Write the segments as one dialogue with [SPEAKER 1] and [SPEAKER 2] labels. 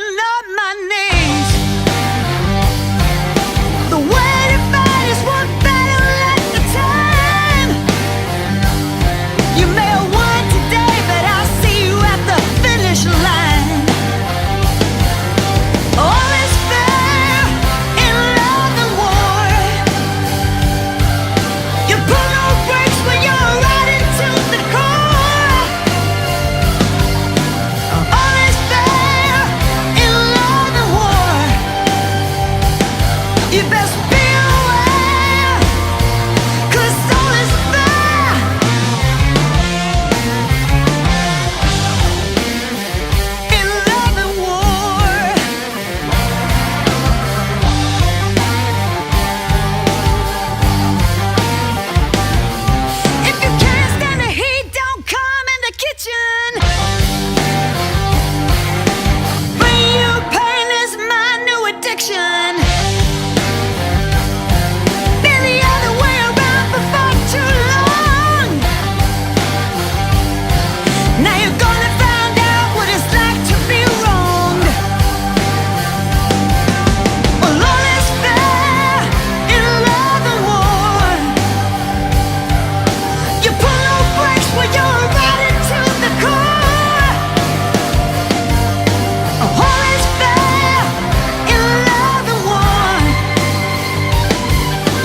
[SPEAKER 1] getting on my knees. The way to fight is one battle at a time. You may have won today, but I'll see you at the finish line. All is fair in love and war. You pull no brakes when you're riding to the core. All is fair in love and war. You best be aware, 'cause all is fair in love and war. If you can't stand the heat, don't come in the kitchen. Bring you pain is my new addiction. Been the other way around for far too long. Now you're gonna find out what it's like to be wronged. Well, all is fair in love and war. You pull no brakes when you're riding to the core. All is fair in love and war.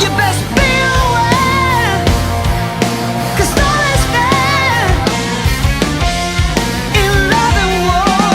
[SPEAKER 1] You best be aware, 'cause all is fair in love and war.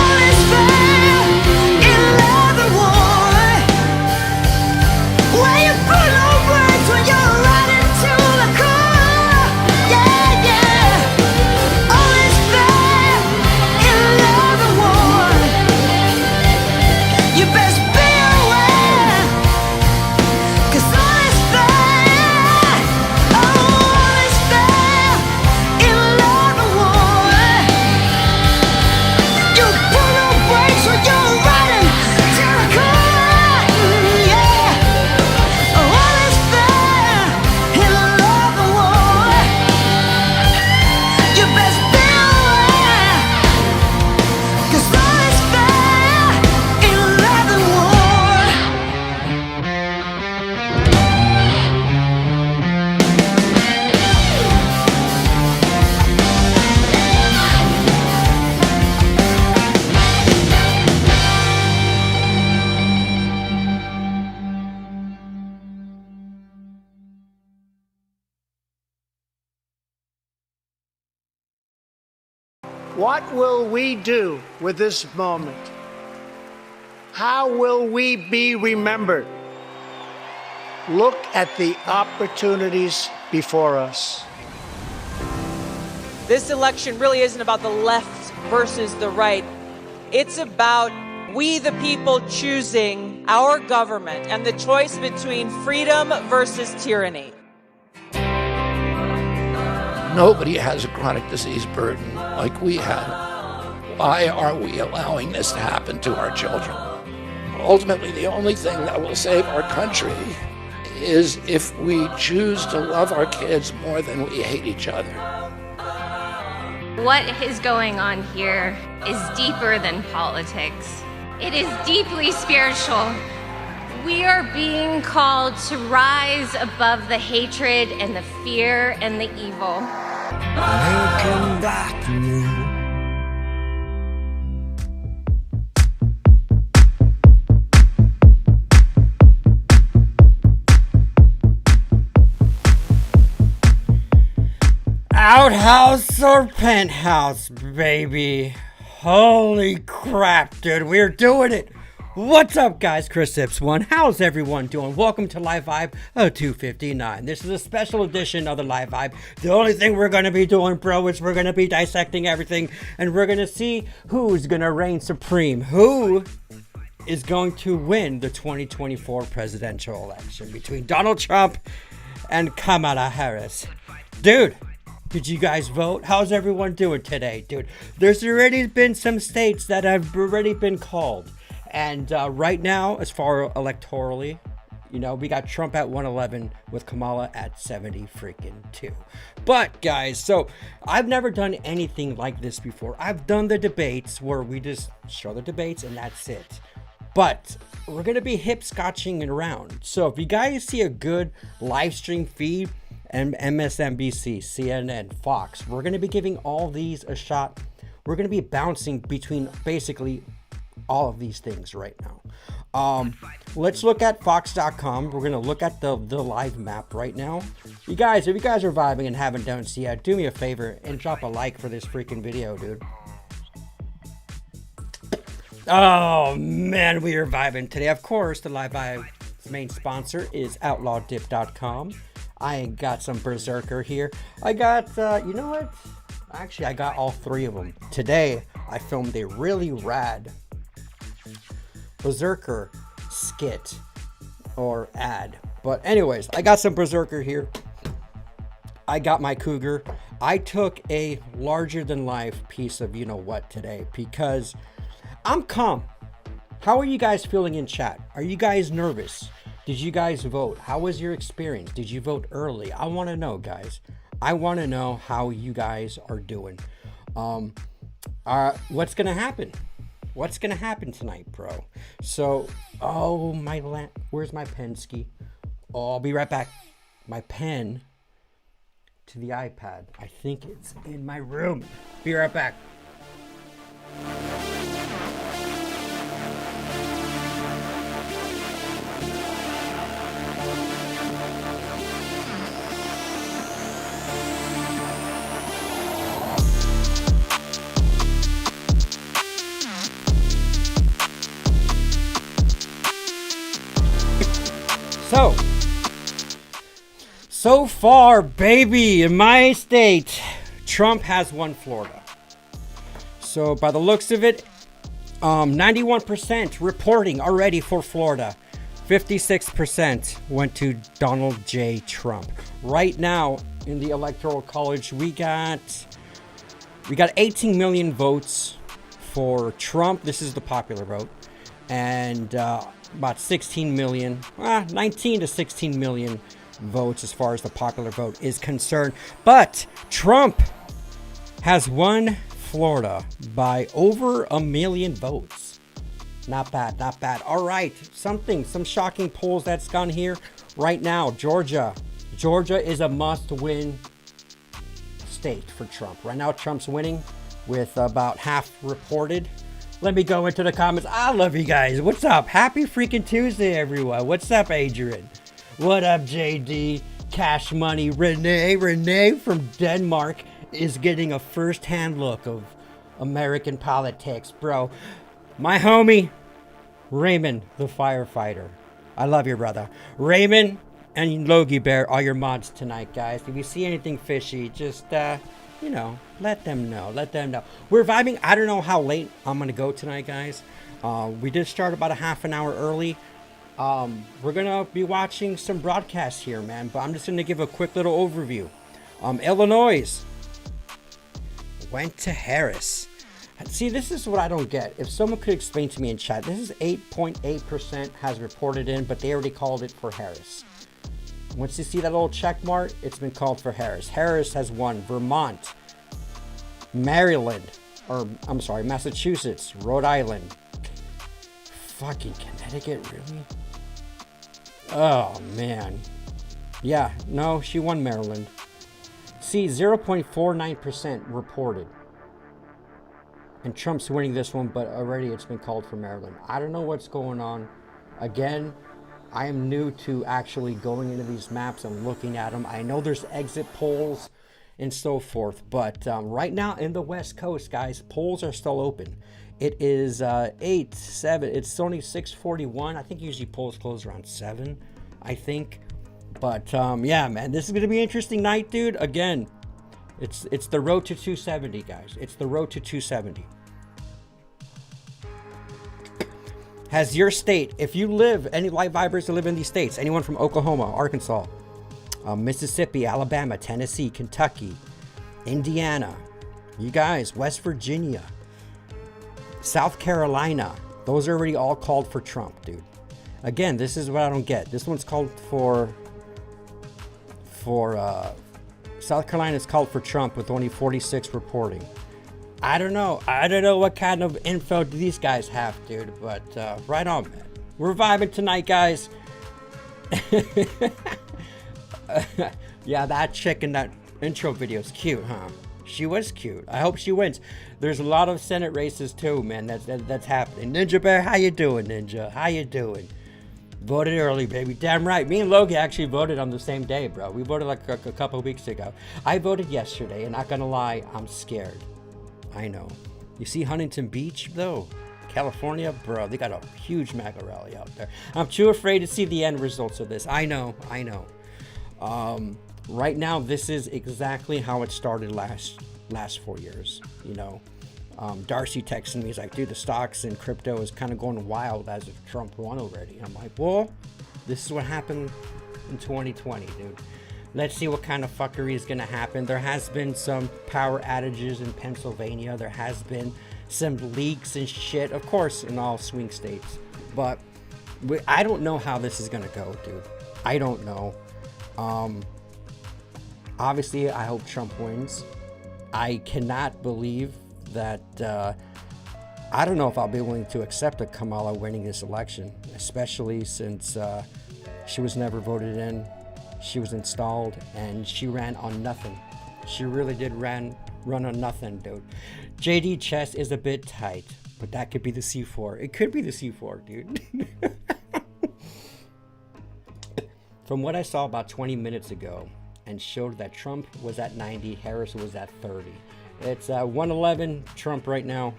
[SPEAKER 1] All is fair in love and war. Where you put no words when you're riding to the core. Yeah, yeah. All is fair in love and war. You best be aware, 'cause all is fair. All is fair in love and war. You pull no brakes when you're riding to the core. Yeah. All is fair in love and war. You best be aware, 'cause all is fair in love and war.
[SPEAKER 2] What will we do with this moment? How will we be remembered? Look at the opportunities before us.
[SPEAKER 3] This election really isn't about the left versus the right. It's about we, the people, choosing our government and the choice between freedom versus tyranny.
[SPEAKER 4] Nobody has a chronic disease burden like we have. Why are we allowing this to happen to our children? Ultimately, the only thing that will save our country is if we choose to love our kids more than we hate each other.
[SPEAKER 5] What is going on here is deeper than politics. It is deeply spiritual. We are being called to rise above the hatred and the fear and the evil.
[SPEAKER 1] Making black new.
[SPEAKER 6] Outhouse or penthouse, baby? Holy crap, dude, we're doing it. What's up, guys? Chris Sips1. How's everyone doing? Welcome to Live Vibe 259. This is a special edition of the Live Vibe. The only thing we're going to be doing, bro, is we're going to be dissecting everything, and we're going to see who's going to reign supreme. Who is going to win the 2024 presidential election between Donald Trump and Kamala Harris. Dude, did you guys vote? How's everyone doing today, dude? There's already been some states that have already been called. And right now, as far electorally, you know, we got Trump at 111 with Kamala at 70 freaking 2. But guys, so I've never done anything like this before. I've done the debates where we just show the debates and that's it. But we're going to be hip-scotching it around. So if you guys see a good live stream feed, and MSNBC, CNN, Fox, we're going to be giving all these a shot. We're going to be bouncing between basically all of these things right now. Let's look at Fox.com. We're going to look at the live map right now. You guys, if you guys are vibing and haven't done so yet, do me a favor and drop a like for this freaking video, dude. Oh, man, we are vibing today. Of course, the Live Vibe's main sponsor is OutlawDip.com. I got some Berserker here. I got, you know what? Actually, I got all three of them. Today, I filmed a really rad Berserker skit or ad. But anyways, I got some Berserker here. I got my Cougar. I took a larger than life piece of you know what today because I'm calm. How are you guys feeling in chat? Are you guys nervous? Did you guys vote? How was your experience? Did you vote early? I want to know, guys. I want to know how you guys are doing. What's going to happen? What's going to happen tonight, bro? So, oh, where's my pen ski? Oh, I'll be right back. My pen to the iPad. I think it's in my room. Be right back. So far, baby, in my state, Trump has won Florida. So by the looks of it, 91% reporting already for Florida. 56% went to Donald J. Trump. Right now in the Electoral College, we got 18 million votes for Trump. This is the popular vote. And about 16 million, 19 to 16 million votes as far as the popular vote is concerned. But Trump has won Florida by over 1 million votes. Not bad, not bad. All right, some shocking polls that's gone here right now. Georgia is a must-win state for Trump. Right now, Trump's winning with about half reported. Let me go into the comments. I love you guys. What's up? Happy freaking Tuesday, everyone. What's up, Adrian? What up, JD? Cash Money. Renee from Denmark is getting a first-hand look of American politics, bro. My homie, Raymond, the firefighter. I love you, brother. Raymond and Logie Bear are your mods tonight, guys. If you see anything fishy, just, you know, let them know. Let them know. We're vibing. I don't know how late I'm going to go tonight, guys. We did start about a half an hour early. We're going to be watching some broadcasts here, man. But I'm just going to give a quick little overview. Illinois went to Harris. See, this is what I don't get. If someone could explain to me in chat, this is 8.8% has reported in, but they already called it for Harris. Once you see that little check mark, it's been called for Harris. Harris has won Vermont, Maryland, or I'm sorry, Massachusetts, Rhode Island, fucking Connecticut, really? Oh, man. Yeah, no, she won Maryland. See, 0.49% reported. And Trump's winning this one, but already it's been called for Maryland. I don't know what's going on. Again, I am new to actually going into these maps and looking at them. I know there's exit polls and so forth, but right now in the West Coast, guys, polls are still open. It is 8-7. It's only 6:41. I think usually polls close around 7, I think. But yeah, man, this is gonna be an interesting night, dude. Again, it's the road to 270, guys. It's the road to 270. Has your state, if you live, any light vibers that live in these states, anyone from Oklahoma, Arkansas, Mississippi, Alabama, Tennessee, Kentucky, Indiana, you guys, West Virginia, South Carolina, those are already all called for Trump, dude. Again, this is what I don't get. This one's called for South Carolina is called for Trump with only 46 reporting. I don't know what kind of info these guys have, dude, but right on, man. We're vibing tonight, guys. Yeah, that chick in that intro video is cute, huh? She was cute. I hope she wins. There's a lot of Senate races too, man. That's happening. Ninja Bear, how you doing, Ninja? How you doing? Voted early, baby. Damn right. Me and Logan actually voted on the same day, bro. We voted like a couple of weeks ago. I voted yesterday, and not gonna lie, I'm scared. I know. You see Huntington Beach, though? California, bro, they got a huge MAGA rally out there. I'm too afraid to see the end results of this. I know. Right now, this is exactly how it started last 4 years, you know. Darcy texted me, he's like, dude, the stocks and crypto is kind of going wild as if Trump won already. I'm like, well, this is what happened in 2020, dude. Let's see what kind of fuckery is going to happen. There has been some power outages in Pennsylvania. There has been some leaks and shit, of course, in all swing states. But I don't know how this is going to go, dude. I don't know. Obviously, I hope Trump wins. I cannot believe that I don't know if I'll be willing to accept a Kamala winning this election, especially since she was never voted in. She was installed and she ran on nothing. She really did run on nothing, dude. JD chest is a bit tight, but that could be the C4. It could be the C4, dude. From what I saw about 20 minutes ago and showed that Trump was at 90, Harris was at 30. It's 111 Trump right now.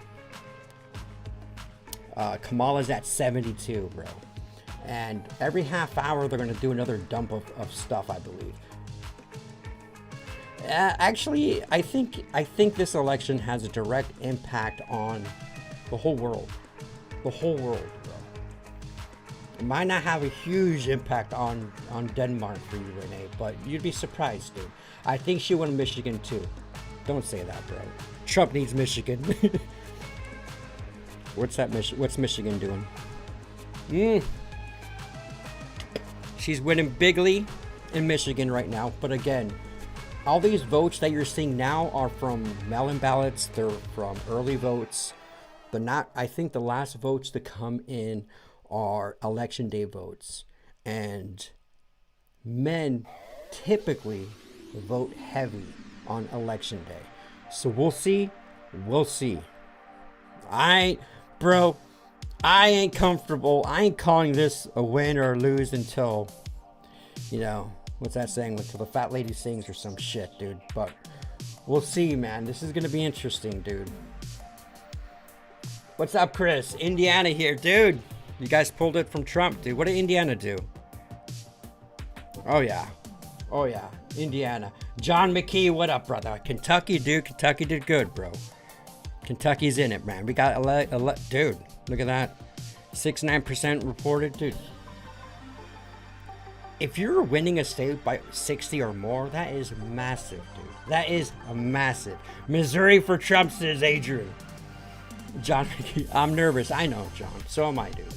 [SPEAKER 6] Kamala's at 72, bro. And every half hour they're going to do another dump of stuff, I believe. Actually, I think this election has a direct impact on the whole world. The whole world, bro. It might not have a huge impact on Denmark for you, Renee, but you'd be surprised, dude. I think she won Michigan too. Don't say that, bro. Trump needs Michigan. What's Michigan doing? She's winning bigly in Michigan right now. But again, all these votes that you're seeing now are from mail-in ballots. They're from early votes. But not, I think the last votes to come in are election day votes. And men typically vote heavy on election day. So we'll see. Bro, I ain't comfortable. I ain't calling this a win or a lose until, you know, what's that saying? Until the fat lady sings or some shit, dude. But we'll see, man. This is going to be interesting, dude. What's up, Chris? Indiana here, dude. You guys pulled it from Trump, dude. What did Indiana do? Oh, yeah. Indiana. John McKee, what up, brother? Kentucky, dude. Kentucky did good, bro. Kentucky's in it, man. We got dude, look at that. 69% reported, dude. If you're winning a state by 60 or more, that is massive, dude. That is massive. Missouri for Trump, says Adrian. John McKee, I'm nervous. I know, John. So am I, dude.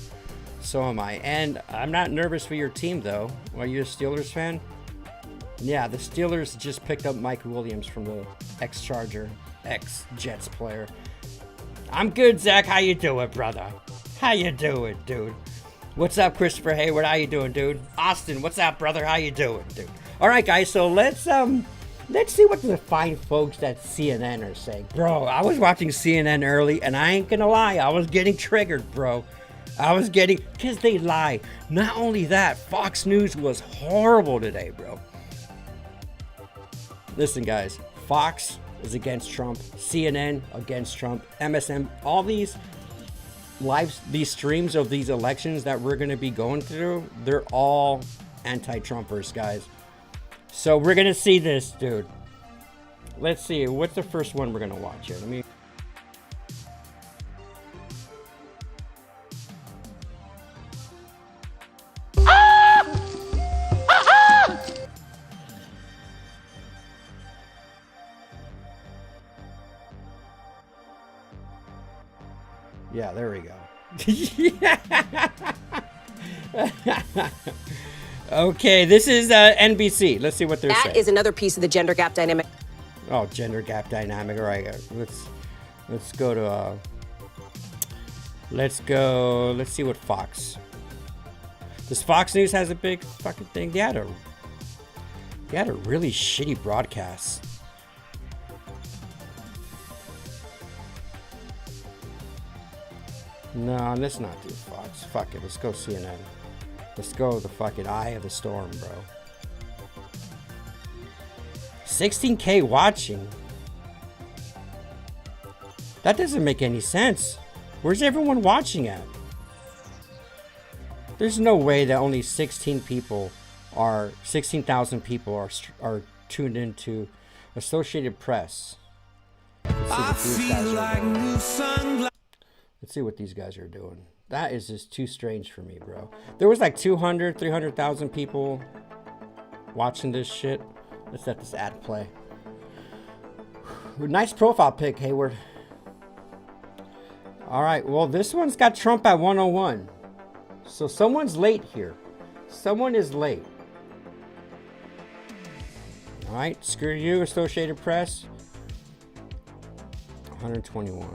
[SPEAKER 6] So am I. And I'm not nervous for your team, though. Are you a Steelers fan? Yeah, the Steelers just picked up Mike Williams from the ex-Charger, ex-Jets player. I'm good, Zach. How you doing, brother? How you doing, dude? What's up, Christopher Hayward? How you doing, dude? Austin, what's up, brother? How you doing, dude? All right, guys. So let's see what the fine folks at CNN are saying. Bro, I was watching CNN early, and I ain't gonna lie, I was getting triggered, bro. Because they lie. Not only that, Fox News was horrible today, bro. Listen, guys, Fox is against Trump. CNN against Trump. MSM, all these streams of these elections that we're going to be going through, they're all anti-Trumpers, guys. So we're going to see this, dude. Let's see. What's the first one we're going to watch here? Let me... Yeah, there we go. Okay, this is NBC. Let's see what they're saying.
[SPEAKER 7] That is another piece of the gender gap dynamic.
[SPEAKER 6] Oh, gender gap dynamic. All right, let's go to let's see what Fox. Does Fox News has a big fucking thing? They had a really shitty broadcast. No, let's not do Fox. Fuck it. Let's go CNN. Let's go the fucking eye of the storm, bro. 16K watching. That doesn't make any sense. Where's everyone watching at? There's no way that only 16,000 people are tuned into Associated Press. Let's see what these guys are doing. That is just too strange for me, bro. There was like 200, 300,000 people watching this shit. Let's let this ad play. Nice profile pic, Hayward. All right, well, this one's got Trump at 101. So someone's late here. Someone is late. All right, screw you, Associated Press. 121.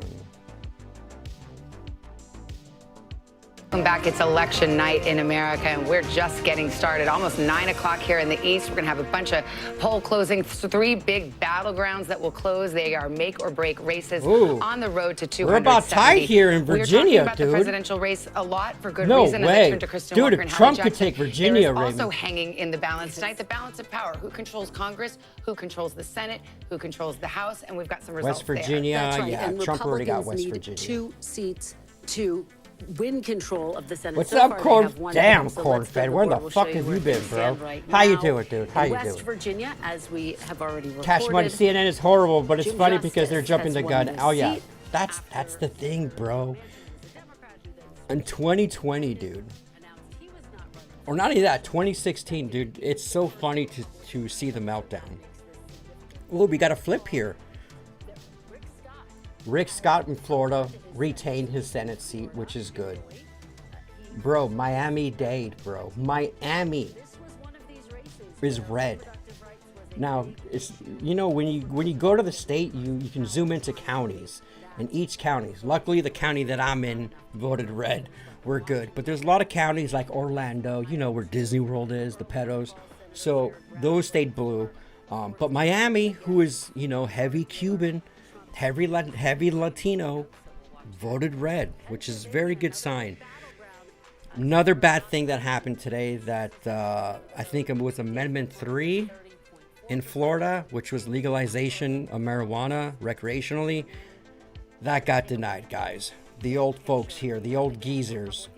[SPEAKER 8] Welcome back. It's election night in America, and we're just getting started. Almost 9 o'clock here in the East. We're going to have a bunch of poll closings. 3 big battlegrounds that will close. They are make or break races on the road to 270.
[SPEAKER 6] We're about tied here in Virginia,
[SPEAKER 8] We're talking about
[SPEAKER 6] dude.
[SPEAKER 8] the presidential race a lot for good
[SPEAKER 6] No
[SPEAKER 8] reason.
[SPEAKER 6] way.
[SPEAKER 8] As I turn to Kristen
[SPEAKER 6] Dude,
[SPEAKER 8] Walker
[SPEAKER 6] if
[SPEAKER 8] and
[SPEAKER 6] Trump
[SPEAKER 8] Hallie
[SPEAKER 6] could take
[SPEAKER 8] Jackson,
[SPEAKER 6] Virginia,
[SPEAKER 8] there is also
[SPEAKER 6] Raymond.
[SPEAKER 8] hanging in the balance tonight the balance of power. Who controls Congress? Who controls the Senate? Who controls the House? And we've got some results
[SPEAKER 6] West Virginia,
[SPEAKER 8] there.
[SPEAKER 9] That's right.
[SPEAKER 6] yeah,
[SPEAKER 9] And
[SPEAKER 6] Trump already got
[SPEAKER 9] Republicans
[SPEAKER 6] West
[SPEAKER 9] need
[SPEAKER 6] Virginia.
[SPEAKER 9] 2 seats to win control of the Senate.
[SPEAKER 6] What's
[SPEAKER 9] So
[SPEAKER 6] up,
[SPEAKER 9] far, they
[SPEAKER 6] Corn?
[SPEAKER 9] have one
[SPEAKER 6] Damn,
[SPEAKER 9] vote, so
[SPEAKER 6] Corn
[SPEAKER 9] let's
[SPEAKER 6] Fed.
[SPEAKER 9] go
[SPEAKER 6] Where
[SPEAKER 9] to
[SPEAKER 6] the
[SPEAKER 9] war. We'll
[SPEAKER 6] fuck
[SPEAKER 9] show
[SPEAKER 6] have
[SPEAKER 9] where
[SPEAKER 6] you been,
[SPEAKER 9] things
[SPEAKER 6] bro?
[SPEAKER 9] stand right
[SPEAKER 6] How you
[SPEAKER 9] now.
[SPEAKER 6] doing, dude? How
[SPEAKER 9] In
[SPEAKER 6] you
[SPEAKER 9] West
[SPEAKER 6] doing?
[SPEAKER 9] Virginia, as we have already reported.
[SPEAKER 6] Cash Money CNN is horrible, but it's
[SPEAKER 9] Jim
[SPEAKER 6] funny because they're
[SPEAKER 9] Justice
[SPEAKER 6] jumping the
[SPEAKER 9] has
[SPEAKER 6] gun.
[SPEAKER 9] won
[SPEAKER 6] Oh
[SPEAKER 9] this
[SPEAKER 6] yeah,
[SPEAKER 9] seat
[SPEAKER 6] that's the thing, bro. In 2020, dude, or not even that, 2016, dude. It's so funny to see the meltdown. Oh, we got a flip here. Rick Scott in Florida retained his Senate seat, which is good. Bro, Miami-Dade, bro. Miami is red. Now, it's, you know, when you go to the state, you can zoom into counties. And each county, luckily the county that I'm in voted red. We're good. But there's a lot of counties like Orlando, you know, where Disney World is, the Pedos. So those stayed blue. But Miami, who is, you know, heavy Cuban, heavy Latino, voted red, which is a very good sign. Another bad thing that happened today that I think it was Amendment 3 in Florida, which was legalization of marijuana recreationally. That got denied, guys. The old folks here, the old geezers.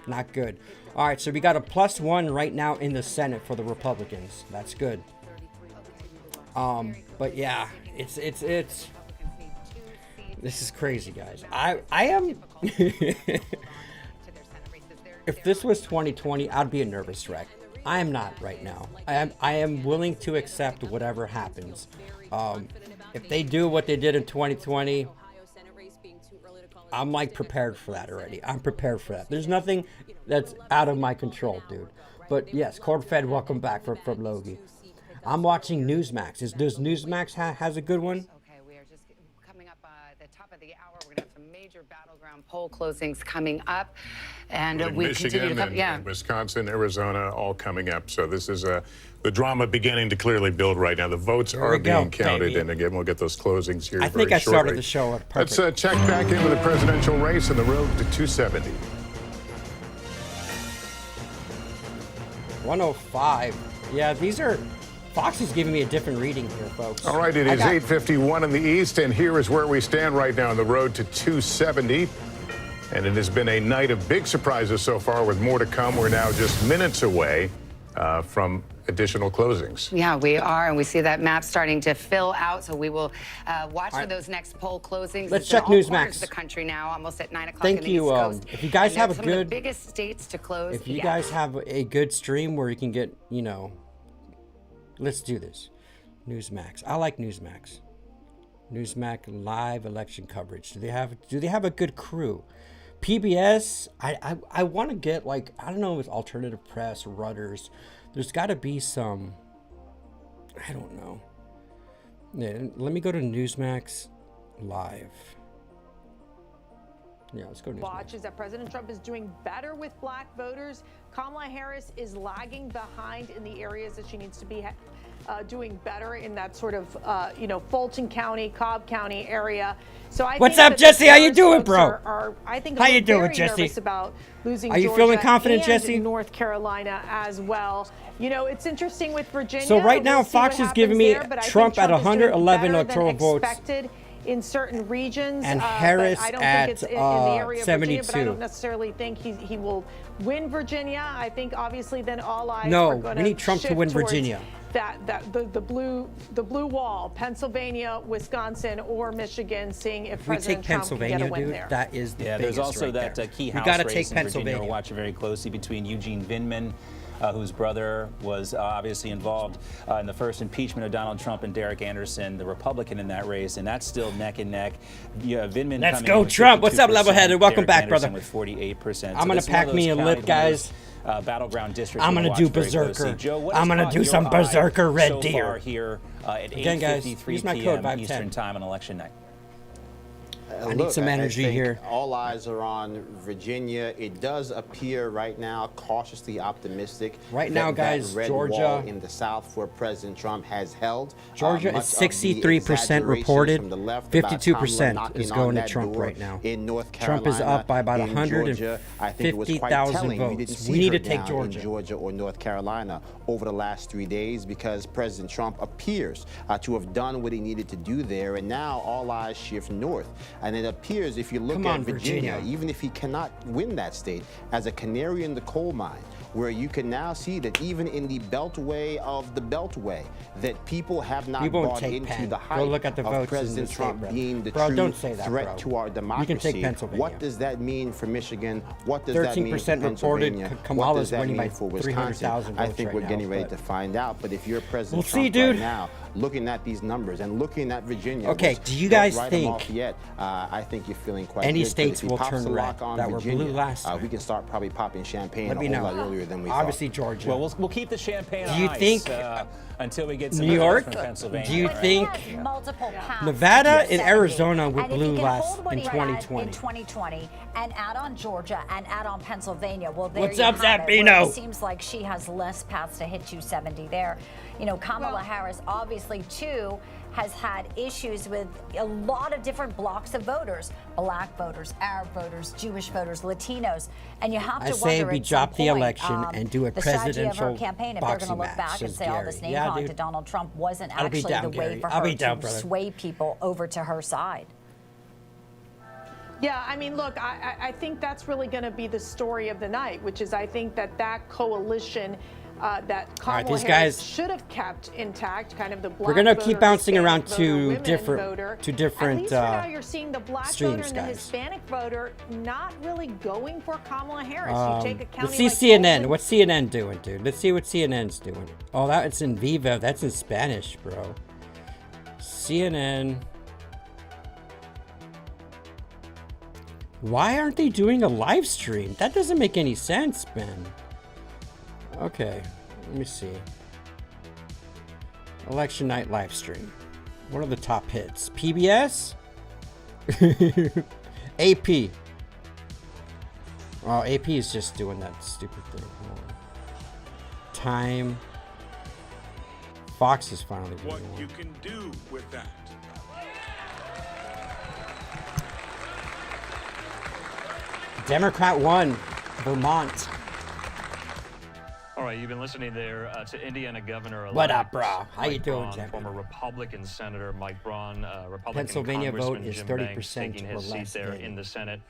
[SPEAKER 6] Not good. All right, so we got a +1 right now in the Senate for the Republicans. That's good. But yeah, it's this is crazy, guys. I am if this was 2020, I'd be a nervous wreck. I am not right now. I am willing to accept whatever happens. If they do what they did in 2020, I'm like prepared for that already. I'm prepared for that. There's nothing that's out of my control, dude. But yes, Corn Fed, welcome back from Logie. I'm watching Newsmax. Does Newsmax has a good one?
[SPEAKER 8] Okay, we are just coming up at the top of the hour. We're going to have some major battleground poll closings coming up. And we continue to come,
[SPEAKER 10] and Wisconsin, Arizona, all coming up. So this is the drama beginning to clearly build right now. The votes are being counted,
[SPEAKER 6] baby.
[SPEAKER 10] and again, we'll get those closings here
[SPEAKER 6] I
[SPEAKER 10] very
[SPEAKER 6] think I
[SPEAKER 10] shortly.
[SPEAKER 6] started the show at perfect.
[SPEAKER 10] Let's check back in with the presidential race and the road to 270.
[SPEAKER 6] 105. Yeah, these are Fox is giving me a different reading here, folks.
[SPEAKER 10] All right, it is 8:51 in the East, and here is where we stand right now on the road to 270. And it has been a night of big surprises so far, with more to come. We're now just minutes away from additional closings.
[SPEAKER 8] Yeah, we are, and we see that map starting to fill out. So we will watch for those next poll closings.
[SPEAKER 6] Let's
[SPEAKER 8] It's in
[SPEAKER 6] check
[SPEAKER 8] all
[SPEAKER 6] Newsmax.
[SPEAKER 8] corners of the country now, almost at 9 o'clock.
[SPEAKER 6] Thank
[SPEAKER 8] in the
[SPEAKER 6] you.
[SPEAKER 8] East Coast.
[SPEAKER 6] If you guys
[SPEAKER 8] And
[SPEAKER 6] have
[SPEAKER 8] they're
[SPEAKER 6] a
[SPEAKER 8] some of
[SPEAKER 6] good,
[SPEAKER 8] the biggest states to close.
[SPEAKER 6] if you guys have a good stream where you can get, you know, let's do this. Newsmax. I like Newsmax. Newsmax live election coverage. Do they have a good crew? PBS. I want to get, like, I don't know, with alternative press, Rudders. There's got to be some. I don't know. Yeah, let me go to Newsmax live. Yeah, let's go to Newsmax.
[SPEAKER 11] Watch is that President Trump is doing better with black voters. Kamala Harris is lagging behind in the areas that she needs to be doing better in that sort of, Fulton County, Cobb County area. So I
[SPEAKER 6] What's
[SPEAKER 11] think
[SPEAKER 6] up,
[SPEAKER 11] that
[SPEAKER 6] Jesse?
[SPEAKER 11] the
[SPEAKER 6] How you
[SPEAKER 11] Harris
[SPEAKER 6] doing,
[SPEAKER 11] folks
[SPEAKER 6] bro?
[SPEAKER 11] I think
[SPEAKER 6] How you doing,
[SPEAKER 11] very
[SPEAKER 6] Jesse?
[SPEAKER 11] nervous about losing
[SPEAKER 6] Are you
[SPEAKER 11] Georgia
[SPEAKER 6] feeling confident,
[SPEAKER 11] and
[SPEAKER 6] Jesse?
[SPEAKER 11] North Carolina as well. You know, it's interesting with Virginia.
[SPEAKER 6] So right now,
[SPEAKER 11] We'll see
[SPEAKER 6] Fox
[SPEAKER 11] what
[SPEAKER 6] is giving me
[SPEAKER 11] happens there, but I think
[SPEAKER 6] Trump at
[SPEAKER 11] is doing
[SPEAKER 6] 111
[SPEAKER 11] better than
[SPEAKER 6] electoral votes.
[SPEAKER 11] expected in certain regions,
[SPEAKER 6] And
[SPEAKER 11] but
[SPEAKER 6] Harris
[SPEAKER 11] I don't
[SPEAKER 6] at,
[SPEAKER 11] think it's in the area of Virginia, but I
[SPEAKER 6] 72.
[SPEAKER 11] don't necessarily think he will win Virginia. I think obviously then all eyes
[SPEAKER 6] No,
[SPEAKER 11] are going
[SPEAKER 6] we need Trump to win Virginia.
[SPEAKER 11] The blue wall, Pennsylvania, Wisconsin, or Michigan, seeing if
[SPEAKER 6] If we
[SPEAKER 11] President
[SPEAKER 6] take
[SPEAKER 11] Trump can get a
[SPEAKER 6] Pennsylvania,
[SPEAKER 11] win
[SPEAKER 6] dude,
[SPEAKER 11] there.
[SPEAKER 6] that is the
[SPEAKER 12] Yeah,
[SPEAKER 6] biggest
[SPEAKER 12] there's also
[SPEAKER 6] right
[SPEAKER 12] that
[SPEAKER 6] there.
[SPEAKER 12] key
[SPEAKER 6] We
[SPEAKER 12] House
[SPEAKER 6] gotta
[SPEAKER 12] race
[SPEAKER 6] take
[SPEAKER 12] in Virginia
[SPEAKER 6] Pennsylvania.
[SPEAKER 12] we're watching very closely between Eugene Vindman, whose brother was obviously involved in the first impeachment of Donald Trump, and Derek Anderson, the Republican in that race, and that's still neck and neck. Yeah, Vindman
[SPEAKER 6] Let's
[SPEAKER 12] coming
[SPEAKER 6] go,
[SPEAKER 12] in with
[SPEAKER 6] Trump. What's up,
[SPEAKER 12] 52%,
[SPEAKER 6] Levelheaded? Welcome
[SPEAKER 12] Derek
[SPEAKER 6] back,
[SPEAKER 12] Anderson
[SPEAKER 6] brother.
[SPEAKER 12] with 48%.
[SPEAKER 6] I'm gonna
[SPEAKER 12] this is one
[SPEAKER 6] pack
[SPEAKER 12] of
[SPEAKER 6] me
[SPEAKER 12] those
[SPEAKER 6] a
[SPEAKER 12] county
[SPEAKER 6] lip, guys.
[SPEAKER 12] battleground districts.
[SPEAKER 6] I'm
[SPEAKER 12] we're
[SPEAKER 6] gonna
[SPEAKER 12] watching
[SPEAKER 6] do
[SPEAKER 12] very closely.
[SPEAKER 6] Berserker.
[SPEAKER 12] Joe, what
[SPEAKER 6] I'm
[SPEAKER 12] has
[SPEAKER 6] gonna
[SPEAKER 12] caught
[SPEAKER 6] do
[SPEAKER 12] your
[SPEAKER 6] some
[SPEAKER 12] eye
[SPEAKER 6] Berserker Red
[SPEAKER 12] so
[SPEAKER 6] Deer.
[SPEAKER 12] far here at
[SPEAKER 6] Again, guys,
[SPEAKER 12] 8:53
[SPEAKER 6] use my code
[SPEAKER 12] p.m.
[SPEAKER 6] 510.
[SPEAKER 12] Eastern Time on election night?
[SPEAKER 6] I need some energy
[SPEAKER 13] think
[SPEAKER 6] here.
[SPEAKER 13] All eyes are on Virginia. It does appear right now cautiously optimistic.
[SPEAKER 6] Right now, guys,
[SPEAKER 13] that red
[SPEAKER 6] Georgia-
[SPEAKER 13] wall in the South where President Trump has held.
[SPEAKER 6] Georgia
[SPEAKER 13] much
[SPEAKER 6] is
[SPEAKER 13] of the
[SPEAKER 6] 63%
[SPEAKER 13] exaggerations
[SPEAKER 6] reported.
[SPEAKER 13] from the left about
[SPEAKER 6] 52%
[SPEAKER 13] Kamala
[SPEAKER 6] is
[SPEAKER 13] knocking
[SPEAKER 6] going
[SPEAKER 13] on
[SPEAKER 6] to
[SPEAKER 13] that
[SPEAKER 6] Trump
[SPEAKER 13] door
[SPEAKER 6] right now.
[SPEAKER 13] in North
[SPEAKER 6] Trump is
[SPEAKER 13] Carolina,
[SPEAKER 6] up by about
[SPEAKER 13] in Georgia. I think it was quite
[SPEAKER 6] 150,000
[SPEAKER 13] telling. We
[SPEAKER 6] votes.
[SPEAKER 13] didn't see
[SPEAKER 6] We need
[SPEAKER 13] her
[SPEAKER 6] to take
[SPEAKER 13] down
[SPEAKER 6] Georgia.
[SPEAKER 13] in Georgia or North Carolina over the last 3 days, because President Trump appears to have done what he needed to do there, and now all eyes shift north. And it appears, if you look
[SPEAKER 6] Come
[SPEAKER 13] at
[SPEAKER 6] on, Virginia.
[SPEAKER 13] even if he cannot win that state, as a canary in the coal mine, where you can now see that even in the beltway of the beltway, that people have not
[SPEAKER 6] We won't
[SPEAKER 13] bought
[SPEAKER 6] take
[SPEAKER 13] into
[SPEAKER 6] Penn.
[SPEAKER 13] the
[SPEAKER 6] Go
[SPEAKER 13] hype
[SPEAKER 6] look at the
[SPEAKER 13] of
[SPEAKER 6] votes in
[SPEAKER 13] President
[SPEAKER 6] the state,
[SPEAKER 13] Trump
[SPEAKER 6] bro.
[SPEAKER 13] being the
[SPEAKER 6] Bro,
[SPEAKER 13] true
[SPEAKER 6] don't say that,
[SPEAKER 13] threat
[SPEAKER 6] bro.
[SPEAKER 13] to our
[SPEAKER 6] You
[SPEAKER 13] democracy.
[SPEAKER 6] can take Pennsylvania.
[SPEAKER 13] What does that mean for Michigan? What does that mean for
[SPEAKER 6] 13% reported.
[SPEAKER 13] Pennsylvania? What
[SPEAKER 6] Kamala's
[SPEAKER 13] does that
[SPEAKER 6] winning by
[SPEAKER 13] mean for
[SPEAKER 6] 300,000
[SPEAKER 13] Wisconsin? I
[SPEAKER 6] votes
[SPEAKER 13] think
[SPEAKER 6] right
[SPEAKER 13] we're
[SPEAKER 6] now,
[SPEAKER 13] getting ready
[SPEAKER 6] but-
[SPEAKER 13] to find out. But if you're President
[SPEAKER 6] We'll see,
[SPEAKER 13] Trump
[SPEAKER 6] dude.
[SPEAKER 13] right now, looking at these numbers and looking at Virginia,
[SPEAKER 6] Okay,
[SPEAKER 13] which
[SPEAKER 6] do you
[SPEAKER 13] don't
[SPEAKER 6] guys
[SPEAKER 13] write 'em
[SPEAKER 6] think
[SPEAKER 13] off yet, I think you're feeling quite
[SPEAKER 6] any
[SPEAKER 13] good, 'cause
[SPEAKER 6] states
[SPEAKER 13] if he
[SPEAKER 6] will
[SPEAKER 13] pops
[SPEAKER 6] turn
[SPEAKER 13] the
[SPEAKER 6] red
[SPEAKER 13] lock on
[SPEAKER 6] that were
[SPEAKER 13] Virginia,
[SPEAKER 6] blue last time?
[SPEAKER 13] we can start probably popping champagne
[SPEAKER 6] Let
[SPEAKER 13] a
[SPEAKER 6] me
[SPEAKER 13] whole
[SPEAKER 6] know.
[SPEAKER 13] lot earlier than we
[SPEAKER 6] Obviously,
[SPEAKER 13] thought.
[SPEAKER 6] Georgia.
[SPEAKER 12] Well, we'll keep the champagne
[SPEAKER 6] Do
[SPEAKER 12] on
[SPEAKER 6] you
[SPEAKER 12] ice,
[SPEAKER 6] think
[SPEAKER 12] until we get some
[SPEAKER 6] New
[SPEAKER 12] results
[SPEAKER 6] York?
[SPEAKER 12] from Pennsylvania.
[SPEAKER 6] Do you
[SPEAKER 12] right?
[SPEAKER 6] think
[SPEAKER 14] multiple paths
[SPEAKER 6] Nevada
[SPEAKER 14] to
[SPEAKER 6] and
[SPEAKER 14] 70.
[SPEAKER 6] Arizona would
[SPEAKER 14] And if
[SPEAKER 6] blue
[SPEAKER 14] he can
[SPEAKER 6] last
[SPEAKER 14] hold what
[SPEAKER 6] in
[SPEAKER 14] he had
[SPEAKER 6] 2020?
[SPEAKER 14] in 2020 and add on Georgia and add on Pennsylvania, well, there
[SPEAKER 6] What's
[SPEAKER 14] you
[SPEAKER 6] up,
[SPEAKER 14] have it, where
[SPEAKER 6] Zappino?
[SPEAKER 14] It seems like she has less paths to hit 270 there. You know, Kamala Harris obviously too has had issues with a lot of different blocks of voters: black voters, Arab voters, Jewish voters, Latinos, and you have to
[SPEAKER 6] I say
[SPEAKER 14] wonder
[SPEAKER 6] we
[SPEAKER 14] at some
[SPEAKER 6] drop the
[SPEAKER 14] point,
[SPEAKER 6] election and do a
[SPEAKER 14] the strategy of her
[SPEAKER 6] presidential
[SPEAKER 14] campaign, if they're going to
[SPEAKER 6] boxing
[SPEAKER 14] look
[SPEAKER 6] match,
[SPEAKER 14] back and
[SPEAKER 6] says
[SPEAKER 14] say all
[SPEAKER 6] Gary.
[SPEAKER 14] this name
[SPEAKER 6] Yeah,
[SPEAKER 14] calling
[SPEAKER 6] dude.
[SPEAKER 14] to Donald Trump wasn't
[SPEAKER 6] I'll be
[SPEAKER 14] actually
[SPEAKER 6] down,
[SPEAKER 14] the way
[SPEAKER 6] Gary.
[SPEAKER 14] for
[SPEAKER 6] I'll
[SPEAKER 14] her
[SPEAKER 6] be down,
[SPEAKER 14] to
[SPEAKER 6] brother.
[SPEAKER 14] sway people over to her side.
[SPEAKER 11] Yeah, I mean, look, I think that's really going to be the story of the night, which is I think that coalition that Kamala
[SPEAKER 6] these
[SPEAKER 11] Harris
[SPEAKER 6] guys-
[SPEAKER 11] should have kept intact, kind of the black
[SPEAKER 6] We're gonna
[SPEAKER 11] voter,
[SPEAKER 6] keep bouncing
[SPEAKER 11] Hispanic
[SPEAKER 6] around
[SPEAKER 11] voter,
[SPEAKER 6] to
[SPEAKER 11] women
[SPEAKER 6] different-
[SPEAKER 11] voter.
[SPEAKER 6] to different,
[SPEAKER 11] At least for now, you're seeing the black
[SPEAKER 6] streams,
[SPEAKER 11] voter and the
[SPEAKER 6] guys.
[SPEAKER 11] Hispanic voter not really going for Kamala Harris. You take a county
[SPEAKER 6] Let's see
[SPEAKER 11] like
[SPEAKER 6] CNN.
[SPEAKER 11] Portland.
[SPEAKER 6] What's CNN doing, dude? Let's see what CNN's doing. Oh, it's in Viva. That's in Spanish, bro. CNN. Why aren't they doing a live stream? That doesn't make any sense, man. Okay, let me see. Election night live stream. What are the top hits? PBS? AP. Oh, AP is just doing that stupid thing. Hold on. Time. Fox is finally doing
[SPEAKER 15] What
[SPEAKER 6] one.
[SPEAKER 15] you can do with that.
[SPEAKER 6] Democrat won. Vermont.
[SPEAKER 15] All right, you've been listening there to Indiana Governor.
[SPEAKER 6] What up, bro? How you doing,
[SPEAKER 15] Braun,
[SPEAKER 6] champion?
[SPEAKER 15] Former Republican Senator Mike Braun, Republican
[SPEAKER 6] Pennsylvania vote
[SPEAKER 15] Congressman
[SPEAKER 6] is
[SPEAKER 15] Jim
[SPEAKER 6] 30%
[SPEAKER 15] Banks taking his
[SPEAKER 6] or less
[SPEAKER 15] seat there
[SPEAKER 6] in.
[SPEAKER 15] in the Senate.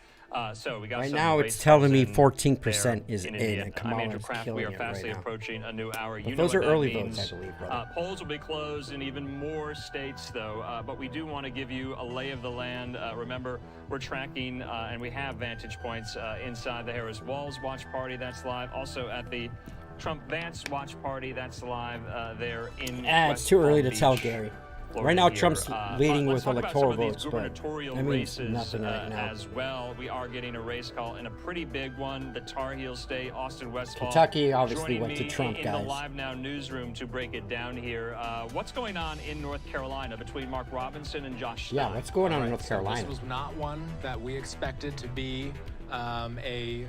[SPEAKER 15] So we got
[SPEAKER 6] Right
[SPEAKER 15] some
[SPEAKER 6] now,
[SPEAKER 15] great
[SPEAKER 6] it's telling me
[SPEAKER 15] stuff
[SPEAKER 6] 14% is
[SPEAKER 15] in
[SPEAKER 6] in,
[SPEAKER 15] Indiana.
[SPEAKER 6] and
[SPEAKER 15] I'm Andrew
[SPEAKER 6] Kamala's
[SPEAKER 15] Kraft. We
[SPEAKER 6] killing
[SPEAKER 15] are
[SPEAKER 6] it
[SPEAKER 15] fastly
[SPEAKER 6] right now.
[SPEAKER 15] approaching a new hour.
[SPEAKER 6] But
[SPEAKER 15] You
[SPEAKER 6] those
[SPEAKER 15] know
[SPEAKER 6] are
[SPEAKER 15] what that
[SPEAKER 6] early
[SPEAKER 15] means.
[SPEAKER 6] votes, I believe, brother.
[SPEAKER 15] Polls will be closed in even more states, though. But we do want to give you a lay of the land. Remember, we're tracking, and we have vantage points inside the Harris Walls Watch Party. That's live. Also at the Trump Vance Watch Party. That's live there in
[SPEAKER 6] It's too early to
[SPEAKER 15] Beach,
[SPEAKER 6] tell, Gary.
[SPEAKER 15] Florida
[SPEAKER 6] Right now,
[SPEAKER 15] here.
[SPEAKER 6] Trump's leading
[SPEAKER 15] Let's
[SPEAKER 6] with
[SPEAKER 15] talk about some
[SPEAKER 6] electoral
[SPEAKER 15] of these
[SPEAKER 6] votes, but
[SPEAKER 15] gubernatorial
[SPEAKER 6] that means
[SPEAKER 15] races
[SPEAKER 6] nothing right now.
[SPEAKER 15] as well. We are getting a race call in a pretty big one. The Tar Heel State, Austin Westfall.
[SPEAKER 6] Kentucky obviously
[SPEAKER 15] joining
[SPEAKER 6] went to
[SPEAKER 15] me
[SPEAKER 6] Trump,
[SPEAKER 15] in
[SPEAKER 6] guys.
[SPEAKER 15] the Live Now newsroom to break it down here. What's going on in North Carolina between Mark Robinson and Josh Stein?
[SPEAKER 6] Yeah, what's going on in North
[SPEAKER 16] So
[SPEAKER 6] Carolina?
[SPEAKER 16] this was not one that we expected to be a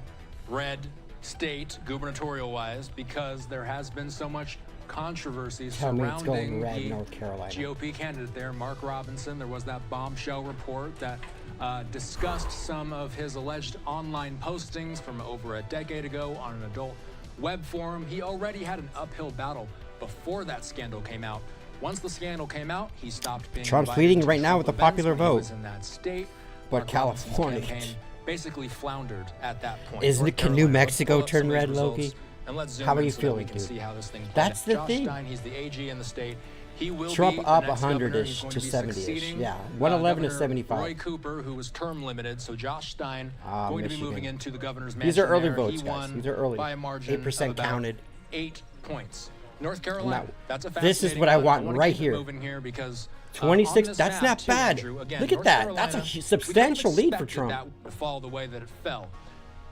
[SPEAKER 16] red state gubernatorial-wise, because there has been so much controversy
[SPEAKER 6] Tell me it's
[SPEAKER 16] surrounding
[SPEAKER 6] going red,
[SPEAKER 16] the
[SPEAKER 6] North Carolina.
[SPEAKER 16] GOP candidate there, Mark Robinson. There was that bombshell report that discussed some of his alleged online postings from over a decade ago on an adult web forum. He already had an uphill battle before that scandal came out. Once the scandal came out, he stopped being
[SPEAKER 6] Trump's
[SPEAKER 16] invited
[SPEAKER 6] leading
[SPEAKER 16] to
[SPEAKER 6] right now
[SPEAKER 16] Trump
[SPEAKER 6] with the
[SPEAKER 16] events
[SPEAKER 6] popular
[SPEAKER 16] when he
[SPEAKER 6] vote.
[SPEAKER 16] was in that state.
[SPEAKER 6] But
[SPEAKER 16] Mark Robinson's
[SPEAKER 6] California-
[SPEAKER 16] campaign basically floundered at that point.
[SPEAKER 6] Can New Mexico turn red, Loki?
[SPEAKER 16] And let's zoom
[SPEAKER 6] How are
[SPEAKER 16] in
[SPEAKER 6] you
[SPEAKER 16] so that
[SPEAKER 6] feeling,
[SPEAKER 16] we can
[SPEAKER 6] dude?
[SPEAKER 16] see how this thing plays
[SPEAKER 6] That's
[SPEAKER 16] out.
[SPEAKER 6] the
[SPEAKER 16] Josh
[SPEAKER 6] thing.
[SPEAKER 16] Stein, he's the AG in the state. He will
[SPEAKER 6] Trump
[SPEAKER 16] be the
[SPEAKER 6] up
[SPEAKER 16] next governor.
[SPEAKER 6] 100-ish
[SPEAKER 16] He's going
[SPEAKER 6] to
[SPEAKER 16] be
[SPEAKER 6] 70-ish.
[SPEAKER 16] succeeding,
[SPEAKER 6] Yeah, 111 to
[SPEAKER 16] Governor
[SPEAKER 6] 75.
[SPEAKER 16] Roy Cooper, who was term limited. So Josh Stein going to be
[SPEAKER 6] Michigan.
[SPEAKER 16] moving into the governor's mansion.
[SPEAKER 6] These are early
[SPEAKER 16] there.
[SPEAKER 6] votes,
[SPEAKER 16] He
[SPEAKER 6] guys.
[SPEAKER 16] won
[SPEAKER 6] These are early.
[SPEAKER 16] by a margin
[SPEAKER 6] 8%
[SPEAKER 16] of about
[SPEAKER 6] counted.
[SPEAKER 16] 8 points. North Carolina. That's a
[SPEAKER 6] This is
[SPEAKER 16] fascinating
[SPEAKER 6] what I
[SPEAKER 16] one.
[SPEAKER 6] want
[SPEAKER 16] wanna
[SPEAKER 6] right
[SPEAKER 16] keep it
[SPEAKER 6] here.
[SPEAKER 16] moving here because
[SPEAKER 6] 26.
[SPEAKER 16] on this
[SPEAKER 6] That's
[SPEAKER 16] map,
[SPEAKER 6] not
[SPEAKER 16] too,
[SPEAKER 6] bad.
[SPEAKER 16] Andrew, again,
[SPEAKER 6] Look at
[SPEAKER 16] North
[SPEAKER 6] that.
[SPEAKER 16] Carolina,
[SPEAKER 6] That's a
[SPEAKER 16] we
[SPEAKER 6] substantial
[SPEAKER 16] kind of
[SPEAKER 6] lead for
[SPEAKER 16] expected
[SPEAKER 6] Trump.
[SPEAKER 16] That would fall the way that it fell.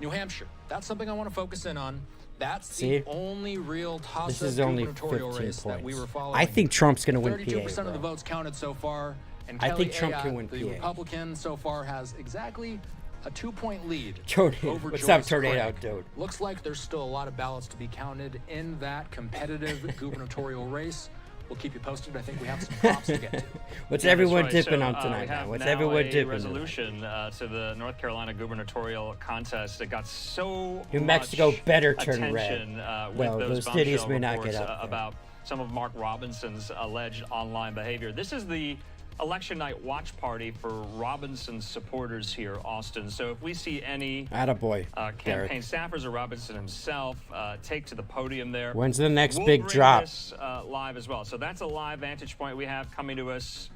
[SPEAKER 16] New Hampshire. That's something I want to focus in on. That's
[SPEAKER 6] See?
[SPEAKER 16] the only real toss-up
[SPEAKER 6] This is only
[SPEAKER 16] gubernatorial
[SPEAKER 6] 15
[SPEAKER 16] race that we were
[SPEAKER 6] points.
[SPEAKER 16] following.
[SPEAKER 6] I think Trump's going to win
[SPEAKER 16] 32%
[SPEAKER 6] PA,
[SPEAKER 16] of the
[SPEAKER 6] bro.
[SPEAKER 16] votes counted so far, and
[SPEAKER 6] I
[SPEAKER 16] Kelly
[SPEAKER 6] think Trump can
[SPEAKER 16] Ayotte,
[SPEAKER 6] win
[SPEAKER 16] the
[SPEAKER 6] PA.
[SPEAKER 16] Republican, so far has exactly a 2-point lead
[SPEAKER 6] Tornado.
[SPEAKER 16] over
[SPEAKER 6] What's
[SPEAKER 16] Joyce
[SPEAKER 6] up, Tornado,
[SPEAKER 16] Craig.
[SPEAKER 6] dude?
[SPEAKER 16] Looks like there's still a lot of ballots to be counted in that competitive gubernatorial race. We'll keep you posted. I think we have some props to get to.
[SPEAKER 6] What's
[SPEAKER 15] Yeah,
[SPEAKER 6] everyone
[SPEAKER 15] that's right.
[SPEAKER 6] dipping
[SPEAKER 15] So,
[SPEAKER 6] on
[SPEAKER 15] we
[SPEAKER 6] tonight,
[SPEAKER 15] have
[SPEAKER 6] man? What's
[SPEAKER 15] now
[SPEAKER 6] everyone
[SPEAKER 15] a
[SPEAKER 6] dipping on?
[SPEAKER 15] resolution to the North Carolina gubernatorial contest that got so
[SPEAKER 6] New
[SPEAKER 15] much
[SPEAKER 6] Mexico better turn red.
[SPEAKER 15] attention, with
[SPEAKER 6] Well,
[SPEAKER 15] those
[SPEAKER 6] those cities
[SPEAKER 15] bombshell
[SPEAKER 6] may not
[SPEAKER 15] reports
[SPEAKER 6] get up there.
[SPEAKER 15] about some of Mark Robinson's alleged online behavior. This is the election night watch party for Robinson's supporters here, Austin. So if we see any
[SPEAKER 6] Attaboy,
[SPEAKER 15] campaign
[SPEAKER 6] Derek.
[SPEAKER 15] staffers or Robinson himself take to the podium there.
[SPEAKER 6] When's the next
[SPEAKER 15] we'll
[SPEAKER 6] big
[SPEAKER 15] bring
[SPEAKER 6] drop?
[SPEAKER 15] This, live as well. So that's a live vantage point we have coming to us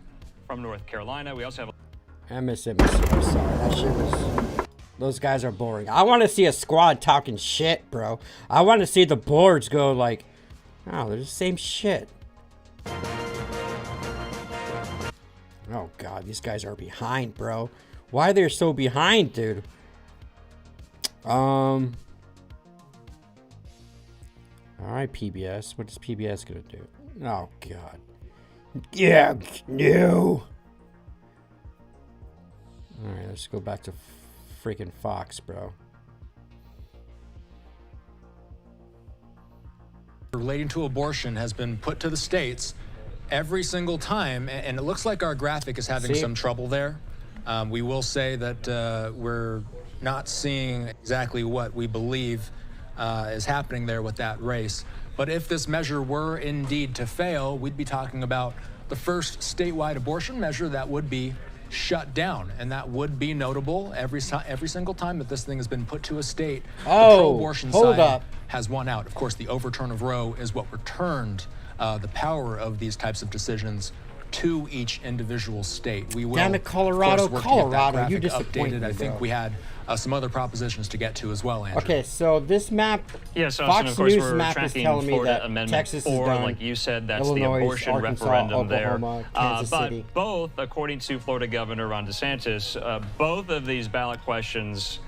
[SPEAKER 15] from North Carolina. We also have
[SPEAKER 6] MSNBC. I'm sorry. That shit was... Those guys are boring. I want to see a squad talking shit, bro. I want to see the boards go like, oh, they're the same shit. Oh, God. These guys are behind, bro. Why they're so behind, dude? All right, PBS. What is PBS going to do? Oh, God. Yeah, no. All right, let's go back to freaking Fox, bro.
[SPEAKER 16] Relating to abortion has been put to the states every single time, and it looks like our graphic is having
[SPEAKER 6] See?
[SPEAKER 16] some trouble there. We will say that we're not seeing exactly what we believe is happening there with that race. But if this measure were indeed to fail, we'd be talking about the first statewide abortion measure that would be shut down, and that would be notable every single time that this thing has been put to a state. The pro-abortion side has won out. Of course, the overturn of Roe is what returned the power of these types of decisions to each individual state. We will,
[SPEAKER 6] Damn it, Colorado,
[SPEAKER 16] of course, work to get that
[SPEAKER 6] Colorado, you
[SPEAKER 16] graphic
[SPEAKER 6] disappointed
[SPEAKER 16] updated. I
[SPEAKER 6] me,
[SPEAKER 16] think
[SPEAKER 6] bro.
[SPEAKER 16] we had some other propositions to get to as well, Andrew.
[SPEAKER 6] Okay, so this map,
[SPEAKER 15] Yes, Austin,
[SPEAKER 6] Fox
[SPEAKER 15] of course,
[SPEAKER 6] News
[SPEAKER 15] we're
[SPEAKER 6] map is
[SPEAKER 15] tracking
[SPEAKER 6] telling me
[SPEAKER 15] Florida
[SPEAKER 6] that
[SPEAKER 15] Amendment
[SPEAKER 6] Texas
[SPEAKER 15] 4,
[SPEAKER 6] is done.
[SPEAKER 15] like you said, that's
[SPEAKER 6] Illinois,
[SPEAKER 15] the abortion
[SPEAKER 6] Arkansas,
[SPEAKER 15] referendum
[SPEAKER 6] Oklahoma,
[SPEAKER 15] there.
[SPEAKER 6] Kansas
[SPEAKER 15] But
[SPEAKER 6] City.
[SPEAKER 15] both, according to Florida Governor Ron DeSantis, both of these ballot questions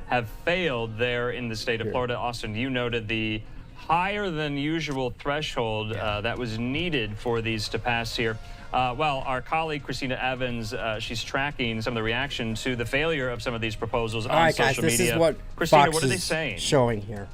[SPEAKER 15] have failed there in the state of Florida. Austin, you noted the higher than usual threshold that was needed for these to pass here. Well, our colleague Christina Evans, she's tracking some of the reaction to the failure of some of these proposals
[SPEAKER 6] All
[SPEAKER 15] on
[SPEAKER 6] right, guys,
[SPEAKER 15] social
[SPEAKER 6] this
[SPEAKER 15] media.
[SPEAKER 6] is what
[SPEAKER 15] Christina,
[SPEAKER 6] Fox
[SPEAKER 15] what are they
[SPEAKER 6] is
[SPEAKER 15] saying?
[SPEAKER 6] showing here.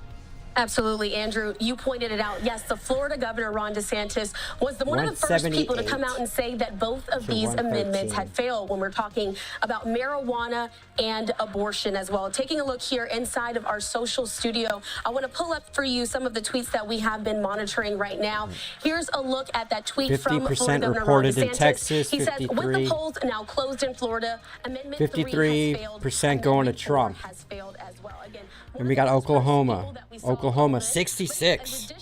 [SPEAKER 17] Absolutely, Andrew. You pointed it out. Yes, the Florida Governor, Ron DeSantis, was one of the first people to come out and say that both of these amendments had failed when we're talking about marijuana and abortion as well. Taking a look here inside of our social studio, I want to pull up for you some of the tweets that we have been monitoring right now. Here's a look at that tweet from Florida Governor Ron DeSantis.
[SPEAKER 6] in Texas,
[SPEAKER 17] he says,
[SPEAKER 6] 53.
[SPEAKER 17] with the polls now closed in Florida, Amendment
[SPEAKER 6] 53% going to Trump. And we got Oklahoma. Oklahoma, 66.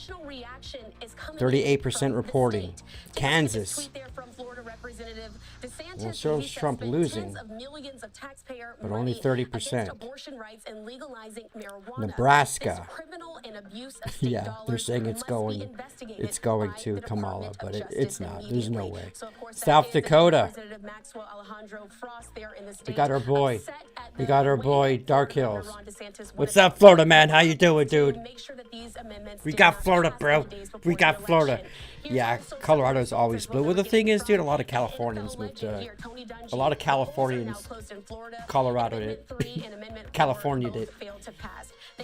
[SPEAKER 6] 38% reporting. Kansas. Well, shows Trump losing, but only 30%. Nebraska. Yeah, they're saying it's going to Kamala, but it's not. There's no way. South Dakota. We got our boy. We got our boy, Dark Hills. What's up, Florida, man? How you doing, dude? We got Florida, bro. We got Florida. Yeah, Colorado's always blue. Well, the thing is, dude, a lot of Californians moved to... A lot of Californians... Colorado did. California did.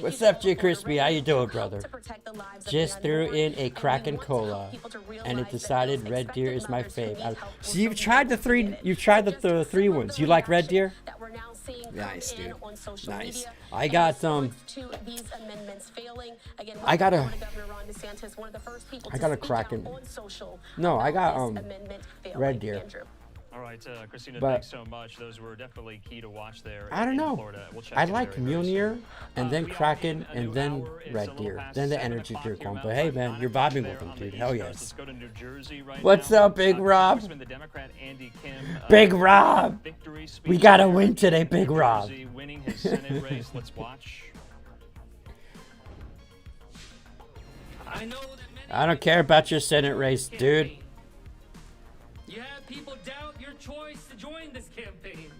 [SPEAKER 6] What's up, J. Crispy? How you doing, brother? Just threw in a Kraken Cola, and it decided Red Deer is my fave. So you've tried the three... You've tried the three ones. You like Red Deer? Nice, dude. Nice. I got a Kraken. No, I got Red Deer.
[SPEAKER 15] All right, Christina,
[SPEAKER 6] But
[SPEAKER 15] thanks so much. Those were definitely key to watch there.
[SPEAKER 6] I don't
[SPEAKER 15] in
[SPEAKER 6] know.
[SPEAKER 15] Florida. We'll check
[SPEAKER 6] I
[SPEAKER 15] in
[SPEAKER 6] like
[SPEAKER 15] very, very
[SPEAKER 6] Mjolnir,
[SPEAKER 15] soon.
[SPEAKER 6] and then Kraken, and then Red Deer, then the energy drink one. But hey, man, you're vibing with them, dude. Hell yes.
[SPEAKER 15] Let's go to New Jersey right
[SPEAKER 6] What's
[SPEAKER 15] now.
[SPEAKER 6] up, Big Rob?
[SPEAKER 15] Congressman, the Democrat Andy Kim,
[SPEAKER 6] Big Rob. We gotta win today, Big Rob.
[SPEAKER 15] Winning his Senate race. Let's watch.
[SPEAKER 6] I don't care about your Senate race, dude.
[SPEAKER 18] You have people doubt your choice to join this campaign.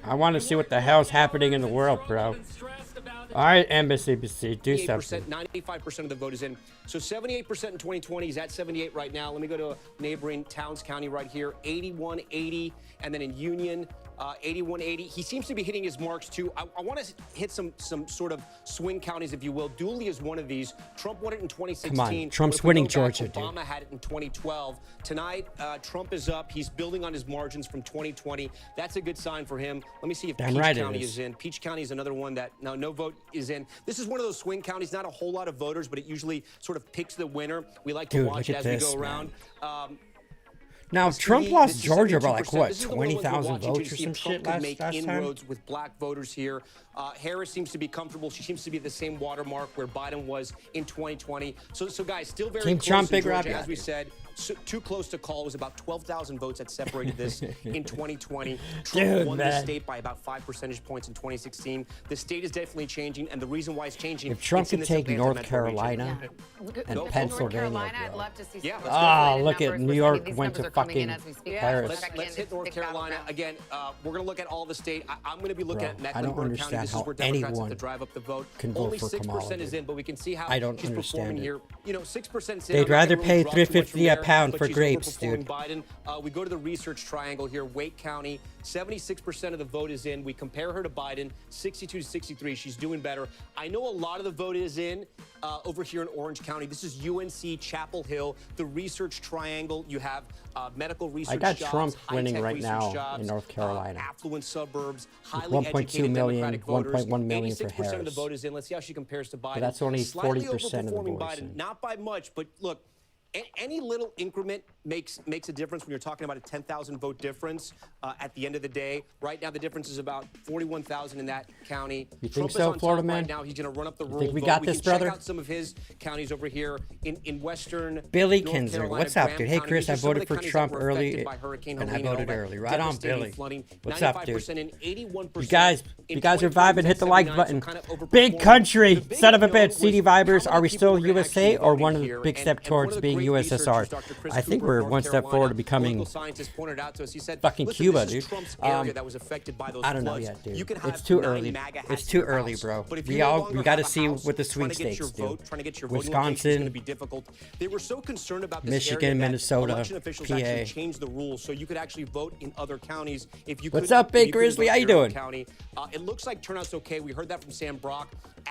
[SPEAKER 6] I want to see what the hell's happening in the world, bro. All right, MSNBC, do something.
[SPEAKER 19] 95% of the vote is in. So 78% in 2020. He's at 78 right now. Let me go to neighboring Towns County right here, 8180, and then in Union, 8180. He seems to be hitting his marks too. I want to hit some sort of swing counties, if you will. Dooley is one of these. Trump won it in 2016.
[SPEAKER 6] Come on, Trump's winning Georgia, dude.
[SPEAKER 19] Obama had it in 2012. Tonight, Trump is up. He's building on his margins from 2020. That's a good sign for him. Let me see if
[SPEAKER 6] Damn
[SPEAKER 19] Peach
[SPEAKER 6] right it
[SPEAKER 19] County
[SPEAKER 6] is.
[SPEAKER 19] is in. Peach County is another one that no vote is in. This is one of those swing counties. Not a whole lot of voters, but it usually sort of picks the winner. We like to
[SPEAKER 6] Dude,
[SPEAKER 19] watch
[SPEAKER 6] look
[SPEAKER 19] it
[SPEAKER 6] at
[SPEAKER 19] as
[SPEAKER 6] this,
[SPEAKER 19] we go around.
[SPEAKER 6] Now,
[SPEAKER 19] This
[SPEAKER 6] Trump
[SPEAKER 19] is
[SPEAKER 6] lost Georgia by
[SPEAKER 19] 72%.
[SPEAKER 6] like, what,
[SPEAKER 19] This is the one we're
[SPEAKER 6] 20,000
[SPEAKER 19] watching
[SPEAKER 6] votes
[SPEAKER 19] to
[SPEAKER 6] or
[SPEAKER 19] see
[SPEAKER 6] some
[SPEAKER 19] if Trump
[SPEAKER 6] shit
[SPEAKER 19] can
[SPEAKER 6] last
[SPEAKER 19] make
[SPEAKER 6] time?
[SPEAKER 19] inroads with black voters here. Harris seems to be comfortable. She seems to be at the same watermark where Biden was in 2020. So guys, still very
[SPEAKER 6] Team
[SPEAKER 19] close
[SPEAKER 6] Trump,
[SPEAKER 19] in
[SPEAKER 6] Big Rob,
[SPEAKER 19] Georgia,
[SPEAKER 6] yeah,
[SPEAKER 19] as we
[SPEAKER 6] dude.
[SPEAKER 19] said. So, too close to call. It was about 12,000 votes that separated this in 2020. Trump
[SPEAKER 6] Dude,
[SPEAKER 19] won the
[SPEAKER 6] man.
[SPEAKER 19] state by about 5 percentage points in 2016. The state is definitely changing, and the reason why it's changing.
[SPEAKER 6] If Trump
[SPEAKER 19] it's in
[SPEAKER 6] could
[SPEAKER 19] this
[SPEAKER 6] take
[SPEAKER 19] Atlanta
[SPEAKER 6] North
[SPEAKER 19] metro
[SPEAKER 6] Carolina
[SPEAKER 19] region.
[SPEAKER 6] and
[SPEAKER 8] North
[SPEAKER 6] Pennsylvania,
[SPEAKER 8] Carolina, I'd
[SPEAKER 6] bro.
[SPEAKER 8] love to see.
[SPEAKER 19] Yeah,
[SPEAKER 8] some
[SPEAKER 19] let's go.
[SPEAKER 6] Oh, look at
[SPEAKER 8] numbers.
[SPEAKER 6] New
[SPEAKER 8] We're
[SPEAKER 6] York
[SPEAKER 8] seeing these
[SPEAKER 6] went to
[SPEAKER 8] numbers are coming in
[SPEAKER 6] fucking
[SPEAKER 8] as we speak.
[SPEAKER 6] Paris.
[SPEAKER 19] Let's hit North Carolina again. We're going to look at all the state. I'm going to be looking
[SPEAKER 6] Bro,
[SPEAKER 19] at
[SPEAKER 6] I don't
[SPEAKER 19] Mecklenburg County.
[SPEAKER 6] understand
[SPEAKER 19] This is
[SPEAKER 6] how
[SPEAKER 19] where Democrats have
[SPEAKER 6] anyone
[SPEAKER 19] to drive up the vote.
[SPEAKER 6] can vote
[SPEAKER 19] Only
[SPEAKER 6] for
[SPEAKER 19] 6%
[SPEAKER 6] Kamala,
[SPEAKER 19] is
[SPEAKER 6] dude.
[SPEAKER 19] in, but we can see how
[SPEAKER 6] I don't
[SPEAKER 19] she's performing
[SPEAKER 6] understand it.
[SPEAKER 19] here. You know, 6% is in.
[SPEAKER 6] They'd
[SPEAKER 19] I'm not
[SPEAKER 6] rather
[SPEAKER 19] gonna
[SPEAKER 6] pay
[SPEAKER 19] really drop too much from
[SPEAKER 6] $3.50 a
[SPEAKER 19] there,
[SPEAKER 6] pound
[SPEAKER 19] but
[SPEAKER 6] for
[SPEAKER 19] she's
[SPEAKER 6] grapes,
[SPEAKER 19] overperforming
[SPEAKER 6] dude.
[SPEAKER 19] Biden. We go to the research triangle here. Wake County, 76% of the vote is in. We compare her to Biden, 62 to 63. She's doing better. I know a lot of the vote is in over here in Orange County. This is UNC, Chapel Hill, the research triangle. You have medical research
[SPEAKER 6] I got
[SPEAKER 19] jobs,
[SPEAKER 6] Trump winning
[SPEAKER 19] high-tech
[SPEAKER 6] right
[SPEAKER 19] research
[SPEAKER 6] now
[SPEAKER 19] jobs,
[SPEAKER 6] in North Carolina.
[SPEAKER 19] affluent suburbs,
[SPEAKER 6] With
[SPEAKER 19] highly
[SPEAKER 6] 1.2
[SPEAKER 19] educated
[SPEAKER 6] million,
[SPEAKER 19] Democratic voters.
[SPEAKER 6] 1.1 million for
[SPEAKER 19] 86% of the
[SPEAKER 6] Harris.
[SPEAKER 19] vote is in. Let's see how she compares to Biden.
[SPEAKER 6] that's only
[SPEAKER 19] Slightly
[SPEAKER 6] 40% of the
[SPEAKER 19] overperforming
[SPEAKER 6] votes
[SPEAKER 19] Biden,
[SPEAKER 6] in.
[SPEAKER 19] not by much, but look, any little increment makes a difference when you're talking about a 10,000 vote difference at the end of the day. Right now, the difference is about 41,000 in that county.
[SPEAKER 6] You think
[SPEAKER 19] Trump
[SPEAKER 6] so,
[SPEAKER 19] is on
[SPEAKER 6] Florida
[SPEAKER 19] top
[SPEAKER 6] man?
[SPEAKER 19] Right now, he's going to run up the
[SPEAKER 6] You
[SPEAKER 19] rural
[SPEAKER 6] think we
[SPEAKER 19] vote.
[SPEAKER 6] got
[SPEAKER 19] We
[SPEAKER 6] this,
[SPEAKER 19] can
[SPEAKER 6] brother?
[SPEAKER 19] check out some of his counties over here in western
[SPEAKER 6] Billy
[SPEAKER 19] North
[SPEAKER 6] Kinzer,
[SPEAKER 19] Carolina,
[SPEAKER 6] what's up,
[SPEAKER 19] Graham
[SPEAKER 6] dude? Hey,
[SPEAKER 19] County.
[SPEAKER 6] Chris,
[SPEAKER 19] These
[SPEAKER 6] I
[SPEAKER 19] are some of
[SPEAKER 6] voted
[SPEAKER 19] the
[SPEAKER 6] for
[SPEAKER 19] counties
[SPEAKER 6] Trump
[SPEAKER 19] that were affected
[SPEAKER 6] early,
[SPEAKER 19] by Hurricane
[SPEAKER 6] and I
[SPEAKER 19] Helene all
[SPEAKER 6] voted
[SPEAKER 19] that
[SPEAKER 6] early. Right on,
[SPEAKER 19] devastating
[SPEAKER 6] Billy.
[SPEAKER 19] flooding.
[SPEAKER 6] What's up, dude?
[SPEAKER 19] 95% in, 81%
[SPEAKER 6] You guys
[SPEAKER 19] in
[SPEAKER 6] are
[SPEAKER 19] 2020,
[SPEAKER 6] vibing, hit the like
[SPEAKER 19] 79,
[SPEAKER 6] button.
[SPEAKER 19] so kind of overperformed.
[SPEAKER 6] Big country,
[SPEAKER 19] The big
[SPEAKER 6] son of a
[SPEAKER 19] unknown
[SPEAKER 6] bitch. CD
[SPEAKER 19] was
[SPEAKER 6] Vibers,
[SPEAKER 19] how
[SPEAKER 6] are
[SPEAKER 19] many
[SPEAKER 6] we
[SPEAKER 19] people
[SPEAKER 6] still
[SPEAKER 19] were gonna
[SPEAKER 6] USA
[SPEAKER 19] actually
[SPEAKER 6] or
[SPEAKER 19] voting
[SPEAKER 6] one of
[SPEAKER 19] here.
[SPEAKER 6] the big
[SPEAKER 19] And
[SPEAKER 6] step
[SPEAKER 19] one of
[SPEAKER 6] towards
[SPEAKER 19] the
[SPEAKER 6] being
[SPEAKER 19] great researchers,
[SPEAKER 6] USSR?
[SPEAKER 19] Dr. Chris
[SPEAKER 6] I think
[SPEAKER 19] Cooper of
[SPEAKER 6] we're
[SPEAKER 19] North
[SPEAKER 6] one step
[SPEAKER 19] Carolina,
[SPEAKER 6] forward to becoming
[SPEAKER 19] political scientist pointed out to us. He said,
[SPEAKER 6] fucking
[SPEAKER 19] listen,
[SPEAKER 6] Cuba,
[SPEAKER 19] this is
[SPEAKER 6] dude.
[SPEAKER 19] Trump's area that was affected by those
[SPEAKER 6] I don't know
[SPEAKER 19] floods.
[SPEAKER 6] yet, dude.
[SPEAKER 19] You can
[SPEAKER 6] It's
[SPEAKER 19] have
[SPEAKER 6] too
[SPEAKER 19] 9
[SPEAKER 6] early.
[SPEAKER 19] MAGA hats
[SPEAKER 6] It's
[SPEAKER 19] in
[SPEAKER 6] too
[SPEAKER 19] your
[SPEAKER 6] early,
[SPEAKER 19] house,
[SPEAKER 6] bro.
[SPEAKER 19] but if
[SPEAKER 6] We
[SPEAKER 19] you no
[SPEAKER 6] all-
[SPEAKER 19] longer
[SPEAKER 6] we gotta
[SPEAKER 19] have a
[SPEAKER 6] see
[SPEAKER 19] house,
[SPEAKER 6] what the
[SPEAKER 19] trying to get your
[SPEAKER 6] sweepstakes do.
[SPEAKER 19] vote, trying to get your voting location is
[SPEAKER 6] Wisconsin,
[SPEAKER 19] going to be difficult. They were so concerned about this
[SPEAKER 6] Michigan,
[SPEAKER 19] area that
[SPEAKER 6] Minnesota,
[SPEAKER 19] election officials
[SPEAKER 6] PA.
[SPEAKER 19] actually changed the rules so you could actually vote in other counties if you
[SPEAKER 6] What's
[SPEAKER 19] couldn't-
[SPEAKER 6] up, Big
[SPEAKER 19] if you couldn't
[SPEAKER 6] Grizzly?
[SPEAKER 19] vote
[SPEAKER 6] How
[SPEAKER 19] in
[SPEAKER 6] you
[SPEAKER 19] your own
[SPEAKER 6] doing?
[SPEAKER 19] county. It looks like turnout's okay. We heard that from Sam Brock.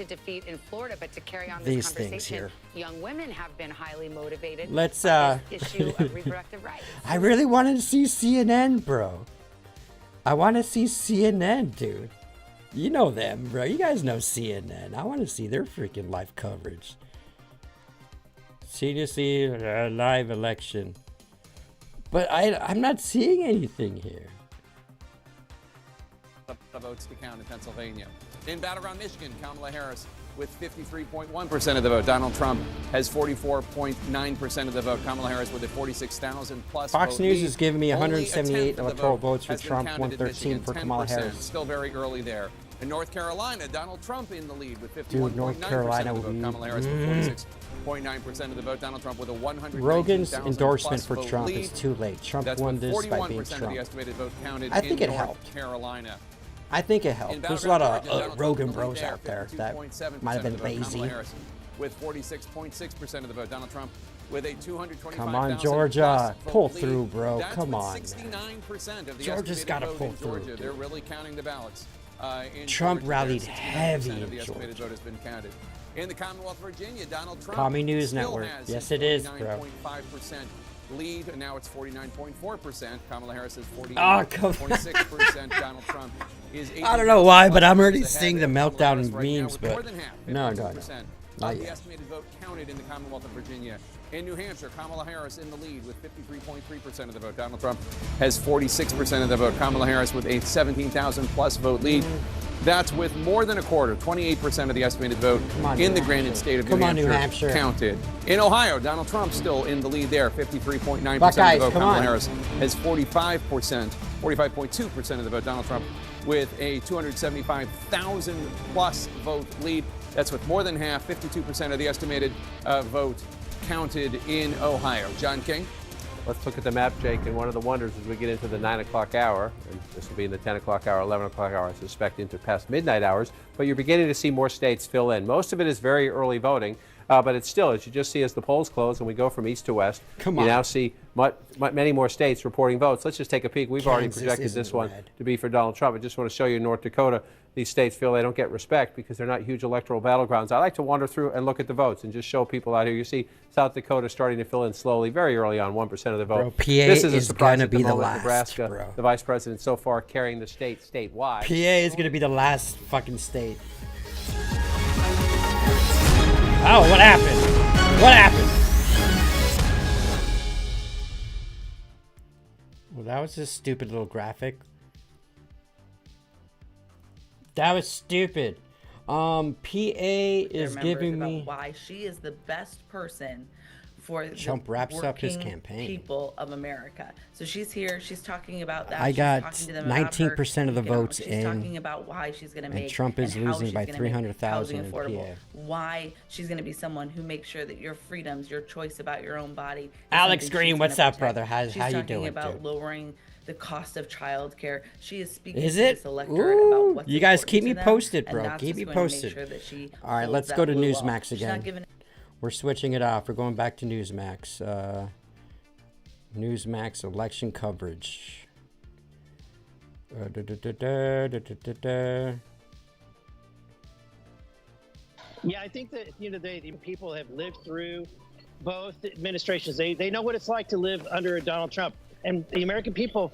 [SPEAKER 8] to defeat in Florida, but to carry on
[SPEAKER 6] These
[SPEAKER 8] this
[SPEAKER 6] things
[SPEAKER 8] conversation,
[SPEAKER 6] here.
[SPEAKER 8] young women have been highly motivated
[SPEAKER 6] Let's,
[SPEAKER 8] by this issue of reproductive rights.
[SPEAKER 6] I really wanted to see CNN, bro. I want to see CNN, dude. You know them, bro. You guys know CNN. I want to see their freaking live coverage. CDC live election. But I'm not seeing anything here.
[SPEAKER 20] The votes to count in Pennsylvania. In battleground Michigan, Kamala Harris with 53.1% of the vote. Donald Trump has 44.9% of the vote. Kamala Harris with a 46,000 plus
[SPEAKER 6] Fox
[SPEAKER 20] vote
[SPEAKER 6] News
[SPEAKER 20] lead.
[SPEAKER 6] is giving me
[SPEAKER 20] Only
[SPEAKER 6] 178
[SPEAKER 20] a tenth of the
[SPEAKER 6] electoral
[SPEAKER 20] vote
[SPEAKER 6] votes for
[SPEAKER 20] has been
[SPEAKER 6] Trump,
[SPEAKER 20] counted in
[SPEAKER 6] 113
[SPEAKER 20] Michigan,
[SPEAKER 6] for Kamala
[SPEAKER 20] 10%.
[SPEAKER 6] Harris.
[SPEAKER 20] Still very early there. In North Carolina, Donald Trump in the lead with
[SPEAKER 6] Dude, North
[SPEAKER 20] 51.9%
[SPEAKER 6] Carolina
[SPEAKER 20] of the
[SPEAKER 6] would
[SPEAKER 20] vote.
[SPEAKER 6] be.
[SPEAKER 20] Kamala Harris with 46.9% of the vote. Donald Trump with a 119,000
[SPEAKER 6] Rogan's
[SPEAKER 20] plus
[SPEAKER 6] endorsement for
[SPEAKER 20] vote
[SPEAKER 6] Trump
[SPEAKER 20] lead.
[SPEAKER 6] is too late. Trump
[SPEAKER 20] That's
[SPEAKER 6] won
[SPEAKER 20] with
[SPEAKER 6] this by being
[SPEAKER 20] 41% of
[SPEAKER 6] Trump.
[SPEAKER 20] the estimated vote counted
[SPEAKER 6] I think
[SPEAKER 20] in
[SPEAKER 6] it
[SPEAKER 20] North
[SPEAKER 6] helped.
[SPEAKER 20] Carolina.
[SPEAKER 6] I think it helped.
[SPEAKER 20] In
[SPEAKER 6] There's a lot of
[SPEAKER 20] Battleground, Georgia,
[SPEAKER 6] Rogan
[SPEAKER 20] Donald Trump
[SPEAKER 6] bros out there that
[SPEAKER 20] 52.7%
[SPEAKER 6] might have been
[SPEAKER 20] of the vote. Kamala
[SPEAKER 6] lazy.
[SPEAKER 20] Harris with 46.6% of the vote. Donald Trump with a 225,000
[SPEAKER 6] Come on, Georgia.
[SPEAKER 20] plus
[SPEAKER 6] Pull
[SPEAKER 20] vote lead.
[SPEAKER 6] through, bro.
[SPEAKER 20] That's
[SPEAKER 6] Come
[SPEAKER 20] with
[SPEAKER 6] on,
[SPEAKER 20] 69% of the
[SPEAKER 6] Georgia's
[SPEAKER 20] estimated
[SPEAKER 6] gotta
[SPEAKER 20] vote
[SPEAKER 6] pull
[SPEAKER 20] in
[SPEAKER 6] through,
[SPEAKER 20] Georgia. They're
[SPEAKER 6] dude.
[SPEAKER 20] really counting the ballots. In
[SPEAKER 6] Trump
[SPEAKER 20] Georgia,
[SPEAKER 6] rallied
[SPEAKER 20] there, 69%
[SPEAKER 6] heavy
[SPEAKER 20] of the
[SPEAKER 6] in
[SPEAKER 20] estimated
[SPEAKER 6] Georgia.
[SPEAKER 20] vote has been counted. In the Commonwealth of Virginia, Donald Trump
[SPEAKER 6] Commie News
[SPEAKER 20] still
[SPEAKER 6] Network.
[SPEAKER 20] has
[SPEAKER 6] Yes,
[SPEAKER 20] a
[SPEAKER 6] it is, bro.
[SPEAKER 20] 49.5% lead, and now it's 49.4%. Kamala Harris is
[SPEAKER 6] Oh, come
[SPEAKER 20] 48.6%. Donald Trump is
[SPEAKER 6] I don't know why, but I'm already
[SPEAKER 20] ahead
[SPEAKER 6] seeing the
[SPEAKER 20] of Kamala
[SPEAKER 6] meltdown
[SPEAKER 20] Harris
[SPEAKER 6] in
[SPEAKER 20] right now
[SPEAKER 6] memes,
[SPEAKER 20] with
[SPEAKER 6] but
[SPEAKER 20] more than half,
[SPEAKER 6] no,
[SPEAKER 20] 52%
[SPEAKER 6] not
[SPEAKER 20] of the
[SPEAKER 6] yet.
[SPEAKER 20] estimated vote counted in the Commonwealth of Virginia. In New Hampshire, Kamala Harris in the lead with 53.3% of the vote. Donald Trump has 46% of the vote. Kamala Harris with a 17,000 plus vote lead. That's with more than a quarter, 28% of the estimated vote in the granted state of New Hampshire counted. In Ohio, Donald Trump still in the lead there, 53.9% of the vote. Kamala Harris has 45.2% of the vote. Donald Trump with a 275,000 plus vote lead. That's with more than half, 52% of the estimated vote counted in Ohio. John King.
[SPEAKER 2] Let's look at the map, Jake, and one of the wonders as we get into the 9 o'clock hour, and this will be in the 10 o'clock hour, 11 o'clock hour, I suspect, into past midnight hours, but you're beginning to see more states fill in. Most of it is very early voting, but it's still, as you just see as the polls close and we go from east to west, you now see many more states reporting votes. Let's just take a peek. We've already projected this one to be for Donald Trump. I just want to show you in North Dakota, these states feel they don't get respect because they're not huge electoral battlegrounds. I like to wander through and look at the votes and just show people out here. You see South Dakota starting to fill in slowly, very early on, 1% of the vote.
[SPEAKER 6] Bro, PA
[SPEAKER 2] this is a
[SPEAKER 6] is
[SPEAKER 2] surprise
[SPEAKER 6] gonna
[SPEAKER 2] at the
[SPEAKER 6] be the
[SPEAKER 2] moment.
[SPEAKER 6] last,
[SPEAKER 2] Nebraska,
[SPEAKER 6] bro.
[SPEAKER 2] the vice president so far carrying the state statewide.
[SPEAKER 6] PA is going to be the last fucking state. Oh, what happened? What happened? Well, that was a stupid little graphic. That was stupid. PA is giving
[SPEAKER 21] about
[SPEAKER 6] me.
[SPEAKER 21] why she is the best person for
[SPEAKER 6] Trump
[SPEAKER 21] the
[SPEAKER 6] wraps up his
[SPEAKER 21] working
[SPEAKER 6] campaign.
[SPEAKER 21] people of America. So she's here. She's talking about that.
[SPEAKER 6] I
[SPEAKER 21] She's
[SPEAKER 6] got
[SPEAKER 21] talking to them about
[SPEAKER 6] 19% of the
[SPEAKER 21] economics.
[SPEAKER 6] votes
[SPEAKER 21] she's
[SPEAKER 6] in,
[SPEAKER 21] talking about why she's going to
[SPEAKER 6] and
[SPEAKER 21] make
[SPEAKER 6] Trump is
[SPEAKER 21] and how
[SPEAKER 6] losing
[SPEAKER 21] she's
[SPEAKER 6] by
[SPEAKER 21] gonna make
[SPEAKER 6] 300,000
[SPEAKER 21] housing
[SPEAKER 6] in
[SPEAKER 21] affordable.
[SPEAKER 6] PA.
[SPEAKER 21] Why she's going to be someone who makes sure that your freedoms, your choice about your own body. is
[SPEAKER 6] Alex
[SPEAKER 21] something
[SPEAKER 6] Green,
[SPEAKER 21] she's
[SPEAKER 6] what's
[SPEAKER 21] gonna
[SPEAKER 6] up, brother?
[SPEAKER 21] protect.
[SPEAKER 6] How you
[SPEAKER 21] She's
[SPEAKER 6] doing,
[SPEAKER 21] talking about
[SPEAKER 6] dude?
[SPEAKER 21] lowering the cost of childcare. She is speaking
[SPEAKER 6] Is
[SPEAKER 21] to
[SPEAKER 6] it?
[SPEAKER 21] this electorate about
[SPEAKER 6] Ooh,
[SPEAKER 21] what's
[SPEAKER 6] you guys
[SPEAKER 21] important
[SPEAKER 6] keep
[SPEAKER 21] to
[SPEAKER 6] me
[SPEAKER 21] them,
[SPEAKER 6] posted,
[SPEAKER 21] and
[SPEAKER 6] bro.
[SPEAKER 21] that's
[SPEAKER 6] Keep
[SPEAKER 21] what's
[SPEAKER 6] me
[SPEAKER 21] going to make
[SPEAKER 6] posted.
[SPEAKER 21] sure that she
[SPEAKER 6] All right,
[SPEAKER 21] holds
[SPEAKER 6] let's
[SPEAKER 21] that
[SPEAKER 6] go to
[SPEAKER 21] blue wall.
[SPEAKER 6] Newsmax
[SPEAKER 21] She's not
[SPEAKER 6] again.
[SPEAKER 21] giving
[SPEAKER 6] We're switching it off. We're going back to Newsmax. Newsmax election coverage.
[SPEAKER 22] Yeah, I think that at the end of the day, the people have lived through both administrations. They know what it's like to live under a Donald Trump, and the American people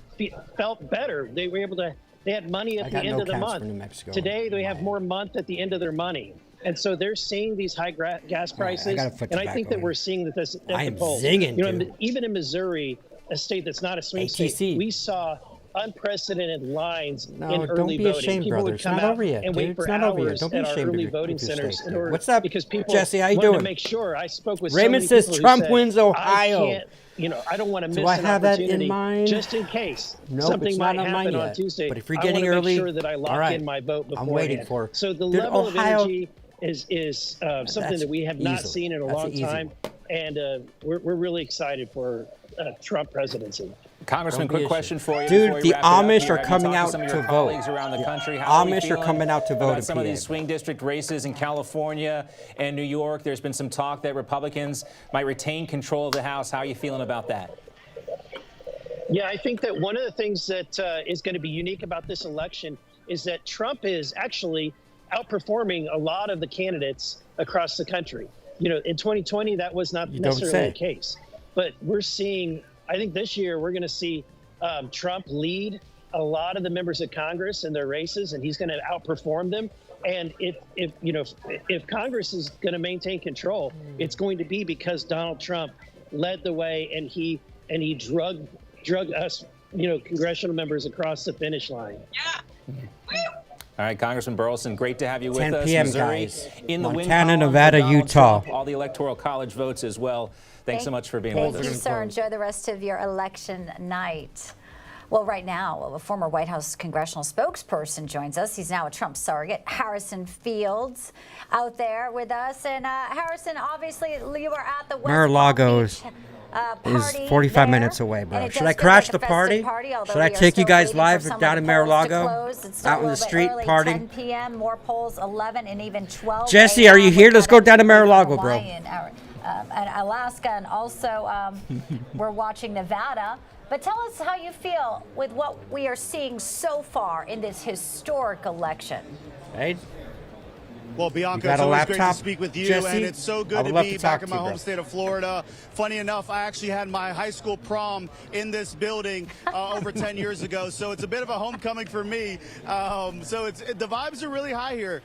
[SPEAKER 22] felt better. They were able to. They had money at the end of the month. Today, they have more month at the end of their money, and so they're seeing these high gas prices. And I think that we're seeing that this.
[SPEAKER 6] I am
[SPEAKER 22] the polls.
[SPEAKER 6] zinging,
[SPEAKER 22] You know,
[SPEAKER 6] dude.
[SPEAKER 22] even in Missouri, a state that's not a swing state, we saw unprecedented lines in
[SPEAKER 6] don't
[SPEAKER 22] early
[SPEAKER 6] be
[SPEAKER 22] voting.
[SPEAKER 6] ashamed,
[SPEAKER 22] People
[SPEAKER 6] brother.
[SPEAKER 22] would
[SPEAKER 6] It's
[SPEAKER 22] come
[SPEAKER 6] not
[SPEAKER 22] out
[SPEAKER 6] over yet,
[SPEAKER 22] and
[SPEAKER 6] dude.
[SPEAKER 22] wait
[SPEAKER 6] It's
[SPEAKER 22] for
[SPEAKER 6] not over yet.
[SPEAKER 22] hours
[SPEAKER 6] Don't be
[SPEAKER 22] at our
[SPEAKER 6] ashamed of
[SPEAKER 22] early
[SPEAKER 6] your
[SPEAKER 22] voting
[SPEAKER 6] state,
[SPEAKER 22] centers
[SPEAKER 6] dude.
[SPEAKER 22] in order.
[SPEAKER 6] What's up,
[SPEAKER 22] because people
[SPEAKER 6] Jesse? How you
[SPEAKER 22] wanted
[SPEAKER 6] doing?
[SPEAKER 22] to make sure. I spoke with
[SPEAKER 6] Raymond
[SPEAKER 22] so many
[SPEAKER 6] says
[SPEAKER 22] people who
[SPEAKER 6] Trump
[SPEAKER 22] said,
[SPEAKER 6] wins Ohio.
[SPEAKER 22] I can't, I don't want to miss
[SPEAKER 6] Do I
[SPEAKER 22] an
[SPEAKER 6] have that
[SPEAKER 22] opportunity
[SPEAKER 6] in mind?
[SPEAKER 22] just in case
[SPEAKER 6] Nope,
[SPEAKER 22] something
[SPEAKER 6] it's
[SPEAKER 22] might
[SPEAKER 6] not on mine
[SPEAKER 22] happen on
[SPEAKER 6] yet.
[SPEAKER 22] Tuesday.
[SPEAKER 6] But if you're
[SPEAKER 22] I
[SPEAKER 6] getting
[SPEAKER 22] wanna
[SPEAKER 6] early,
[SPEAKER 22] make sure that I lock
[SPEAKER 6] all right.
[SPEAKER 22] in my vote beforehand.
[SPEAKER 6] I'm waiting for.
[SPEAKER 22] So the
[SPEAKER 6] Dude,
[SPEAKER 22] level
[SPEAKER 6] Ohio,
[SPEAKER 22] of energy is something
[SPEAKER 6] that's
[SPEAKER 22] that we have not
[SPEAKER 6] easily.
[SPEAKER 22] seen in a
[SPEAKER 6] That's
[SPEAKER 22] long
[SPEAKER 6] an easy
[SPEAKER 22] time, and we're really excited for Trump presidency.
[SPEAKER 12] Congressman, quick question for you.
[SPEAKER 6] Dude,
[SPEAKER 12] before we
[SPEAKER 6] the
[SPEAKER 12] wrap it up
[SPEAKER 6] Amish
[SPEAKER 12] here.
[SPEAKER 6] are
[SPEAKER 12] Have you
[SPEAKER 6] coming
[SPEAKER 12] talked
[SPEAKER 6] out
[SPEAKER 12] to some of your
[SPEAKER 6] to
[SPEAKER 12] colleagues
[SPEAKER 6] vote.
[SPEAKER 12] around the
[SPEAKER 6] The
[SPEAKER 12] country? How are we
[SPEAKER 6] Amish are
[SPEAKER 12] feeling
[SPEAKER 6] coming out to vote
[SPEAKER 12] about
[SPEAKER 6] in
[SPEAKER 12] some of
[SPEAKER 6] PA.
[SPEAKER 12] these swing district races in California and New York? There's been some talk that Republicans might retain control of the House. How are you feeling about that?
[SPEAKER 22] Yeah, I think that one of the things that is going to be unique about this election is that Trump is actually outperforming a lot of the candidates across the country. You know, in 2020, that was not necessarily the case. But we're seeing, I think this year, we're going to see Trump lead a lot of the members of Congress in their races, and he's going to outperform them. And if Congress is going to maintain control, it's going to be because Donald Trump led the way, and he drug us, congressional members across the finish line.
[SPEAKER 12] All right, Congressman Burleson, great to have you with
[SPEAKER 6] 10
[SPEAKER 12] us.
[SPEAKER 6] p.m.
[SPEAKER 12] Missouri
[SPEAKER 6] guys.
[SPEAKER 12] in the win
[SPEAKER 6] Montana,
[SPEAKER 12] column for
[SPEAKER 6] Nevada,
[SPEAKER 12] Donald
[SPEAKER 6] Utah.
[SPEAKER 12] Trump, all the Electoral College votes as well. Thanks so much for being with us.
[SPEAKER 14] Thank you, sir. Enjoy the rest of your election night. Well, right now, a former White House congressional spokesperson joins us. He's now a Trump surrogate, Harrison Fields, out there with us. And Harrison, obviously, you are at the West
[SPEAKER 6] Mar-a-Lago
[SPEAKER 14] Palm Beach, party
[SPEAKER 6] is 45
[SPEAKER 14] there,
[SPEAKER 6] minutes away, bro.
[SPEAKER 14] and it
[SPEAKER 6] Should
[SPEAKER 14] does
[SPEAKER 6] I
[SPEAKER 14] feel
[SPEAKER 6] crash
[SPEAKER 14] like
[SPEAKER 6] the
[SPEAKER 14] a festive
[SPEAKER 6] party?
[SPEAKER 14] although
[SPEAKER 6] Should I
[SPEAKER 14] we are
[SPEAKER 6] take you
[SPEAKER 14] still
[SPEAKER 6] guys
[SPEAKER 14] waiting
[SPEAKER 6] live
[SPEAKER 14] for some
[SPEAKER 6] down
[SPEAKER 14] of
[SPEAKER 6] in
[SPEAKER 14] the polls to
[SPEAKER 6] Mar-a-Lago?
[SPEAKER 14] close. It's still
[SPEAKER 6] Out
[SPEAKER 14] a
[SPEAKER 6] in the
[SPEAKER 14] little bit
[SPEAKER 6] street
[SPEAKER 14] early,
[SPEAKER 6] party?
[SPEAKER 14] 10 p.m., more polls, 11 and even 12
[SPEAKER 6] Jesse, are you
[SPEAKER 14] a.m.
[SPEAKER 6] here?
[SPEAKER 14] We've
[SPEAKER 6] Let's
[SPEAKER 14] got
[SPEAKER 6] go down to
[SPEAKER 14] everybody from
[SPEAKER 6] Mar-a-Lago, bro.
[SPEAKER 14] Hawaii and Alaska, and also we're watching Nevada. But tell us how you feel with what we are seeing so far in this historic election.
[SPEAKER 6] Hey.
[SPEAKER 3] Well, Bianca,
[SPEAKER 6] got
[SPEAKER 3] it's
[SPEAKER 6] a
[SPEAKER 3] always great to
[SPEAKER 6] laptop,
[SPEAKER 3] speak with you,
[SPEAKER 6] Jesse?
[SPEAKER 3] and it's so
[SPEAKER 6] I
[SPEAKER 3] good
[SPEAKER 6] would
[SPEAKER 3] to
[SPEAKER 6] love
[SPEAKER 3] be
[SPEAKER 6] to
[SPEAKER 3] back
[SPEAKER 6] talk
[SPEAKER 3] in
[SPEAKER 6] to
[SPEAKER 3] my
[SPEAKER 6] you, bro.
[SPEAKER 3] home state of Florida. Funny enough, I actually had my high school prom in this building over 10 years ago, so it's a bit of a homecoming for me. So the vibes are really high here.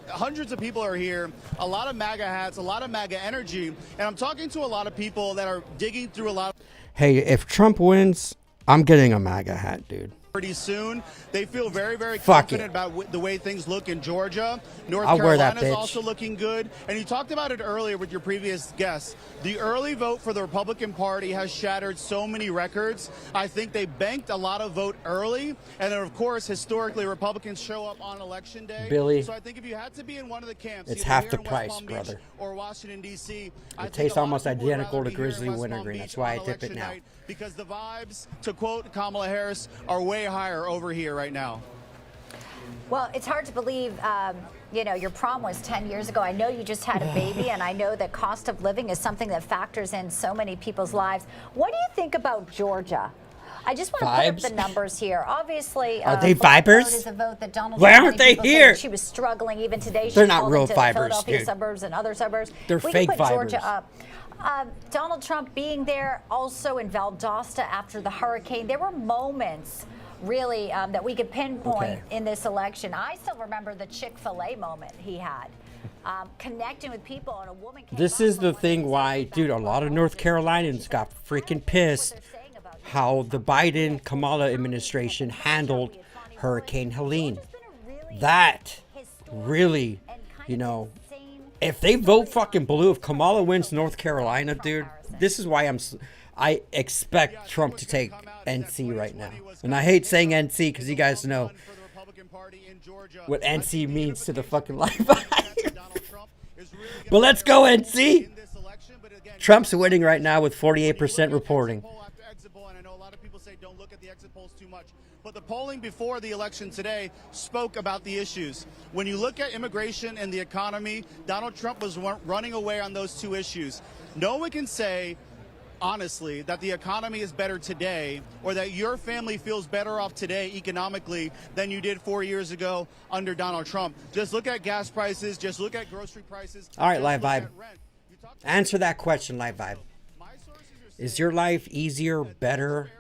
[SPEAKER 3] Hundreds of people are here, a lot of MAGA hats, a lot of MAGA energy, and I'm talking to a lot of people that are digging through a lot.
[SPEAKER 6] Hey, if Trump wins, I'm getting a MAGA hat, dude.
[SPEAKER 3] Pretty soon. They feel very, very
[SPEAKER 6] Fuck
[SPEAKER 3] confident about the way things look in Georgia. North
[SPEAKER 6] I'll wear that,
[SPEAKER 3] Carolina's
[SPEAKER 6] bitch.
[SPEAKER 3] also looking good. And you talked about it earlier with your previous guest. The early vote for the Republican Party has shattered so many records. I think they banked a lot of vote early. And then, of course, historically, Republicans show up on Election Day.
[SPEAKER 6] Billy,
[SPEAKER 3] so I think if you had to be in one of the camps,
[SPEAKER 6] it's
[SPEAKER 3] either
[SPEAKER 6] half
[SPEAKER 3] here
[SPEAKER 6] the
[SPEAKER 3] in West
[SPEAKER 6] price,
[SPEAKER 3] Palm Beach
[SPEAKER 6] brother.
[SPEAKER 3] or Washington, D.C.,
[SPEAKER 6] It tastes almost identical to Grizzly Wintergreen. That's why I dip it now.
[SPEAKER 3] Because the vibes, to quote Kamala Harris, are way higher over here right now.
[SPEAKER 14] Well, it's hard to believe, your prom was 10 years ago. I know you just had a baby, and I know that cost of living is something that factors in so many people's lives. What do you think about Georgia? I just want to put up the numbers here. Obviously,
[SPEAKER 6] are they
[SPEAKER 14] Black
[SPEAKER 6] vipers?
[SPEAKER 14] vote is a vote that Donald
[SPEAKER 6] Why
[SPEAKER 14] Trump,
[SPEAKER 6] aren't
[SPEAKER 14] many
[SPEAKER 6] they
[SPEAKER 14] people say
[SPEAKER 6] here?
[SPEAKER 14] She was struggling even today.
[SPEAKER 6] They're
[SPEAKER 14] She
[SPEAKER 6] not
[SPEAKER 14] called
[SPEAKER 6] real
[SPEAKER 14] into
[SPEAKER 6] vipers,
[SPEAKER 14] Philadelphia
[SPEAKER 6] dude.
[SPEAKER 14] suburbs and other suburbs.
[SPEAKER 6] They're
[SPEAKER 14] we
[SPEAKER 6] fake
[SPEAKER 14] can put
[SPEAKER 6] vipers.
[SPEAKER 14] Georgia up. Donald Trump being there also in Valdosta after the hurricane. There were moments really that we could pinpoint in this election. I still remember the Chick-fil-A moment he had. Connecting with people, and a woman came
[SPEAKER 6] This is the thing why, dude, a lot of North Carolinians got freaking pissed how the Biden-Kamala administration handled Hurricane Helene. That really, if they vote fucking blue, if Kamala wins North Carolina, dude, this is why I expect Trump to take NC right now. And I hate saying NC because you guys know what NC means to the fucking life. But let's go, NC. Trump's winning right now with 48% reporting.
[SPEAKER 3] But the polling before the election today spoke about the issues. When you look at immigration and the economy, Donald Trump was running away on those two issues. No one can say, honestly, that the economy is better today or that your family feels better off today economically than you did 4 years ago under Donald Trump. Just look at gas prices. Just look at grocery prices.
[SPEAKER 6] All right, Live Vibe. Answer that question, Live Vibe. Is your life easier, better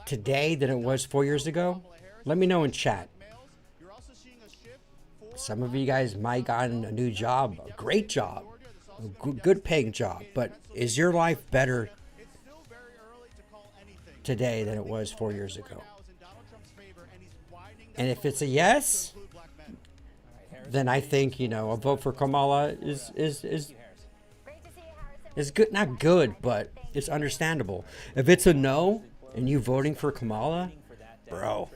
[SPEAKER 6] today than it was 4 years ago? Let me know in chat. Some of you guys might gotten a new job, a great job, a good paying job, but is your life better today than it was 4 years ago? And if it's a yes, then I think, a vote for Kamala is good, not good, but it's understandable. If it's a no, and you voting for Kamala, bro,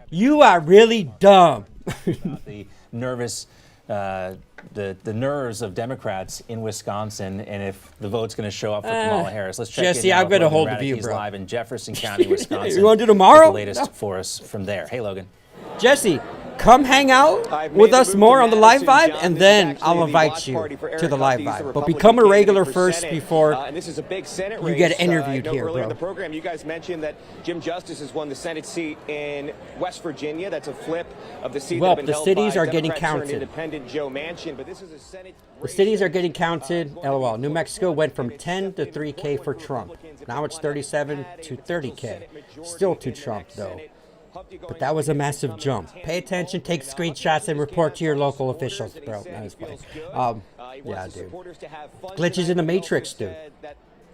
[SPEAKER 6] you are really dumb.
[SPEAKER 12] The nervous, the nerves of Democrats in Wisconsin, and if the vote's going to show up for Kamala Harris. Let's check
[SPEAKER 6] Jesse,
[SPEAKER 12] in now
[SPEAKER 6] I've got
[SPEAKER 12] with
[SPEAKER 6] a hold
[SPEAKER 12] Logan
[SPEAKER 6] of you,
[SPEAKER 12] Radke.
[SPEAKER 6] bro.
[SPEAKER 12] He's live in Jefferson County, Wisconsin.
[SPEAKER 6] You want to do tomorrow?
[SPEAKER 12] With the latest for us from there. Hey, Logan.
[SPEAKER 6] Jesse, come hang out with us more on the Live Vibe, and then I'll invite you to the Live Vibe. But become a regular first before
[SPEAKER 4] and this is a big Senate
[SPEAKER 6] you get
[SPEAKER 4] race.
[SPEAKER 6] interviewed here,
[SPEAKER 4] earlier in
[SPEAKER 6] bro.
[SPEAKER 4] the program, you guys mentioned that Jim Justice has won the Senate seat in West Virginia. That's a flip of the seat
[SPEAKER 6] Well,
[SPEAKER 4] that had been
[SPEAKER 6] the
[SPEAKER 4] held
[SPEAKER 6] cities
[SPEAKER 4] by
[SPEAKER 6] are getting
[SPEAKER 4] Democrat turned
[SPEAKER 6] counted.
[SPEAKER 4] Independent Joe Manchin, but this is a Senate
[SPEAKER 6] The cities are getting counted. LOL. New Mexico went from 10 to 3K for Trump. Now it's 37 to 30K. Still to Trump, though. But that was a massive jump. Pay attention, take screenshots, and report to your local officials, bro. That was funny. Yeah, dude. Glitches in the Matrix, dude.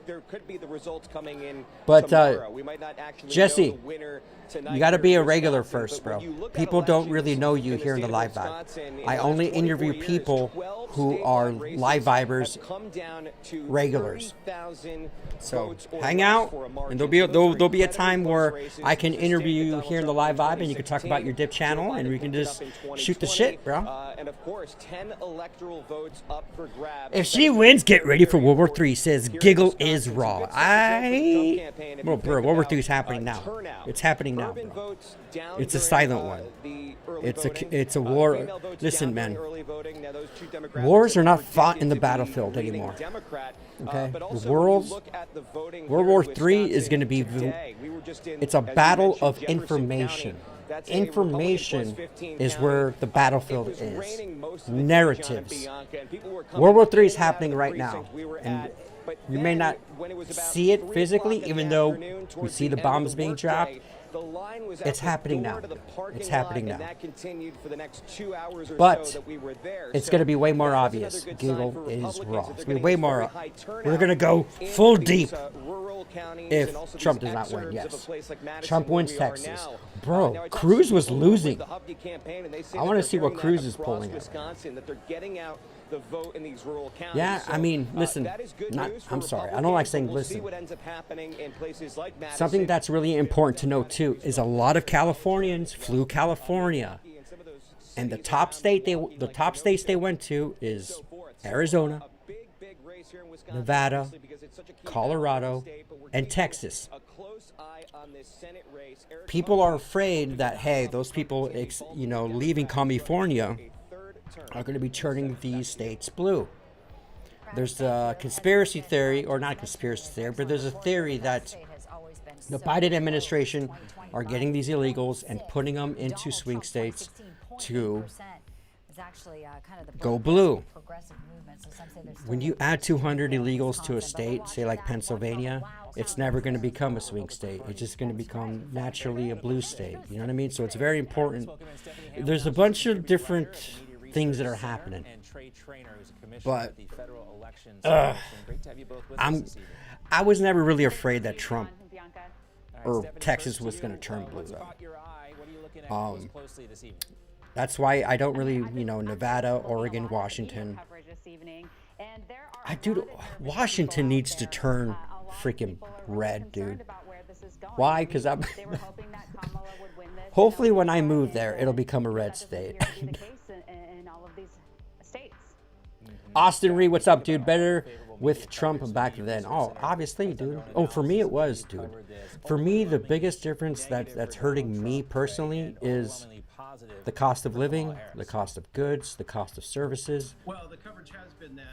[SPEAKER 4] there could be the results coming in
[SPEAKER 6] But
[SPEAKER 4] tomorrow. We might not actually
[SPEAKER 6] Jesse,
[SPEAKER 4] know the winner tonight
[SPEAKER 6] you got to
[SPEAKER 4] here
[SPEAKER 6] be
[SPEAKER 4] in
[SPEAKER 6] a regular
[SPEAKER 4] Wisconsin,
[SPEAKER 6] first,
[SPEAKER 4] but
[SPEAKER 6] bro.
[SPEAKER 4] when you look at
[SPEAKER 6] People don't really
[SPEAKER 4] elections
[SPEAKER 6] know you
[SPEAKER 4] in the
[SPEAKER 6] here in the
[SPEAKER 4] state of
[SPEAKER 6] live vibe.
[SPEAKER 4] Wisconsin, in the
[SPEAKER 6] I
[SPEAKER 4] last
[SPEAKER 6] only
[SPEAKER 4] 24
[SPEAKER 6] interview
[SPEAKER 4] years,
[SPEAKER 6] people
[SPEAKER 4] 12
[SPEAKER 6] who are
[SPEAKER 4] statewide races
[SPEAKER 6] live vibers,
[SPEAKER 4] have come down to
[SPEAKER 6] regulars.
[SPEAKER 4] 30,000
[SPEAKER 6] So
[SPEAKER 4] votes or
[SPEAKER 6] hang
[SPEAKER 4] less
[SPEAKER 6] out,
[SPEAKER 4] for a
[SPEAKER 6] and
[SPEAKER 4] margin.
[SPEAKER 6] there'll be a
[SPEAKER 4] Those are
[SPEAKER 6] time where
[SPEAKER 4] incredibly close
[SPEAKER 6] I can
[SPEAKER 4] races.
[SPEAKER 6] interview you
[SPEAKER 4] Donald
[SPEAKER 6] here in the
[SPEAKER 4] Trump
[SPEAKER 6] live
[SPEAKER 4] in
[SPEAKER 6] vibe, and you can talk about your dip
[SPEAKER 4] 2016,
[SPEAKER 6] channel,
[SPEAKER 4] Joe
[SPEAKER 6] and we
[SPEAKER 4] Biden
[SPEAKER 6] can
[SPEAKER 4] picked it
[SPEAKER 6] just
[SPEAKER 4] up in
[SPEAKER 6] shoot the
[SPEAKER 4] 2020,
[SPEAKER 6] shit, bro.
[SPEAKER 4] And of course, 10 electoral votes up for grabs.
[SPEAKER 6] If she wins, get ready for World War III. Says Giggle is raw. Well, bro, World War III is happening now. It's happening now, bro. It's a silent one. It's a war. Listen, man. Wars are not fought in the battlefield anymore. Okay, World War III is going to be. It's a battle of information. Information is where the battlefield is. Narratives. World War III is happening right now, and you may not see it physically, even though we see the bombs being dropped. It's happening now. It's happening now. But it's going to be way more obvious. Giggle is raw. It's going to be way more. We're going to go full deep if Trump does not win. Yes. Trump wins Texas. Bro, Cruz was losing. I want to see what Cruz is pulling at.
[SPEAKER 4] The vote in these rural counties.
[SPEAKER 6] Yeah, I mean, listen, I'm sorry. I don't like saying listen. Something that's really important to note, too, is a lot of Californians flew California. And the top states they went to is Arizona, Nevada, Colorado, and Texas. People are afraid that, hey, those people, leaving California are going to be turning these states blue. There's a conspiracy theory, or not a conspiracy theory, but there's a theory that the Biden administration are getting these illegals and putting them into swing states to go blue. When you add 200 illegals to a state, say like Pennsylvania, it's never going to become a swing state. It's just going to become naturally a blue state. You know what I mean? So it's very important. There's a bunch of different things that are happening, but I was never really afraid that Trump or Texas was going to turn blue, though. That's why I don't really, Nevada, Oregon, Washington. Washington needs to turn freaking red, dude. Why? Because I'm. Hopefully, when I move there, it'll become a red state. Austin Reed, what's up, dude? Better with Trump back then. Oh, obviously, dude. Oh, for me, it was, dude. For me, the biggest difference that's hurting me personally is the cost of living, the cost of goods, the cost of services.
[SPEAKER 1] Well, the coverage has been that.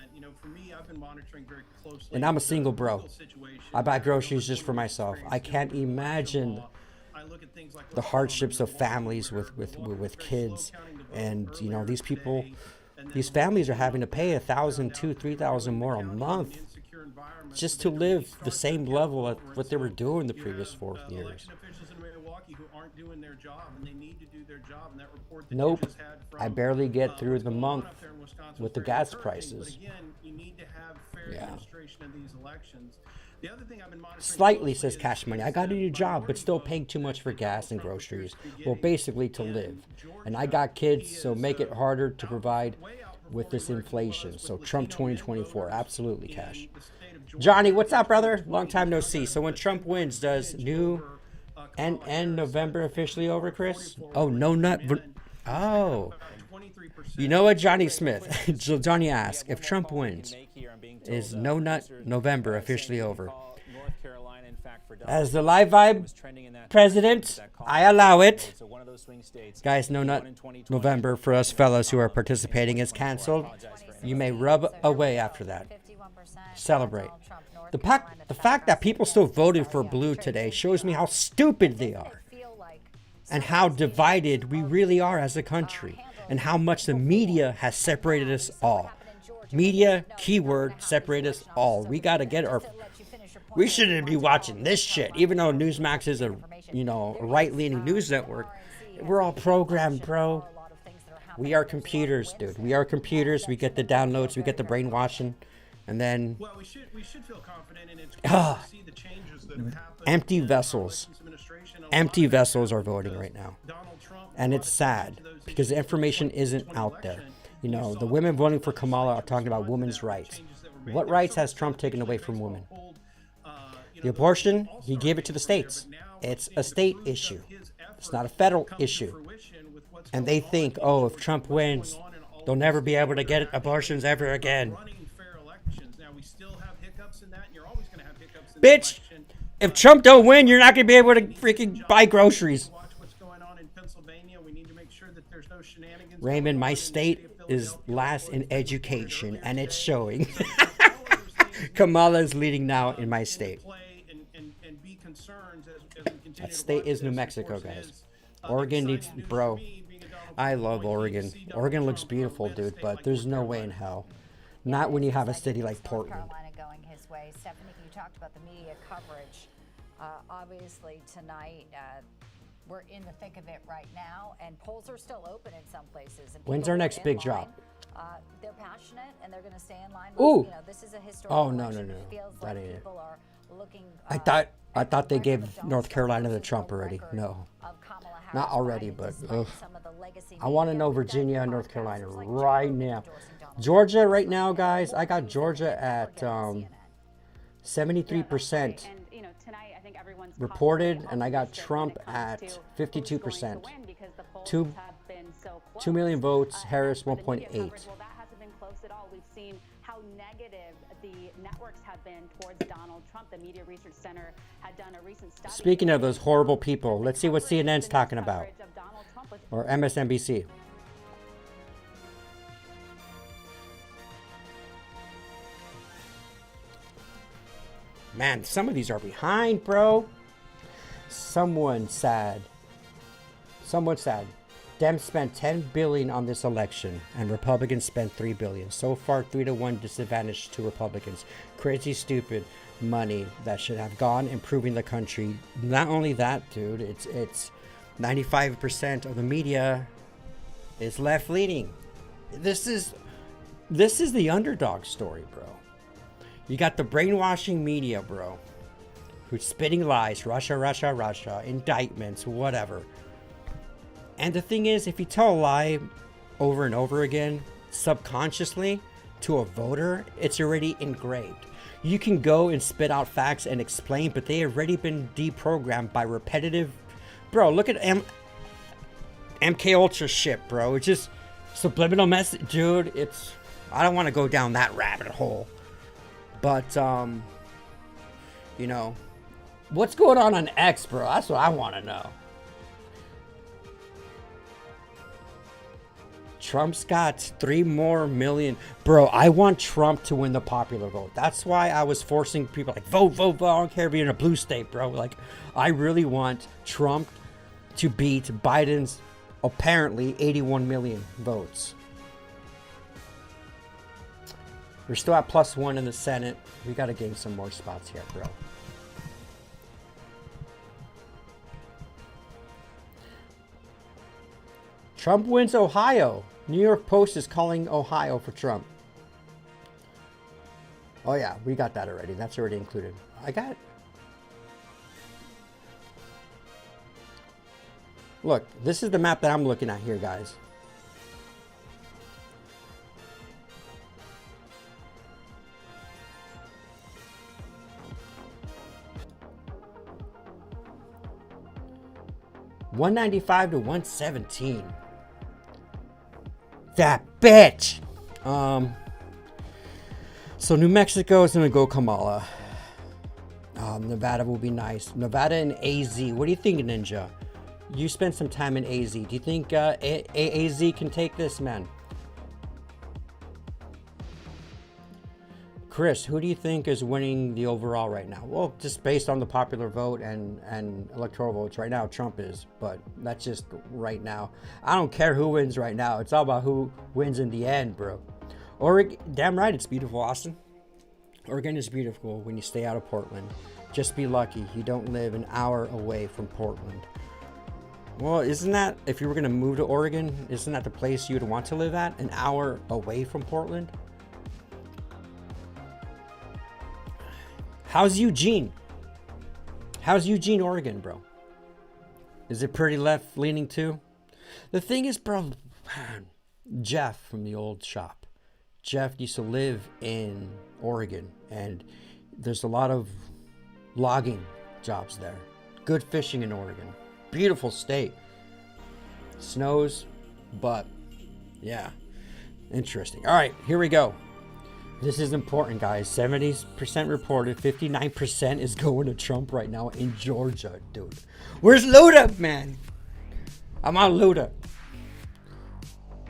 [SPEAKER 1] For me, I've been monitoring very closely.
[SPEAKER 6] And I'm a single bro. I buy groceries just for myself. I can't imagine the hardships of families with kids, and these people. These families are having to pay $1,000, $2,000, $3,000 more a month just to live the same level at what they were doing the previous 4 years. Nope, I barely get through the month with the gas prices. Yeah. Slightly, says Cash Money. I got a new job, but still paying too much for gas and groceries. Well, basically to live. And I got kids, so make it harder to provide with this inflation. So Trump 2024, absolutely, Cash. Johnny, what's up, brother? Long time no see. So when Trump wins, does new end November officially over, Chris? Oh, no, not. Oh. You know what, Johnny Smith? Johnny asked, if Trump wins, is No Nut November officially over? As the Live Vibe president, I allow it. Guys, No Nut November for us fellas who are participating is canceled. You may rub away after that. Celebrate. The fact that people still voted for blue today shows me how stupid they are and how divided we really are as a country and how much the media has separated us all. Media, keyword, separate us all. We got to get our... We shouldn't be watching this shit, even though Newsmax is a right-leaning news network. We're all programmed, bro. We are computers, dude. We are computers. We get the downloads. We get the brainwashing. And then
[SPEAKER 1] Well, we should feel confident, and it's good to see the changes that have happened.
[SPEAKER 6] empty vessels. Empty vessels are voting right now. And it's sad because the information isn't out there. You know, the women voting for Kamala are talking about women's rights. What rights has Trump taken away from women? The abortion, he gave it to the states. It's a state issue. It's not a federal issue. And they think, oh, if Trump wins, they'll never be able to get abortions ever again. Bitch, if Trump don't win, you're not going to be able to freaking buy groceries. Raymond, my state is last in education, and it's showing. Kamala is leading now in my state. That state is New Mexico, guys. Oregon needs, bro. I love Oregon. Oregon looks beautiful, dude, but there's no way in hell. Not when you have a city like Portland.
[SPEAKER 14] Going his way. Stephanie, you talked about the media coverage. Obviously, tonight, we're in the thick of it right now, and polls are still open in some places. And
[SPEAKER 6] when's our next big drop?
[SPEAKER 14] They're passionate, and they're going to stay in line.
[SPEAKER 6] Ooh.
[SPEAKER 14] You know, this is a historic
[SPEAKER 6] Oh, no.
[SPEAKER 14] It feels
[SPEAKER 6] That
[SPEAKER 14] like
[SPEAKER 6] ain't it.
[SPEAKER 14] people are looking,
[SPEAKER 6] I thought they gave North Carolina to Trump already. No. Not already, but I want to know Virginia and North Carolina right now. Georgia right now, guys, I got Georgia at 73% reported, and I got Trump at 52%. 2 million votes, Harris 1.8.
[SPEAKER 5] Well, that hasn't been close at all. We've seen how negative the networks have been towards Donald Trump. The Media Research Center had done a recent study.
[SPEAKER 6] Speaking of those horrible people, let's see what CNN's talking about, or MSNBC. Man, some of these are behind, bro. Someone sad. Dems spent $10 billion on this election, and Republicans spent $3 billion. So far, 3-1 disadvantage to Republicans. Crazy, stupid money that should have gone improving the country. Not only that, dude, it's 95% of the media is left-leaning. This is the underdog story, bro. You got the brainwashing media, bro, who's spitting lies, Russia, indictments, whatever. And the thing is, if you tell a lie over and over again, subconsciously, to a voter, it's already engraved. You can go and spit out facts and explain, but they have already been deprogrammed by repetitive... Bro, look at MK Ultra shit, bro. It's just subliminal message. Dude, it's... I don't want to go down that rabbit hole. But, you know, what's going on X, bro? That's what I want to know. Trump's got 3 more million. Bro, I want Trump to win the popular vote. That's why I was forcing people like, vote. I don't care if you're in a blue state, bro. Like, I really want Trump to beat Biden's apparently 81 million votes. We're still at +1 in the Senate. We got to gain some more spots here, bro. Trump wins Ohio. New York Post is calling Ohio for Trump. Oh yeah, we got that already. That's already included. Look, this is the map that I'm looking at here, guys. $195 to $117. That bitch. So New Mexico is gonna go Kamala. Nevada will be nice. Nevada and AZ. What do you think, Ninja? You spent some time in AZ. Do you think AZ can take this, man? Chris, who do you think is winning the overall right now? Well, just based on the popular vote and electoral votes right now, Trump is. But that's just right now. I don't care who wins right now. It's all about who wins in the end, bro. Oregon, damn right, it's beautiful, Austin. Oregon is beautiful when you stay out of Portland. Just be lucky you don't live an hour away from Portland. Well, isn't that, if you were going to move to Oregon, isn't that the place you'd want to live at? An hour away from Portland? How's Eugene? How's Eugene, Oregon, bro? Is it pretty left leaning too? The thing is, bro, Jeff from the old shop. Jeff used to live in Oregon, and there's a lot of logging jobs there. Good fishing in Oregon. Beautiful state. Snows, but yeah, interesting. All right, here we go. This is important, guys. 70% reported. 59% is going to Trump right now in Georgia, dude. Where's Luda, man? I'm on Luda.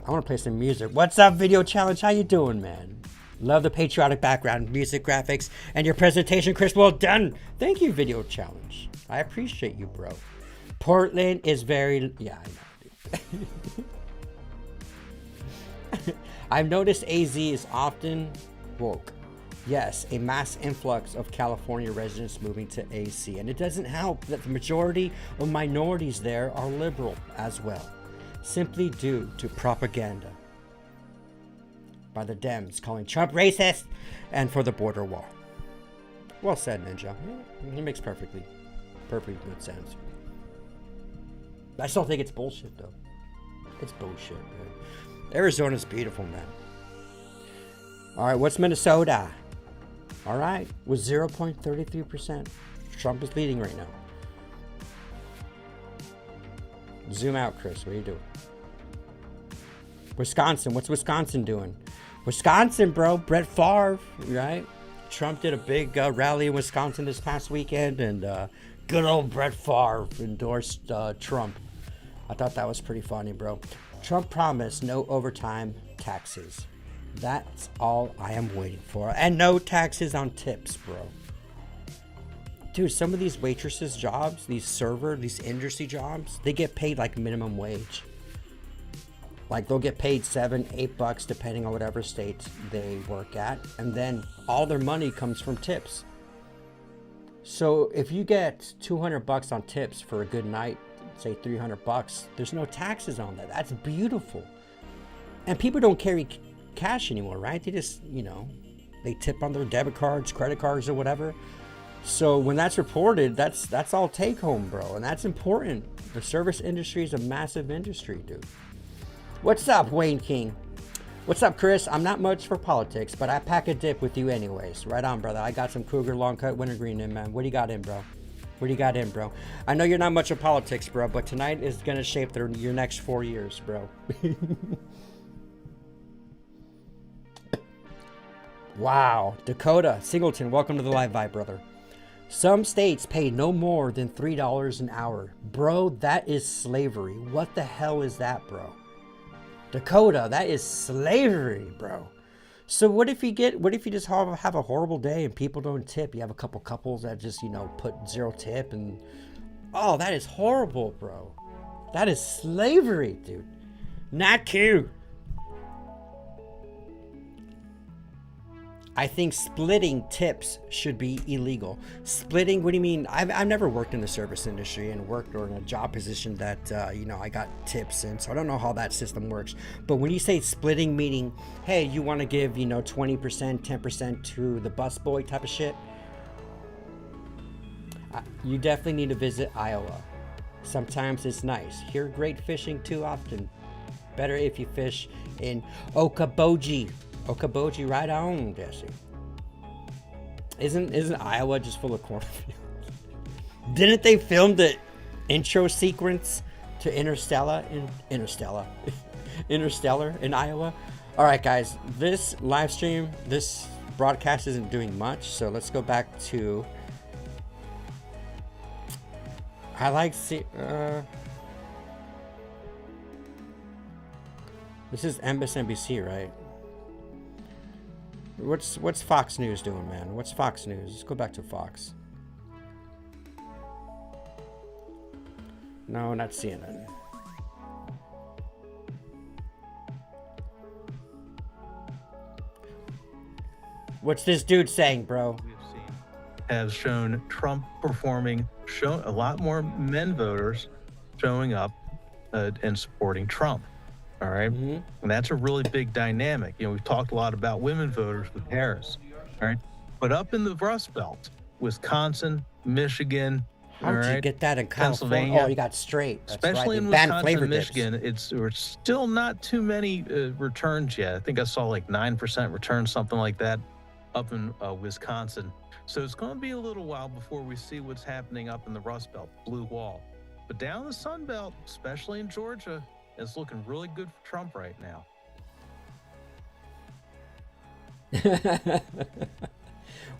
[SPEAKER 6] I want to play some music. What's up, Video Challenge? How you doing, man? Love the patriotic background, music, graphics, and your presentation, Chris. Well done. Thank you, Video Challenge. I appreciate you, bro. Portland is very... Yeah, I know, dude. I've noticed AZ is often woke. Yes, a mass influx of California residents moving to AC. And it doesn't help that the majority of minorities there are liberal as well. Simply due to propaganda by the Dems calling Trump racist and for the border wall. Well said, Ninja. It makes perfectly good sense. I still think it's bullshit, though. It's bullshit, man. Arizona's beautiful, man. All right, what's Minnesota? All right, with 0.33%. Trump is leading right now. Zoom out, Chris. What are you doing? Wisconsin. What's Wisconsin doing? Wisconsin, bro. Brett Favre, right? Trump did a big rally in Wisconsin this past weekend, and good old Brett Favre endorsed Trump. I thought that was pretty funny, bro. Trump promised no overtime taxes. That's all I am waiting for. And no taxes on tips, bro. Dude, some of these waitresses jobs, these industry jobs, they get paid like minimum wage. Like they'll get paid $7-8 depending on whatever state they work at. And then all their money comes from tips. So if you get $200 on tips for a good night, say $300, there's no taxes on that. That's beautiful. And people don't carry cash anymore, right? They just, they tip on their debit cards, credit cards, or whatever. So when that's reported, that's all take home, bro. And that's important. The service industry is a massive industry, dude. What's up, Wayne King? What's up, Chris? I'm not much for politics, but I pack a dip with you anyways. Right on, brother. I got some Cougar long cut wintergreen in, man. What do you got in, bro? What do you got in, bro? I know you're not much of politics, bro, but tonight is going to shape your next 4 years, bro. Wow. Dakota Singleton, welcome to the live vibe, brother. Some states pay no more than $3 an hour. Bro, that is slavery. What the hell is that, bro? Dakota, that is slavery, bro. So what if you just have a horrible day and people don't tip? You have a couple couples that just, put 0 tip and... Oh, that is horrible, bro. That is slavery, dude. Not cute. I think splitting tips should be illegal. Splitting, what do you mean? I've never worked in the service industry and worked or in a job position that, I got tips in. So I don't know how that system works. But when you say splitting, meaning, hey, you want to give, 20%, 10% to the busboy type of shit, you definitely need to visit Iowa. Sometimes it's nice. Here, great fishing too often. Better if you fish in Okoboji. Okoboji, right on, Jesse. Isn't Iowa just full of cornfields? Didn't they film the intro sequence to Interstellar in Iowa? All right, guys, this live stream, this broadcast isn't doing much, so let's go back to... This is MSNBC, right? What's Fox News doing, man? What's Fox News? Let's go back to Fox. No, not CNN. What's this dude saying, bro?
[SPEAKER 9] Has shown Trump shown a lot more men voters showing up and supporting Trump. All right. Mm-hmm. And that's a really big dynamic. We've talked a lot about women voters with Harris. All right. But up in the Rust Belt, Wisconsin, Michigan.
[SPEAKER 6] How did you get that in California?
[SPEAKER 9] Pennsylvania.
[SPEAKER 6] Oh, you got straight. That's
[SPEAKER 9] Especially
[SPEAKER 6] right.
[SPEAKER 9] in
[SPEAKER 6] They banned
[SPEAKER 9] Wisconsin
[SPEAKER 6] flavor
[SPEAKER 9] and
[SPEAKER 6] dips.
[SPEAKER 9] Michigan, there's still not too many returns yet. I think I saw like 9% returns, something like that, up in Wisconsin. So it's going to be a little while before we see what's happening up in the Rust Belt, Blue Wall. But down the Sun Belt, especially in Georgia, it's looking really good for Trump right now.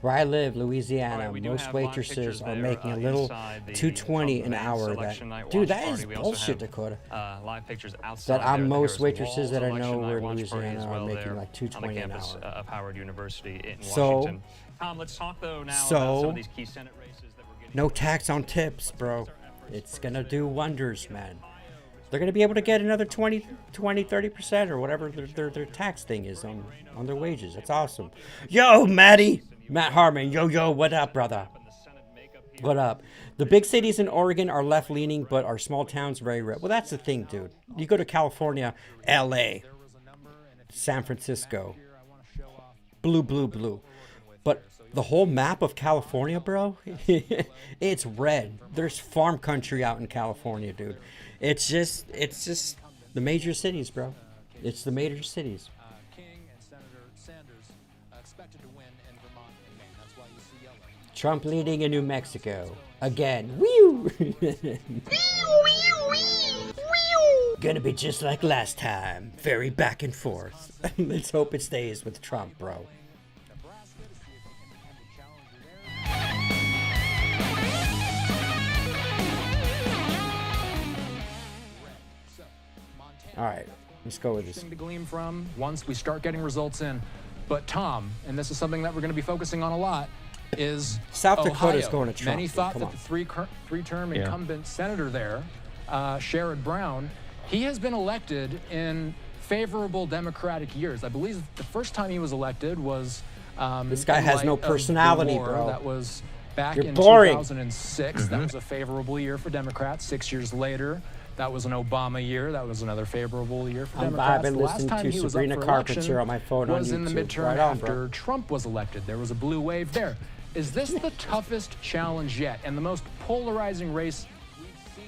[SPEAKER 6] Where I live, Louisiana, most waitresses are making a little $2.20 an hour. Dude, that is bullshit, Dakota.
[SPEAKER 15] Live pictures outside
[SPEAKER 6] That I'm
[SPEAKER 15] there,
[SPEAKER 6] most
[SPEAKER 15] Harris
[SPEAKER 6] waitresses that I know
[SPEAKER 15] election night
[SPEAKER 6] where
[SPEAKER 15] watch
[SPEAKER 6] Louisiana
[SPEAKER 15] party as
[SPEAKER 6] are
[SPEAKER 15] well
[SPEAKER 6] making
[SPEAKER 15] there
[SPEAKER 6] like
[SPEAKER 15] on the
[SPEAKER 6] $2.20 an
[SPEAKER 15] campus
[SPEAKER 6] hour.
[SPEAKER 15] of Howard University in
[SPEAKER 6] So-
[SPEAKER 15] Washington. Tom, let's talk though now about some of these key Senate races that we're getting.
[SPEAKER 6] No tax on tips, bro. It's gonna do wonders, man. They're gonna be able to get another 30% or whatever their tax thing is on their wages. That's awesome. Yo, Matt Harmon. Yo, what up, brother? What up? The big cities in Oregon are left-leaning, but our small towns very red. Well, that's the thing, dude. You go to California, L.A., San Francisco, blue. But the whole map of California, bro, it's red. There's farm country out in California, dude. It's just the major cities, bro. It's the major cities. Trump leading in New Mexico again. Woo! Gonna be just like last time. Very back and forth. Let's hope it stays with Trump, bro. All right, let's go with this.
[SPEAKER 11] To glean from once we start getting results in. But Tom, and this is something that we're going to be focusing on a lot, is
[SPEAKER 6] South Dakota's
[SPEAKER 11] Ohio.
[SPEAKER 6] going to Trump.
[SPEAKER 11] Many thought
[SPEAKER 6] Come
[SPEAKER 11] that
[SPEAKER 6] on.
[SPEAKER 11] the three-term incumbent senator there, Sherrod Brown, he has been elected in favorable Democratic years. I believe the first time he was elected was
[SPEAKER 6] This guy
[SPEAKER 11] in
[SPEAKER 6] has
[SPEAKER 11] light
[SPEAKER 6] no
[SPEAKER 11] of the
[SPEAKER 6] personality,
[SPEAKER 11] war.
[SPEAKER 6] bro.
[SPEAKER 11] That was back
[SPEAKER 6] You're
[SPEAKER 11] in
[SPEAKER 6] boring.
[SPEAKER 11] 2006. That was a favorable year for Democrats. 6 years later, that was an Obama year. That was another favorable year for
[SPEAKER 6] I'm
[SPEAKER 11] Democrats.
[SPEAKER 6] vibing,
[SPEAKER 11] The last
[SPEAKER 6] listening
[SPEAKER 11] time
[SPEAKER 6] to
[SPEAKER 11] he was
[SPEAKER 6] Sabrina
[SPEAKER 11] up for
[SPEAKER 6] Carpenter
[SPEAKER 11] election
[SPEAKER 6] on my phone on
[SPEAKER 11] was in the
[SPEAKER 6] YouTube.
[SPEAKER 11] midterm
[SPEAKER 6] Right on,
[SPEAKER 11] after
[SPEAKER 6] bro.
[SPEAKER 11] Trump was elected. There was a blue wave there. Is this the toughest challenge yet and the most polarizing race we've seen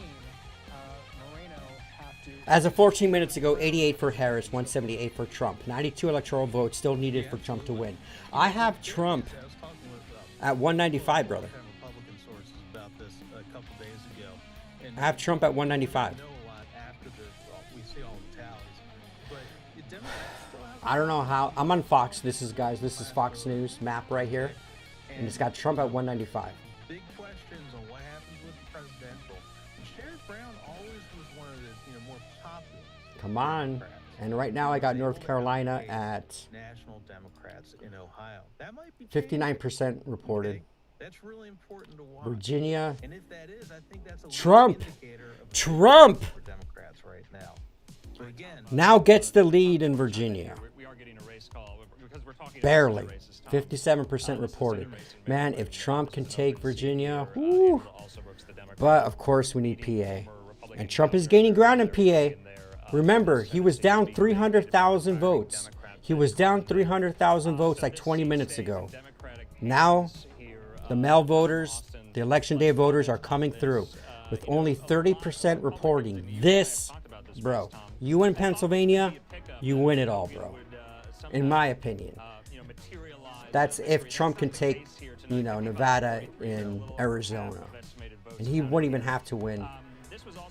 [SPEAKER 11] Moreno have to...
[SPEAKER 6] As of 14 minutes ago, 88 for Harris, 178 for Trump. 92 electoral votes still needed for Trump to win. I have Trump at 195, brother. I have Trump at 195. I don't know how. I'm on Fox. This is Fox News map right here. And it's got Trump at 195.
[SPEAKER 9] Big questions on what happens with the presidential. Sherrod Brown always was one of the more popular.
[SPEAKER 6] Come on. And right now I got North Carolina at
[SPEAKER 9] National Democrats in Ohio. That might be
[SPEAKER 6] 59% reported.
[SPEAKER 9] That's really important to watch.
[SPEAKER 6] Virginia.
[SPEAKER 9] And if that is, I think that's a
[SPEAKER 6] Trump.
[SPEAKER 9] indicator of
[SPEAKER 6] Trump.
[SPEAKER 9] for Democrats right now. So again,
[SPEAKER 6] Now gets the lead in Virginia.
[SPEAKER 15] We are getting a race call because we're talking
[SPEAKER 6] Barely. 57% reported. Man, if Trump can take Virginia, whoo. But of course we need PA. And Trump is gaining ground in PA. Remember, he was down 300,000 votes. He was down 300,000 votes like 20 minutes ago. Now, the mail voters, the election day voters are coming through with only 30% reporting. This, bro, you win Pennsylvania, you win it all, bro. In my opinion. That's if Trump can take, Nevada and Arizona. And he wouldn't even have to win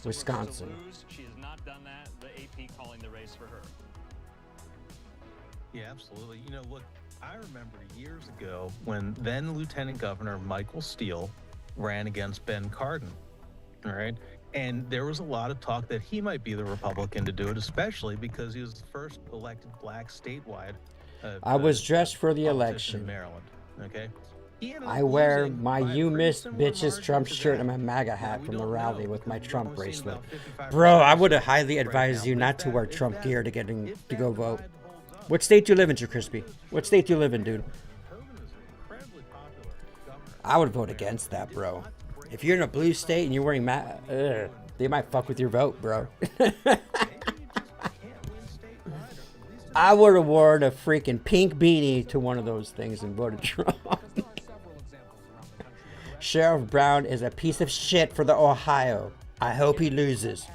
[SPEAKER 6] Wisconsin.
[SPEAKER 15] She has not done that. The AP calling the race for her.
[SPEAKER 9] yeah, absolutely. Look, I remember years ago when then Lieutenant Governor Michael Steele ran against Ben Cardin. All right. And there was a lot of talk that he might be the Republican to do it, especially because he was the first elected black statewide.
[SPEAKER 6] I was dressed for the
[SPEAKER 9] politician
[SPEAKER 6] election.
[SPEAKER 9] in Maryland. Okay.
[SPEAKER 6] I wear my "You Missed Bitches" Trump shirt and my MAGA hat from the rally with my Trump bracelet. Bro, I would have highly advised you not to wear Trump gear to go vote. What state do you live in, Joe Crispy? What state do you live in, dude? I would vote against that, bro. If you're in a blue state and you're wearing they might fuck with your vote, bro. I would have worn a freaking pink beanie to one of those things and voted Trump. Sheriff Brown is a piece of shit for the Ohio. I hope he loses.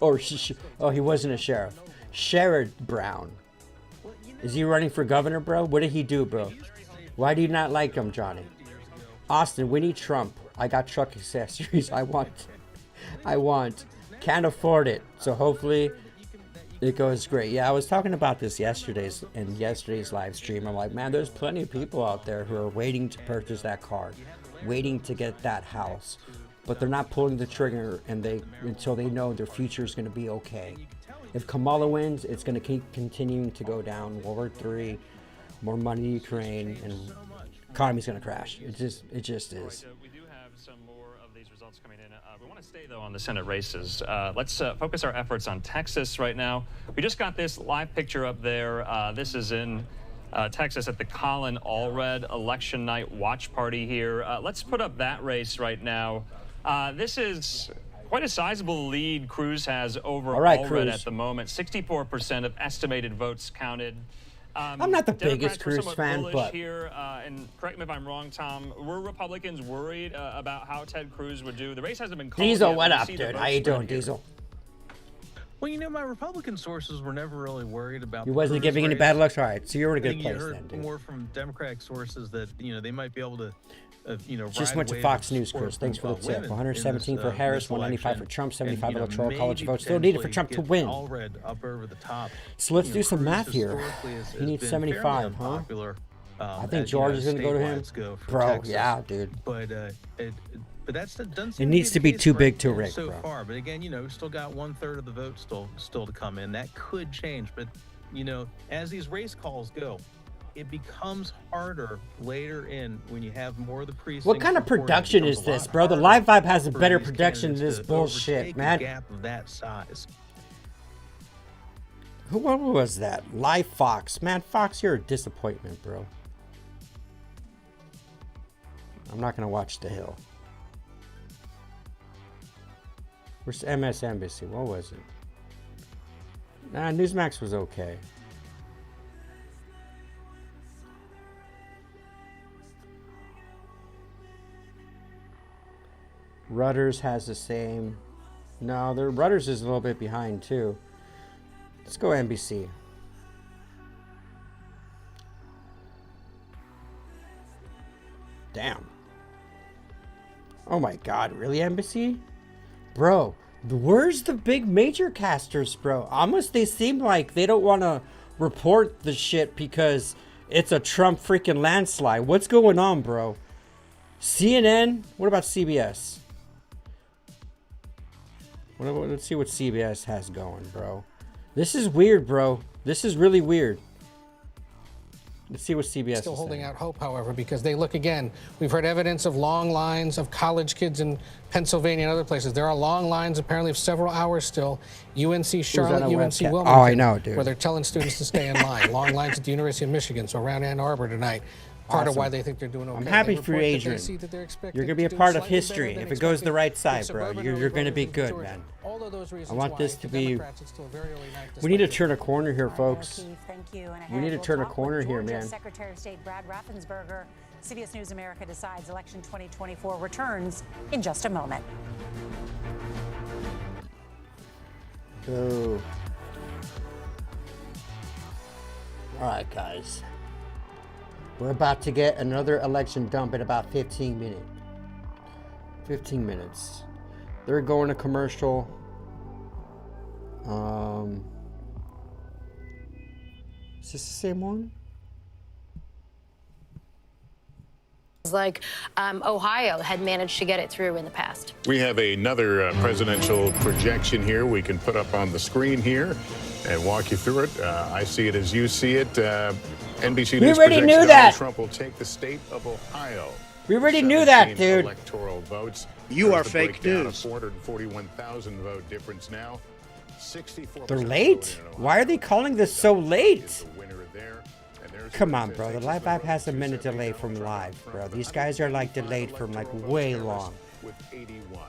[SPEAKER 6] Or he wasn't a sheriff. Sherrod Brown. Is he running for governor, bro? What did he do, bro? Why do you not like him, Johnny? Austin, we need Trump. I got truck accessories. I want. Can't afford it. So hopefully it goes great. Yeah, I was talking about this yesterday's live stream. I'm like, man, there's plenty of people out there who are waiting to purchase that car, waiting to get that house, but they're not pulling the trigger until they know their future is going to be okay. If Kamala wins, it's going to keep continuing to go down. World War III, more money in Ukraine, and economy's going to crash. It just is.
[SPEAKER 15] We do have some more of these results coming in. We want to stay, though, on the Senate races. Let's focus our efforts on Texas right now. We just got this live picture up there. This is in Texas at the Colin Allred election night watch party here. Let's put up that race right now. This is quite a sizable lead Cruz has over Allred at the moment. 64% of estimated votes counted.
[SPEAKER 6] I'm not the biggest Cruz fan, but
[SPEAKER 15] here, and correct me if I'm wrong, Tom. Were Republicans worried about how Ted Cruz would do? The race hasn't been called
[SPEAKER 6] Diesel,
[SPEAKER 15] yet.
[SPEAKER 6] what up, dude? How you doing, Diesel?
[SPEAKER 9] Well, you know, my Republican sources were never really worried about.
[SPEAKER 6] You wasn't giving any bad looks, all right? So you're in a good place then, dude.
[SPEAKER 9] More from Democratic sources that they might be able to.
[SPEAKER 6] Just went to Fox News, Chris. Thanks for the tip. 117 for Harris, 195 for Trump, 75 electoral college votes. Still needed for Trump to win. So let's do some math here. He needs 75, huh? I think George is going to go to him. Bro, yeah, dude.
[SPEAKER 9] But that's doesn't
[SPEAKER 6] it needs to be too big to rig,
[SPEAKER 9] so
[SPEAKER 6] bro.
[SPEAKER 9] far. But again, still got 1/3 of the vote still to come in. That could change. But as these race calls go, it becomes harder later in when you have more of the precincts.
[SPEAKER 6] What kind of production is this, bro? The Live Vibe has a better production than this bullshit, man.
[SPEAKER 9] Gap of that size.
[SPEAKER 6] What was that? Live Fox. Man, Fox, you're a disappointment, bro. I'm not going to watch The Hill. Where's MSNBC? What was it? Nah, Newsmax was okay. Reuters has the same. No, the Reuters is a little bit behind too. Let's go NBC. Damn. Oh my God, really NBC? Bro, where's the big major casters, bro? Almost they seem like they don't want to report the shit because it's a Trump freaking landslide. What's going on, bro? CNN? What about CBS? Let's see what CBS has going, bro. This is weird, bro. This is really weird. Let's see what CBS
[SPEAKER 13] Still
[SPEAKER 6] is
[SPEAKER 13] holding
[SPEAKER 6] saying.
[SPEAKER 13] out hope, however, because they look again. We've heard evidence of long lines of college kids in Pennsylvania and other places. There are long lines, apparently, of several hours still. UNC Charlotte, UNC Wilmington.
[SPEAKER 6] Oh, I know, dude.
[SPEAKER 13] Where they're telling students to stay in line. Long lines at the University of Michigan, so around Ann Arbor tonight. Part of why they think they're doing okay.
[SPEAKER 6] I'm happy for you, Adrian. You're going to be a part of history. If it goes the right side, bro, you're going to be good, man. I want this to be... We need to turn a corner here, folks. We need to turn a corner here, man.
[SPEAKER 16] Secretary of State Brad Raffensperger, CBS News America decides election 2024 returns in just a moment.
[SPEAKER 6] Go. All right, guys. We're about to get another election dump in about 15 minutes. 15 minutes. They're going to commercial. Is this the same one?
[SPEAKER 17] Like Ohio had managed to get it through in the past.
[SPEAKER 10] We have another presidential projection here we can put up on the screen here and walk you through it. I see it as you see it. NBC News
[SPEAKER 6] already knew
[SPEAKER 10] Donald
[SPEAKER 6] that.
[SPEAKER 10] Trump will take the state of Ohio.
[SPEAKER 6] We already knew that, dude.
[SPEAKER 10] Electoral votes.
[SPEAKER 3] You are fake news.
[SPEAKER 10] 441,000 vote difference now. 64%.
[SPEAKER 6] They're late? Why are they calling this so late? Come on, bro. The Live Vibe has a minute delay from live, bro. These guys are like delayed from like way long.
[SPEAKER 10] With 81.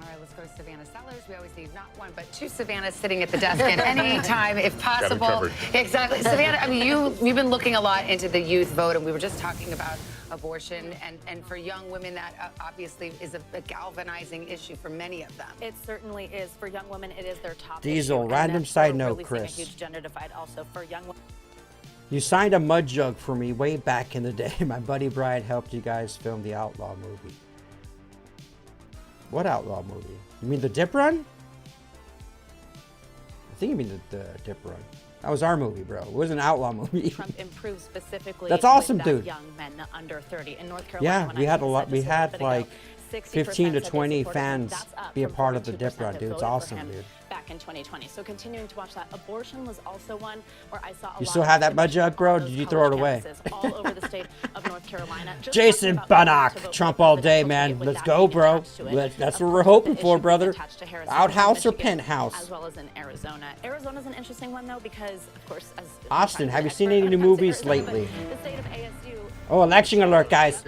[SPEAKER 8] All right, let's go to Savannah Sellers. We always need not one, but two Savannahs sitting at the desk at any time, if possible. Exactly. Savannah, I mean, you've been looking a lot into the youth vote, and we were just talking about abortion. And for young women, that obviously is a galvanizing issue for many of them.
[SPEAKER 7] It certainly is. For young women, it is their top
[SPEAKER 6] Diesel,
[SPEAKER 7] issue.
[SPEAKER 6] random side note,
[SPEAKER 7] really
[SPEAKER 6] Chris.
[SPEAKER 7] seeing a huge gender divide also for young women.
[SPEAKER 6] You signed a mud jug for me way back in the day. My buddy Brian helped you guys film the Outlaw movie. What Outlaw movie? You mean the Dip Run? I think you mean the Dip Run. That was our movie, bro. It was an Outlaw movie.
[SPEAKER 7] Trump improved specifically.
[SPEAKER 6] That's awesome,
[SPEAKER 7] with
[SPEAKER 6] dude.
[SPEAKER 7] Young men under 30 in North Carolina.
[SPEAKER 6] Yeah, we had a lot. We had like 15 to 20 fans be a part of the Dip Run, dude. It's awesome, dude.
[SPEAKER 7] Back in 2020. So continuing to watch that. Abortion was also one where I saw a
[SPEAKER 6] You
[SPEAKER 7] lot
[SPEAKER 6] still
[SPEAKER 7] of
[SPEAKER 6] have that mud jug, bro? Did you throw it away?
[SPEAKER 7] all over the state of North Carolina. Just
[SPEAKER 6] Jason Bannock, Trump all day, man. Let's go, bro. That's what we're hoping for, brother. Outhouse or penthouse?
[SPEAKER 7] As well as in Arizona. Arizona's an interesting one, though, because, of course, as
[SPEAKER 6] Austin, have you seen any new movies lately?
[SPEAKER 7] the state of ASU.
[SPEAKER 6] Oh, election alert, guys.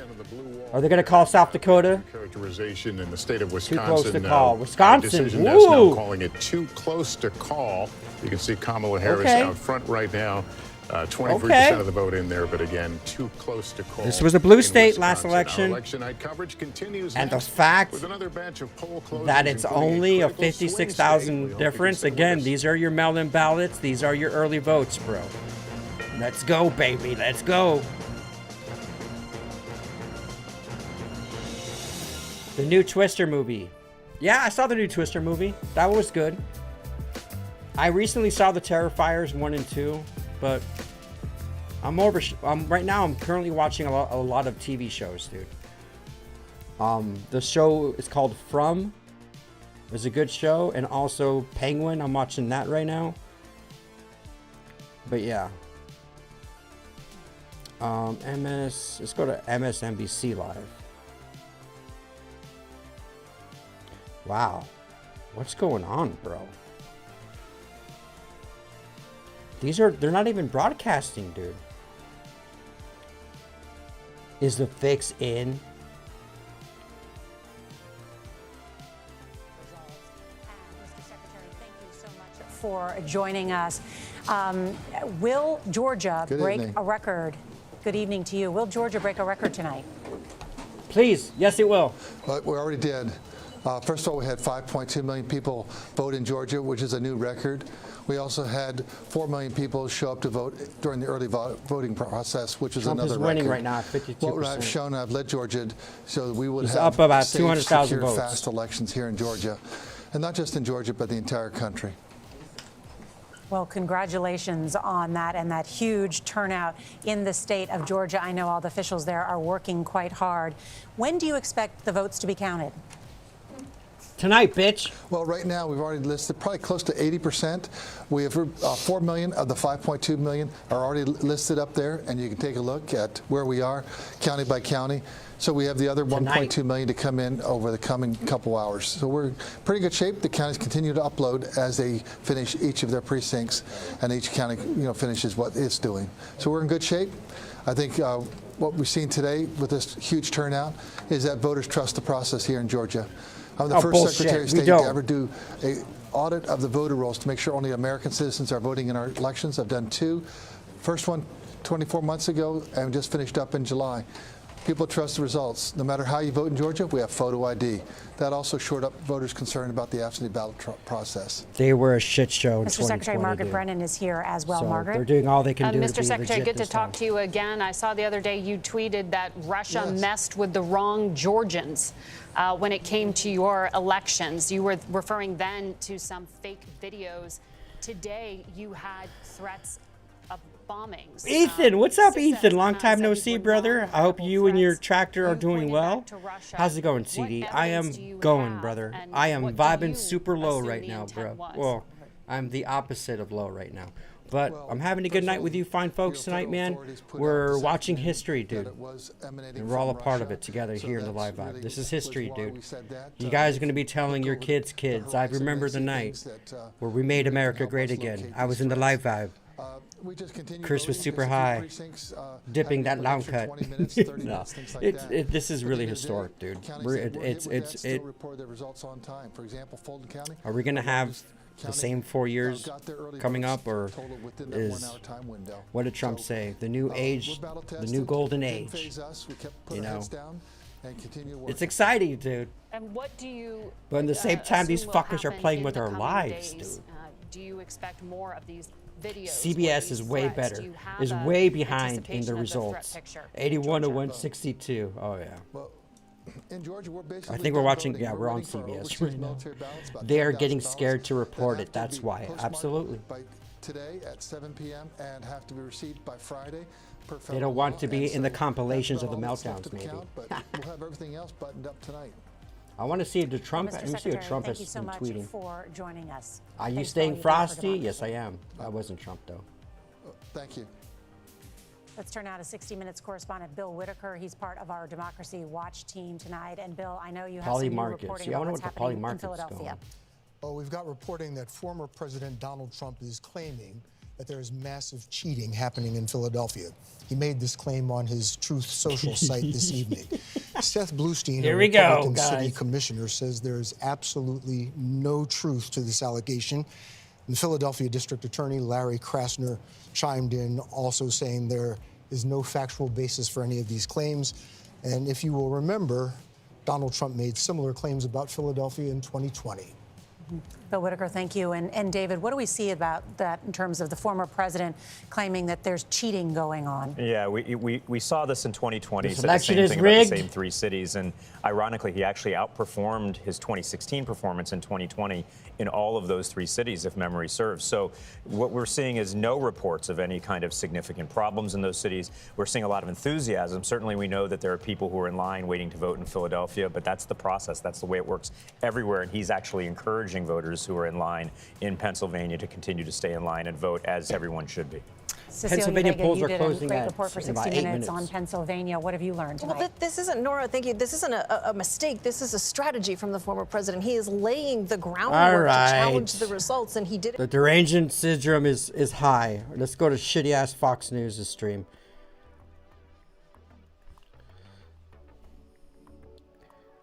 [SPEAKER 6] Are they going to call South Dakota?
[SPEAKER 10] Characterization in the state of Wisconsin.
[SPEAKER 6] Too close to call. Wisconsin,
[SPEAKER 10] decision desk now
[SPEAKER 6] woo!
[SPEAKER 10] calling it too close to call. You can see Kamala Harris out front right now. 23% of the vote in there, but again, too close to call.
[SPEAKER 6] This was a blue state last election.
[SPEAKER 10] Our election night coverage continues
[SPEAKER 6] And the
[SPEAKER 10] next
[SPEAKER 6] fact
[SPEAKER 10] with another batch of poll closings,
[SPEAKER 6] that it's
[SPEAKER 10] including
[SPEAKER 6] only a
[SPEAKER 10] critical swing
[SPEAKER 6] 56,000
[SPEAKER 10] state.
[SPEAKER 6] difference. Again, these are your mail-in ballots. These are your early votes, bro. Let's go, baby. Let's go. The new Twister movie. Yeah, I saw the new Twister movie. That was good. I recently saw the Terrifiers 1 and 2, but I'm over. Right now, I'm currently watching a lot of TV shows, dude. The show is called From. It's a good show, and also Penguin. I'm watching that right now. But yeah. Let's go to MSNBC Live. Wow. What's going on, bro? They're not even broadcasting, dude. Is the fix in?
[SPEAKER 16] For joining us. Will Georgia break a record? Good evening to you. Will Georgia break a record tonight?
[SPEAKER 6] Please. Yes, it will.
[SPEAKER 18] Well, we already did. First of all, we had 5.2 million people vote in Georgia, which is a new record. We also had 4 million people show up to vote during the early voting process, which is
[SPEAKER 6] Trump
[SPEAKER 18] another
[SPEAKER 6] is winning
[SPEAKER 18] record.
[SPEAKER 6] right now, 52%.
[SPEAKER 18] What I've shown, I've led Georgia so that we would
[SPEAKER 6] He's
[SPEAKER 18] have
[SPEAKER 6] up about
[SPEAKER 18] safe,
[SPEAKER 6] 200,000
[SPEAKER 18] secure,
[SPEAKER 6] votes.
[SPEAKER 18] fast elections here in Georgia. And not just in Georgia, but the entire country.
[SPEAKER 16] Well, congratulations on that and that huge turnout in the state of Georgia. I know all the officials there are working quite hard. When do you expect the votes to be counted?
[SPEAKER 6] Tonight, bitch.
[SPEAKER 18] Well, right now we've already listed probably close to 80%. We have 4 million of the 5.2 million are already listed up there, and you can take a look at where we are, county by county. So we have the other 1.2 million to come in over the coming couple hours. So we're in pretty good shape. The counties continue to upload as they finish each of their precincts, and each county, finishes what it's doing. So we're in good shape. I think what we've seen today with this huge turnout is that voters trust the process here in Georgia. I'm the first Secretary of State to ever do an audit of the voter rolls to make sure only American citizens are voting in our elections. I've done 2. First one 24 months ago and just finished up in July. People trust the results. No matter how you vote in Georgia, we have photo ID. That also shored up voters' concern about the absentee ballot process.
[SPEAKER 6] They were a shit show in
[SPEAKER 16] Mr. Secretary,
[SPEAKER 6] 2020,
[SPEAKER 16] Margaret
[SPEAKER 6] dude.
[SPEAKER 16] Brennan is here as well.
[SPEAKER 6] So
[SPEAKER 16] Margaret?
[SPEAKER 6] they're doing all they can do to
[SPEAKER 19] Mr.
[SPEAKER 6] be
[SPEAKER 19] Secretary,
[SPEAKER 6] legit
[SPEAKER 19] good to
[SPEAKER 6] this
[SPEAKER 19] talk
[SPEAKER 6] time.
[SPEAKER 19] to you again. I saw the other day you tweeted that Russia messed with the wrong Georgians when it came to your elections. You were referring then to some fake videos. Today, you had threats of bombings.
[SPEAKER 6] Ethan, what's up, Ethan? Long time no see, brother. I hope you and your tractor are doing well. How's it going, CD? I am going, brother. I am vibing super low right now, bro. Well, I'm the opposite of low right now. But I'm having a good night with you fine folks tonight, man. We're watching history, dude. And we're all a part of it together here in the Live Vibe. This is history, dude. You guys are going to be telling your kids. I remember the night where we made America great again. I was in the Live Vibe.
[SPEAKER 18] We just continue.
[SPEAKER 6] Chris was super high, dipping that long cut. No, this is really historic, dude.
[SPEAKER 18] Still report their results on time. For example, Fulton County.
[SPEAKER 6] Are we gonna have the same 4 years coming up, or what did Trump say? The new age, the new golden age. You know, it's exciting, dude.
[SPEAKER 19] And what do you?
[SPEAKER 6] But at the same time, these fuckers are playing with our lives, dude.
[SPEAKER 19] Do you expect more of these videos?
[SPEAKER 6] CBS is way better. Is way behind in the results. 81 to 162. Oh yeah.
[SPEAKER 18] Well, in Georgia, we're basically
[SPEAKER 6] I think we're watching. Yeah, we're on CBS right now. They are getting scared to report it. That's why. Absolutely.
[SPEAKER 18] By today at 7 p.m. and have to be received by Friday.
[SPEAKER 6] They don't want to be in the compilations of the meltdowns, maybe.
[SPEAKER 18] But we'll have everything else buttoned up tonight.
[SPEAKER 6] I want to see the Trump.
[SPEAKER 14] Well,
[SPEAKER 6] Let me see what Trump has
[SPEAKER 14] thank you so
[SPEAKER 6] been
[SPEAKER 14] much
[SPEAKER 6] tweeting.
[SPEAKER 14] for joining us.
[SPEAKER 6] Are you
[SPEAKER 14] Thanks for all
[SPEAKER 6] staying
[SPEAKER 14] you do for
[SPEAKER 6] frosty?
[SPEAKER 14] democracy.
[SPEAKER 6] Yes, I am. I wasn't Trump though.
[SPEAKER 18] Thank you.
[SPEAKER 16] Let's turn now to 60 Minutes correspondent Bill Whitaker. He's part of our Democracy Watch team tonight. And Bill, I know you have some new reporting about what's happening in Philadelphia.
[SPEAKER 2] Oh, we've got reporting that former President Donald Trump is claiming that there is massive cheating happening in Philadelphia. He made this claim on his Truth Social site this evening. Seth Bluestein, a Republican city commissioner, says there is absolutely no truth to this allegation. And Philadelphia District Attorney Larry Krasner chimed in, also saying there is no factual basis for any of these claims. And if you will remember, Donald Trump made similar claims about Philadelphia in 2020.
[SPEAKER 16] Bill Whitaker, thank you. And David, what do we see about that in terms of the former president claiming that there's cheating going on?
[SPEAKER 23] Yeah, we saw this in 2020.
[SPEAKER 6] This
[SPEAKER 23] said the same thing about the same 3 cities. And ironically, he actually outperformed his 2016 performance in 2020 in all of those 3 cities, if memory serves. So what we're seeing is no reports of any kind of significant problems in those cities. We're seeing a lot of enthusiasm. Certainly, we know that there are people who are in line waiting to vote in Philadelphia, but that's the process. That's the way it works everywhere. And he's actually encouraging voters who are in line in Pennsylvania to continue to stay in line and vote, as everyone should be.
[SPEAKER 16] Pennsylvania polls are closing. You did a great report for 60 Minutes on Pennsylvania. What have you learned tonight?
[SPEAKER 20] Well, this isn't, Nora, thank you. This isn't a mistake. This is a strategy from the former president. He is laying the groundwork to challenge the results, and he did it.
[SPEAKER 6] The derangement syndrome is high. Let's go to shitty-ass Fox News' stream.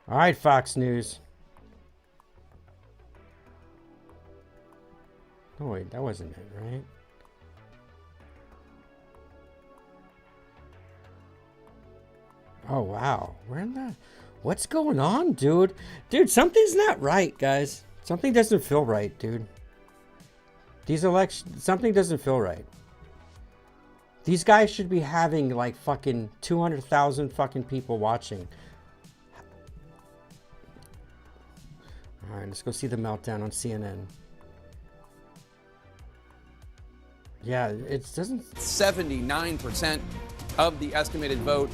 [SPEAKER 6] All right, Fox News. Oh, wait, that wasn't it, right? Oh, wow. Where in the... What's going on, dude? Dude, something's not right, guys. Something doesn't feel right, dude. These elections... Something doesn't feel right. These guys should be having, like, fucking 200,000 fucking people watching. All right, let's go see the meltdown on CNN. Yeah, it doesn't...
[SPEAKER 24] 79% of the estimated vote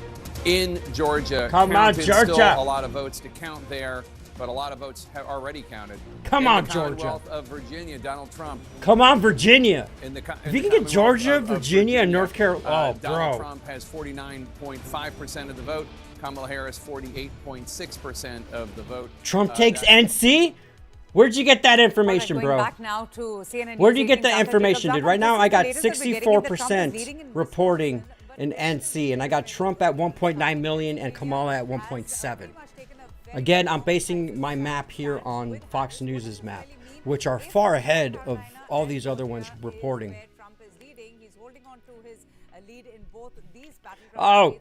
[SPEAKER 24] in Georgia.
[SPEAKER 6] Come on, Georgia!
[SPEAKER 24] Still a lot of votes to count there, but a lot of votes have already counted.
[SPEAKER 6] Come on, Georgia!
[SPEAKER 24] Commonwealth of Virginia, Donald Trump.
[SPEAKER 6] Come on, Virginia! If you can get Georgia, Virginia, and North Carolina, oh, bro.
[SPEAKER 24] Donald Trump has 49.5% of the vote. Kamala Harris, 48.6% of the vote.
[SPEAKER 6] Trump takes NC? Where'd you get that information, bro? Where'd you get that information, dude? Right now, I got 64% reporting in NC, and I got Trump at 1.9 million and Kamala at 1.7. Again, I'm basing my map here on Fox News' map, which are far ahead of all these other ones reporting. Oh.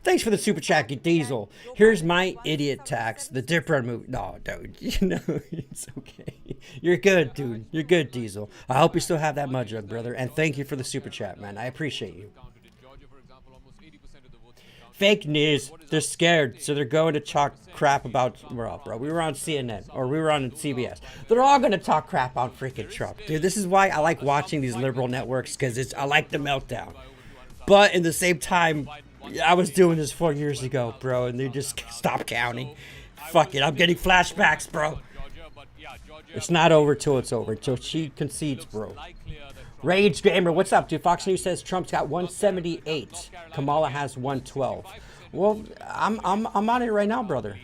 [SPEAKER 6] Thanks for the super chat, Diesel. Here's my idiot tax, the Dipper movie. No, dude, you know, it's okay. You're good, dude. You're good, Diesel. I hope you still have that mud jug, brother. And thank you for the super chat, man. I appreciate you. Fake news. They're scared, so they're going to talk crap about... Bro, we were on CNN, or we were on CBS. They're all going to talk crap on freaking Trump. Dude, this is why I like watching these liberal networks, because I like the meltdown. But in the same time... I was doing this 4 years ago, bro, and they just stopped counting. Fuck it, I'm getting flashbacks, bro. It's not over till it's over, till she concedes, bro. Rage Gamer, what's up, dude? Fox News says Trump's got 178. Kamala has 112. Well, I'm on it right now, brother.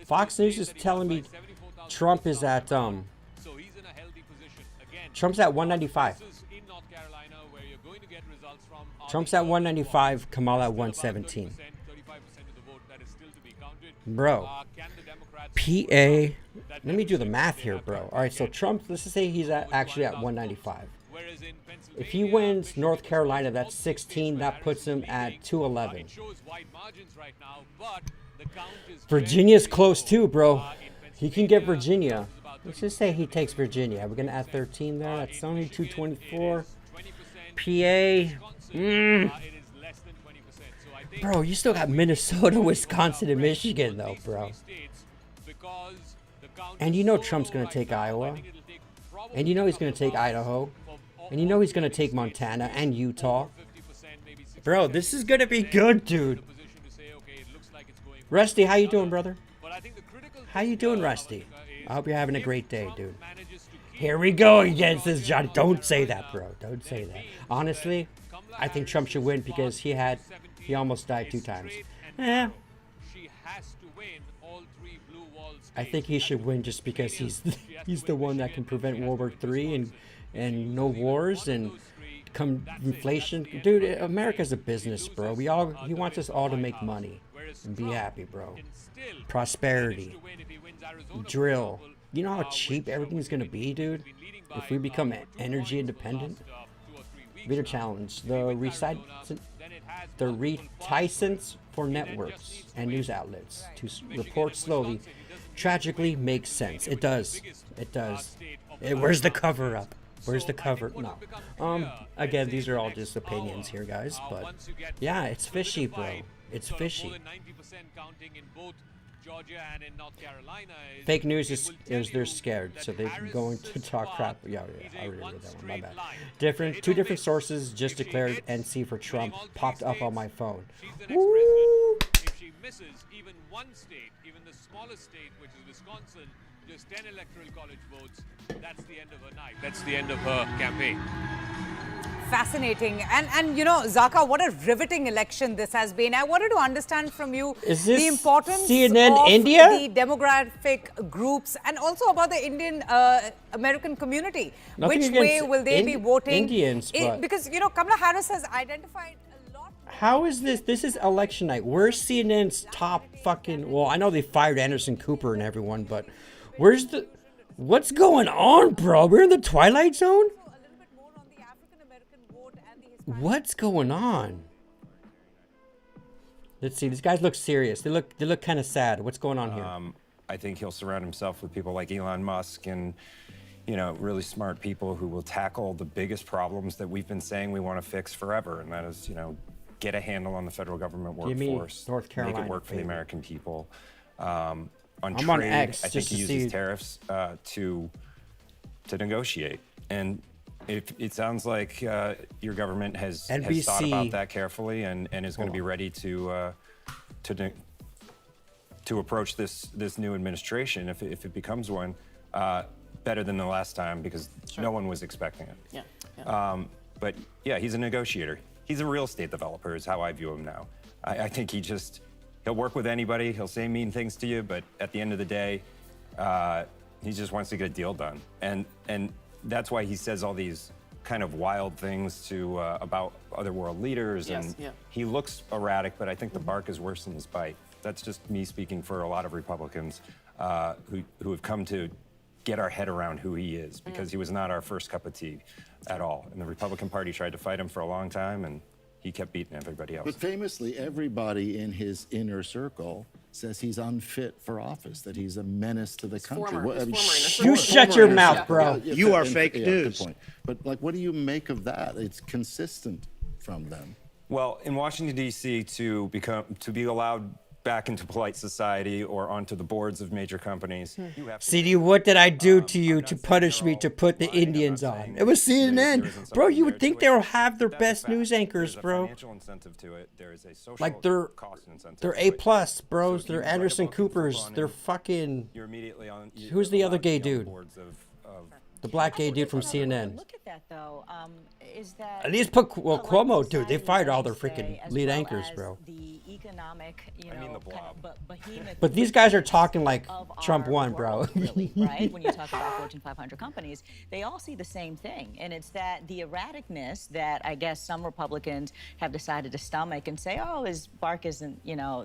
[SPEAKER 6] Fox News is telling me Trump is at Trump's at 195. Trump's at 195, Kamala at 117. Bro. PA. Let me do the math here, bro. All right, so Trump, let's just say he's actually at 195. If he wins North Carolina, that's 16. That puts him at 211. Virginia's close too, bro. He can get Virginia. Let's just say he takes Virginia. We're going to add 13 there. That's only 224. PA. Bro, you still got Minnesota, Wisconsin, and Michigan, though, bro. And you know Trump's going to take Iowa. And you know he's going to take Idaho. And you know he's going to take Montana and Utah. Bro, this is going to be good, dude. Rusty, how you doing, brother? How you doing, Rusty? I hope you're having a great day, dude. Here we go again, says Johnny. Don't say that, bro. Don't say that. Honestly, I think Trump should win because he almost died 2 times. I think he should win just because he's the one that can prevent World War III and no wars and come inflation. Dude, America's a business, bro. He wants us all to make money and be happy, bro. Prosperity. Drill. You know how cheap everything's gonna be, dude? If we become energy independent? Reader challenge. The reticence for networks and news outlets to report slowly tragically makes sense. It does. It does. Where's the cover up? Where's the cover? No. Again, these are all just opinions here, guys. But yeah, it's fishy, bro. It's fishy. Fake news is they're scared, so they're going to talk crap. Yeah, I already read that one. My bad. Two different sources just declared NC for Trump popped up on my phone. Woo!
[SPEAKER 4] If she misses even one state, even the smallest state, which is Wisconsin, just 10 electoral college votes, that's the end of her night. That's the end of her campaign.
[SPEAKER 12] Fascinating. And you know, Zaka, what a riveting election this has been. I wanted to understand from you the importance
[SPEAKER 6] CNN
[SPEAKER 12] of
[SPEAKER 6] India?
[SPEAKER 12] the demographic groups and also about the Indian American community.
[SPEAKER 6] Nothing
[SPEAKER 12] Which way will they be voting?
[SPEAKER 6] Indians, but
[SPEAKER 12] because, you know, Kamala Harris has identified a lot.
[SPEAKER 6] How is this? This is election night. Where's CNN's top fucking... Well, I know they fired Anderson Cooper and everyone, but where's the... What's going on, bro? We're in the Twilight Zone? What's going on? Let's see. These guys look serious. They look kind of sad. What's going on here?
[SPEAKER 21] I think he'll surround himself with people like Elon Musk and, you know, really smart people who will tackle the biggest problems that we've been saying we want to fix forever, and that is, you know, get a handle on the federal government workforce,
[SPEAKER 6] North Carolina,
[SPEAKER 21] make it work for the American people. On
[SPEAKER 6] I'm
[SPEAKER 21] trade,
[SPEAKER 6] on X
[SPEAKER 21] I think
[SPEAKER 6] just
[SPEAKER 21] he
[SPEAKER 6] to
[SPEAKER 21] uses
[SPEAKER 6] see.
[SPEAKER 21] tariffs to negotiate, and it sounds like your government has thought about that carefully and is going to be ready to approach this new administration if it becomes one better than the last time, because no one was expecting it. But yeah, he's a negotiator. He's a real estate developer is how I view him now. I think he'll work with anybody. He'll say mean things to you, but at the end of the day, he just wants to get a deal done. And that's why he says all these kind of wild things about other world leaders. He looks erratic, but I think the bark is worse than his bite. That's just me speaking for a lot of Republicans who have come to get our head around who he is, because he was not our first cup of tea at all. And the Republican Party tried to fight him for a long time, and he kept beating everybody else.
[SPEAKER 22] But famously, everybody in his inner circle says he's unfit for office, that he's a menace to the country.
[SPEAKER 6] You shut your mouth, bro.
[SPEAKER 22] You are fake news. Good point. But like, what do you make of that? It's consistent from them.
[SPEAKER 21] Well, in Washington, D.C., to be allowed back into polite society or onto the boards of major companies, you have to...
[SPEAKER 6] CD, what did I do to you to punish me to put the Indians on? It was CNN. Bro, you would think they'll have their best news anchors, bro.
[SPEAKER 21] Financial incentive to it. There is a social
[SPEAKER 6] Like
[SPEAKER 21] cost incentive.
[SPEAKER 6] they're A+, bros. They're Anderson Coopers. They're fucking...
[SPEAKER 21] You're immediately on...
[SPEAKER 6] Who's the other gay dude? The black gay dude from CNN.
[SPEAKER 1] Look at that, though. Is that
[SPEAKER 6] At least put Cuomo, dude. They fired all their freaking lead anchors, bro.
[SPEAKER 1] The economic, kind of behemoth.
[SPEAKER 6] But these guys are talking like Trump won, bro.
[SPEAKER 1] Really, right? When you talk about Fortune 500 companies, they all see the same thing, and it's that the erraticness that I guess some Republicans have decided to stomach and say, "Oh, his bark isn't,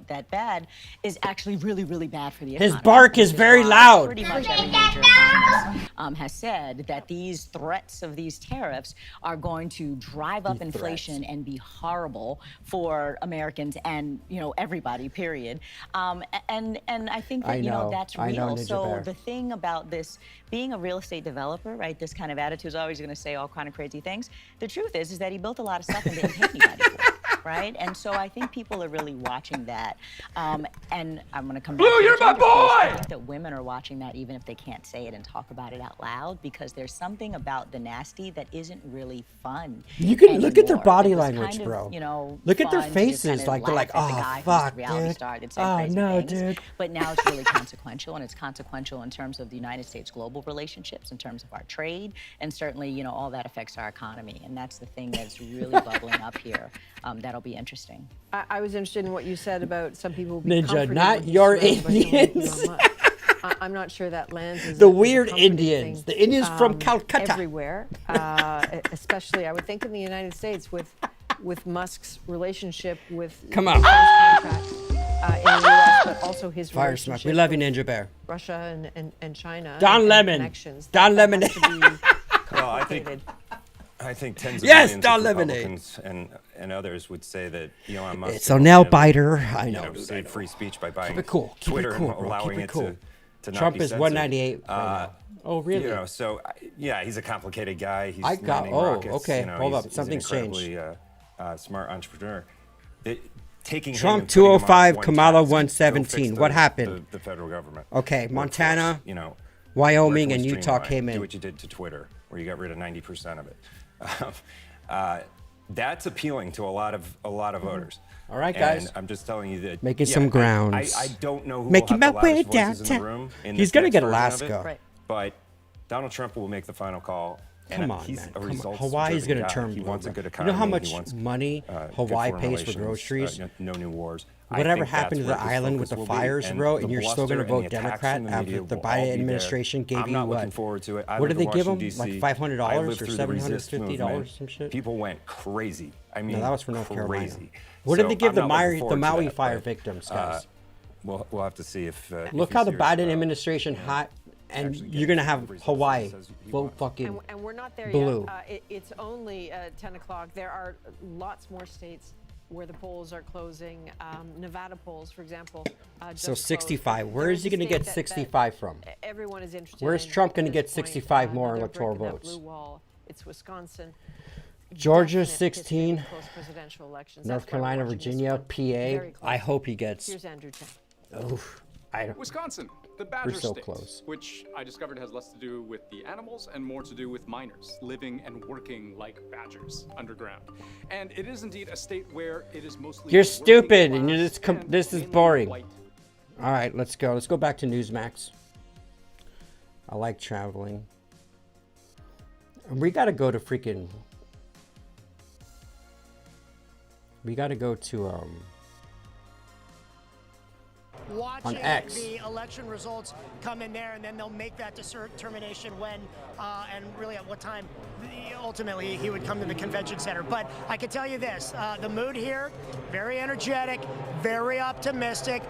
[SPEAKER 1] that bad," is actually really, really bad for the economy.
[SPEAKER 6] His bark is very loud.
[SPEAKER 1] Pretty much every major economist has said that these threats of these tariffs are going to drive up inflation and be horrible for Americans and everybody. Period. And I think that that's real. So the thing about this being a real estate developer, right? This kind of attitude is always going to say all kind of crazy things. The truth is that he built a lot of stuff and didn't pay anybody for it. Right? And so I think people are really watching that. And I'm going to come back to
[SPEAKER 6] you're my boy!
[SPEAKER 1] I think that women are watching that even if they can't say it and talk about it out loud, because there's something about the nasty that isn't really fun.
[SPEAKER 6] You can look at their
[SPEAKER 1] anymore.
[SPEAKER 6] body
[SPEAKER 1] It was
[SPEAKER 6] language,
[SPEAKER 1] kind of,
[SPEAKER 6] bro. Look at their
[SPEAKER 1] fun to just
[SPEAKER 6] faces.
[SPEAKER 1] kind
[SPEAKER 6] Like,
[SPEAKER 1] of
[SPEAKER 6] they're like,
[SPEAKER 1] laugh at the
[SPEAKER 6] oh,
[SPEAKER 1] guy who's
[SPEAKER 6] fuck,
[SPEAKER 1] a reality
[SPEAKER 6] dude.
[SPEAKER 1] star that said
[SPEAKER 6] Oh,
[SPEAKER 1] crazy
[SPEAKER 6] no,
[SPEAKER 1] things.
[SPEAKER 6] dude.
[SPEAKER 1] But now it's really consequential, and it's consequential in terms of the United States global relationships, in terms of our trade, and certainly, all that affects our economy. And that's the thing that's really bubbling up here. That'll be interesting.
[SPEAKER 5] I was interested in what you said about some people
[SPEAKER 6] Ninja, not your Indians.
[SPEAKER 5] I'm not sure that lands as
[SPEAKER 6] The weird Indians. The Indians from Calcutta.
[SPEAKER 5] Everywhere, especially I would think in the United States with Musk's relationship with
[SPEAKER 6] Come on.
[SPEAKER 5] contract, in the U.S., but also his
[SPEAKER 6] Fire
[SPEAKER 5] relationship
[SPEAKER 6] smoke. We love you,
[SPEAKER 5] with
[SPEAKER 6] Ninja Bear.
[SPEAKER 5] Russia and China.
[SPEAKER 6] Don
[SPEAKER 5] and
[SPEAKER 6] Lemon.
[SPEAKER 5] connections.
[SPEAKER 6] Don
[SPEAKER 5] That
[SPEAKER 6] Lemon.
[SPEAKER 5] has to be
[SPEAKER 21] Well, I think tens of
[SPEAKER 6] Yes,
[SPEAKER 21] millions
[SPEAKER 6] Don
[SPEAKER 21] of
[SPEAKER 6] Lemonade.
[SPEAKER 21] Republicans and others would say that Elon Musk
[SPEAKER 6] It's a nail biter. I know.
[SPEAKER 21] saved free speech by buying
[SPEAKER 6] Keep it cool. Keep
[SPEAKER 21] Twitter
[SPEAKER 6] it cool,
[SPEAKER 21] and
[SPEAKER 6] bro.
[SPEAKER 21] allowing
[SPEAKER 6] Keep it cool.
[SPEAKER 21] to not
[SPEAKER 6] Trump
[SPEAKER 21] be
[SPEAKER 6] is
[SPEAKER 21] censored.
[SPEAKER 6] 198 right now. Oh, really?
[SPEAKER 21] So he's a complicated guy. He's
[SPEAKER 6] I got-
[SPEAKER 21] landing
[SPEAKER 6] oh,
[SPEAKER 21] rockets,
[SPEAKER 6] okay. Hold
[SPEAKER 21] he's-
[SPEAKER 6] up. Something's
[SPEAKER 21] he's an incredibly smart entrepreneur. Taking
[SPEAKER 6] Trump
[SPEAKER 21] him and putting him on
[SPEAKER 6] 205,
[SPEAKER 21] one
[SPEAKER 6] Kamala
[SPEAKER 21] task will
[SPEAKER 6] 117.
[SPEAKER 21] fix
[SPEAKER 6] What happened?
[SPEAKER 21] The federal government.
[SPEAKER 6] Okay,
[SPEAKER 21] Workforce,
[SPEAKER 6] Montana, Wyoming,
[SPEAKER 21] where can
[SPEAKER 6] and
[SPEAKER 21] we
[SPEAKER 6] Utah
[SPEAKER 21] streamline?
[SPEAKER 6] came in.
[SPEAKER 21] Do what you did to Twitter, where you got rid of 90% of it. That's appealing to a lot of voters.
[SPEAKER 6] All right, guys.
[SPEAKER 21] And I'm just telling you that
[SPEAKER 6] Making some grounds.
[SPEAKER 21] I don't know who
[SPEAKER 6] Making
[SPEAKER 21] will have
[SPEAKER 6] my
[SPEAKER 21] the
[SPEAKER 6] way
[SPEAKER 21] loudest voices in
[SPEAKER 6] downtown.
[SPEAKER 21] the room. In
[SPEAKER 6] He's
[SPEAKER 21] this
[SPEAKER 6] gonna
[SPEAKER 21] next
[SPEAKER 6] get
[SPEAKER 21] version of it,
[SPEAKER 6] Alaska. Right.
[SPEAKER 21] But Donald Trump will make the final call.
[SPEAKER 6] Come
[SPEAKER 21] and
[SPEAKER 6] on,
[SPEAKER 21] he's
[SPEAKER 6] man.
[SPEAKER 21] a
[SPEAKER 6] Come on.
[SPEAKER 21] results-driven
[SPEAKER 6] Hawaii's going to
[SPEAKER 21] guy.
[SPEAKER 6] turn
[SPEAKER 21] He
[SPEAKER 6] blue.
[SPEAKER 21] wants a good
[SPEAKER 6] You
[SPEAKER 21] economy.
[SPEAKER 6] know how
[SPEAKER 21] He
[SPEAKER 6] much
[SPEAKER 21] wants,
[SPEAKER 6] money
[SPEAKER 21] good
[SPEAKER 6] Hawaii
[SPEAKER 21] foreign
[SPEAKER 6] pays for
[SPEAKER 21] relations,
[SPEAKER 6] groceries?
[SPEAKER 21] no new wars. I
[SPEAKER 6] Whatever
[SPEAKER 21] think
[SPEAKER 6] happened to
[SPEAKER 21] that's
[SPEAKER 6] the
[SPEAKER 21] where his
[SPEAKER 6] island with
[SPEAKER 21] focus
[SPEAKER 6] the
[SPEAKER 21] will be,
[SPEAKER 6] fires,
[SPEAKER 21] and
[SPEAKER 6] bro,
[SPEAKER 21] the
[SPEAKER 6] and you're still going to
[SPEAKER 21] bluster and
[SPEAKER 6] vote
[SPEAKER 21] the attacks
[SPEAKER 6] Democrat
[SPEAKER 21] from the
[SPEAKER 6] after
[SPEAKER 21] media
[SPEAKER 6] the
[SPEAKER 21] will all
[SPEAKER 6] Biden
[SPEAKER 21] be there.
[SPEAKER 6] administration gave
[SPEAKER 21] I'm
[SPEAKER 6] you
[SPEAKER 21] not
[SPEAKER 6] what?
[SPEAKER 21] looking forward to it. I
[SPEAKER 6] What did
[SPEAKER 21] live
[SPEAKER 6] they
[SPEAKER 21] in
[SPEAKER 6] give him?
[SPEAKER 21] Washington,
[SPEAKER 6] Like
[SPEAKER 21] D.C. I
[SPEAKER 6] $500
[SPEAKER 21] lived
[SPEAKER 6] or
[SPEAKER 21] through the resist
[SPEAKER 6] $750
[SPEAKER 21] movement.
[SPEAKER 6] some shit?
[SPEAKER 21] People went crazy. I mean,
[SPEAKER 6] No, that was for North Carolina.
[SPEAKER 21] crazy.
[SPEAKER 6] What did
[SPEAKER 21] So
[SPEAKER 6] they give
[SPEAKER 21] I'm
[SPEAKER 6] the
[SPEAKER 21] not looking
[SPEAKER 6] Maui,
[SPEAKER 21] forward to
[SPEAKER 6] Maui
[SPEAKER 21] that,
[SPEAKER 6] fire
[SPEAKER 21] but,
[SPEAKER 6] victims, guys?
[SPEAKER 21] We'll have to see if.
[SPEAKER 6] Look how the Biden administration hot, and you're going to have Hawaii vote fucking
[SPEAKER 5] And we're not there
[SPEAKER 6] blue.
[SPEAKER 5] yet. It's only 10 o'clock. There are lots more states where the polls are closing. Nevada polls, for example.
[SPEAKER 6] So
[SPEAKER 5] just
[SPEAKER 6] 65.
[SPEAKER 5] closed.
[SPEAKER 6] Where
[SPEAKER 5] There
[SPEAKER 6] is he
[SPEAKER 5] a
[SPEAKER 6] going to
[SPEAKER 5] state
[SPEAKER 6] get
[SPEAKER 5] that
[SPEAKER 6] 65 from?
[SPEAKER 5] Everyone is interested.
[SPEAKER 6] Where's
[SPEAKER 5] in
[SPEAKER 6] Trump going to
[SPEAKER 5] at
[SPEAKER 6] get
[SPEAKER 5] this point.
[SPEAKER 6] 65 more
[SPEAKER 5] They're
[SPEAKER 6] electoral
[SPEAKER 5] breaking that
[SPEAKER 6] votes?
[SPEAKER 5] blue wall. It's Wisconsin.
[SPEAKER 6] Georgia
[SPEAKER 5] Definite history
[SPEAKER 6] 16,
[SPEAKER 5] of close presidential elections.
[SPEAKER 6] North
[SPEAKER 5] That's why we're
[SPEAKER 6] Carolina,
[SPEAKER 5] watching this
[SPEAKER 6] Virginia,
[SPEAKER 5] one
[SPEAKER 6] PA.
[SPEAKER 5] very
[SPEAKER 6] I
[SPEAKER 5] closely.
[SPEAKER 6] hope he gets.
[SPEAKER 5] Here's Andrew Chen.
[SPEAKER 6] Oof, I don't.
[SPEAKER 11] Wisconsin, the Badger
[SPEAKER 6] so
[SPEAKER 11] State,
[SPEAKER 6] close.
[SPEAKER 11] which I discovered has less to do with the animals and more to do with miners living and working like badgers underground. And it is indeed a state where it is mostly
[SPEAKER 6] You're
[SPEAKER 11] working
[SPEAKER 6] stupid, and you're
[SPEAKER 11] class
[SPEAKER 6] just
[SPEAKER 11] and
[SPEAKER 6] this is
[SPEAKER 11] mainly
[SPEAKER 6] boring.
[SPEAKER 11] white.
[SPEAKER 6] All right, let's go. Let's go back to Newsmax. I like traveling. We got to go to freaking. We got to go to
[SPEAKER 15] watching
[SPEAKER 6] X.
[SPEAKER 15] the election results come in there, and then they'll make that determination when and really at what time ultimately he would come to the convention center. But I can tell you this, the mood here, very energetic, very optimistic,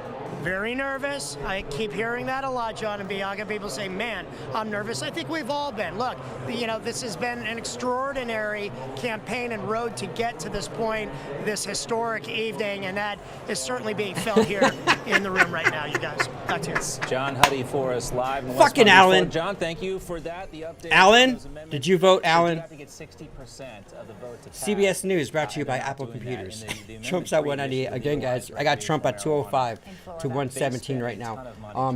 [SPEAKER 15] very nervous. I keep hearing that a lot, John and Bianca. People say, man, I'm nervous. I think we've all been. Look, this has been an extraordinary campaign and road to get to this point, this historic evening, and that is certainly being felt here in the room right now, you guys. Back to you.
[SPEAKER 25] John Huddy for us live in West
[SPEAKER 6] Fucking
[SPEAKER 25] Palm Beach.
[SPEAKER 6] Alan.
[SPEAKER 25] John, thank you for that. The update.
[SPEAKER 6] Alan, did you vote, Alan?
[SPEAKER 25] You have to get 60% of the vote to pass.
[SPEAKER 6] CBS News brought to you by Apple Computers. Trump's at 198. Again, guys, I got Trump at 205 to 117 right now.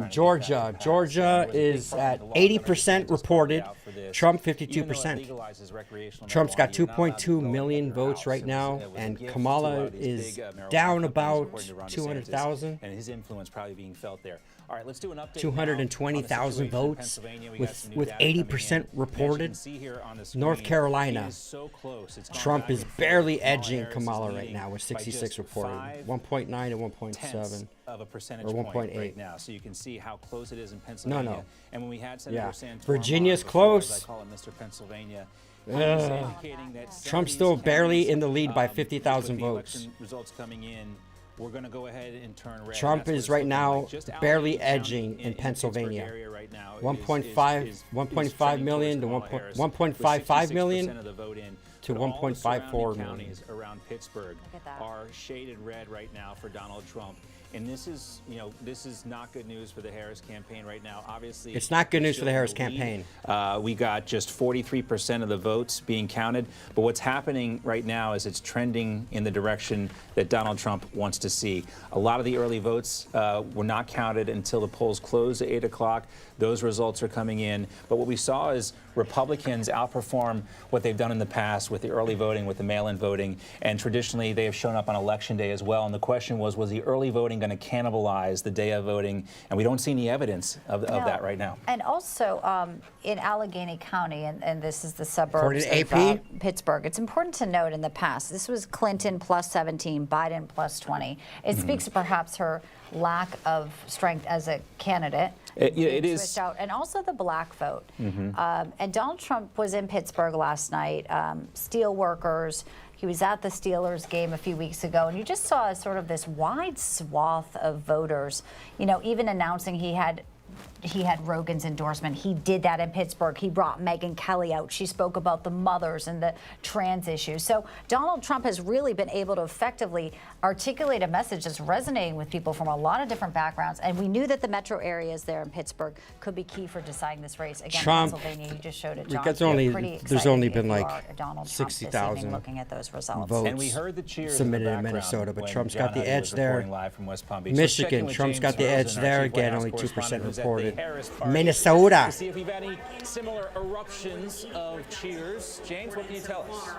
[SPEAKER 6] Georgia is at 80% reported. Trump 52%. Trump's got 2.2 million votes right now, and Kamala is down about 200,000.
[SPEAKER 25] And his influence probably being felt there. All right, let's do an update.
[SPEAKER 6] 220,000 votes with 80% reported. North Carolina, Trump is barely edging Kamala right now with 66 reported, 1.9 to 1.7
[SPEAKER 25] of a percentage
[SPEAKER 6] or
[SPEAKER 25] point
[SPEAKER 6] 1.8
[SPEAKER 25] right now. So you can see how close it is in Pennsylvania.
[SPEAKER 6] No.
[SPEAKER 25] And when we had Senator Santorum,
[SPEAKER 6] Virginia's
[SPEAKER 25] before,
[SPEAKER 6] close.
[SPEAKER 25] as I call him, Mr. Pennsylvania. Indicating that
[SPEAKER 6] Trump's still barely in the lead by
[SPEAKER 25] with
[SPEAKER 6] 50,000
[SPEAKER 25] the
[SPEAKER 6] votes.
[SPEAKER 25] election results coming in, we're going to go ahead and turn red.
[SPEAKER 6] Trump
[SPEAKER 25] That's what
[SPEAKER 6] is
[SPEAKER 25] it's
[SPEAKER 6] right
[SPEAKER 25] looking
[SPEAKER 6] now
[SPEAKER 25] like. Just
[SPEAKER 6] barely
[SPEAKER 25] Allegheny
[SPEAKER 6] edging
[SPEAKER 25] County
[SPEAKER 6] in Pennsylvania.
[SPEAKER 25] Pittsburgh area right now
[SPEAKER 6] 1.5 million to 1.55 million
[SPEAKER 25] of the vote in.
[SPEAKER 6] to
[SPEAKER 25] But all the
[SPEAKER 6] 1.54
[SPEAKER 25] surrounding
[SPEAKER 6] million.
[SPEAKER 25] counties around Pittsburgh are shaded red right now for Donald Trump. And this is, this is not good news for the Harris campaign right now. Obviously,
[SPEAKER 6] It's not good news for the Harris campaign.
[SPEAKER 25] We got just 43% of the votes being counted. But what's happening right now is it's trending in the direction that Donald Trump wants to see. A lot of the early votes were not counted until the polls closed at 8 o'clock. Those results are coming in. But what we saw is Republicans outperform what they've done in the past with the early voting, with the mail-in voting. And traditionally, they have shown up on Election Day as well. And the question was the early voting going to cannibalize the day of voting? And we don't see any evidence of that right now.
[SPEAKER 14] And also in Allegheny County, and this is the suburbs
[SPEAKER 6] According
[SPEAKER 14] of
[SPEAKER 6] to AP?
[SPEAKER 14] Pittsburgh, it's important to note in the past, this was Clinton plus 17, Biden plus 20. It speaks to perhaps her lack of strength as a candidate.
[SPEAKER 25] It is.
[SPEAKER 14] Switched out. And also the black vote.
[SPEAKER 25] Mm-hmm.
[SPEAKER 14] And Donald Trump was in Pittsburgh last night. Steel workers. He was at the Steelers game a few weeks ago, and you just saw sort of this wide swath of voters, even announcing he had Rogan's endorsement. He did that in Pittsburgh. He brought Megyn Kelly out. She spoke about the mothers and the trans issues. So Donald Trump has really been able to effectively articulate a message that's resonating with people from a lot of different backgrounds. And we knew that the metro areas there in Pittsburgh could be key for deciding this race. Again,
[SPEAKER 6] Trump,
[SPEAKER 14] Pennsylvania, you just showed it, John.
[SPEAKER 6] there's only been like 60,000
[SPEAKER 14] looking at those results.
[SPEAKER 6] votes
[SPEAKER 25] And we heard the cheers
[SPEAKER 6] submitted
[SPEAKER 25] in
[SPEAKER 6] in
[SPEAKER 25] the
[SPEAKER 6] Minnesota, but
[SPEAKER 25] background
[SPEAKER 6] Trump's
[SPEAKER 25] when
[SPEAKER 6] got the
[SPEAKER 25] John
[SPEAKER 6] edge
[SPEAKER 25] Hunter was reporting
[SPEAKER 6] there.
[SPEAKER 25] live from West Palm Beach.
[SPEAKER 6] Michigan,
[SPEAKER 25] Let's check in with
[SPEAKER 6] Trump's
[SPEAKER 25] James
[SPEAKER 6] got the
[SPEAKER 25] Rosen,
[SPEAKER 6] edge
[SPEAKER 25] our
[SPEAKER 6] there.
[SPEAKER 25] chief White
[SPEAKER 6] Again,
[SPEAKER 25] House
[SPEAKER 6] only 2%
[SPEAKER 25] correspondent, who's at the
[SPEAKER 6] reported.
[SPEAKER 25] Harris party,
[SPEAKER 6] Minnesota.
[SPEAKER 25] to see if we've had any similar eruptions of cheers. James, what can you tell us?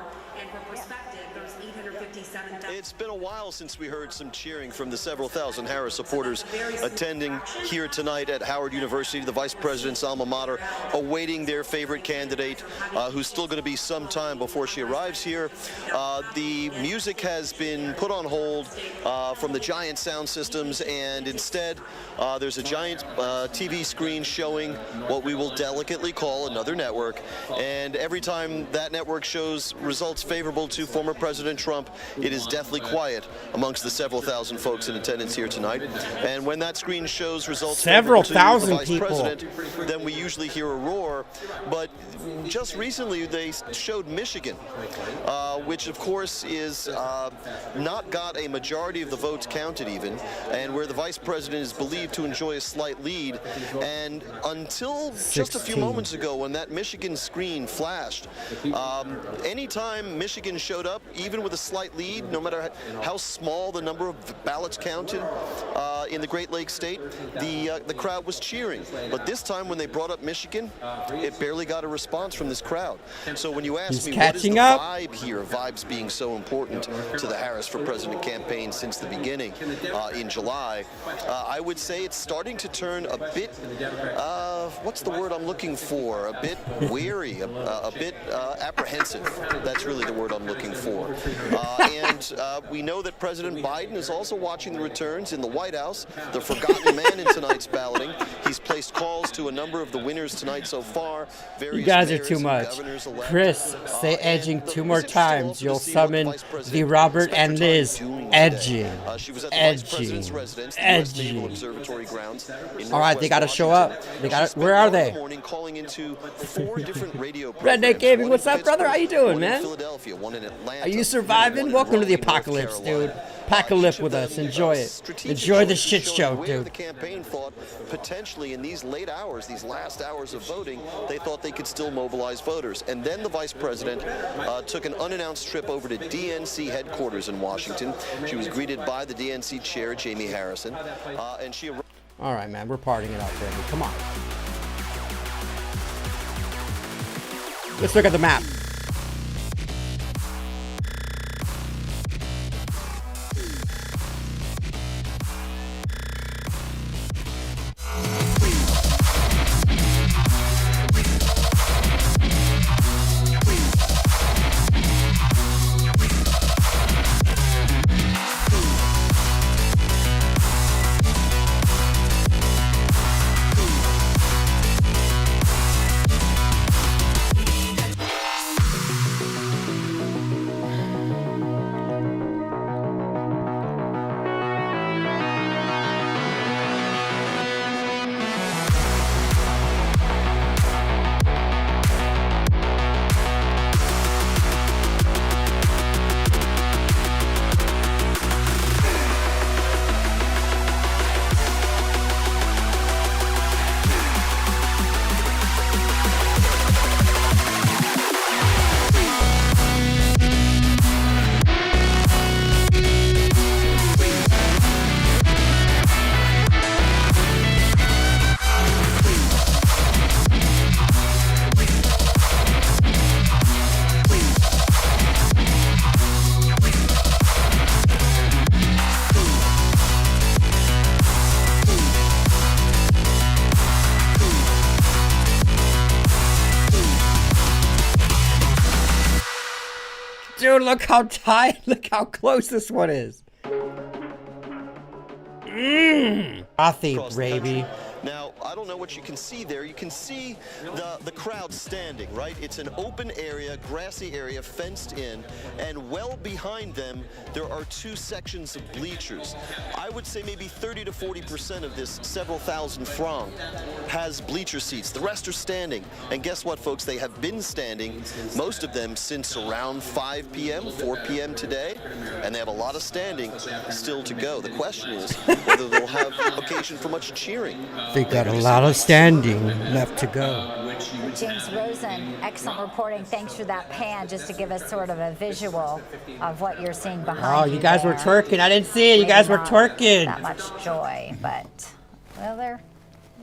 [SPEAKER 3] It's been a while since we heard some cheering from the several thousand Harris supporters attending here tonight at Howard University, the vice president's alma mater, awaiting their favorite candidate, who's still going to be some time before she arrives here. The music has been put on hold from the giant sound systems, and instead there's a giant TV screen showing what we will delicately call another network. And every time that network shows results favorable to former President Trump, it is deathly quiet amongst the several thousand folks in attendance here tonight. And when that screen shows results
[SPEAKER 6] Several
[SPEAKER 3] favorable to the
[SPEAKER 6] thousand
[SPEAKER 3] vice
[SPEAKER 6] people.
[SPEAKER 3] president, then we usually hear a roar. But just recently they showed Michigan, which of course is not got a majority of the votes counted even, and where the vice president is believed to enjoy a slight lead. And until just a few
[SPEAKER 6] 16.
[SPEAKER 3] moments ago when that Michigan screen flashed, anytime Michigan showed up, even with a slight lead, no matter how small the number of ballots counted in the Great Lakes state, the crowd was cheering. But this time when they brought up Michigan, it barely got a response from this crowd. So when you ask me what is the vibe here, vibes being so important to the Harris for President campaign since the beginning in July, I would say it's starting to turn a bit, what's the word I'm looking for? A bit weary, a bit apprehensive. That's really the word I'm looking for. And we know that President Biden is also watching the returns in the White House, the forgotten man in tonight's balloting. He's placed calls to a number of the winners tonight so far.
[SPEAKER 6] You guys are too much. Chris, say edging 2 more times. You'll summon the Robert and Liz edging. Edging. Edging. All right, they got to show up. They got. Where are they?
[SPEAKER 3] Calling into 4 different radio
[SPEAKER 6] Redneck Gaming, what's up, brother? How you doing, man?
[SPEAKER 3] Philadelphia, one in Atlanta.
[SPEAKER 6] Are you surviving? Welcome to the apocalypse, dude. Apocalypse with us. Enjoy it. Enjoy the shit show, dude.
[SPEAKER 3] The campaign thought potentially in these late hours, these last hours of voting, they thought they could still mobilize voters. And then the vice president took an unannounced trip over to DNC headquarters in Washington. She was greeted by the DNC chair, Jamie Harrison, and she.
[SPEAKER 6] All right, man. We're partying it out, baby. Come on. Let's look at the map. Dude, look how tight, look how close this one is. Frothy, baby.
[SPEAKER 3] Now, I don't know what you can see there. You can see the crowd standing, right? It's an open area, grassy area, fenced in, and well behind them, there are two sections of bleachers. I would say maybe 30 to 40% of this several thousand throng has bleacher seats. The rest are standing. And guess what, folks? They have been standing, most of them, since around 5 p.m., 4 p.m. today, and they have a lot of standing still to go. The question is whether they'll have occasion for much cheering.
[SPEAKER 6] They got a lot of standing left to go.
[SPEAKER 14] James Rosen, excellent reporting. Thanks for that pan, just to give us sort of a visual of what you're seeing behind
[SPEAKER 6] you guys
[SPEAKER 14] there.
[SPEAKER 6] were twerking. I didn't see it. You guys were twerking.
[SPEAKER 14] Not much joy, but, well,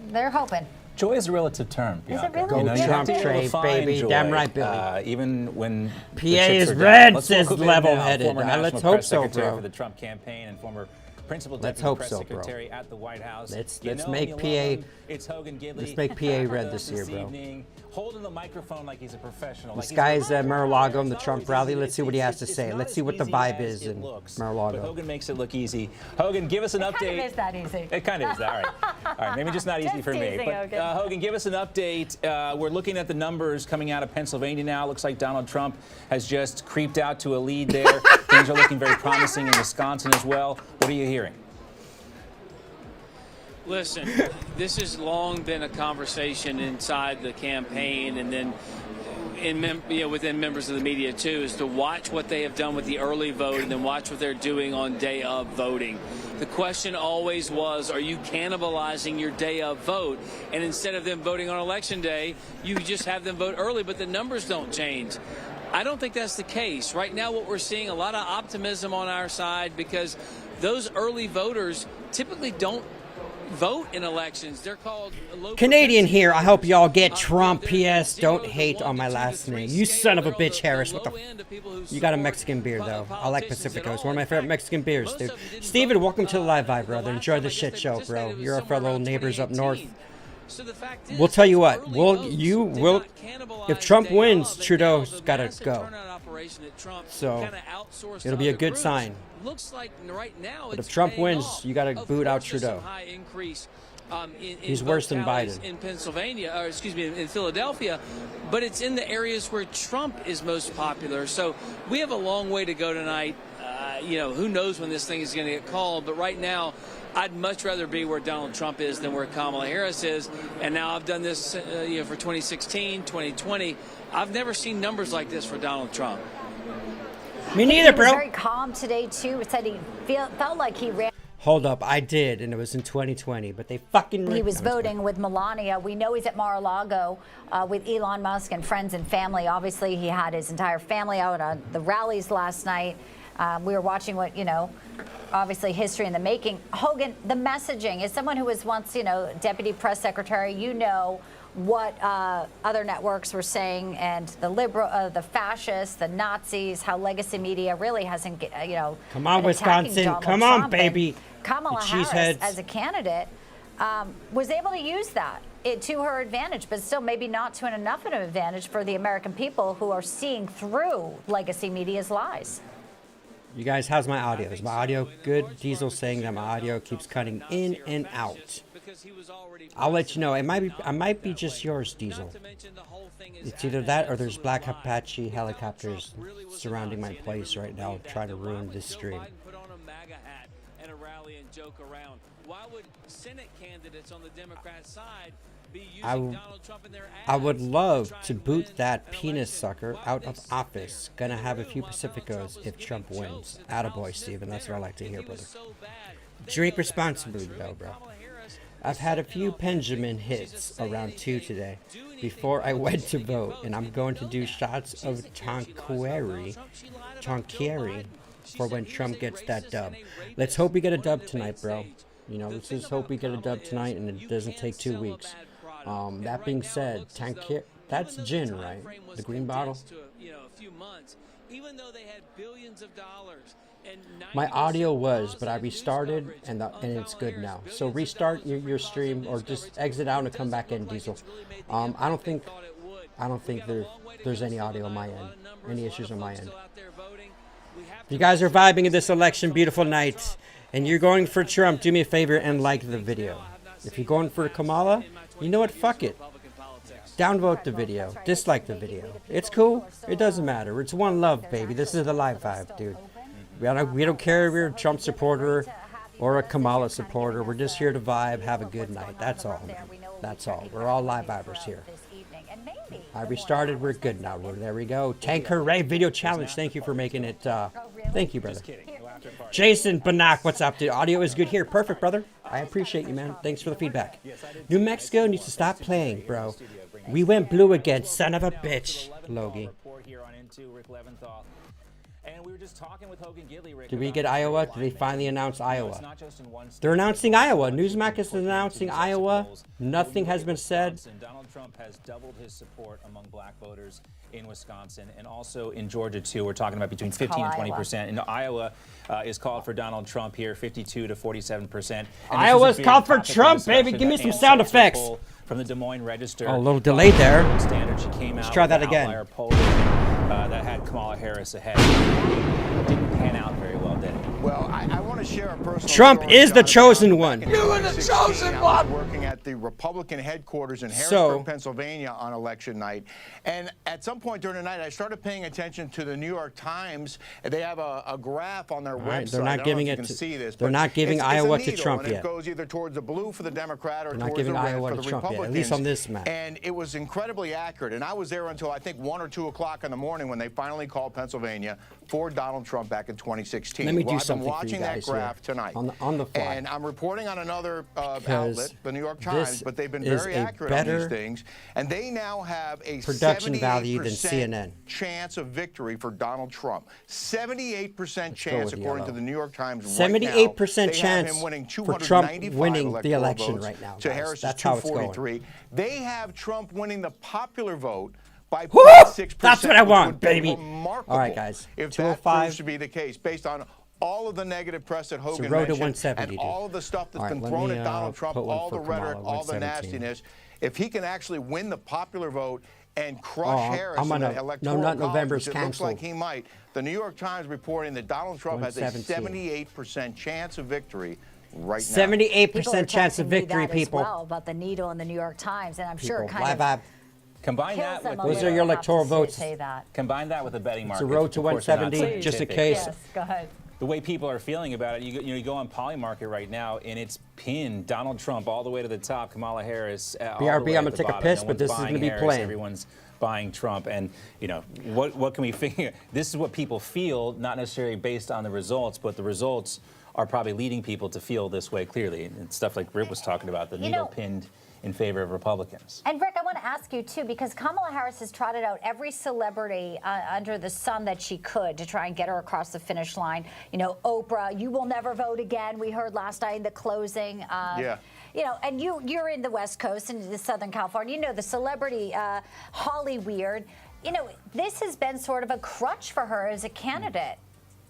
[SPEAKER 14] they're hoping.
[SPEAKER 25] Joy is a relative term, Bianca.
[SPEAKER 14] Is it really?
[SPEAKER 6] Go Trump trade, baby.
[SPEAKER 25] Joy,
[SPEAKER 6] Damn right, Billy.
[SPEAKER 25] Even when
[SPEAKER 6] PA is red, says level-headed. Let's hope so, bro.
[SPEAKER 25] For the Trump campaign and former principal
[SPEAKER 6] Let's
[SPEAKER 25] deputy
[SPEAKER 6] hope
[SPEAKER 25] press
[SPEAKER 6] so, bro.
[SPEAKER 25] secretary at the White House.
[SPEAKER 6] Let's make PA.
[SPEAKER 25] It's Hogan Gidley.
[SPEAKER 6] Let's make PA red this year, bro.
[SPEAKER 25] Evening, holding the microphone like he's a professional.
[SPEAKER 6] This guy's at Mar-a-Lago in the Trump rally. Let's see what he has to say. Let's see what the vibe is in Mar-a-Lago.
[SPEAKER 25] But Hogan makes it look easy. Hogan, give us an update.
[SPEAKER 14] It kind of is that easy.
[SPEAKER 25] It kind of is. All right. All right. Maybe just not easy for me. But Hogan, give us an update. We're looking at the numbers coming out of Pennsylvania now. It looks like Donald Trump has just creeped out to a lead there. Things are looking very promising in Wisconsin as well. What are you hearing?
[SPEAKER 7] Listen, this has long been a conversation inside the campaign and then within members of the media, too, is to watch what they have done with the early vote and then watch what they're doing on day of voting. The question always was, are you cannibalizing your day of vote? And instead of them voting on Election Day, you just have them vote early, but the numbers don't change. I don't think that's the case. Right now, what we're seeing, a lot of optimism on our side because those early voters typically don't vote in elections. They're called
[SPEAKER 6] Canadian here. I hope y'all get Trump. P.S. Don't hate on my last name. You son of a bitch, Harris. What the? You got a Mexican beer though. I like Pacifico. It's one of my favorite Mexican beers, dude. Steven, welcome to the live vibe, brother. Enjoy the shit show, bro. You're our fellow neighbors up north. We'll tell you what. If Trump wins, Trudeau's gotta go. So it'll be a good sign.
[SPEAKER 7] Looks like right now
[SPEAKER 6] but if Trump wins, you gotta boot out Trudeau. He's worse than Biden.
[SPEAKER 7] In Pennsylvania, or excuse me, in Philadelphia, but it's in the areas where Trump is most popular. So we have a long way to go tonight. Who knows when this thing is going to get called, but right now, I'd much rather be where Donald Trump is than where Kamala Harris is. And now I've done this for 2016, 2020. I've never seen numbers like this for Donald Trump.
[SPEAKER 6] Me neither, bro.
[SPEAKER 14] He was very calm today, too. It said he felt like he ran.
[SPEAKER 6] Hold up, I did, and it was in 2020, but they fucking...
[SPEAKER 14] He was voting with Melania. We know he's at Mar-a-Lago with Elon Musk and friends and family. Obviously, he had his entire family out on the rallies last night. We were watching what, obviously history in the making. Hogan, the messaging, as someone who was once, deputy press secretary, what other networks were saying, and the liberal, the fascists, the Nazis, how legacy media really hasn't,
[SPEAKER 6] Come on,
[SPEAKER 14] been attacking
[SPEAKER 6] Wisconsin.
[SPEAKER 14] Donald
[SPEAKER 6] Come on,
[SPEAKER 14] Trump.
[SPEAKER 6] baby.
[SPEAKER 14] And Kamala Harris, as a candidate, was able to use that to her advantage, but still maybe not to enough of an advantage for the American people who are seeing through legacy media's lies.
[SPEAKER 6] You guys, how's my audio? Is my audio good? Diesel saying that my audio keeps cutting in and out. I'll let you know. I might be just yours, Diesel. It's either that or there's black Apache helicopters surrounding my place right now, trying to ruin this stream. I would love to boot that penis sucker out of office. Gonna have a few Pacificos if Trump wins. Attaboy, Steven. That's what I like to hear, brother. Drink responsibly, though, bro. I've had a few Benjamin hits around 2 today before I went to vote, and I'm going to do shots of Tonqueri for when Trump gets that dub. Let's hope we get a dub tonight, bro. Let's just hope we get a dub tonight and it doesn't take 2 weeks. That being said, that's gin, right? The green bottle? My audio was, but I restarted and it's good now. So restart your stream or just exit out and come back in, Diesel. I don't think there's any audio on my end, any issues on my end. You guys are vibing in this election, beautiful night, and you're going for Trump. Do me a favor and like the video. If you're going for Kamala, you know what? Fuck it. Downvote the video. Dislike the video. It's cool. It doesn't matter. It's one love, baby. This is the live vibe, dude. We don't care if you're a Trump supporter or a Kamala supporter. We're just here to vibe, have a good night. That's all, man. That's all. We're all live vibers here. I restarted. We're good now. There we go. Tanker Ray video challenge. Thank you for making it. Thank you, brother. Jason Banak, what's up, dude? Audio is good here. Perfect, brother. I appreciate you, man. Thanks for the feedback. New Mexico needs to stop playing, bro. We went blue again, son of a bitch, Logie. Did we get Iowa? Did they finally announce Iowa? They're announcing Iowa. Newsmax is announcing Iowa. Nothing has been said.
[SPEAKER 25] Donald Trump has doubled his support among black voters in Wisconsin and also in Georgia, too. We're talking about between 15 and 20%. And Iowa is called for Donald Trump here, 52 to 47%.
[SPEAKER 6] Iowa's called for Trump, baby. Give me some sound effects.
[SPEAKER 25] From the Des Moines Register.
[SPEAKER 6] Oh, a little delayed there.
[SPEAKER 25] Standard, she came
[SPEAKER 6] Let's
[SPEAKER 25] out
[SPEAKER 6] try that again.
[SPEAKER 25] That had Kamala Harris ahead. Didn't pan out very well, did it?
[SPEAKER 8] Well, I want to share a personal
[SPEAKER 6] Trump
[SPEAKER 8] story,
[SPEAKER 6] is the
[SPEAKER 8] Jonathan.
[SPEAKER 6] chosen one.
[SPEAKER 8] You are the chosen one. Working at the Republican headquarters in Harrisburg, Pennsylvania on election night. And at some point during the night, I started paying attention to the New York Times. They have a graph on their website.
[SPEAKER 6] They're not giving it to, they're not giving Iowa to Trump yet.
[SPEAKER 8] It goes either towards the blue for the Democrat or
[SPEAKER 6] they're not
[SPEAKER 8] towards
[SPEAKER 6] giving
[SPEAKER 8] the red
[SPEAKER 6] Iowa
[SPEAKER 8] for
[SPEAKER 6] to
[SPEAKER 8] the
[SPEAKER 6] Trump
[SPEAKER 8] Republicans.
[SPEAKER 6] yet, at least on this map.
[SPEAKER 8] And it was incredibly accurate. And I was there until I think 1 or 2 o'clock in the morning when they finally called Pennsylvania for Donald Trump back in 2016.
[SPEAKER 6] Let me do
[SPEAKER 8] I've been
[SPEAKER 6] something
[SPEAKER 8] watching
[SPEAKER 6] for you guys
[SPEAKER 8] that graph
[SPEAKER 6] here.
[SPEAKER 8] tonight.
[SPEAKER 6] On the fly.
[SPEAKER 8] And I'm reporting on another outlet, the New York Times, but they've been very accurate on these things. And they now have a
[SPEAKER 6] production value than CNN
[SPEAKER 8] chance of victory for Donald Trump. 78% chance, according to the New York Times.
[SPEAKER 6] 78% chance for Trump winning the election
[SPEAKER 8] votes
[SPEAKER 6] right now.
[SPEAKER 8] To
[SPEAKER 6] Guys.
[SPEAKER 8] Harris's
[SPEAKER 6] That's how it's
[SPEAKER 8] 243. They have Trump winning the popular vote by
[SPEAKER 6] 0.6%. That's what I want, baby. All right, guys.
[SPEAKER 8] If
[SPEAKER 6] 205.
[SPEAKER 8] that proves to be the case, based on all of the negative press that Hogan mentioned, and all of the stuff that's been thrown at Donald Trump, all the rhetoric, all the nastiness, if he can actually win the popular vote and crush Harris in the electoral college, which it looks like he might, the New York Times reporting that Donald Trump has a 78% chance of victory right now.
[SPEAKER 6] 78% chance of victory, people.
[SPEAKER 14] As well, about the needle in the New York Times, and I'm sure it kind of
[SPEAKER 25] Combine that with
[SPEAKER 6] those are your electoral votes.
[SPEAKER 25] Combine that with the betting market.
[SPEAKER 6] It's a road to 170, just in case.
[SPEAKER 14] Yes, go ahead.
[SPEAKER 25] The way people are feeling about it, you go on Polymarket right now, and it's pinned Donald Trump all the way to the top, Kamala Harris.
[SPEAKER 6] BRB, I'm gonna take a piss, but this is gonna be playing.
[SPEAKER 25] Everyone's buying Trump. And, you know, what can we figure? This is what people feel, not necessarily based on the results, but the results are probably leading people to feel this way clearly. And stuff like Rip was talking about, the needle pinned in favor of Republicans.
[SPEAKER 14] And Rick, I want to ask you too, because Kamala Harris has trotted out every celebrity under the sun that she could to try and get her across the finish line. You know, Oprah, you will never vote again. We heard last night in the closing.
[SPEAKER 8] Yeah.
[SPEAKER 14] You know, and you're in the West Coast and the Southern California. You know, the celebrity Holly Weird. You know, this has been sort of a crutch for her as a candidate.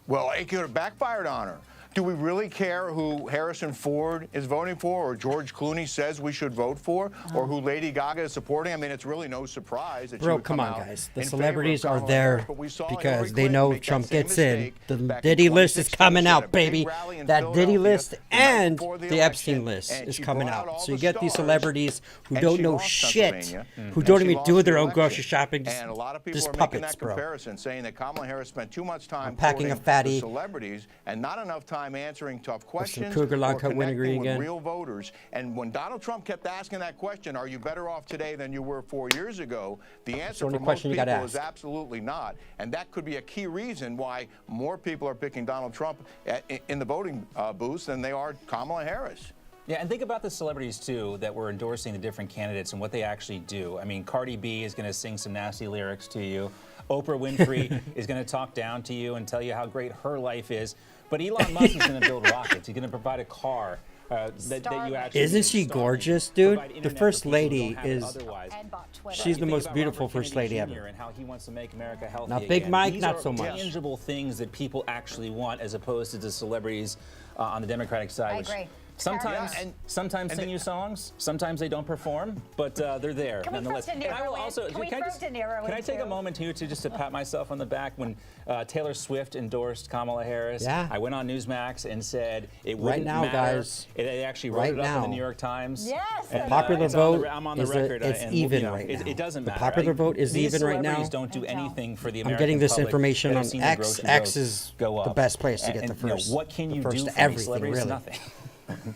[SPEAKER 8] Well, it could have backfired on her. Do we really care who Harrison Ford is voting for, or George Clooney says we should vote for, or who Lady Gaga is supporting? I mean, it's really no surprise that she would come out
[SPEAKER 6] guys. The
[SPEAKER 8] in
[SPEAKER 6] celebrities
[SPEAKER 8] favor of
[SPEAKER 6] are
[SPEAKER 8] Kamala
[SPEAKER 6] there
[SPEAKER 8] Harris, but we saw
[SPEAKER 6] because
[SPEAKER 8] Hillary
[SPEAKER 6] they
[SPEAKER 8] Clinton
[SPEAKER 6] know
[SPEAKER 8] make
[SPEAKER 6] if Trump
[SPEAKER 8] that same
[SPEAKER 6] gets in.
[SPEAKER 8] mistake
[SPEAKER 6] The
[SPEAKER 8] back in
[SPEAKER 6] Diddy list is
[SPEAKER 8] 2016.
[SPEAKER 6] coming
[SPEAKER 8] She had
[SPEAKER 6] out,
[SPEAKER 8] a big
[SPEAKER 6] baby.
[SPEAKER 8] rally in
[SPEAKER 6] That Diddy
[SPEAKER 8] Philadelphia
[SPEAKER 6] list
[SPEAKER 8] the night
[SPEAKER 6] and
[SPEAKER 8] before the
[SPEAKER 6] the Epstein
[SPEAKER 8] election,
[SPEAKER 6] list
[SPEAKER 8] and
[SPEAKER 6] is
[SPEAKER 8] she
[SPEAKER 6] coming
[SPEAKER 8] brought
[SPEAKER 6] out.
[SPEAKER 8] all
[SPEAKER 6] So you
[SPEAKER 8] the
[SPEAKER 6] get these
[SPEAKER 8] stars,
[SPEAKER 6] celebrities who
[SPEAKER 8] and
[SPEAKER 6] don't
[SPEAKER 8] she
[SPEAKER 6] know
[SPEAKER 8] lost
[SPEAKER 6] shit,
[SPEAKER 8] Pennsylvania,
[SPEAKER 6] who
[SPEAKER 8] and
[SPEAKER 6] don't
[SPEAKER 8] she
[SPEAKER 6] even
[SPEAKER 8] lost
[SPEAKER 6] do
[SPEAKER 8] the
[SPEAKER 6] their own
[SPEAKER 8] election.
[SPEAKER 6] grocery shopping.
[SPEAKER 8] And a lot of people
[SPEAKER 6] Just
[SPEAKER 8] are making
[SPEAKER 6] puppets,
[SPEAKER 8] that
[SPEAKER 6] bro.
[SPEAKER 8] comparison, saying that Kamala Harris spent too much time
[SPEAKER 6] packing a
[SPEAKER 8] quoting
[SPEAKER 6] fatty.
[SPEAKER 8] the celebrities and not enough time answering tough questions
[SPEAKER 6] Cougar Long
[SPEAKER 8] or
[SPEAKER 6] Cut
[SPEAKER 8] connecting
[SPEAKER 6] Winnegreen
[SPEAKER 8] with
[SPEAKER 6] again.
[SPEAKER 8] real voters. And when Donald Trump kept asking that question, are you better off today than you were 4 years ago? The answer
[SPEAKER 6] only
[SPEAKER 8] for most
[SPEAKER 6] question you
[SPEAKER 8] people
[SPEAKER 6] gotta
[SPEAKER 8] is
[SPEAKER 6] ask.
[SPEAKER 8] absolutely not. And that could be a key reason why more people are picking Donald Trump in the voting booths than they are Kamala Harris.
[SPEAKER 25] Yeah, and think about the celebrities, too, that were endorsing the different candidates and what they actually do. I mean, Cardi B is going to sing some nasty lyrics to you. Oprah Winfrey is going to talk down to you and tell you how great her life is. But Elon Musk is going to build rockets. He's going to provide a car that you actually...
[SPEAKER 6] Isn't she gorgeous, dude? The First Lady is... She's the most beautiful First Lady ever.
[SPEAKER 25] And how he wants to make America healthy
[SPEAKER 6] Now, Big
[SPEAKER 25] again.
[SPEAKER 6] Mike,
[SPEAKER 25] These
[SPEAKER 6] not
[SPEAKER 25] are
[SPEAKER 6] so much.
[SPEAKER 25] tangible things that people actually want, as opposed to the celebrities on the Democratic side.
[SPEAKER 14] I
[SPEAKER 25] which
[SPEAKER 14] agree.
[SPEAKER 25] Sometimes sing you songs. Sometimes they don't perform, but they're there
[SPEAKER 14] Can we
[SPEAKER 25] nonetheless.
[SPEAKER 14] throw De Niro
[SPEAKER 25] And I will
[SPEAKER 14] in?
[SPEAKER 25] also
[SPEAKER 14] Can we
[SPEAKER 25] can I
[SPEAKER 14] throw
[SPEAKER 25] just-
[SPEAKER 14] De Niro
[SPEAKER 25] Can I
[SPEAKER 14] in
[SPEAKER 25] take a
[SPEAKER 14] too?
[SPEAKER 25] moment here to just to pat myself on the back when Taylor Swift endorsed Kamala Harris?
[SPEAKER 6] Yeah.
[SPEAKER 25] I went on Newsmax and said it
[SPEAKER 6] Right
[SPEAKER 25] wouldn't
[SPEAKER 6] now,
[SPEAKER 25] matter.
[SPEAKER 6] guys.
[SPEAKER 25] It actually wrote
[SPEAKER 6] Right
[SPEAKER 25] it up in the
[SPEAKER 6] now.
[SPEAKER 25] New York Times.
[SPEAKER 14] Yes.
[SPEAKER 25] And,
[SPEAKER 6] Popular
[SPEAKER 25] it's on the-
[SPEAKER 6] vote
[SPEAKER 25] I'm on the
[SPEAKER 6] is
[SPEAKER 25] record.
[SPEAKER 6] it's
[SPEAKER 25] and,
[SPEAKER 6] even
[SPEAKER 25] you know,
[SPEAKER 6] right now.
[SPEAKER 25] It doesn't
[SPEAKER 6] The
[SPEAKER 25] matter.
[SPEAKER 6] popular vote is
[SPEAKER 25] These
[SPEAKER 6] even right now.
[SPEAKER 25] celebrities don't do anything for the
[SPEAKER 6] I'm
[SPEAKER 25] American
[SPEAKER 6] getting this
[SPEAKER 25] public
[SPEAKER 6] information
[SPEAKER 25] that
[SPEAKER 6] on
[SPEAKER 25] have seen the
[SPEAKER 6] X.
[SPEAKER 25] grocery
[SPEAKER 6] X
[SPEAKER 25] votes
[SPEAKER 6] is
[SPEAKER 25] go
[SPEAKER 6] the
[SPEAKER 25] up.
[SPEAKER 6] best place to get
[SPEAKER 25] And,
[SPEAKER 6] the
[SPEAKER 25] you know,
[SPEAKER 6] first.
[SPEAKER 25] what can you
[SPEAKER 6] the
[SPEAKER 25] do
[SPEAKER 6] first
[SPEAKER 25] for these
[SPEAKER 6] everything,
[SPEAKER 25] celebrities?
[SPEAKER 6] really.
[SPEAKER 25] Nothing.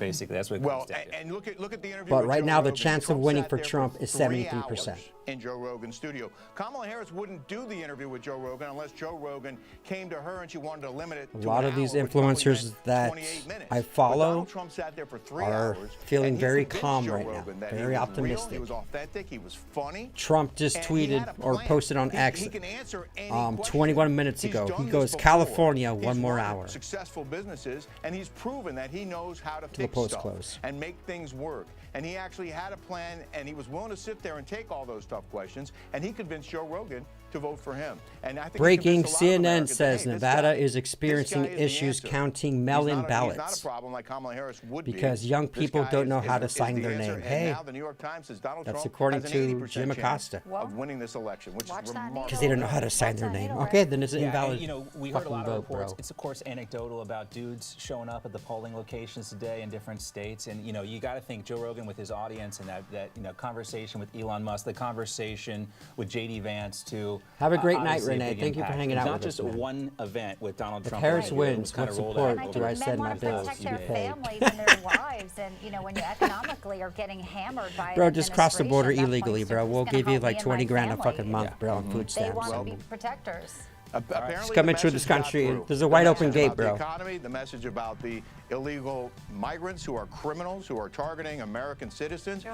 [SPEAKER 25] Basically, that's what it
[SPEAKER 8] Well,
[SPEAKER 25] comes down to.
[SPEAKER 8] and look at the interview.
[SPEAKER 6] But
[SPEAKER 8] with
[SPEAKER 6] right
[SPEAKER 8] Joe
[SPEAKER 6] now, the
[SPEAKER 8] Rogan.
[SPEAKER 6] chance of
[SPEAKER 8] Trump
[SPEAKER 6] winning
[SPEAKER 8] sat
[SPEAKER 6] for
[SPEAKER 8] there
[SPEAKER 6] Trump is
[SPEAKER 8] 3
[SPEAKER 6] 73%.
[SPEAKER 8] hours in Joe Rogan's studio. Kamala Harris wouldn't do the interview with Joe Rogan unless Joe Rogan came to her and she wanted to limit it
[SPEAKER 6] A
[SPEAKER 8] to
[SPEAKER 6] lot
[SPEAKER 8] an
[SPEAKER 6] of these
[SPEAKER 8] hour, which probably
[SPEAKER 6] influencers
[SPEAKER 8] meant
[SPEAKER 6] that
[SPEAKER 8] 28 minutes.
[SPEAKER 6] I
[SPEAKER 8] But
[SPEAKER 6] follow
[SPEAKER 8] Donald Trump sat there for 3
[SPEAKER 6] are
[SPEAKER 8] hours,
[SPEAKER 6] feeling
[SPEAKER 8] and he
[SPEAKER 6] very
[SPEAKER 8] convinced
[SPEAKER 6] calm
[SPEAKER 8] Joe
[SPEAKER 6] right now,
[SPEAKER 8] Rogan that
[SPEAKER 6] very
[SPEAKER 8] he was
[SPEAKER 6] optimistic.
[SPEAKER 8] Real, he was authentic. He was funny.
[SPEAKER 6] Trump just
[SPEAKER 8] and he
[SPEAKER 6] tweeted
[SPEAKER 8] had a
[SPEAKER 6] or
[SPEAKER 8] plan.
[SPEAKER 6] posted on X
[SPEAKER 8] He can answer any
[SPEAKER 6] 21 minutes
[SPEAKER 8] He's
[SPEAKER 6] ago.
[SPEAKER 8] done
[SPEAKER 6] He
[SPEAKER 8] this
[SPEAKER 6] goes,
[SPEAKER 8] before.
[SPEAKER 6] California,
[SPEAKER 8] He's
[SPEAKER 6] one more
[SPEAKER 8] run
[SPEAKER 6] hour.
[SPEAKER 8] Successful businesses, and he's proven that he knows how to
[SPEAKER 6] the
[SPEAKER 8] fix
[SPEAKER 6] polls
[SPEAKER 8] stuff
[SPEAKER 6] close.
[SPEAKER 8] and make things work. And he actually had a plan, and he was willing to sit there and take all those tough questions, and he convinced Joe Rogan to vote for him. And I think he
[SPEAKER 6] Breaking,
[SPEAKER 8] convinced a lot of
[SPEAKER 6] CNN
[SPEAKER 8] Americans that,
[SPEAKER 6] says
[SPEAKER 8] hey, this
[SPEAKER 6] Nevada
[SPEAKER 8] guy-
[SPEAKER 6] is
[SPEAKER 8] this
[SPEAKER 6] experiencing
[SPEAKER 8] guy is the
[SPEAKER 6] issues
[SPEAKER 8] answer.
[SPEAKER 6] counting mail-in
[SPEAKER 8] He's not
[SPEAKER 6] ballots
[SPEAKER 8] a problem like Kamala Harris would be.
[SPEAKER 6] because young
[SPEAKER 8] This
[SPEAKER 6] people
[SPEAKER 8] guy
[SPEAKER 6] don't know how to
[SPEAKER 8] is
[SPEAKER 6] sign
[SPEAKER 8] the
[SPEAKER 6] their
[SPEAKER 8] answer.
[SPEAKER 6] name.
[SPEAKER 8] And
[SPEAKER 6] Hey,
[SPEAKER 8] now the New York Times says Donald
[SPEAKER 6] that's
[SPEAKER 8] Trump
[SPEAKER 6] according
[SPEAKER 8] has
[SPEAKER 6] to
[SPEAKER 8] an 80%
[SPEAKER 6] Jim
[SPEAKER 8] chance
[SPEAKER 6] Acosta.
[SPEAKER 8] of winning this election, which is remarkable.
[SPEAKER 6] because they don't know how to sign their name. Okay, then it's an
[SPEAKER 25] Yeah,
[SPEAKER 6] invalid
[SPEAKER 25] and, you know, we heard a
[SPEAKER 6] fucking
[SPEAKER 25] lot of
[SPEAKER 6] vote,
[SPEAKER 25] reports.
[SPEAKER 6] bro.
[SPEAKER 25] It's of course anecdotal about dudes showing up at the polling locations today in different states, and you know you got to think Joe Rogan with his audience and that you know conversation with Elon Musk, the conversation with J.D. Vance to
[SPEAKER 6] Have a great night,
[SPEAKER 25] obviously a
[SPEAKER 6] Renee.
[SPEAKER 25] big
[SPEAKER 6] Thank you for
[SPEAKER 25] impact.
[SPEAKER 6] hanging
[SPEAKER 25] It's
[SPEAKER 6] out
[SPEAKER 25] not
[SPEAKER 6] with us,
[SPEAKER 25] just
[SPEAKER 6] man.
[SPEAKER 25] one event with Donald
[SPEAKER 6] If
[SPEAKER 25] Trump.
[SPEAKER 6] Harris
[SPEAKER 25] this year. It
[SPEAKER 6] wins,
[SPEAKER 25] was kind
[SPEAKER 6] what
[SPEAKER 25] of rolled
[SPEAKER 6] support
[SPEAKER 25] out
[SPEAKER 6] do I
[SPEAKER 25] over
[SPEAKER 6] send my
[SPEAKER 14] Men want to
[SPEAKER 6] bills
[SPEAKER 14] protect
[SPEAKER 6] to be
[SPEAKER 14] their
[SPEAKER 6] paid?
[SPEAKER 14] families and their wives, and you know when you economically are getting hammered by
[SPEAKER 6] Bro,
[SPEAKER 14] an
[SPEAKER 6] just cross the border
[SPEAKER 14] administration, that
[SPEAKER 6] illegally,
[SPEAKER 14] points to
[SPEAKER 6] bro.
[SPEAKER 14] who's
[SPEAKER 6] We'll
[SPEAKER 14] gonna
[SPEAKER 6] give you
[SPEAKER 14] help me
[SPEAKER 6] like
[SPEAKER 14] and
[SPEAKER 6] 20
[SPEAKER 14] my
[SPEAKER 6] grand a
[SPEAKER 14] family.
[SPEAKER 6] fucking month, bro, on food
[SPEAKER 14] They
[SPEAKER 6] stamps.
[SPEAKER 14] want to
[SPEAKER 6] So
[SPEAKER 14] be protectors.
[SPEAKER 8] Apparently
[SPEAKER 6] Just coming
[SPEAKER 8] the
[SPEAKER 6] through this
[SPEAKER 8] message got
[SPEAKER 6] country.
[SPEAKER 8] through.
[SPEAKER 6] There's a
[SPEAKER 8] The
[SPEAKER 6] wide open
[SPEAKER 8] message
[SPEAKER 6] gate,
[SPEAKER 8] about
[SPEAKER 6] bro.
[SPEAKER 8] The economy, the message about the illegal migrants who are criminals, who are targeting American citizens.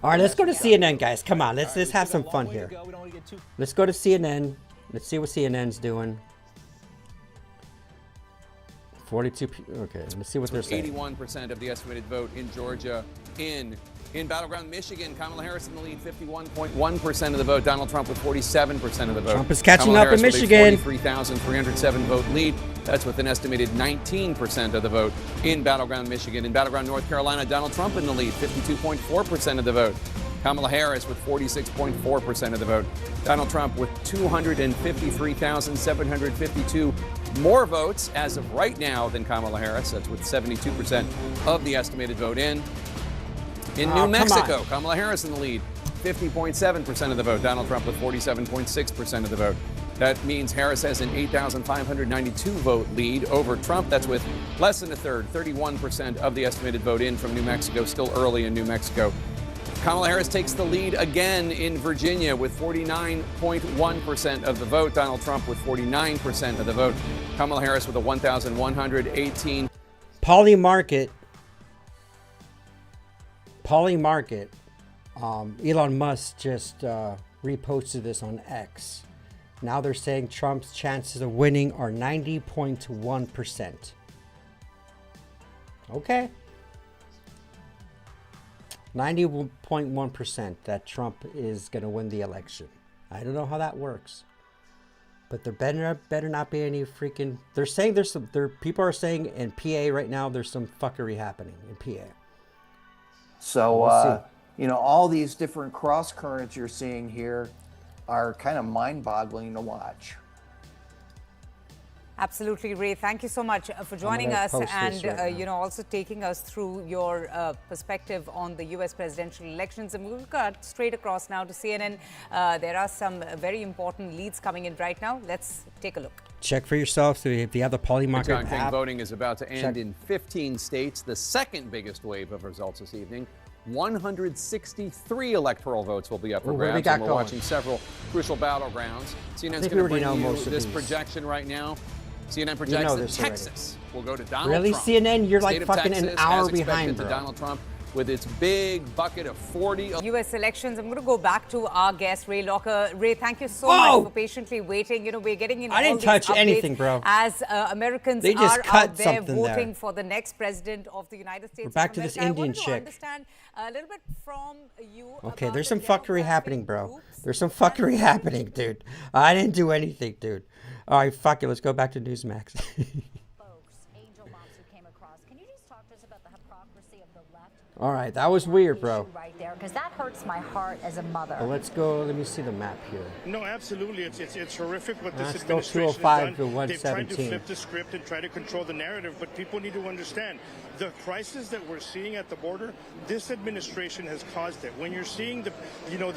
[SPEAKER 6] All right, let's go to CNN, guys. Come on, let's have some fun here. Let's go to CNN. Let's see what CNN's doing. 42. Okay, let's see what they're saying.
[SPEAKER 24] 81% of the estimated vote in Georgia. In battleground Michigan, Kamala Harris in the lead, 51.1% of the vote. Donald Trump with 47% of the vote.
[SPEAKER 6] Trump is catching
[SPEAKER 24] Kamala
[SPEAKER 6] up in
[SPEAKER 24] Harris with a
[SPEAKER 6] Michigan.
[SPEAKER 24] 43,307 vote lead. That's with an estimated 19% of the vote in battleground Michigan. In battleground North Carolina, Donald Trump in the lead, 52.4% of the vote. Kamala Harris with 46.4% of the vote. Donald Trump with 253,752 more votes as of right now than Kamala Harris. That's with 72% of the estimated vote in. In New Mexico, Kamala Harris in the lead, 50.7% of the vote. Donald Trump with 47.6% of the vote. That means Harris has an 8,592 vote lead over Trump. That's with less than a third, 31% of the estimated vote in from New Mexico. Still early in New Mexico. Kamala Harris takes the lead again in Virginia with 49.1% of the vote. Donald Trump with 49% of the vote. Kamala Harris with a 1,118.
[SPEAKER 6] Polly Market. Elon Musk just reposted this on X. Now they're saying Trump's chances of winning are 90.1%. Okay. 91.1% that Trump is going to win the election. I don't know how that works. But there better not be any freaking... They're saying people are saying in PA right now there's some fuckery happening in PA.
[SPEAKER 9] So, you know, all these different cross currents you're seeing here are kind of mind-boggling to watch.
[SPEAKER 12] Absolutely, Ray. Thank you so much for joining us and, you know, also taking us through your perspective on the U.S. presidential elections. And we'll cut straight across now to CNN. There are some very important leads coming in right now. Let's take a look.
[SPEAKER 6] Check for yourself. So if you have the Polly Market app,
[SPEAKER 24] voting is about to end in 15 states. The second biggest wave of results this evening. 163 electoral votes will be up for grabs, and we're watching several crucial battlegrounds. CNN's going to bring you this projection right now. CNN projects that Texas will go to Donald Trump.
[SPEAKER 6] Really, CNN? You're like fucking an hour behind, bro.
[SPEAKER 24] Donald Trump with its big bucket of 40.
[SPEAKER 12] U.S. elections. I'm going to go back to our guest, Ray Locker. Ray, thank you so much for patiently waiting. You know, we're getting in.
[SPEAKER 6] I didn't touch anything, bro.
[SPEAKER 12] As Americans are out there voting for the next president of the United States.
[SPEAKER 6] We're back to this Indian chick.
[SPEAKER 12] I want to understand a little bit from you.
[SPEAKER 6] Okay, there's some fuckery happening, bro. There's some fuckery happening, dude. I didn't do anything, dude. All right, fuck it. Let's go back to Newsmax. All right, that was weird, bro.
[SPEAKER 14] Right there, because that hurts my heart as a mother.
[SPEAKER 6] Well, let's go. Let me see the map here.
[SPEAKER 10] No, absolutely. It's horrific what this
[SPEAKER 6] still
[SPEAKER 10] administration
[SPEAKER 6] 205
[SPEAKER 10] has
[SPEAKER 6] to
[SPEAKER 10] done.
[SPEAKER 6] 117.
[SPEAKER 10] They've tried to flip the script and try to control the narrative, but people need to understand the crisis that we're seeing at the border. This administration has caused it. When you're seeing the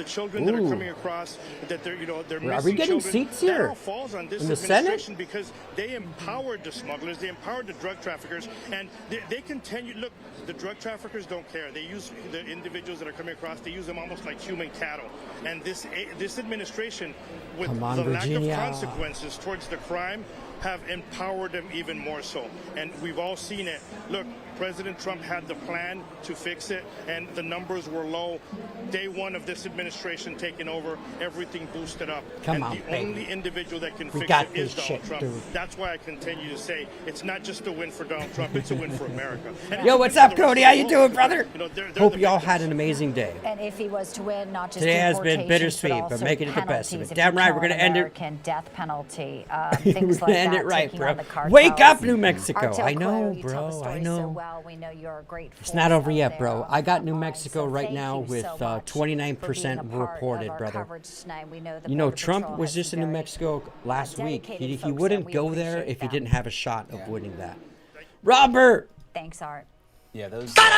[SPEAKER 10] children that are coming across, that they're missing children.
[SPEAKER 6] Are we getting seats here?
[SPEAKER 10] That all falls on this
[SPEAKER 6] in the
[SPEAKER 10] administration
[SPEAKER 6] Senate?
[SPEAKER 10] because they empowered the smugglers, they empowered the drug traffickers, and they continue. Look, the drug traffickers don't care. They use the individuals that are coming across. They use them almost like human cattle. And this administration, with the lack of consequences towards the crime, have empowered them even more so. And we've all seen it. Look, President Trump had the plan to fix it, and the numbers were low. Day one of this administration taking over, everything boosted up.
[SPEAKER 6] Come
[SPEAKER 10] and
[SPEAKER 6] on,
[SPEAKER 10] the
[SPEAKER 6] baby.
[SPEAKER 10] only individual that can
[SPEAKER 6] We
[SPEAKER 10] fix
[SPEAKER 6] got
[SPEAKER 10] it is
[SPEAKER 6] this
[SPEAKER 10] Donald
[SPEAKER 6] shit,
[SPEAKER 10] Trump.
[SPEAKER 6] dude.
[SPEAKER 10] That's why I continue to say it's not just a win for Donald Trump, it's a win for America. And
[SPEAKER 6] Yo, what's up, Cody? How you doing, brother? Hope y'all had an amazing day.
[SPEAKER 14] And if he was to win, not just
[SPEAKER 6] Today has been bittersweet, but making it the best of it. Damn right, we're gonna end it.
[SPEAKER 14] American death penalty.
[SPEAKER 6] We're
[SPEAKER 14] Things
[SPEAKER 6] gonna
[SPEAKER 14] like
[SPEAKER 6] end
[SPEAKER 14] that,
[SPEAKER 6] it right,
[SPEAKER 14] taking
[SPEAKER 6] bro.
[SPEAKER 14] on the cartels.
[SPEAKER 6] Wake up, New Mexico.
[SPEAKER 14] Artel
[SPEAKER 6] I know,
[SPEAKER 14] Claro, you tell the
[SPEAKER 6] bro.
[SPEAKER 14] story
[SPEAKER 6] I know.
[SPEAKER 14] So well. We know you're a great
[SPEAKER 6] It's not over yet, bro. I got New Mexico
[SPEAKER 14] so
[SPEAKER 6] right
[SPEAKER 14] thank
[SPEAKER 6] now
[SPEAKER 14] you
[SPEAKER 6] with
[SPEAKER 14] so much for being a
[SPEAKER 6] 29%
[SPEAKER 14] part
[SPEAKER 6] reported,
[SPEAKER 14] of our
[SPEAKER 6] brother.
[SPEAKER 14] coverage tonight. We know the
[SPEAKER 6] You know,
[SPEAKER 14] Border
[SPEAKER 6] Trump
[SPEAKER 14] Patrol
[SPEAKER 6] was
[SPEAKER 14] has
[SPEAKER 6] just in
[SPEAKER 14] some
[SPEAKER 6] New
[SPEAKER 14] very,
[SPEAKER 6] Mexico last week.
[SPEAKER 14] dedicated
[SPEAKER 6] He
[SPEAKER 14] folks
[SPEAKER 6] wouldn't
[SPEAKER 14] that we
[SPEAKER 6] go there
[SPEAKER 14] appreciate
[SPEAKER 6] if he
[SPEAKER 14] that.
[SPEAKER 6] didn't have a shot of winning that. Robert!
[SPEAKER 14] Thanks, Art.
[SPEAKER 13] Yeah, those Border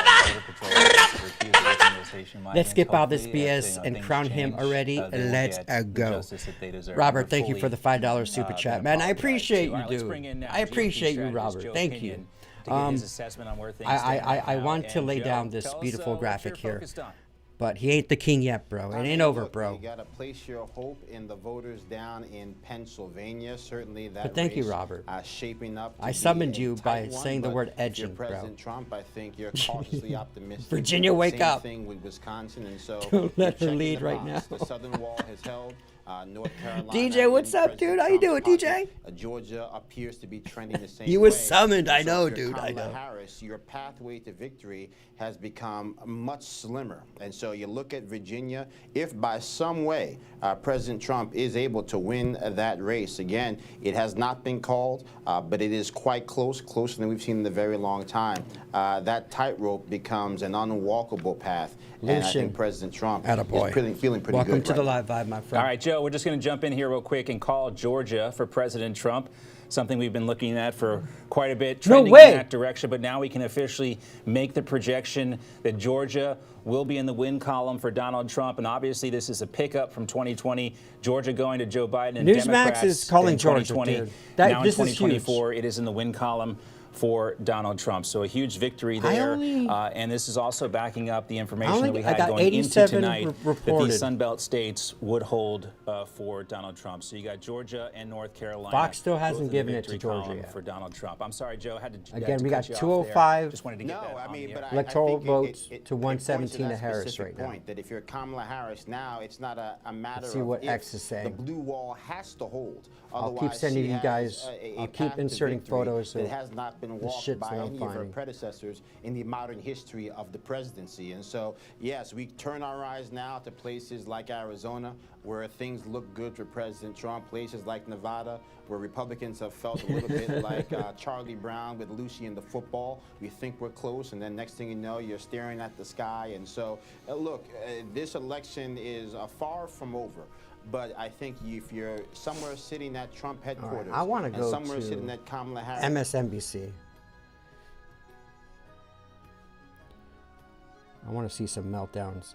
[SPEAKER 13] Patrol refused to listen to the station
[SPEAKER 6] Let's skip all this
[SPEAKER 13] Hopefully,
[SPEAKER 6] BS and
[SPEAKER 13] things
[SPEAKER 6] crown him
[SPEAKER 13] change,
[SPEAKER 6] already.
[SPEAKER 13] they will
[SPEAKER 6] Let's
[SPEAKER 13] get the
[SPEAKER 6] go.
[SPEAKER 13] justice that they deserve.
[SPEAKER 6] Robert,
[SPEAKER 13] We're
[SPEAKER 6] thank you for the $5 super chat, man. I appreciate you,
[SPEAKER 25] All right, let's
[SPEAKER 6] dude.
[SPEAKER 25] bring in now
[SPEAKER 6] I
[SPEAKER 25] GOP
[SPEAKER 6] appreciate you,
[SPEAKER 25] strategist
[SPEAKER 6] Robert.
[SPEAKER 25] Joe
[SPEAKER 6] Thank
[SPEAKER 25] Pinion
[SPEAKER 6] you.
[SPEAKER 25] to get his assessment on where things stand
[SPEAKER 6] I
[SPEAKER 25] right
[SPEAKER 6] want
[SPEAKER 25] now.
[SPEAKER 6] to lay
[SPEAKER 25] And
[SPEAKER 6] down
[SPEAKER 25] Joe,
[SPEAKER 6] this
[SPEAKER 25] tell us,
[SPEAKER 6] beautiful
[SPEAKER 25] what
[SPEAKER 6] graphic
[SPEAKER 25] you're
[SPEAKER 6] here.
[SPEAKER 25] focused on.
[SPEAKER 6] But he ain't the king yet, bro. It ain't over, bro.
[SPEAKER 17] You got to place your hope in the voters down in Pennsylvania. Certainly that
[SPEAKER 6] But thank you,
[SPEAKER 17] race,
[SPEAKER 6] Robert.
[SPEAKER 17] Shaping up to
[SPEAKER 6] I
[SPEAKER 17] be
[SPEAKER 6] summoned
[SPEAKER 17] a
[SPEAKER 6] you
[SPEAKER 17] tight
[SPEAKER 6] by
[SPEAKER 17] one,
[SPEAKER 6] saying the
[SPEAKER 17] but
[SPEAKER 6] word
[SPEAKER 17] if you're
[SPEAKER 6] edging, bro.
[SPEAKER 17] President Trump, I think you're cautiously optimistic.
[SPEAKER 6] Virginia, wake
[SPEAKER 17] Same
[SPEAKER 6] up.
[SPEAKER 17] thing with Wisconsin, and so
[SPEAKER 6] Don't let her
[SPEAKER 17] you're checking
[SPEAKER 6] lead
[SPEAKER 17] the
[SPEAKER 6] right
[SPEAKER 17] box.
[SPEAKER 6] now.
[SPEAKER 17] The Southern Wall has held. North Carolina.
[SPEAKER 6] DJ, what's up, dude? How you doing, DJ?
[SPEAKER 17] Georgia appears to be trending the same
[SPEAKER 6] You
[SPEAKER 17] way.
[SPEAKER 6] was summoned, I know,
[SPEAKER 17] if you're
[SPEAKER 6] dude, I
[SPEAKER 17] Kamala
[SPEAKER 6] know.
[SPEAKER 17] Harris, your pathway to victory has become much slimmer. And so you look at Virginia, if by some way President Trump is able to win that race, again, it has not been called, but it is quite close, closer than we've seen in a very long time. That tightrope becomes an unwalkable path. And I think President Trump is feeling pretty good.
[SPEAKER 6] Welcome to
[SPEAKER 17] right
[SPEAKER 6] the
[SPEAKER 17] now.
[SPEAKER 6] live vibe, my friend.
[SPEAKER 25] All right, Joe, we're just going to jump in here real quick and call Georgia for President Trump, something we've been looking at for quite a bit, trending in that direction. But now we can officially make the projection that Georgia will be in the win column for Donald Trump. And obviously, this is a pickup from 2020, Georgia going to Joe Biden and
[SPEAKER 6] Newsmax
[SPEAKER 25] Democrats
[SPEAKER 6] is calling
[SPEAKER 25] in
[SPEAKER 6] Georgia,
[SPEAKER 25] 2020.
[SPEAKER 6] dude.
[SPEAKER 25] Now in
[SPEAKER 6] This is huge.
[SPEAKER 25] 2024, it is in the win column for Donald Trump. So a huge victory there. And this is also backing up the information that we had going into tonight that these Sun Belt states would hold for Donald Trump. So you got Georgia and North Carolina.
[SPEAKER 6] Fox still hasn't given it to Georgia yet.
[SPEAKER 25] For Donald Trump. I'm sorry, Joe.
[SPEAKER 6] Again, we got 205
[SPEAKER 25] Just wanted to get that on the air.
[SPEAKER 6] electoral votes to 117 to Harris right now.
[SPEAKER 17] That if you're Kamala Harris now, it's not a matter
[SPEAKER 6] see what
[SPEAKER 17] of
[SPEAKER 6] X is saying.
[SPEAKER 17] The blue wall has to hold.
[SPEAKER 6] I'll keep sending you guys. I'll keep inserting photos
[SPEAKER 17] that has not been walked by any of her
[SPEAKER 6] finding.
[SPEAKER 17] predecessors in the modern history of the presidency. And so, yes, we turn our eyes now to places like Arizona, where things look good for President Trump, places like Nevada, where Republicans have felt a little bit like Charlie Brown with Lucie in the football. We think we're close, and then next thing you know, you're staring at the sky. And so, look, this election is far from over. But I think if you're somewhere sitting at Trump headquarters,
[SPEAKER 6] I want to go
[SPEAKER 17] somewhere
[SPEAKER 6] to
[SPEAKER 17] sitting at Kamala Harris,
[SPEAKER 6] MSNBC. I want to see some meltdowns.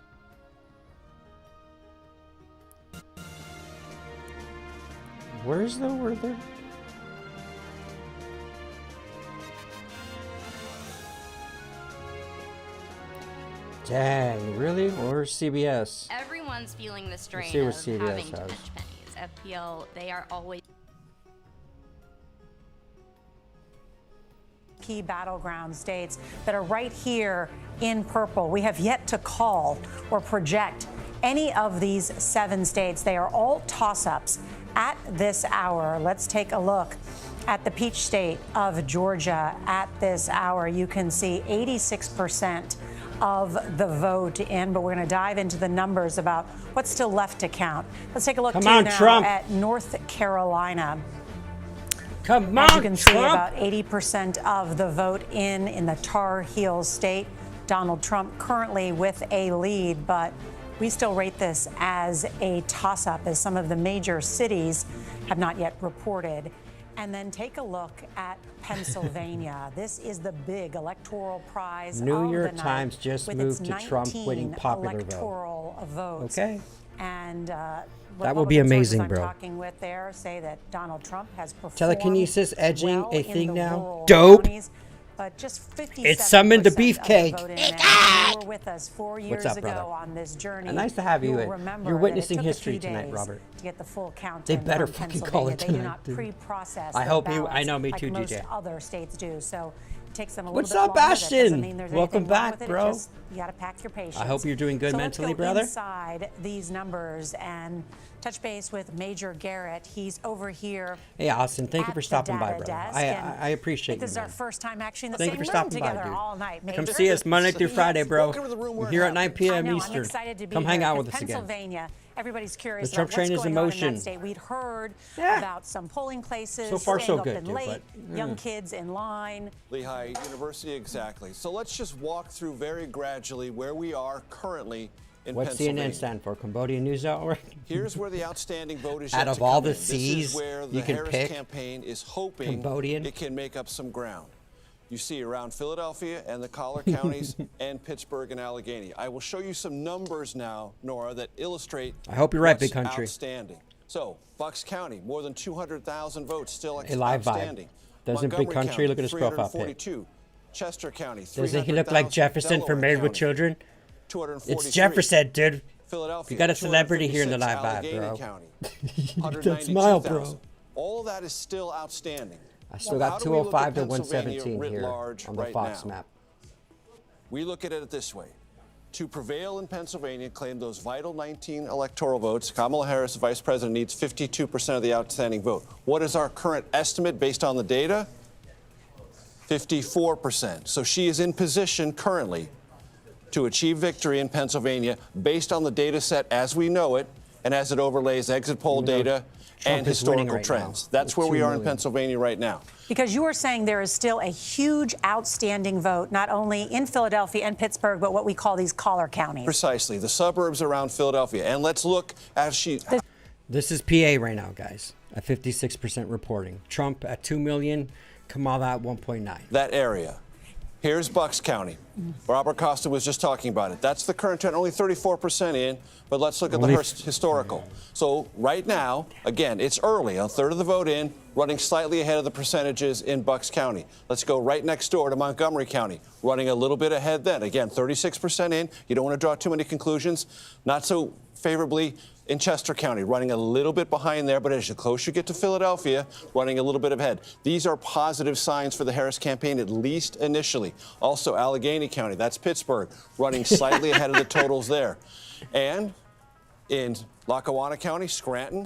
[SPEAKER 6] Where's the there? Dang, really? Where's CBS?
[SPEAKER 2] Everyone's feeling the strain
[SPEAKER 6] see
[SPEAKER 2] of
[SPEAKER 6] what CBS
[SPEAKER 2] having to
[SPEAKER 6] has.
[SPEAKER 2] pinch pennies. FPL, they are always
[SPEAKER 16] key battleground states that are right here in purple. We have yet to call or project any of these 7 states. They are all toss-ups at this hour. Let's take a look at the peach state of Georgia at this hour. You can see 86% of the vote in, but we're going to dive into the numbers about what's still left to count. Let's take a look now at North Carolina. As you can see, about 80% of the vote in the Tar Heels state. Donald Trump currently with a lead, but we still rate this as a toss-up, as some of the major cities have not yet reported. And then take a look at Pennsylvania. This is the big electoral prize
[SPEAKER 6] New York
[SPEAKER 18] of the
[SPEAKER 6] Times
[SPEAKER 18] night,
[SPEAKER 6] just
[SPEAKER 18] with
[SPEAKER 6] moved
[SPEAKER 18] its
[SPEAKER 6] to Trump winning
[SPEAKER 18] 19
[SPEAKER 6] popular
[SPEAKER 18] electoral votes.
[SPEAKER 6] Okay.
[SPEAKER 18] And
[SPEAKER 6] That will be
[SPEAKER 18] Republican
[SPEAKER 6] amazing,
[SPEAKER 18] sources
[SPEAKER 6] bro.
[SPEAKER 18] I'm talking with there say that Donald Trump has performed
[SPEAKER 6] Telekinesis edging
[SPEAKER 18] well
[SPEAKER 6] a
[SPEAKER 18] in
[SPEAKER 6] thing
[SPEAKER 18] the
[SPEAKER 6] now.
[SPEAKER 18] rural
[SPEAKER 6] Dope.
[SPEAKER 18] counties, but just 57%
[SPEAKER 6] It summoned the
[SPEAKER 18] of the
[SPEAKER 6] beefcake.
[SPEAKER 18] vote in there. You were with us 4 years
[SPEAKER 6] up,
[SPEAKER 18] ago
[SPEAKER 6] brother?
[SPEAKER 18] on this journey.
[SPEAKER 6] Nice to have you
[SPEAKER 18] You'll
[SPEAKER 6] in.
[SPEAKER 18] remember
[SPEAKER 6] You're
[SPEAKER 18] that it
[SPEAKER 6] witnessing
[SPEAKER 18] took a
[SPEAKER 6] history
[SPEAKER 18] few
[SPEAKER 6] tonight,
[SPEAKER 18] days
[SPEAKER 6] Robert.
[SPEAKER 18] to get the full count.
[SPEAKER 6] They better
[SPEAKER 18] from
[SPEAKER 6] fucking call it
[SPEAKER 18] Pennsylvania. They do
[SPEAKER 6] tonight,
[SPEAKER 18] not
[SPEAKER 6] dude.
[SPEAKER 18] pre-process
[SPEAKER 6] I
[SPEAKER 18] their
[SPEAKER 6] hope you- I
[SPEAKER 18] ballots
[SPEAKER 6] know, me
[SPEAKER 18] like
[SPEAKER 6] too,
[SPEAKER 18] most
[SPEAKER 6] DJ.
[SPEAKER 18] other states do. So it takes them a
[SPEAKER 6] What's
[SPEAKER 18] little
[SPEAKER 6] up,
[SPEAKER 18] bit longer. That doesn't
[SPEAKER 6] Ashton?
[SPEAKER 18] mean there's
[SPEAKER 6] Welcome
[SPEAKER 18] anything wrong
[SPEAKER 6] back,
[SPEAKER 18] with it.
[SPEAKER 6] bro.
[SPEAKER 18] Just, you got to pack your patience.
[SPEAKER 6] I hope you're doing good
[SPEAKER 18] So
[SPEAKER 6] mentally,
[SPEAKER 18] let's go
[SPEAKER 6] brother.
[SPEAKER 18] inside these numbers and touch base with Major Garrett. He's over here.
[SPEAKER 6] Hey, Austin, thank you
[SPEAKER 18] at
[SPEAKER 6] for
[SPEAKER 18] the
[SPEAKER 6] stopping by,
[SPEAKER 18] data
[SPEAKER 6] brother.
[SPEAKER 18] desk,
[SPEAKER 6] I
[SPEAKER 18] and
[SPEAKER 6] appreciate you,
[SPEAKER 18] This is our
[SPEAKER 6] man.
[SPEAKER 18] first time actually in the
[SPEAKER 6] Thank
[SPEAKER 18] same
[SPEAKER 6] you for
[SPEAKER 18] room
[SPEAKER 6] stopping by,
[SPEAKER 18] together
[SPEAKER 6] dude.
[SPEAKER 18] all night.
[SPEAKER 6] Come
[SPEAKER 18] Major.
[SPEAKER 6] see us Monday through Friday, bro.
[SPEAKER 18] Welcome to the room.
[SPEAKER 6] We're here at 9
[SPEAKER 18] I
[SPEAKER 6] p.m.
[SPEAKER 18] know,
[SPEAKER 6] Eastern.
[SPEAKER 18] I'm excited to be
[SPEAKER 6] Come hang
[SPEAKER 18] here
[SPEAKER 6] out with
[SPEAKER 18] because
[SPEAKER 6] us again.
[SPEAKER 18] Pennsylvania, everybody's curious
[SPEAKER 6] The Trump
[SPEAKER 18] about
[SPEAKER 6] train
[SPEAKER 18] what's
[SPEAKER 6] is in
[SPEAKER 18] going on
[SPEAKER 6] motion.
[SPEAKER 18] in that state. We'd heard about some polling places
[SPEAKER 6] So far,
[SPEAKER 18] staying
[SPEAKER 6] so good,
[SPEAKER 18] open
[SPEAKER 6] dude,
[SPEAKER 18] late,
[SPEAKER 6] but,
[SPEAKER 18] young kids in line.
[SPEAKER 19] Lehigh University, exactly. So let's just walk through very gradually where we are currently in
[SPEAKER 6] What's
[SPEAKER 19] Pennsylvania.
[SPEAKER 6] CNN stand for? Cambodian News Network?
[SPEAKER 19] Here's where the outstanding vote is
[SPEAKER 6] Out
[SPEAKER 19] yet
[SPEAKER 6] of
[SPEAKER 19] to
[SPEAKER 6] all
[SPEAKER 19] come
[SPEAKER 6] the
[SPEAKER 19] in. This
[SPEAKER 6] C's
[SPEAKER 19] is where the
[SPEAKER 6] you can
[SPEAKER 19] Harris
[SPEAKER 6] pick,
[SPEAKER 19] campaign is hoping
[SPEAKER 6] Cambodian.
[SPEAKER 19] it can make up some ground. You see around Philadelphia and the collar counties and Pittsburgh and Allegheny. I will show you some numbers now, Nora, that illustrate
[SPEAKER 6] I hope you're right,
[SPEAKER 19] what's
[SPEAKER 6] big country.
[SPEAKER 19] outstanding. So, Bucks County, more than 200,000 votes still
[SPEAKER 6] A live vibe.
[SPEAKER 19] outstanding.
[SPEAKER 6] Doesn't big
[SPEAKER 19] Montgomery
[SPEAKER 6] country
[SPEAKER 19] County,
[SPEAKER 6] look at his profile pic?
[SPEAKER 19] 342. Chester County,
[SPEAKER 6] Doesn't he look like
[SPEAKER 19] 300,000.
[SPEAKER 6] Jefferson from
[SPEAKER 19] Delaware
[SPEAKER 6] Married with
[SPEAKER 19] County,
[SPEAKER 6] Children?
[SPEAKER 19] 243.
[SPEAKER 6] It's Jefferson, dude.
[SPEAKER 19] Philadelphia,
[SPEAKER 6] You got a celebrity here in the
[SPEAKER 19] 256.
[SPEAKER 6] live vibe,
[SPEAKER 19] Allegheny
[SPEAKER 6] bro.
[SPEAKER 19] County,
[SPEAKER 6] That smile, bro.
[SPEAKER 19] 192,000. All of that is still outstanding.
[SPEAKER 6] I still
[SPEAKER 19] How
[SPEAKER 6] got
[SPEAKER 19] do we look
[SPEAKER 6] 205
[SPEAKER 19] at
[SPEAKER 6] to
[SPEAKER 19] Pennsylvania
[SPEAKER 6] 117
[SPEAKER 19] writ
[SPEAKER 6] here
[SPEAKER 19] large
[SPEAKER 6] on the
[SPEAKER 19] right
[SPEAKER 6] Fox
[SPEAKER 19] now?
[SPEAKER 6] map.
[SPEAKER 19] We look at it this way. To prevail in Pennsylvania, claim those vital 19 electoral votes, Kamala Harris, the vice president, needs 52% of the outstanding vote. What is our current estimate based on the data? 54%. So she is in position currently to achieve victory in Pennsylvania based on the data set as we know it and as it overlays exit poll data
[SPEAKER 6] Trump
[SPEAKER 19] and
[SPEAKER 6] is winning
[SPEAKER 19] historical
[SPEAKER 6] right
[SPEAKER 19] trends.
[SPEAKER 6] now
[SPEAKER 19] That's
[SPEAKER 6] with
[SPEAKER 19] where we
[SPEAKER 6] 2
[SPEAKER 19] are in
[SPEAKER 6] million.
[SPEAKER 19] Pennsylvania right now.
[SPEAKER 18] Because you are saying there is still a huge outstanding vote, not only in Philadelphia and Pittsburgh, but what we call these collar counties.
[SPEAKER 19] Precisely, the suburbs around Philadelphia. And let's look as she...
[SPEAKER 6] This is PA right now, guys, at 56% reporting. Trump at 2 million, Kamala at 1.9.
[SPEAKER 19] That area. Here's Bucks County. Robert Costa was just talking about it. That's the current trend, only 34% in, but let's look at the historical. So right now, again, it's early, a third of the vote in, running slightly ahead of the percentages in Bucks County. Let's go right next door to Montgomery County, running a little bit ahead then. Again, 36% in. You don't want to draw too many conclusions. Not so favorably in Chester County, running a little bit behind there, but as you closer you get to Philadelphia, running a little bit ahead. These are positive signs for the Harris campaign, at least initially. Also, Allegheny County, that's Pittsburgh, running slightly ahead of the totals there. And in Lackawanna County, Scranton,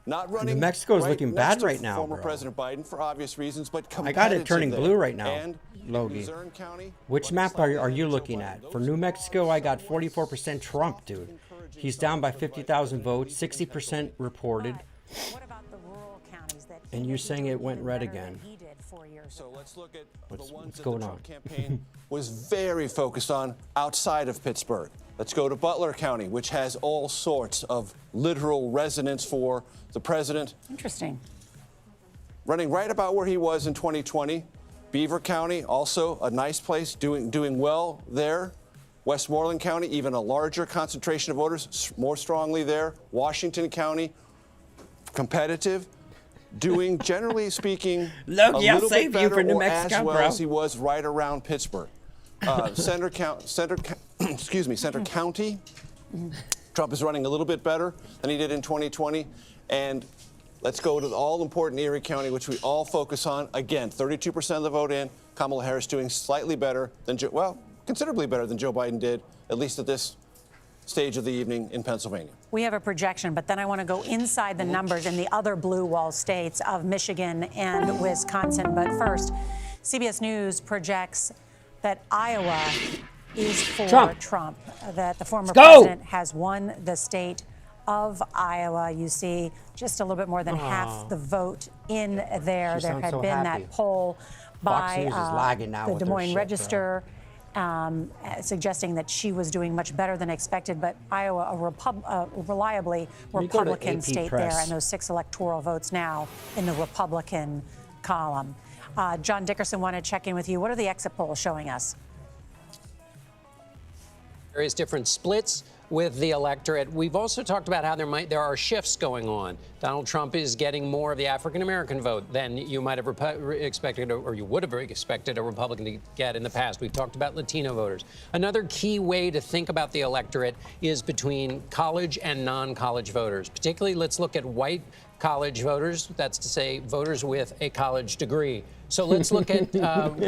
[SPEAKER 19] not running.
[SPEAKER 6] New Mexico is
[SPEAKER 19] right
[SPEAKER 6] looking
[SPEAKER 19] next
[SPEAKER 6] bad
[SPEAKER 19] to
[SPEAKER 6] right now,
[SPEAKER 19] former
[SPEAKER 6] bro.
[SPEAKER 19] President Biden for obvious reasons, but
[SPEAKER 6] I got it turning
[SPEAKER 19] competitive
[SPEAKER 6] blue
[SPEAKER 19] there.
[SPEAKER 6] right now,
[SPEAKER 19] And
[SPEAKER 6] Logie.
[SPEAKER 19] Luzerne County,
[SPEAKER 6] Which map are you looking at? For New Mexico, I got 44% Trump, dude. He's down by 50,000 votes, 60% reported.
[SPEAKER 16] What about the rural counties that
[SPEAKER 6] And you're saying it went red again.
[SPEAKER 16] he did 4 years
[SPEAKER 19] So let's look at the ones that
[SPEAKER 6] going
[SPEAKER 19] the
[SPEAKER 6] on?
[SPEAKER 19] Trump campaign was very focused on outside of Pittsburgh. Let's go to Butler County, which has all sorts of literal resonance for the president.
[SPEAKER 16] Interesting.
[SPEAKER 19] Running right about where he was in 2020. Beaver County, also a nice place, doing well there. Westmoreland County, even a larger concentration of voters, more strongly there. Washington County, competitive, doing, generally speaking,
[SPEAKER 6] Look,
[SPEAKER 19] a
[SPEAKER 6] I'll
[SPEAKER 19] little
[SPEAKER 6] save
[SPEAKER 19] bit
[SPEAKER 6] you
[SPEAKER 19] better
[SPEAKER 6] for New
[SPEAKER 19] or
[SPEAKER 6] Mexico,
[SPEAKER 19] as well
[SPEAKER 6] bro.
[SPEAKER 19] as he was right around Pittsburgh. Center County, Trump is running a little bit better than he did in 2020. And let's go to the all-important Erie County, which we all focus on. Again, 32% of the vote in. Kamala Harris doing slightly better than considerably better than Joe Biden did, at least at this stage of the evening in Pennsylvania.
[SPEAKER 16] We have a projection, but then I want to go inside the numbers in the other blue wall states of Michigan and Wisconsin. But first, CBS News projects that Iowa is for Trump, that the former president has won the state of Iowa. You see just a little bit more than half the vote in there. There had been that poll by the Des Moines Register suggesting that she was doing much better than expected, but Iowa, a reliably Republican state there, and those 6 electoral votes now in the Republican column. John Dickerson, want to check in with you. What are the exit polls showing us?
[SPEAKER 1] Various different splits with the electorate. We've also talked about how there are shifts going on. Donald Trump is getting more of the African-American vote than you might have expected, or you would have expected a Republican to get in the past. We've talked about Latino voters. Another key way to think about the electorate is between college and non-college voters. Particularly, let's look at white college voters. That's to say, voters with a college degree. So let's look at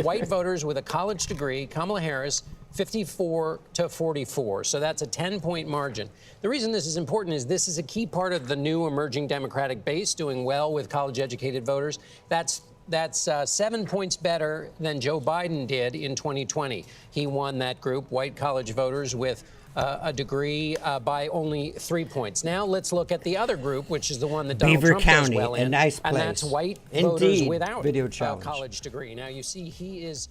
[SPEAKER 1] white voters with a college degree. Kamala Harris, 54 to 44. So that's a 10-point margin. The reason this is important is this is a key part of the new emerging Democratic base doing well with college-educated voters. That's 7 points better than Joe Biden did in 2020. He won that group, white college voters with a degree, by only 3 points. Now let's look at the other group, which is the one that Donald Trump does well in,
[SPEAKER 6] a nice place.
[SPEAKER 1] and that's white voters without a college degree. Now you see he is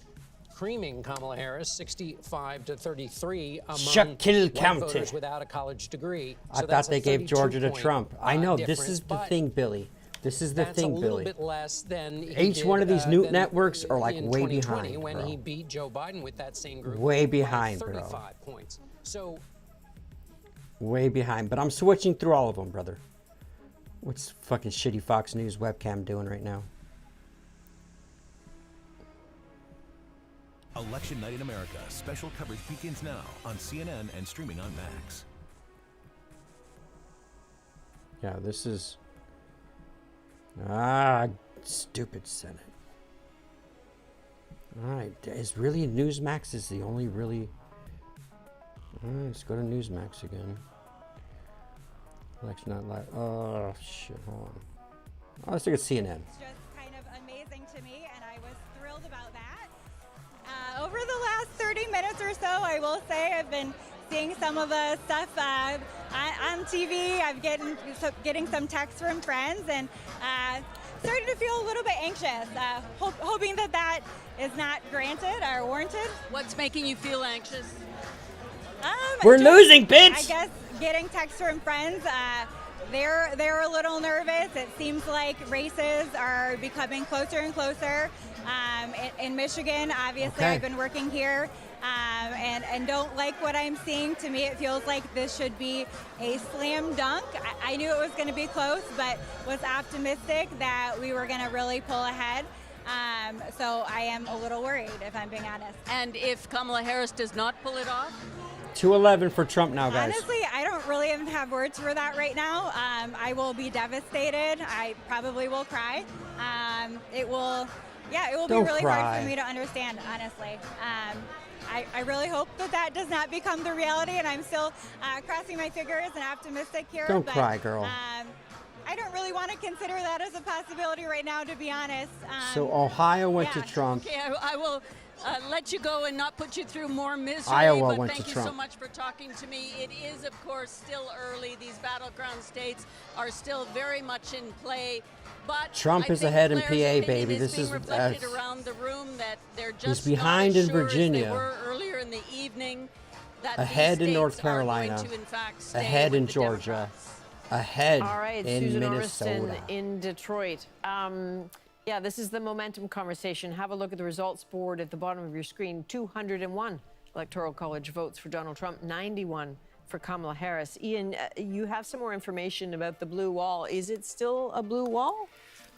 [SPEAKER 1] creaming Kamala Harris, 65 to 33 among white voters without a college degree.
[SPEAKER 6] I thought they gave Georgia to Trump. I know, this is the thing, Billy. This is the thing, Billy.
[SPEAKER 1] That's a little bit less than
[SPEAKER 6] each one of these new networks are like way behind,
[SPEAKER 1] when
[SPEAKER 6] bro.
[SPEAKER 1] he beat Joe Biden with that same group.
[SPEAKER 6] Way behind,
[SPEAKER 1] by 35
[SPEAKER 6] bro.
[SPEAKER 1] points. So
[SPEAKER 6] way behind, but I'm switching through all of them, brother. What's fucking shitty Fox News webcam doing right now?
[SPEAKER 4] Election Night in America. Special coverage begins now on CNN and streaming on Max.
[SPEAKER 6] Yeah, this is... stupid Senate. Alright, is really Newsmax is the only really... Alright, let's go to Newsmax again. Election not live. Oh, shit, hold on. Oh, let's look at CNN.
[SPEAKER 23] It's just kind of amazing to me, and I was thrilled about that. Over the last 30 minutes or so, I will say I've been seeing some of the stuff on TV. I'm getting some texts from friends, and starting to feel a little bit anxious, hoping that is not granted or warranted.
[SPEAKER 20] What's making you feel anxious?
[SPEAKER 6] We're losing, bitch!
[SPEAKER 23] I guess getting texts from friends, they're a little nervous. It seems like races are becoming closer and closer. In Michigan, obviously, I've been working here and don't like what I'm seeing. To me, it feels like this should be a slam dunk. I knew it was going to be close, but was optimistic that we were going to really pull ahead. So I am a little worried, if I'm being honest.
[SPEAKER 20] And if Kamala Harris does not pull it off?
[SPEAKER 6] 211 for Trump now, guys.
[SPEAKER 23] Honestly, I don't really even have words for that right now. I will be devastated. I probably will cry. It will be really hard for me to understand, honestly. I really hope that does not become the reality, and I'm still crossing my fingers and optimistic here.
[SPEAKER 6] Don't cry, girl.
[SPEAKER 23] I don't really want to consider that as a possibility right now, to be honest.
[SPEAKER 6] So Ohio went to Trump.
[SPEAKER 20] Okay, I will let you go and not put you through more misery.
[SPEAKER 6] Iowa
[SPEAKER 20] but
[SPEAKER 6] went
[SPEAKER 20] thank
[SPEAKER 6] to
[SPEAKER 20] you
[SPEAKER 6] Trump.
[SPEAKER 20] so much for talking to me. It is, of course, still early. These battleground states are still very much in play. But
[SPEAKER 6] Trump is ahead in PA, baby. This is
[SPEAKER 20] reflected around the room that they're just
[SPEAKER 6] he's behind in
[SPEAKER 20] not as sure as
[SPEAKER 6] Virginia.
[SPEAKER 20] they were earlier in the evening. That
[SPEAKER 6] Ahead
[SPEAKER 20] these
[SPEAKER 6] in North
[SPEAKER 20] states are going
[SPEAKER 6] Carolina.
[SPEAKER 20] to, in fact, stay
[SPEAKER 6] Ahead
[SPEAKER 20] with
[SPEAKER 6] in
[SPEAKER 20] the
[SPEAKER 6] Georgia.
[SPEAKER 20] Democrats.
[SPEAKER 6] Ahead
[SPEAKER 5] All right,
[SPEAKER 6] in
[SPEAKER 5] Susan
[SPEAKER 6] Minnesota.
[SPEAKER 5] Ormiston in Detroit. Yeah, this is the momentum conversation. Have a look at the results board at the bottom of your screen. 201 Electoral College votes for Donald Trump, 91 for Kamala Harris. Ian, you have some more information about the blue wall. Is it still a blue wall?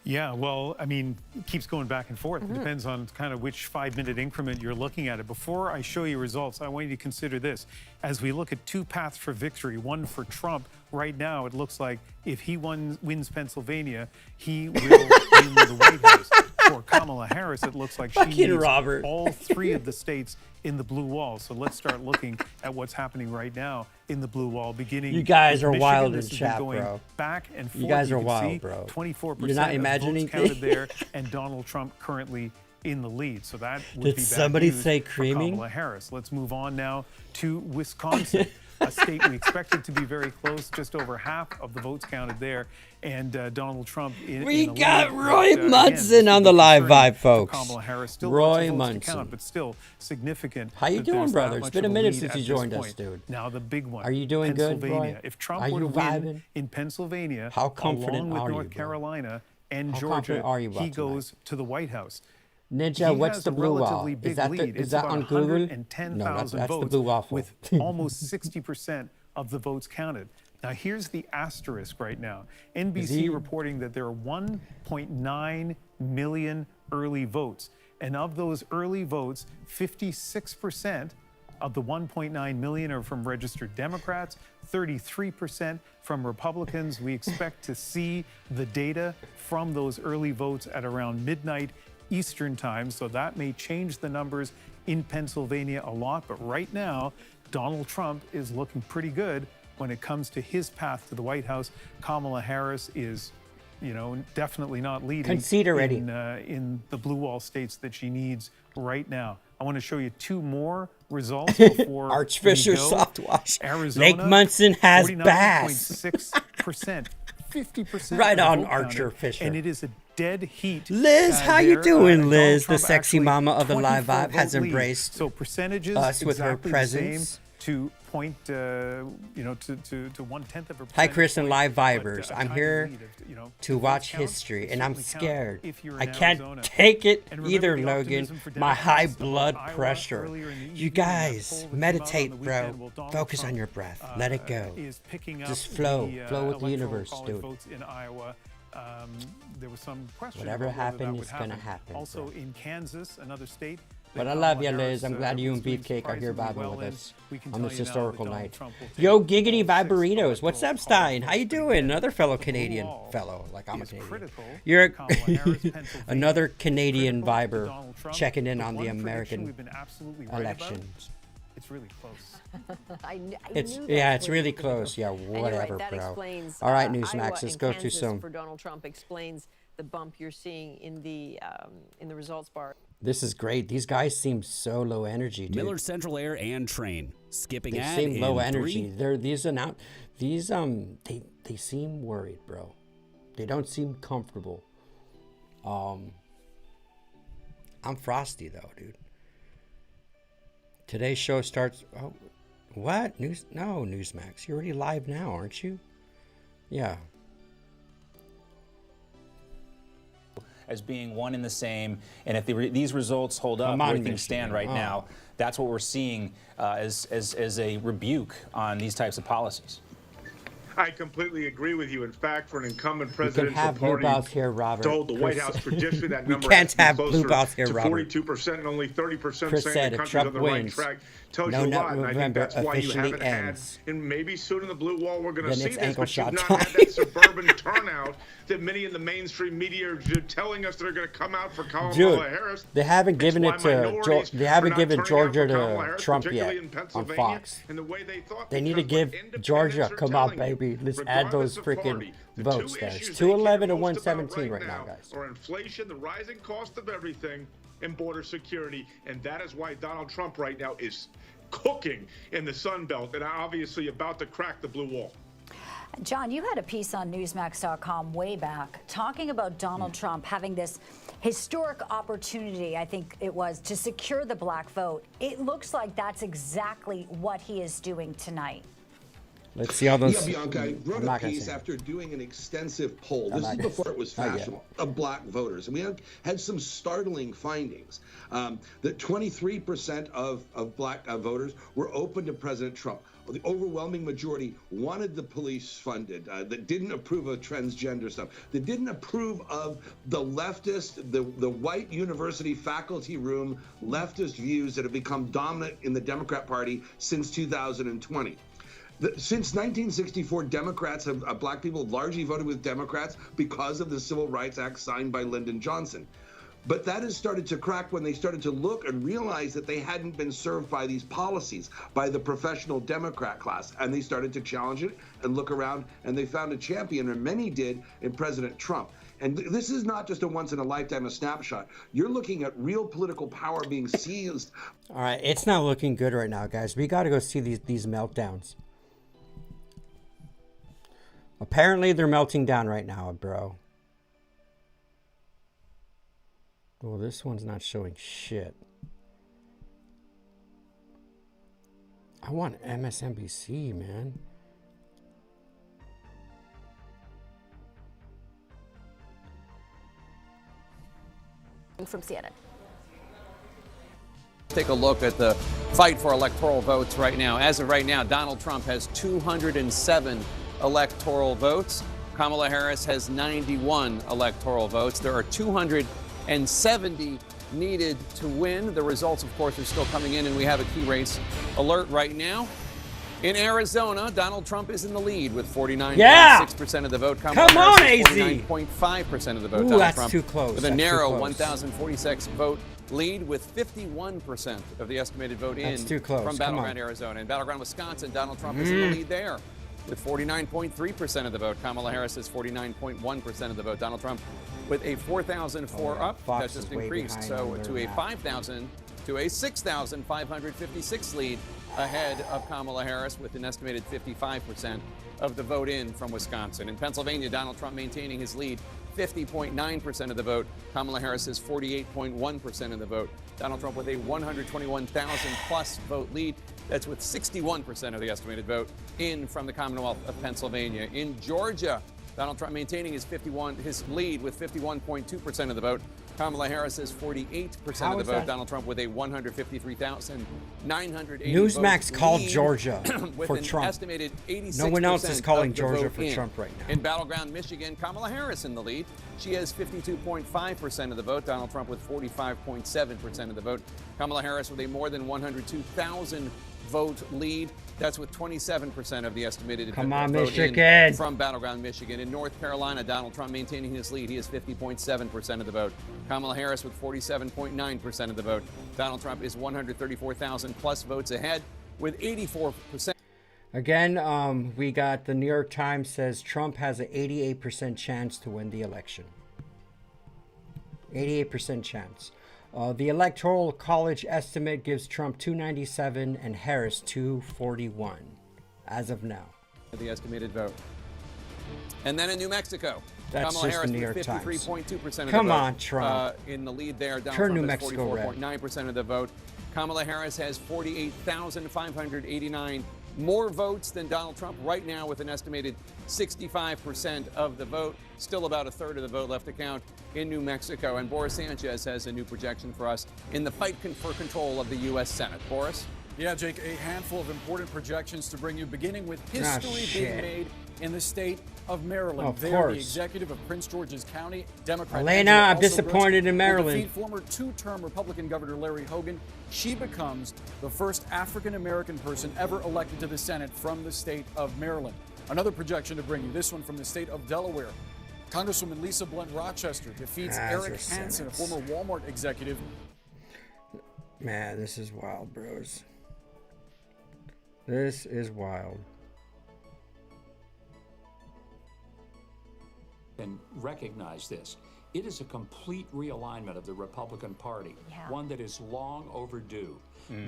[SPEAKER 11] Yeah, well, I mean, it keeps going back and forth. It depends on kind of which 5-minute increment you're looking at it. Before I show you results, I want you to consider this. As we look at two paths for victory, one for Trump, right now it looks like if he wins Pennsylvania, he will win the White House. For Kamala Harris, it looks like she needs all three of the states in the blue wall. So let's start looking at what's happening right now in the blue wall, beginning.
[SPEAKER 6] You guys are
[SPEAKER 11] Michigan.
[SPEAKER 6] wild
[SPEAKER 11] This
[SPEAKER 6] in
[SPEAKER 11] has been
[SPEAKER 6] chat,
[SPEAKER 11] going
[SPEAKER 6] bro.
[SPEAKER 11] Back and forth.
[SPEAKER 6] You guys are
[SPEAKER 11] can
[SPEAKER 6] wild,
[SPEAKER 11] see
[SPEAKER 6] bro.
[SPEAKER 11] 24%
[SPEAKER 6] You're not
[SPEAKER 11] of
[SPEAKER 6] imagining
[SPEAKER 11] votes counted there, and Donald Trump currently in the lead. So that would
[SPEAKER 6] Did
[SPEAKER 11] be bad
[SPEAKER 6] somebody
[SPEAKER 11] news
[SPEAKER 6] say
[SPEAKER 11] for
[SPEAKER 6] creaming?
[SPEAKER 11] Kamala Harris. Let's move on now to Wisconsin, a state we expected to be very close, just over half of the votes counted there. And Donald Trump
[SPEAKER 6] We
[SPEAKER 11] in the
[SPEAKER 6] got
[SPEAKER 11] lead.
[SPEAKER 6] Roy
[SPEAKER 11] But,
[SPEAKER 6] Munson
[SPEAKER 11] again,
[SPEAKER 6] on the live
[SPEAKER 11] concerning
[SPEAKER 6] vibe,
[SPEAKER 11] for
[SPEAKER 6] folks.
[SPEAKER 11] Kamala Harris. Still
[SPEAKER 6] Roy
[SPEAKER 11] lots of votes to
[SPEAKER 6] Munson.
[SPEAKER 11] count, but still significant.
[SPEAKER 6] How you
[SPEAKER 11] that
[SPEAKER 6] doing,
[SPEAKER 11] there's that
[SPEAKER 6] brother? It's
[SPEAKER 11] much
[SPEAKER 6] been a
[SPEAKER 11] of
[SPEAKER 6] minute
[SPEAKER 11] lead
[SPEAKER 6] since
[SPEAKER 11] at
[SPEAKER 6] you
[SPEAKER 11] this
[SPEAKER 6] joined us,
[SPEAKER 11] point.
[SPEAKER 6] dude.
[SPEAKER 11] Now the big one.
[SPEAKER 6] Are you doing good,
[SPEAKER 11] Pennsylvania.
[SPEAKER 6] Roy?
[SPEAKER 11] If Trump
[SPEAKER 6] Are
[SPEAKER 11] were
[SPEAKER 6] you
[SPEAKER 11] to win
[SPEAKER 6] vibing?
[SPEAKER 11] in Pennsylvania,
[SPEAKER 6] How confident
[SPEAKER 11] along with
[SPEAKER 6] are you,
[SPEAKER 11] North
[SPEAKER 6] bro?
[SPEAKER 11] Carolina and
[SPEAKER 6] How
[SPEAKER 11] Georgia,
[SPEAKER 6] confident are you about
[SPEAKER 11] he
[SPEAKER 6] tonight?
[SPEAKER 11] goes to the White House.
[SPEAKER 6] Ninja,
[SPEAKER 11] He
[SPEAKER 6] what's
[SPEAKER 11] has
[SPEAKER 6] the
[SPEAKER 11] a
[SPEAKER 6] blue wall?
[SPEAKER 11] relatively
[SPEAKER 6] Is
[SPEAKER 11] big
[SPEAKER 6] that,
[SPEAKER 11] lead.
[SPEAKER 6] is
[SPEAKER 11] It's
[SPEAKER 6] that
[SPEAKER 11] about
[SPEAKER 6] on Google?
[SPEAKER 11] 110,000
[SPEAKER 6] No, that's the
[SPEAKER 11] votes
[SPEAKER 6] blue waffle.
[SPEAKER 11] with almost 60% of the votes counted. Now, here's the asterisk right now. NBC reporting that there are 1.9 million early votes. And of those early votes, 56% of the 1.9 million are from registered Democrats, 33% from Republicans. We expect to see the data from those early votes at around midnight Eastern time. So that may change the numbers in Pennsylvania a lot. But right now, Donald Trump is looking pretty good when it comes to his path to the White House. Kamala Harris is, definitely not leading
[SPEAKER 6] Concede already.
[SPEAKER 11] in the blue wall states that she needs right now. I want to show you two more results before
[SPEAKER 6] Archfisher
[SPEAKER 11] we go.
[SPEAKER 6] soft wash.
[SPEAKER 11] Arizona,
[SPEAKER 6] Lake Munson has bass.
[SPEAKER 11] 49.6%, 50%.
[SPEAKER 6] Right
[SPEAKER 11] of
[SPEAKER 6] on,
[SPEAKER 11] the vote
[SPEAKER 6] Archer
[SPEAKER 11] counted,
[SPEAKER 6] Fisher.
[SPEAKER 11] And it is a dead heat.
[SPEAKER 6] Liz, how you
[SPEAKER 11] there.
[SPEAKER 6] doing,
[SPEAKER 11] Donald
[SPEAKER 6] Liz? The
[SPEAKER 11] Trump
[SPEAKER 6] sexy
[SPEAKER 11] actually
[SPEAKER 6] mama of the live
[SPEAKER 11] 24
[SPEAKER 6] vibe has
[SPEAKER 11] vote lead.
[SPEAKER 6] embraced
[SPEAKER 11] So percentages
[SPEAKER 6] us with her
[SPEAKER 11] exactly
[SPEAKER 6] presence.
[SPEAKER 11] the same to point, to 1/10 of a percent.
[SPEAKER 6] Hi, Chris and live
[SPEAKER 11] But,
[SPEAKER 6] vibers.
[SPEAKER 11] a
[SPEAKER 6] I'm
[SPEAKER 11] tiny
[SPEAKER 6] here
[SPEAKER 11] lead of,
[SPEAKER 6] to watch
[SPEAKER 11] count,
[SPEAKER 6] history,
[SPEAKER 11] it
[SPEAKER 6] and I'm
[SPEAKER 11] certainly count
[SPEAKER 6] scared.
[SPEAKER 11] if you're
[SPEAKER 6] I
[SPEAKER 11] in
[SPEAKER 6] can't
[SPEAKER 11] Arizona.
[SPEAKER 6] take it
[SPEAKER 11] And remember
[SPEAKER 6] either,
[SPEAKER 11] the
[SPEAKER 6] Logan.
[SPEAKER 11] optimism for
[SPEAKER 6] My high
[SPEAKER 11] Democrats
[SPEAKER 6] blood
[SPEAKER 11] about Iowa
[SPEAKER 6] pressure.
[SPEAKER 11] earlier in the
[SPEAKER 6] You
[SPEAKER 11] evening, that
[SPEAKER 6] guys,
[SPEAKER 11] poll that came out on
[SPEAKER 6] meditate,
[SPEAKER 11] the
[SPEAKER 6] bro.
[SPEAKER 11] weekend. Well, Donald
[SPEAKER 6] Focus
[SPEAKER 11] Trump,
[SPEAKER 6] on your breath. Let it go.
[SPEAKER 11] is picking up
[SPEAKER 6] Just flow.
[SPEAKER 11] the,
[SPEAKER 6] Flow with the
[SPEAKER 11] electoral
[SPEAKER 6] universe,
[SPEAKER 11] college
[SPEAKER 6] dude.
[SPEAKER 11] votes in Iowa. There was some question
[SPEAKER 6] Whatever
[SPEAKER 11] about whether that
[SPEAKER 6] happened
[SPEAKER 11] would
[SPEAKER 6] is gonna happen,
[SPEAKER 11] Also
[SPEAKER 6] bro.
[SPEAKER 11] in Kansas, another state.
[SPEAKER 6] But
[SPEAKER 11] that
[SPEAKER 6] I love
[SPEAKER 11] Kamala
[SPEAKER 6] you,
[SPEAKER 11] Harris,
[SPEAKER 6] Liz. I'm glad you and
[SPEAKER 11] was doing
[SPEAKER 6] Beefcake are here
[SPEAKER 11] surprisingly
[SPEAKER 6] vibing
[SPEAKER 11] well
[SPEAKER 6] with
[SPEAKER 11] in.
[SPEAKER 6] us
[SPEAKER 11] We can
[SPEAKER 6] on
[SPEAKER 11] tell
[SPEAKER 6] this
[SPEAKER 11] you now that
[SPEAKER 6] historical
[SPEAKER 11] Donald
[SPEAKER 6] night.
[SPEAKER 11] Trump will take
[SPEAKER 6] Yo,
[SPEAKER 11] all
[SPEAKER 6] Giggity
[SPEAKER 11] 6
[SPEAKER 6] Viberinos. What's
[SPEAKER 11] electoral
[SPEAKER 6] up, Stein? How you
[SPEAKER 11] college
[SPEAKER 6] doing? Another fellow
[SPEAKER 11] The blue
[SPEAKER 6] Canadian
[SPEAKER 11] wall
[SPEAKER 6] fellow, like I'm a
[SPEAKER 11] is
[SPEAKER 6] Canadian.
[SPEAKER 11] critical
[SPEAKER 6] You're
[SPEAKER 11] to Kamala Harris, Pennsylvania.
[SPEAKER 6] another Canadian
[SPEAKER 11] Critical to
[SPEAKER 6] viber
[SPEAKER 11] Donald Trump.
[SPEAKER 6] checking in
[SPEAKER 11] But
[SPEAKER 6] on the
[SPEAKER 11] one prediction
[SPEAKER 6] American
[SPEAKER 11] we've been absolutely right about,
[SPEAKER 6] elections.
[SPEAKER 11] it's really close.
[SPEAKER 5] I
[SPEAKER 6] It's
[SPEAKER 5] knew
[SPEAKER 6] yeah,
[SPEAKER 5] that
[SPEAKER 6] it's
[SPEAKER 5] was
[SPEAKER 6] really
[SPEAKER 5] gonna
[SPEAKER 6] close.
[SPEAKER 5] go.
[SPEAKER 6] Yeah,
[SPEAKER 5] And you're
[SPEAKER 6] whatever,
[SPEAKER 5] right, that
[SPEAKER 6] bro.
[SPEAKER 5] explains,
[SPEAKER 6] All right,
[SPEAKER 5] Iowa
[SPEAKER 6] Newsmax, let's
[SPEAKER 5] and
[SPEAKER 6] go to
[SPEAKER 5] Kansas
[SPEAKER 6] some.
[SPEAKER 5] for Donald Trump explains the bump you're seeing in the results bar.
[SPEAKER 6] This is great. These guys seem so low energy, dude.
[SPEAKER 15] Miller Central Air and Train. Skipping
[SPEAKER 6] They
[SPEAKER 15] ad
[SPEAKER 6] seem low
[SPEAKER 15] in
[SPEAKER 6] energy.
[SPEAKER 15] 3.
[SPEAKER 6] They're they seem worried, bro. They don't seem comfortable. I'm frosty though, dude. Today's show starts. Oh, what? Newsmax. You're already live now, aren't you? Yeah.
[SPEAKER 25] as being one and the same. And if these results hold up, where things stand right now, that's what we're seeing as a rebuke on these types of policies.
[SPEAKER 3] I completely agree with you. In fact, for an incumbent presidential
[SPEAKER 6] blue
[SPEAKER 3] party
[SPEAKER 6] balls here, Robert.
[SPEAKER 3] to hold the White House, traditionally that
[SPEAKER 6] We
[SPEAKER 3] number
[SPEAKER 6] can't
[SPEAKER 3] has to be
[SPEAKER 6] have blue
[SPEAKER 3] closer
[SPEAKER 6] balls here,
[SPEAKER 3] to
[SPEAKER 6] Robert.
[SPEAKER 3] 42% and only 30%
[SPEAKER 6] Chris
[SPEAKER 3] saying
[SPEAKER 6] said
[SPEAKER 3] the
[SPEAKER 6] if
[SPEAKER 3] country's
[SPEAKER 6] Trump
[SPEAKER 3] on the right
[SPEAKER 6] wins,
[SPEAKER 3] track. Tells
[SPEAKER 6] no
[SPEAKER 3] you a
[SPEAKER 6] nut
[SPEAKER 3] lot, and I think
[SPEAKER 6] November
[SPEAKER 3] that's why you
[SPEAKER 6] officially
[SPEAKER 3] haven't
[SPEAKER 6] ends.
[SPEAKER 3] had, and maybe soon in the blue wall we're going to
[SPEAKER 6] Then
[SPEAKER 3] see
[SPEAKER 6] it's
[SPEAKER 3] this,
[SPEAKER 6] ankle
[SPEAKER 3] but you've
[SPEAKER 6] shot
[SPEAKER 3] not
[SPEAKER 6] time.
[SPEAKER 3] had that suburban turnout that many in the mainstream media are telling us they're going to come out for Kamala
[SPEAKER 6] Dude,
[SPEAKER 3] Harris.
[SPEAKER 6] they haven't given
[SPEAKER 3] It's
[SPEAKER 6] it
[SPEAKER 3] why
[SPEAKER 6] to
[SPEAKER 3] minorities
[SPEAKER 6] they haven't
[SPEAKER 3] are not
[SPEAKER 6] given
[SPEAKER 3] turning out
[SPEAKER 6] Georgia
[SPEAKER 3] for Kamala
[SPEAKER 6] to
[SPEAKER 3] Harris,
[SPEAKER 6] Trump yet
[SPEAKER 3] particularly in
[SPEAKER 6] on
[SPEAKER 3] Pennsylvania,
[SPEAKER 6] Fox.
[SPEAKER 3] in the way they thought,
[SPEAKER 6] They need to give Georgia, come on, baby. Let's add those freaking votes there. It's 211 to 117 right now, guys.
[SPEAKER 3] Or inflation, the rising cost of everything, and border security. And that is why Donald Trump right now is cooking in the Sun Belt and obviously about to crack the blue wall.
[SPEAKER 14] John, you had a piece on Newsmax.com way back talking about Donald Trump having this historic opportunity, I think it was, to secure the black vote. It looks like that's exactly what he is doing tonight.
[SPEAKER 6] Let's see how those.
[SPEAKER 7] Yeah, Bianca, I wrote a piece after doing an extensive poll. This is before it was fashionable, of black voters. And we had some startling findings. That 23% of black voters were open to President Trump. The overwhelming majority wanted the police funded, that didn't approve of transgender stuff, that didn't approve of the leftist, the white university faculty room leftist views that have become dominant in the Democrat Party since 2020. Since 1964, Democrats have, black people largely voted with Democrats because of the Civil Rights Act signed by Lyndon Johnson. But that has started to crack when they started to look and realize that they hadn't been served by these policies, by the professional Democrat class. And they started to challenge it and look around, and they found a champion, or many did, in President Trump. And this is not just a once-in-a-lifetime, a snapshot. You're looking at real political power being seized.
[SPEAKER 6] All right, it's not looking good right now, guys. We got to go see these meltdowns. Apparently, they're melting down right now, bro. Well, this one's not showing shit. I want MSNBC, man.
[SPEAKER 2] From CNN.
[SPEAKER 24] Take a look at the fight for electoral votes right now. As of right now, Donald Trump has 207 electoral votes. Kamala Harris has 91 electoral votes. There are 270 needed to win. The results, of course, are still coming in, and we have a key race alert right now. In Arizona, Donald Trump is in the lead with 49.6% of the vote. Kamala Harris 49.5% of the vote.
[SPEAKER 6] Ooh,
[SPEAKER 24] Donald
[SPEAKER 6] that's
[SPEAKER 24] Trump
[SPEAKER 6] too close.
[SPEAKER 24] with a narrow 1,046 vote lead with 51% of the estimated vote in from Battleground, Arizona. In Battleground, Wisconsin, Donald Trump is in the lead there with 49.3% of the vote. Kamala Harris has 49.1% of the vote. Donald Trump with a 4,004 up. That's just increased. So to a 5,000 to a 6,556 lead ahead of Kamala Harris with an estimated 55% of the vote in from Wisconsin. In Pennsylvania, Donald Trump maintaining his lead, 50.9% of the vote. Kamala Harris is 48.1% of the vote. Donald Trump with a 121,000 plus vote lead. That's with 61% of the estimated vote in from the Commonwealth of Pennsylvania. In Georgia, Donald Trump maintaining his lead with 51.2% of the vote. Kamala Harris is 48% of the vote. Donald Trump with a 153,980
[SPEAKER 6] Newsmax called Georgia
[SPEAKER 24] with
[SPEAKER 6] for
[SPEAKER 24] an
[SPEAKER 6] Trump.
[SPEAKER 24] Estimated 86%
[SPEAKER 6] no one else is calling
[SPEAKER 24] of the
[SPEAKER 6] Georgia
[SPEAKER 24] vote
[SPEAKER 6] for
[SPEAKER 24] in.
[SPEAKER 6] Trump right now.
[SPEAKER 24] In Battleground, Michigan, Kamala Harris in the lead. She has 52.5% of the vote. Donald Trump with 45.7% of the vote. Kamala Harris with a more than 102,000 vote lead. That's with 27% of the estimated
[SPEAKER 6] Come on,
[SPEAKER 24] vote
[SPEAKER 6] Michigan.
[SPEAKER 24] in from Battleground, Michigan. In North Carolina, Donald Trump maintaining his lead. He has 50.7% of the vote. Kamala Harris with 47.9% of the vote. Donald Trump is 134,000 plus votes ahead with 84%.
[SPEAKER 6] Again, we got the New York Times says Trump has an 88% chance to win the election. 88% chance. The Electoral College estimate gives Trump 297 and Harris 241 as of now.
[SPEAKER 24] The estimated vote. And then in New Mexico,
[SPEAKER 6] That's
[SPEAKER 24] Kamala
[SPEAKER 6] just
[SPEAKER 24] Harris
[SPEAKER 6] the New
[SPEAKER 24] with
[SPEAKER 6] York Times.
[SPEAKER 24] 53.2% of the vote.
[SPEAKER 6] Come on, Trump.
[SPEAKER 24] In the lead there. Donald
[SPEAKER 6] Turn
[SPEAKER 24] Trump
[SPEAKER 6] New
[SPEAKER 24] has
[SPEAKER 6] Mexico red.
[SPEAKER 24] 44.9% of the vote. Kamala Harris has 48,589 more votes than Donald Trump right now with an estimated 65% of the vote. Still about a third of the vote left to count in New Mexico. And Boris Sanchez has a new projection for us in the fight for control of the U.S. Senate. Boris?
[SPEAKER 8] Yeah, Jake, a handful of important projections to bring you, beginning with history being made in the state of Maryland.
[SPEAKER 6] Of
[SPEAKER 8] there,
[SPEAKER 6] course.
[SPEAKER 8] the executive of Prince George's County, Democrat
[SPEAKER 6] Elena,
[SPEAKER 8] Angela
[SPEAKER 6] I'm
[SPEAKER 8] Alsobrooks
[SPEAKER 6] disappointed in
[SPEAKER 8] will
[SPEAKER 6] Maryland.
[SPEAKER 8] defeat former two-term Republican Governor Larry Hogan. She becomes the first African-American person ever elected to the Senate from the state of Maryland. Another projection to bring you, this one from the state of Delaware. Congresswoman Lisa Blunt Rochester defeats Eric Hansen, a former Walmart executive.
[SPEAKER 6] Man, this is wild, bros. This is wild.
[SPEAKER 9] And recognize this. It is a complete realignment of the Republican Party, one that is long overdue.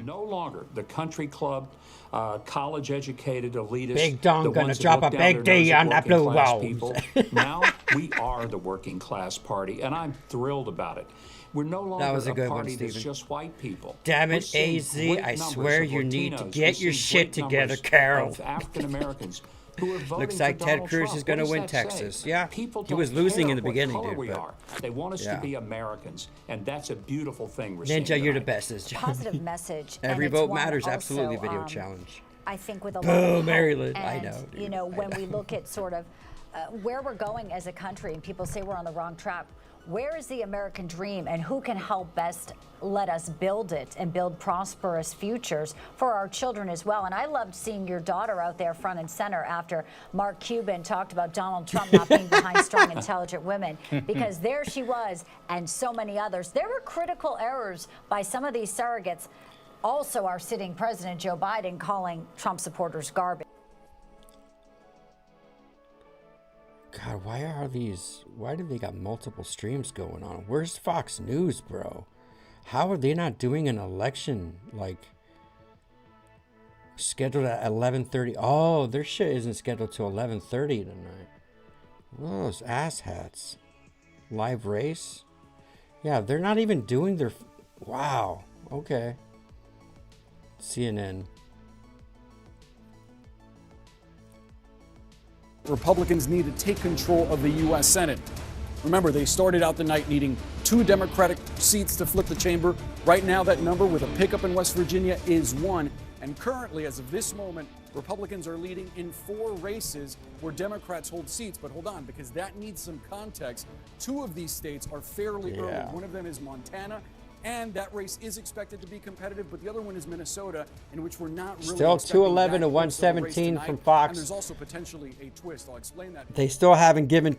[SPEAKER 9] No longer the country club, college-educated elitists.
[SPEAKER 6] Big Don
[SPEAKER 9] the
[SPEAKER 6] gonna
[SPEAKER 9] ones that
[SPEAKER 6] drop
[SPEAKER 9] look
[SPEAKER 6] a
[SPEAKER 9] down
[SPEAKER 6] big
[SPEAKER 9] their nose
[SPEAKER 6] D
[SPEAKER 9] at
[SPEAKER 6] on that
[SPEAKER 9] working
[SPEAKER 6] blue
[SPEAKER 9] class
[SPEAKER 6] balls.
[SPEAKER 9] people. Now we are the working class party, and I'm thrilled about it. We're no longer
[SPEAKER 6] That was a good
[SPEAKER 9] party
[SPEAKER 6] one,
[SPEAKER 9] that's
[SPEAKER 6] Stephen.
[SPEAKER 9] just white people.
[SPEAKER 6] Damn
[SPEAKER 9] We're
[SPEAKER 6] it,
[SPEAKER 9] seeing
[SPEAKER 6] AZ,
[SPEAKER 9] great
[SPEAKER 6] I
[SPEAKER 9] numbers
[SPEAKER 6] swear
[SPEAKER 9] of
[SPEAKER 6] you need to
[SPEAKER 9] Latinos.
[SPEAKER 6] get
[SPEAKER 9] We're
[SPEAKER 6] your
[SPEAKER 9] seeing
[SPEAKER 6] shit
[SPEAKER 9] great
[SPEAKER 6] together,
[SPEAKER 9] numbers
[SPEAKER 6] Carol.
[SPEAKER 9] of African Americans who are voting
[SPEAKER 6] Looks like
[SPEAKER 9] for
[SPEAKER 6] Ted
[SPEAKER 9] Donald
[SPEAKER 6] Cruz
[SPEAKER 9] Trump.
[SPEAKER 6] is going to
[SPEAKER 9] What
[SPEAKER 6] win
[SPEAKER 9] does that
[SPEAKER 6] Texas.
[SPEAKER 9] say?
[SPEAKER 6] Yeah,
[SPEAKER 9] People
[SPEAKER 6] he was
[SPEAKER 9] don't
[SPEAKER 6] losing
[SPEAKER 9] care
[SPEAKER 6] in the
[SPEAKER 9] what
[SPEAKER 6] beginning,
[SPEAKER 9] color
[SPEAKER 6] dude.
[SPEAKER 9] we
[SPEAKER 6] but-
[SPEAKER 9] are. They want us
[SPEAKER 6] Yeah.
[SPEAKER 9] to be Americans, and that's a beautiful thing we're seeing
[SPEAKER 6] Ninja, you're the
[SPEAKER 9] tonight.
[SPEAKER 6] bestest.
[SPEAKER 14] Positive message.
[SPEAKER 6] Every
[SPEAKER 14] and it's
[SPEAKER 6] vote
[SPEAKER 14] one
[SPEAKER 6] matters.
[SPEAKER 14] also,
[SPEAKER 6] Absolutely, video challenge.
[SPEAKER 14] I think with a lot
[SPEAKER 6] Boo,
[SPEAKER 14] of hope.
[SPEAKER 6] Maryland.
[SPEAKER 14] And,
[SPEAKER 6] I know, dude.
[SPEAKER 14] You know,
[SPEAKER 6] I
[SPEAKER 14] when
[SPEAKER 6] know.
[SPEAKER 14] we look at sort of where we're going as a country, and people say we're on the wrong track. Where is the American dream, and who can help best let us build it and build prosperous futures for our children as well? And I loved seeing your daughter out there front and center after Mark Cuban talked about Donald Trump not being behind strong, intelligent women, because there she was, and so many others. There were critical errors by some of these surrogates. Also, our sitting president, Joe Biden, calling Trump supporters garbage.
[SPEAKER 6] God, why do they got multiple streams going on? Where's Fox News, bro? How are they not doing an election, like, scheduled at 11:30? Oh, their shit isn't scheduled till 11:30 tonight. What are those asshats? Live race? Yeah, they're not even doing their... Wow, okay. CNN.
[SPEAKER 8] Republicans need to take control of the U.S. Senate. Remember, they started out the night needing 2 Democratic seats to flip the chamber. Right now, that number with a pickup in West Virginia is 1. And currently, as of this moment, Republicans are leading in 4 races where Democrats hold seats. But hold on, because that needs some context. 2 of these states are fairly early. One of them is Montana, and that race is expected to be competitive. But the other one is Minnesota, in which we're not really
[SPEAKER 6] Still
[SPEAKER 8] expecting
[SPEAKER 6] 211
[SPEAKER 8] that
[SPEAKER 6] to
[SPEAKER 8] close of a race
[SPEAKER 6] 117
[SPEAKER 8] tonight.
[SPEAKER 6] from Fox.
[SPEAKER 8] And there's also potentially a twist. I'll explain that.
[SPEAKER 6] They still haven't given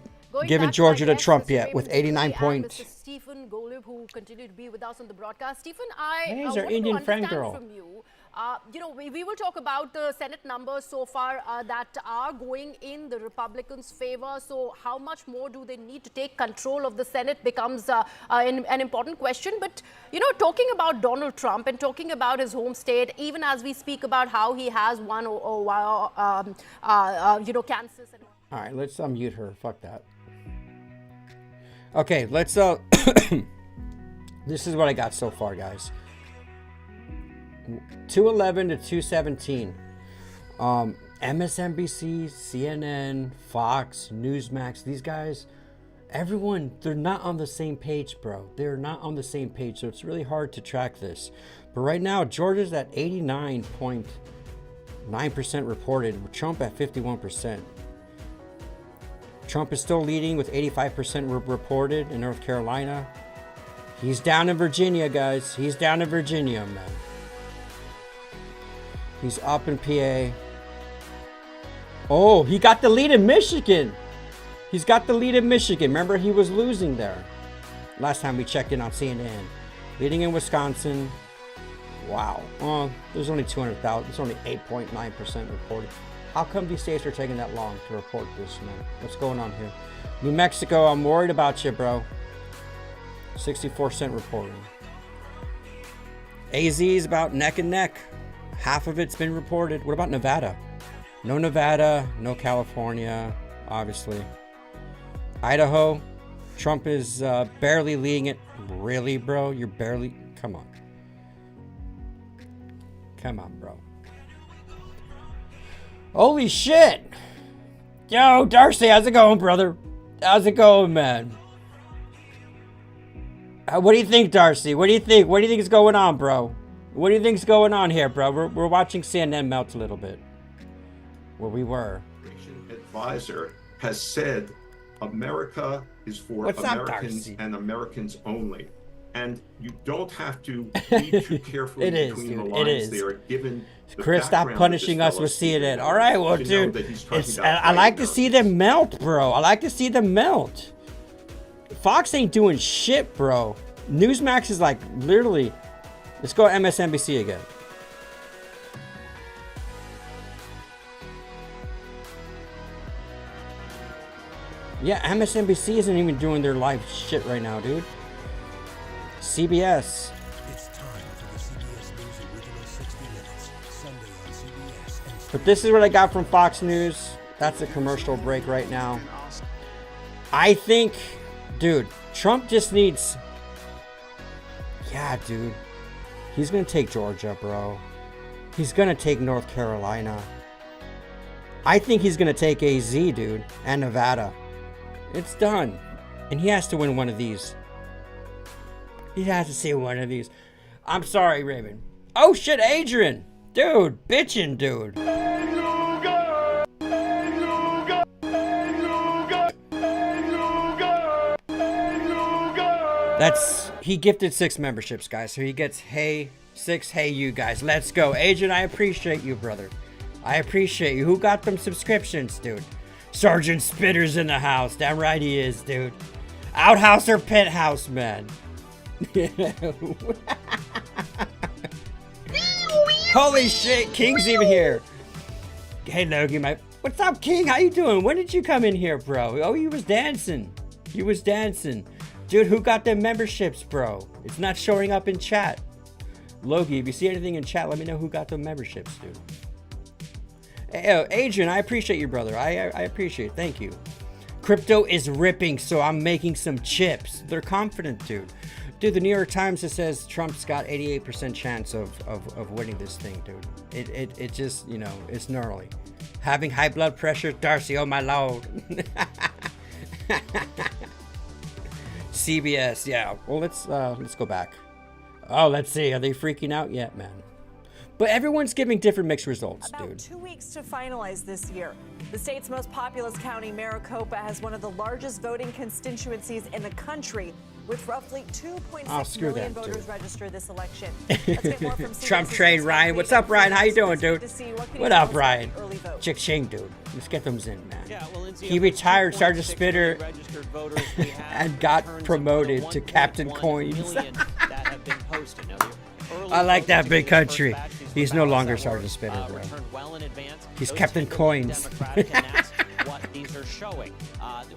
[SPEAKER 6] Georgia to Trump yet with 89
[SPEAKER 2] Mr.
[SPEAKER 6] points.
[SPEAKER 2] Stephen Golub, who continued to be with us on the broadcast. Stephen,
[SPEAKER 6] Hey,
[SPEAKER 2] I
[SPEAKER 6] he's our
[SPEAKER 2] wanted
[SPEAKER 6] Indian
[SPEAKER 2] to
[SPEAKER 6] friend
[SPEAKER 2] understand
[SPEAKER 6] girl.
[SPEAKER 2] from you. You know, we will talk about the Senate numbers so far that are going in the Republicans' favor. So how much more do they need to take control of the Senate becomes an important question. But, you know, talking about Donald Trump and talking about his home state, even as we speak about how he has won, you know, Kansas. And
[SPEAKER 6] All right, let's unmute her. Fuck that. Okay, let's this is what I got so far, guys. 211 to 217. MSNBC, CNN, Fox, Newsmax, these guys, everyone, they're not on the same page, bro. They're not on the same page, so it's really hard to track this. But right now, Georgia's at 89.9% reported, with Trump at 51%. Trump is still leading with 85% reported in North Carolina. He's down in Virginia, guys. He's down in Virginia, man. He's up in PA. Oh, he got the lead in Michigan. He's got the lead in Michigan. Remember, he was losing there last time we checked in on CNN. Leading in Wisconsin. Wow. Oh, there's only 200,000. It's only 8.9% reported. How come these states are taking that long to report this, man? What's going on here? New Mexico, I'm worried about you, bro. 64% reporting. AZ is about neck and neck. Half of it's been reported. What about Nevada? No Nevada, no California, obviously. Idaho, Trump is barely leading it. Really, bro? You're barely... Come on. Come on, bro. Holy shit. Yo, Darcy, how's it going, brother? How's it going, man? What do you think, Darcy? What do you think? What do you think is going on, bro? What do you think's going on here, bro? We're watching CNN melt a little bit. Where we were.
[SPEAKER 10] Advisor has said America is for Americans and Americans only. And you don't have to read too carefully between the lines there, given the
[SPEAKER 6] Chris, stop punishing us with CNN. All right, well, dude, I like to see them melt, bro. I like to see them melt. Fox ain't doing shit, bro. Newsmax is like literally. Let's go MSNBC again. Yeah, MSNBC isn't even doing their live shit right now, dude. CBS.
[SPEAKER 4] It's time for the CBS News original 60 Minutes, Sunday on CBS.
[SPEAKER 6] But this is what I got from Fox News. That's a commercial break right now. I think, dude, Trump just needs... Yeah, dude. He's going to take Georgia, bro. He's going to take North Carolina. I think he's going to take AZ, dude, and Nevada. It's done. And he has to win one of these. He has to see one of these. I'm sorry, Raven. Oh, shit, Adrian. Dude, bitchin', dude. He gifted 6 memberships, guys. So he gets, hey, 6, hey, you guys. Let's go. Adrian, I appreciate you, brother. I appreciate you. Who got them subscriptions, dude? Sergeant Spitter's in the house. Damn right he is, dude. Outhouse or penthouse, man. Holy shit, King's even here. Hey, Logan, what's up, King? How you doing? When did you come in here, bro? Oh, you was dancing. You was dancing. Dude, who got them memberships, bro? It's not showing up in chat. Logie, if you see anything in chat, let me know who got the memberships, dude. Hey, Adrian, I appreciate you, brother. I appreciate it. Thank you. Crypto is ripping, so I'm making some chips. They're confident, dude. Dude, the New York Times, it says Trump's got 88% chance of winning this thing, dude. It just, you know, it's gnarly. Having high blood pressure, Darcy, oh my lord. CBS, yeah. Well, let's go back. Oh, let's see. Are they freaking out yet, man? But everyone's giving different mixed results, dude.
[SPEAKER 12] About 2 weeks to finalize this year. The state's most populous county, Maricopa, has one of the largest voting constituencies in the country, with roughly 2.6 million voters registered this election. Let's get more from
[SPEAKER 6] Trump train Ryan. What's up, Ryan? How you doing, dude? What up, Ryan? Chick-ching, dude. Let's get them in, man. Yeah, well, he retired Sergeant Spitter and got promoted to Captain Coins. I like that big country. He's no longer Sergeant Spitter, bro. He's Captain Coins.
[SPEAKER 13] What these are showing.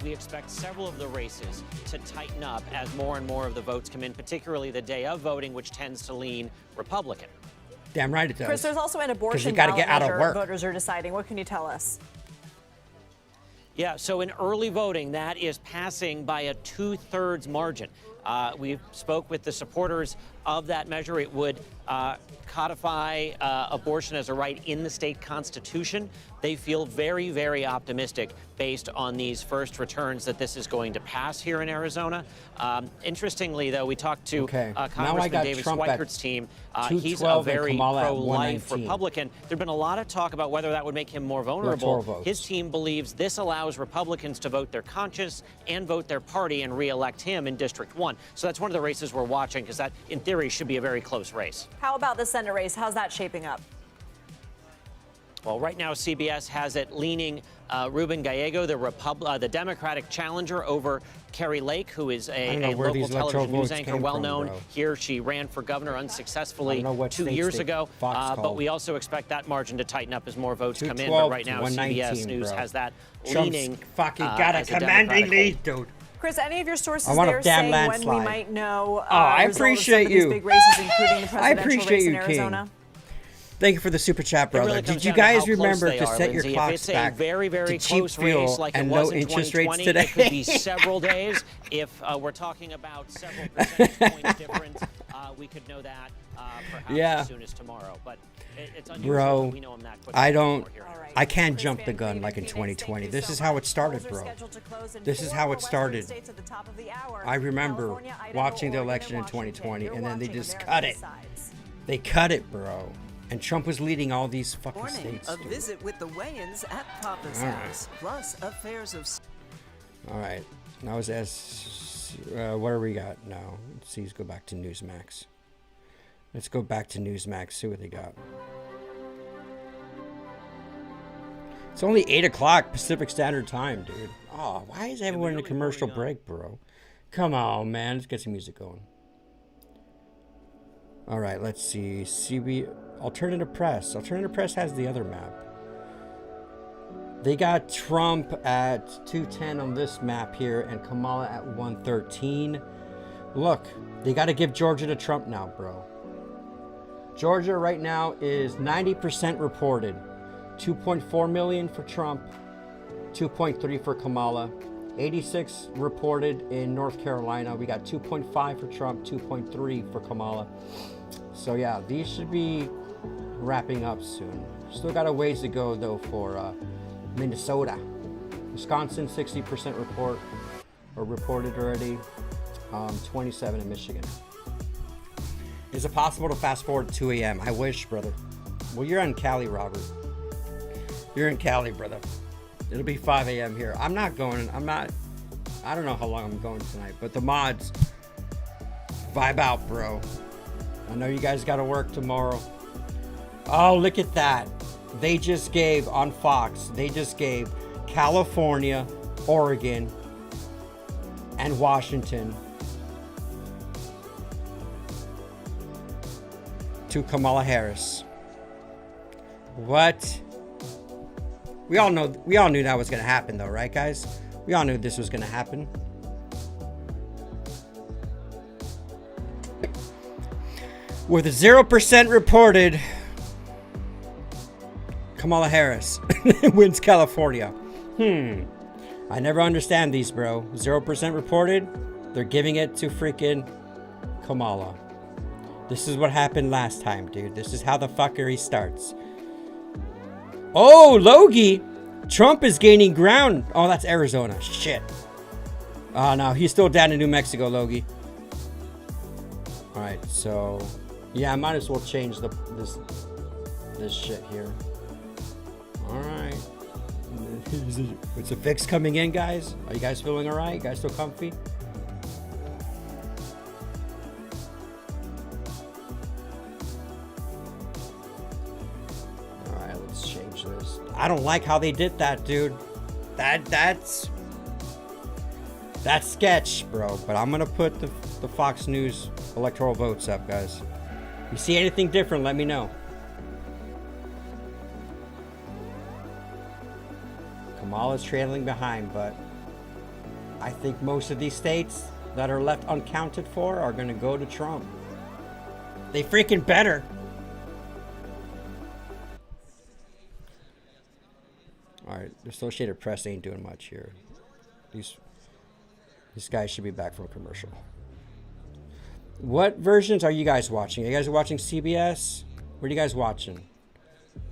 [SPEAKER 13] We expect several of the races to tighten up as more and more of the votes come in, particularly the day of voting, which tends to lean Republican.
[SPEAKER 6] Damn right it does.
[SPEAKER 12] Chris, there's also an abortion
[SPEAKER 6] ballot get out of work.
[SPEAKER 12] Voters are deciding. What can you tell us?
[SPEAKER 13] Yeah, so in early voting, that is passing by a 2/3 margin. We spoke with the supporters of that measure. It would codify abortion as a right in the state constitution. They feel very, very optimistic based on these first returns that this is going to pass here in Arizona. Interestingly, though, we talked to Congressman David Schweikert's team. He's a very pro-life Republican. There's been a lot of talk about whether that would make him more vulnerable. His team believes this allows Republicans to vote their conscience and vote their party and re-elect him in District 1. So that's one of the races we're watching, because that, in theory, should be a very close race.
[SPEAKER 12] How about the Senate race? How's that shaping up?
[SPEAKER 13] Well, right now, CBS has it leaning Ruben Gallego, the Democratic challenger, over Carrie Lake, who is a local television news anchor, well-known here. She ran for governor unsuccessfully 2 years ago. But we also expect that margin to tighten up as more votes come in. But right now, CBS News has that leaning.
[SPEAKER 6] Trump's fucking got a commanding lead, dude.
[SPEAKER 12] Chris, any of your sources there saying when we might know
[SPEAKER 6] I appreciate you.
[SPEAKER 12] These big races, including the presidential race in Arizona?
[SPEAKER 6] Thank you for the super chat, brother.
[SPEAKER 13] Really
[SPEAKER 6] Did you guys remember to set your
[SPEAKER 13] Lindsay.
[SPEAKER 6] clocks back
[SPEAKER 13] very, very
[SPEAKER 6] to cheap
[SPEAKER 13] close
[SPEAKER 6] fuel
[SPEAKER 13] race like
[SPEAKER 6] and
[SPEAKER 13] it
[SPEAKER 6] no
[SPEAKER 13] was in
[SPEAKER 6] interest rates
[SPEAKER 13] 2020,
[SPEAKER 6] today?
[SPEAKER 13] It could be several days. If we're talking about several percentage points difference, we could know that perhaps as soon as tomorrow. But it's unusual that we know him that quickly.
[SPEAKER 6] I don't. I can't jump the gun like in 2020. This is how it started, bro. This is how it started. I remember watching the election in 2020, and then they just cut it. They cut it, bro. And Trump was leading all these fucking states.
[SPEAKER 17] A visit with the weigh-ins at Papa's house, plus affairs of.
[SPEAKER 6] All right. Now is what do we got now? Let's see. Let's go back to Newsmax. Let's go back to Newsmax. See what they got. It's only 8 o'clock Pacific Standard Time, dude. Oh, why is everyone in a commercial break, bro? Come on, man. Let's get some music going. All right, let's see. Alternative Press. Alternative Press has the other map. They got Trump at 210 on this map here and Kamala at 113. Look, they got to give Georgia to Trump now, bro. Georgia right now is 90% reported. 2.4 million for Trump, 2.3 for Kamala. 86 reported in North Carolina. We got 2.5 for Trump, 2.3 for Kamala. So yeah, these should be wrapping up soon. Still got a ways to go though for Minnesota. Wisconsin, 60% reported already. 27 in Michigan. Is it possible to fast forward to 2 a.m.? I wish, brother. Well, you're in Cali, Robert. You're in Cali, brother. It'll be 5 a.m. here. I don't know how long I'm going tonight, but the mods, vibe out, bro. I know you guys got to work tomorrow. Oh, look at that. They just gave, on Fox, they just gave California, Oregon, and Washington to Kamala Harris. What? We all knew that was going to happen though, right guys? We all knew this was going to happen. With 0% reported, Kamala Harris wins California. I never understand these, bro. 0% reported, they're giving it to freaking Kamala. This is what happened last time, dude. This is how the fuckery starts. Oh, Logie! Trump is gaining ground. Oh, that's Arizona. Shit. Oh, no. He's still down in New Mexico, Logie. Alright, so... yeah, I might as well change this shit here. Alright. It's a fix coming in, guys. Are you guys feeling alright? You guys still comfy? I don't like how they did that, dude. That's sketch, bro. But I'm gonna put the Fox News electoral votes up, guys. If you see anything different, let me know. Kamala's trailing behind, but I think most of these states that are left uncounted for are gonna go to Trump. They freaking better. Alright, the Associated Press ain't doing much here. These guys should be back from commercial. What versions are you guys watching? Are you guys watching CBS? What are you guys watching?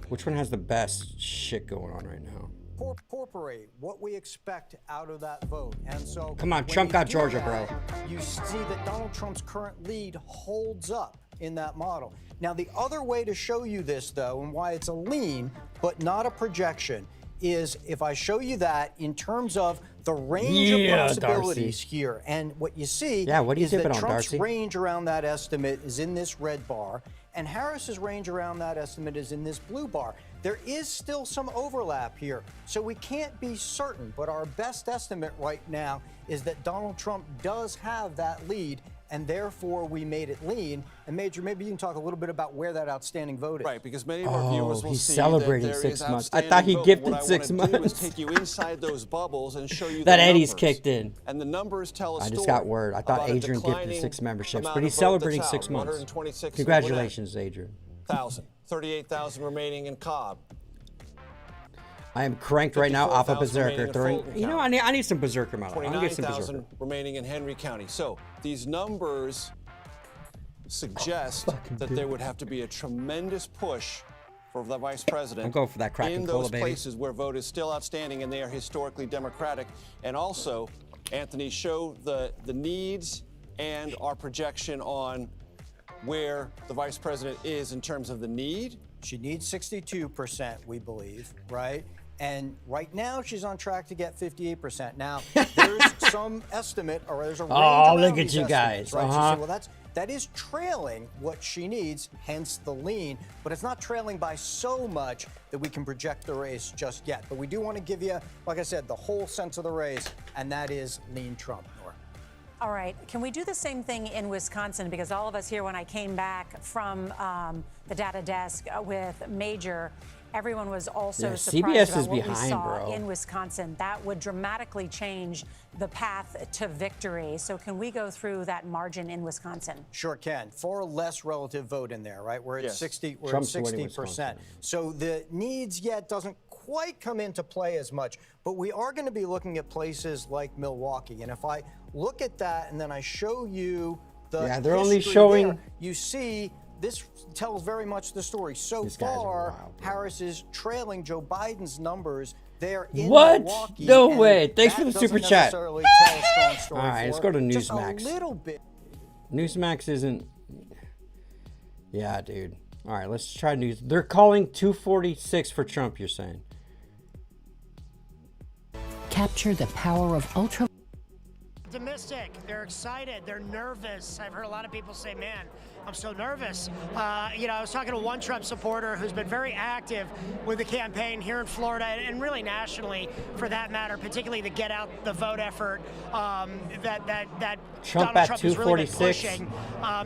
[SPEAKER 6] Which one has the best shit going on right now?
[SPEAKER 18] Incorporate what we expect out of that vote. And so
[SPEAKER 6] come on, Trump got Georgia, bro.
[SPEAKER 18] You see that Donald Trump's current lead holds up in that model. Now, the other way to show you this, though, and why it's a lean, but not a projection, is if I show you that in terms of the range of possibilities
[SPEAKER 6] Darcy.
[SPEAKER 18] here. And what you see
[SPEAKER 6] is
[SPEAKER 18] that
[SPEAKER 6] on,
[SPEAKER 18] Trump's
[SPEAKER 6] Darcy?
[SPEAKER 18] range around that estimate is in this red bar, and Harris's range around that estimate is in this blue bar. There is still some overlap here, so we can't be certain, but our best estimate right now is that Donald Trump does have that lead, and therefore we made it lean. And Major, maybe you can talk a little bit about where that outstanding vote is.
[SPEAKER 19] Right, because many of our viewers will
[SPEAKER 6] he's
[SPEAKER 19] see
[SPEAKER 6] celebrating
[SPEAKER 19] that there
[SPEAKER 6] 6
[SPEAKER 19] is
[SPEAKER 6] months. I
[SPEAKER 19] outstanding
[SPEAKER 6] thought he
[SPEAKER 19] vote.
[SPEAKER 6] gifted
[SPEAKER 19] What
[SPEAKER 6] 6
[SPEAKER 19] I want to do is
[SPEAKER 6] months.
[SPEAKER 19] take you inside those bubbles and show you
[SPEAKER 6] That
[SPEAKER 19] the
[SPEAKER 6] Eddie's
[SPEAKER 19] numbers.
[SPEAKER 6] kicked in.
[SPEAKER 19] And the numbers tell a
[SPEAKER 6] I
[SPEAKER 19] story.
[SPEAKER 6] just got word. I thought
[SPEAKER 19] about a
[SPEAKER 6] Adrian gifted
[SPEAKER 19] declining
[SPEAKER 6] 6 memberships,
[SPEAKER 19] amount
[SPEAKER 6] but he's
[SPEAKER 19] of vote
[SPEAKER 6] celebrating
[SPEAKER 19] that's
[SPEAKER 6] 6
[SPEAKER 19] out.
[SPEAKER 6] months.
[SPEAKER 19] 126
[SPEAKER 6] Congratulations, Adrian.
[SPEAKER 19] 38,000 remaining in Cobb.
[SPEAKER 6] I am cranked right now off a Berserker.
[SPEAKER 19] remaining in
[SPEAKER 6] You know, I need some Berserker in my life. I'm gonna get some
[SPEAKER 19] 29,000
[SPEAKER 6] Berserker.
[SPEAKER 19] remaining in Henry County. So these numbers suggest that there would have to be a tremendous push for the vice president.
[SPEAKER 6] I'm going for that crack
[SPEAKER 19] in
[SPEAKER 6] and cola,
[SPEAKER 19] those
[SPEAKER 6] baby.
[SPEAKER 19] places where vote is still outstanding and they are historically Democratic. And also, Anthony, show the needs and our projection on where the vice president is in terms of the need.
[SPEAKER 18] She needs 62%, we believe, right? And right now, she's on track to get 58%. Now, there's some estimate, or there's a range around
[SPEAKER 6] look at
[SPEAKER 18] these
[SPEAKER 6] you
[SPEAKER 18] estimates,
[SPEAKER 6] guys.
[SPEAKER 18] right? So you say, well, that is trailing what she needs, hence the lean, but it's not trailing by so much that we can project the race just yet. But we do want to give you, like I said, the whole sense of the race, and that is lean Trump. Nora.
[SPEAKER 1] All right, can we do the same thing in Wisconsin? Because all of us here, when I came back from the data desk with Major, everyone was also surprised
[SPEAKER 6] CBS
[SPEAKER 1] about
[SPEAKER 6] is
[SPEAKER 1] what we
[SPEAKER 6] behind,
[SPEAKER 1] saw
[SPEAKER 6] bro.
[SPEAKER 1] in Wisconsin. That would dramatically change the path to victory. So can we go through that margin in Wisconsin?
[SPEAKER 18] Sure can. Far less relative vote in there, right? We're at
[SPEAKER 19] Yes.
[SPEAKER 18] 60. We're
[SPEAKER 6] Trump's
[SPEAKER 18] at
[SPEAKER 6] winning
[SPEAKER 18] 60%. So the needs yet doesn't quite come into play as much, but we are going to be looking at places like Milwaukee. And if I look at that and then I show you the
[SPEAKER 6] they're only
[SPEAKER 18] history
[SPEAKER 6] showing.
[SPEAKER 18] there, you see. This tells very much the story. So
[SPEAKER 6] These guys are
[SPEAKER 18] far,
[SPEAKER 6] wild, bro.
[SPEAKER 18] Harris is trailing Joe Biden's numbers there in
[SPEAKER 6] What?
[SPEAKER 18] Milwaukee.
[SPEAKER 6] No
[SPEAKER 18] and
[SPEAKER 6] way. Thanks
[SPEAKER 18] that
[SPEAKER 6] for the
[SPEAKER 18] doesn't
[SPEAKER 6] super chat.
[SPEAKER 18] necessarily tell a strong story
[SPEAKER 6] All right, let's
[SPEAKER 18] for
[SPEAKER 6] go to
[SPEAKER 18] her. Just
[SPEAKER 6] Newsmax.
[SPEAKER 18] a little bit.
[SPEAKER 6] Newsmax isn't. Yeah, dude. All right, let's try news. They're calling 246 for Trump, you're saying.
[SPEAKER 16] Capture the power of ultra.
[SPEAKER 23] Optimistic. They're excited. They're nervous. I've heard a lot of people say, man, I'm so nervous. I was talking to one Trump supporter who's been very active with the campaign here in Florida and really nationally, for that matter, particularly the get out the vote effort that
[SPEAKER 6] Trump
[SPEAKER 23] Donald
[SPEAKER 6] at
[SPEAKER 23] Trump has really been
[SPEAKER 6] 246,
[SPEAKER 23] pushing.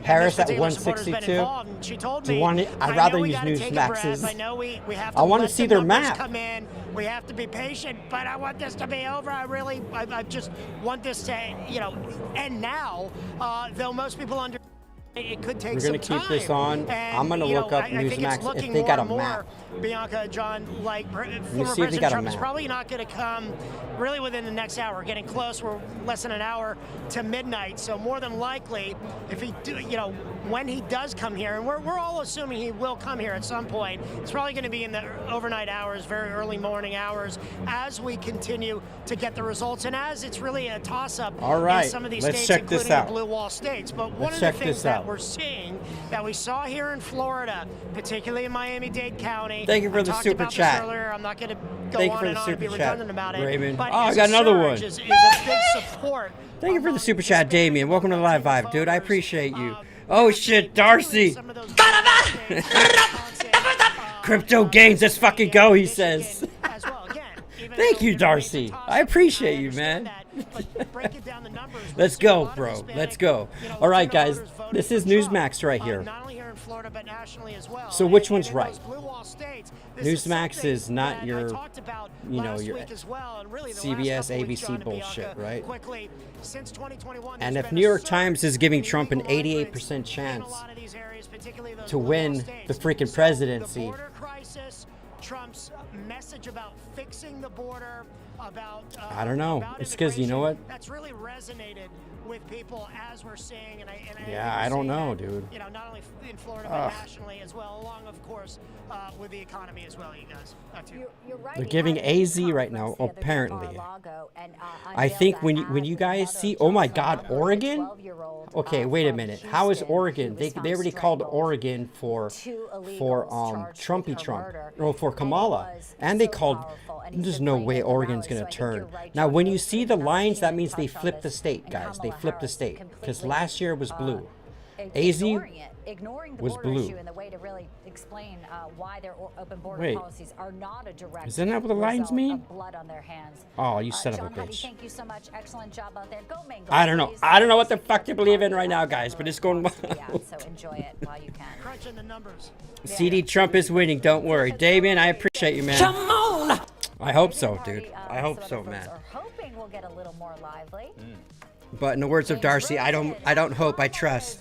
[SPEAKER 6] Harris at
[SPEAKER 23] And this particular supporter's been
[SPEAKER 6] 162.
[SPEAKER 23] involved, and she told
[SPEAKER 6] Do you
[SPEAKER 23] me,
[SPEAKER 6] want it? I'd
[SPEAKER 23] I
[SPEAKER 6] rather
[SPEAKER 23] know we
[SPEAKER 6] use
[SPEAKER 23] gotta take a breath.
[SPEAKER 6] Newsmax's.
[SPEAKER 23] I know we have to
[SPEAKER 6] I want to
[SPEAKER 23] let
[SPEAKER 6] see
[SPEAKER 23] the
[SPEAKER 6] their
[SPEAKER 23] numbers
[SPEAKER 6] map.
[SPEAKER 23] come in. We have to be patient, but I want this to be over. I just want this to, end now. Though most people it could take
[SPEAKER 6] We're
[SPEAKER 23] some
[SPEAKER 6] gonna
[SPEAKER 23] time.
[SPEAKER 6] keep this on.
[SPEAKER 23] And,
[SPEAKER 6] I'm gonna look up
[SPEAKER 23] I think it's
[SPEAKER 6] Newsmax
[SPEAKER 23] looking
[SPEAKER 6] if they
[SPEAKER 23] more
[SPEAKER 6] got a
[SPEAKER 23] and more,
[SPEAKER 6] map.
[SPEAKER 23] Bianca, John, like former
[SPEAKER 6] see if they
[SPEAKER 23] President
[SPEAKER 6] got a
[SPEAKER 23] Trump is
[SPEAKER 6] map.
[SPEAKER 23] probably not going to come really within the next hour. We're getting close. We're less than an hour to midnight. So more than likely, if he when he does come here, and we're all assuming he will come here at some point, it's probably going to be in the overnight hours, very early morning hours, as we continue to get the results, and as it's really a toss-up
[SPEAKER 6] All right,
[SPEAKER 23] in some of these
[SPEAKER 6] let's
[SPEAKER 23] states,
[SPEAKER 6] check this
[SPEAKER 23] including
[SPEAKER 6] out.
[SPEAKER 23] the blue wall states. But one
[SPEAKER 6] Let's
[SPEAKER 23] of the
[SPEAKER 6] check
[SPEAKER 23] things
[SPEAKER 6] this
[SPEAKER 23] that
[SPEAKER 6] out.
[SPEAKER 23] we're seeing, that we saw here in Florida, particularly in Miami-Dade County.
[SPEAKER 6] Thank you for
[SPEAKER 23] I
[SPEAKER 6] the
[SPEAKER 23] talked
[SPEAKER 6] super
[SPEAKER 23] about this
[SPEAKER 6] chat.
[SPEAKER 23] earlier. I'm not going to go
[SPEAKER 6] Thank you
[SPEAKER 23] on
[SPEAKER 6] for
[SPEAKER 23] and
[SPEAKER 6] the
[SPEAKER 23] on and be
[SPEAKER 6] super chat,
[SPEAKER 23] redundant about it.
[SPEAKER 6] Raymond.
[SPEAKER 23] But
[SPEAKER 6] Oh, I
[SPEAKER 23] it's
[SPEAKER 6] got
[SPEAKER 23] a
[SPEAKER 6] another
[SPEAKER 23] surge,
[SPEAKER 6] one.
[SPEAKER 23] Is a big support.
[SPEAKER 6] Thank you for the super chat, Damien. Welcome to the Live Vibe, dude. I appreciate you. Oh shit, Darcy. Crypto gains, let's fucking go, he says. Thank you, Darcy. I appreciate you, man. Let's go, bro. Let's go. All right, guys. This is Newsmax right here. So which one's right? Newsmax is not your, your CBS, ABC bullshit, right? And if New York Times is giving Trump an 88% chance to win the freaking presidency,
[SPEAKER 23] Trump's message about fixing the border, about
[SPEAKER 6] I don't know. It's because you know what?
[SPEAKER 23] That's really resonated with people, as we're seeing,
[SPEAKER 6] I don't know, dude.
[SPEAKER 23] Not only in Florida but nationally as well, along of course with the economy as well. You guys,
[SPEAKER 14] You're right.
[SPEAKER 6] They're giving AZ right now, apparently. I think when you guys see, oh my God, Oregon. Okay, wait a minute. How is Oregon? They already called Oregon for Trumpy Trump, or for Kamala, and they called. There's no way Oregon's gonna turn. Now, when you see the lines, that means they flipped the state, guys. They flipped the state because last year it was blue. AZ
[SPEAKER 14] ignoring the
[SPEAKER 6] was
[SPEAKER 14] border
[SPEAKER 6] blue.
[SPEAKER 14] issue, and the way to really explain why their open border policies are not a direct
[SPEAKER 6] Isn't that what the lines
[SPEAKER 14] result
[SPEAKER 6] mean?
[SPEAKER 14] of blood on their hands.
[SPEAKER 6] Oh, you son of a
[SPEAKER 14] John Huddy,
[SPEAKER 6] bitch.
[SPEAKER 14] thank you so much. Excellent job out there. Go Mango.
[SPEAKER 6] I don't know. I don't know what the fuck to believe in right now, guys, but it's going well.
[SPEAKER 14] Yeah, so enjoy it while you can.
[SPEAKER 23] Crunching the numbers.
[SPEAKER 6] CD Trump is winning. Don't worry, Damien. I appreciate you, man. Come on. I hope so, dude. I hope so, man.
[SPEAKER 14] We're hoping we'll get a little more lively.
[SPEAKER 6] But in the words of Darcy, I don't hope. I trust.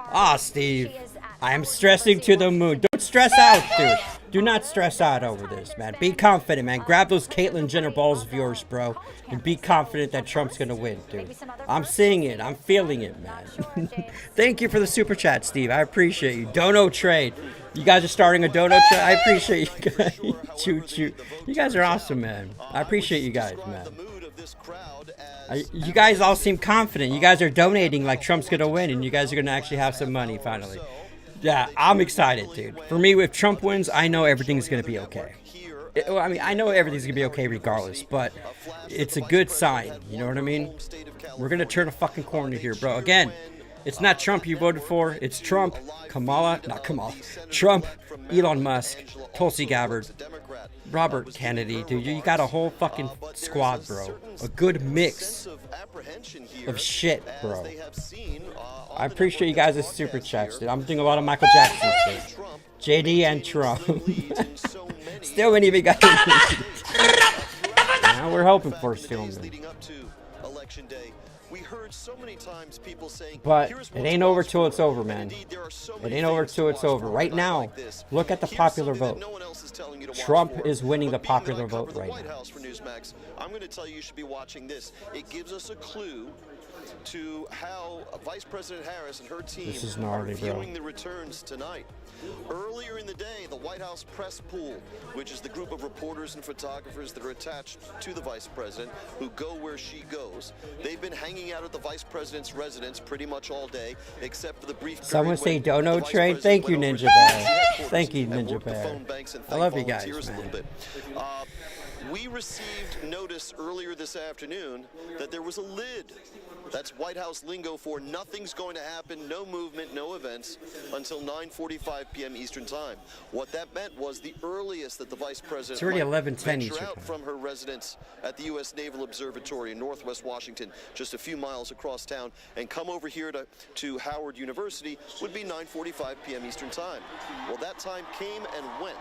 [SPEAKER 6] Ah, Steve. I am stressing to the moon. Don't stress out, dude. Do not stress out over this, man. Be confident, man. Grab those Caitlyn Jenner balls of yours, bro. And be confident that Trump's going to win, dude. I'm seeing it. I'm feeling it, man. Thank you for the super chat, Steve. I appreciate you. Dono trade. You guys are starting a donut trend. I appreciate you guys. Choo. You guys are awesome, man. I appreciate you guys, man. You guys all seem confident. You guys are donating like Trump's going to win, and you guys are going to actually have some money finally. Yeah, I'm excited, dude. For me, if Trump wins, I know everything's going to be okay. I mean, I know everything's going to be okay regardless, but it's a good sign. You know what I mean? We're going to turn a fucking corner here, bro. Again, it's not Trump you voted for. It's Trump, Trump, Elon Musk, Tulsi Gabbard, Robert Kennedy. Dude, you got a whole fucking squad, bro. A good mix of shit, bro. I appreciate you guys' super chats, dude. I'm doing a lot of Michael Jackson shit. JD and Trump. Still ain't even got it. Now we're hoping for it still, man. But it ain't over till it's over, man. It ain't over till it's over. Right now, look at the popular vote. Trump is winning the popular vote right now.
[SPEAKER 5] I'm going to tell you should be watching this. It gives us a clue to how Vice President Harris and her team are viewing the returns tonight. Earlier in the day, the White House press pool, which is the group of reporters and photographers that are attached to the vice president who go where she goes, they've been hanging out at the vice president's residence pretty much all day, except for the brief period.
[SPEAKER 6] Someone say dono train. Thank you, Ninja Bear. Thank you, Ninja Bear. I love you guys, man.
[SPEAKER 5] We received notice earlier this afternoon that there was a lid. That's White House lingo for nothing's going to happen, no movement, no events until 9:45 p.m. Eastern Time. What that meant was the earliest that the vice president
[SPEAKER 6] It's already 11:10
[SPEAKER 5] venture
[SPEAKER 6] Eastern
[SPEAKER 5] out
[SPEAKER 6] Time.
[SPEAKER 5] from her residence at the U.S. Naval Observatory in Northwest Washington, just a few miles across town, and come over here to Howard University would be 9:45 p.m. Eastern Time. Well, that time came and went.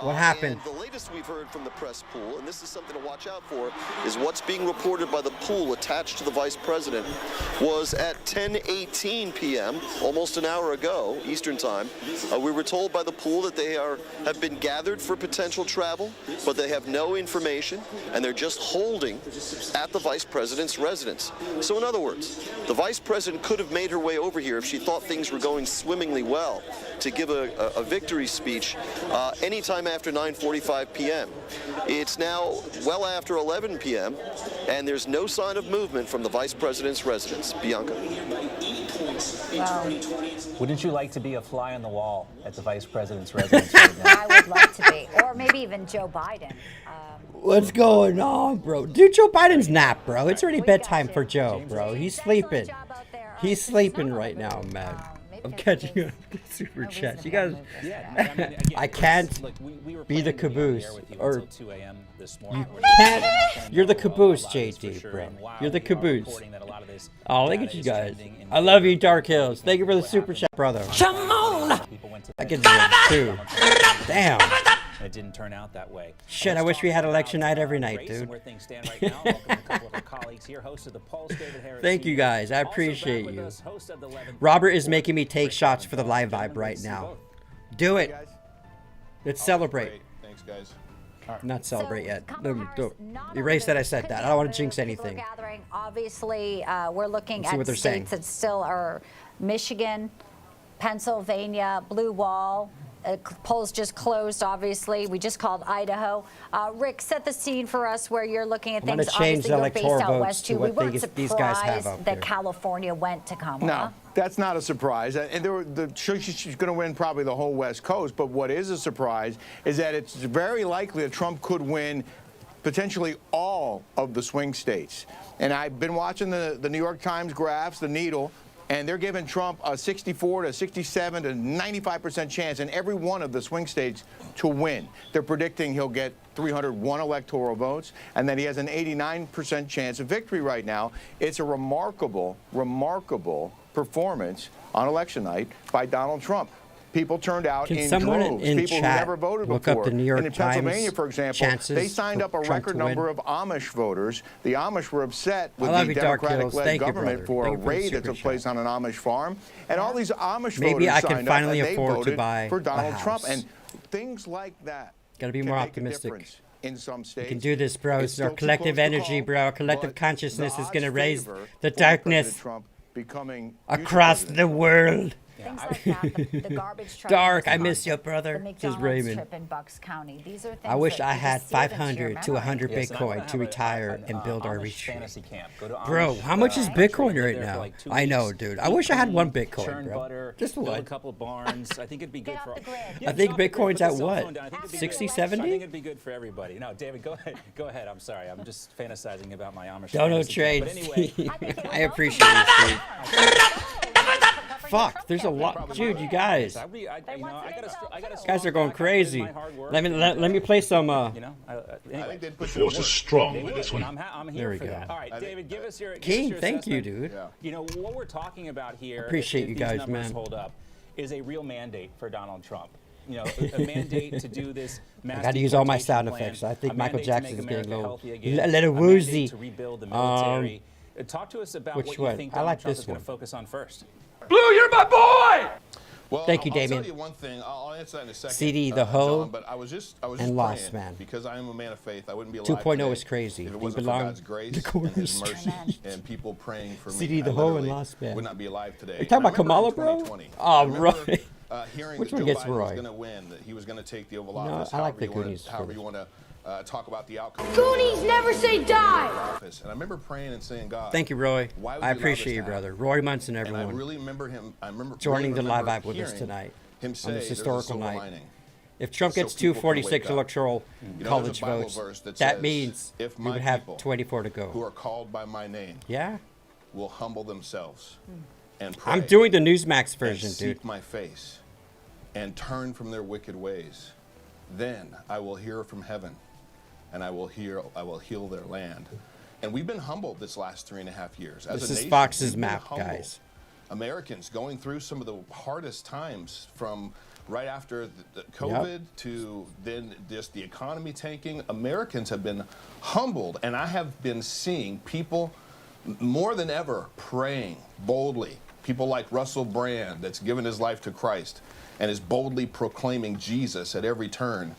[SPEAKER 6] What happened?
[SPEAKER 5] And the latest we've heard from the press pool, and this is something to watch out for, is what's being reported by the pool attached to the vice president was at 10:18 p.m., almost an hour ago, Eastern Time. We were told by the pool that they have been gathered for potential travel, but they have no information, and they're just holding at the vice president's residence. So in other words, the vice president could have made her way over here if she thought things were going swimmingly well to give a victory speech anytime after 9:45 p.m. It's now well after 11 p.m., and there's no sign of movement from the vice president's residence. Bianca.
[SPEAKER 14] Wow.
[SPEAKER 25] Wouldn't you like to be a fly on the wall at the vice president's residence right now?
[SPEAKER 14] I would like to be, or maybe even Joe Biden.
[SPEAKER 6] What's going on, bro? Dude, Joe Biden's nap, bro. It's already bedtime for Joe, bro. He's sleeping. He's sleeping right now, man. I'm catching up to super chats. You guys, I can't be the caboose. Or you can't. You're the caboose, JD, bro. You're the caboose. Oh, look at you guys. I love you, Dark Hills. Thank you for the super chat, brother. Come on. I get you too. Damn.
[SPEAKER 25] It didn't turn out that way.
[SPEAKER 6] Shit, I wish we had election night every night, dude. Thank you guys. I appreciate you. Robert is making me take shots for the live vibe right now. Do it. Let's celebrate.
[SPEAKER 11] Thanks, guys.
[SPEAKER 6] Not celebrate yet. Erase that I said that. I don't want to jinx anything.
[SPEAKER 14] Gathering. Obviously, we're looking
[SPEAKER 6] Let's see
[SPEAKER 14] at
[SPEAKER 6] what they're
[SPEAKER 14] states
[SPEAKER 6] saying.
[SPEAKER 14] that still are Michigan, Pennsylvania, Blue Wall. Polls just closed, obviously. We just called Idaho. Rick, set the scene for us where you're looking at
[SPEAKER 6] I'm gonna
[SPEAKER 14] things.
[SPEAKER 6] change
[SPEAKER 14] Obviously,
[SPEAKER 6] the
[SPEAKER 14] you're based
[SPEAKER 6] electoral
[SPEAKER 14] out
[SPEAKER 6] votes
[SPEAKER 14] west,
[SPEAKER 6] to
[SPEAKER 14] too.
[SPEAKER 6] what
[SPEAKER 14] We weren't
[SPEAKER 6] these guys have
[SPEAKER 14] surprised
[SPEAKER 6] up
[SPEAKER 14] that
[SPEAKER 6] there.
[SPEAKER 14] California went to Kamala.
[SPEAKER 11] No, that's not a surprise. And she's going to win probably the whole West Coast. But what is a surprise is that it's very likely that Trump could win potentially all of the swing states. And I've been watching the New York Times graphs, the needle, and they're giving Trump a 64 to 67 to 95% chance in every one of the swing states to win. They're predicting he'll get 301 electoral votes, and that he has an 89% chance of victory right now. It's a remarkable, remarkable performance on election night by Donald Trump. People turned out
[SPEAKER 6] Can
[SPEAKER 11] in
[SPEAKER 6] someone
[SPEAKER 11] droves.
[SPEAKER 6] in
[SPEAKER 11] People who
[SPEAKER 6] chat
[SPEAKER 11] never voted
[SPEAKER 6] look
[SPEAKER 11] before.
[SPEAKER 6] up the New York
[SPEAKER 11] and in Pennsylvania,
[SPEAKER 6] Times
[SPEAKER 11] for example,
[SPEAKER 6] chances
[SPEAKER 11] they signed
[SPEAKER 6] for
[SPEAKER 11] up a
[SPEAKER 6] Trump
[SPEAKER 11] record
[SPEAKER 6] to win?
[SPEAKER 11] number of Amish voters. The Amish were upset with
[SPEAKER 6] I love
[SPEAKER 11] the
[SPEAKER 6] you, Dark Hills.
[SPEAKER 11] Democratic-led
[SPEAKER 6] Thank you,
[SPEAKER 11] government
[SPEAKER 6] brother.
[SPEAKER 11] for a
[SPEAKER 6] Thank you for the
[SPEAKER 11] raid that
[SPEAKER 6] super
[SPEAKER 11] took place on an Amish farm. And all these Amish
[SPEAKER 6] Maybe
[SPEAKER 11] voters
[SPEAKER 6] I can
[SPEAKER 11] signed up,
[SPEAKER 6] finally
[SPEAKER 11] and they
[SPEAKER 6] afford to
[SPEAKER 11] voted
[SPEAKER 6] buy
[SPEAKER 11] for
[SPEAKER 6] a
[SPEAKER 11] Donald Trump.
[SPEAKER 6] house.
[SPEAKER 11] And things like that
[SPEAKER 6] Gotta be
[SPEAKER 11] can
[SPEAKER 6] more
[SPEAKER 11] make a
[SPEAKER 6] optimistic.
[SPEAKER 11] difference in some states.
[SPEAKER 6] We can do this, bro.
[SPEAKER 11] It's
[SPEAKER 6] It's our
[SPEAKER 11] still too
[SPEAKER 6] collective
[SPEAKER 11] close to
[SPEAKER 6] energy,
[SPEAKER 11] call,
[SPEAKER 6] bro. Our collective
[SPEAKER 11] but
[SPEAKER 6] consciousness
[SPEAKER 11] the
[SPEAKER 6] is going to
[SPEAKER 11] odds
[SPEAKER 6] raise
[SPEAKER 11] favor
[SPEAKER 6] the
[SPEAKER 11] former
[SPEAKER 6] darkness
[SPEAKER 11] President Trump becoming future
[SPEAKER 6] across
[SPEAKER 11] president
[SPEAKER 6] the world.
[SPEAKER 14] Things like that, the garbage truck.
[SPEAKER 6] Dark, I miss you, brother.
[SPEAKER 14] The
[SPEAKER 6] Says
[SPEAKER 14] McDonald's
[SPEAKER 6] Raymond.
[SPEAKER 14] trip in Bucks County. These are things
[SPEAKER 6] I wish
[SPEAKER 14] that
[SPEAKER 6] I
[SPEAKER 14] you
[SPEAKER 6] had
[SPEAKER 14] just seal into your
[SPEAKER 6] 500 to
[SPEAKER 14] memory.
[SPEAKER 6] 100
[SPEAKER 25] Yes, and I wanna
[SPEAKER 6] Bitcoin to
[SPEAKER 25] have
[SPEAKER 6] retire
[SPEAKER 25] an
[SPEAKER 6] and build our
[SPEAKER 25] Amish
[SPEAKER 6] retreat.
[SPEAKER 25] fantasy camp. Go to
[SPEAKER 6] Bro,
[SPEAKER 25] Amish,
[SPEAKER 6] how much is
[SPEAKER 25] I'm
[SPEAKER 6] Bitcoin
[SPEAKER 25] there
[SPEAKER 6] right
[SPEAKER 25] for
[SPEAKER 6] now?
[SPEAKER 25] like 2
[SPEAKER 6] I know,
[SPEAKER 25] weeks.
[SPEAKER 6] dude. I wish I had one
[SPEAKER 25] Eat
[SPEAKER 6] Bitcoin,
[SPEAKER 25] churn
[SPEAKER 6] bro.
[SPEAKER 25] butter,
[SPEAKER 6] Just
[SPEAKER 25] build
[SPEAKER 6] one.
[SPEAKER 25] a couple of barns. I think it'd be good for all.
[SPEAKER 6] I think Bitcoin's at
[SPEAKER 25] Put the cell
[SPEAKER 6] what?
[SPEAKER 25] phone down. I think it'd be
[SPEAKER 6] 60,
[SPEAKER 25] good.
[SPEAKER 6] 70?
[SPEAKER 25] I think it'd be good for everybody. No, David, go ahead. Go ahead. I'm sorry. I'm just fantasizing about my Amish
[SPEAKER 6] Dono
[SPEAKER 25] fantasy camp. But
[SPEAKER 6] trades.
[SPEAKER 25] anyway,
[SPEAKER 6] I appreciate you, Steve. Fuck, there's a lot. Dude, you guys.
[SPEAKER 25] You
[SPEAKER 6] Guys are going crazy. Let me play some.
[SPEAKER 25] Anyway.
[SPEAKER 3] The force is strong with this one.
[SPEAKER 25] I'm
[SPEAKER 6] There
[SPEAKER 25] here
[SPEAKER 6] we
[SPEAKER 25] for
[SPEAKER 6] go.
[SPEAKER 25] that. All right, David, give us your
[SPEAKER 6] King,
[SPEAKER 25] your
[SPEAKER 6] thank you,
[SPEAKER 25] assessment.
[SPEAKER 6] dude.
[SPEAKER 25] You know what we're talking about here.
[SPEAKER 6] Appreciate
[SPEAKER 25] if
[SPEAKER 6] you
[SPEAKER 25] these
[SPEAKER 6] guys,
[SPEAKER 25] numbers
[SPEAKER 6] man.
[SPEAKER 25] Hold up, is a real mandate for Donald Trump. You know, a mandate to do this.
[SPEAKER 6] I got to use all my sound
[SPEAKER 25] plan,
[SPEAKER 6] effects. I think
[SPEAKER 25] a
[SPEAKER 6] Michael
[SPEAKER 25] mandate to
[SPEAKER 6] Jackson
[SPEAKER 25] make
[SPEAKER 6] is getting
[SPEAKER 25] America
[SPEAKER 6] low.
[SPEAKER 25] healthy again,
[SPEAKER 6] A little
[SPEAKER 25] a mandate
[SPEAKER 6] woozy.
[SPEAKER 25] to rebuild the military. Talk to us about
[SPEAKER 6] which
[SPEAKER 25] what you
[SPEAKER 6] one?
[SPEAKER 25] think
[SPEAKER 6] I
[SPEAKER 25] Donald
[SPEAKER 6] like
[SPEAKER 25] Trump
[SPEAKER 6] this
[SPEAKER 25] is going
[SPEAKER 6] one.
[SPEAKER 25] to focus on first.
[SPEAKER 6] Blue, you're my boy!
[SPEAKER 11] Well,
[SPEAKER 6] Thank you,
[SPEAKER 11] I'll
[SPEAKER 6] Damien.
[SPEAKER 11] tell you one thing. I'll answer that in a second.
[SPEAKER 6] CD, the Ho,
[SPEAKER 11] John, but I was just
[SPEAKER 6] and Lost
[SPEAKER 11] praying,
[SPEAKER 6] Man.
[SPEAKER 11] because I am a man of faith. I wouldn't be alive
[SPEAKER 6] 2.0
[SPEAKER 11] today
[SPEAKER 6] is crazy.
[SPEAKER 11] if it
[SPEAKER 6] They
[SPEAKER 11] wasn't for
[SPEAKER 6] belong
[SPEAKER 11] God's grace
[SPEAKER 6] to
[SPEAKER 11] and His
[SPEAKER 6] corners.
[SPEAKER 11] mercy and people praying for me.
[SPEAKER 6] CD, the
[SPEAKER 11] I
[SPEAKER 6] Ho, and
[SPEAKER 11] literally
[SPEAKER 6] Lost Man.
[SPEAKER 11] would not be alive today.
[SPEAKER 6] Are you talking about
[SPEAKER 11] And I remember
[SPEAKER 6] Kamala,
[SPEAKER 11] in
[SPEAKER 6] bro?
[SPEAKER 11] 2020,
[SPEAKER 6] Oh,
[SPEAKER 11] I remember,
[SPEAKER 6] Roy.
[SPEAKER 11] hearing
[SPEAKER 6] Which
[SPEAKER 11] that
[SPEAKER 6] one
[SPEAKER 11] Joe
[SPEAKER 6] gets
[SPEAKER 11] Biden was
[SPEAKER 6] Roy?
[SPEAKER 11] going to win, that he was going to take the Oval
[SPEAKER 6] No,
[SPEAKER 11] Office.
[SPEAKER 6] I like the
[SPEAKER 11] however
[SPEAKER 6] Goonies
[SPEAKER 11] however
[SPEAKER 6] first.
[SPEAKER 11] you want to talk about the outcome.
[SPEAKER 15] Goonies never say die.
[SPEAKER 11] Office. And I remember praying and saying, God,
[SPEAKER 6] Thank you, Roy.
[SPEAKER 11] why would
[SPEAKER 6] I
[SPEAKER 11] you allow this
[SPEAKER 6] appreciate
[SPEAKER 11] to
[SPEAKER 6] you,
[SPEAKER 11] happen?
[SPEAKER 6] brother. Roy Munson,
[SPEAKER 11] And
[SPEAKER 6] everyone.
[SPEAKER 11] I really remember him. I remember
[SPEAKER 6] joining the live
[SPEAKER 11] remember
[SPEAKER 6] app with us
[SPEAKER 11] hearing
[SPEAKER 6] tonight
[SPEAKER 11] him
[SPEAKER 6] on
[SPEAKER 11] say
[SPEAKER 6] this
[SPEAKER 11] there's a
[SPEAKER 6] historical
[SPEAKER 11] silver
[SPEAKER 6] night.
[SPEAKER 11] lining.
[SPEAKER 6] If Trump
[SPEAKER 11] So
[SPEAKER 6] gets
[SPEAKER 11] people can
[SPEAKER 6] 246
[SPEAKER 11] wake up.
[SPEAKER 6] electoral
[SPEAKER 11] You know,
[SPEAKER 6] college
[SPEAKER 11] there's a Bible
[SPEAKER 6] votes,
[SPEAKER 11] verse that
[SPEAKER 6] that
[SPEAKER 11] says,
[SPEAKER 6] means
[SPEAKER 11] if
[SPEAKER 6] we
[SPEAKER 11] my
[SPEAKER 6] would have
[SPEAKER 11] people
[SPEAKER 6] 24 to
[SPEAKER 11] who
[SPEAKER 6] go.
[SPEAKER 11] are called by my name
[SPEAKER 6] Yeah?
[SPEAKER 11] will humble themselves and pray
[SPEAKER 6] I'm doing the Newsmax version,
[SPEAKER 11] and seek
[SPEAKER 6] dude.
[SPEAKER 11] my face and turn from their wicked ways, then I will hear from heaven and I will heal their land. And we've been humbled this last 3.5 years. As
[SPEAKER 6] This
[SPEAKER 11] a
[SPEAKER 6] is
[SPEAKER 11] nation,
[SPEAKER 6] Fox's
[SPEAKER 11] we've been
[SPEAKER 6] map,
[SPEAKER 11] humbled.
[SPEAKER 6] guys.
[SPEAKER 11] Americans going through some of the hardest times, from right after the COVID to then just the economy tanking. Americans have been humbled, and I have been seeing people more than ever praying boldly. People like Russell Brand, that's given his life to Christ and is boldly proclaiming Jesus at every turn.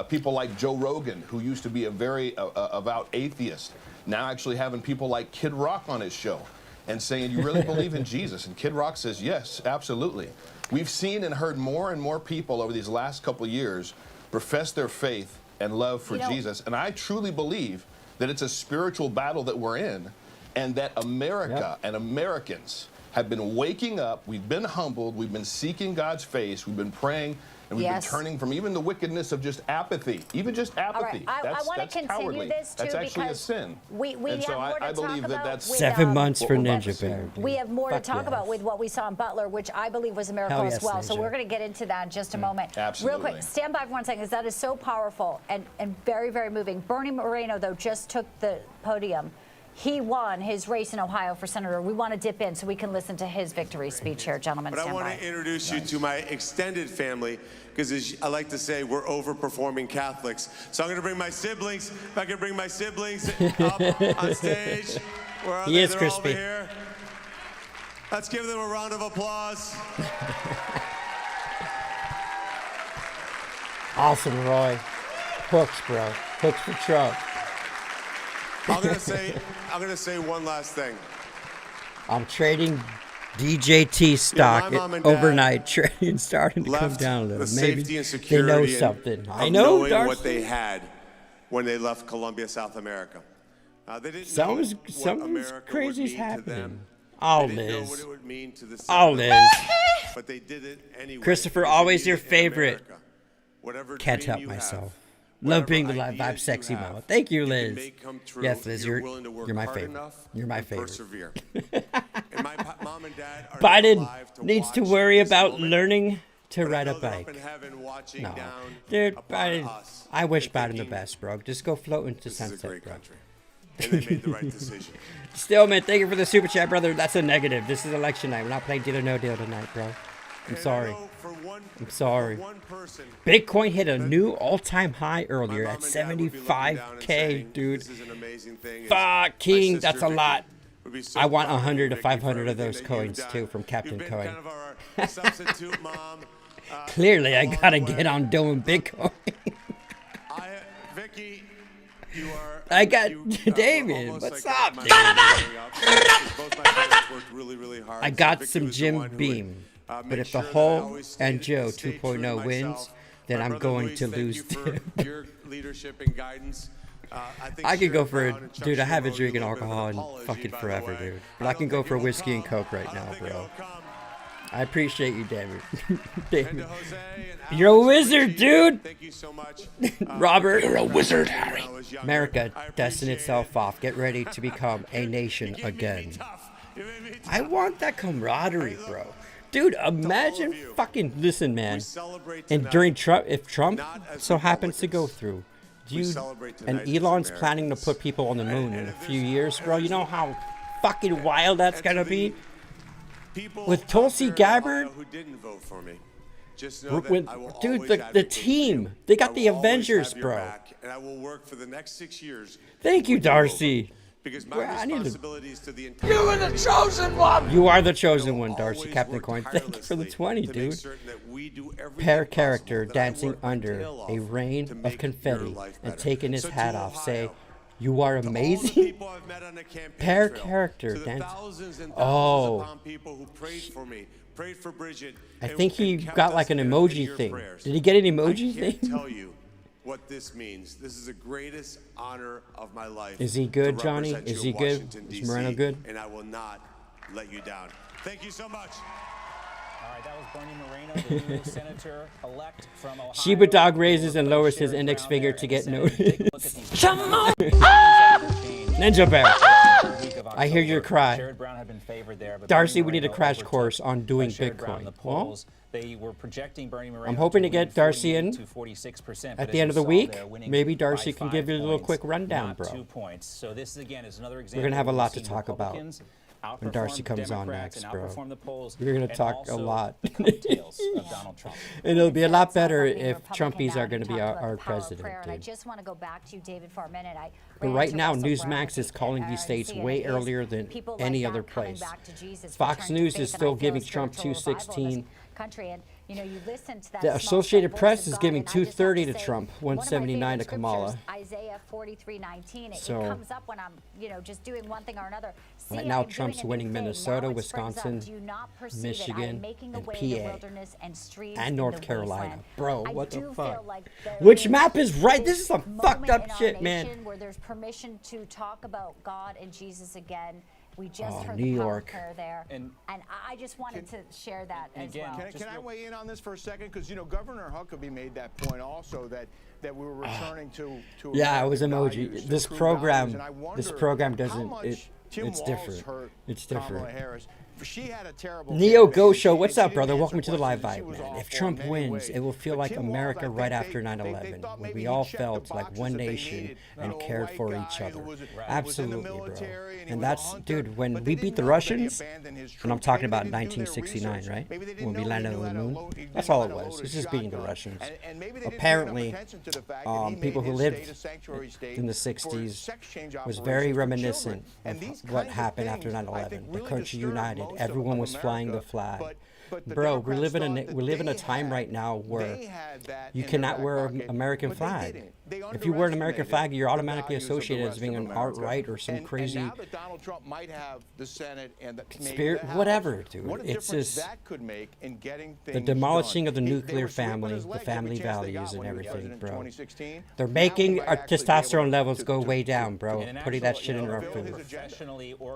[SPEAKER 11] People like Joe Rogan, who used to be a very avowed atheist, now actually having people like Kid Rock on his show and saying, you really believe in Jesus? And Kid Rock says, yes, absolutely. We've seen and heard more and more people over these last couple of years profess their faith and love for Jesus. And I truly believe that it's a spiritual battle that we're in, and that America and Americans have been waking up. We've been humbled. We've been seeking God's face. We've been praying. And we've been turning from even the wickedness of just apathy, even just apathy.
[SPEAKER 14] All right. I want to
[SPEAKER 11] that's
[SPEAKER 14] continue
[SPEAKER 11] cowardly.
[SPEAKER 14] this too,
[SPEAKER 11] That's actually a
[SPEAKER 14] because
[SPEAKER 11] sin.
[SPEAKER 14] we
[SPEAKER 11] and
[SPEAKER 14] have
[SPEAKER 11] so
[SPEAKER 14] more to
[SPEAKER 11] I
[SPEAKER 14] talk
[SPEAKER 11] believe that
[SPEAKER 14] about
[SPEAKER 11] that's
[SPEAKER 14] with,
[SPEAKER 6] 7 months for
[SPEAKER 11] what we're about
[SPEAKER 6] Ninja
[SPEAKER 11] to see.
[SPEAKER 6] Bear. dude.
[SPEAKER 14] We have more to
[SPEAKER 6] Fuck
[SPEAKER 14] talk
[SPEAKER 6] yes.
[SPEAKER 14] about with what we saw in Butler, which I believe was a miracle
[SPEAKER 6] Hell
[SPEAKER 14] as
[SPEAKER 6] yes,
[SPEAKER 14] well. So
[SPEAKER 6] Ninja.
[SPEAKER 14] we're going to get into that in just a moment.
[SPEAKER 11] Absolutely.
[SPEAKER 14] Real quick, stand by for 1 second, because that is so powerful and very, very moving. Bernie Moreno, though, just took the podium. He won his race in Ohio for senator. We want to dip in so we can listen to his victory speech here, gentlemen.
[SPEAKER 20] But I want to introduce you to my extended family, because as I like to say, we're overperforming Catholics. So I'm going to bring my siblings. If I can bring my siblings up on stage. Where are
[SPEAKER 6] He
[SPEAKER 20] they?
[SPEAKER 6] is
[SPEAKER 20] They're
[SPEAKER 6] crispy.
[SPEAKER 20] over here. Let's give them a round of applause.
[SPEAKER 6] Awesome, Roy. Hooks, bro. Hooks for Trump.
[SPEAKER 20] I'm gonna say one last thing.
[SPEAKER 6] I'm trading DJT stock
[SPEAKER 20] my mom and
[SPEAKER 6] overnight, trading starting to come
[SPEAKER 20] Left
[SPEAKER 6] down a
[SPEAKER 20] the
[SPEAKER 6] little. Maybe
[SPEAKER 20] safety and
[SPEAKER 6] they
[SPEAKER 20] security
[SPEAKER 6] know
[SPEAKER 20] and
[SPEAKER 6] something. I
[SPEAKER 20] of
[SPEAKER 6] know,
[SPEAKER 20] knowing
[SPEAKER 6] Darcy.
[SPEAKER 20] what they had when they left Colombia, South America. They didn't
[SPEAKER 6] Something's
[SPEAKER 20] know what
[SPEAKER 6] something's
[SPEAKER 20] America
[SPEAKER 6] crazy's
[SPEAKER 20] would mean to them.
[SPEAKER 6] happening. All
[SPEAKER 20] They didn't know what
[SPEAKER 6] Liz.
[SPEAKER 20] it would mean to the
[SPEAKER 6] All
[SPEAKER 20] South,
[SPEAKER 6] Liz.
[SPEAKER 20] but they did it anyway.
[SPEAKER 6] Christopher,
[SPEAKER 20] because they
[SPEAKER 6] always
[SPEAKER 20] did
[SPEAKER 6] your
[SPEAKER 20] it in
[SPEAKER 6] favorite.
[SPEAKER 20] America. Whatever
[SPEAKER 6] Can't
[SPEAKER 20] dream
[SPEAKER 6] help
[SPEAKER 20] you
[SPEAKER 6] myself.
[SPEAKER 20] have,
[SPEAKER 6] Love being the
[SPEAKER 20] whatever
[SPEAKER 6] live vibe
[SPEAKER 20] ideas
[SPEAKER 6] sexy
[SPEAKER 20] you have,
[SPEAKER 6] mama. Thank you,
[SPEAKER 20] you can
[SPEAKER 6] Liz.
[SPEAKER 20] make come true
[SPEAKER 6] Yes, Liz,
[SPEAKER 20] if
[SPEAKER 6] you're
[SPEAKER 20] willing to work
[SPEAKER 6] my
[SPEAKER 20] hard
[SPEAKER 6] favorite.
[SPEAKER 20] enough
[SPEAKER 6] You're my
[SPEAKER 20] and
[SPEAKER 6] favorite.
[SPEAKER 20] persevere. And my mom and dad are
[SPEAKER 6] Biden
[SPEAKER 20] alive to
[SPEAKER 6] needs to
[SPEAKER 20] watch
[SPEAKER 6] worry
[SPEAKER 20] this
[SPEAKER 6] about
[SPEAKER 20] moment,
[SPEAKER 6] learning to
[SPEAKER 20] but I
[SPEAKER 6] ride a
[SPEAKER 20] know they're up
[SPEAKER 6] bike.
[SPEAKER 20] in heaven watching
[SPEAKER 6] No,
[SPEAKER 20] down
[SPEAKER 6] dude,
[SPEAKER 20] upon
[SPEAKER 6] Biden.
[SPEAKER 20] us
[SPEAKER 6] I wish
[SPEAKER 20] and
[SPEAKER 6] Biden the
[SPEAKER 20] thinking,
[SPEAKER 6] best, bro. Just go float into
[SPEAKER 20] this is a
[SPEAKER 6] sunset,
[SPEAKER 20] great
[SPEAKER 6] bro.
[SPEAKER 20] country. And they made the right decision.
[SPEAKER 6] Stillman, thank you for the super chat, brother. That's a negative. This is election night. We're not playing Deal or No Deal tonight, bro. I'm sorry. I'm sorry. Bitcoin hit a new all-time high earlier at 75K, dude. Fuck, King, that's a lot. I want 100 to 500 of those coins too from Captain Coin. Clearly, I gotta get on doing Bitcoin.
[SPEAKER 20] Vicky, you are.
[SPEAKER 6] I got David. What's up, dude?
[SPEAKER 20] Both my parents worked really, really hard.
[SPEAKER 6] I
[SPEAKER 20] So
[SPEAKER 6] got
[SPEAKER 20] Vicky
[SPEAKER 6] some
[SPEAKER 20] was the
[SPEAKER 6] Jim
[SPEAKER 20] one who
[SPEAKER 6] Beam. But if the Hull and Joe 2.0 wins, then I'm going to lose too.
[SPEAKER 20] Your leadership and guidance.
[SPEAKER 6] I could go for dude. I haven't drinking alcohol in fucking forever, dude. But I can go for whiskey and Coke right now, bro. I appreciate you, David. David. You're a wizard, dude.
[SPEAKER 20] Thank you so much.
[SPEAKER 6] Robert. You're a wizard, Harry. America, dusting itself off. Get ready to become a nation again. I want that camaraderie, bro. Dude, imagine fucking, listen, man. And during Trump, if Trump so happens to go through, dude, and Elon's planning to put people on the moon in a few years, bro, you know how fucking wild that's gonna be? With Tulsi Gabbard,
[SPEAKER 20] who didn't vote for me. Just
[SPEAKER 6] know that dude, the team, they got the Avengers, bro.
[SPEAKER 20] And I will work for the next 6 years.
[SPEAKER 6] Thank you, Darcy.
[SPEAKER 20] Because my responsibility is to the entire.
[SPEAKER 6] You are the chosen one. You are the chosen one, Darcy. Captain Coin. Thank you for the 20, dude. Pair character dancing under a rain of confetti and taking his hat off. Say, you are amazing. Pair character dancing. Oh. I think he got like an emoji thing. Did he get an emoji thing?
[SPEAKER 20] Tell you what this means. This is the greatest honor of my life.
[SPEAKER 6] Is he good, Johnny? Is he good? Is Moreno good?
[SPEAKER 20] And I will not let you down. Thank you so much.
[SPEAKER 25] All right, that was Bernie Moreno, the new senator-elect from Ohio.
[SPEAKER 6] Sheba Dog raises and lowers his index finger to get noticed. Come on! Ninja Bear. I hear your cry. Darcy, we need a crash course on doing Bitcoin. Well,
[SPEAKER 25] they were projecting Bernie Moreno.
[SPEAKER 6] I'm hoping to get Darcy in at the end of the week. Maybe Darcy can give you a little quick rundown, bro.
[SPEAKER 25] 2 points. So this again is another example.
[SPEAKER 6] We're gonna have a lot to talk about when Darcy comes on next, bro. We're gonna talk a lot. And it'll be a lot better if Trumpies are gonna be our president.
[SPEAKER 14] I just want to go back to you, David, for a minute.
[SPEAKER 6] But right now, Newsmax is calling these states way earlier than any other place. Fox News is still giving Trump 216.
[SPEAKER 14] And you listen to that.
[SPEAKER 6] The Associated Press is giving 230 to Trump, 179 to Kamala.
[SPEAKER 14] Isaiah 43:19. It
[SPEAKER 6] So
[SPEAKER 14] comes up when I'm, just doing one thing or another.
[SPEAKER 6] Right now, Trump's winning Minnesota, Wisconsin, Michigan, and PA, and North Carolina. Bro, what the fuck? Which map is right? This is some fucked up shit, man.
[SPEAKER 14] Where there's permission to talk about God and Jesus again. We just heard
[SPEAKER 6] New
[SPEAKER 14] the power
[SPEAKER 6] York.
[SPEAKER 14] prayer there, and I just wanted to share that as well.
[SPEAKER 11] Can I weigh in on this for a second? Because Governor Huckabee made that point also that we were returning to
[SPEAKER 6] yeah, it was emoji. This program doesn't. It's different. It's different.
[SPEAKER 11] She had a terrible
[SPEAKER 6] Neo Go Show, what's up, brother? Welcome to the live vibe, man. If Trump wins, it will feel like America right after 9/11, when we all felt like one nation and cared for each other. Absolutely, bro. And that's, dude, when we beat the Russians, and I'm talking about 1969, right? When we landed on the moon, that's all it was. It's just beating the Russians. Apparently, people who lived in the 60s was very reminiscent of what happened after 9/11. The country united. Everyone was flying the flag. Bro, we live in a time right now where you cannot wear an American flag. If you wear an American flag, you're automatically associated as being an alt-right or some crazy spirit, whatever, dude. It's just the demolishing of the nuclear family, the family values and everything, bro. They're making our testosterone levels go way down, bro. Putting that shit in our food.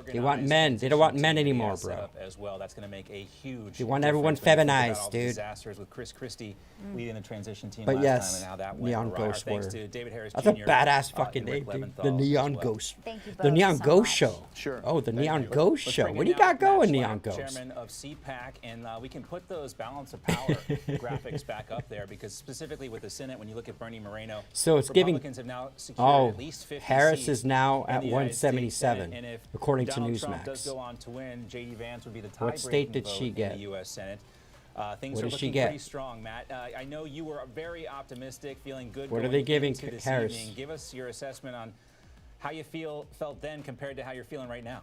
[SPEAKER 6] They want men. They don't want men anymore, bro. They want everyone feminized, dude.
[SPEAKER 25] Disasters with Chris Christie leading the transition team
[SPEAKER 6] but
[SPEAKER 25] last
[SPEAKER 6] yes,
[SPEAKER 25] time and how that went
[SPEAKER 6] Neon
[SPEAKER 25] awry.
[SPEAKER 6] Ghost
[SPEAKER 25] Thanks
[SPEAKER 6] were.
[SPEAKER 25] to David Harris
[SPEAKER 6] That's a
[SPEAKER 25] Jr.,
[SPEAKER 6] badass fucking name, dude. The Neon Ghost. The Neon Ghost Show.
[SPEAKER 11] Sure.
[SPEAKER 6] Oh, the Neon Ghost Show. What do you got going, Neon Ghost?
[SPEAKER 25] Chairman of CPAC, and we can put those balance of power graphics back up there because specifically with the Senate, when you look at Bernie Moreno,
[SPEAKER 6] so it's giving.
[SPEAKER 25] Republicans have now secured at least 50
[SPEAKER 6] Harris is now at
[SPEAKER 25] in the
[SPEAKER 6] 177,
[SPEAKER 25] and if
[SPEAKER 6] according to
[SPEAKER 25] Donald Trump
[SPEAKER 6] Newsmax.
[SPEAKER 25] does go on to win, J.D. Vance would be the
[SPEAKER 6] What state did
[SPEAKER 25] vote
[SPEAKER 6] she get?
[SPEAKER 25] in the U.S. Senate. Things
[SPEAKER 6] What
[SPEAKER 25] are
[SPEAKER 6] did she
[SPEAKER 25] looking
[SPEAKER 6] get?
[SPEAKER 25] pretty strong, Matt. I know you were very optimistic, feeling good.
[SPEAKER 6] What are
[SPEAKER 25] going
[SPEAKER 6] they giving
[SPEAKER 25] into this
[SPEAKER 6] Harris?
[SPEAKER 25] evening. Give us your assessment on how you felt then compared to how you're feeling right now.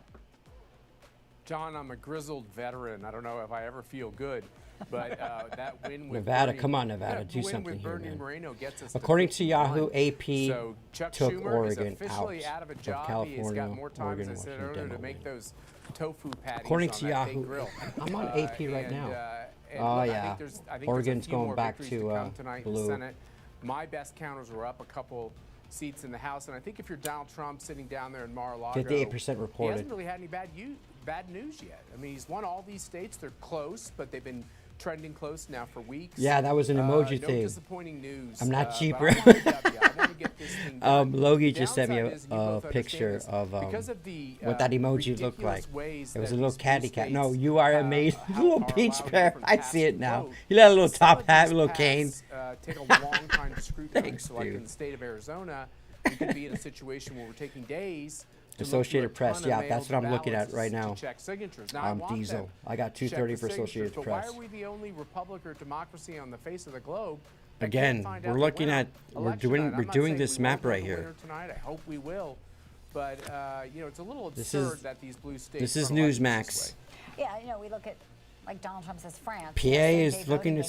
[SPEAKER 7] John, I'm a grizzled veteran. I don't know if I ever feel good, but that win with
[SPEAKER 6] Nevada,
[SPEAKER 7] Bernie,
[SPEAKER 6] come on, Nevada,
[SPEAKER 7] that
[SPEAKER 6] do
[SPEAKER 7] win
[SPEAKER 6] something
[SPEAKER 7] with
[SPEAKER 6] here,
[SPEAKER 7] Bernie
[SPEAKER 6] man.
[SPEAKER 7] Moreno gets us
[SPEAKER 6] According to Yahoo,
[SPEAKER 7] 51.
[SPEAKER 6] AP
[SPEAKER 7] So Chuck
[SPEAKER 6] took
[SPEAKER 7] Schumer
[SPEAKER 6] Oregon
[SPEAKER 7] is officially out of a job.
[SPEAKER 6] California,
[SPEAKER 7] He's got more time,
[SPEAKER 6] Oregon,
[SPEAKER 7] as I said
[SPEAKER 6] Washington,
[SPEAKER 7] earlier, to
[SPEAKER 6] Demo.
[SPEAKER 7] make those tofu patties
[SPEAKER 6] According
[SPEAKER 7] on
[SPEAKER 6] to
[SPEAKER 7] that
[SPEAKER 6] Yahoo,
[SPEAKER 7] big grill.
[SPEAKER 6] I'm on AP right now.
[SPEAKER 7] And
[SPEAKER 6] Oh,
[SPEAKER 7] look,
[SPEAKER 6] yeah.
[SPEAKER 7] I think
[SPEAKER 6] Oregon's
[SPEAKER 7] there's a few
[SPEAKER 6] going
[SPEAKER 7] more
[SPEAKER 6] back
[SPEAKER 7] victories
[SPEAKER 6] to,
[SPEAKER 7] come tonight in the
[SPEAKER 6] blue.
[SPEAKER 7] Senate. My best counters were up a couple seats in the House, and I think if you're Donald Trump sitting down there in Mar-a-Lago,
[SPEAKER 6] 58%
[SPEAKER 7] he
[SPEAKER 6] reported.
[SPEAKER 7] hasn't really had any bad news yet. I mean, he's won all these states. They're close, but they've been trending close now for weeks.
[SPEAKER 6] Yeah, that was an emoji
[SPEAKER 7] no
[SPEAKER 6] thing.
[SPEAKER 7] disappointing news.
[SPEAKER 6] I'm not cheaper.
[SPEAKER 7] Logie
[SPEAKER 6] Logie just sent me a picture of what that emoji looked like. It was a little catty cat. No, you are amazing. Little peach pear. I see it now. You got a little top hat, a little cane.
[SPEAKER 7] Take a long time to scrutinize.
[SPEAKER 6] Thanks,
[SPEAKER 7] So like
[SPEAKER 6] dude.
[SPEAKER 7] in the state of Arizona, we could be in a situation where we're taking days.
[SPEAKER 6] Associated Press, yeah, that's what I'm looking at right now.
[SPEAKER 7] Check signatures. Now,
[SPEAKER 6] I'm Diesel. I got 230 for Associated
[SPEAKER 7] but
[SPEAKER 6] Press.
[SPEAKER 7] Why are we the only republic or democracy on the face of the globe?
[SPEAKER 6] Again, we're looking at we're doing this map right here.
[SPEAKER 7] Tonight, I hope we will, but you know, it's a little absurd that these blue states.
[SPEAKER 6] This is Newsmax.
[SPEAKER 14] Yeah, you know, we look at like Donald Trump says France.
[SPEAKER 6] PA is looking to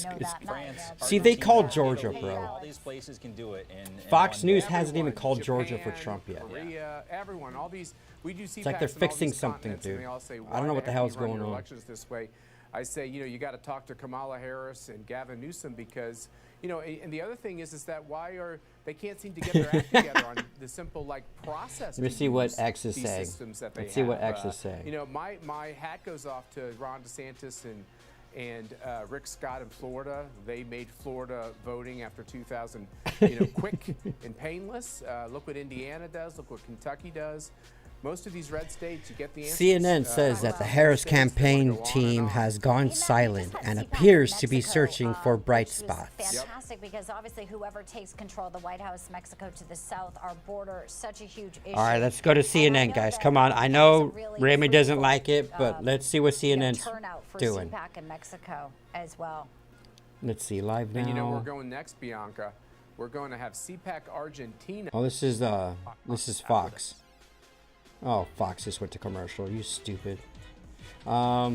[SPEAKER 6] see. They called Georgia, bro.
[SPEAKER 25] All these places can do it. And
[SPEAKER 6] Fox News hasn't even called Georgia for Trump yet.
[SPEAKER 7] Korea, everyone, all these. We do see.
[SPEAKER 6] It's like they're fixing something, dude. I don't know what the hell's going on.
[SPEAKER 7] Elections this way. I say, you know, you got to talk to Kamala Harris and Gavin Newsom because, you know, and the other thing is that why are they can't seem to get their act together on the simple like process.
[SPEAKER 6] Let me see what X is saying. Let's see what X is saying.
[SPEAKER 7] You know, my hat goes off to Ron DeSantis and Rick Scott in Florida. They made Florida voting after 2000, you know, quick and painless. Look what Indiana does. Look what Kentucky does. Most of these red states, you get the answers.
[SPEAKER 6] CNN says that the Harris campaign team has gone silent and appears to be searching for bright spots.
[SPEAKER 14] Fantastic, because obviously whoever takes control of the White House, Mexico to the south, our border, such a huge issue.
[SPEAKER 6] All right, let's go to CNN, guys. Come on. I know Remy doesn't like it, but let's see what CNN's doing.
[SPEAKER 14] CPAC in Mexico as well.
[SPEAKER 6] Let's see, live now.
[SPEAKER 7] And you know where we're going next, Bianca? We're going to have CPAC Argentina.
[SPEAKER 6] Oh, this is Fox. Oh, Fox just went to commercial. You stupid.
[SPEAKER 8] I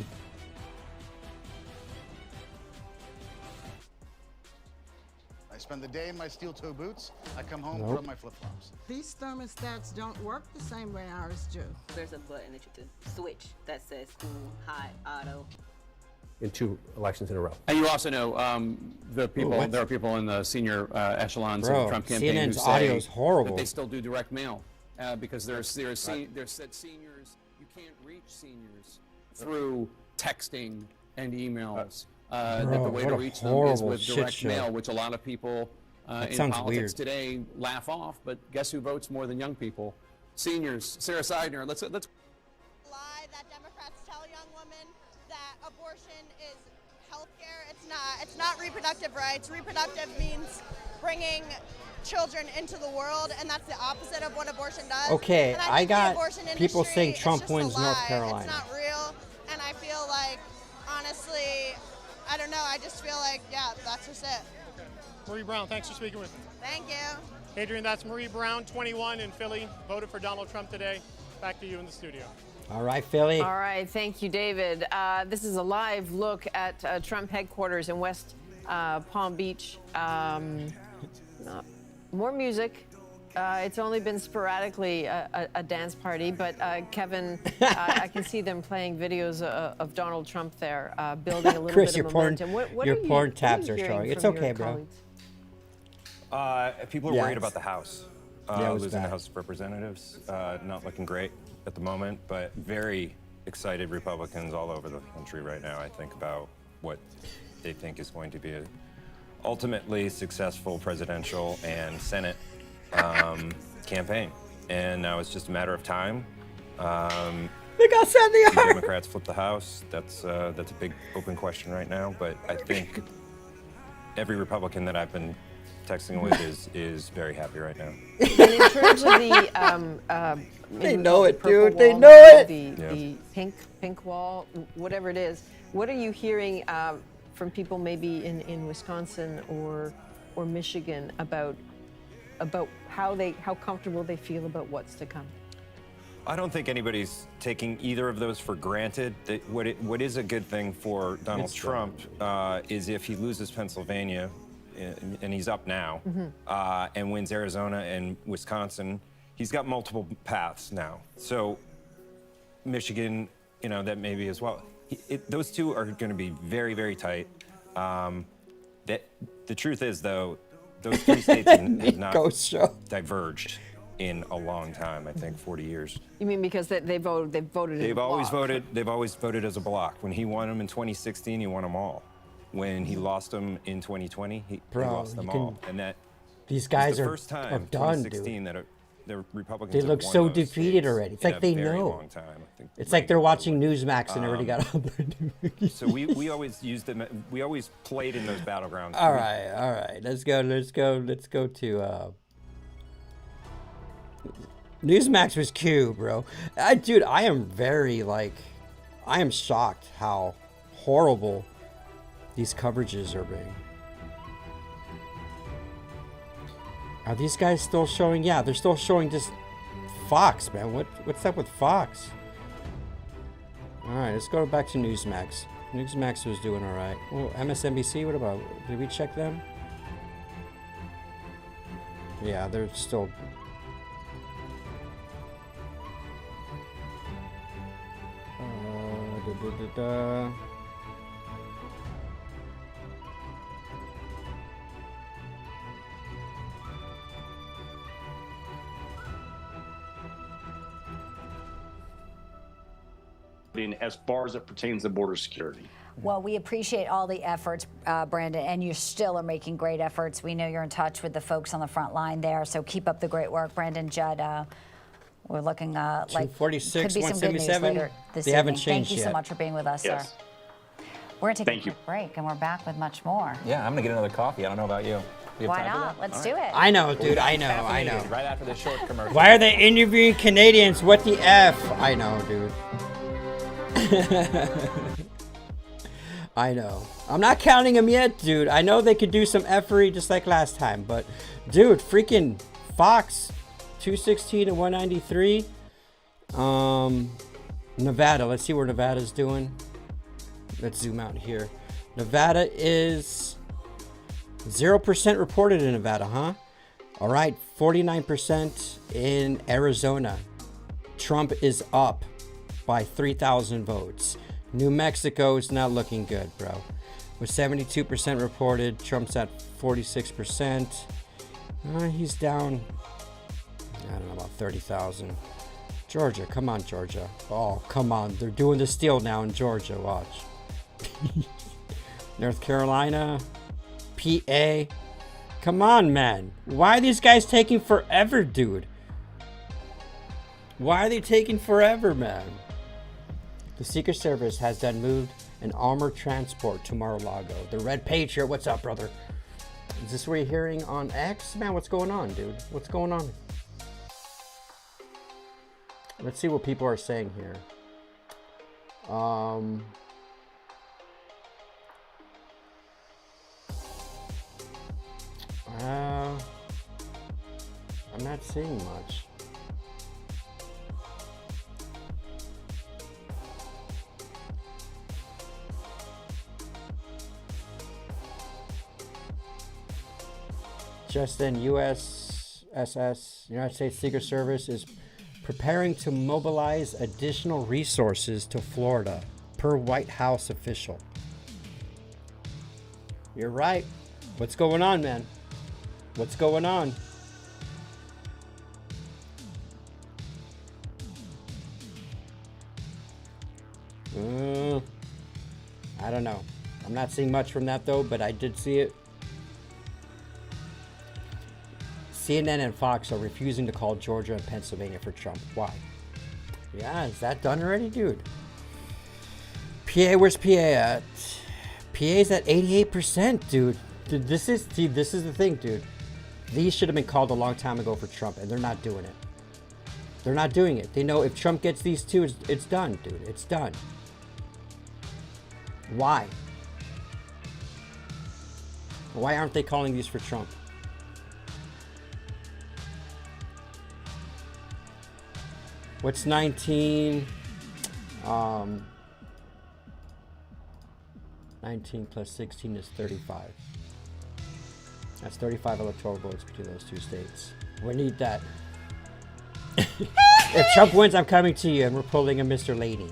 [SPEAKER 8] spend the day in my steel-toe boots. I come home, put on my flip-flops.
[SPEAKER 9] These thermostats don't work the same way ours do.
[SPEAKER 21] There's a button that you can switch that says school, high, auto.
[SPEAKER 22] In 2 elections in a row.
[SPEAKER 24] And you also know the people. There are people in the senior echelons of the Trump campaign
[SPEAKER 6] CNN's
[SPEAKER 24] who say
[SPEAKER 6] audio's horrible.
[SPEAKER 24] that they still do direct mail because there's said seniors you can't reach seniors through texting and emails. That the way to reach them is with direct mail, which a lot of people in politics today laugh off. But guess who votes more than young people? Seniors. Sarah Seidner. Let's.
[SPEAKER 26] Lie that Democrats tell young women that abortion is health care. It's not reproductive rights. Reproductive means bringing children into the world, and that's the opposite of what abortion does.
[SPEAKER 6] Okay,
[SPEAKER 26] and
[SPEAKER 6] I got people
[SPEAKER 26] industry,
[SPEAKER 6] saying Trump wins North
[SPEAKER 26] It's
[SPEAKER 6] Carolina.
[SPEAKER 26] not real, and I feel like, honestly, I don't know. I just feel like, yeah, that's just it.
[SPEAKER 27] Marie Brown, thanks for speaking with me.
[SPEAKER 26] Thank you.
[SPEAKER 27] Adrian, that's Marie Brown, 21 in Philly, voted for Donald Trump today. Back to you in the studio.
[SPEAKER 6] All right, Philly.
[SPEAKER 28] All right, thank you, David. This is a live look at Trump headquarters in West Palm Beach. More music. It's only been sporadically a dance party, but Kevin, I can see them playing videos of Donald Trump there, building a little
[SPEAKER 6] Chris,
[SPEAKER 28] bit of momentum.
[SPEAKER 6] your porn tabs are showing. It's okay, bro.
[SPEAKER 29] People are worried about the House. Losing
[SPEAKER 6] bad.
[SPEAKER 29] the House of Representatives. Not looking great at the moment, but very excited Republicans all over the country right now, I think, about what they think is going to be a ultimately successful presidential and Senate campaign. And now it's just a matter of time.
[SPEAKER 6] Look how sad they are.
[SPEAKER 29] Democrats flip the House. That's a big open question right now. But I think every Republican that I've been texting with is very happy right now.
[SPEAKER 28] And in terms of the,
[SPEAKER 6] they know it, dude.
[SPEAKER 28] Wall,
[SPEAKER 6] they know it.
[SPEAKER 28] The pink wall, whatever it is. What are you hearing from people maybe in Wisconsin or Michigan about how comfortable they feel about what's to come?
[SPEAKER 29] I don't think anybody's taking either of those for granted. What is a good thing for Donald Trump is if he loses Pennsylvania, and he's up now, and wins Arizona and Wisconsin, he's got multiple paths now. So Michigan, that maybe as well. those two are going to be very, very tight. The truth is, though, those three states have not diverged in a long time. I think 40 years.
[SPEAKER 28] You mean because they voted?
[SPEAKER 29] They've always voted. They've always voted as a block. When he won them in 2016, he won them all. When he lost them in 2020, he lost them all. And that
[SPEAKER 6] these guys
[SPEAKER 29] the
[SPEAKER 6] are
[SPEAKER 29] first time,
[SPEAKER 6] done,
[SPEAKER 29] 2016,
[SPEAKER 6] dude.
[SPEAKER 29] that the Republicans.
[SPEAKER 6] They look
[SPEAKER 29] have won
[SPEAKER 6] so
[SPEAKER 29] those
[SPEAKER 6] defeated
[SPEAKER 29] states
[SPEAKER 6] already. It's
[SPEAKER 29] in
[SPEAKER 6] like
[SPEAKER 29] a
[SPEAKER 6] they
[SPEAKER 29] very
[SPEAKER 6] know.
[SPEAKER 29] long time. I think
[SPEAKER 6] It's like they're watching Newsmax and already got all their.
[SPEAKER 29] So we always used them. We always played in those battlegrounds.
[SPEAKER 6] All right. Let's go to. Newsmax was cute, bro. Dude, I am I am shocked how horrible these coverages are being. Are these guys still showing? Yeah, they're still showing just Fox, man. What's up with Fox? All right, let's go back to Newsmax. Newsmax was doing all right. Well, MSNBC, what about? Did we check them? Yeah, they're still.
[SPEAKER 1] As far as it pertains to border security.
[SPEAKER 14] Well, we appreciate all the efforts, Brandon, and you still are making great efforts. We know you're in touch with the folks on the front line there, so keep up the great work. Brandon Judd, we're looking like
[SPEAKER 6] 246,
[SPEAKER 14] could be some good news
[SPEAKER 6] 177.
[SPEAKER 14] later this
[SPEAKER 6] They
[SPEAKER 14] evening.
[SPEAKER 6] haven't changed
[SPEAKER 14] Thank you so
[SPEAKER 6] yet.
[SPEAKER 14] much for being with us,
[SPEAKER 1] Yes.
[SPEAKER 14] sir. We're going to take a quick break, and we're back with much more.
[SPEAKER 25] Yeah, I'm going to get another coffee. I don't know about you. You have
[SPEAKER 14] Why
[SPEAKER 25] time for
[SPEAKER 14] not?
[SPEAKER 25] that?
[SPEAKER 14] Let's
[SPEAKER 25] All
[SPEAKER 14] do
[SPEAKER 25] right.
[SPEAKER 14] it.
[SPEAKER 6] I know, dude. I know.
[SPEAKER 25] Right after this short commercial.
[SPEAKER 6] Why are they interviewing Canadians? What the F? I know, dude. I know. I'm not counting them yet, dude. I know they could do some effery just like last time, but dude, freaking Fox 216 and 193. Nevada. Let's see where Nevada's doing. Let's zoom out here. Nevada is 0% reported in Nevada, huh? All right, 49% in Arizona. Trump is up by 3,000 votes. New Mexico is not looking good, bro. With 72% reported, Trump's at 46%. He's down, I don't know, about 30,000. Georgia, come on, Georgia. Oh, come on. They're doing the steal now in Georgia, watch. North Carolina, PA. Come on, man. Why are these guys taking forever, dude? Why are they taking forever, man? The Secret Service has then moved an armored transport to Mar-a-Lago. The Red Patriot, what's up, brother? Is this what you're hearing on X? Man, what's going on, dude? What's going on? Let's see what people are saying here. I'm not seeing much. Just then, United States Secret Service is preparing to mobilize additional resources to Florida, per White House official. You're right. What's going on, man? What's going on? I don't know. I'm not seeing much from that, though, but I did see it. CNN and Fox are refusing to call Georgia and Pennsylvania for Trump. Why? Yeah, is that done already, dude? PA, where's PA at? PA's at 88%, dude. Dude, this is the thing, dude. These should have been called a long time ago for Trump, and they're not doing it. They're not doing it. They know if Trump gets these two, it's done, dude. It's done. Why? Why aren't they calling these for Trump? What's 19? 19 plus 16 is 35. That's 35 electoral votes between those two states. We need that. If Trump wins, I'm coming to you, and we're pulling a Mr. Laney.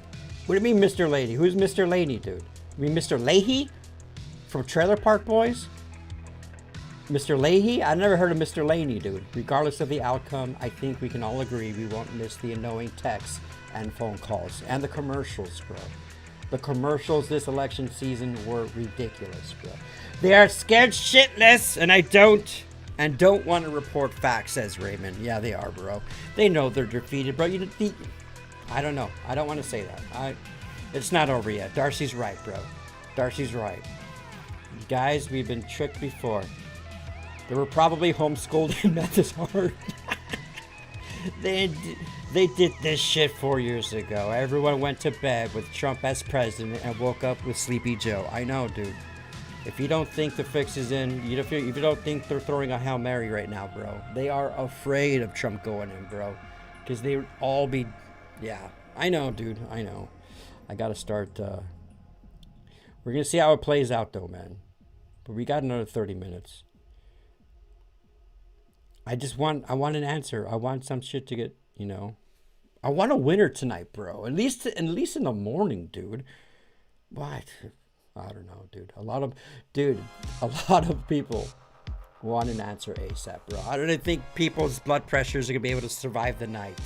[SPEAKER 6] What do you mean, Mr. Leahy? Who's Mr. Leahy, dude? You mean Mr. Leahy from Trailer Park Boys? Mr. Leahy? I never heard of Mr. Leahy, dude. Regardless of the outcome, I think we can all agree we won't miss the annoying texts and phone calls and the commercials, bro. The commercials this election season were ridiculous, bro. They are scared shitless, and I don't want to report facts, says Raymond. Yeah, they are, bro. They know they're defeated, bro. I don't know. I don't want to say that. It's not over yet. Darcy's right, bro. Darcy's right. Guys, we've been tricked before. They were probably homeschooled in Montessori. They did this shit 4 years ago. Everyone went to bed with Trump as president and woke up with Sleepy Joe. I know, dude. If you don't think the fix is in, if you don't think they're throwing a Hail Mary right now, bro, they are afraid of Trump going in, bro. Because they would all be... Yeah, I know, dude. I know. I got to start... We're going to see how it plays out, though, man. But we got another 30 minutes. I want an answer. I want some shit to get, I want a winner tonight, bro. At least in the morning, dude. What? I don't know, dude. A lot of people want an answer ASAP, bro. I don't think people's blood pressures are gonna be able to survive the night.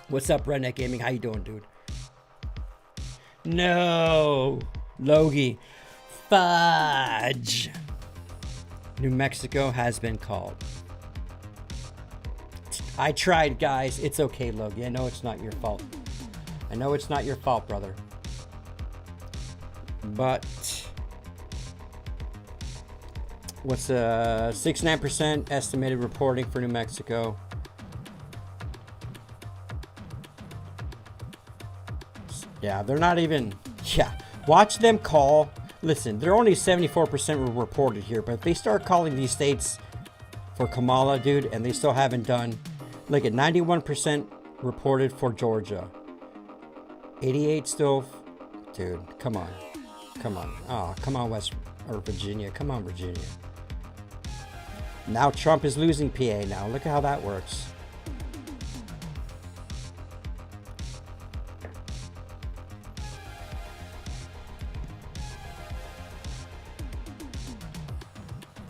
[SPEAKER 6] What's up, Redneck Gaming? How you doing, dude? No, Logie. Fudge. New Mexico has been called. I tried, guys. It's okay, Logie. I know it's not your fault. I know it's not your fault, brother. But what's 69% estimated reporting for New Mexico? Yeah, they're not even. Yeah, watch them call. Listen, they're only 74% reported here, but if they start calling these states for Kamala, dude, and they still haven't done. Look at 91% reported for Georgia. 88 still. Dude, come on. Come on. Oh, come on, Virginia. Come on, Virginia. Now Trump is losing PA now. Look at how that works.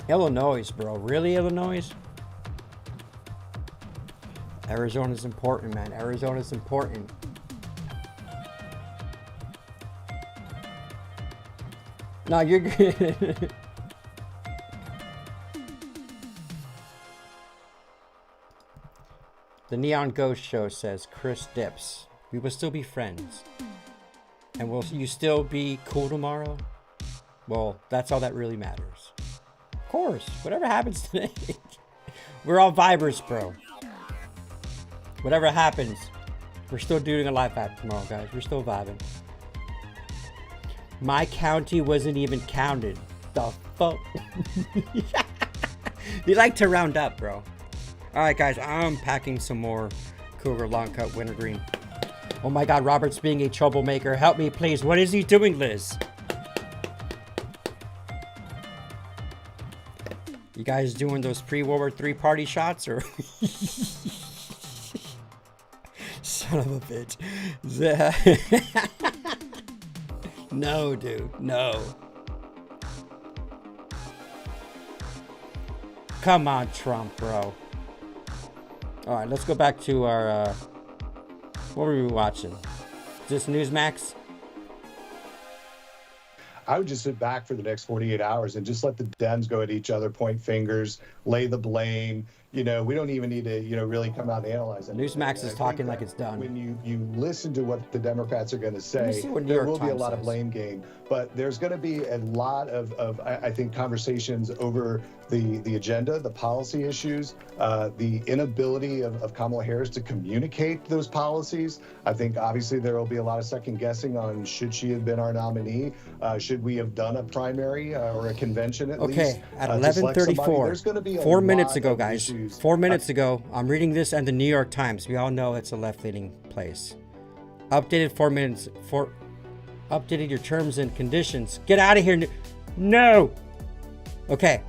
[SPEAKER 6] Illinois, bro. Really, Illinois? Arizona's important, man. Arizona's important. No, you're good. The Neon Ghost Show says, Chris Dips, we will still be friends. And will you still be cool tomorrow? Well, that's all that really matters. Of course, whatever happens today. We're all vibers, bro. Whatever happens, we're still doing a live app tomorrow, guys. We're still vibing. My county wasn't even counted. The fuck? We like to round up, bro. Alright, guys, I'm packing some more Cougar Long Cut Wintergreen. Oh my god, Robert's being a troublemaker. Help me, please. What is he doing, Liz? You guys doing those pre-World War III party shots, or? Son of a bitch. No, dude, no. Come on, Trump, bro. All right, let's go back to our, what were we watching? Is this Newsmax?
[SPEAKER 2] I would just sit back for the next 48 hours and just let the Dems go at each other, point fingers, lay the blame. You know, we don't even need to, really come out and analyze it.
[SPEAKER 6] Newsmax is talking like it's done.
[SPEAKER 2] When you listen to what the Democrats are going to say, there will be a lot of blame game. But there's going to be a lot of I think, conversations over the agenda, the policy issues, the inability of Kamala Harris to communicate those policies. I think, obviously, there will be a lot of second guessing on should she have been our nominee? Should we have done a primary or a convention at least?
[SPEAKER 6] Okay, at 11:34. There's going to be 4 minutes ago, guys. 4 minutes ago, I'm reading this and the New York Times. We all know it's a left-leaning place. Updated 4 minutes. Updated your terms and conditions. Get out of here. No. Okay.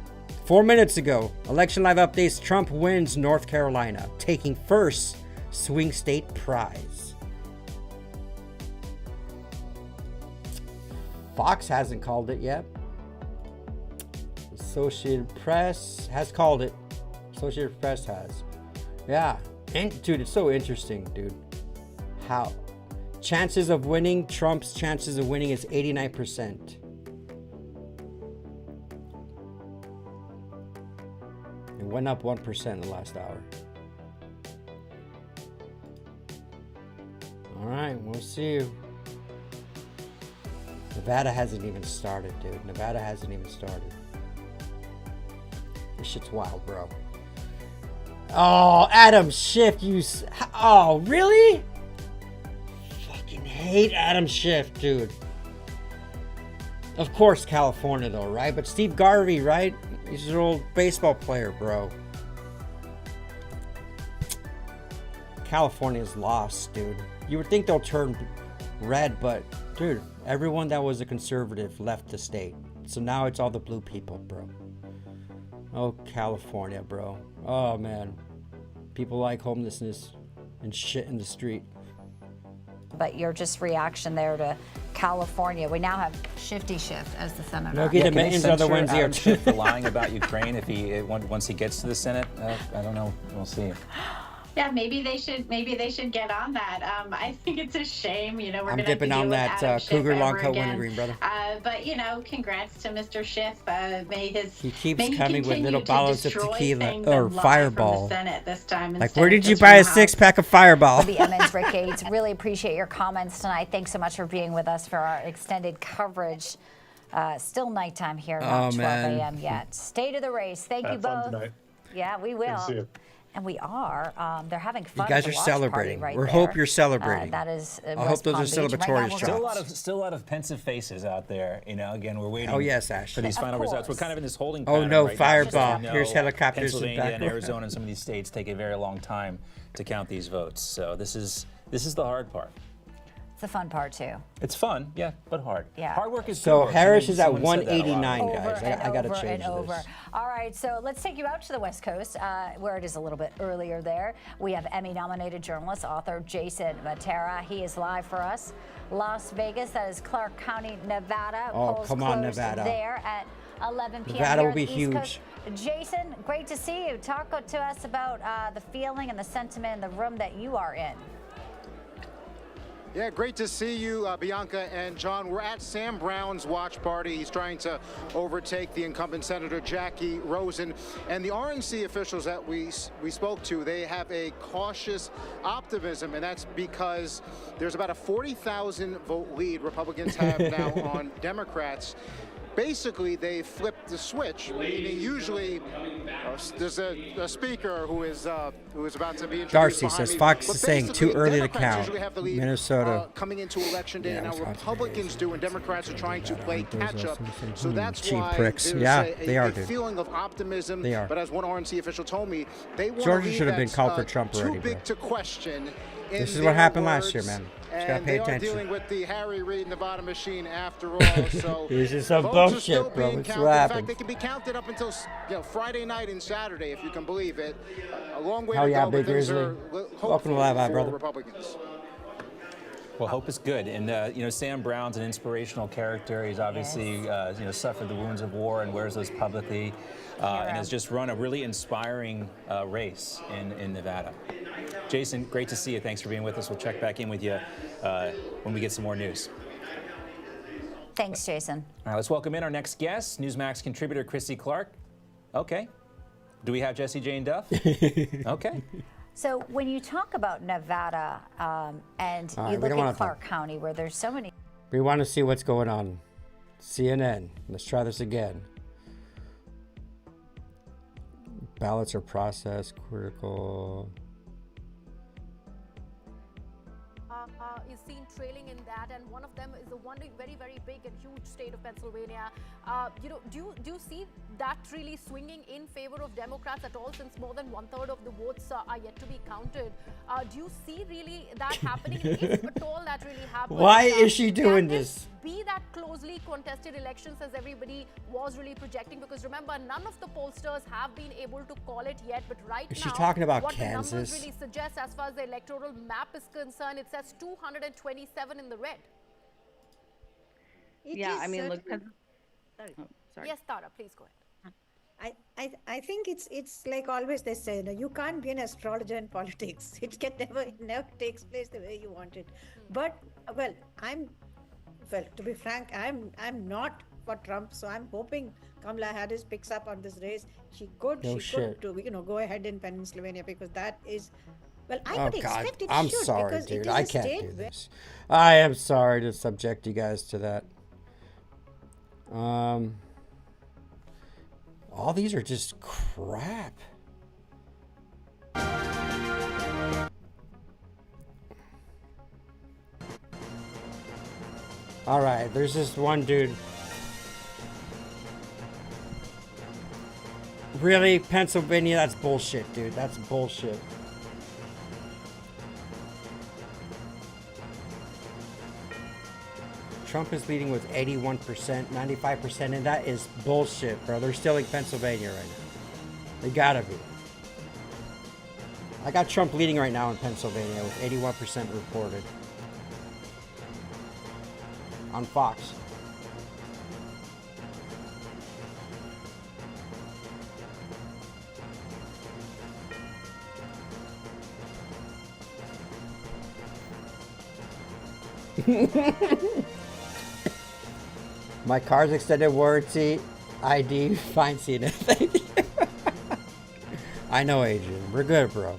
[SPEAKER 6] 4 minutes ago, election live updates. Trump wins North Carolina, taking first swing state prize. Fox hasn't called it yet. Associated Press has called it. Associated Press has. Yeah. And dude, it's so interesting, dude. How chances of winning, Trump's chances of winning is 89%. It went up 1% in the last hour. All right, we'll see. Nevada hasn't even started, dude. Nevada hasn't even started. This shit's wild, bro. Oh, Adam Schiff, oh, really? Fucking hate Adam Schiff, dude. Of course, California, though, right? But Steve Garvey, right? He's an old baseball player, bro. California's lost, dude. You would think they'll turn red, but, dude, everyone that was a conservative left the state. So now it's all the blue people, bro. Oh, California, bro. Oh, man. People like homelessness and shit in the street.
[SPEAKER 14] But your just reaction there to California. We now have Shifty Schiff as the senator.
[SPEAKER 6] No, get the other ones here.
[SPEAKER 25] For lying about Ukraine once he gets to the Senate. I don't know. We'll see.
[SPEAKER 4] Yeah, maybe they should get on that. I think it's a shame, we're
[SPEAKER 6] I'm
[SPEAKER 4] going to
[SPEAKER 6] dipping on that Cougar long coat wintergreen, brother.
[SPEAKER 4] But congrats to Mr. Schiff.
[SPEAKER 6] He keeps coming with little bottles of tequila or
[SPEAKER 4] from
[SPEAKER 6] Fireball.
[SPEAKER 4] the Senate this time.
[SPEAKER 6] Like, where did you buy a 6-pack of Fireball?
[SPEAKER 14] The Emmons Rickades, really appreciate your comments tonight. Thanks so much for being with us for our extended coverage. Still nighttime here, not 12 a.m. yet. State of the race. Thank you both.
[SPEAKER 2] Tonight.
[SPEAKER 14] Yeah, we will.
[SPEAKER 2] Good to see you.
[SPEAKER 14] And we are. They're having fun.
[SPEAKER 6] You guys
[SPEAKER 14] at
[SPEAKER 6] are
[SPEAKER 14] the watch
[SPEAKER 6] celebrating.
[SPEAKER 14] party
[SPEAKER 6] We
[SPEAKER 14] right
[SPEAKER 6] hope
[SPEAKER 14] there.
[SPEAKER 6] you're celebrating.
[SPEAKER 14] That is.
[SPEAKER 6] I hope those are celebratory shots.
[SPEAKER 25] Still a lot of pensive faces out there. Again, we're waiting.
[SPEAKER 6] Oh yes, Ash.
[SPEAKER 25] For these final results. We're kind of in this holding pattern.
[SPEAKER 6] Oh no,
[SPEAKER 25] right
[SPEAKER 6] Fireball!
[SPEAKER 25] Now.
[SPEAKER 6] Here's helicopters in
[SPEAKER 25] Pennsylvania
[SPEAKER 6] back.
[SPEAKER 25] and Arizona and some of these states take a very long time to count these votes. So this is the hard part.
[SPEAKER 14] It's the fun part too.
[SPEAKER 25] It's fun, yeah, but hard.
[SPEAKER 14] Yeah.
[SPEAKER 25] Hard work is
[SPEAKER 6] so
[SPEAKER 25] good work.
[SPEAKER 6] Harris is at
[SPEAKER 25] Someone said that a lot.
[SPEAKER 6] 189, guys. I got to change this.
[SPEAKER 14] All right, so let's take you out to the West Coast, where it is a little bit earlier there. We have Emmy-nominated journalist, author Jason Matera. He is live for us. Las Vegas, that is Clark County, Nevada.
[SPEAKER 6] Oh,
[SPEAKER 14] Polls
[SPEAKER 6] come on,
[SPEAKER 14] closed
[SPEAKER 6] Nevada.
[SPEAKER 14] There at 11 p.m.
[SPEAKER 6] Nevada
[SPEAKER 14] here
[SPEAKER 6] will be
[SPEAKER 14] on the East
[SPEAKER 6] huge.
[SPEAKER 14] Coast. Jason, great to see you. Talk to us about the feeling and the sentiment in the room that you are in.
[SPEAKER 10] Yeah, great to see you, Bianca and John. We're at Sam Brown's watch party. He's trying to overtake the incumbent Senator Jackie Rosen. And the RNC officials that we spoke to, they have a cautious optimism, and that's because there's about a 40,000 vote lead Republicans have now on Democrats. Basically, they flipped the switch, meaning usually there's a speaker who is about to be introduced.
[SPEAKER 6] Darcy says Fox is saying too early to count.
[SPEAKER 10] Lead,
[SPEAKER 6] Minnesota.
[SPEAKER 10] Coming into election day, and now Republicans do, and Democrats are trying to play catch up. So that's
[SPEAKER 6] cheap
[SPEAKER 10] why
[SPEAKER 6] pricks.
[SPEAKER 10] there's
[SPEAKER 6] Yeah,
[SPEAKER 10] a
[SPEAKER 6] they are,
[SPEAKER 10] a
[SPEAKER 6] dude.
[SPEAKER 10] feeling of optimism.
[SPEAKER 6] They are.
[SPEAKER 10] But as one RNC official told me, they want
[SPEAKER 6] Georgia should have been called for Trump already,
[SPEAKER 10] too big
[SPEAKER 6] bro.
[SPEAKER 10] to question.
[SPEAKER 6] This is what happened last year, man. Just gotta
[SPEAKER 10] And
[SPEAKER 6] pay
[SPEAKER 10] they are
[SPEAKER 6] attention.
[SPEAKER 10] dealing with the Harry Reid Nevada machine after all. So
[SPEAKER 6] This is some
[SPEAKER 10] votes are
[SPEAKER 6] bullshit,
[SPEAKER 10] still
[SPEAKER 6] bro.
[SPEAKER 10] being
[SPEAKER 6] It's
[SPEAKER 10] counted.
[SPEAKER 6] what
[SPEAKER 10] In
[SPEAKER 6] happened.
[SPEAKER 10] fact, they can be counted up until Friday night and Saturday, if you can believe it. A long way
[SPEAKER 6] Hell
[SPEAKER 10] to
[SPEAKER 6] yeah,
[SPEAKER 10] go,
[SPEAKER 6] Big
[SPEAKER 10] but things
[SPEAKER 6] Grizzly.
[SPEAKER 10] are
[SPEAKER 6] Welcome to Live Eye,
[SPEAKER 10] for
[SPEAKER 6] brother.
[SPEAKER 10] Republicans.
[SPEAKER 25] Well, hope is good, and Sam Brown's an inspirational character. He's obviously suffered the wounds of war and wears those publicly, and has just run a really inspiring race in Nevada. Jason, great to see you. Thanks for being with us. We'll check back in with you when we get some more news.
[SPEAKER 14] Thanks, Jason.
[SPEAKER 25] All right, let's welcome in our next guest, Newsmax contributor Chrissy Clark. Okay. Do we have Jesse Jane Duff? Okay.
[SPEAKER 14] So when you talk about Nevada and you look at Clark County, where there's so many.
[SPEAKER 6] We want to see what's going on. CNN. Let's try this again. Ballots are processed, critical.
[SPEAKER 12] Is seen trailing in that, and one of them is the one very, very big and huge state of Pennsylvania. Do you see that really swinging in favor of Democrats at all, since more than 1/3 of the votes are yet to be counted? Do you see really that happening? If at all that really happens,
[SPEAKER 6] Why is she doing this?
[SPEAKER 12] Be that closely contested elections as everybody was really projecting? Because remember, none of the pollsters have been able to call it yet. But right
[SPEAKER 6] Is
[SPEAKER 12] now,
[SPEAKER 6] she talking about
[SPEAKER 12] what
[SPEAKER 6] Kansas?
[SPEAKER 12] the numbers really suggest, as far as the electoral map is concerned, it says 227 in the red.
[SPEAKER 3] Yeah, I mean, look.
[SPEAKER 12] Sorry.
[SPEAKER 3] Oh, sorry.
[SPEAKER 12] Yes, Tara, please go ahead.
[SPEAKER 5] I think it's like always they say, you can't be an astrologer in politics. It never takes place the way you want it. But to be frank, I'm not for Trump, so I'm hoping Kamala Harris picks up on this race. She could go ahead in Pennsylvania, because that is, I would expect it
[SPEAKER 6] I'm
[SPEAKER 5] should,
[SPEAKER 6] sorry,
[SPEAKER 5] because
[SPEAKER 6] dude.
[SPEAKER 5] it is
[SPEAKER 6] I
[SPEAKER 5] a
[SPEAKER 6] can't
[SPEAKER 5] state
[SPEAKER 6] do this. I am sorry to subject you guys to that. All these are just crap. All right, there's this one dude. Really? Pennsylvania? That's bullshit, dude. That's bullshit. Trump is leading with 81%, 95%, and that is bullshit, bro. They're stealing Pennsylvania right now. They gotta be. I got Trump leading right now in Pennsylvania with 81% reported. On Fox. My car's extended warranty ID. Fine seeing it. Thank you. I know, Adrian. We're good, bro.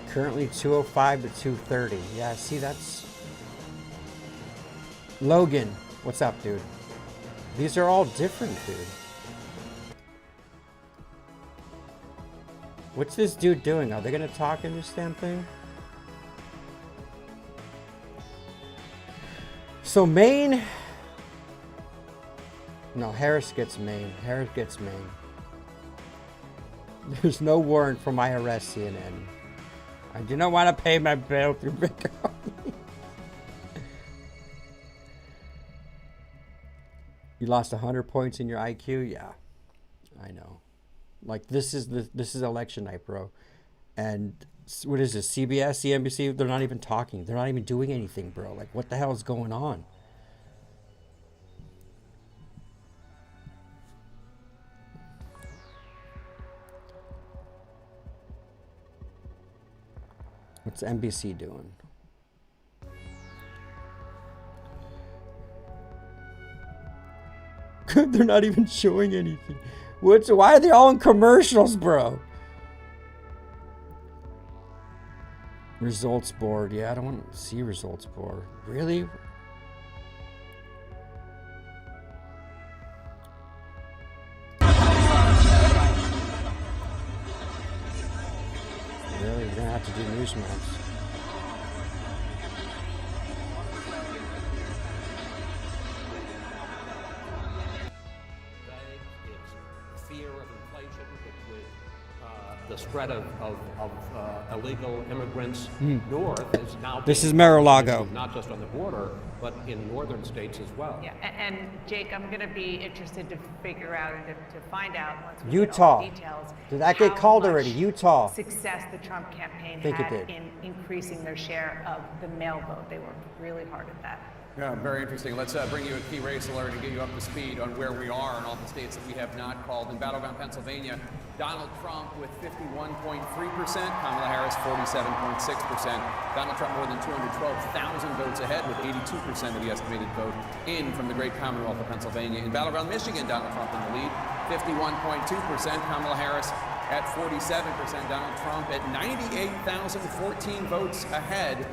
[SPEAKER 6] Currently 205 to 230. Yeah, see, that's... Logan, what's up, dude? These are all different, dude. What's this dude doing? Are they gonna talk in this damn thing? So Maine... No, Harris gets Maine. Harris gets Maine. There's no warrant from IRS, CNN. I do not want to pay my bill through Bitcoin. You lost 100 points in your IQ? Yeah, I know. Like, this is election night, bro. And what is this? CBS, CNBC? They're not even talking. They're not even doing anything, bro. Like, what the hell is going on? What's NBC doing? They're not even showing anything. Why are they all in commercials, bro? Results board. Yeah, I don't want to see results board. Really? Really? You're gonna have to do Newsmax.
[SPEAKER 22] The spread of illegal immigrants north is now.
[SPEAKER 6] This is Mar-a-Lago.
[SPEAKER 22] Not just on the border, but in northern states as well.
[SPEAKER 13] Yeah, and Jake, I'm going to be interested to figure out and to find out once we
[SPEAKER 6] Utah.
[SPEAKER 13] get all the details.
[SPEAKER 6] Did that get called already? Utah.
[SPEAKER 13] Success the Trump campaign
[SPEAKER 6] Think it
[SPEAKER 13] had
[SPEAKER 6] did.
[SPEAKER 13] in increasing their share of the mail vote. They worked really hard at that.
[SPEAKER 24] Yeah, very interesting. Let's bring you a key race alert and get you up to speed on where we are in all the states that we have not called. In battleground Pennsylvania, Donald Trump with 51.3%, Kamala Harris 47.6%. Donald Trump more than 212,000 votes ahead with 82% of the estimated vote in from the great Commonwealth of Pennsylvania. In battleground Michigan, Donald Trump in the lead, 51.2%, Kamala Harris at 47%, Donald Trump at 98,014 votes ahead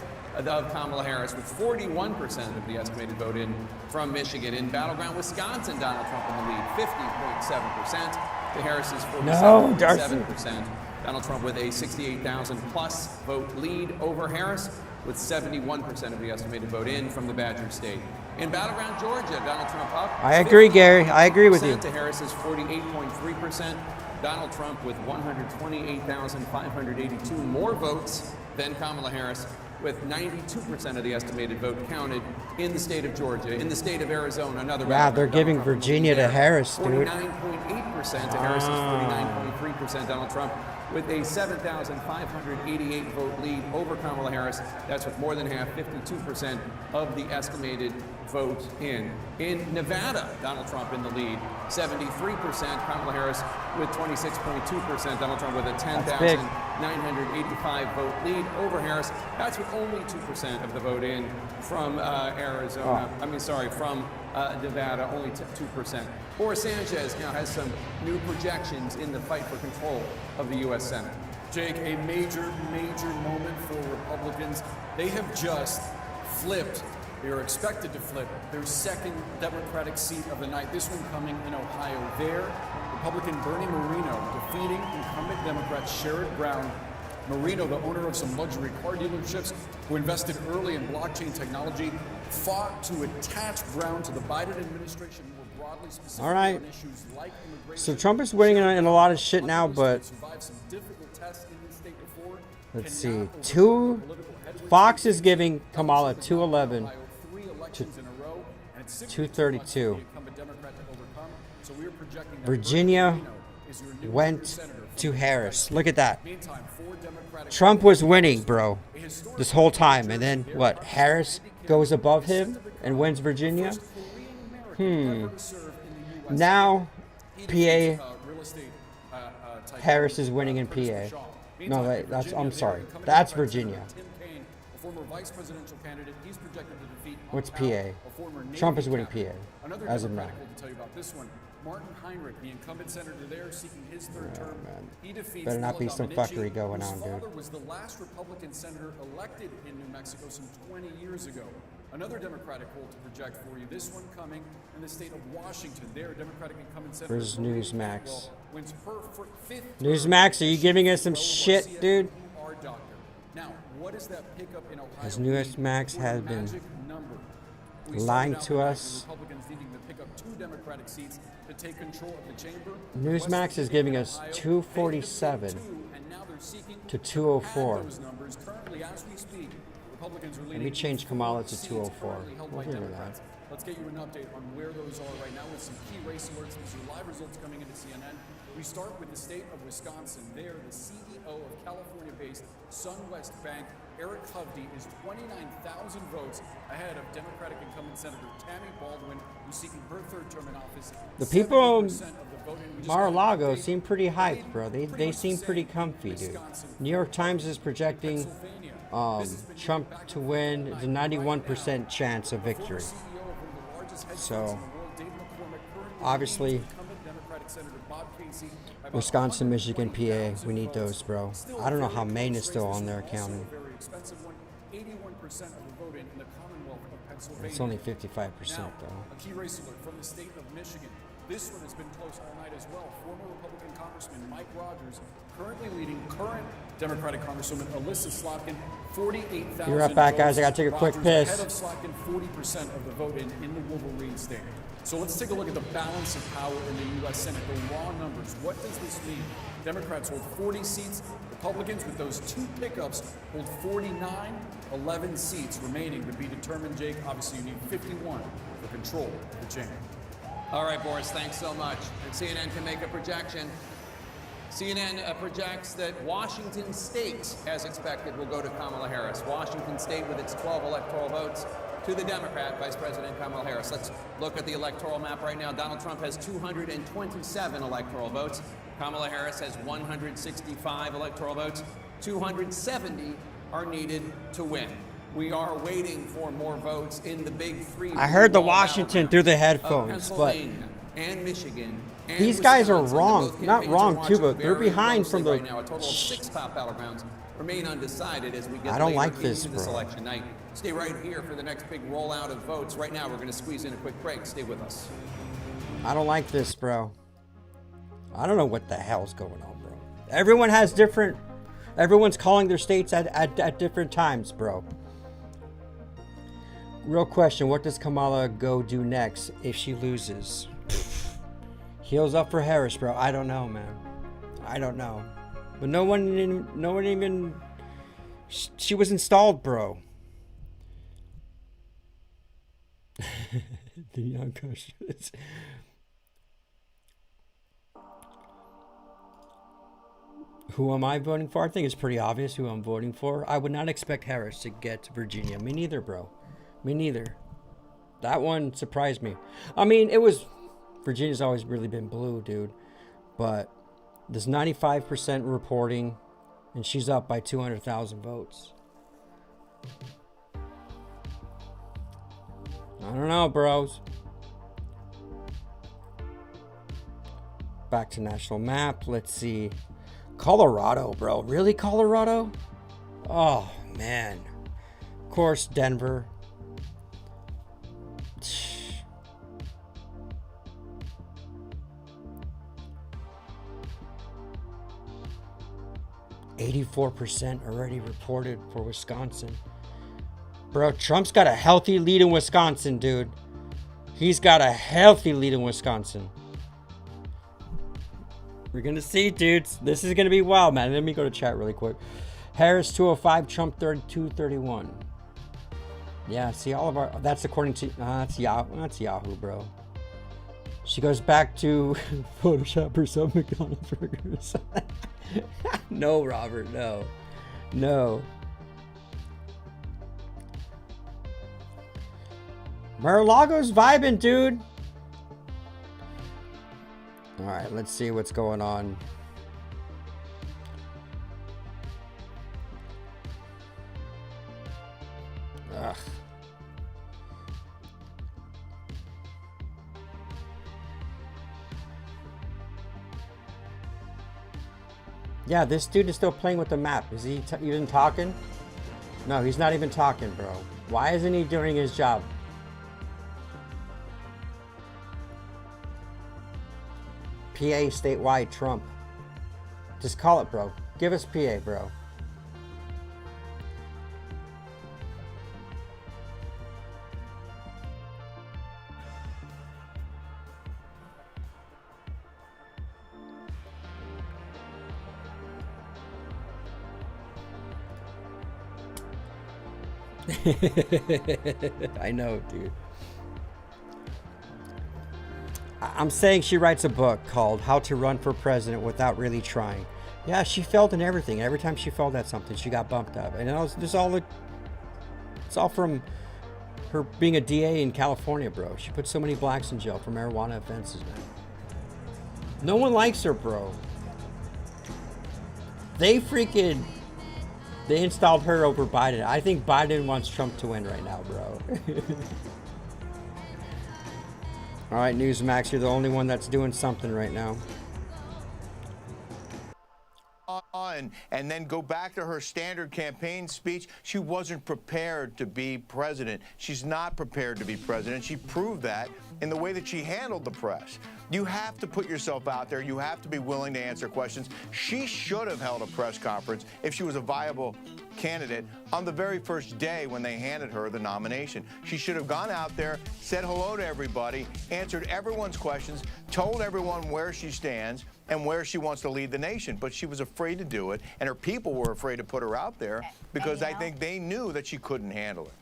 [SPEAKER 24] of Kamala Harris with 41% of the estimated vote in from Michigan. In battleground Wisconsin, Donald Trump in the lead, 50.7% to Harris's 47.7%. Donald Trump with a 68,000 plus vote lead over Harris with 71% of the estimated vote in from the Badger State. In battleground Georgia, Donald Trump up.
[SPEAKER 6] I agree, Gary. I agree with you.
[SPEAKER 24] To Harris's 48.3%. Donald Trump with 128,582 more votes than Kamala Harris, with 92% of the estimated vote counted in the state of Georgia. In the state of Arizona, another
[SPEAKER 6] Yeah, they're giving Virginia to Harris, dude.
[SPEAKER 24] 49.8% to Harris's 49.3%. Donald Trump with a 7,588 vote lead over Kamala Harris. That's with more than half, 52% of the estimated vote in. In Nevada, Donald Trump in the lead, 73%. Kamala Harris with 26.2%. Donald Trump with a 10,985 vote lead over Harris. That's with only 2% of the vote in from Arizona. From Nevada, only 2%. Boris Sanchez now has some new projections in the fight for control of the U.S. Senate.
[SPEAKER 3] Jake, a major moment for Republicans. They have just flipped, they are expected to flip, their second Democratic seat of the night. This one coming in Ohio. There, Republican Bernie Moreno defeating incumbent Democrat Sherrod Brown. Moreno, the owner of some luxury car dealerships, who invested early in blockchain technology, fought to attach Brown to the Biden administration more broadly, specifically
[SPEAKER 6] All right.
[SPEAKER 3] on issues like immigration.
[SPEAKER 6] So Trump is winning in a lot of shit now, but let's see. Fox is giving Kamala 211 to 232. Virginia went to Harris. Look at that. Trump was winning, bro, this whole time. And then what? Harris goes above him and wins Virginia? Now, PA, Harris is winning in PA. No, wait, I'm sorry. That's Virginia. What's PA? Trump is winning PA, as of now.
[SPEAKER 3] Martin Heinrich, the incumbent senator there, seeking his third term. He defeats
[SPEAKER 6] Better not be some fuckery going on,
[SPEAKER 3] His
[SPEAKER 6] dude.
[SPEAKER 3] father was the last Republican senator elected in New Mexico some 20 years ago. Another Democratic poll to project for you. This one coming in the state of Washington. There, Democratic incumbent senator.
[SPEAKER 6] Where's Newsmax?
[SPEAKER 3] Wins her fifth
[SPEAKER 6] Newsmax, are you giving us some shit, dude?
[SPEAKER 3] Now, what is that pickup in Ohio?
[SPEAKER 6] Has Newsmax has been lying to us?
[SPEAKER 3] Republicans needing to pick up 2 Democratic seats to take control of the chamber.
[SPEAKER 6] Newsmax is giving us 247 to 204.
[SPEAKER 3] Currently, as we speak, Republicans are
[SPEAKER 6] Let me change Kamala to 204. We'll do that.
[SPEAKER 3] Let's get you an update on where those are right now with some key race alerts. These are live results coming into CNN. We start with the state of Wisconsin. There, the CEO of California-based SunWest Bank, Eric Hovde, is 29,000 votes ahead of Democratic incumbent Senator Tammy Baldwin, who's seeking her third term in office.
[SPEAKER 6] The people of Mar-a-Lago seem pretty hyped, bro. They seem pretty comfy, dude. New York Times is projecting Trump to win the 91% chance of victory. So, obviously, Wisconsin, Michigan, PA, we need those, bro. I don't know how Maine is still on there counting. It's only 55% though.
[SPEAKER 3] A key race alert from the state of Michigan. This one has been close all night as well. Former Republican Congressman Mike Rogers currently leading current Democratic Congresswoman Alyssa Slotkin, 48,000
[SPEAKER 6] Be right back, guys. I gotta take a quick piss.
[SPEAKER 3] Ahead of Slotkin, 40% of the vote in the Wolverine state. So let's take a look at the balance of power in the U.S. Senate, the raw numbers. What does this mean? Democrats hold 40 seats. Republicans, with those 2 pickups, hold 49, 11 seats remaining to be determined. Jake, obviously you need 51 for control of the chamber.
[SPEAKER 24] All right, Boris, thanks so much. And CNN can make a projection. CNN projects that Washington State, as expected, will go to Kamala Harris. Washington State, with its 12 electoral votes, to the Democrat, Vice President Kamala Harris. Let's look at the electoral map right now. Donald Trump has 227 electoral votes. Kamala Harris has 165 electoral votes. 270 are needed to win. We are waiting for more votes in the big 3.
[SPEAKER 6] I heard the Washington through the headphones, but
[SPEAKER 24] and Michigan. And
[SPEAKER 6] these guys are
[SPEAKER 24] Wisconsin,
[SPEAKER 6] wrong.
[SPEAKER 24] both
[SPEAKER 6] Not
[SPEAKER 24] campaigns
[SPEAKER 6] wrong
[SPEAKER 24] are
[SPEAKER 6] too,
[SPEAKER 24] watching
[SPEAKER 6] but they're
[SPEAKER 24] very
[SPEAKER 6] behind
[SPEAKER 24] closely
[SPEAKER 6] from the.
[SPEAKER 24] right now. A total of 6 top battlegrounds remain undecided as we get
[SPEAKER 6] I don't
[SPEAKER 24] later
[SPEAKER 6] like this,
[SPEAKER 24] into this
[SPEAKER 6] bro.
[SPEAKER 24] election night. Stay right here for the next big rollout of votes. Right now, we're going to squeeze in a quick break. Stay with us.
[SPEAKER 6] I don't like this, bro. I don't know what the hell's going on, bro. Everyone has different. Everyone's calling their states at different times, bro. Real question: what does Kamala go do next if she loses? Heels up for Harris, bro. I don't know, man. I don't know. But no one even. She was installed, bro. The young questions. Who am I voting for? I think it's pretty obvious who I'm voting for. I would not expect Harris to get to Virginia. Me neither, bro. Me neither. That one surprised me. I mean, Virginia's always really been blue, dude. But there's 95% reporting, and she's up by 200,000 votes. I don't know, bros. Back to national map. Let's see. Colorado, bro. Really, Colorado? Oh, man. Of course, Denver. %84% already reported for Wisconsin. Bro, Trump's got a healthy lead in Wisconsin, dude. He's got a healthy lead in Wisconsin. We're going to see, dudes. This is going to be wild, man. Let me go to chat really quick. Harris 205, Trump 3231. Yeah, see all of our... That's according to... that's Yahoo, bro. She goes back to Photoshop or some McDonald's burgers. No, Robert, no. No. Mar-a-Lago's vibing, dude. All right, let's see what's going on. Ugh. Yeah, this dude is still playing with the map. Is he even talking? No, he's not even talking, bro. Why isn't he doing his job? PA statewide Trump. Just call it, bro. Give us PA, bro. I know, dude. I'm saying she writes a book called How to Run for President Without Really Trying. Yeah, she failed in everything. Every time she failed at something, she got bumped up. And it's all from her being a DA in California, bro. She put so many blacks in jail for marijuana offenses, man. No one likes her, bro. They installed her over Biden. I think Biden wants Trump to win right now, bro. All right, Newsmax, you're the only one that's doing something right now.
[SPEAKER 7] And then go back to her standard campaign speech. She wasn't prepared to be president. She's not prepared to be president. She proved that in the way that she handled the press. You have to put yourself out there. You have to be willing to answer questions. She should have held a press conference if she was a viable candidate on the very first day when they handed her the nomination. She should have gone out there, said hello to everybody, answered everyone's questions, told everyone where she stands and where she wants to lead the nation. But she was afraid to do it, and her people were afraid to put her out there because I think they knew that she couldn't handle it.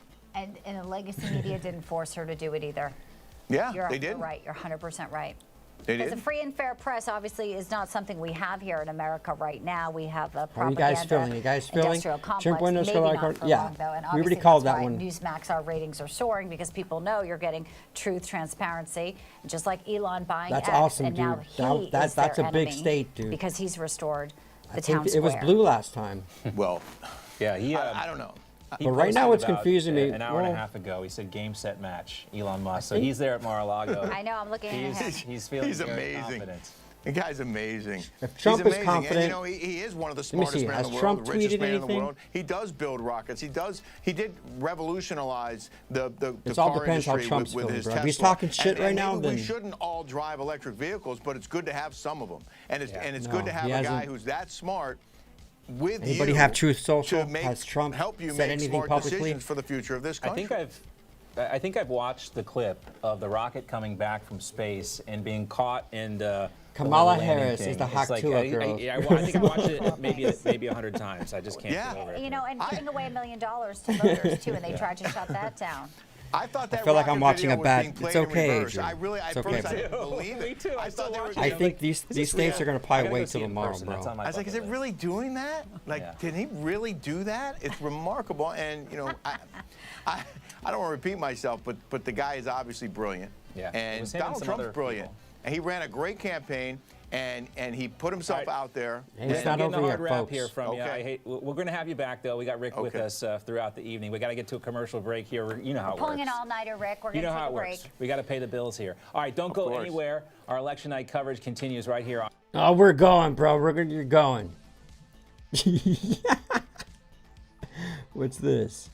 [SPEAKER 14] And the legacy media didn't force her to do it either.
[SPEAKER 7] Yeah, they did.
[SPEAKER 14] You're right. You're 100% right.
[SPEAKER 7] Because
[SPEAKER 14] a free and fair press obviously is not something we have here in America right now. We have a
[SPEAKER 6] How are you guys feeling? You guys feeling?
[SPEAKER 14] Industrial complex. Maybe not for long, though. And
[SPEAKER 6] we already called that one.
[SPEAKER 14] Newsmax, our ratings are soaring because people know you're getting truth, transparency, just like Elon buying
[SPEAKER 6] That's
[SPEAKER 14] X,
[SPEAKER 6] awesome,
[SPEAKER 14] and
[SPEAKER 6] dude.
[SPEAKER 14] now
[SPEAKER 6] That's a big state, dude.
[SPEAKER 14] Because he's restored the
[SPEAKER 6] town
[SPEAKER 14] square.
[SPEAKER 6] It was blue last time.
[SPEAKER 7] Well,
[SPEAKER 25] yeah,
[SPEAKER 7] I don't know.
[SPEAKER 6] But right now it's confusing me.
[SPEAKER 25] An hour and a half ago, he said game, set, match, Elon Musk. So he's there at Mar-a-Lago.
[SPEAKER 14] I know, I'm looking at him.
[SPEAKER 25] He's feeling
[SPEAKER 7] He's
[SPEAKER 25] very
[SPEAKER 7] amazing.
[SPEAKER 25] confident.
[SPEAKER 7] The guy's amazing.
[SPEAKER 6] If Trump
[SPEAKER 7] He's
[SPEAKER 6] is
[SPEAKER 7] amazing.
[SPEAKER 6] confident,
[SPEAKER 7] and, you know, he is one of the smartest men in the world, the richest man in the world. He does build rockets. He did revolutionize the car industry with his Tesla.
[SPEAKER 6] If he's talking shit right now,
[SPEAKER 7] maybe
[SPEAKER 6] then
[SPEAKER 7] we shouldn't all drive electric vehicles, but it's good to have some of them. And it's good to have a guy who's that smart with
[SPEAKER 6] Anybody
[SPEAKER 7] you
[SPEAKER 6] have Truth Social?
[SPEAKER 7] to
[SPEAKER 6] Has Trump
[SPEAKER 7] help you
[SPEAKER 6] said
[SPEAKER 7] make
[SPEAKER 6] anything
[SPEAKER 7] smart
[SPEAKER 6] publicly?
[SPEAKER 7] decisions for the future of this country.
[SPEAKER 25] I think I've watched the clip of the rocket coming back from space and being caught in the
[SPEAKER 6] Kamala Harris is the Hacktua girl.
[SPEAKER 25] I think I've watched it maybe 100 times. I just can't get over it.
[SPEAKER 14] You know, and giving away $1 million to voters too, and they tried to shut that down.
[SPEAKER 7] I thought that
[SPEAKER 6] I feel like I'm watching a
[SPEAKER 7] video was
[SPEAKER 6] bad.
[SPEAKER 7] being played
[SPEAKER 6] It's
[SPEAKER 7] in
[SPEAKER 6] okay,
[SPEAKER 7] reverse.
[SPEAKER 6] Adrian.
[SPEAKER 7] I really,
[SPEAKER 6] It's
[SPEAKER 7] at first, I
[SPEAKER 6] okay.
[SPEAKER 7] didn't believe it.
[SPEAKER 22] Me too.
[SPEAKER 7] I thought they were.
[SPEAKER 6] I think these states are going to probably wait till tomorrow, bro.
[SPEAKER 7] I was like, is it really doing that? Like, did he really do that? It's remarkable, and you know, I don't want to repeat myself, but the guy is obviously brilliant.
[SPEAKER 25] Yeah.
[SPEAKER 7] And Donald Trump's brilliant, and he ran a great campaign. And he put himself out there.
[SPEAKER 6] It's not over yet, folks.
[SPEAKER 25] Here from you. We're going to have you back, though. We got Rick with us throughout the evening. We got to get to a commercial break here. You know how it works.
[SPEAKER 14] Pulling an all-nighter, Rick. We're going to take a break.
[SPEAKER 25] We got to pay the bills here. All right, don't go anywhere. Our election night coverage continues right here.
[SPEAKER 6] Oh, we're going, bro. You're going. What's this?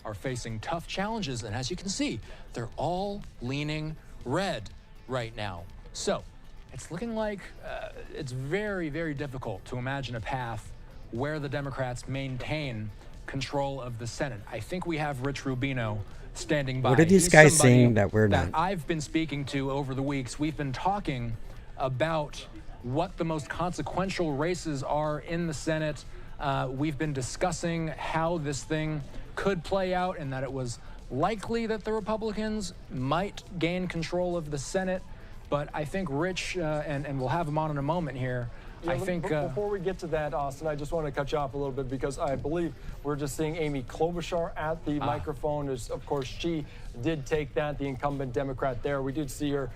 [SPEAKER 8] Are facing tough challenges, and as you can see, they're all leaning red right now. So it's looking like it's very, very difficult to imagine a path where the Democrats maintain control of the Senate. I think we have Rich Rubino standing by.
[SPEAKER 6] What are these guys saying that we're not?
[SPEAKER 8] I've been speaking to over the weeks. We've been talking about what the most consequential races are in the Senate. We've been discussing how this thing could play out and that it was likely that the Republicans might gain control of the Senate. But I think Rich, and we'll have him on in a moment here,
[SPEAKER 11] Yeah,
[SPEAKER 8] I think...
[SPEAKER 11] before we get to that, Austin, I just want to cut you off a little bit because I believe we're just seeing Amy Klobuchar at the microphone. Of course, she did take that, the incumbent Democrat there. We did see her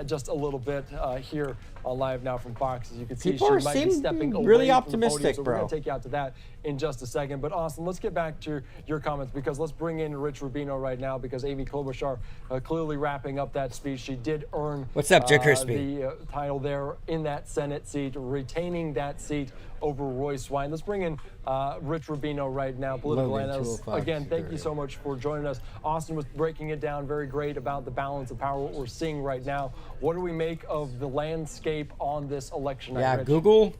[SPEAKER 11] just a little bit here live now from Fox. As you can see,
[SPEAKER 6] People
[SPEAKER 11] she might be stepping away
[SPEAKER 6] really
[SPEAKER 11] from the
[SPEAKER 6] optimistic,
[SPEAKER 11] podium, so
[SPEAKER 6] bro.
[SPEAKER 11] we're going to take you out to that in just a second. But Austin, let's get back to your comments because let's bring in Rich Rubino right now because Amy Klobuchar clearly wrapping up that speech. She did earn
[SPEAKER 6] What's up, Jay Crispy?
[SPEAKER 11] the title there in that Senate seat, retaining that seat over Roy Swine. Let's bring in Rich Rubino right now, political analyst. Again, thank you so much for joining us. Austin was breaking it down very great about the balance of power, what we're seeing right now. What do we make of the landscape on this election?
[SPEAKER 6] Yeah, Google.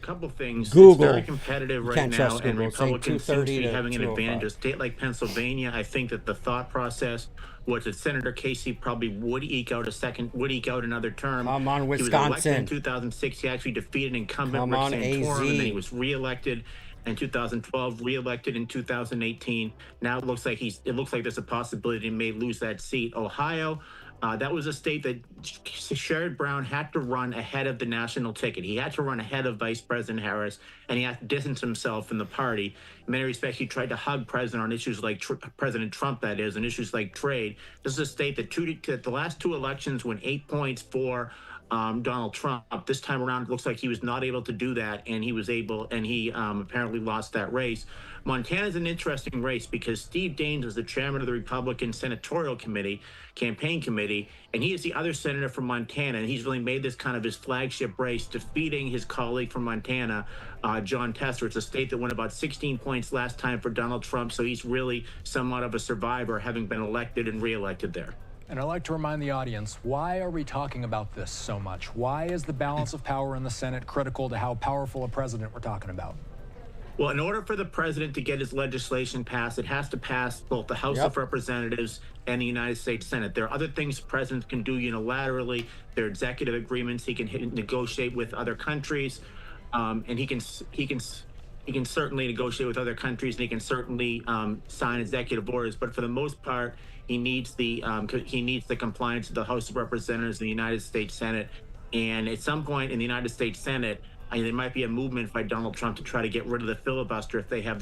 [SPEAKER 15] Couple things.
[SPEAKER 6] Google.
[SPEAKER 15] It's very competitive right now, and Republicans seem to be having an advantage. A state like Pennsylvania, I think that the thought process was that Senator Casey probably would eke out another term.
[SPEAKER 6] Come on,
[SPEAKER 15] He was
[SPEAKER 6] Wisconsin.
[SPEAKER 15] elected in 2006. He actually defeated incumbent
[SPEAKER 6] Come
[SPEAKER 15] Rick
[SPEAKER 6] on,
[SPEAKER 15] Santorum, and then he
[SPEAKER 6] AZ.
[SPEAKER 15] was reelected in 2012, reelected in 2018. Now it looks like there's a possibility he may lose that seat. Ohio. That was a state that Sherrod Brown had to run ahead of the national ticket. He had to run ahead of Vice President Harris, and he had to distance himself from the party. In many respects, he tried to hug President on issues like President Trump, that is, and issues like trade. This is a state that the last two elections went 8 points for Donald Trump. This time around, it looks like he was not able to do that, and he apparently lost that race. Montana is an interesting race because Steve Daines was the chairman of the Republican Senatorial Campaign Committee, and he is the other senator from Montana, and he's really made this kind of his flagship race, defeating his colleague from Montana, John Tester. It's a state that won about 16 points last time for Donald Trump, so he's really somewhat of a survivor, having been elected and reelected there.
[SPEAKER 8] And I'd like to remind the audience, why are we talking about this so much? Why is the balance of power in the Senate critical to how powerful a president we're talking about?
[SPEAKER 15] Well, in order for the president to get his legislation passed, it has to pass both the House of Representatives and the United States Senate. There are other things presidents can do unilaterally. There are executive agreements he can negotiate with other countries, and he can certainly negotiate with other countries, and he can certainly sign executive orders. But for the most part, he needs the compliance of the House of Representatives and the United States Senate. And at some point in the United States Senate, there might be a movement by Donald Trump to try to get rid of the filibuster if they have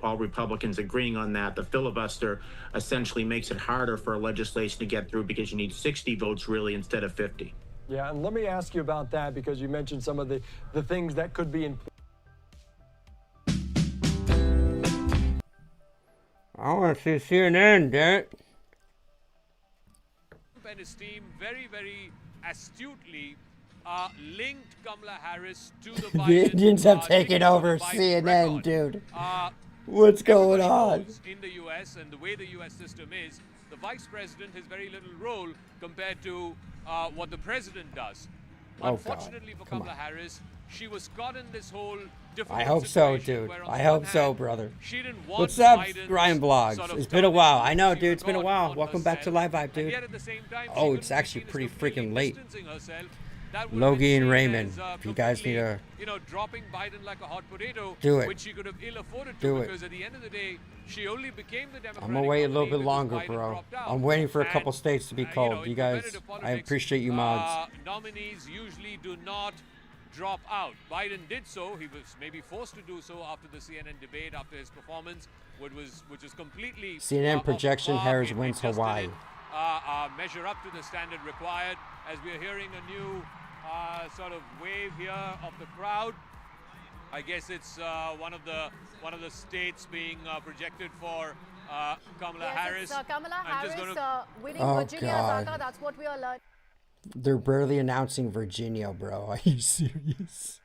[SPEAKER 15] all Republicans agreeing on that. The filibuster essentially makes it harder for legislation to get through because you need 60 votes really instead of 50.
[SPEAKER 11] Yeah, and let me ask you about that because you mentioned some of the things that could be in.
[SPEAKER 6] I want to see CNN, Derek.
[SPEAKER 16] And his team very, very astutely linked Kamala Harris to the Biden.
[SPEAKER 6] The Indians have taken over CNN, dude. What's going on?
[SPEAKER 16] In the U.S. and the way the U.S. system is, the vice president has very little role compared to what the president does. Unfortunately for Kamala Harris, she was caught in this whole difficult
[SPEAKER 6] I hope so,
[SPEAKER 16] situation
[SPEAKER 6] dude.
[SPEAKER 16] where on
[SPEAKER 6] I
[SPEAKER 16] the
[SPEAKER 6] hope
[SPEAKER 16] one
[SPEAKER 6] so,
[SPEAKER 16] hand,
[SPEAKER 6] brother.
[SPEAKER 16] she didn't want
[SPEAKER 6] What's up,
[SPEAKER 16] Biden's
[SPEAKER 6] Ryan Blogs?
[SPEAKER 16] sort of
[SPEAKER 6] It's been a while. I know,
[SPEAKER 16] she
[SPEAKER 6] dude. It's been a
[SPEAKER 16] forgot
[SPEAKER 6] while.
[SPEAKER 16] what
[SPEAKER 6] Welcome
[SPEAKER 16] was
[SPEAKER 6] back to
[SPEAKER 16] said,
[SPEAKER 6] Live Vibe,
[SPEAKER 16] and
[SPEAKER 6] dude.
[SPEAKER 16] yet at the same time, she
[SPEAKER 6] Oh,
[SPEAKER 16] couldn't
[SPEAKER 6] it's
[SPEAKER 16] be
[SPEAKER 6] actually
[SPEAKER 16] seen as
[SPEAKER 6] pretty
[SPEAKER 16] completely
[SPEAKER 6] freaking late.
[SPEAKER 16] distancing herself. that would
[SPEAKER 6] Logie
[SPEAKER 16] have
[SPEAKER 6] and
[SPEAKER 16] been
[SPEAKER 6] Raymond,
[SPEAKER 16] seen as,
[SPEAKER 6] if you guys need a...
[SPEAKER 16] dropping Biden like a hot potato,
[SPEAKER 6] Do it.
[SPEAKER 16] which she could have ill afforded
[SPEAKER 6] Do
[SPEAKER 16] to,
[SPEAKER 6] it.
[SPEAKER 16] because at the end of the day, she only became the Democratic
[SPEAKER 6] I'm gonna wait a little bit
[SPEAKER 16] nominee
[SPEAKER 6] longer,
[SPEAKER 16] because Biden
[SPEAKER 6] bro.
[SPEAKER 16] dropped out.
[SPEAKER 6] I'm waiting for a
[SPEAKER 16] And,
[SPEAKER 6] couple states to be called. You guys,
[SPEAKER 16] competitive
[SPEAKER 6] I
[SPEAKER 16] politics,
[SPEAKER 6] appreciate you mods.
[SPEAKER 16] Nominees usually do not drop out. Biden did so. He was maybe forced to do so after the CNN debate, after his performance, which was completely
[SPEAKER 6] CNN projection,
[SPEAKER 16] off the
[SPEAKER 6] Harris
[SPEAKER 16] mark.
[SPEAKER 6] wins
[SPEAKER 16] It just
[SPEAKER 6] Hawaii.
[SPEAKER 16] didn't, measure up to the standard required, as we are hearing a new sort of wave here of the crowd. I guess it's one of the states being projected for Kamala Harris.
[SPEAKER 12] It's Kamala
[SPEAKER 16] I'm just
[SPEAKER 12] Harris
[SPEAKER 16] gonna...
[SPEAKER 12] winning
[SPEAKER 6] Oh,
[SPEAKER 12] Virginia,
[SPEAKER 6] God.
[SPEAKER 12] Zaka. That's what we are learning.
[SPEAKER 6] They're barely announcing Virginia, bro. Are you serious?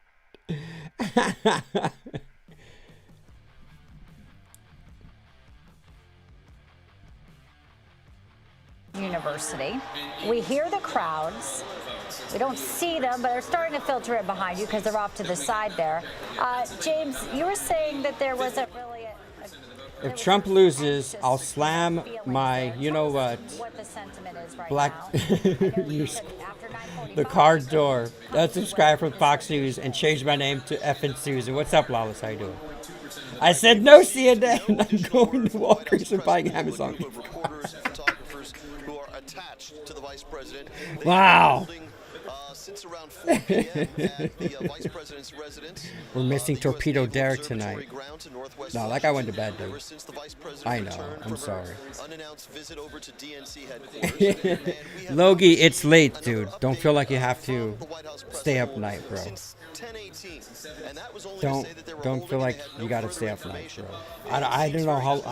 [SPEAKER 14] University. We hear the crowds. We don't see them, but they're starting to filter it behind you because they're off to the side there. James, you were saying that there wasn't really
[SPEAKER 6] If Trump loses, I'll slam my, you know what,
[SPEAKER 14] the sentiment is right
[SPEAKER 6] black,
[SPEAKER 14] now.
[SPEAKER 6] the car door. Unsubscribe from Fox News and change my name to Effin' Susan. What's up, Lawless? How you doing? I said no CNN. I'm going to Walgreens and buying Amazon.
[SPEAKER 9] Reporters and photographers who are attached to the vice president.
[SPEAKER 6] Wow.
[SPEAKER 9] Since around 4 p.m. at the vice president's residence.
[SPEAKER 6] We're missing Torpedo Derek tonight. No, that guy went to bed, dude. I know. I'm sorry.
[SPEAKER 9] Unannounced visit over to DNC headquarters.
[SPEAKER 6] Logie, it's late, dude. Don't feel like you have to stay up night, bro. Don't feel like you gotta stay up night, bro. I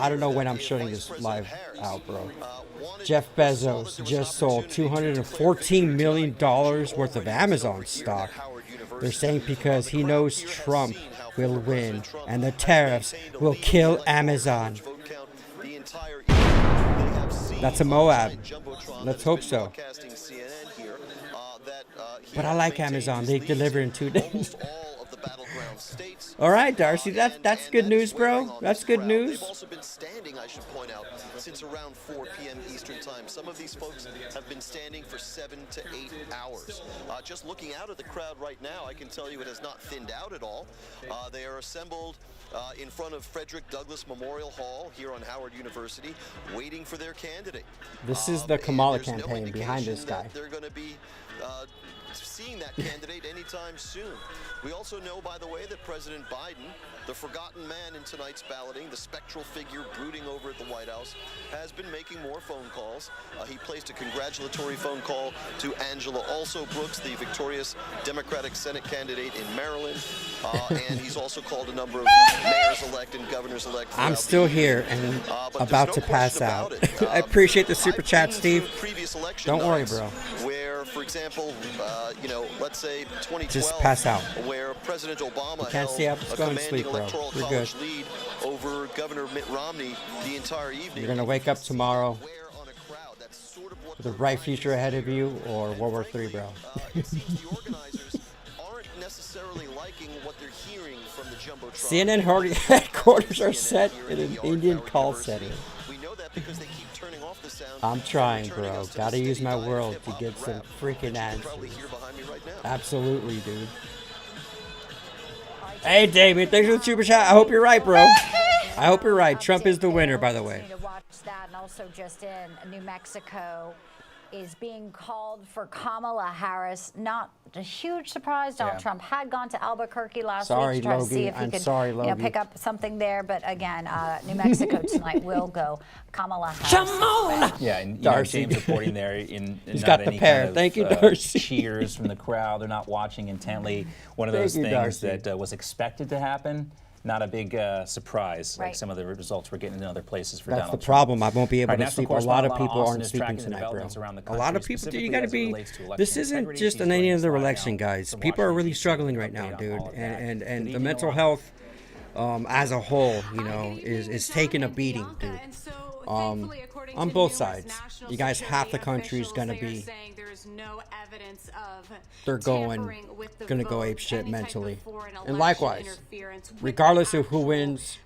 [SPEAKER 6] don't know when I'm shutting this live out, bro. Jeff Bezos just sold $214 million worth of Amazon stock. They're saying because he knows Trump will win and the tariffs will kill Amazon. That's a Moab. Let's hope so. But I like Amazon. They deliver in 2 days. All right, Darcy, that's good news, bro. That's good news.
[SPEAKER 9] They've also been standing, I should point out, since around 4 p.m. Eastern time. Some of these folks have been standing for 7 to 8 hours. Just looking out at the crowd right now, I can tell you it has not thinned out at all. They are assembled in front of Frederick Douglass Memorial Hall here on Howard University, waiting for their candidate.
[SPEAKER 6] This is the Kamala campaign behind this guy.
[SPEAKER 9] They're going to be seeing that candidate anytime soon. We also know, by the way, that President Biden, the forgotten man in tonight's balloting, the spectral figure brooding over at the White House, has been making more phone calls. He placed a congratulatory phone call to Angela Brooks, the victorious Democratic Senate candidate in Maryland. And he's also called a number of mayors-elect and governors-elect.
[SPEAKER 6] I'm still here and about to pass out. I appreciate the super chat, Steve. Don't worry, bro.
[SPEAKER 9] Where, for example, let's say 2012,
[SPEAKER 6] just pass out.
[SPEAKER 9] Where President Obama
[SPEAKER 6] can't stay up. Just go and sleep, bro. You're good.
[SPEAKER 9] Lead over Governor Mitt Romney the entire evening.
[SPEAKER 6] You're gonna wake up tomorrow with a bright future ahead of you, or World War III, bro.
[SPEAKER 9] The organizers aren't necessarily liking what they're hearing from the jumbotron.
[SPEAKER 6] CNN headquarters are set in an Indian call setting.
[SPEAKER 9] We know that because they keep turning off the sound.
[SPEAKER 6] I'm trying, bro. Gotta use my world to get some freaking answers. Absolutely, dude. Hey, Damien, thanks for the super chat. I hope you're right, bro. I hope you're right. Trump is the winner, by the way.
[SPEAKER 14] To watch that, and also just in New Mexico is being called for Kamala Harris. Not a huge surprise. Donald Trump had gone to Albuquerque last week to try to see if he could pick up something there. But again, New Mexico tonight will go Kamala Harris.
[SPEAKER 6] Come on!
[SPEAKER 25] Yeah, and
[SPEAKER 6] Darcy.
[SPEAKER 25] James reporting there in
[SPEAKER 6] He's
[SPEAKER 25] not
[SPEAKER 6] got the
[SPEAKER 25] any
[SPEAKER 6] pair.
[SPEAKER 25] kind of,
[SPEAKER 6] Thank you, Darcy.
[SPEAKER 25] cheers from the crowd. They're not watching intently. One of those things that was expected to happen. Not a big surprise, like some of the results we're getting in other places for Donald Trump.
[SPEAKER 6] That's the problem. I won't be able to sleep. A lot of people aren't
[SPEAKER 25] is
[SPEAKER 6] sleeping
[SPEAKER 25] tracking
[SPEAKER 6] tonight, bro.
[SPEAKER 25] developments around the
[SPEAKER 6] A lot of
[SPEAKER 25] country,
[SPEAKER 6] people, you
[SPEAKER 25] specifically
[SPEAKER 6] gotta
[SPEAKER 25] as it
[SPEAKER 6] be.
[SPEAKER 25] relates to election
[SPEAKER 6] This isn't
[SPEAKER 25] integrity.
[SPEAKER 6] just
[SPEAKER 25] She's
[SPEAKER 6] an any
[SPEAKER 25] joining
[SPEAKER 6] other
[SPEAKER 25] us live
[SPEAKER 6] election,
[SPEAKER 25] now
[SPEAKER 6] guys.
[SPEAKER 25] from
[SPEAKER 6] People are
[SPEAKER 25] Washington,
[SPEAKER 6] really
[SPEAKER 25] D.C.
[SPEAKER 6] struggling right
[SPEAKER 25] Update
[SPEAKER 6] now,
[SPEAKER 25] on
[SPEAKER 6] dude.
[SPEAKER 25] all of that.
[SPEAKER 6] And
[SPEAKER 25] Good
[SPEAKER 6] the
[SPEAKER 25] evening,
[SPEAKER 6] mental
[SPEAKER 25] all.
[SPEAKER 6] health, as a whole, is taking a beating, dude. On both sides. You guys, half the country is gonna be. They're gonna go ape shit mentally, and likewise, regardless of who wins.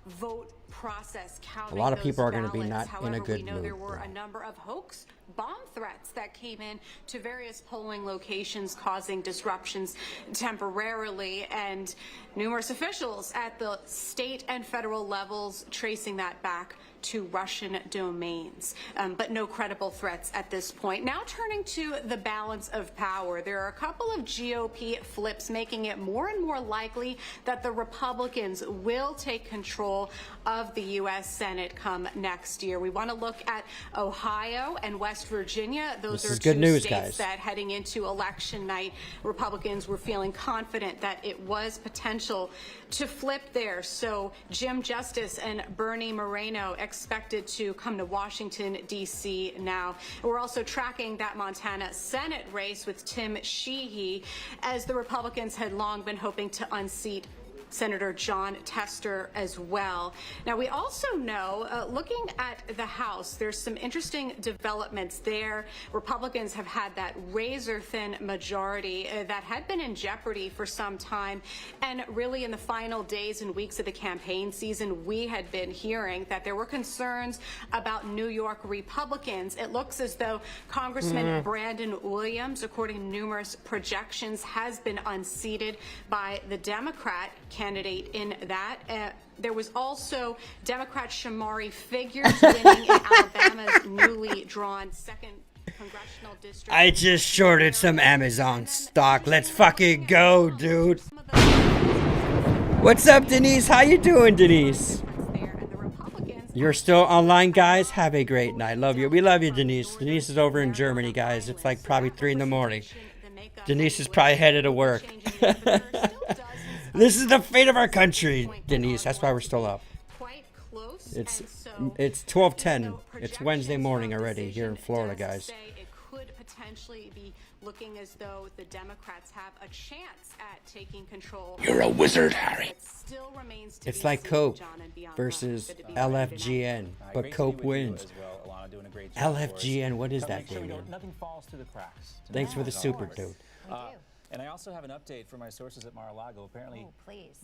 [SPEAKER 17] Process
[SPEAKER 6] A lot of people are going to be not in a good mood.
[SPEAKER 17] There were a number of hoax bomb threats that came in to various polling locations, causing disruptions temporarily, and numerous officials at the state and federal levels tracing that back to Russian domains, but no credible threats at this point. Now turning to the balance of power, there are a couple of GOP flips making it more and more likely that the Republicans will take control of the U.S. Senate come next year. We want to look at Ohio and West Virginia. Those are two
[SPEAKER 6] news,
[SPEAKER 17] states
[SPEAKER 6] guys.
[SPEAKER 17] that heading into election night, Republicans were feeling confident that it was potential to flip there. So Jim Justice and Bernie Moreno expected to come to Washington, D.C. now. We're also tracking that Montana Senate race with Tim Sheehy, as the Republicans had long been hoping to unseat Senator John Tester as well. Now, we also know, looking at the House, there's some interesting developments there. Republicans have had that razor-thin majority that had been in jeopardy for some time. And really, in the final days and weeks of the campaign season, we had been hearing that there were concerns about New York Republicans. It looks as though Congressman Brandon Williams, according to numerous projections, has been unseated by the Democrat candidate in that. There was also Democrat Shamari Figures winning in Alabama's newly drawn second congressional district.
[SPEAKER 6] I just shorted some Amazon stock. Let's fucking go, dude. What's up, Denise? How you doing, Denise? You're still online, guys? Have a great night. Love you. We love you, Denise. Denise is over in Germany, guys. It's like probably 3 in the morning. Denise is probably headed to work. This is the fate of our country, Denise. That's why we're still up. It's 12:10. It's Wednesday morning already here in Florida, guys.
[SPEAKER 17] It could potentially be looking as though the Democrats have a chance at taking control.
[SPEAKER 6] You're a wizard, Harry. It's like Cope versus LFGN, but Cope wins. LFGN, what is that, Damien?
[SPEAKER 25] Nothing falls through the cracks.
[SPEAKER 6] Thanks for the super, dude.
[SPEAKER 25] And I also have an update from my sources at Mar-a-Lago. Apparently,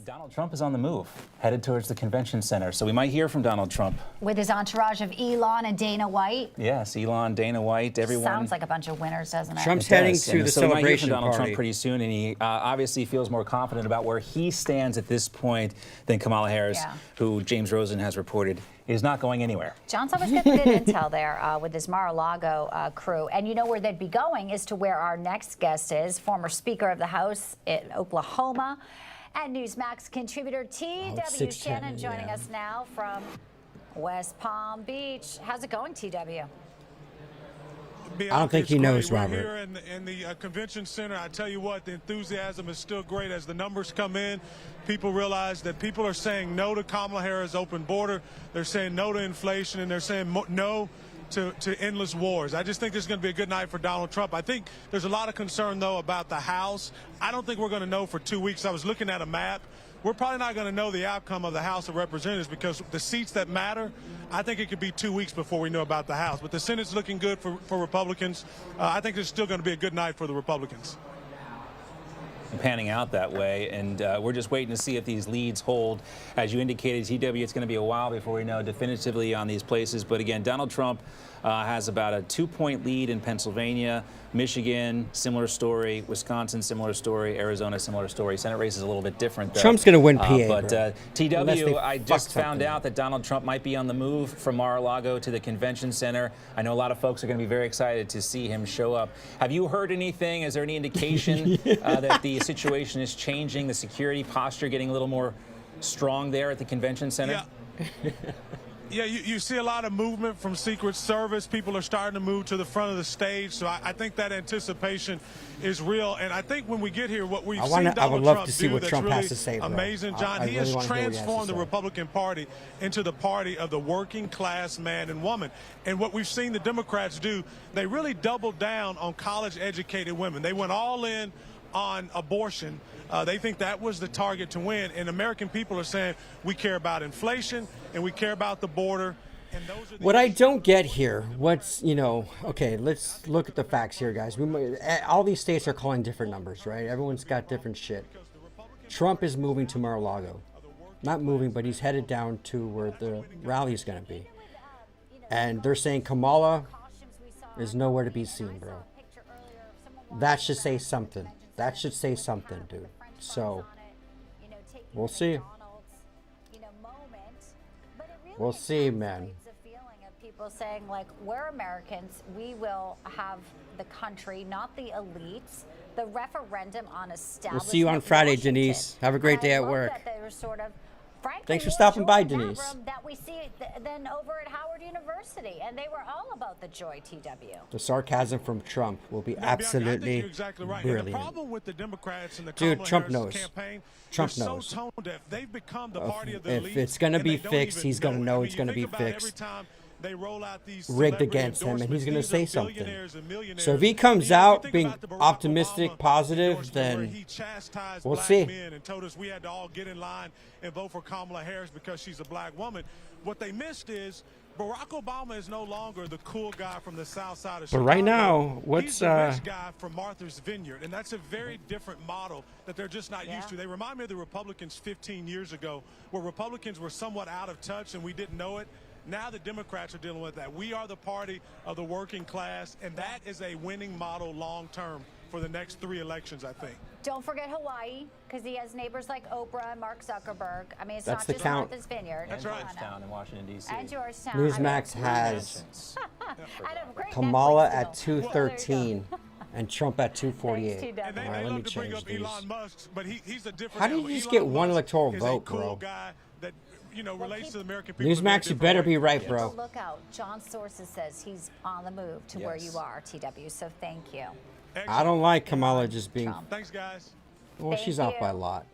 [SPEAKER 25] Donald Trump is on the move, headed towards the convention center. So we might hear from Donald Trump.
[SPEAKER 14] With his entourage of Elon and Dana White.
[SPEAKER 25] Yes, Elon, Dana White, everyone.
[SPEAKER 14] Sounds like a bunch of winners, doesn't it?
[SPEAKER 6] Trump's heading to the
[SPEAKER 25] so we might hear
[SPEAKER 6] celebration
[SPEAKER 25] from Donald
[SPEAKER 6] party.
[SPEAKER 25] Trump pretty soon, and he obviously feels more confident about where he stands at this point than Kamala Harris, who James Rosen has reported is not going anywhere.
[SPEAKER 14] John's always getting good intel there with his Mar-a-Lago crew. And you know where they'd be going is to where our next guest is, former Speaker of the House in Oklahoma and Newsmax contributor T.W. Shannon joining us now from West Palm Beach. How's it going, T.W.?
[SPEAKER 6] I don't think he knows,
[SPEAKER 18] We're
[SPEAKER 6] Robert.
[SPEAKER 18] here in the convention center. I tell you what, the enthusiasm is still great as the numbers come in. People realize that people are saying no to Kamala Harris' open border. They're saying no to inflation, and they're saying no to endless wars. I just think this is going to be a good night for Donald Trump. I think there's a lot of concern, though, about the House. I don't think we're going to know for 2 weeks. I was looking at a map. We're probably not going to know the outcome of the House of Representatives because the seats that matter, I think it could be 2 weeks before we know about the House. But the Senate's looking good for Republicans. I think it's still going to be a good night for the Republicans.
[SPEAKER 25] Panning out that way, and we're just waiting to see if these leads hold. As you indicated, TW, it's going to be a while before we know definitively on these places. But again, Donald Trump has about a 2-point lead in Pennsylvania. Michigan, similar story. Wisconsin, similar story. Arizona, similar story. Senate race is a little bit different, though.
[SPEAKER 6] Trump's going to win PA.
[SPEAKER 25] But TW, I just found
[SPEAKER 6] something.
[SPEAKER 25] out that Donald Trump might be on the move from Mar-a-Lago to the convention center. I know a lot of folks are going to be very excited to see him show up. Have you heard anything? Is there any indication that the situation is changing, the security posture getting a little more strong there at the convention center?
[SPEAKER 18] Yeah. Yeah, you see a lot of movement from Secret Service. People are starting to move to the front of the stage. So I think that anticipation is real. And I think when we get here, what we've seen Donald Trump do that's really amazing, John, he has transformed the Republican Party into the party of the working class man and woman. And what we've seen the Democrats do, they really doubled down on college-educated women. They went all in on abortion. They think that was the target to win. And American people are saying we care about inflation and we care about the border. And those are the
[SPEAKER 6] What I don't get here, okay, let's look at the facts here, guys. All these states are calling different numbers, right? Everyone's got different shit. Trump is moving to Mar-a-Lago. Not moving, but he's headed down to where the rally is going to be. And they're saying Kamala is nowhere to be seen, bro. That should say something. That should say something, dude. So, we'll see. We'll see, man.
[SPEAKER 14] People saying, like, we're Americans. We will have the country, not the elites. The referendum on establishment.
[SPEAKER 6] We'll see you on Friday, Denise. Have a great day at work.
[SPEAKER 14] That they were sort of, frankly,
[SPEAKER 6] thanks for stopping by, Denise.
[SPEAKER 14] That we see then over at Howard University, and they were all about the joy, TW.
[SPEAKER 6] The sarcasm from Trump will be absolutely
[SPEAKER 18] exactly right.
[SPEAKER 6] brilliant.
[SPEAKER 18] And the problem with the Democrats and the
[SPEAKER 6] Dude, Trump
[SPEAKER 18] Kamala
[SPEAKER 6] knows.
[SPEAKER 18] Harris campaign,
[SPEAKER 6] Trump
[SPEAKER 18] they're
[SPEAKER 6] knows.
[SPEAKER 18] so tone deaf. They've become the party of the
[SPEAKER 6] If
[SPEAKER 18] elite,
[SPEAKER 6] it's going to
[SPEAKER 18] and
[SPEAKER 6] be
[SPEAKER 18] they don't
[SPEAKER 6] fixed,
[SPEAKER 18] even
[SPEAKER 6] he's going to
[SPEAKER 18] it.
[SPEAKER 6] know
[SPEAKER 18] I mean,
[SPEAKER 6] it's going to be
[SPEAKER 18] you think about
[SPEAKER 6] fixed.
[SPEAKER 18] every time they roll out these
[SPEAKER 6] Rigged
[SPEAKER 18] celebrity
[SPEAKER 6] against him, and he's going to
[SPEAKER 18] endorsements,
[SPEAKER 6] say
[SPEAKER 18] these are
[SPEAKER 6] something.
[SPEAKER 18] billionaires and millionaires.
[SPEAKER 6] So if he comes
[SPEAKER 18] You know, you
[SPEAKER 6] out
[SPEAKER 18] think
[SPEAKER 6] being
[SPEAKER 18] about the Barack
[SPEAKER 6] optimistic,
[SPEAKER 18] Obama
[SPEAKER 6] positive,
[SPEAKER 18] endorsement where
[SPEAKER 6] then
[SPEAKER 18] he chastised
[SPEAKER 6] we'll
[SPEAKER 18] black
[SPEAKER 6] see.
[SPEAKER 18] men and told us we had to all get in line and vote for Kamala Harris because she's a black woman. What they missed is Barack Obama is no longer the cool guy from the south side of Chicago.
[SPEAKER 6] But right now, what's
[SPEAKER 18] He's the rich guy from Martha's Vineyard, and that's a very different model that they're just not used to. They remind me of the Republicans 15 years ago, where Republicans were somewhat out of touch and we didn't know it. Now the Democrats are dealing with that. We are the party of the working class, and that is a winning model long term for the next 3 elections, I think.
[SPEAKER 14] Don't forget Hawaii, because he has neighbors like Oprah and Mark Zuckerberg. I mean, it's
[SPEAKER 6] That's
[SPEAKER 14] not
[SPEAKER 6] the
[SPEAKER 14] just
[SPEAKER 6] count.
[SPEAKER 14] Martha's Vineyard.
[SPEAKER 6] That's
[SPEAKER 14] and
[SPEAKER 6] right.
[SPEAKER 14] Toronto.
[SPEAKER 25] in Washington, D.C.
[SPEAKER 14] And Georgetown.
[SPEAKER 6] Newsmax has Kamala at 213 and Trump at 248. All right, let me change these. How do you just get one electoral vote, bro?
[SPEAKER 18] You know, relates to the American people.
[SPEAKER 6] Newsmax, you better be right, bro.
[SPEAKER 14] Look out. John Sources says he's on the move to where you are, TW, so thank you.
[SPEAKER 6] I don't like Kamala just being.
[SPEAKER 18] Thanks, guys.
[SPEAKER 6] Well,
[SPEAKER 14] Thank
[SPEAKER 6] she's off
[SPEAKER 14] you.
[SPEAKER 6] by a lot.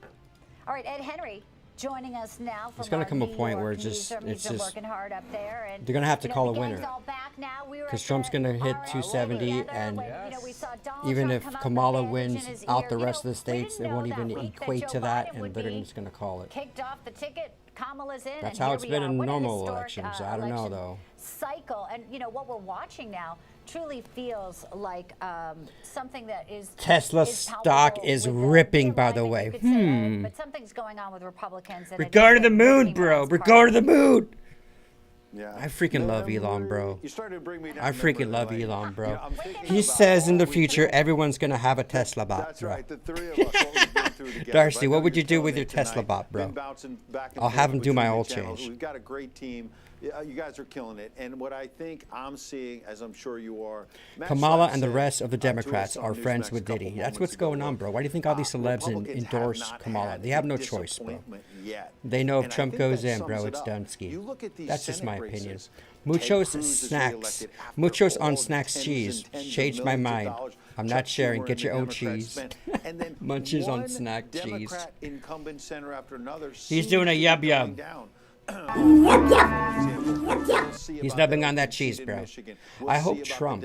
[SPEAKER 14] All right, Ed Henry joining us now from
[SPEAKER 6] There's gonna come a
[SPEAKER 14] New
[SPEAKER 6] point
[SPEAKER 14] York
[SPEAKER 6] where it's just-
[SPEAKER 14] newsroom.
[SPEAKER 6] it's
[SPEAKER 14] He's been
[SPEAKER 6] just-
[SPEAKER 14] working hard up there, and
[SPEAKER 6] They're gonna have to
[SPEAKER 14] you know,
[SPEAKER 6] call a
[SPEAKER 14] the gang's
[SPEAKER 6] winner.
[SPEAKER 14] all back now. We were
[SPEAKER 6] Because
[SPEAKER 14] at
[SPEAKER 6] Trump's going to hit
[SPEAKER 14] RNC
[SPEAKER 6] 270,
[SPEAKER 14] together
[SPEAKER 6] and
[SPEAKER 14] when, you know, we saw Donald
[SPEAKER 6] even
[SPEAKER 14] Trump
[SPEAKER 6] if
[SPEAKER 14] come out
[SPEAKER 6] Kamala
[SPEAKER 14] with a bandage in
[SPEAKER 6] wins
[SPEAKER 14] his
[SPEAKER 6] out
[SPEAKER 14] ear.
[SPEAKER 6] the
[SPEAKER 14] You
[SPEAKER 6] rest
[SPEAKER 14] know,
[SPEAKER 6] of the states,
[SPEAKER 14] we
[SPEAKER 6] it
[SPEAKER 14] didn't
[SPEAKER 6] won't
[SPEAKER 14] know
[SPEAKER 6] even
[SPEAKER 14] that week that
[SPEAKER 6] equate
[SPEAKER 14] Joe
[SPEAKER 6] to that,
[SPEAKER 14] Biden
[SPEAKER 6] and
[SPEAKER 14] would
[SPEAKER 6] they're
[SPEAKER 14] be
[SPEAKER 6] just going to call it.
[SPEAKER 14] kicked off the ticket. Kamala's in.
[SPEAKER 6] That's
[SPEAKER 14] and
[SPEAKER 6] how
[SPEAKER 14] here
[SPEAKER 6] it's
[SPEAKER 14] we
[SPEAKER 6] been
[SPEAKER 14] are.
[SPEAKER 6] in
[SPEAKER 14] What a
[SPEAKER 6] normal
[SPEAKER 14] historic,
[SPEAKER 6] elections. I don't know,
[SPEAKER 14] election
[SPEAKER 6] though.
[SPEAKER 14] Cycle, and you know what we're watching now truly feels like something that is
[SPEAKER 6] Tesla
[SPEAKER 14] is
[SPEAKER 6] stock
[SPEAKER 14] palpable
[SPEAKER 6] is
[SPEAKER 14] with
[SPEAKER 6] ripping, by the
[SPEAKER 14] alignment,
[SPEAKER 6] way.
[SPEAKER 14] you could say, but something's going on with Republicans. And
[SPEAKER 6] Regard to the moon, bro. Regard to the moon.
[SPEAKER 1] Yeah.
[SPEAKER 6] I freaking love Elon, bro.
[SPEAKER 1] You started to bring me down
[SPEAKER 6] I
[SPEAKER 1] memory
[SPEAKER 6] freaking love
[SPEAKER 1] lane.
[SPEAKER 6] Elon, bro.
[SPEAKER 1] You know, I'm thinking
[SPEAKER 6] He
[SPEAKER 1] about
[SPEAKER 6] says in the
[SPEAKER 1] all we
[SPEAKER 6] future,
[SPEAKER 1] do.
[SPEAKER 6] everyone's going to have a Tesla bot,
[SPEAKER 1] That's
[SPEAKER 6] bro.
[SPEAKER 1] right. The 3 of us, what we've been through together.
[SPEAKER 6] Darcy,
[SPEAKER 1] But I
[SPEAKER 6] what
[SPEAKER 1] know
[SPEAKER 6] would you
[SPEAKER 1] you're
[SPEAKER 6] do
[SPEAKER 1] killing
[SPEAKER 6] with your
[SPEAKER 1] it tonight.
[SPEAKER 6] Tesla bot, bro?
[SPEAKER 1] Been bouncing back and
[SPEAKER 6] I'll have
[SPEAKER 1] forth
[SPEAKER 6] him do my
[SPEAKER 1] between
[SPEAKER 6] oil
[SPEAKER 1] the channels.
[SPEAKER 6] change.
[SPEAKER 1] We've got a great team. You guys are killing it. And what I think I'm seeing, as I'm sure you are, Matt
[SPEAKER 6] Kamala
[SPEAKER 1] Schlapp
[SPEAKER 6] and the
[SPEAKER 1] said,
[SPEAKER 6] rest of the
[SPEAKER 1] to us
[SPEAKER 6] Democrats
[SPEAKER 1] on
[SPEAKER 6] are friends
[SPEAKER 1] Newsmax
[SPEAKER 6] with
[SPEAKER 1] a couple
[SPEAKER 6] Diddy. That's
[SPEAKER 1] moments
[SPEAKER 6] what's
[SPEAKER 1] ago,
[SPEAKER 6] going on, bro. Why do you think all these celebs
[SPEAKER 1] Republicans have
[SPEAKER 6] endorse
[SPEAKER 1] not
[SPEAKER 6] Kamala?
[SPEAKER 1] had
[SPEAKER 6] They have
[SPEAKER 1] a
[SPEAKER 6] no choice, bro.
[SPEAKER 1] disappointment yet.
[SPEAKER 6] They know if
[SPEAKER 1] And I
[SPEAKER 6] Trump
[SPEAKER 1] think
[SPEAKER 6] goes
[SPEAKER 1] that
[SPEAKER 6] in, bro,
[SPEAKER 1] sums
[SPEAKER 6] it's
[SPEAKER 1] it up.
[SPEAKER 6] done ski.
[SPEAKER 1] You look at these
[SPEAKER 6] That's just my
[SPEAKER 1] Senate
[SPEAKER 6] opinion.
[SPEAKER 1] races.
[SPEAKER 6] Muchos
[SPEAKER 1] Ted Cruz is
[SPEAKER 6] snacks.
[SPEAKER 1] reelected after
[SPEAKER 6] Muchos
[SPEAKER 1] all
[SPEAKER 6] on
[SPEAKER 1] the
[SPEAKER 6] snacks
[SPEAKER 1] tens
[SPEAKER 6] cheese.
[SPEAKER 1] and tens of
[SPEAKER 6] Changed my
[SPEAKER 1] millions of
[SPEAKER 6] mind.
[SPEAKER 1] dollars
[SPEAKER 6] I'm
[SPEAKER 1] Chuck
[SPEAKER 6] not sharing.
[SPEAKER 1] Schumer
[SPEAKER 6] Get
[SPEAKER 1] and
[SPEAKER 6] your
[SPEAKER 1] the
[SPEAKER 6] own
[SPEAKER 1] Democrats
[SPEAKER 6] cheese.
[SPEAKER 1] spent. And then
[SPEAKER 6] Munchies on
[SPEAKER 1] one
[SPEAKER 6] snack cheese.
[SPEAKER 1] Democrat incumbent senator after another
[SPEAKER 6] He's doing a
[SPEAKER 1] seems to
[SPEAKER 6] yub
[SPEAKER 1] be
[SPEAKER 6] yub.
[SPEAKER 1] going down.
[SPEAKER 6] He's nubbing on that cheese, bro. I hope Trump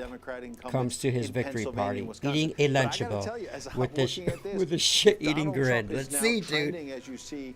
[SPEAKER 6] comes to his victory party eating a Lunchable with the shit-eating grin. Let's see, dude.
[SPEAKER 1] As you see,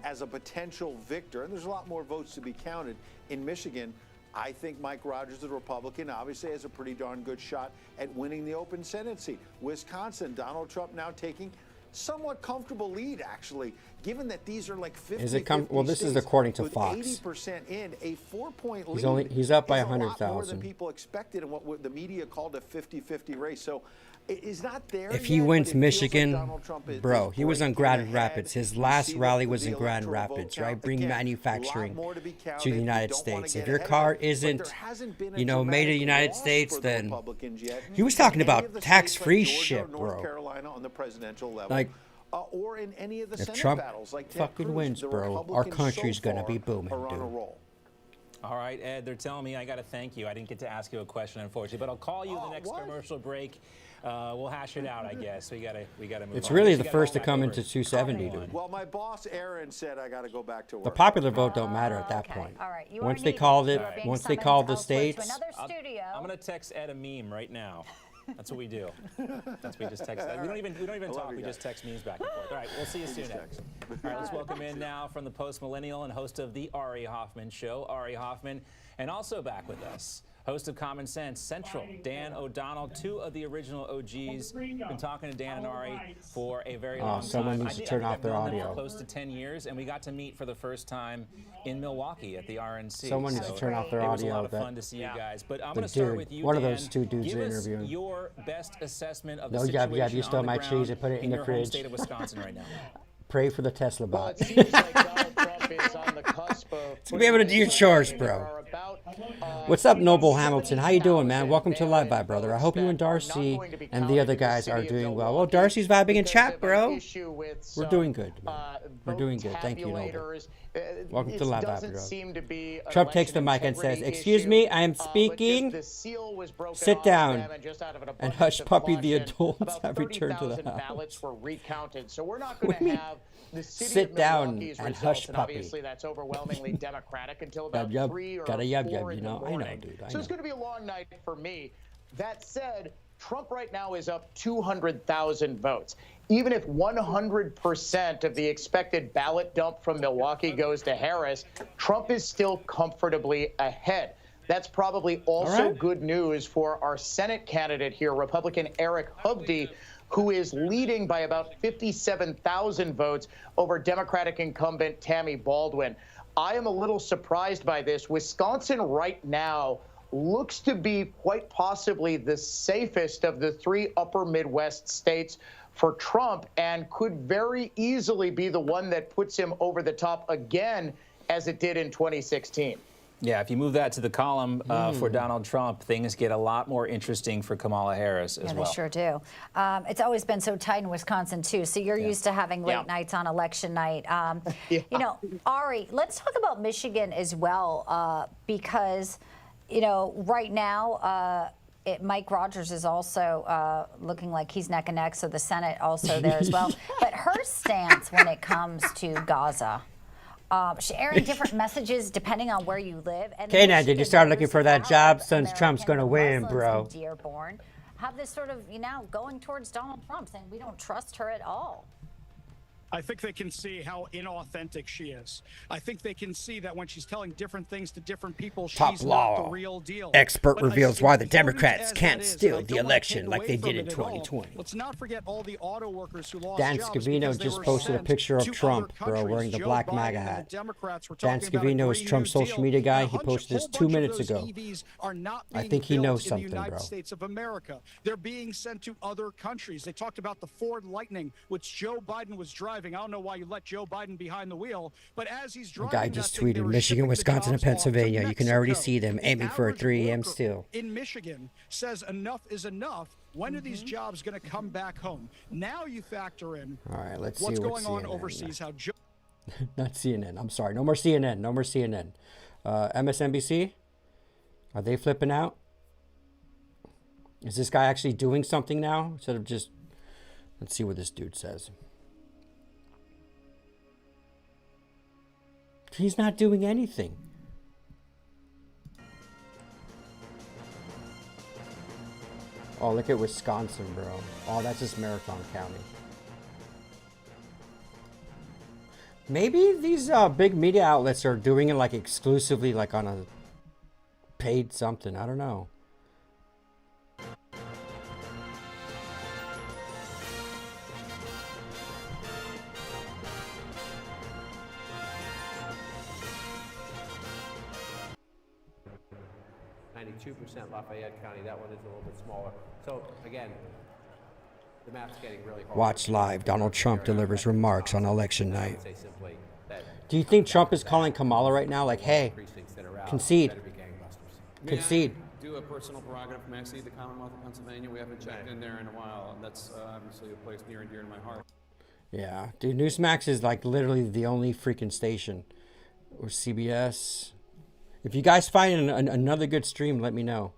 [SPEAKER 1] as a potential victor, and there's a lot more votes to be counted in Michigan. I think Mike Rogers, the Republican, obviously has a pretty darn good shot at winning the open Senate seat. Wisconsin, Donald Trump now taking somewhat comfortable lead, actually, given that these are like 50.
[SPEAKER 6] Is it well, this is according to Fox.
[SPEAKER 1] 80% in, a 4-point lead.
[SPEAKER 6] He's up by
[SPEAKER 1] is a lot more
[SPEAKER 6] 100,000.
[SPEAKER 1] than people expected, and what the media called a 50-50 race. So it is not there.
[SPEAKER 6] If he
[SPEAKER 1] yet,
[SPEAKER 6] wins
[SPEAKER 1] but it feels like
[SPEAKER 6] Michigan,
[SPEAKER 1] Donald Trump is
[SPEAKER 6] bro, he was on
[SPEAKER 1] breaking
[SPEAKER 6] Grand
[SPEAKER 1] ahead.
[SPEAKER 6] Rapids. His
[SPEAKER 1] You
[SPEAKER 6] last
[SPEAKER 1] see
[SPEAKER 6] rally
[SPEAKER 1] the
[SPEAKER 6] was in Grand
[SPEAKER 1] electoral vote
[SPEAKER 6] Rapids, right?
[SPEAKER 1] count.
[SPEAKER 6] Bring
[SPEAKER 1] Again,
[SPEAKER 6] manufacturing
[SPEAKER 1] a lot more to be
[SPEAKER 6] to
[SPEAKER 1] counted.
[SPEAKER 6] the
[SPEAKER 1] You
[SPEAKER 6] United
[SPEAKER 1] don't wanna
[SPEAKER 6] States.
[SPEAKER 1] get
[SPEAKER 6] If your
[SPEAKER 1] ahead of
[SPEAKER 6] car
[SPEAKER 1] it, but
[SPEAKER 6] isn't,
[SPEAKER 1] there hasn't been a
[SPEAKER 6] you know, made in the
[SPEAKER 1] dramatic
[SPEAKER 6] United
[SPEAKER 1] loss
[SPEAKER 6] States,
[SPEAKER 1] for the
[SPEAKER 6] then
[SPEAKER 1] Republicans yet.
[SPEAKER 6] he was
[SPEAKER 1] In
[SPEAKER 6] talking
[SPEAKER 1] any
[SPEAKER 6] about
[SPEAKER 1] of the
[SPEAKER 6] tax-free
[SPEAKER 1] states like Georgia
[SPEAKER 6] shit,
[SPEAKER 1] or North
[SPEAKER 6] bro.
[SPEAKER 1] Carolina on the presidential level.
[SPEAKER 6] Like,
[SPEAKER 1] or in any of the
[SPEAKER 6] if
[SPEAKER 1] Senate
[SPEAKER 6] Trump
[SPEAKER 1] battles, like Ted
[SPEAKER 6] fucking
[SPEAKER 1] Cruz,
[SPEAKER 6] wins,
[SPEAKER 1] the
[SPEAKER 6] bro, our
[SPEAKER 1] Republicans
[SPEAKER 6] country's
[SPEAKER 1] so
[SPEAKER 6] gonna
[SPEAKER 1] far
[SPEAKER 6] be booming,
[SPEAKER 1] are on a
[SPEAKER 6] dude.
[SPEAKER 1] roll.
[SPEAKER 25] All right, Ed, they're telling me I got to thank you. I didn't get to ask you a question, unfortunately, but I'll call you the next commercial break. We'll hash it out, I guess. We gotta move
[SPEAKER 6] It's
[SPEAKER 25] on.
[SPEAKER 6] really
[SPEAKER 25] You
[SPEAKER 6] the
[SPEAKER 25] gotta
[SPEAKER 6] first
[SPEAKER 25] go
[SPEAKER 6] to
[SPEAKER 25] back
[SPEAKER 6] come
[SPEAKER 25] over
[SPEAKER 6] into
[SPEAKER 25] it.
[SPEAKER 6] 270, dude.
[SPEAKER 1] Well, my boss Aaron said I got to go back to work.
[SPEAKER 6] The popular vote don't matter at that point.
[SPEAKER 14] All right. You
[SPEAKER 6] Once
[SPEAKER 14] are
[SPEAKER 6] they
[SPEAKER 14] needed.
[SPEAKER 6] called
[SPEAKER 14] You
[SPEAKER 6] it,
[SPEAKER 14] are being
[SPEAKER 6] once they
[SPEAKER 14] summoned
[SPEAKER 6] called the
[SPEAKER 14] elsewhere to
[SPEAKER 6] states,
[SPEAKER 14] another studio.
[SPEAKER 25] I'm gonna text Ed a meme right now. That's what we do. That's what we just text. We don't even talk. We just text memes back and forth. All right, we'll see you soon, Ed. All right, let's welcome in now from the Post Millennial and host of the Ari Hoffman Show, Ari Hoffman, and also back with us, host of Common Sense Central, Dan O'Donnell, two of the original OGs. Been talking to Dan and Ari for a very long time.
[SPEAKER 6] Someone needs to turn off their audio.
[SPEAKER 25] For close to 10 years, and we got to meet for the first time in Milwaukee at the RNC.
[SPEAKER 6] Someone needs to turn off their audio.
[SPEAKER 25] It was a lot of fun to see you guys. But I'm going to start with you,
[SPEAKER 6] one
[SPEAKER 25] Dan.
[SPEAKER 6] of those two dudes
[SPEAKER 25] Give us
[SPEAKER 6] interviewing.
[SPEAKER 25] your best assessment of the
[SPEAKER 6] No,
[SPEAKER 25] situation
[SPEAKER 6] you stole
[SPEAKER 25] on the
[SPEAKER 6] my
[SPEAKER 25] ground
[SPEAKER 6] cheese and put it in the
[SPEAKER 25] your home
[SPEAKER 6] fridge.
[SPEAKER 25] state of Wisconsin right now.
[SPEAKER 6] Pray for the Tesla bot.
[SPEAKER 4] Well, it seems like Donald Trump is on the cusp of
[SPEAKER 6] To be able to do your chores, bro. What's up, Noble Hamilton? How you doing, man? Welcome to Live By, brother. I hope you and Darcy and the other guys are doing well. Well, Darcy's vibing in chat, bro. We're doing good, man. We're doing good. Thank you, Noble. Welcome to Live By, bro. Trump takes the mic and says, "Excuse me, I am speaking. Sit down and hush puppy. The adults have returned to the house."
[SPEAKER 4] So we're not going to have the city
[SPEAKER 6] Sit
[SPEAKER 4] of
[SPEAKER 6] down
[SPEAKER 4] Milwaukee's
[SPEAKER 6] and
[SPEAKER 4] results,
[SPEAKER 6] hush,
[SPEAKER 4] and
[SPEAKER 6] puppy.
[SPEAKER 4] obviously that's overwhelmingly Democratic until about
[SPEAKER 6] Yub,
[SPEAKER 4] 3 or
[SPEAKER 6] gotta
[SPEAKER 4] 4
[SPEAKER 6] yub, yub,
[SPEAKER 4] in
[SPEAKER 6] you
[SPEAKER 4] the
[SPEAKER 6] know. I know,
[SPEAKER 4] morning.
[SPEAKER 6] dude. I
[SPEAKER 4] So it's going to be a long night for me. That said, Trump right now is up 200,000 votes. Even if 100% of the expected ballot dump from Milwaukee goes to Harris, Trump is still comfortably ahead. That's probably also good news for our Senate candidate here, Republican Eric Hubdy, who is leading by about 57,000 votes over Democratic incumbent Tammy Baldwin. I am a little surprised by this. Wisconsin right now looks to be quite possibly the safest of the 3 upper Midwest states for Trump, and could very easily be the one that puts him over the top again, as it did in 2016.
[SPEAKER 25] Yeah, if you move that to the column for Donald Trump, things get a lot more interesting for Kamala Harris as well.
[SPEAKER 14] Yeah, they sure do. It's always been so tight in Wisconsin, too. So you're used to having late nights on election night. You know, Ari, let's talk about Michigan as well, because, you know, right now, Mike Rogers is also looking like he's neck and neck, so the Senate also there as well. But her stance when it comes to Gaza, sharing different messages depending on where you live.
[SPEAKER 6] Okay, now, did you start looking for that job since Trump's going to win, bro?
[SPEAKER 14] Dearborn have this sort of, you know, going towards Donald Trump, saying we don't trust her at all.
[SPEAKER 19] I think they can see how inauthentic she is. I think they can see that when she's telling different things to different people, she's not the real deal.
[SPEAKER 6] Expert reveals why the Democrats can't steal the election like they did in 2020.
[SPEAKER 19] Let's not forget all the auto workers who lost
[SPEAKER 6] Dan
[SPEAKER 19] jobs
[SPEAKER 6] Scavino
[SPEAKER 19] because they
[SPEAKER 6] just
[SPEAKER 19] were
[SPEAKER 6] posted a
[SPEAKER 19] sent
[SPEAKER 6] picture of
[SPEAKER 19] to
[SPEAKER 6] Trump,
[SPEAKER 19] other
[SPEAKER 6] bro, wearing the
[SPEAKER 19] countries.
[SPEAKER 6] black
[SPEAKER 19] Joe Biden
[SPEAKER 6] MAGA
[SPEAKER 19] and the
[SPEAKER 6] hat.
[SPEAKER 19] Democrats were
[SPEAKER 6] Dan
[SPEAKER 19] talking about a
[SPEAKER 6] Scavino is
[SPEAKER 19] Green
[SPEAKER 6] Trump's
[SPEAKER 19] New
[SPEAKER 6] social
[SPEAKER 19] Deal.
[SPEAKER 6] media guy.
[SPEAKER 19] A
[SPEAKER 6] He posted this
[SPEAKER 19] whole
[SPEAKER 6] 2
[SPEAKER 19] bunch of
[SPEAKER 6] minutes
[SPEAKER 19] those
[SPEAKER 6] ago.
[SPEAKER 19] EVs are not
[SPEAKER 6] I
[SPEAKER 19] being
[SPEAKER 6] think he
[SPEAKER 19] built
[SPEAKER 6] knows
[SPEAKER 19] in
[SPEAKER 6] something,
[SPEAKER 19] the United
[SPEAKER 6] bro.
[SPEAKER 19] States of America. They're being sent to other countries. They talked about the Ford Lightning, which Joe Biden was driving. I don't know why you let Joe Biden behind the wheel, but as he's
[SPEAKER 6] The
[SPEAKER 19] driving
[SPEAKER 6] guy
[SPEAKER 19] that
[SPEAKER 6] just
[SPEAKER 19] thing, they
[SPEAKER 6] tweeted
[SPEAKER 19] were
[SPEAKER 6] Michigan,
[SPEAKER 19] shipping the
[SPEAKER 6] Wisconsin, and
[SPEAKER 19] jobs off to
[SPEAKER 6] Pennsylvania. You can already
[SPEAKER 19] Mexico.
[SPEAKER 6] see them
[SPEAKER 19] The
[SPEAKER 6] aiming for a
[SPEAKER 19] average
[SPEAKER 6] 3 a.m.
[SPEAKER 19] worker
[SPEAKER 6] still.
[SPEAKER 19] in Michigan says enough is enough. When are these jobs going to come back home? Now you factor in
[SPEAKER 6] All right, let's
[SPEAKER 19] what's
[SPEAKER 6] see what
[SPEAKER 19] going on
[SPEAKER 6] CNN
[SPEAKER 19] overseas. How Joe
[SPEAKER 6] Not CNN. I'm sorry. No more CNN. No more CNN. MSNBC? Are they flipping out? Is this guy actually doing something now? Instead of just... Let's see what this dude says. He's not doing anything. Oh, look at Wisconsin, bro. Oh, that's just Marathon County. Maybe these big media outlets are doing it like exclusively like on a paid something. I don't know.
[SPEAKER 22] Lafayette County. That one is a little bit smaller. So again, the map's getting really hard.
[SPEAKER 6] Watch live. Donald Trump delivers remarks on election night. Do you think Trump is calling Kamala right now like, hey, concede? Concede.
[SPEAKER 22] Do a personal prerogative from actually the Commonwealth of Pennsylvania. We haven't checked in there in a while, and that's obviously a place near and dear to my heart.
[SPEAKER 6] Yeah, dude, Newsmax is like literally the only freaking station. Or CBS. If you guys find another good stream, let me know.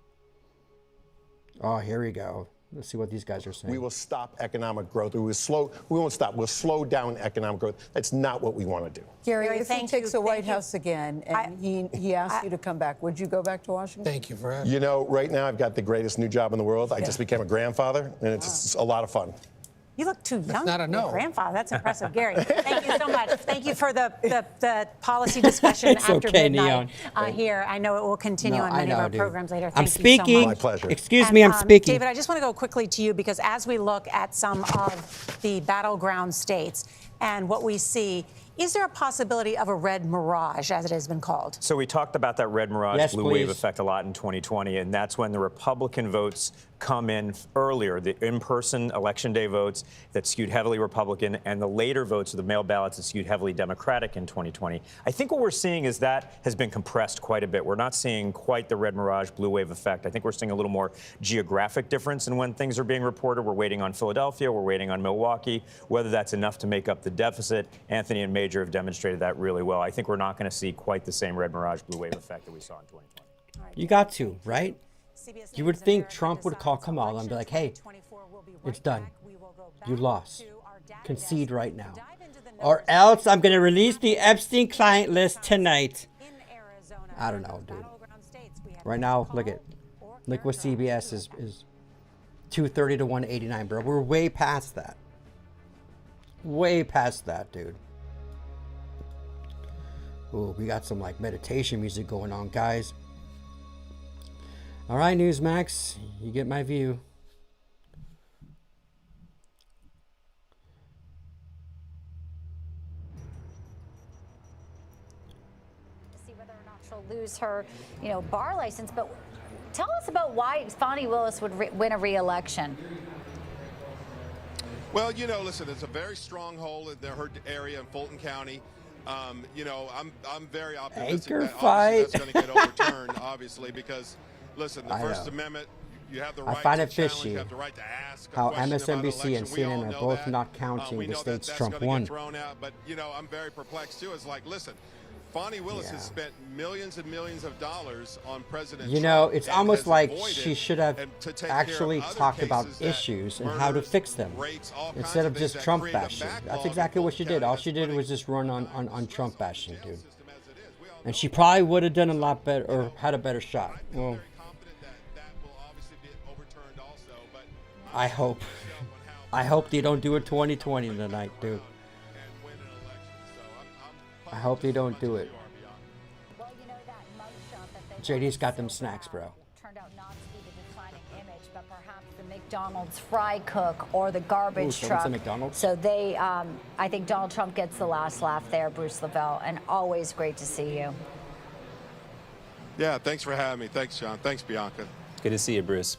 [SPEAKER 6] Oh, here we go. Let's see what these guys are saying.
[SPEAKER 23] We will stop economic growth. We won't stop. We'll slow down economic growth. That's not what we want to do.
[SPEAKER 20] Gary, if he takes the White House again and he asks you to come back, would you go back to Washington?
[SPEAKER 23] Thank you for asking. You know, right now I've got the greatest new job in the world. I just became a grandfather, and it's a lot of fun.
[SPEAKER 2] You look too young.
[SPEAKER 5] That's not a no.
[SPEAKER 2] Grandfather. That's impressive, Gary. Thank you so much. Thank you for the policy discussion
[SPEAKER 6] It's
[SPEAKER 2] after
[SPEAKER 6] okay,
[SPEAKER 2] midnight
[SPEAKER 6] Neon.
[SPEAKER 2] here. I know it will continue on many of our programs later.
[SPEAKER 6] I'm
[SPEAKER 2] Thank
[SPEAKER 6] speaking.
[SPEAKER 2] you so much.
[SPEAKER 23] My pleasure.
[SPEAKER 6] Excuse me, I'm speaking.
[SPEAKER 2] David, I just want to go quickly to you because as we look at some of the battleground states and what we see, is there a possibility of a red mirage, as it has been called?
[SPEAKER 10] So we talked about that red mirage,
[SPEAKER 6] Yes,
[SPEAKER 10] blue wave
[SPEAKER 6] please.
[SPEAKER 10] effect a lot in 2020, and that's when the Republican votes come in earlier, the in-person election day votes that skewed heavily Republican, and the later votes of the mail ballots that skewed heavily Democratic in 2020. I think what we're seeing is that has been compressed quite a bit. We're not seeing quite the red mirage, blue wave effect. I think we're seeing a little more geographic difference in when things are being reported. We're waiting on Philadelphia, we're waiting on Milwaukee. Whether that's enough to make up the deficit, Anthony and Major have demonstrated that really well. I think we're not going to see quite the same red mirage, blue wave effect that we saw in 2020.
[SPEAKER 6] You got to, right? You would think Trump would call Kamala and be like, hey, it's done. You lost. Concede right now. Or else I'm going to release the Epstein client list tonight. I don't know, dude. Right now, look what CBS is 230 to 189, bro. We're way past that. Way past that, dude. Ooh, we got some like meditation music going on, guys. All right, Newsmax, you get my view.
[SPEAKER 14] To see whether or not she'll lose her, bar license. But tell us about why Fani Willis would win a re-election.
[SPEAKER 13] Well, listen, it's a very strong hole in her area in Fulton County. I'm very optimistic that obviously that's going to get overturned, obviously, because, listen, the First Amendment, you have the right
[SPEAKER 6] I find
[SPEAKER 13] to
[SPEAKER 6] it
[SPEAKER 13] challenge,
[SPEAKER 6] fishy
[SPEAKER 13] you have the right to ask
[SPEAKER 6] how
[SPEAKER 13] a question about an
[SPEAKER 6] MSNBC and
[SPEAKER 13] election. We all
[SPEAKER 6] CNN are
[SPEAKER 13] know
[SPEAKER 6] both
[SPEAKER 13] that.
[SPEAKER 6] not counting
[SPEAKER 13] We
[SPEAKER 6] the
[SPEAKER 13] know
[SPEAKER 6] states
[SPEAKER 13] that's
[SPEAKER 6] Trump
[SPEAKER 13] gonna
[SPEAKER 6] won.
[SPEAKER 13] get thrown out, but, I'm very perplexed, too. It's like, listen, Fani Willis has spent millions and millions of dollars on President Trump.
[SPEAKER 6] It's
[SPEAKER 13] and
[SPEAKER 6] almost
[SPEAKER 13] has
[SPEAKER 6] like
[SPEAKER 13] avoided
[SPEAKER 6] she should have
[SPEAKER 13] to take
[SPEAKER 6] actually
[SPEAKER 13] care of other
[SPEAKER 6] talked about
[SPEAKER 13] cases that
[SPEAKER 6] issues and how to fix them
[SPEAKER 13] rapes, all kinds
[SPEAKER 6] instead of
[SPEAKER 13] things
[SPEAKER 6] just
[SPEAKER 13] that
[SPEAKER 6] Trump
[SPEAKER 13] create a
[SPEAKER 6] bashing.
[SPEAKER 13] backlog
[SPEAKER 6] That's
[SPEAKER 13] in
[SPEAKER 6] exactly what she
[SPEAKER 13] Fulton
[SPEAKER 6] did.
[SPEAKER 13] County
[SPEAKER 6] All she did
[SPEAKER 13] that's
[SPEAKER 6] was just run on Trump bashing, dude. And she probably would have done a lot better or had a better shot. Well, I hope. I hope they don't do it 2020 tonight, dude. I hope they don't do it. JD's got them snacks, bro.
[SPEAKER 14] Turned out not to be the defining image, but perhaps the McDonald's fry cook or the garbage truck.
[SPEAKER 6] McDonald's?
[SPEAKER 14] So I think Donald Trump gets the last laugh there, Bruce Lavelle, and always great to see you.
[SPEAKER 13] Yeah, thanks for having me. Thanks, John. Thanks, Bianca.
[SPEAKER 25] Good to see you, Bruce.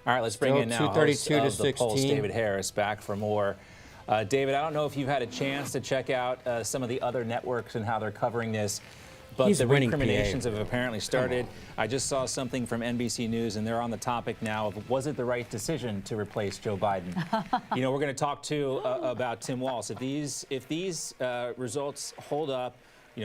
[SPEAKER 25] All right, let's bring
[SPEAKER 6] Still
[SPEAKER 25] in now
[SPEAKER 6] 232
[SPEAKER 25] host
[SPEAKER 6] to
[SPEAKER 25] of the Pulse,
[SPEAKER 6] 16.
[SPEAKER 25] David Harris, back for more. David, I don't know if you've had a chance to check out some of the other networks and how they're covering this, but
[SPEAKER 6] He's
[SPEAKER 25] the
[SPEAKER 6] winning,
[SPEAKER 25] recriminations
[SPEAKER 6] PA.
[SPEAKER 25] have apparently started. I just saw something from NBC News, and they're on the topic now of was it the right decision to replace Joe Biden? We're going to talk too about Tim Walz. If these results hold up,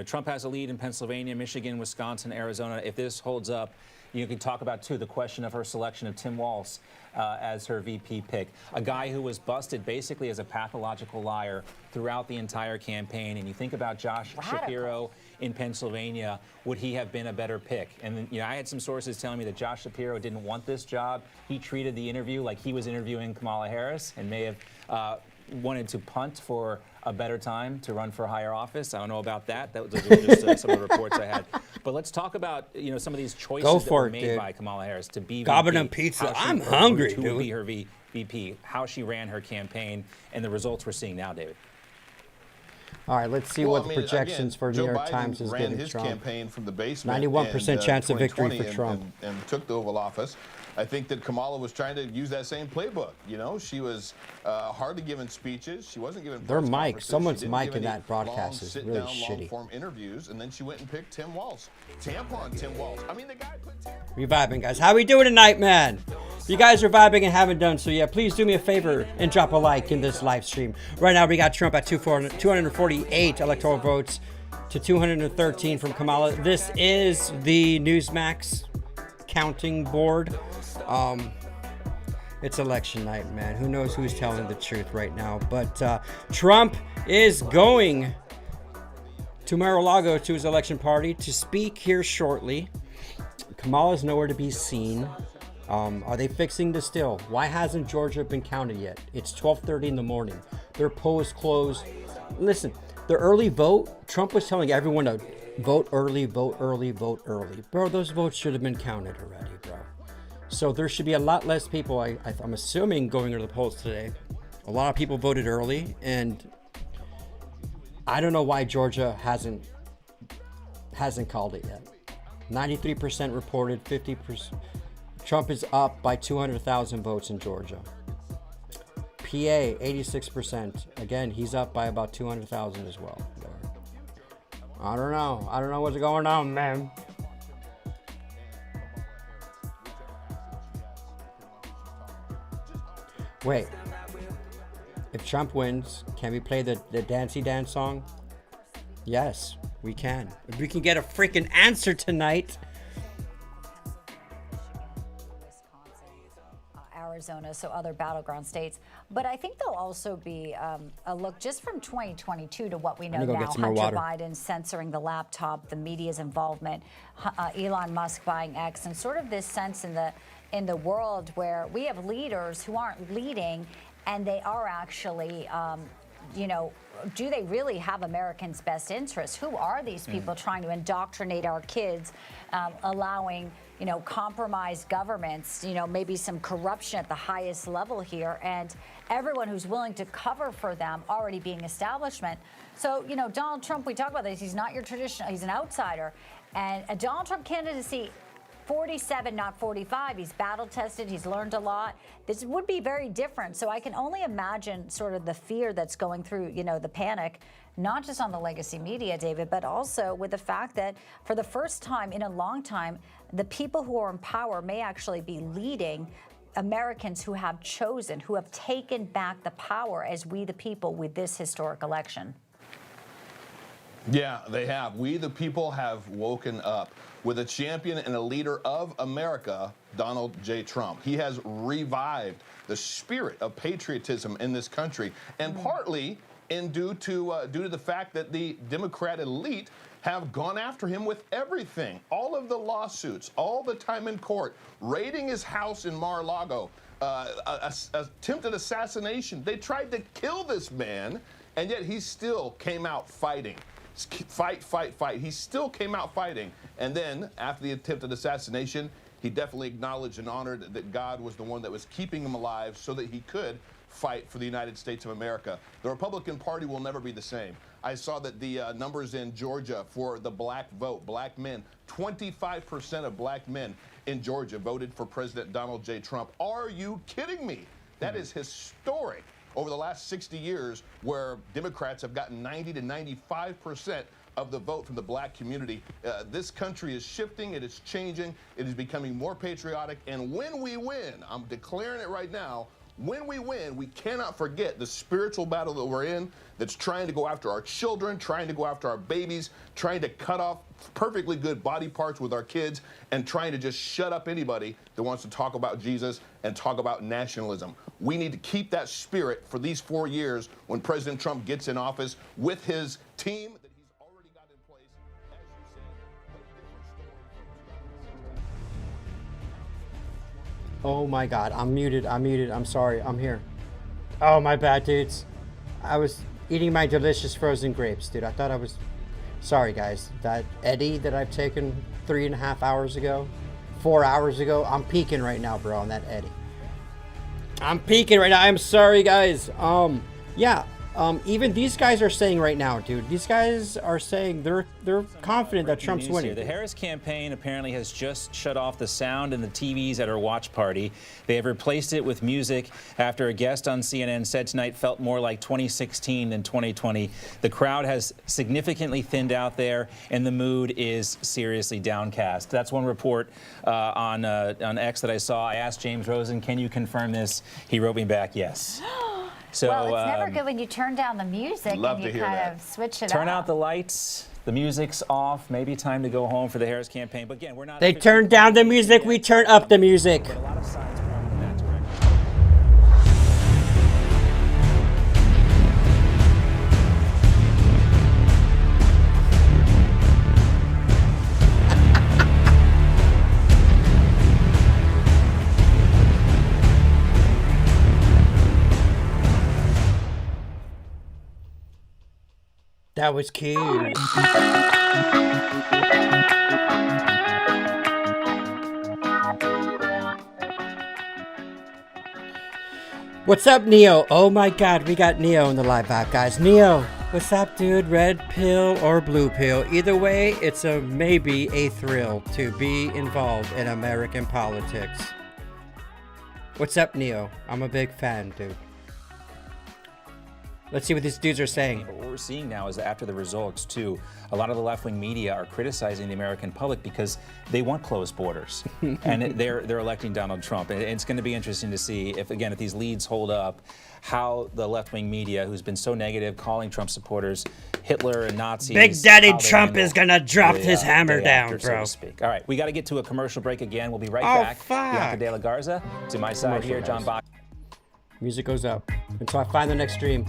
[SPEAKER 25] Trump has a lead in Pennsylvania, Michigan, Wisconsin, Arizona. If this holds up, you can talk about, too, the question of her selection of Tim Walz as her VP pick. A guy who was busted basically as a pathological liar throughout the entire campaign. And you think about Josh Shapiro in Pennsylvania, would he have been a better pick? And I had some sources telling me that Josh Shapiro didn't want this job. He treated the interview like he was interviewing Kamala Harris and may have wanted to punt for a better time to run for higher office. I don't know about that. Those are just some of the reports I had. But let's talk about some of these choices that were made by Kamala Harris to be
[SPEAKER 6] Gobbing
[SPEAKER 25] VP.
[SPEAKER 6] them pizza.
[SPEAKER 25] How
[SPEAKER 6] I'm hungry,
[SPEAKER 25] who
[SPEAKER 6] dude.
[SPEAKER 25] would be her VP? How she ran her campaign and the results we're seeing now, David.
[SPEAKER 6] All right, let's see what the projections for New York Times is
[SPEAKER 7] ran
[SPEAKER 6] giving
[SPEAKER 7] his
[SPEAKER 6] Trump.
[SPEAKER 7] campaign from the basement.
[SPEAKER 6] 91% chance of victory for Trump.
[SPEAKER 7] And took the Oval Office. I think that Kamala was trying to use that same playbook. She was hardly giving speeches. She wasn't giving.
[SPEAKER 6] Their
[SPEAKER 7] press
[SPEAKER 6] mic,
[SPEAKER 7] conferences.
[SPEAKER 6] someone's
[SPEAKER 7] She didn't
[SPEAKER 6] mic
[SPEAKER 7] give
[SPEAKER 6] in
[SPEAKER 7] any
[SPEAKER 6] that broadcast
[SPEAKER 7] long,
[SPEAKER 6] is really
[SPEAKER 7] sit-down,
[SPEAKER 6] shitty.
[SPEAKER 7] long-form interviews, and then she went and picked Tim Walz. Tampon Tim Walz. I mean, the guy put.
[SPEAKER 6] We vibing, guys. How we doing tonight, man? If you guys are vibing and haven't done so yet, please do me a favor and drop a like in this live stream. Right now, we got Trump at 248 electoral votes to 213 from Kamala. This is the Newsmax counting board. It's election night, man. Who knows who's telling the truth right now? But Trump is going to Mar-a-Lago to his election party to speak here shortly. Kamala's nowhere to be seen. Are they fixing this still? Why hasn't Georgia been counted yet? It's 12:30 in the morning. Their polls closed. Listen, the early vote, Trump was telling everyone to vote early, vote early, vote early. Bro, those votes should have been counted already, bro. So there should be a lot less people, I'm assuming, going to the polls today. A lot of people voted early, and I don't know why Georgia hasn't called it yet. 93% reported, 50%. Trump is up by 200,000 votes in Georgia. PA, 86%. Again, he's up by about 200,000 as well. I don't know. I don't know what's going on, man. Wait. If Trump wins, can we play the Dancey Dance song? Yes, we can. If we can get a freaking answer tonight.
[SPEAKER 14] Arizona, so other battleground states. But I think there'll also be a look just from 2022 to what we know now. Hunter Biden censoring the laptop, the media's involvement, Elon Musk buying X, and sort of this sense in the world where we have leaders who aren't leading, and they are actually, do they really have Americans' best interests? Who are these people trying to indoctrinate our kids, allowing, compromised governments, maybe some corruption at the highest level here, and everyone who's willing to cover for them already being establishment. So, Donald Trump, we talk about this, he's not your traditional, he's an outsider. And a Donald Trump candidacy, 47, not 45. He's battle tested. He's learned a lot. This would be very different. So I can only imagine sort of the fear that's going through, the panic, not just on the legacy media, David, but also with the fact that for the first time in a long time, the people who are in power may actually be leading Americans who have chosen, who have taken back the power as we the people with this historic election.
[SPEAKER 3] Yeah, they have. We the people have woken up with a champion and a leader of America, Donald J. Trump. He has revived the spirit of patriotism in this country, and partly due to the fact that the Democrat elite have gone after him with everything. All of the lawsuits, all the time in court, raiding his house in Mar-a-Lago, attempted assassination. They tried to kill this man, and yet he still came out fighting. Fight, fight, fight. He still came out fighting. And then, after the attempted assassination, he definitely acknowledged and honored that God was the one that was keeping him alive so that he could fight for the United States of America. The Republican Party will never be the same. I saw that the numbers in Georgia for the black vote, black men, 25% of black men in Georgia voted for President Donald J. Trump. Are you kidding me? That is historic. Over the last 60 years, where Democrats have gotten 90 to 95% of the vote from the black community. This country is shifting, it is changing, it is becoming more patriotic, and when we win, I'm declaring it right now, when we win, we cannot forget the spiritual battle that we're in that's trying to go after our children, trying to go after our babies, trying to cut off perfectly good body parts with our kids, and trying to just shut up anybody that wants to talk about Jesus and talk about nationalism. We need to keep that spirit for these 4 years when President Trump gets in office with his team that he's already got in place. As you said,
[SPEAKER 6] Oh my God, I'm muted, I'm sorry, I'm here. Oh, my bad, dudes. I was eating my delicious frozen grapes, dude. I thought I was, sorry guys. That Eddie that I've taken 3.5 hours ago, 4 hours ago, I'm peaking right now, bro, on that Eddie. I'm peaking right now, I'm sorry guys. Even these guys are saying right now, dude, these guys are saying they're confident that Trump's winning.
[SPEAKER 25] The Harris campaign apparently has just shut off the sound and the TVs at her watch party. They have replaced it with music after a guest on CNN said tonight felt more like 2016 than 2020. The crowd has significantly thinned out there, and the mood is seriously downcast. That's one report on X that I saw. I asked James Rosen, can you confirm this? He wrote me back, yes. So,
[SPEAKER 14] well, it's never good when you turn down the music and you kind of switch it up.
[SPEAKER 25] Turn out the lights. The music's off. Maybe time to go home for the Harris campaign. But again, we're not.
[SPEAKER 6] They turn down the music. We turn up the music.
[SPEAKER 25] But a lot of signs point in that direction.
[SPEAKER 6] That was cute. What's up, Neo? Oh my God, we got Neo in the live vibe, guys. Neo, what's up, dude? Red pill or blue pill? Either way, it's maybe a thrill to be involved in American politics. What's up, Neo? I'm a big fan, dude. Let's see what these dudes are saying.
[SPEAKER 25] But what we're seeing now is that after the results, too, a lot of the left-wing media are criticizing the American public because they want closed borders, and they're electing Donald Trump. And it's going to be interesting to see if these leads hold up, how the left-wing media, who's been so negative, calling Trump supporters Hitler and Nazis.
[SPEAKER 6] Big Daddy Trump is going to drop his hammer down,
[SPEAKER 25] after,
[SPEAKER 6] bro.
[SPEAKER 25] So to speak. All right, we got to get to a commercial break again. We'll be right back. Bianca De La Garza, to my side here, John Box.
[SPEAKER 6] Music goes up until I find the next stream.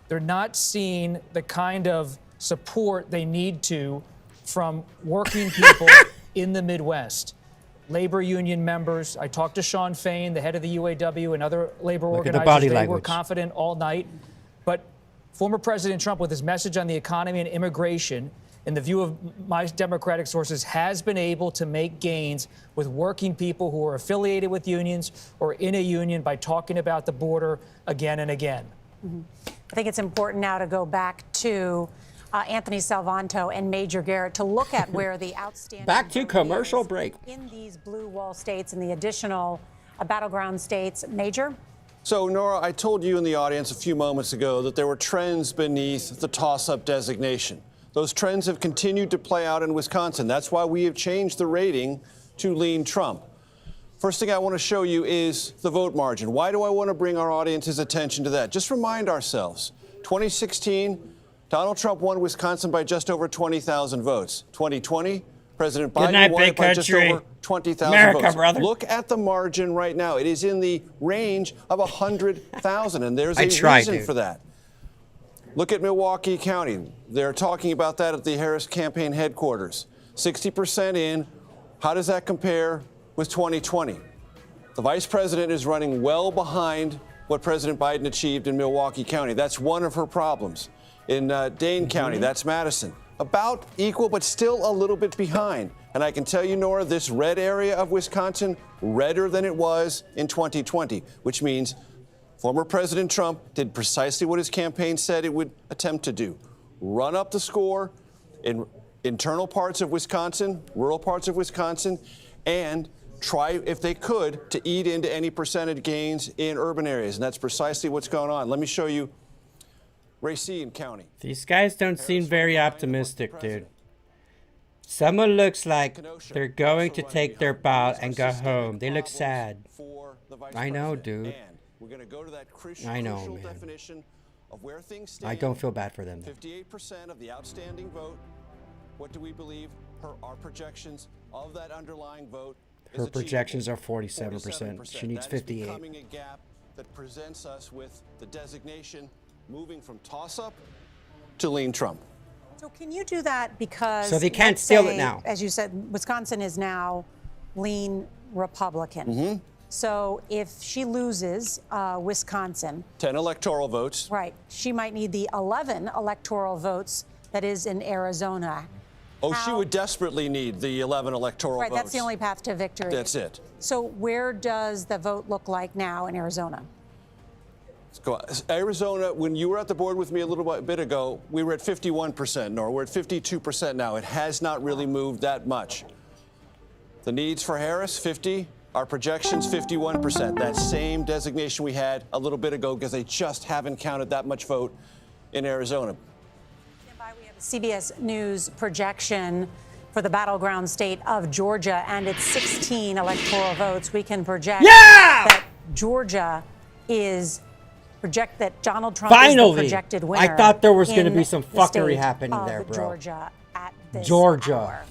[SPEAKER 5] They're not seeing the kind of support they need to from working people in the Midwest. Labor union members. I talked to Sean Fain, the head of the UAW, and other labor organizers. They were confident all night. But former President Trump, with his message on the economy and immigration, in the view of my Democratic sources, has been able to make gains with working people who are affiliated with unions or in a union by talking about the border again and again.
[SPEAKER 2] I think it's important now to go back to Anthony Salvanto and Major Garrett to look at where the outstanding
[SPEAKER 6] back to commercial break
[SPEAKER 2] in these blue wall states and the additional battleground states. Major?
[SPEAKER 8] So, Nora, I told you in the audience a few moments ago that there were trends beneath the toss-up designation. Those trends have continued to play out in Wisconsin. That's why we have changed the rating to lean Trump. First thing I want to show you is the vote margin. Why do I want to bring our audience's attention to that? Just remind ourselves, 2016, Donald Trump won Wisconsin by just over 20,000 votes. 2020, President Biden won it by just over 20,000 votes.
[SPEAKER 6] Brother.
[SPEAKER 8] Look at the margin right now. It is in the range of 100,000, and there's a reason for that. Look at Milwaukee County. They're talking about that at the Harris campaign headquarters. 60% in. How does that compare with 2020? The vice president is running well behind what President Biden achieved in Milwaukee County. That's one of her problems. In Dane County, that's Madison. About equal, but still a little bit behind. And I can tell you, Nora, this red area of Wisconsin, redder than it was in 2020, which means former President Trump did precisely what his campaign said it would attempt to do. Run up the score in internal parts of Wisconsin, rural parts of Wisconsin, and try, if they could, to eat into any percentage gains in urban areas. And that's precisely what's going on. Let me show you Racine County.
[SPEAKER 6] These guys don't seem very optimistic, dude. Someone looks like they're going to take their bow and go home. They look sad. I know, dude. I know, man. I don't feel bad for them.
[SPEAKER 8] 58% of the outstanding vote. What do we believe our projections of that underlying vote?
[SPEAKER 6] Her projections are 47%. She needs 58.
[SPEAKER 8] That is becoming a gap that presents us with the designation moving from toss-up to lean Trump.
[SPEAKER 2] So can you do that because...
[SPEAKER 6] So they can't steal it now.
[SPEAKER 2] As you said, Wisconsin is now lean Republican.
[SPEAKER 8] Mm-hmm.
[SPEAKER 2] So if she loses Wisconsin...
[SPEAKER 8] 10 electoral votes.
[SPEAKER 2] Right. She might need the 11 electoral votes that is in Arizona.
[SPEAKER 8] Oh, she would desperately need the 11 electoral votes.
[SPEAKER 2] Right, that's the only path to victory.
[SPEAKER 8] That's it.
[SPEAKER 2] So where does the vote look like now in Arizona?
[SPEAKER 8] Let's go. Arizona, when you were at the board with me a little bit ago, we were at 51%, Nora. We're at 52% now. It has not really moved that much. The needs for Harris, 50. Our projections, 51%. That same designation we had a little bit ago because they just haven't counted that much vote in Arizona.
[SPEAKER 2] CBS News projection for the battleground state of Georgia and its 16 electoral votes. We can project that Georgia is project that Donald Trump is the projected winner.
[SPEAKER 6] I thought there was going to be
[SPEAKER 2] in
[SPEAKER 6] some
[SPEAKER 2] the
[SPEAKER 6] fuckery
[SPEAKER 2] state
[SPEAKER 6] happening
[SPEAKER 2] of
[SPEAKER 6] there, bro.
[SPEAKER 2] Georgia at this
[SPEAKER 6] Georgia.
[SPEAKER 2] hour.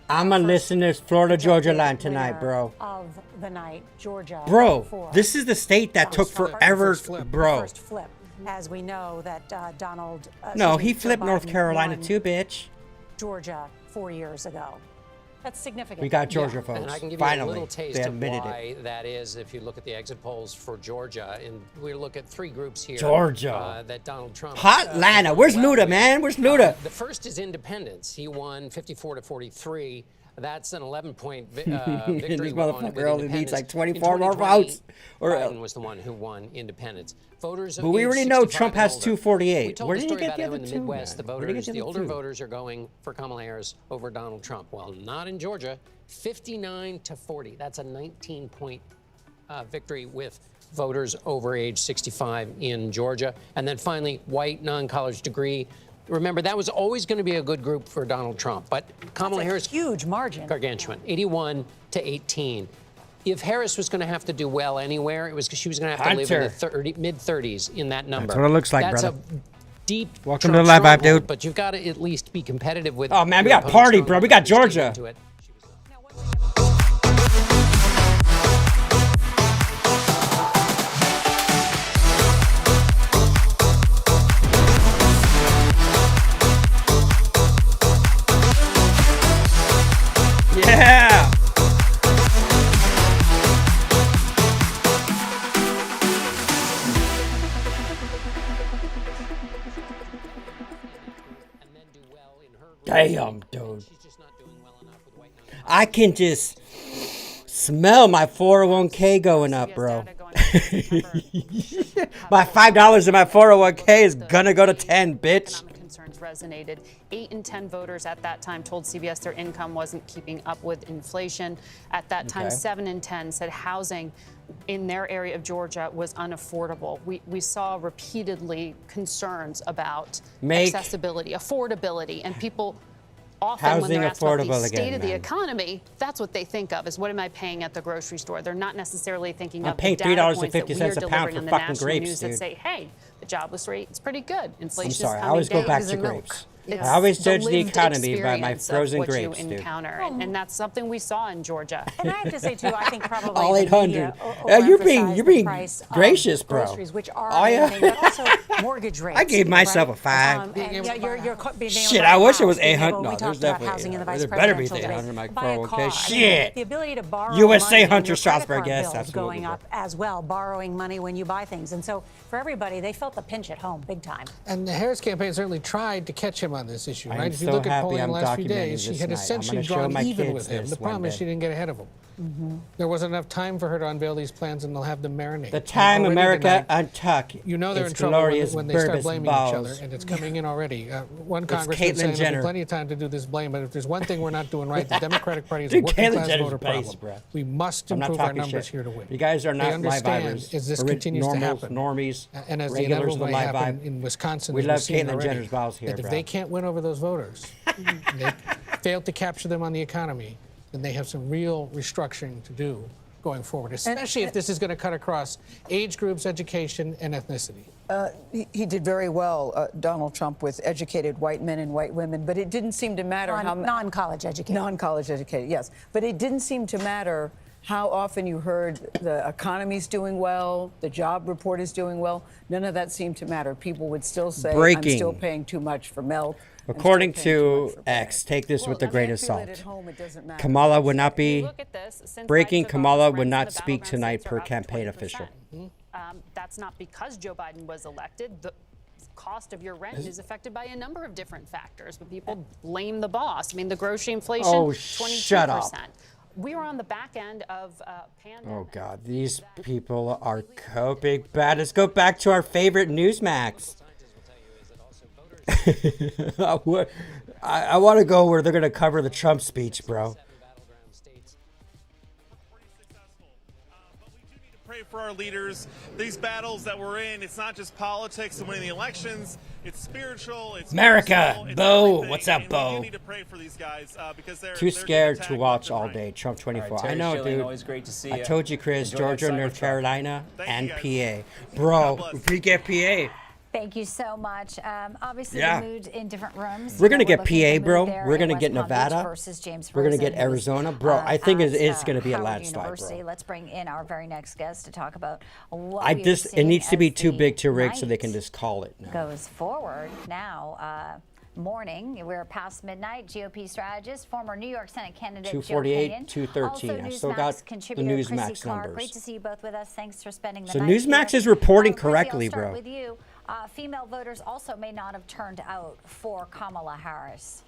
[SPEAKER 6] I'm going to listen to this Florida-Georgia line tonight, bro.
[SPEAKER 2] Of the night, Georgia.
[SPEAKER 6] Bro, this is the state that took forever, bro.
[SPEAKER 2] First flip, as we know that Donald.
[SPEAKER 6] No, he flipped North Carolina too, bitch.
[SPEAKER 2] Georgia 4 years ago. That's significant.
[SPEAKER 6] We got Georgia votes.
[SPEAKER 11] And I can give
[SPEAKER 6] Finally,
[SPEAKER 11] you a little taste
[SPEAKER 6] they
[SPEAKER 11] of
[SPEAKER 6] admitted
[SPEAKER 11] why that is if you look at the exit polls for Georgia. And we look at three groups here.
[SPEAKER 6] Georgia.
[SPEAKER 11] That Donald Trump.
[SPEAKER 6] Hot Atlanta. Where's Luda, man? Where's Luda?
[SPEAKER 11] The first is independence. He won 54-43. That's an 11-point victory.
[SPEAKER 6] This motherfucker only needs like 24
[SPEAKER 11] In
[SPEAKER 6] more
[SPEAKER 11] 2020,
[SPEAKER 6] votes. Or
[SPEAKER 11] Biden was the one who won independence. Voters of
[SPEAKER 6] but we
[SPEAKER 11] age
[SPEAKER 6] already know
[SPEAKER 11] 65
[SPEAKER 6] Trump
[SPEAKER 11] and
[SPEAKER 6] has
[SPEAKER 11] older.
[SPEAKER 6] 248.
[SPEAKER 11] We told
[SPEAKER 6] Where
[SPEAKER 11] the
[SPEAKER 6] did he
[SPEAKER 11] story
[SPEAKER 6] get the
[SPEAKER 11] about how
[SPEAKER 6] other
[SPEAKER 11] in the
[SPEAKER 6] two,
[SPEAKER 11] Midwest,
[SPEAKER 6] man?
[SPEAKER 11] the
[SPEAKER 6] Where did he
[SPEAKER 11] voters,
[SPEAKER 6] get the
[SPEAKER 11] the
[SPEAKER 6] other
[SPEAKER 11] older
[SPEAKER 6] two?
[SPEAKER 11] voters are going for Kamala Harris over Donald Trump. Well, not in Georgia. 59-40. That's a 19-point victory with voters over age 65 in Georgia. And then finally, white, non-college degree. Remember, that was always going to be a good group for Donald Trump. But Kamala Harris,
[SPEAKER 2] huge margin.
[SPEAKER 11] Gargantuan, 81-18. If Harris was going to have to do well anywhere, it was because she was going to have to live in the mid-30s in that number.
[SPEAKER 6] That's what it looks like,
[SPEAKER 11] That's
[SPEAKER 6] brother.
[SPEAKER 11] a deep
[SPEAKER 6] Welcome to the live vibe, dude.
[SPEAKER 11] But you've got to at least be competitive with.
[SPEAKER 6] Oh, man, we
[SPEAKER 11] your
[SPEAKER 6] got party,
[SPEAKER 11] opponent's
[SPEAKER 6] bro. We got
[SPEAKER 11] stronghold.
[SPEAKER 6] Georgia.
[SPEAKER 11] Into it.
[SPEAKER 6] Yeah. Damn, dude. I can just smell my 401k going up, bro. My $5 in my 401k is gonna go to 10, bitch.
[SPEAKER 15] Concerns resonated. 8 in 10 voters at that time told CBS their income wasn't keeping up with inflation. At that time, 7 in 10 said housing in their area of Georgia was unaffordable. We saw repeatedly concerns about accessibility, affordability, and people often when they're asked about the state of the economy, that's what they think of is what am I paying at the grocery store? They're not necessarily thinking of the data points that we are delivering on the national news that say, hey, the jobless rate is pretty good. Inflation is coming down.
[SPEAKER 6] I always go back to grapes. I always judge the economy by my frozen grapes, dude.
[SPEAKER 15] And that's something we saw in Georgia.
[SPEAKER 2] And I have to say, too, I think probably
[SPEAKER 6] all
[SPEAKER 2] the
[SPEAKER 6] 800.
[SPEAKER 2] media
[SPEAKER 6] You're being
[SPEAKER 2] price
[SPEAKER 6] gracious,
[SPEAKER 2] of
[SPEAKER 6] bro.
[SPEAKER 2] groceries, which are amazing, but also mortgage rates.
[SPEAKER 6] I gave myself a 5. Shit, I wish it was 800. No, there's definitely there better be 800 in my 401k. Shit.
[SPEAKER 2] The ability to borrow
[SPEAKER 6] USA
[SPEAKER 2] money
[SPEAKER 6] Hunter
[SPEAKER 2] and your credit
[SPEAKER 6] Strasburg,
[SPEAKER 2] card
[SPEAKER 6] yes,
[SPEAKER 2] bills
[SPEAKER 6] absolutely.
[SPEAKER 2] going up as well, borrowing money when you buy things. And so for everybody, they felt the pinch at home big time.
[SPEAKER 16] And the Harris campaign certainly tried to catch him on this issue,
[SPEAKER 6] I am
[SPEAKER 16] right? If you
[SPEAKER 6] so
[SPEAKER 16] look at
[SPEAKER 6] happy
[SPEAKER 16] polling in
[SPEAKER 6] I'm
[SPEAKER 16] the last few
[SPEAKER 6] documenting
[SPEAKER 16] days, she
[SPEAKER 6] this
[SPEAKER 16] had
[SPEAKER 6] tonight. I'm
[SPEAKER 16] essentially
[SPEAKER 6] gonna show
[SPEAKER 16] drawn
[SPEAKER 6] my
[SPEAKER 16] even
[SPEAKER 6] kids
[SPEAKER 16] with him.
[SPEAKER 6] this
[SPEAKER 16] The problem
[SPEAKER 6] one
[SPEAKER 16] is
[SPEAKER 6] day.
[SPEAKER 16] she didn't get ahead of him. There wasn't enough time for her to unveil these plans, and they'll have them marinate.
[SPEAKER 6] The time
[SPEAKER 16] Already
[SPEAKER 6] America
[SPEAKER 16] tonight,
[SPEAKER 6] untuck.
[SPEAKER 16] you know they're
[SPEAKER 6] its
[SPEAKER 16] in trouble
[SPEAKER 6] glorious
[SPEAKER 16] when they start
[SPEAKER 6] Burbis
[SPEAKER 16] blaming
[SPEAKER 6] balls.
[SPEAKER 16] each other, and it's coming in already. One
[SPEAKER 6] It's
[SPEAKER 16] congressman
[SPEAKER 6] Caitlyn
[SPEAKER 16] saying there'll
[SPEAKER 6] Jenner.
[SPEAKER 16] be plenty of time to do this blame, but if there's one thing we're not doing right, the Democratic Party is a
[SPEAKER 6] Dude,
[SPEAKER 16] working
[SPEAKER 6] Caitlyn
[SPEAKER 16] class
[SPEAKER 6] Jenner's
[SPEAKER 16] voter
[SPEAKER 6] base,
[SPEAKER 16] problem.
[SPEAKER 6] bruh.
[SPEAKER 16] We must
[SPEAKER 6] I'm not
[SPEAKER 16] improve our
[SPEAKER 6] talking
[SPEAKER 16] numbers
[SPEAKER 6] shit.
[SPEAKER 16] here to win.
[SPEAKER 6] You guys are
[SPEAKER 16] They
[SPEAKER 6] not live
[SPEAKER 16] understand
[SPEAKER 6] vibers.
[SPEAKER 16] as this
[SPEAKER 6] We're
[SPEAKER 16] continues to
[SPEAKER 6] normals,
[SPEAKER 16] happen,
[SPEAKER 6] normies,
[SPEAKER 16] and as the
[SPEAKER 6] regulars
[SPEAKER 16] inevitable
[SPEAKER 6] of
[SPEAKER 16] may
[SPEAKER 6] the live
[SPEAKER 16] happen
[SPEAKER 6] vibe.
[SPEAKER 16] in Wisconsin,
[SPEAKER 6] We
[SPEAKER 16] as
[SPEAKER 6] love
[SPEAKER 16] we've seen
[SPEAKER 6] Caitlyn
[SPEAKER 16] already,
[SPEAKER 6] Jenner's balls here,
[SPEAKER 16] that if
[SPEAKER 6] bro.
[SPEAKER 16] they can't win over those voters, they fail to capture them on the economy, then they have some real restructuring to do going forward, especially if this is going to cut across age groups, education, and ethnicity.
[SPEAKER 20] He did very well, Donald Trump, with educated white men and white women, but it didn't seem to matter how
[SPEAKER 2] non-college educated.
[SPEAKER 20] Non-college educated, yes, but it didn't seem to matter how often you heard the economy's doing well, the job report is doing well. None of that seemed to matter. People would still say, I'm still paying too much for milk.
[SPEAKER 6] According to X, take this with a grain of salt. Kamala would not be breaking. Kamala would not speak tonight per campaign official.
[SPEAKER 15] That's not because Joe Biden was elected. The cost of your rent is affected by a number of different factors, but people blame the boss. I mean, the grocery inflation, 22%.
[SPEAKER 6] Shut up.
[SPEAKER 15] We were on the back end of pandemic.
[SPEAKER 6] Oh, God, these people are coping bad. Let's go back to our favorite Newsmax. I want to go where they're going to cover the Trump speech, bro.
[SPEAKER 18] Pray
[SPEAKER 9] for our leaders. These battles that we're in, it's not just politics and winning the elections. It's spiritual. It's
[SPEAKER 6] America.
[SPEAKER 9] personal, it's
[SPEAKER 6] Bo.
[SPEAKER 9] everything.
[SPEAKER 6] What's up,
[SPEAKER 9] And
[SPEAKER 6] Bo?
[SPEAKER 9] we do need to pray for these guys because they're
[SPEAKER 6] Too scared to watch all
[SPEAKER 9] right.
[SPEAKER 6] day. Trump 24.
[SPEAKER 25] All right,
[SPEAKER 6] I know,
[SPEAKER 25] Terry Schilling,
[SPEAKER 6] dude.
[SPEAKER 25] always great to see
[SPEAKER 6] I
[SPEAKER 25] you.
[SPEAKER 6] told you, Chris.
[SPEAKER 25] Enjoy that
[SPEAKER 6] Georgia, North
[SPEAKER 25] Cybertruck.
[SPEAKER 6] Carolina,
[SPEAKER 9] Thank
[SPEAKER 6] and
[SPEAKER 9] you,
[SPEAKER 6] PA. Bro, we get PA.
[SPEAKER 14] Thank you so much. Obviously,
[SPEAKER 6] Yeah.
[SPEAKER 14] the mood in different rooms.
[SPEAKER 6] We're gonna get
[SPEAKER 14] looking at
[SPEAKER 6] PA,
[SPEAKER 14] the
[SPEAKER 6] bro.
[SPEAKER 14] mood there
[SPEAKER 6] We're
[SPEAKER 14] in
[SPEAKER 6] gonna
[SPEAKER 14] West
[SPEAKER 6] get
[SPEAKER 14] Palm Beach
[SPEAKER 6] Nevada.
[SPEAKER 14] versus James
[SPEAKER 6] We're gonna get
[SPEAKER 14] Rosen, who's,
[SPEAKER 6] Arizona, bro. I think
[SPEAKER 14] at,
[SPEAKER 6] it's gonna be a
[SPEAKER 14] Howard
[SPEAKER 6] landslide,
[SPEAKER 14] University.
[SPEAKER 6] bro.
[SPEAKER 14] Let's bring in our very next guest to talk about what
[SPEAKER 6] I
[SPEAKER 14] we are
[SPEAKER 6] just it
[SPEAKER 14] seeing
[SPEAKER 6] needs to be
[SPEAKER 14] as
[SPEAKER 6] too
[SPEAKER 14] the
[SPEAKER 6] big to rig so they
[SPEAKER 14] night
[SPEAKER 6] can just call it now.
[SPEAKER 14] goes forward now. Morning, we're past midnight. GOP strategist, former New York Senate candidate
[SPEAKER 6] 248,
[SPEAKER 14] Joe Pinion.
[SPEAKER 6] 213.
[SPEAKER 14] Also,
[SPEAKER 6] I still
[SPEAKER 14] Newsmax
[SPEAKER 6] got the
[SPEAKER 14] contributor Chrissy
[SPEAKER 6] Newsmax
[SPEAKER 14] Clark.
[SPEAKER 6] numbers.
[SPEAKER 14] Great to see you both with us. Thanks for spending the
[SPEAKER 6] So
[SPEAKER 14] night
[SPEAKER 6] Newsmax
[SPEAKER 14] here.
[SPEAKER 6] is reporting
[SPEAKER 14] Chrissy,
[SPEAKER 6] correctly,
[SPEAKER 14] I'll start
[SPEAKER 6] bro.
[SPEAKER 14] with you. Female voters also may not have turned out for Kamala Harris.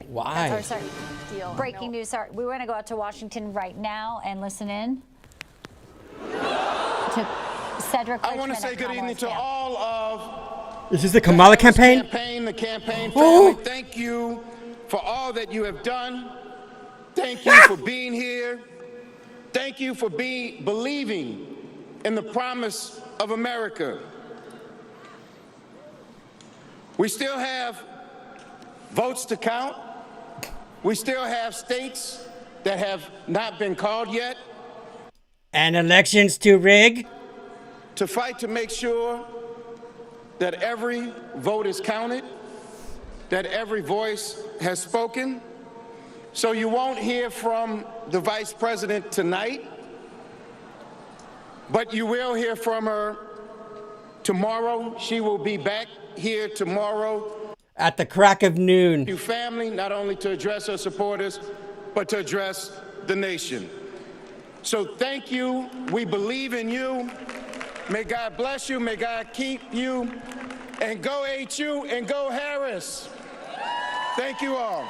[SPEAKER 6] Why?
[SPEAKER 14] That's our breaking news. Sorry, we want to go out to Washington right now and listen in to Cedric.
[SPEAKER 12] I want to
[SPEAKER 14] Richmond
[SPEAKER 12] say
[SPEAKER 14] at
[SPEAKER 12] good evening
[SPEAKER 14] Kamala's
[SPEAKER 12] to
[SPEAKER 14] camp.
[SPEAKER 12] all of
[SPEAKER 6] Is this the Kamala campaign?
[SPEAKER 12] the campaign
[SPEAKER 6] Oh.
[SPEAKER 12] family. Thank you for all that you have done. Thank you for being here. Thank you for believing in the promise of America. We still have votes to count. We still have states that have not been called yet.
[SPEAKER 6] And elections to rig?
[SPEAKER 12] To fight to make sure that every vote is counted, that every voice has spoken. So you won't hear from the Vice President tonight, but you will hear from her tomorrow. She will be back here tomorrow.
[SPEAKER 6] At the crack of noon.
[SPEAKER 12] You family, not only to address her supporters, but to address the nation. So thank you. We believe in you. May God bless you. May God keep you. And go HU and go Harris. Thank you all.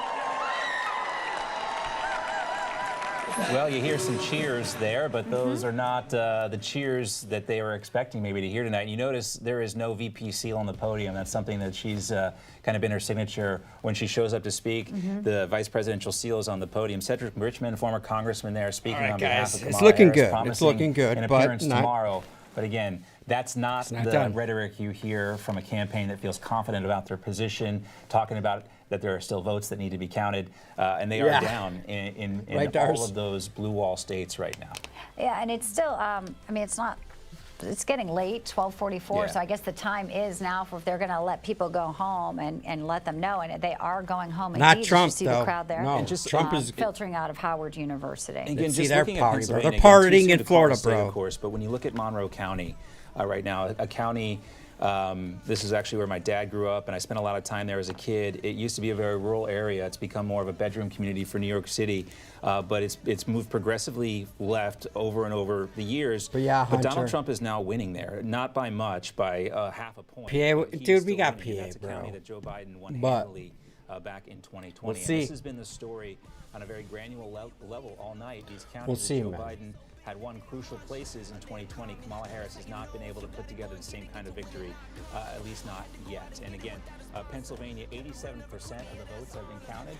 [SPEAKER 25] Well, you hear some cheers there, but those are not the cheers that they were expecting maybe to hear tonight. You notice there is no VP seal on the podium. That's something that she's kind of been her signature when she shows up to speak. The vice presidential seal is on the podium. Cedric Richmond, former congressman there, speaking on behalf of Kamala
[SPEAKER 6] It's looking
[SPEAKER 25] Harris,
[SPEAKER 6] good.
[SPEAKER 25] promising
[SPEAKER 6] It's looking good,
[SPEAKER 25] an
[SPEAKER 6] but
[SPEAKER 25] appearance
[SPEAKER 6] not
[SPEAKER 25] tomorrow. But again, that's not the
[SPEAKER 6] done.
[SPEAKER 25] rhetoric you hear from a campaign that feels confident about their position, talking about that there are still votes that need to be counted, and they are down in
[SPEAKER 6] Right,
[SPEAKER 25] all
[SPEAKER 6] Darce?
[SPEAKER 25] of those blue wall states right now.
[SPEAKER 14] Yeah, and it's still, I mean, it's getting late, 12:44,
[SPEAKER 25] Yeah.
[SPEAKER 14] so I guess the time is now for if they're going to let people go home and let them know, and they are going home.
[SPEAKER 6] Not
[SPEAKER 14] Indeed,
[SPEAKER 6] Trump,
[SPEAKER 14] you see
[SPEAKER 6] though.
[SPEAKER 14] the crowd there.
[SPEAKER 6] No, And just- Trump is-
[SPEAKER 14] filtering out of Howard University.
[SPEAKER 25] Again,
[SPEAKER 6] See,
[SPEAKER 25] just
[SPEAKER 6] they're
[SPEAKER 25] looking at
[SPEAKER 6] partying, bro.
[SPEAKER 25] Pennsylvania,
[SPEAKER 6] They're
[SPEAKER 25] again, too
[SPEAKER 6] partying
[SPEAKER 25] soon
[SPEAKER 6] in
[SPEAKER 25] to call
[SPEAKER 6] Florida,
[SPEAKER 25] the state,
[SPEAKER 6] bro.
[SPEAKER 25] Of course, but when you look at Monroe County right now, a county. This is actually where my dad grew up, and I spent a lot of time there as a kid. It used to be a very rural area. It's become more of a bedroom community for New York City, but it's moved progressively left over and over the years.
[SPEAKER 6] But yeah,
[SPEAKER 25] Donald
[SPEAKER 6] Hunter.
[SPEAKER 25] Trump is now winning there, not by much, by half a point.
[SPEAKER 6] PA,
[SPEAKER 25] but he's
[SPEAKER 6] dude, we
[SPEAKER 25] still
[SPEAKER 6] got
[SPEAKER 25] winning, and
[SPEAKER 6] PA,
[SPEAKER 25] that's a
[SPEAKER 6] bro.
[SPEAKER 25] county that Joe Biden won
[SPEAKER 6] But-
[SPEAKER 25] handily back in 2020.
[SPEAKER 6] We'll
[SPEAKER 25] And
[SPEAKER 6] see.
[SPEAKER 25] this has been the story on a very granular level all night. These counties
[SPEAKER 6] We'll
[SPEAKER 25] that
[SPEAKER 6] see,
[SPEAKER 25] Joe
[SPEAKER 6] man.
[SPEAKER 25] Biden had won crucial places in 2020. Kamala Harris has not been able to put together the same kind of victory, at least not yet. And again, Pennsylvania, 87% of the votes have been counted.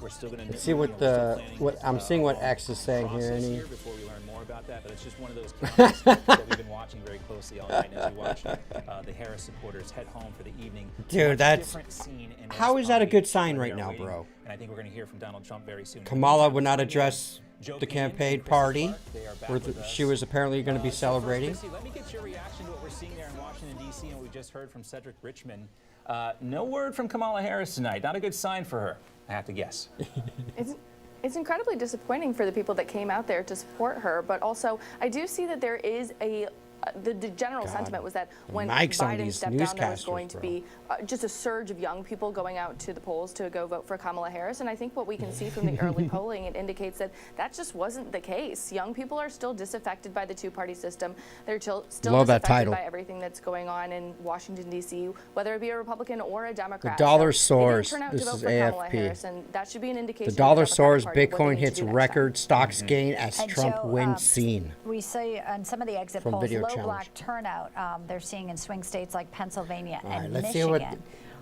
[SPEAKER 25] We're still going to
[SPEAKER 6] Let's see what I'm seeing what X is saying here. Any?
[SPEAKER 25] Before we learn more about that, but it's just one of those cases that we've been watching very closely all night as we watch the Harris supporters head home for the evening.
[SPEAKER 6] Dude, that's
[SPEAKER 25] different scene in
[SPEAKER 6] how
[SPEAKER 25] West
[SPEAKER 6] is that a
[SPEAKER 25] Palm
[SPEAKER 6] good
[SPEAKER 25] Beach,
[SPEAKER 6] sign
[SPEAKER 25] where
[SPEAKER 6] right
[SPEAKER 25] they are
[SPEAKER 6] now,
[SPEAKER 25] waiting.
[SPEAKER 6] bro?
[SPEAKER 25] And I think we're going to hear from Donald Trump very soon.
[SPEAKER 6] Kamala would not address
[SPEAKER 25] Joe
[SPEAKER 6] the
[SPEAKER 25] Pinion
[SPEAKER 6] campaign
[SPEAKER 25] and Chrissy
[SPEAKER 6] party,
[SPEAKER 25] Clark, they are back
[SPEAKER 6] where
[SPEAKER 25] with us.
[SPEAKER 6] she was apparently going to be
[SPEAKER 25] So first,
[SPEAKER 6] celebrating.
[SPEAKER 25] Chrissy, let me get your reaction to what we're seeing there in Washington, D.C., and we just heard from Cedric Richmond. No word from Kamala Harris tonight. Not a good sign for her, I have to guess.
[SPEAKER 17] It's incredibly disappointing for the people that came out there to support her, but also I do see that there is the general sentiment was that when
[SPEAKER 6] mics on
[SPEAKER 17] Biden
[SPEAKER 6] these
[SPEAKER 17] stepped down, there was
[SPEAKER 6] newscasters,
[SPEAKER 17] going to
[SPEAKER 6] bro.
[SPEAKER 17] be just a surge of young people going out to the polls to go vote for Kamala Harris. And I think what we can see from the early polling, it indicates that that just wasn't the case. Young people are still disaffected by the two-party system. They're still
[SPEAKER 6] Love that
[SPEAKER 17] disaffected
[SPEAKER 6] title.
[SPEAKER 17] by everything that's going on in Washington, D.C., whether it be a Republican or a Democrat.
[SPEAKER 6] The dollar
[SPEAKER 17] So they didn't
[SPEAKER 6] soars.
[SPEAKER 17] turn out to
[SPEAKER 6] This
[SPEAKER 17] vote
[SPEAKER 6] is
[SPEAKER 17] for Kamala
[SPEAKER 6] AFP.
[SPEAKER 17] Harris, and that should be an indication
[SPEAKER 6] The
[SPEAKER 17] to
[SPEAKER 6] dollar
[SPEAKER 17] Democratic
[SPEAKER 6] soars,
[SPEAKER 17] Party of what they
[SPEAKER 6] Bitcoin
[SPEAKER 17] need to
[SPEAKER 6] hits
[SPEAKER 17] do next
[SPEAKER 6] record, stocks gain as
[SPEAKER 14] And
[SPEAKER 6] Trump
[SPEAKER 14] Joe,
[SPEAKER 6] wins scene.
[SPEAKER 14] We see on some of the exit
[SPEAKER 6] From
[SPEAKER 14] polls
[SPEAKER 6] Video
[SPEAKER 14] low
[SPEAKER 6] Challenge.
[SPEAKER 14] black turnout. They're seeing in swing states like Pennsylvania
[SPEAKER 6] All
[SPEAKER 14] and
[SPEAKER 6] right, let's see
[SPEAKER 14] Michigan.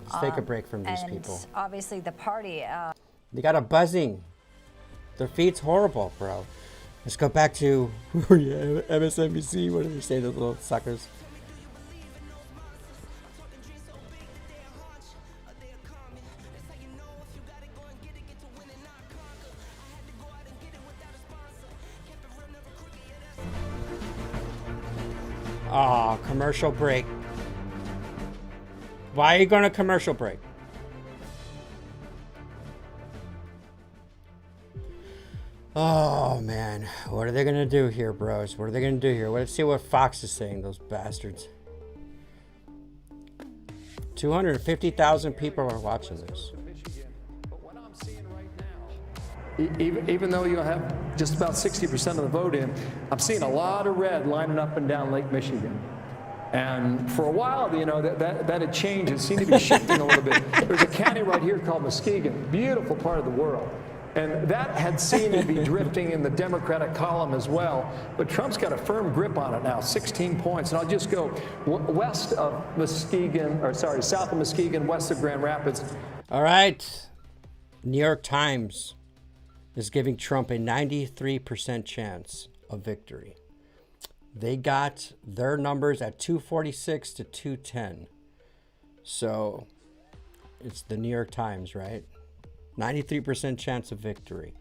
[SPEAKER 6] what. Let's take a break from these
[SPEAKER 14] and
[SPEAKER 6] people.
[SPEAKER 14] Obviously, the party.
[SPEAKER 6] They got a buzzing. Their feed's horrible, bro. Let's go back to MSNBC. What did they say, those little suckers? Oh, commercial break. Why are you going to commercial break? Oh, man. What are they going to do here, bros? What are they going to do here? Let's see what Fox is saying, those bastards. 250,000 people are watching this.
[SPEAKER 1] Even though you have just about 60% of the vote in, I'm seeing a lot of red lining up and down Lake Michigan. And for a while, you know, that had changed. It seemed to be shifting a little bit. There's a county right here called Muskegon, beautiful part of the world. And that had seemed to be drifting in the Democratic column as well. But Trump's got a firm grip on it now, 16 points. And I'll just go west of Muskegon, or sorry, south of Muskegon, west of Grand Rapids.
[SPEAKER 6] All right. New York Times is giving Trump a 93% chance of victory. They got their numbers at 246 to 210. So it's the New York Times, right? 93% chance of victory.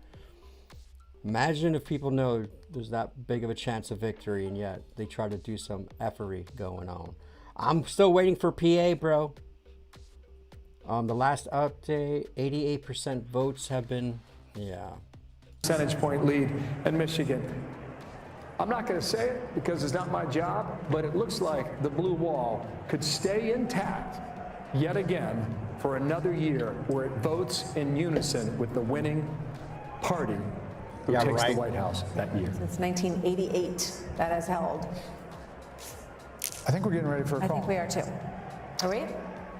[SPEAKER 6] Imagine if people know there's that big of a chance of victory and yet they try to do some effery going on. I'm still waiting for PA, bro. The last update, 88% votes have been, yeah.
[SPEAKER 1] Percentage point lead in Michigan. I'm not going to say it because it's not my job, but it looks like the blue wall could stay intact yet again for another year where it votes in unison with the winning party who takes the White House that year.
[SPEAKER 4] Since 1988, that has held.
[SPEAKER 19] I think we're getting ready for a call.
[SPEAKER 4] I think we are too. Are we?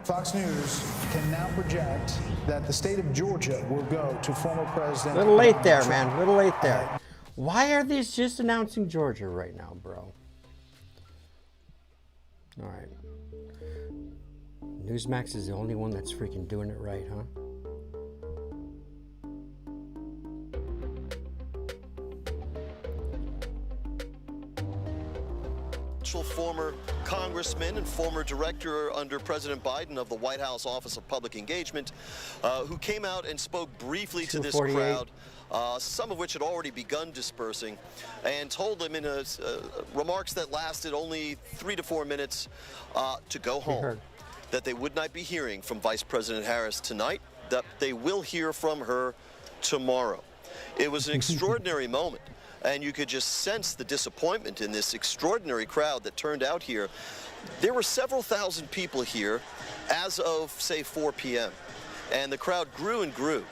[SPEAKER 19] Fox News can now project that the state of Georgia will go to former President.
[SPEAKER 6] A little late there, man. A little late there. Why are these just announcing Georgia right now, bro? All right. Newsmax is the only one that's freaking doing it right, huh?
[SPEAKER 21] Former congressman and former director under President Biden of the White House Office of Public Engagement, who came out and spoke briefly to this crowd, some of which had already begun dispersing, and told them in remarks that lasted only 3 to 4 minutes to go home, that they would not be hearing from Vice President Harris tonight, that they will hear from her tomorrow. It was an extraordinary moment. And you could just sense the disappointment in this extraordinary crowd that turned out here. There were several thousand people here as of, say, 4 p.m. And the crowd grew and grew.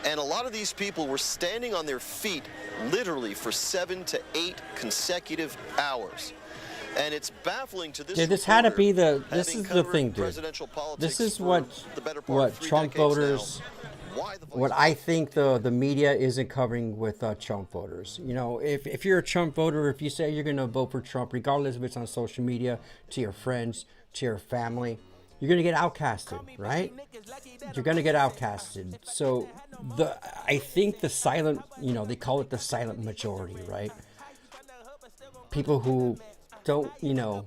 [SPEAKER 21] And a lot of these people were standing on their feet literally for 7 to 8 consecutive hours. And it's baffling to this.
[SPEAKER 6] Yeah, this had to be the. This is the thing, dude. This is what Trump voters. What I think the media isn't covering with Trump voters. You know, if you're a Trump voter, if you say you're going to vote for Trump, regardless if it's on social media, to your friends, to your family, you're going to get outcasted, right? You're going to get outcasted. So I think the silent, you know, they call it the silent majority, right? People who don't, you know,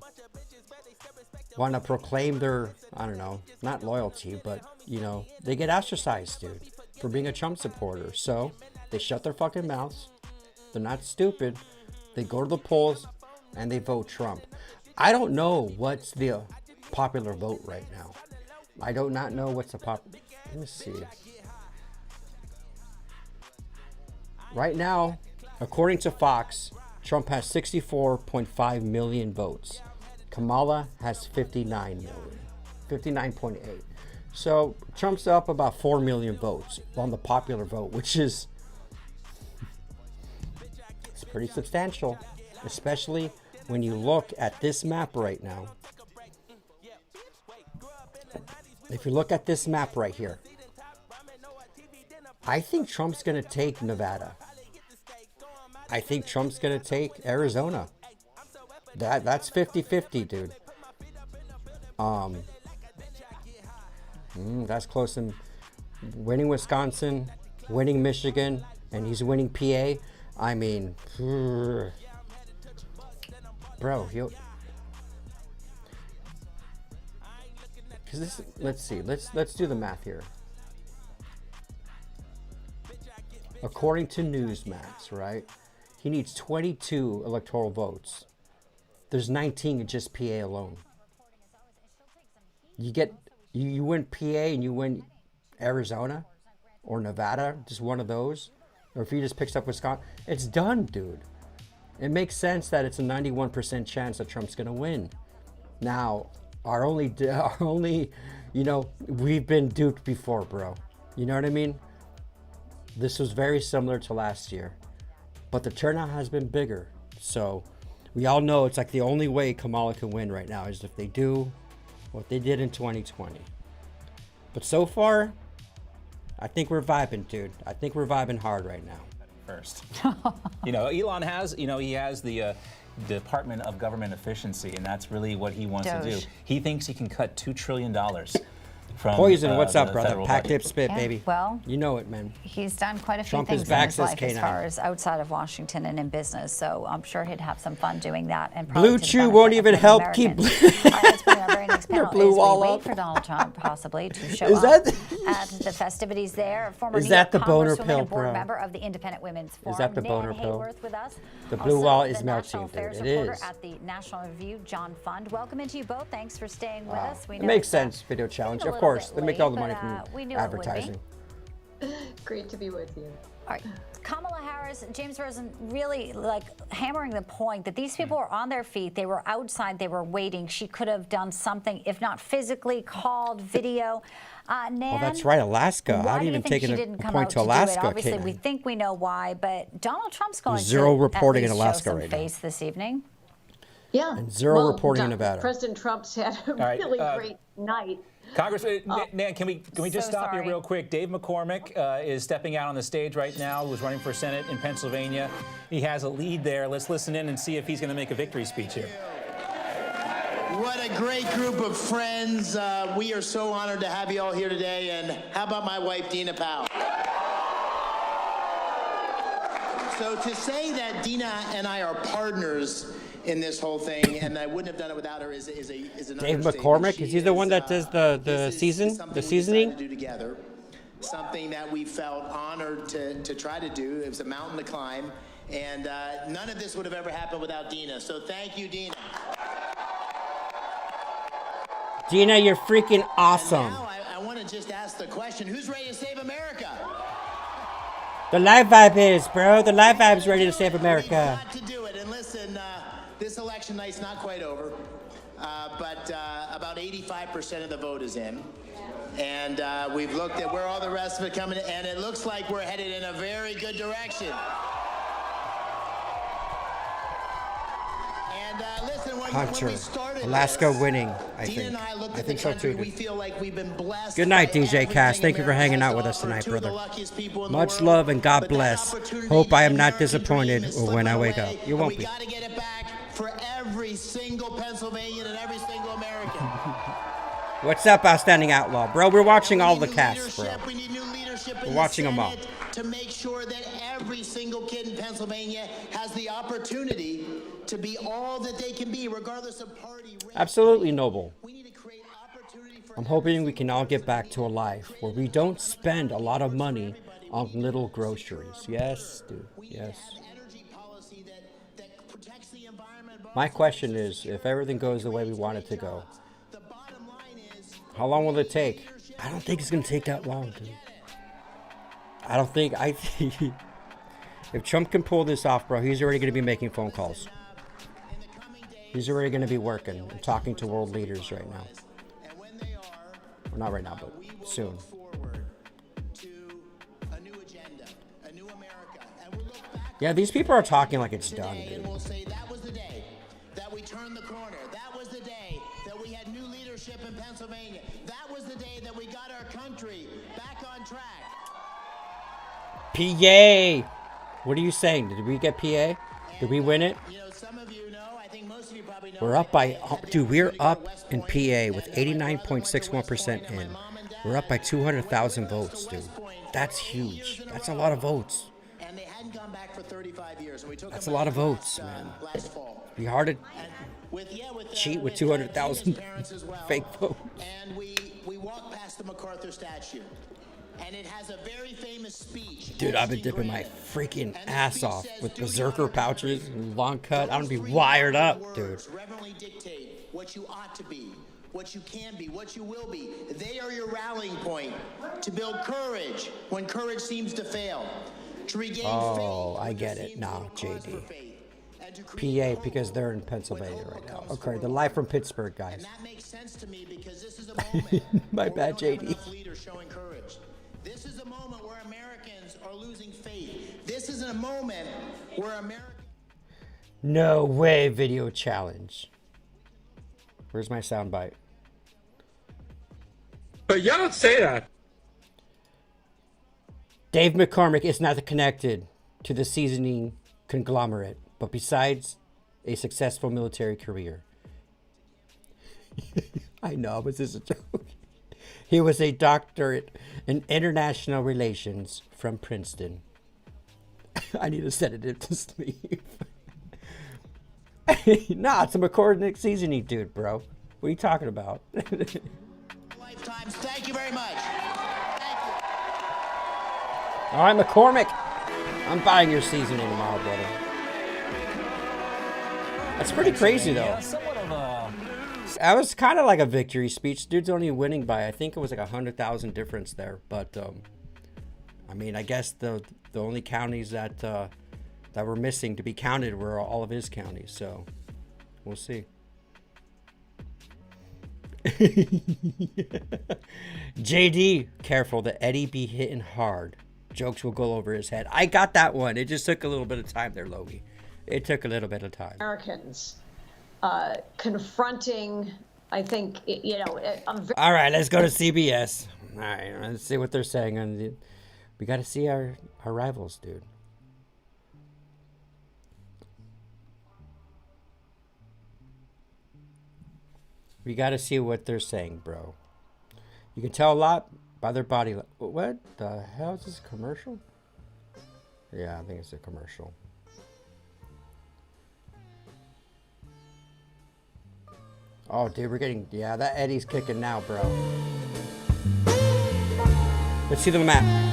[SPEAKER 6] want to proclaim their, I don't know, not loyalty, but, you know, they get ostracized, dude, for being a Trump supporter. So they shut their fucking mouths. They're not stupid. They go to the polls and they vote Trump. I don't know what's the popular vote right now. I do not know what's the let me see. Right now, according to Fox, Trump has 64.5 million votes. Kamala has 59 million, 59.8. So Trump's up about 4 million votes on the popular vote, which is it's pretty substantial, especially when you look at this map right now. If you look at this map right here, I think Trump's going to take Nevada. I think Trump's going to take Arizona. That's 50-50, dude. That's close. And winning Wisconsin, winning Michigan, and he's winning PA. I mean, bro, because this. Let's see. Let's do the math here. According to Newsmax, right? He needs 22 electoral votes. There's 19 in just PA alone. You win PA and you win Arizona or Nevada, just one of those. Or if he just picks up Wisconsin, it's done, dude. It makes sense that it's a 91% chance that Trump's gonna win. Now, our only, we've been duped before, bro. You know what I mean? This was very similar to last year, but the turnout has been bigger. So we all know it's like the only way Kamala can win right now is if they do what they did in 2020. But so far, I think we're vibing, dude. I think we're vibing hard right now.
[SPEAKER 25] First. Elon has, he has the Department of Government Efficiency, and that's really what he wants to do. He thinks he can cut $2 trillion from
[SPEAKER 6] Poison, what's up, brother?
[SPEAKER 25] federal
[SPEAKER 6] Pack
[SPEAKER 25] budget.
[SPEAKER 6] dip spit,
[SPEAKER 14] Yeah,
[SPEAKER 6] baby.
[SPEAKER 14] well,
[SPEAKER 6] you know it, man.
[SPEAKER 14] He's done quite a few
[SPEAKER 6] Trump
[SPEAKER 14] things
[SPEAKER 6] is
[SPEAKER 14] in
[SPEAKER 6] back
[SPEAKER 14] his
[SPEAKER 6] since
[SPEAKER 14] life as
[SPEAKER 6] K9.
[SPEAKER 14] far as outside of Washington and in business, so I'm sure he'd have some fun doing that. And
[SPEAKER 6] Blue Chew won't even help keep
[SPEAKER 14] All right, let's bring our very next panel.
[SPEAKER 6] blue
[SPEAKER 14] As we
[SPEAKER 6] wall
[SPEAKER 14] wait
[SPEAKER 6] up.
[SPEAKER 14] for Donald Trump possibly to show
[SPEAKER 6] Is
[SPEAKER 14] up
[SPEAKER 6] that-
[SPEAKER 14] at the festivities there. Former
[SPEAKER 6] Is
[SPEAKER 14] New
[SPEAKER 6] that
[SPEAKER 14] York
[SPEAKER 6] the boner
[SPEAKER 14] Congresswoman
[SPEAKER 6] pill,
[SPEAKER 14] and board
[SPEAKER 6] bro?
[SPEAKER 14] member of the Independent Women's Forum.
[SPEAKER 6] Is that the
[SPEAKER 14] Nan
[SPEAKER 6] boner pill?
[SPEAKER 14] Hayworth with us.
[SPEAKER 6] The blue
[SPEAKER 14] Also,
[SPEAKER 6] wall is
[SPEAKER 14] the
[SPEAKER 6] melting,
[SPEAKER 14] National
[SPEAKER 6] dude.
[SPEAKER 14] Affairs
[SPEAKER 6] It
[SPEAKER 14] reporter
[SPEAKER 6] is.
[SPEAKER 14] at the National Review, John Fund. Welcome into you both. Thanks for staying with us. We
[SPEAKER 6] It
[SPEAKER 14] know
[SPEAKER 6] makes
[SPEAKER 14] it's,
[SPEAKER 6] sense, video challenge.
[SPEAKER 14] a
[SPEAKER 6] Of
[SPEAKER 14] little
[SPEAKER 6] course,
[SPEAKER 14] bit
[SPEAKER 6] they make
[SPEAKER 14] late,
[SPEAKER 6] all the money
[SPEAKER 14] but,
[SPEAKER 6] from
[SPEAKER 14] we knew it would be.
[SPEAKER 6] advertising.
[SPEAKER 10] Great to be with you.
[SPEAKER 14] All right. Kamala Harris, James Rosen really hammering the point that these people were on their feet. They were outside. They were waiting. She could have done something, if not physically, called video. Nan,
[SPEAKER 6] Oh, that's right, Alaska.
[SPEAKER 14] why
[SPEAKER 6] I
[SPEAKER 14] do
[SPEAKER 6] didn't
[SPEAKER 14] you
[SPEAKER 6] even
[SPEAKER 14] think
[SPEAKER 6] take
[SPEAKER 14] she
[SPEAKER 6] a
[SPEAKER 14] didn't come
[SPEAKER 6] point
[SPEAKER 14] out
[SPEAKER 6] to
[SPEAKER 14] do it?
[SPEAKER 6] Alaska.
[SPEAKER 14] Obviously,
[SPEAKER 6] K9.
[SPEAKER 14] we think we know why, but Donald Trump's going
[SPEAKER 6] Zero
[SPEAKER 14] to
[SPEAKER 6] reporting
[SPEAKER 14] at
[SPEAKER 6] in
[SPEAKER 14] least
[SPEAKER 6] Alaska
[SPEAKER 14] show some
[SPEAKER 6] right now.
[SPEAKER 14] face this evening.
[SPEAKER 10] Yeah.
[SPEAKER 6] And zero reporting in Nevada.
[SPEAKER 10] President Trump's had a
[SPEAKER 25] right,
[SPEAKER 10] really great night.
[SPEAKER 25] Congressman, Nan, can we just
[SPEAKER 14] So
[SPEAKER 25] stop you
[SPEAKER 14] sorry.
[SPEAKER 25] real quick? Dave McCormick is stepping out on the stage right now, who's running for Senate in Pennsylvania. He has a lead there. Let's listen in and see if he's going to make a victory speech here.
[SPEAKER 13] What a great group of friends. We are so honored to have you all here today. And how about my wife, Dina Powell? So to say that Dina and I are partners in this whole thing, and I wouldn't have done it without her, is an
[SPEAKER 6] Dave
[SPEAKER 13] understatement.
[SPEAKER 6] McCormick,
[SPEAKER 13] She
[SPEAKER 6] is he the one that does the
[SPEAKER 13] this is
[SPEAKER 6] season,
[SPEAKER 13] something
[SPEAKER 6] the
[SPEAKER 13] we
[SPEAKER 6] seasoning?
[SPEAKER 13] decided to do together. Something that we felt honored to try to do. It was a mountain to climb, and none of this would have ever happened without Dina. So thank you, Dina.
[SPEAKER 6] Dina, you're freaking awesome.
[SPEAKER 13] Now I want to just ask the question: who's ready to save America?
[SPEAKER 6] The live vibe is, bro. The live vibe's ready to save America.
[SPEAKER 13] Got to do it. And listen, this election night's not quite over, but about 85% of the vote is in. And we've looked at where all the rest of it coming, and it looks like we're headed in a very good direction. And listen, when we started
[SPEAKER 6] Alaska
[SPEAKER 13] this,
[SPEAKER 6] winning, I
[SPEAKER 13] Dina
[SPEAKER 6] think.
[SPEAKER 13] and I looked
[SPEAKER 6] I
[SPEAKER 13] at
[SPEAKER 6] think
[SPEAKER 13] the
[SPEAKER 6] so
[SPEAKER 13] country.
[SPEAKER 6] too,
[SPEAKER 13] We
[SPEAKER 6] dude.
[SPEAKER 13] feel like we've been blessed.
[SPEAKER 6] Good night,
[SPEAKER 13] by
[SPEAKER 6] DJ Cass.
[SPEAKER 13] everything
[SPEAKER 6] Thank you for
[SPEAKER 13] America
[SPEAKER 6] hanging
[SPEAKER 13] has
[SPEAKER 6] out
[SPEAKER 13] to
[SPEAKER 6] with us
[SPEAKER 13] offer.
[SPEAKER 6] tonight,
[SPEAKER 13] Two of the
[SPEAKER 6] brother.
[SPEAKER 13] luckiest people in the
[SPEAKER 6] Much
[SPEAKER 13] world.
[SPEAKER 6] love and God
[SPEAKER 13] But that
[SPEAKER 6] bless.
[SPEAKER 13] opportunity
[SPEAKER 6] Hope I am
[SPEAKER 13] and
[SPEAKER 6] not
[SPEAKER 13] American
[SPEAKER 6] disappointed
[SPEAKER 13] dream is
[SPEAKER 6] when I
[SPEAKER 13] slipping
[SPEAKER 6] wake
[SPEAKER 13] away,
[SPEAKER 6] up. You
[SPEAKER 13] and
[SPEAKER 6] won't
[SPEAKER 13] we
[SPEAKER 6] be.
[SPEAKER 13] got to get it back for every single Pennsylvanian and every single American.
[SPEAKER 6] What's up, Outstanding Outlaw? Bro, we're watching all the casts, bro.
[SPEAKER 13] We need new leadership in
[SPEAKER 6] We're
[SPEAKER 13] the
[SPEAKER 6] watching them all.
[SPEAKER 13] Senate to make sure that every single kid in Pennsylvania has the opportunity to be all that they can be, regardless of party.
[SPEAKER 6] Absolutely noble. I'm hoping we can all get back to a life where we don't spend a lot of money on little groceries. Yes, dude. Yes. My question is, if everything goes the way we want it to go, how long will it take? I don't think it's going to take that long, dude. I think if Trump can pull this off, bro, he's already going to be making phone calls. He's already going to be working and talking to world leaders right now. Well, not right now, but soon. Yeah, these people are talking like it's done, dude.
[SPEAKER 13] And we'll say that was the day that we turned the corner. That was the day that we had new leadership in Pennsylvania. That was the day that we got our country back on track.
[SPEAKER 6] PA! What are you saying? Did we get PA? Did we win it?
[SPEAKER 13] You know, some of you know, I think most of you probably know.
[SPEAKER 6] We're up by, dude, we're up in PA with 89.61% in. We're up by 200,000 votes, dude. That's huge. That's a lot of votes.
[SPEAKER 13] hadn't gone back for 35 years. And we took
[SPEAKER 6] That's
[SPEAKER 13] him
[SPEAKER 6] a lot
[SPEAKER 13] back
[SPEAKER 6] of votes,
[SPEAKER 13] last,
[SPEAKER 6] man.
[SPEAKER 13] last fall.
[SPEAKER 6] Be hard to
[SPEAKER 13] With
[SPEAKER 6] cheat with 200,000 fake votes.
[SPEAKER 13] And we walked past the MacArthur statue. And it has a very famous speech.
[SPEAKER 6] Dude, I've been dipping my freaking ass off with berserker pouches and long cut. I'm gonna be wired up, dude.
[SPEAKER 13] Reverently dictate what you ought to be, what you can be, what you will be. They are your rallying point to build courage when courage seems to fail. To regain
[SPEAKER 6] Oh, I get it now, JD. PA, because they're in Pennsylvania right now. Okay, they're live from Pittsburgh, guys.
[SPEAKER 13] That makes sense to me because this is a moment
[SPEAKER 6] My
[SPEAKER 13] where
[SPEAKER 6] bad,
[SPEAKER 13] we don't have
[SPEAKER 6] JD.
[SPEAKER 13] enough leaders showing courage. This is a moment where Americans are losing faith. This is a moment where Americans...
[SPEAKER 6] No way video challenge. Where's my soundbite?
[SPEAKER 3] But y'all don't say that.
[SPEAKER 6] Dave McCormick is not connected to the seasoning conglomerate, but besides a successful military career. I know, but this is a joke. He was a doctorate in international relations from Princeton. I need a sedative to sleep. Nah, it's a McCormick seasoning dude, bro. What are you talking about?
[SPEAKER 13] Lifetimes. Thank you very much.
[SPEAKER 6] All right, McCormick. I'm buying your seasoning tomorrow, brother. That's pretty crazy, though.
[SPEAKER 1] Yeah, somewhat of a...
[SPEAKER 6] That was kind of like a victory speech. Dude's only winning by, I think it was like 100,000 difference there. But, I mean, I guess the only counties that were missing to be counted were all of his counties. So, we'll see. JD, careful. The Eddie be hitting hard. Jokes will go over his head. I got that one. It just took a little bit of time there, Logie. It took a little bit of time.
[SPEAKER 10] Americans confronting, I think,
[SPEAKER 6] All right, let's go to CBS. All right, let's see what they're saying. We got to see our rivals, dude. We got to see what they're saying, bro. You can tell a lot by their body. What the hell is this, a commercial? Yeah, I think it's a commercial. Oh, dude, we're getting... Yeah, that Eddie's kicking now, bro. Let's see the map.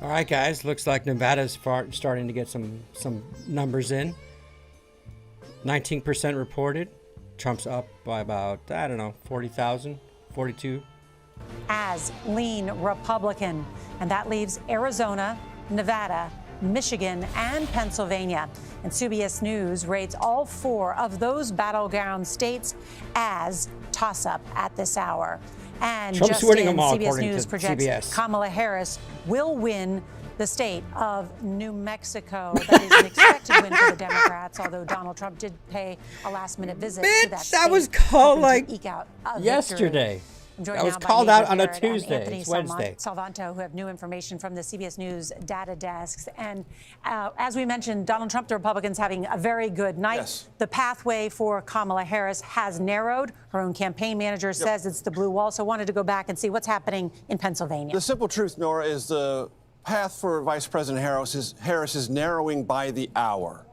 [SPEAKER 6] All right, guys. Looks like Nevada's starting to get some numbers in. 19% reported. Trump's up by about, I don't know, 40,000, 42.
[SPEAKER 2] As lean Republican, and that leaves Arizona, Nevada, Michigan, and Pennsylvania. And CBS News rates all 4 of those battleground states as toss-up at this hour. And
[SPEAKER 6] Trump's
[SPEAKER 2] just
[SPEAKER 6] winning
[SPEAKER 2] in,
[SPEAKER 6] them all,
[SPEAKER 2] CBS
[SPEAKER 6] according
[SPEAKER 2] News
[SPEAKER 6] to
[SPEAKER 2] projects
[SPEAKER 6] CBS.
[SPEAKER 2] Kamala Harris will win the state of New Mexico. That is an expected win for the Democrats, although Donald Trump did pay a last-minute visit to that state.
[SPEAKER 6] That was called
[SPEAKER 2] hoping to
[SPEAKER 6] like
[SPEAKER 2] eke out a
[SPEAKER 6] yesterday.
[SPEAKER 2] victory. I'm joined
[SPEAKER 6] That was
[SPEAKER 2] now by
[SPEAKER 6] called
[SPEAKER 2] Major
[SPEAKER 6] out on a
[SPEAKER 2] Garrett and
[SPEAKER 6] Tuesday.
[SPEAKER 2] Anthony
[SPEAKER 6] It's Wednesday.
[SPEAKER 2] Salvanto, who have new information from the CBS News data desks. And as we mentioned, Donald Trump, the Republicans, having a very good night.
[SPEAKER 8] Yes.
[SPEAKER 2] The pathway for Kamala Harris has narrowed. Her own campaign manager says it's the blue wall. So wanted to go back and see what's happening in Pennsylvania.
[SPEAKER 8] The simple truth, Nora, is the path for Vice President Harris is narrowing by the hour.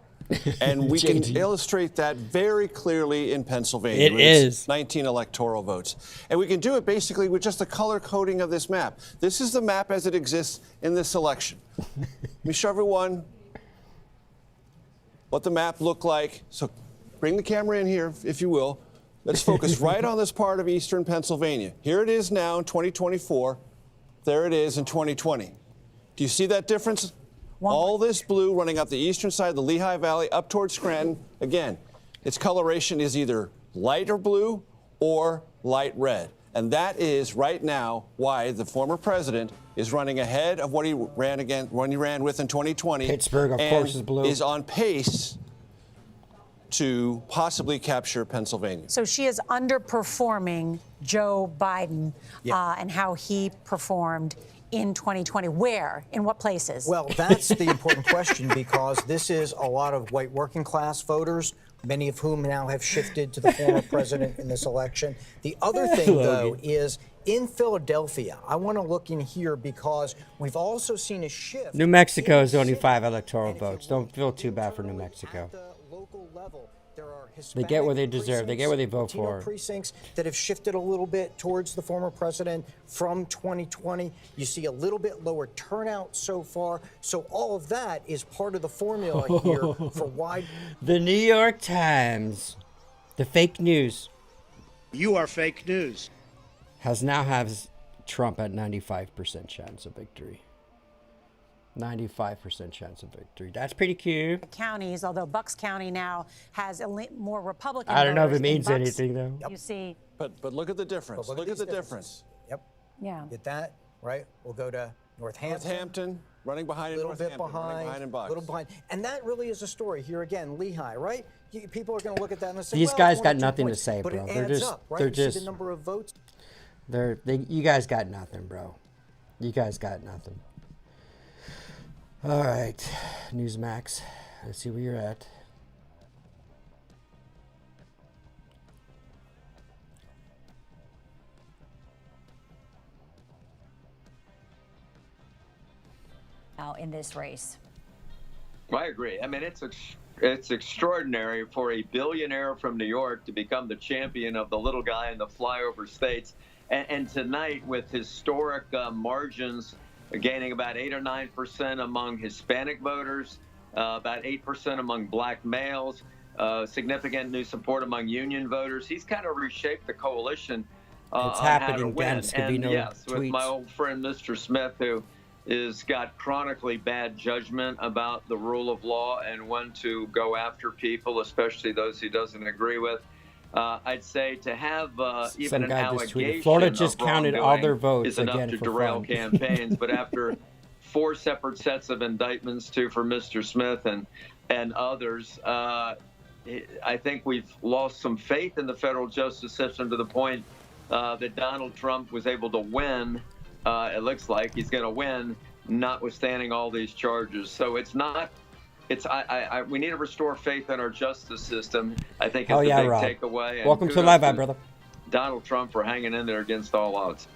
[SPEAKER 8] And we can
[SPEAKER 6] JD.
[SPEAKER 8] illustrate that very clearly in Pennsylvania.
[SPEAKER 6] It
[SPEAKER 8] with its
[SPEAKER 6] is.
[SPEAKER 8] 19 electoral votes. And we can do it basically with just the color coding of this map. This is the map as it exists in this election. Let me show everyone what the map looked like. So bring the camera in here, if you will. Let's focus right on this part of eastern Pennsylvania. Here it is now in 2024. There it is in 2020. Do you see that difference? All this blue running up the eastern side of the Lehigh Valley up towards Scranton. Again, its coloration is either lighter blue or light red. And that is right now why the former president is running ahead of what he ran with in 2020.
[SPEAKER 6] Pittsburgh, of course, is blue.
[SPEAKER 8] Is on pace to possibly capture Pennsylvania.
[SPEAKER 2] So she is underperforming Joe Biden and how he performed in 2020. Where? In what places?
[SPEAKER 3] Well, that's the important question, because this is a lot of white working class voters, many of whom now have shifted to the former president in this election. The other thing, though, is in Philadelphia, I want to look in here because we've also seen a shift.
[SPEAKER 6] New Mexico is only 5 electoral votes. Don't feel too bad for New Mexico.
[SPEAKER 3] At the local level, there are
[SPEAKER 6] They get what they deserve. They get what they vote
[SPEAKER 3] Latino
[SPEAKER 6] for.
[SPEAKER 3] precincts that have shifted a little bit towards the former president from 2020. You see a little bit lower turnout so far. So all of that is part of the formula here for why.
[SPEAKER 6] The New York Times, the fake news.
[SPEAKER 7] You are fake news.
[SPEAKER 6] Has Trump at 95% chance of victory. 95% chance of victory. That's pretty cute.
[SPEAKER 2] Counties, although Bucks County now has more Republican
[SPEAKER 6] I don't know if
[SPEAKER 2] voters
[SPEAKER 6] it means
[SPEAKER 2] in Bucks.
[SPEAKER 6] anything, though.
[SPEAKER 2] You see.
[SPEAKER 8] But look at the difference.
[SPEAKER 3] Look at the difference. Yep.
[SPEAKER 2] Yeah.
[SPEAKER 3] Get that, right? We'll go to Northampton.
[SPEAKER 8] Northampton, running behind in Northampton, running behind in Bucks.
[SPEAKER 3] Little behind. And that really is a story here again, Lehigh, right? People are going to look at that and say,
[SPEAKER 6] These
[SPEAKER 3] well,
[SPEAKER 6] guys
[SPEAKER 3] it's
[SPEAKER 6] got
[SPEAKER 3] 1 or 2
[SPEAKER 6] nothing to
[SPEAKER 3] points.
[SPEAKER 6] say,
[SPEAKER 3] but
[SPEAKER 6] bro.
[SPEAKER 3] It
[SPEAKER 6] They're
[SPEAKER 3] adds
[SPEAKER 6] just-
[SPEAKER 3] up, right?
[SPEAKER 6] they're
[SPEAKER 3] You see
[SPEAKER 6] just-
[SPEAKER 3] the number of votes.
[SPEAKER 6] You guys got nothing, bro. You guys got nothing. All right, Newsmax. Let's see where you're at.
[SPEAKER 14] Now in this race.
[SPEAKER 23] I agree. I mean, it's extraordinary for a billionaire from New York to become the champion of the little guy in the flyover states. And tonight, with historic margins, gaining about 8 or 9% among Hispanic voters, about 8% among black males, significant new support among union voters. He's kind of reshaped the coalition
[SPEAKER 6] It's
[SPEAKER 23] on
[SPEAKER 6] happening,
[SPEAKER 23] how to win.
[SPEAKER 6] Dan Scavino
[SPEAKER 23] And yes, with
[SPEAKER 6] tweets.
[SPEAKER 23] my old friend Mr. Smith, who is got chronically bad judgment about the rule of law and when to go after people, especially those he doesn't agree with. I'd say to have even
[SPEAKER 6] Some
[SPEAKER 23] an
[SPEAKER 6] guy just tweeted,
[SPEAKER 23] allegation
[SPEAKER 6] Florida just
[SPEAKER 23] of
[SPEAKER 6] counted all their
[SPEAKER 23] wrongdoing
[SPEAKER 6] votes
[SPEAKER 23] is enough
[SPEAKER 6] again
[SPEAKER 23] to
[SPEAKER 6] for
[SPEAKER 23] derail
[SPEAKER 6] fun.
[SPEAKER 23] campaigns. But after 4 separate sets of indictments, 2 for Mr. Smith and others, I think we've lost some faith in the federal justice system to the point that Donald Trump was able to win. It looks like he's going to win, notwithstanding all these charges. So it's not. We need to restore faith in our justice system. I think is
[SPEAKER 6] Hell
[SPEAKER 23] the
[SPEAKER 6] yeah,
[SPEAKER 23] big
[SPEAKER 6] Rob.
[SPEAKER 23] takeaway. And
[SPEAKER 6] Welcome to
[SPEAKER 23] kudos
[SPEAKER 6] Live, brother.
[SPEAKER 23] Donald Trump for hanging in there against all odds.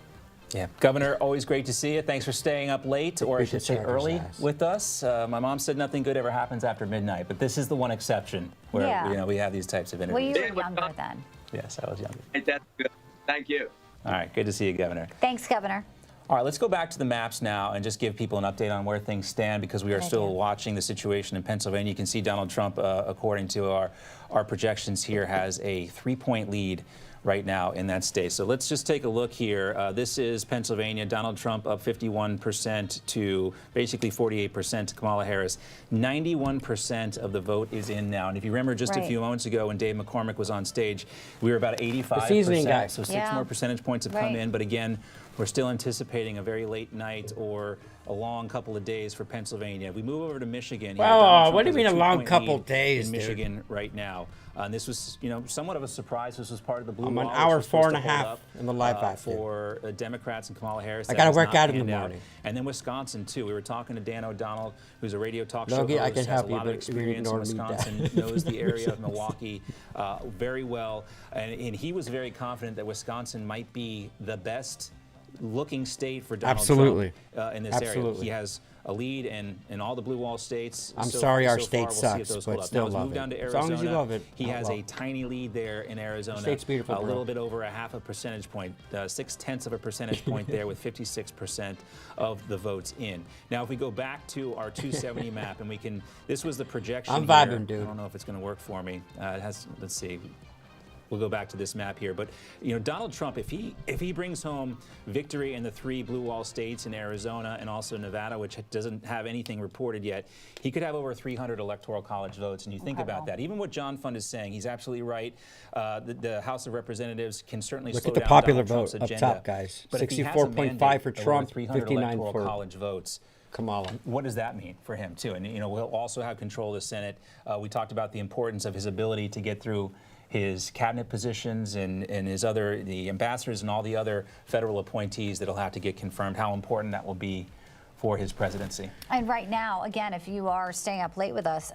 [SPEAKER 25] Yeah, Governor, always great to see you. Thanks for staying up late, or I should say early, with us. My mom said nothing good ever happens after midnight, but this is the one exception where
[SPEAKER 14] Yeah.
[SPEAKER 25] we have these types of
[SPEAKER 14] Well,
[SPEAKER 25] interviews.
[SPEAKER 14] you were younger then.
[SPEAKER 25] Yes, I was younger.
[SPEAKER 23] That's good. Thank you.
[SPEAKER 25] All right, good to see you, Governor.
[SPEAKER 14] Thanks, Governor.
[SPEAKER 25] All right, let's go back to the maps now and just give people an update on where things stand, because we are still watching the situation in Pennsylvania. You can see Donald Trump, according to our projections here, has a 3-point lead right now in that state. So let's just take a look here. This is Pennsylvania. Donald Trump up 51% to basically 48% to Kamala Harris. 91% of the vote is in now. And if you remember just a few moments ago when Dave McCormick was on stage, we were about 85%.
[SPEAKER 6] seasoning guy.
[SPEAKER 25] So 6 more percentage points have come in. But again, we're still anticipating a very late night or a long couple of days for Pennsylvania. We move over to Michigan.
[SPEAKER 6] Wow, what do you mean a long couple days,
[SPEAKER 25] in
[SPEAKER 6] dude?
[SPEAKER 25] Michigan right now? And this was, somewhat of a surprise. This was part of the blue
[SPEAKER 6] I'm
[SPEAKER 25] wall,
[SPEAKER 6] an
[SPEAKER 25] which
[SPEAKER 6] hour,
[SPEAKER 25] was supposed to
[SPEAKER 6] 4.5
[SPEAKER 25] hold up,
[SPEAKER 6] in the live live
[SPEAKER 25] for Democrats and Kamala Harris.
[SPEAKER 6] I
[SPEAKER 25] That
[SPEAKER 6] gotta
[SPEAKER 25] has
[SPEAKER 6] work
[SPEAKER 25] not
[SPEAKER 6] out in the
[SPEAKER 25] panned
[SPEAKER 6] morning.
[SPEAKER 25] And then Wisconsin too. We were talking to Dan O'Donnell, who's a radio talk show
[SPEAKER 6] Logie,
[SPEAKER 25] host,
[SPEAKER 6] I can
[SPEAKER 25] has
[SPEAKER 6] help
[SPEAKER 25] a
[SPEAKER 6] you,
[SPEAKER 25] lot
[SPEAKER 6] but
[SPEAKER 25] of
[SPEAKER 6] you
[SPEAKER 25] experience in
[SPEAKER 6] ignore me, Dad.
[SPEAKER 25] Wisconsin, knows the area of Milwaukee very well, and he was very confident that Wisconsin might be the best looking state for Donald
[SPEAKER 6] Absolutely.
[SPEAKER 25] Trump in this
[SPEAKER 6] Absolutely.
[SPEAKER 25] area. He has a lead in all the blue wall states.
[SPEAKER 6] I'm sorry, our state
[SPEAKER 25] we'll see if
[SPEAKER 6] sucks,
[SPEAKER 25] those
[SPEAKER 6] but
[SPEAKER 25] hold up.
[SPEAKER 6] still
[SPEAKER 25] Now, let's
[SPEAKER 6] love
[SPEAKER 25] move
[SPEAKER 6] it.
[SPEAKER 25] down to
[SPEAKER 6] As
[SPEAKER 25] Arizona.
[SPEAKER 6] long as you love it,
[SPEAKER 25] He has
[SPEAKER 6] love
[SPEAKER 25] a tiny lead there in Arizona.
[SPEAKER 6] State's beautiful,
[SPEAKER 25] a
[SPEAKER 6] bro.
[SPEAKER 25] little bit over a half a percentage point, 0.6 of a percentage point there, with 56% of the votes in. Now, if we go back to our 270 map, and we can, this was the projection.
[SPEAKER 6] I'm
[SPEAKER 25] here.
[SPEAKER 6] vibing, dude.
[SPEAKER 25] I don't know if it's going to work for me. It has. Let's see. We'll go back to this map here, but Donald Trump, if he brings home victory in the 3 blue wall states in Arizona and also Nevada, which doesn't have anything reported yet, he could have over 300 electoral college votes. And you think about that. Even what John Fund is saying, he's absolutely right. The House of Representatives can certainly
[SPEAKER 6] Look
[SPEAKER 25] slow
[SPEAKER 6] at the
[SPEAKER 25] down
[SPEAKER 6] popular
[SPEAKER 25] Donald Trump's
[SPEAKER 6] vote up
[SPEAKER 25] agenda.
[SPEAKER 6] top, guys.
[SPEAKER 25] But if he has a
[SPEAKER 6] 64.5 for
[SPEAKER 25] mandate
[SPEAKER 6] Trump,
[SPEAKER 25] over 300
[SPEAKER 6] 59
[SPEAKER 25] electoral
[SPEAKER 6] for
[SPEAKER 25] college votes.
[SPEAKER 6] Kamala.
[SPEAKER 25] What does that mean for him too? And we'll also have control of the Senate. We talked about the importance of his ability to get through his cabinet positions and the ambassadors and all the other federal appointees that'll have to get confirmed, how important that will be for his presidency.
[SPEAKER 14] And right now, again, if you are staying up late with us,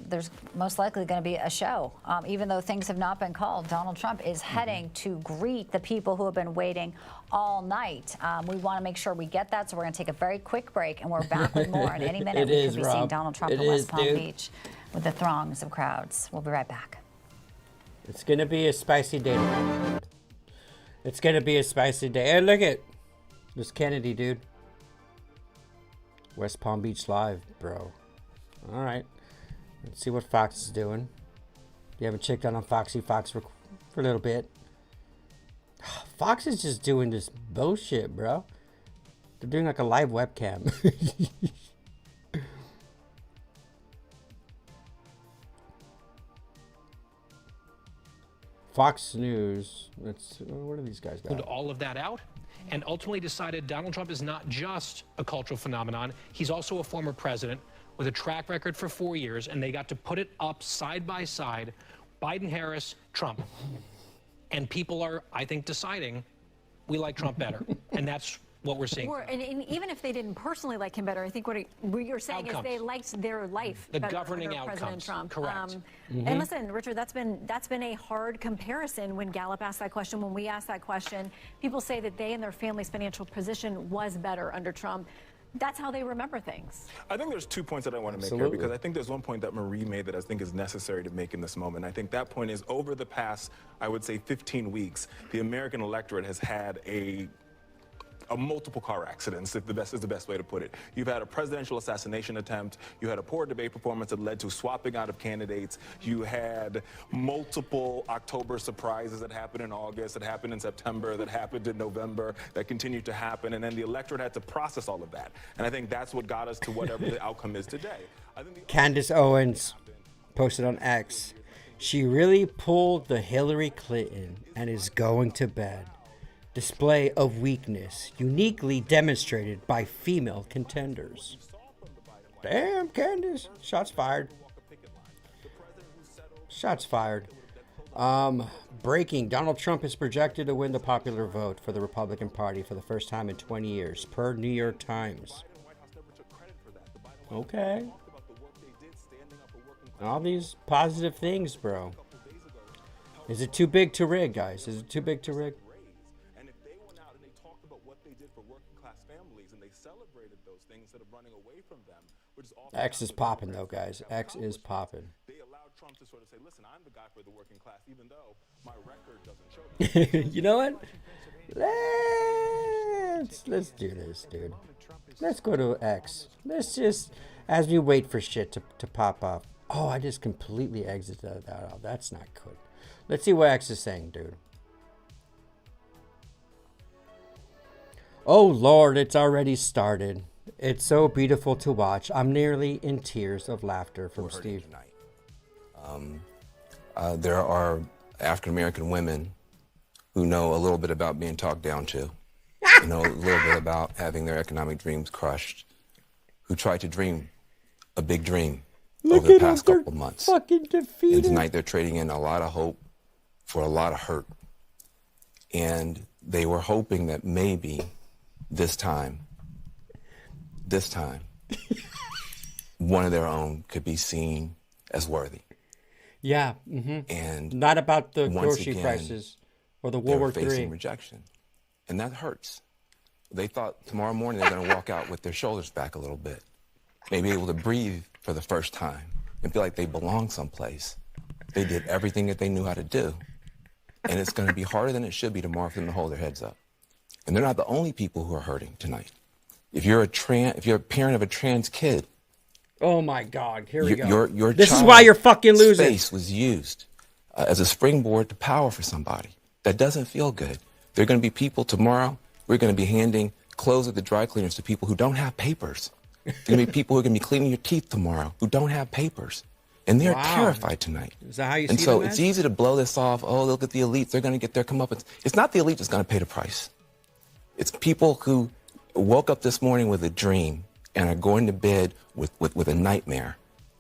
[SPEAKER 14] there's most likely going to be a show. Even though things have not been called, Donald Trump is heading to greet the people who have been waiting all night. We want to make sure we get that, so we're going to take a very quick break, and we're back with more. In any minute, we could be seeing Donald Trump in West Palm Beach with the throngs of crowds. We'll be right back.
[SPEAKER 6] It's going to be a spicy day. It's going to be a spicy day. Hey, look at this Kennedy, dude. West Palm Beach Live, bro. All right. Let's see what Fox is doing. You haven't checked out on Foxy Fox for a little bit. Fox is just doing this bullshit, bro. They're doing like a live webcam. Fox News. What are these guys got?
[SPEAKER 5] All of that out and ultimately decided Donald Trump is not just a cultural phenomenon. He's also a former president with a track record for 4 years, and they got to put it up side by side, Biden, Harris, Trump. And people are, I think, deciding we like Trump better. And that's what we're seeing.
[SPEAKER 11] And even if they didn't personally like him better, I think what you're saying is they liked their life
[SPEAKER 5] the
[SPEAKER 11] better
[SPEAKER 5] governing
[SPEAKER 11] under President
[SPEAKER 5] outcomes.
[SPEAKER 11] Trump.
[SPEAKER 5] Correct.
[SPEAKER 11] And listen, Richard, that's been a hard comparison. When Gallup asked that question, when we asked that question, people say that they and their family's financial position was better under Trump. That's how they remember things.
[SPEAKER 16] I think there's 2 points that I want to make here, because I think there's one point that Marie made that I think is necessary to make in this moment. I think that point is, over the past, I would say, 15 weeks, the American electorate has had a multiple car accidents, if is the best way to put it. You've had a presidential assassination attempt. You had a poor debate performance that led to swapping out of candidates. You had multiple October surprises that happened in August, that happened in September, that happened in November, that continued to happen. And then the electorate had to process all of that. And I think that's what got us to whatever the outcome is today. I think
[SPEAKER 6] Candace Owens posted on X. She really pulled the Hillary Clinton and is going to bed. Display of weakness uniquely demonstrated by female contenders. Damn, Candace. Shots fired. Shots fired. Breaking. Donald Trump is projected to win the popular vote for the Republican Party for the first time in 20 years, per New York Times. Okay. All these positive things, bro. Is it too big to rig, guys? Is it too big to rig? X is popping, though, guys. X is popping.
[SPEAKER 16] they allowed Trump to sort of say, listen, I'm the guy for the working class, even though my record doesn't show.
[SPEAKER 6] You know what? Let's do this, dude. Let's go to X. Let's just, as we wait for shit to pop off. Oh, I just completely exited that out. That's not good. Let's see what X is saying, dude. Oh, Lord, it's already started. It's so beautiful to watch. I'm nearly in tears of laughter from Steve.
[SPEAKER 22] There are African-American women who know a little bit about being talked down to, who know a little bit about having their economic dreams crushed, who try to dream a big dream over the past couple of months.
[SPEAKER 6] Fucking defeated.
[SPEAKER 22] And tonight they're trading in a lot of hope for a lot of hurt. And they were hoping that maybe this time, one of their own could be seen as worthy.
[SPEAKER 6] Yeah.
[SPEAKER 22] And
[SPEAKER 6] not about the
[SPEAKER 22] once
[SPEAKER 6] grocery
[SPEAKER 22] again,
[SPEAKER 6] prices or the World War
[SPEAKER 22] they're facing
[SPEAKER 6] III.
[SPEAKER 22] rejection. And that hurts. They thought tomorrow morning they're going to walk out with their shoulders back a little bit. may be able to breathe for the first time and feel like they belong someplace. They did everything that they knew how to do. And it's going to be harder than it should be tomorrow for them to hold their heads up. And they're not the only people who are hurting tonight. If you're a parent of a trans kid,
[SPEAKER 6] oh my God, here we go.
[SPEAKER 22] Your
[SPEAKER 6] this is why you're fucking losing.
[SPEAKER 22] Space was used as a springboard to power for somebody. That doesn't feel good. There are going to be people tomorrow, we're going to be handing clothes at the dry cleaners to people who don't have papers. There are going to be people who are going to be cleaning your teeth tomorrow who don't have papers. And they're terrified tonight.
[SPEAKER 6] Is that how you
[SPEAKER 22] and
[SPEAKER 6] see
[SPEAKER 22] so
[SPEAKER 6] them
[SPEAKER 22] it's
[SPEAKER 6] as?
[SPEAKER 22] easy to blow this off. Oh, look at the elites. They're going to get their comeuppance. It's not the elite that's going to pay the price. It's people who woke up this morning with a dream and are going to bed with a nightmare.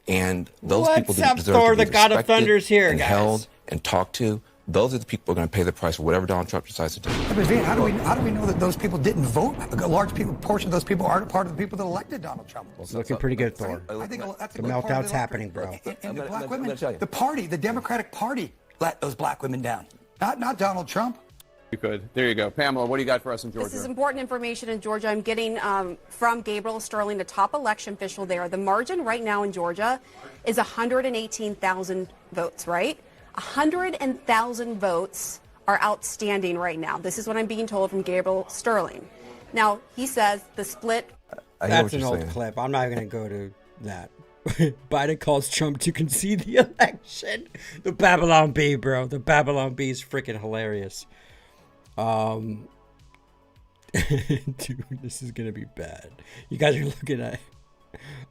[SPEAKER 22] And those people
[SPEAKER 6] What's up,
[SPEAKER 22] deserve
[SPEAKER 6] Thor,
[SPEAKER 22] to be
[SPEAKER 6] the God of
[SPEAKER 22] respected
[SPEAKER 6] Thunder's here,
[SPEAKER 22] and
[SPEAKER 6] guys.
[SPEAKER 22] held and talked to. Those are the people who are going to pay the price for whatever Donald Trump decides to do.
[SPEAKER 9] But Van, how do we know that those people didn't vote? A large portion of those people aren't part of the people that elected Donald Trump.
[SPEAKER 6] It's looking pretty good, Thor.
[SPEAKER 9] I think that's
[SPEAKER 6] The
[SPEAKER 9] a big part of
[SPEAKER 6] meltdown's
[SPEAKER 9] the
[SPEAKER 6] happening, bro.
[SPEAKER 9] And the black women, the party, the Democratic Party, let those black women down. Not Donald Trump.
[SPEAKER 15] You could. There you go. Pamela, what do you got for us in Georgia?
[SPEAKER 18] This is important information in Georgia. I'm getting from Gabriel Sterling, the top election official there. The margin right now in Georgia is 118,000 votes, right? 100,000 votes are outstanding right now. This is what I'm being told from Gabriel Sterling. Now, he says the split...
[SPEAKER 6] That's an old clip. I'm not going to go to that. Biden calls Trump to concede the election. The Babylon Bee, bro. The Babylon Bee is freaking hilarious. Dude, this is going to be bad. You guys are looking at...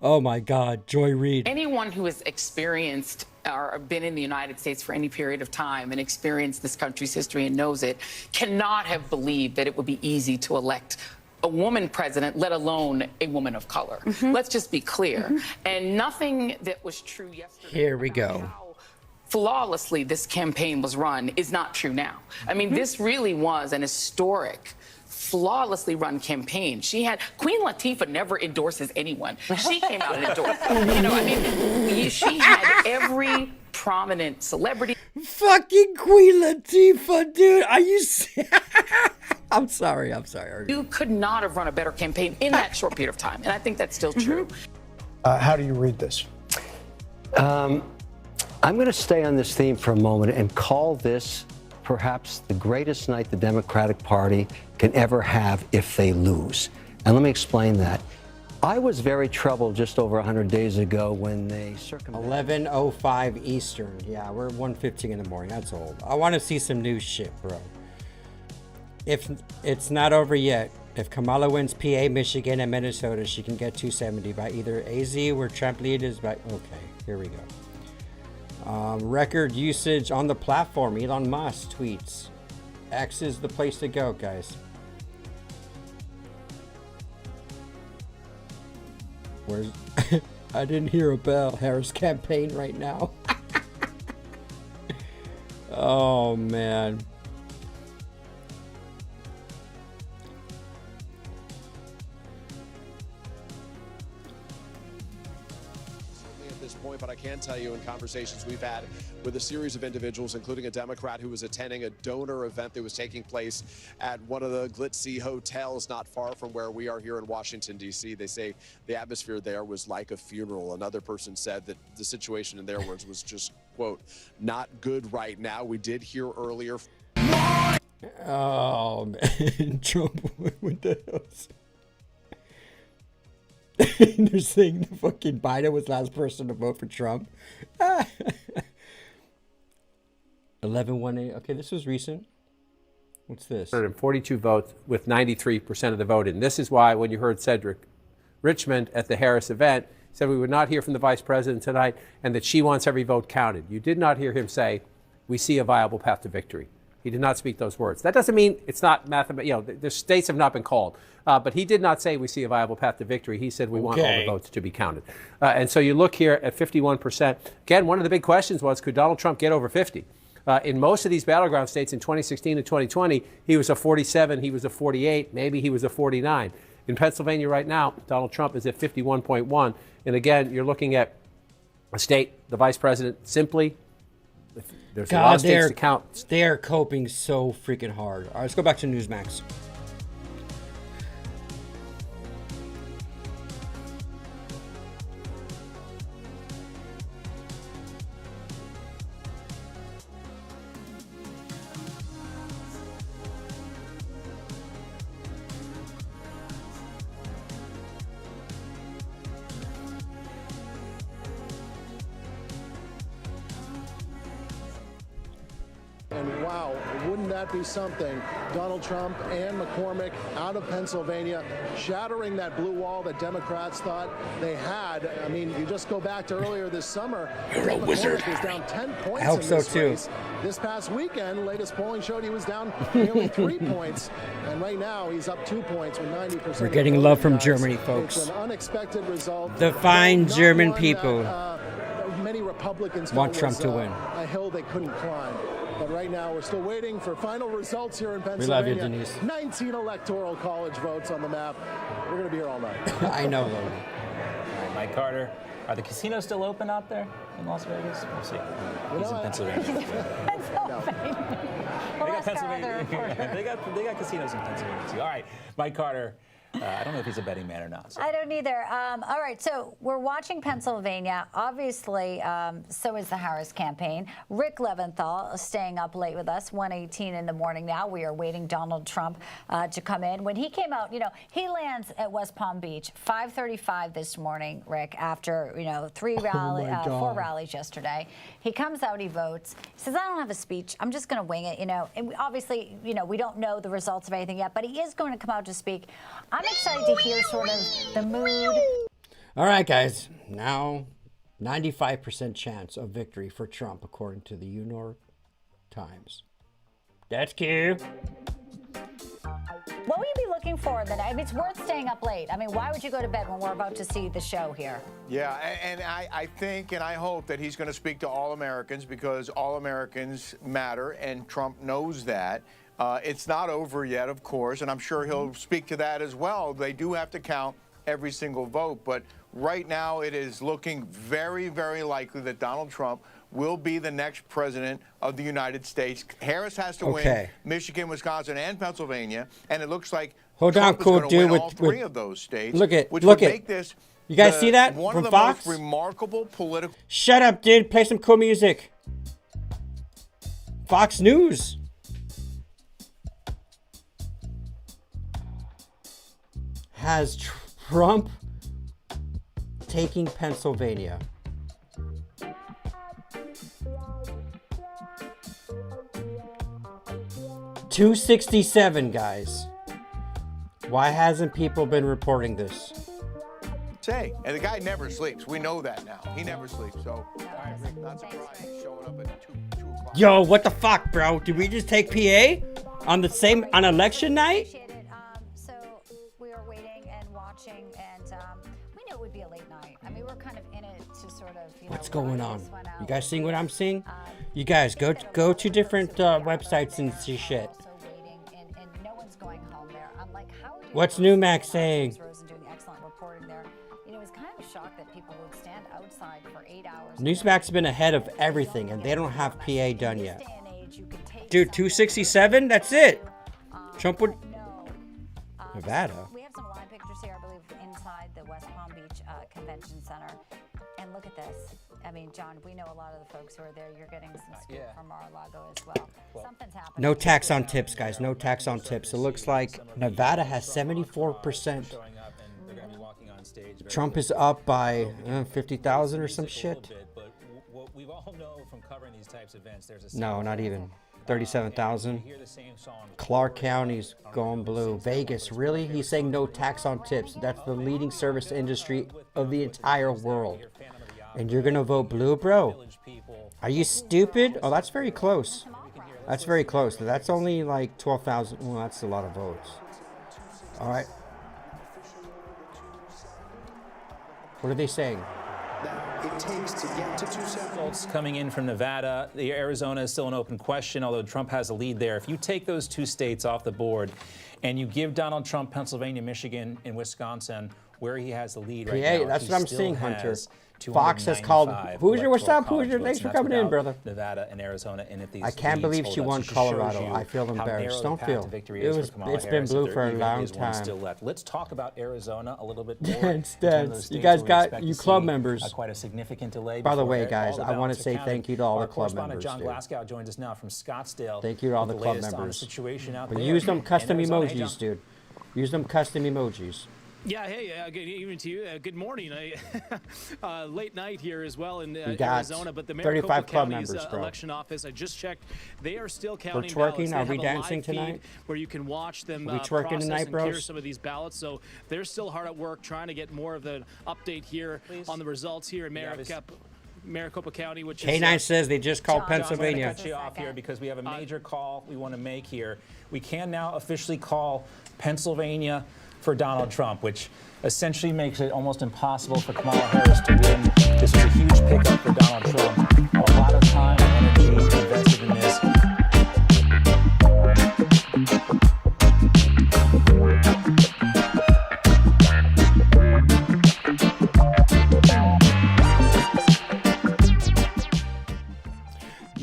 [SPEAKER 6] Oh my God, Joy Reid.
[SPEAKER 20] Anyone who has experienced or been in the United States for any period of time and experienced this country's history and knows it cannot have believed that it would be easy to elect a woman president, let alone a woman of color. Let's just be clear. And nothing that was true yesterday.
[SPEAKER 6] Here we go.
[SPEAKER 20] Flawlessly this campaign was run is not true now. I mean, this really was an historic, flawlessly run campaign. Queen Latifah never endorses anyone. She came out and endorsed. You know, I mean, she had every prominent celebrity.
[SPEAKER 6] Fucking Queen Latifah, dude. Are you... I'm sorry.
[SPEAKER 20] You could not have run a better campaign in that short period of time. And I think that's still true.
[SPEAKER 19] How do you read this?
[SPEAKER 24] I'm going to stay on this theme for a moment and call this perhaps the greatest night the Democratic Party can ever have if they lose. And let me explain that. I was very troubled just over 100 days ago when they circumvented...
[SPEAKER 6] 11:05 Eastern. Yeah, we're 1:15 in the morning. That's old. I want to see some new shit, bro. If it's not over yet, if Kamala wins PA, Michigan, and Minnesota, she can get 270 by either AZ or Trump leaders by... Okay, here we go. Record usage on the platform. Elon Musk tweets. X is the place to go, guys. Where's... I didn't hear a bell. Harris campaign right now. Oh, man.
[SPEAKER 26] Point, but I can tell you in conversations we've had with a series of individuals, including a Democrat who was attending a donor event that was taking place at one of the glitzy hotels not far from where we are here in Washington, D.C. They say the atmosphere there was like a funeral. Another person said that the situation, in their words, was just, quote, not good right now. We did hear earlier.
[SPEAKER 6] Oh, man. Trump with the house. They're saying the fucking Biden was the last person to vote for Trump. 11-1-8. Okay, this was recent. What's this?
[SPEAKER 27] 142 votes with 93% of the vote. And this is why when you heard Cedric Richmond at the Harris event, said we would not hear from the vice president tonight and that she wants every vote counted. You did not hear him say, we see a viable path to victory. He did not speak those words. That doesn't mean it's not mathematical. You know, the states have not been called. But he did not say we see a viable path to victory. He said we want all the votes to be counted. And so you look here at 51%. Again, one of the big questions was, could Donald Trump get over 50? In most of these battleground states in 2016 and 2020, he was a 47, he was a 48, maybe he was a 49. In Pennsylvania right now, Donald Trump is at 51.1. And again, you're looking at a state, the vice president simply... There's a lot of states to count.
[SPEAKER 6] They're coping so freaking hard. All right, let's go back to Newsmax.
[SPEAKER 19] And wow, wouldn't that be something? Donald Trump and McCormick out of Pennsylvania, shattering that blue wall that Democrats thought they had. I mean, you just go back to earlier this summer. McCormick was down 10 points
[SPEAKER 6] I hope
[SPEAKER 19] in
[SPEAKER 6] so
[SPEAKER 19] this
[SPEAKER 6] too.
[SPEAKER 19] race. This past weekend, latest polling showed he was down nearly 3 points. And right now, he's up 2 points with 90%.
[SPEAKER 6] We're getting love from Germany, folks.
[SPEAKER 19] It's an unexpected result.
[SPEAKER 6] The fine
[SPEAKER 19] Not
[SPEAKER 6] German
[SPEAKER 19] one
[SPEAKER 6] people
[SPEAKER 19] that, many Republicans
[SPEAKER 6] want
[SPEAKER 19] felt
[SPEAKER 6] Trump
[SPEAKER 19] was,
[SPEAKER 6] to win.
[SPEAKER 19] A hill they couldn't climb. But right now, we're still waiting for final results here in
[SPEAKER 6] We
[SPEAKER 19] Pennsylvania.
[SPEAKER 6] love you, Denise.
[SPEAKER 19] 19 electoral college votes on the map. We're going to be here all night.
[SPEAKER 6] I know, Logan.
[SPEAKER 25] All right, Mike Carter. Are the casinos still open out there in Las Vegas? We'll see. He's in Pennsylvania. They got Pennsylvania. They got casinos in Pennsylvania too. All right, Mike Carter. I don't know if he's a betting man or not. So.
[SPEAKER 14] I don't either. All right, so we're watching Pennsylvania. Obviously, so is the Harris campaign. Rick Leventhal is staying up late with us, 1:18 in the morning now. We are waiting Donald Trump to come in. When he came out, you know, he lands at West Palm Beach, 5:35 this morning, Rick, after, you know, 4 rallies yesterday. He comes out, he votes. He says, I don't have a speech. I'm just going to wing it, you know. And obviously, you know, we don't know the results of anything yet, but he is going to come out to speak. I'm excited to hear sort of the mood.
[SPEAKER 6] All right, guys. Now, 95% chance of victory for Trump, according to the New York Times. That's cute.
[SPEAKER 14] What will you be looking for in the night? I mean, it's worth staying up late. I mean, why would you go to bed when we're about to see the show here?
[SPEAKER 1] Yeah, and I think and I hope that he's going to speak to all Americans because all Americans matter, and Trump knows that. It's not over yet, of course, and I'm sure he'll speak to that as well. They do have to count every single vote, but right now it is looking very, very likely that Donald Trump will be the next president of the United States. Harris has to win Michigan, Wisconsin, and Pennsylvania, and it looks like Trump is going to win all three of those states, which would make this
[SPEAKER 6] you guys see that
[SPEAKER 1] one
[SPEAKER 6] from
[SPEAKER 1] of the
[SPEAKER 6] Fox?
[SPEAKER 1] most remarkable political.
[SPEAKER 6] Shut up, dude. Play some cool music. Fox News. Has Trump taking Pennsylvania? $267, guys. Why hasn't people been reporting this?
[SPEAKER 1] And the guy never sleeps. We know that now. He never sleeps. So, not surprised he's showing up at 2 o'clock.
[SPEAKER 6] Yo, what the fuck, bro? Did we just take PA on election night?
[SPEAKER 14] So we were waiting and watching, and we knew it would be a late night. I mean, we're kind of in it to sort of, you know,
[SPEAKER 6] What's going on? You guys seeing what I'm seeing? You guys go to different websites and see shit.
[SPEAKER 14] And no one's going home there. I'm like, how would you?
[SPEAKER 6] What's Newmax saying?
[SPEAKER 14] Doing excellent reporting there. You know, it was kind of shocked that people would stand outside for 8 hours.
[SPEAKER 6] Newsmax's been ahead of everything, and they don't have PA done yet. Dude, 267? That's it. Trump would. Nevada.
[SPEAKER 14] We have some live pictures here, I believe, inside the West Palm Beach Convention Center. And look at this. I mean, John, we know a lot of the folks who are there. You're getting some scoop from Mar-a-Lago as well. Something's happening.
[SPEAKER 6] No tax on tips, guys. No tax on tips. It looks like Nevada has 74%. Trump is up by 50,000 or some shit.
[SPEAKER 25] But what we all know from covering these types of events, there's a
[SPEAKER 6] No, not even. 37,000. Clark County's going blue. Vegas, really? He's saying no tax on tips. That's the leading service industry of the entire world. And you're going to vote blue, bro? Are you stupid? Oh, that's very close. That's very close. That's only like 12,000. Well, that's a lot of votes. All right. What are they saying?
[SPEAKER 19] It takes to get to 270.
[SPEAKER 25] Results coming in from Nevada. The Arizona is still an open question, although Trump has a lead there. If you take those two states off the board and you give Donald Trump Pennsylvania, Michigan, and Wisconsin, where he has the lead right now,
[SPEAKER 6] that's
[SPEAKER 25] he
[SPEAKER 6] what I'm
[SPEAKER 25] still
[SPEAKER 6] seeing, Hunter.
[SPEAKER 25] has
[SPEAKER 6] Fox has called. Hoosier, what's up,
[SPEAKER 25] electoral
[SPEAKER 6] Hoosier?
[SPEAKER 25] college
[SPEAKER 6] Thanks for
[SPEAKER 25] votes, and
[SPEAKER 6] coming
[SPEAKER 25] that's
[SPEAKER 6] in, brother.
[SPEAKER 25] without Nevada and Arizona. And if these
[SPEAKER 6] I can't
[SPEAKER 25] leads
[SPEAKER 6] believe
[SPEAKER 25] hold
[SPEAKER 6] she
[SPEAKER 25] up,
[SPEAKER 6] won
[SPEAKER 25] it just shows
[SPEAKER 6] Colorado.
[SPEAKER 25] you
[SPEAKER 6] I feel
[SPEAKER 25] how
[SPEAKER 6] embarrassed.
[SPEAKER 25] narrow
[SPEAKER 6] Don't
[SPEAKER 25] the path
[SPEAKER 6] feel.
[SPEAKER 25] to victory is for Kamala
[SPEAKER 6] It's been
[SPEAKER 25] Harris,
[SPEAKER 6] blue
[SPEAKER 25] that
[SPEAKER 6] for a
[SPEAKER 25] there
[SPEAKER 6] long
[SPEAKER 25] is one
[SPEAKER 6] time.
[SPEAKER 25] still left. Let's talk about Arizona a little bit more.
[SPEAKER 6] Dance,
[SPEAKER 25] In terms of the
[SPEAKER 6] dance. You
[SPEAKER 25] states
[SPEAKER 6] guys
[SPEAKER 25] where we
[SPEAKER 6] got
[SPEAKER 25] expect
[SPEAKER 6] you
[SPEAKER 25] to
[SPEAKER 6] club
[SPEAKER 25] see
[SPEAKER 6] members.
[SPEAKER 25] quite a significant delay.
[SPEAKER 6] By the
[SPEAKER 25] before
[SPEAKER 6] way,
[SPEAKER 25] all
[SPEAKER 6] guys,
[SPEAKER 25] the
[SPEAKER 6] I want to
[SPEAKER 25] ballots are
[SPEAKER 6] say
[SPEAKER 25] counted.
[SPEAKER 6] thank you to all
[SPEAKER 25] Our
[SPEAKER 6] the club
[SPEAKER 25] correspondent
[SPEAKER 6] members.
[SPEAKER 25] John
[SPEAKER 6] Dude.
[SPEAKER 25] Glasgow joins us now from Scottsdale.
[SPEAKER 6] Thank you to all
[SPEAKER 25] with
[SPEAKER 6] the club
[SPEAKER 25] latest on the
[SPEAKER 6] members.
[SPEAKER 25] situation out
[SPEAKER 6] But
[SPEAKER 25] there
[SPEAKER 6] use them
[SPEAKER 25] in
[SPEAKER 6] custom
[SPEAKER 25] Arizona. Hey,
[SPEAKER 6] emojis,
[SPEAKER 25] John.
[SPEAKER 6] dude. Use them custom emojis.
[SPEAKER 4] Yeah, hey, good evening to you. Good morning. Late night here as well in
[SPEAKER 6] We got
[SPEAKER 4] Arizona, but the
[SPEAKER 6] 35
[SPEAKER 4] Maricopa
[SPEAKER 6] club
[SPEAKER 4] County's
[SPEAKER 6] members, bro.
[SPEAKER 4] election office, I just checked, they are still
[SPEAKER 6] We're
[SPEAKER 4] counting
[SPEAKER 6] twerking.
[SPEAKER 4] ballots.
[SPEAKER 6] Are
[SPEAKER 4] They
[SPEAKER 6] we
[SPEAKER 4] have a
[SPEAKER 6] dancing
[SPEAKER 4] live feed
[SPEAKER 6] tonight?
[SPEAKER 4] where you can watch them
[SPEAKER 6] Are we twerking
[SPEAKER 4] process
[SPEAKER 6] tonight,
[SPEAKER 4] and
[SPEAKER 6] bros?
[SPEAKER 4] clear some of these ballots. So they're still hard at work trying to get more of an update here on the results here in Maricopa County, which
[SPEAKER 6] K9
[SPEAKER 4] is
[SPEAKER 6] says they just called Pennsylvania.
[SPEAKER 25] I'm going to cut you off here because we have a major call we want to make here. We can now officially call Pennsylvania for Donald Trump, which essentially makes it almost impossible for Kamala Harris to win. This was a huge pickup for Donald Trump. A lot of time and energy invested in this.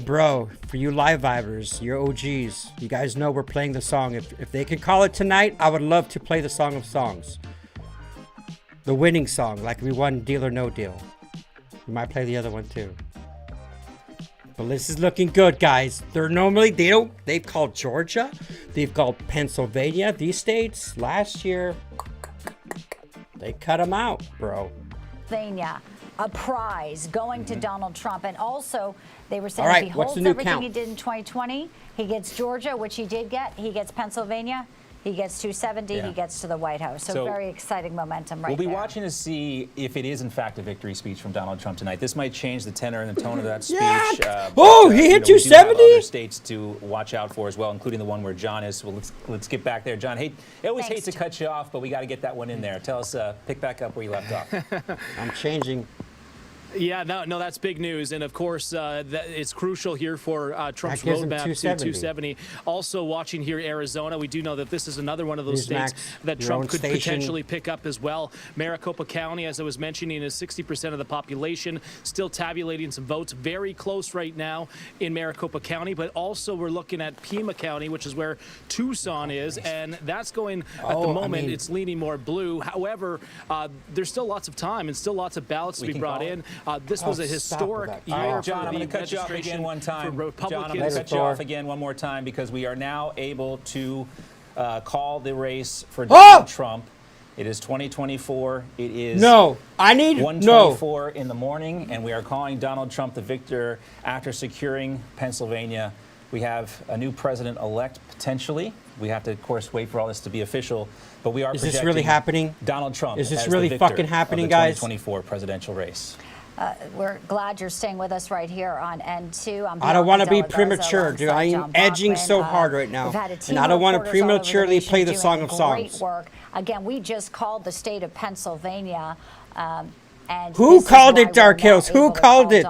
[SPEAKER 6] Bro, for you live vibers, your OGs, you guys know we're playing the song. If they could call it tonight, I would love to play the song of songs. The winning song, like we won Deal or No Deal. We might play the other one too. But this is looking good, guys. They've called Georgia. They've called Pennsylvania. These states, last year, they cut them out, bro.
[SPEAKER 14] Pennsylvania, a prize going to Donald Trump. And also, they were saying
[SPEAKER 6] All right,
[SPEAKER 14] if he
[SPEAKER 6] what's
[SPEAKER 14] holds
[SPEAKER 6] the new
[SPEAKER 14] everything
[SPEAKER 6] count?
[SPEAKER 14] he did in 2020, he gets Georgia, which he did get. He gets Pennsylvania. He gets 270.
[SPEAKER 25] Yeah.
[SPEAKER 14] He gets to the White House. So very exciting momentum right
[SPEAKER 25] We'll be
[SPEAKER 14] there.
[SPEAKER 25] watching to see if it is, in fact, a victory speech from Donald Trump tonight. This might change the tenor and the tone of that speech.
[SPEAKER 6] Yeah. He hit
[SPEAKER 25] We do have
[SPEAKER 6] 270?
[SPEAKER 25] other states to watch out for as well, including the one where John is. So let's get back there. John, I always hate to cut you off, but we got to get that one in there. Tell us, pick back up where you left off.
[SPEAKER 6] I'm changing.
[SPEAKER 4] Yeah, no, that's big news, and of course, it's crucial here for Trump's
[SPEAKER 6] That gives him
[SPEAKER 4] roadmap to
[SPEAKER 6] 270.
[SPEAKER 4] 270. Also, watching here, Arizona, we do know that this is another one of those states
[SPEAKER 6] Newsmax,
[SPEAKER 4] that
[SPEAKER 6] your
[SPEAKER 4] Trump
[SPEAKER 6] own
[SPEAKER 4] could
[SPEAKER 6] station.
[SPEAKER 4] potentially pick up as well. Maricopa County, as I was mentioning, is 60% of the population, still tabulating some votes. Very close right now in Maricopa County, but also we're looking at Pima County, which is where Tucson is, and that's going at the moment. It's leaning more blue. However, there's still lots of time and still lots of ballots to be brought in. This was a historic year.
[SPEAKER 25] John, I'm going to cut you off again one time. John, I'm going to cut you off again one more time because we are now able to call the race for Donald Trump. It is 2024. It is 1:24 in the morning, and we are calling Donald Trump the victor after securing Pennsylvania. We have a new president-elect potentially. We have to, of course, wait for all this to be official. But we are
[SPEAKER 6] Is this really happening?
[SPEAKER 25] Donald Trump
[SPEAKER 6] Is this
[SPEAKER 25] as
[SPEAKER 6] really
[SPEAKER 25] the victor
[SPEAKER 6] fucking happening,
[SPEAKER 25] of the
[SPEAKER 6] guys?
[SPEAKER 25] 2024 presidential race.
[SPEAKER 14] We're glad you're staying with us right here on N2.
[SPEAKER 6] I don't want to be premature, dude. I am edging so hard right now. And I don't want to prematurely play the Song of Songs.
[SPEAKER 14] Work. Again, we just called the state of Pennsylvania. And
[SPEAKER 6] who called it, Dark Hills? Who called it?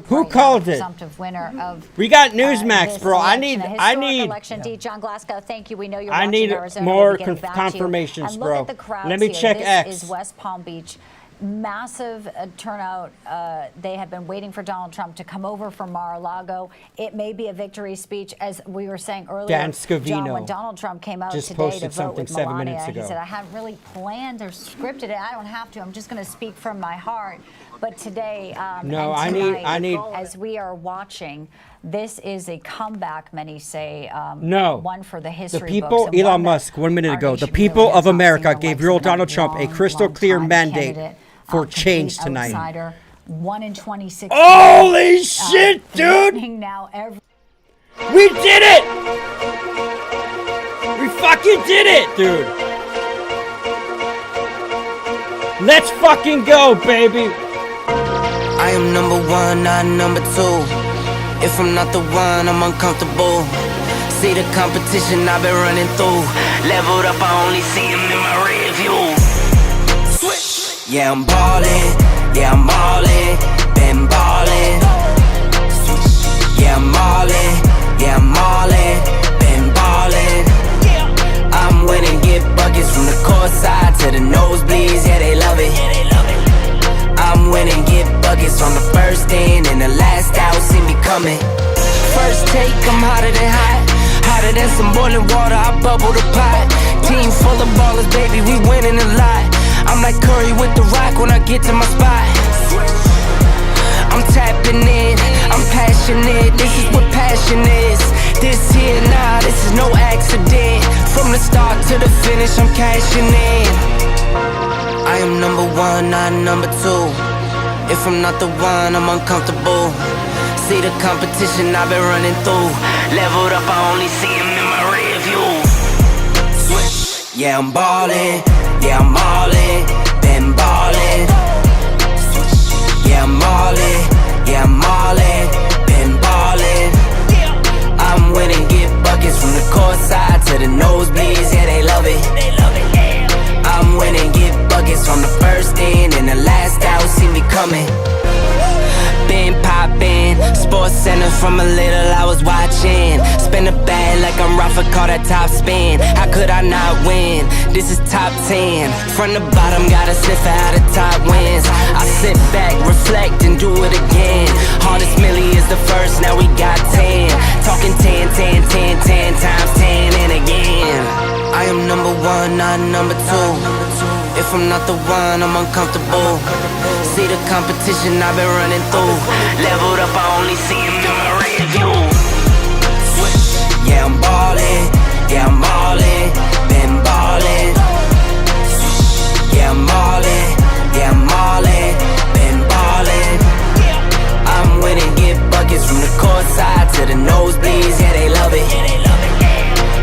[SPEAKER 6] Who called it?
[SPEAKER 14] Winner of,
[SPEAKER 6] we got Newsmax, bro. I need
[SPEAKER 14] election. D. John Glasgow, thank you. We know you're
[SPEAKER 6] I
[SPEAKER 14] watching
[SPEAKER 6] need
[SPEAKER 14] Arizona.
[SPEAKER 6] more
[SPEAKER 14] We'll be getting back to you.
[SPEAKER 6] confirmations,
[SPEAKER 14] And look
[SPEAKER 6] bro.
[SPEAKER 14] at the crowds
[SPEAKER 6] Let me
[SPEAKER 14] here.
[SPEAKER 6] check
[SPEAKER 14] this
[SPEAKER 6] X.
[SPEAKER 14] is West Palm Beach. Massive turnout. They have been waiting for Donald Trump to come over from Mar-a-Lago. It may be a victory speech, as we were saying earlier.
[SPEAKER 6] Dan Scavino
[SPEAKER 14] John, when Donald Trump came out
[SPEAKER 6] just
[SPEAKER 14] today
[SPEAKER 6] posted
[SPEAKER 14] to vote
[SPEAKER 6] something
[SPEAKER 14] with
[SPEAKER 6] 7
[SPEAKER 14] Melania,
[SPEAKER 6] minutes ago.
[SPEAKER 14] he said, I haven't really planned or scripted it. I don't have to. I'm just going to speak from my heart. But today,
[SPEAKER 6] No,
[SPEAKER 14] and tonight,
[SPEAKER 6] I need.
[SPEAKER 14] As we are watching, this is a comeback. Many say
[SPEAKER 6] No.
[SPEAKER 14] one for the history
[SPEAKER 6] The people,
[SPEAKER 14] books, and
[SPEAKER 6] Elon
[SPEAKER 14] one that
[SPEAKER 6] Musk, 1 minute
[SPEAKER 14] our
[SPEAKER 6] ago, the
[SPEAKER 14] nation
[SPEAKER 6] people
[SPEAKER 14] really
[SPEAKER 6] of
[SPEAKER 14] has not
[SPEAKER 6] America
[SPEAKER 14] seen
[SPEAKER 6] gave
[SPEAKER 14] the
[SPEAKER 6] real
[SPEAKER 14] likes of
[SPEAKER 6] Donald
[SPEAKER 14] that
[SPEAKER 6] Trump a
[SPEAKER 14] long,
[SPEAKER 6] crystal clear
[SPEAKER 14] long-time
[SPEAKER 6] mandate
[SPEAKER 14] candidate,
[SPEAKER 6] for change
[SPEAKER 14] complete
[SPEAKER 6] tonight.
[SPEAKER 14] outsider, 1 in 26.
[SPEAKER 6] Holy shit, dude!
[SPEAKER 14] Now
[SPEAKER 6] We did it! We fucking did it, dude! Let's fucking go, baby!
[SPEAKER 7] I am number one, not number two. If I'm not the one, I'm uncomfortable. See the competition I've been running through. Leveled up, I only see them in my rear view. Switch. Yeah, I'm ballin'. Yeah, I'm ballin'. Been ballin'. Switch. Yeah, I'm ballin'. Yeah, I'm ballin'. Been ballin'. I'm winning, get buckets from the court side to the nosebleeds. Yeah, they love it. I'm winning, get buckets on the first in and the last out, see me coming. First take, I'm hotter than hot. Hotter than some boiling water, I bubble the pot. Team full of ballers, baby, we winning a lot. I'm like Curry with the rock when I get to my spot. I'm tapping in, I'm passionate, this is what passion is. This here, nah, this is no accident. From the start to the finish, I'm cashing in. am number one, not number two. If I'm not the one, I'm uncomfortable. See the competition I've been running through. Leveled up, I only see him in my rear view. Switch. Yeah, I'm ballin'. Yeah, I'm all in. Been ballin'. Yeah, I'm all in. Yeah, I'm all in. Been ballin'. I'm winning, get buckets from the court side to the nosebleeds. Yeah, they love it. I'm winning, get buckets from the first in and the last out. See me coming. Been poppin', Sports Center from a little I was watching. Spin a bag like I'm Rafa, call that top spin. How could I not win? This is top 10. From the bottom, got a sniffer how the top wins. I sit back, reflect, and do it again. Hardest milli is the first, now we got 10. Talking 10, 10, 10, 10 times 10 and again. I am number one, not number two. If I'm not the one, I'm uncomfortable. See the competition I've been running through. Leveled up, I only see him in my rear view. Switch. Yeah, I'm ballin'. Yeah, I'm all in. Been ballin'. Yeah, I'm all in. Yeah, I'm all in. Been ballin'. I'm winning, get buckets from the court side to the nosebleeds. Yeah, they love it.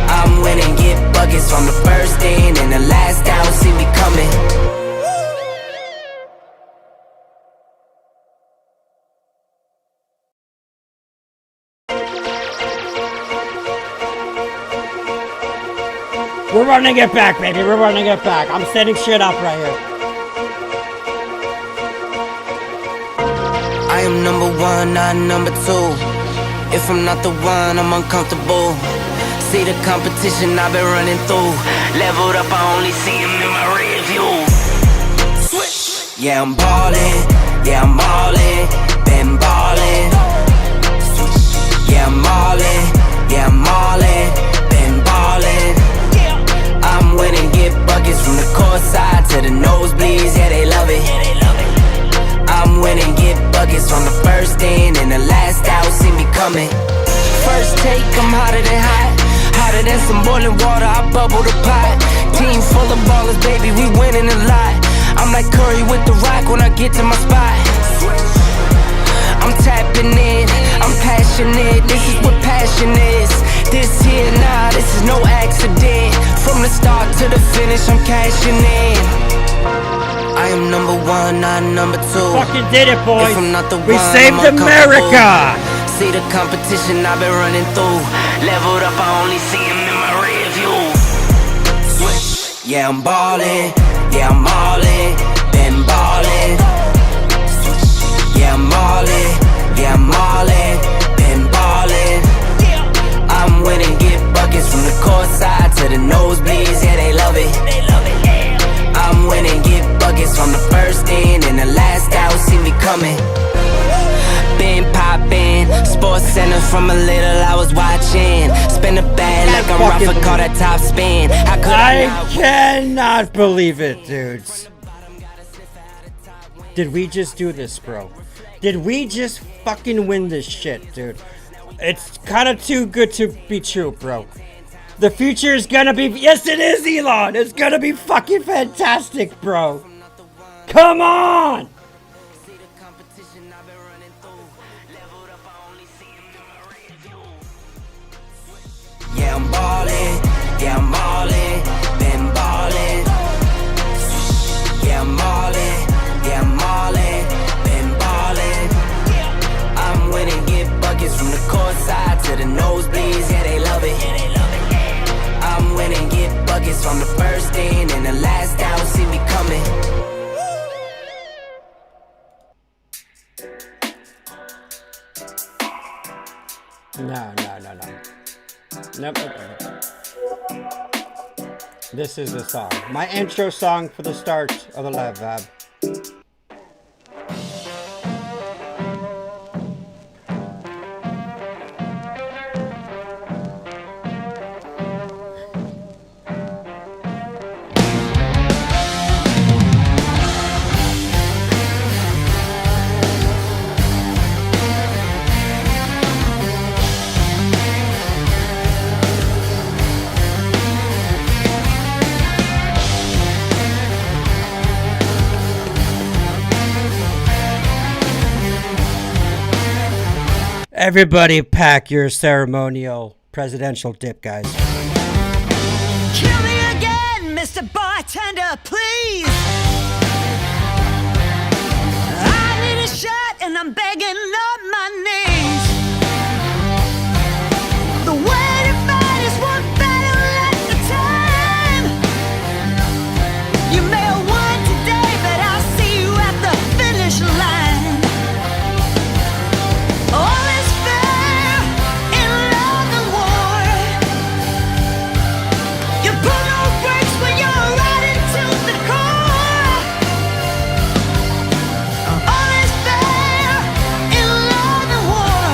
[SPEAKER 7] I'm winning, get buckets from the first in and the last out. See me coming.
[SPEAKER 6] We're running it back, baby. We're running it back. I'm setting shit up right here.
[SPEAKER 7] I am number one, not number two. If I'm not the one, I'm uncomfortable. See the competition I've been running through. Leveled up, I only see him in my rear view. Switch. Yeah, I'm ballin'. Yeah, I'm all in. Been ballin'. Yeah, I'm all in. Yeah, I'm all in. Been ballin'. I'm winning, get buckets from the court side to the nosebleeds. Yeah, they love it. I'm winning, get buckets from the first in and the last out. See me coming. First take, I'm hotter than hot. Hotter than some boiling water, I bubble the pot. Team full of ballers, baby, we winning a lot. I'm like Curry with the rock when I get to my spot. I'm tapping in, I'm passionate. This is what passion is. This here, nah, this is no accident. From the start to the finish, I'm cashing in. I am number one, not number two.
[SPEAKER 6] Fucking did it, boys.
[SPEAKER 7] If I'm not the
[SPEAKER 6] We
[SPEAKER 7] one,
[SPEAKER 6] saved
[SPEAKER 7] I'm
[SPEAKER 6] America.
[SPEAKER 7] See the competition I've been running through. Leveled up, I only see him in my rear view. Switch. Yeah, I'm ballin'. Yeah, I'm all in. Been ballin'. Yeah, I'm all in. Yeah, I'm all in. Been ballin'. I'm winning, get buckets from the court side to the nosebleeds. Yeah, they love it. I'm winning, get buckets from the first in and the last out. See me coming. Been poppin', Sports Center from a little I was watching. Spin a bag like I'm Rafa, call that top spin.
[SPEAKER 6] I cannot believe it, dudes. Did we just do this, bro? Did we just fucking win this shit, dude? It's kind of too good to be true, bro. The future is gonna be... Yes, it is, Elon! It's gonna be fucking fantastic, bro. Come on!
[SPEAKER 7] Yeah, I'm ballin'. Yeah, I'm all in. Been ballin'. Yeah, I'm all in. Yeah, I'm all in. Been ballin'. I'm winning, get buckets from the court side to the nosebleeds. Yeah, they love it. I'm winning, get buckets from the first in and the last out. See me coming.
[SPEAKER 6] No. Nope. This is the song. My intro song for the start of the live vibe. Everybody pack your ceremonial presidential dip, guys.
[SPEAKER 2] Kill me again, Mr. Bartender, please. I need a shot and I'm begging on my knees. The way to fight is one battle at a time. You may have won today, but I'll see you at the finish line. All is fair in love and war. You pull no brakes when you're riding to the core. All is fair in love and war.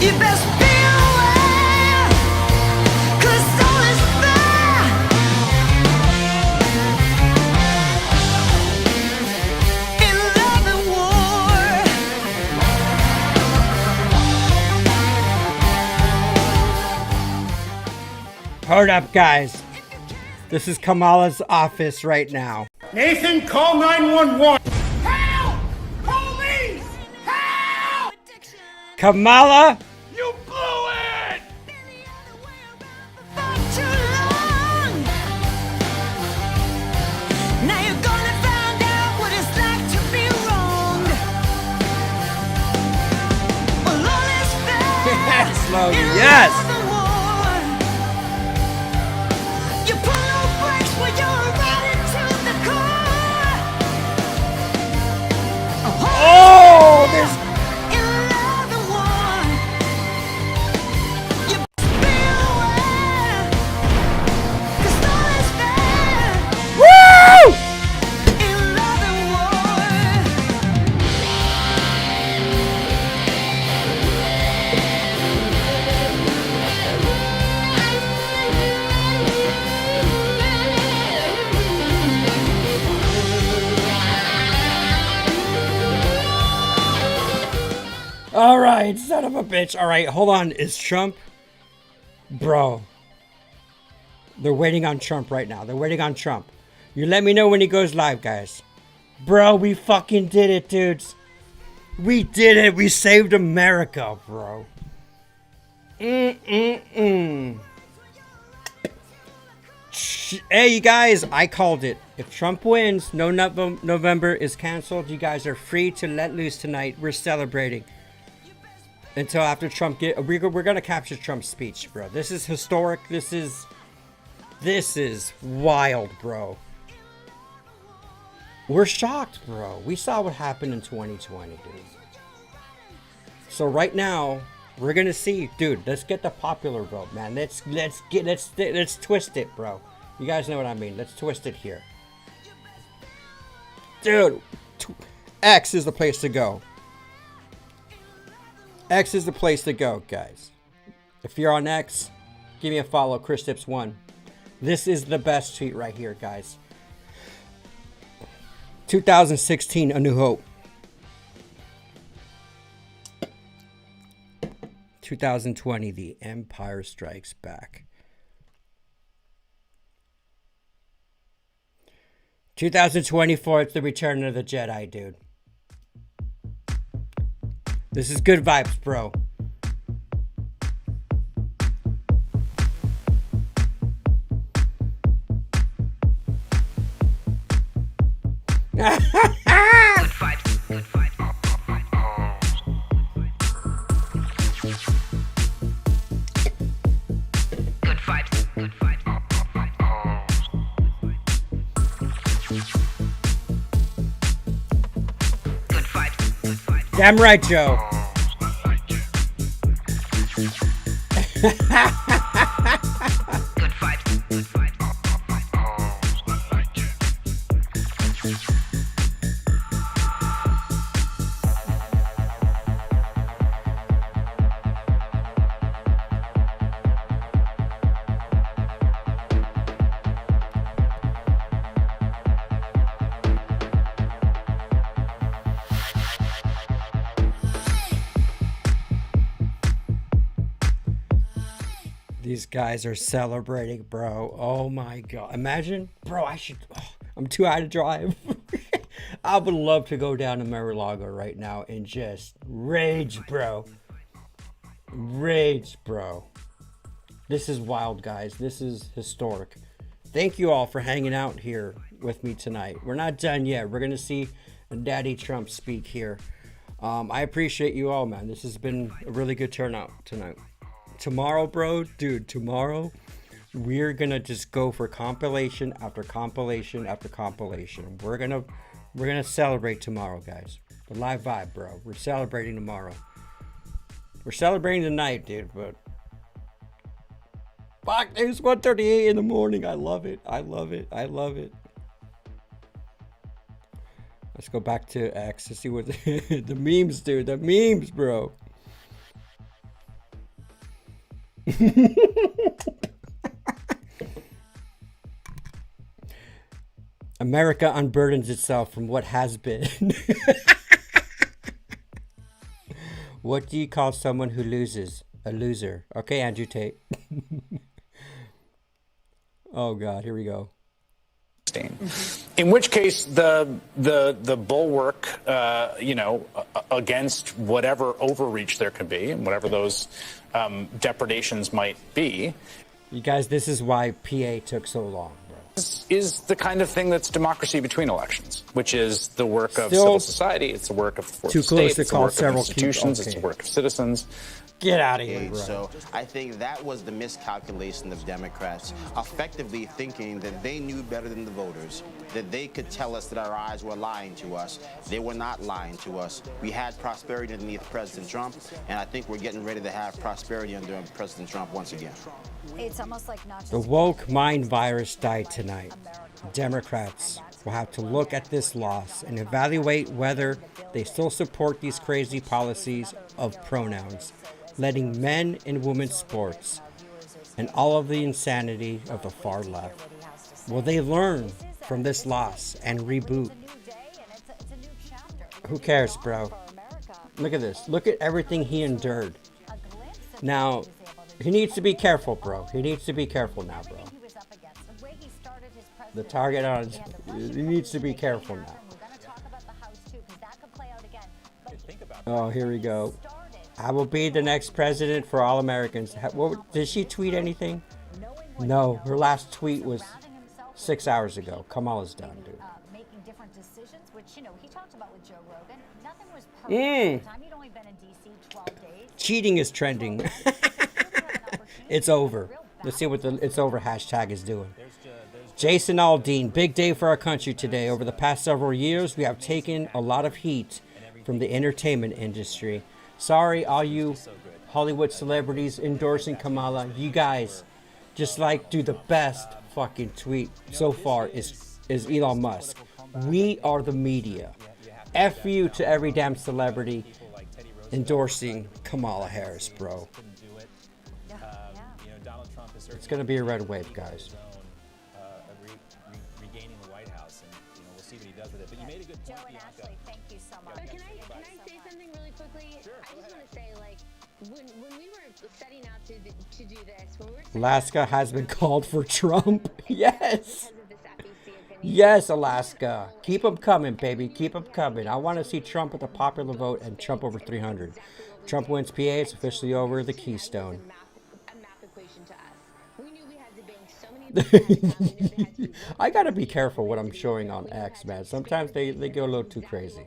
[SPEAKER 2] You best be aware, 'cause all is fair in love and war.
[SPEAKER 6] Hold up, guys. This is Kamala's office right now.
[SPEAKER 8] Nathan, call 911. Help! Police! Help!
[SPEAKER 6] Kamala,
[SPEAKER 8] You blew it!
[SPEAKER 2] Now you're gonna find out what it's like to be wronged. Well, all is fair
[SPEAKER 6] Yes, Logan,
[SPEAKER 2] in
[SPEAKER 6] yes.
[SPEAKER 2] love and war. You pull no brakes when you're riding to the core.
[SPEAKER 6] Oh, there's
[SPEAKER 2] in love and war. You best be aware, 'cause all is fair
[SPEAKER 6] woo!
[SPEAKER 2] in love and war.
[SPEAKER 6] All right, son of a bitch. All right, hold on. Is Trump, bro? They're waiting on Trump right now. They're waiting on Trump. You let me know when he goes live, guys. Bro, we fucking did it, dudes. We did it. We saved America, bro. Hey, you guys, I called it. If Trump wins, no November is canceled. You guys are free to let loose tonight. We're celebrating. Until after Trump we're gonna capture Trump's speech, bro. This is historic. This is wild, bro. We're shocked, bro. We saw what happened in 2020, dude. So right now, we're gonna see, dude. Let's get the popular vote, man. Let's twist it, bro. You guys know what I mean. Let's twist it here, dude. X is the place to go. X is the place to go, guys. If you're on X, give me a follow, ChrisTips1. This is the best tweet right here, guys. 2016, A New Hope. 2020, The Empire Strikes Back. 2024, it's The Return of the Jedi, dude. This is good vibes, bro. Good
[SPEAKER 2] vibes. Good vibes. Good vibes. Good vibes. Good vibes. Good vibes.
[SPEAKER 6] Damn right, Joe.
[SPEAKER 2] Good vibes. Good vibes.
[SPEAKER 6] These guys are celebrating, bro. Oh my god. Imagine, bro, I'm too high to drive. I would love to go down to Mar-a-Lago right now and just rage, bro. Rage, bro. This is wild, guys. This is historic. Thank you all for hanging out here with me tonight. We're not done yet. We're going to see Daddy Trump speak here. I appreciate you all, man. This has been a really good turnout tonight. Tomorrow, bro, dude, tomorrow, we're going to just go for compilation after compilation after compilation. We're going to celebrate tomorrow, guys. The live vibe, bro. We're celebrating tomorrow. We're celebrating tonight, dude, but fuck, it's 1:38 in the morning. I love it. I love it. I love it. Let's go back to X to see what the memes, dude. The memes, bro. America unburdens itself from what has been. What do you call someone who loses? A loser. Okay, Andrew Tate. Oh God, here we go.
[SPEAKER 3] In which case, the bulwark, against whatever overreach there could be and whatever those depredations might be.
[SPEAKER 6] You guys, this is why PA took so long, bro.
[SPEAKER 3] Is the kind of thing that's democracy between elections, which is the work of civil society, it's the work of the state, it's the work of institutions, it's the work of citizens.
[SPEAKER 6] Get out of here, bro.
[SPEAKER 10] So I think that was the miscalculation of Democrats, effectively thinking that they knew better than the voters, that they could tell us that our eyes were lying to us. They were not lying to us. We had prosperity underneath President Trump, and I think we're getting ready to have prosperity under President Trump once again.
[SPEAKER 14] It's almost like not just
[SPEAKER 6] the woke mind virus died tonight. Democrats will have to look at this loss and evaluate whether they still support these crazy policies of pronouns, letting men and women sports, and all of the insanity of the far left. Will they learn from this loss and reboot? Who cares, bro? Look at this. Look at everything he endured. Now, he needs to be careful, bro. He needs to be careful now, bro. The target on he needs to be careful now. Oh, here we go. I will be the next president for all Americans. Did she tweet anything? No, her last tweet was 6 hours ago. Kamala's done, dude.
[SPEAKER 14] Making different decisions, which he talked about with Joe Rogan. Nothing was perfect at the time. He'd only been in DC 12 days.
[SPEAKER 6] Cheating is trending. It's over. Let's see what the "it's over" hashtag is doing. Jason Aldean, big day for our country today. Over the past several years, we have taken a lot of heat from the entertainment industry. Sorry, all you Hollywood celebrities endorsing Kamala. You guys just do the best fucking tweet so far is Elon Musk. We are the media. F you to every damn celebrity endorsing Kamala Harris, bro. It's going to be a red wave, guys.
[SPEAKER 25] Regaining the White House, and we'll see what he does with it. But you made a good point, Bianca.
[SPEAKER 14] Thank you so much.
[SPEAKER 12] Can I say something really quickly? Sure, I just want to say, when we were setting out to do this, when we were
[SPEAKER 6] Alaska has been called for Trump. Yes. Yes, Alaska. Keep them coming, baby. Keep them coming. I want to see Trump with a popular vote and Trump over 300. Trump wins PA. It's officially over. The Keystone. I gotta be careful what I'm showing on X, man. Sometimes they go a little too crazy.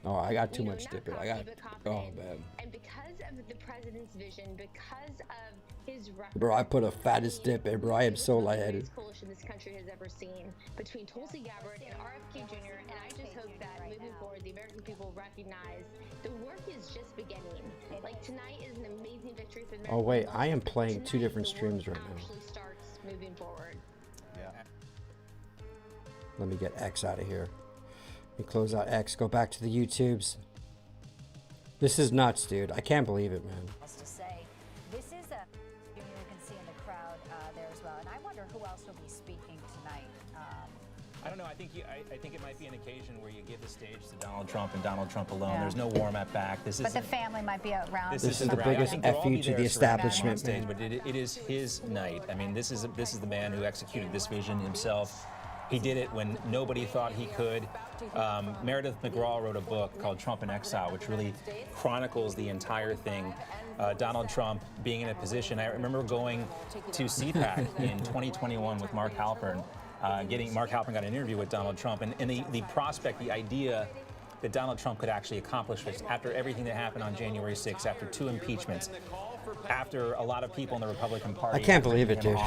[SPEAKER 6] Oh, I got too much dipping. Oh, man.
[SPEAKER 12] And because of the president's vision, because of his
[SPEAKER 6] bro, I put a fattest dip in, bro. I am so lightheaded.
[SPEAKER 12] Coalition this country has ever seen between Tulsi Gabbard and RFK Jr. And I just hope that moving forward, the American people recognize the work is just beginning. Like tonight is an amazing victory for the
[SPEAKER 6] Oh wait, I am playing two different streams right now.
[SPEAKER 12] Starts moving forward.
[SPEAKER 10] Yeah.
[SPEAKER 6] Let me get X out of here. Let me close out X. Go back to the YouTubes. This is nuts, dude. I can't believe it, man.
[SPEAKER 14] To say, this is a you can see in the crowd there as well, and I wonder who else will be speaking tonight.
[SPEAKER 25] I don't know. I think it might be an occasion where you give the stage to Donald Trump and Donald Trump alone. Yeah. There's no warm-up back.
[SPEAKER 14] But the family might be around.
[SPEAKER 6] This is the biggest FU to the establishment,
[SPEAKER 25] stage, but it is his night. I mean, this is the man who executed this vision himself. He did it when nobody thought he could. Meredith McGraw wrote a book called Trump in Exile, which really chronicles the entire thing. Donald Trump being in a position. I remember going to CPAC in 2021 with Mark Halpern. Mark Halpern got an interview with Donald Trump, and the prospect, the idea that Donald Trump could actually accomplish this after everything that happened on January 6th, after 2 impeachments, after a lot of people in the Republican Party.
[SPEAKER 6] I can't believe it, dude.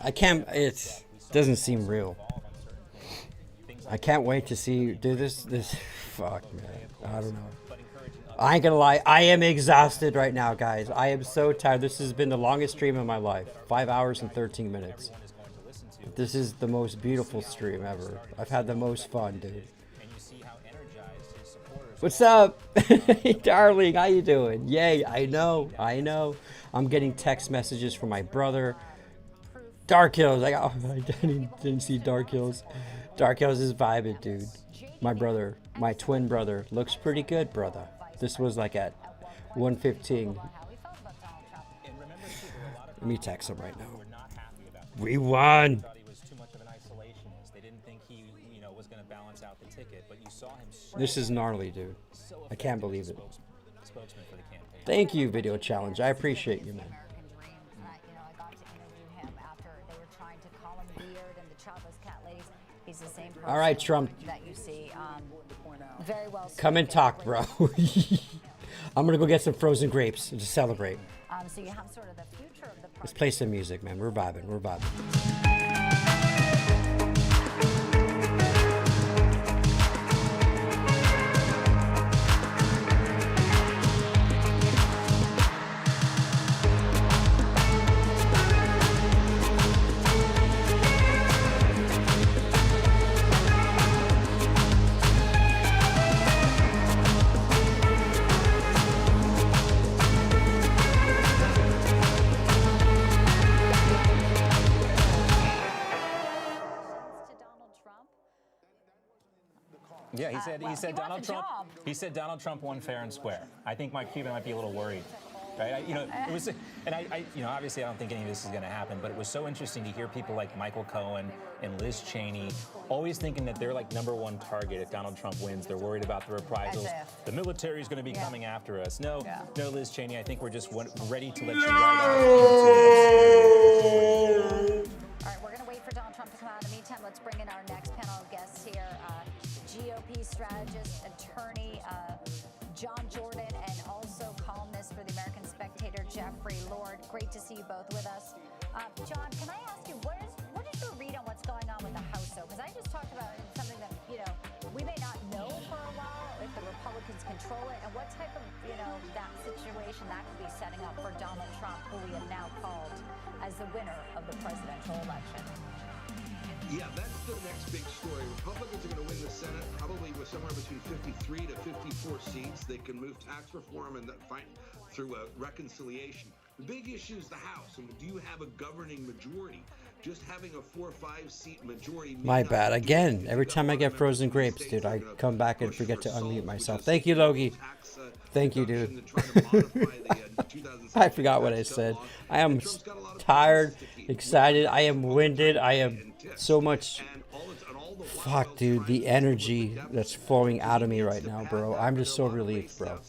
[SPEAKER 6] I can't. It doesn't seem real. I can't wait to see. Dude, this. Fuck, man. I don't know. I ain't gonna lie. I am exhausted right now, guys. I am so tired. This has been the longest stream of my life. 5 hours and 13 minutes. This is the most beautiful stream ever. I've had the most fun, dude. What's up? Hey, darling, how you doing? Yay, I know. I'm getting text messages from my brother. Dark Hills, I didn't see Dark Hills. Dark Hills is vibing, dude. My brother, my twin brother, looks pretty good, brother. This was like at 1:15. Let me text him right now. We won. This is gnarly, dude. I can't believe it. Thank you, Video Challenge. I appreciate you, man. All right, Trump.
[SPEAKER 14] Very well.
[SPEAKER 6] Come and talk, bro. I'm gonna go get some frozen grapes to celebrate.
[SPEAKER 14] So you have sort of the future of the party.
[SPEAKER 6] Let's play some music, man. We're vibing.
[SPEAKER 25] Yeah, he said Donald Trump. He said Donald Trump won fair and square. I think Mike Cuban might be a little worried, right? It was, and obviously I don't think any of this is going to happen, but it was so interesting to hear people like Michael Cohen and Liz Cheney always thinking that they're like #1 target if Donald Trump wins. They're worried about the reprisals. The military is going to be coming after us. No, Liz Cheney. I think we're just ready to let you ride off.
[SPEAKER 14] All right, we're going to wait for Donald Trump to come out. In the meantime, let's bring in our next panel of guests here. GOP strategist, attorney John Jordan, and also columnist for the American Spectator, Jeffrey Lord. Great to see you both with us. John, can I ask you, what is your read on what's going on with the House, though? Because I just talked about something that, we may not know for a while if the Republicans control it, and what type of, that situation that could be setting up for Donald Trump, who we have now called as the winner of the presidential election.
[SPEAKER 5] Yeah, that's the next big story. Republicans are going to win the Senate probably with somewhere between 53 to 54 seats. They can move tax reform and fight through a reconciliation. The big issue is the House. And do you have a governing majority? Just having a 4 or 5 seat majority.
[SPEAKER 6] My bad. Again, every time I get frozen grapes, dude, I come back and forget to unmute myself. Thank you, Logie. Thank you, dude. I forgot what I said. I am tired, excited. I am winded. I am so much. Fuck, dude. The energy that's flowing out of me right now, bro. I'm just so relieved, bro.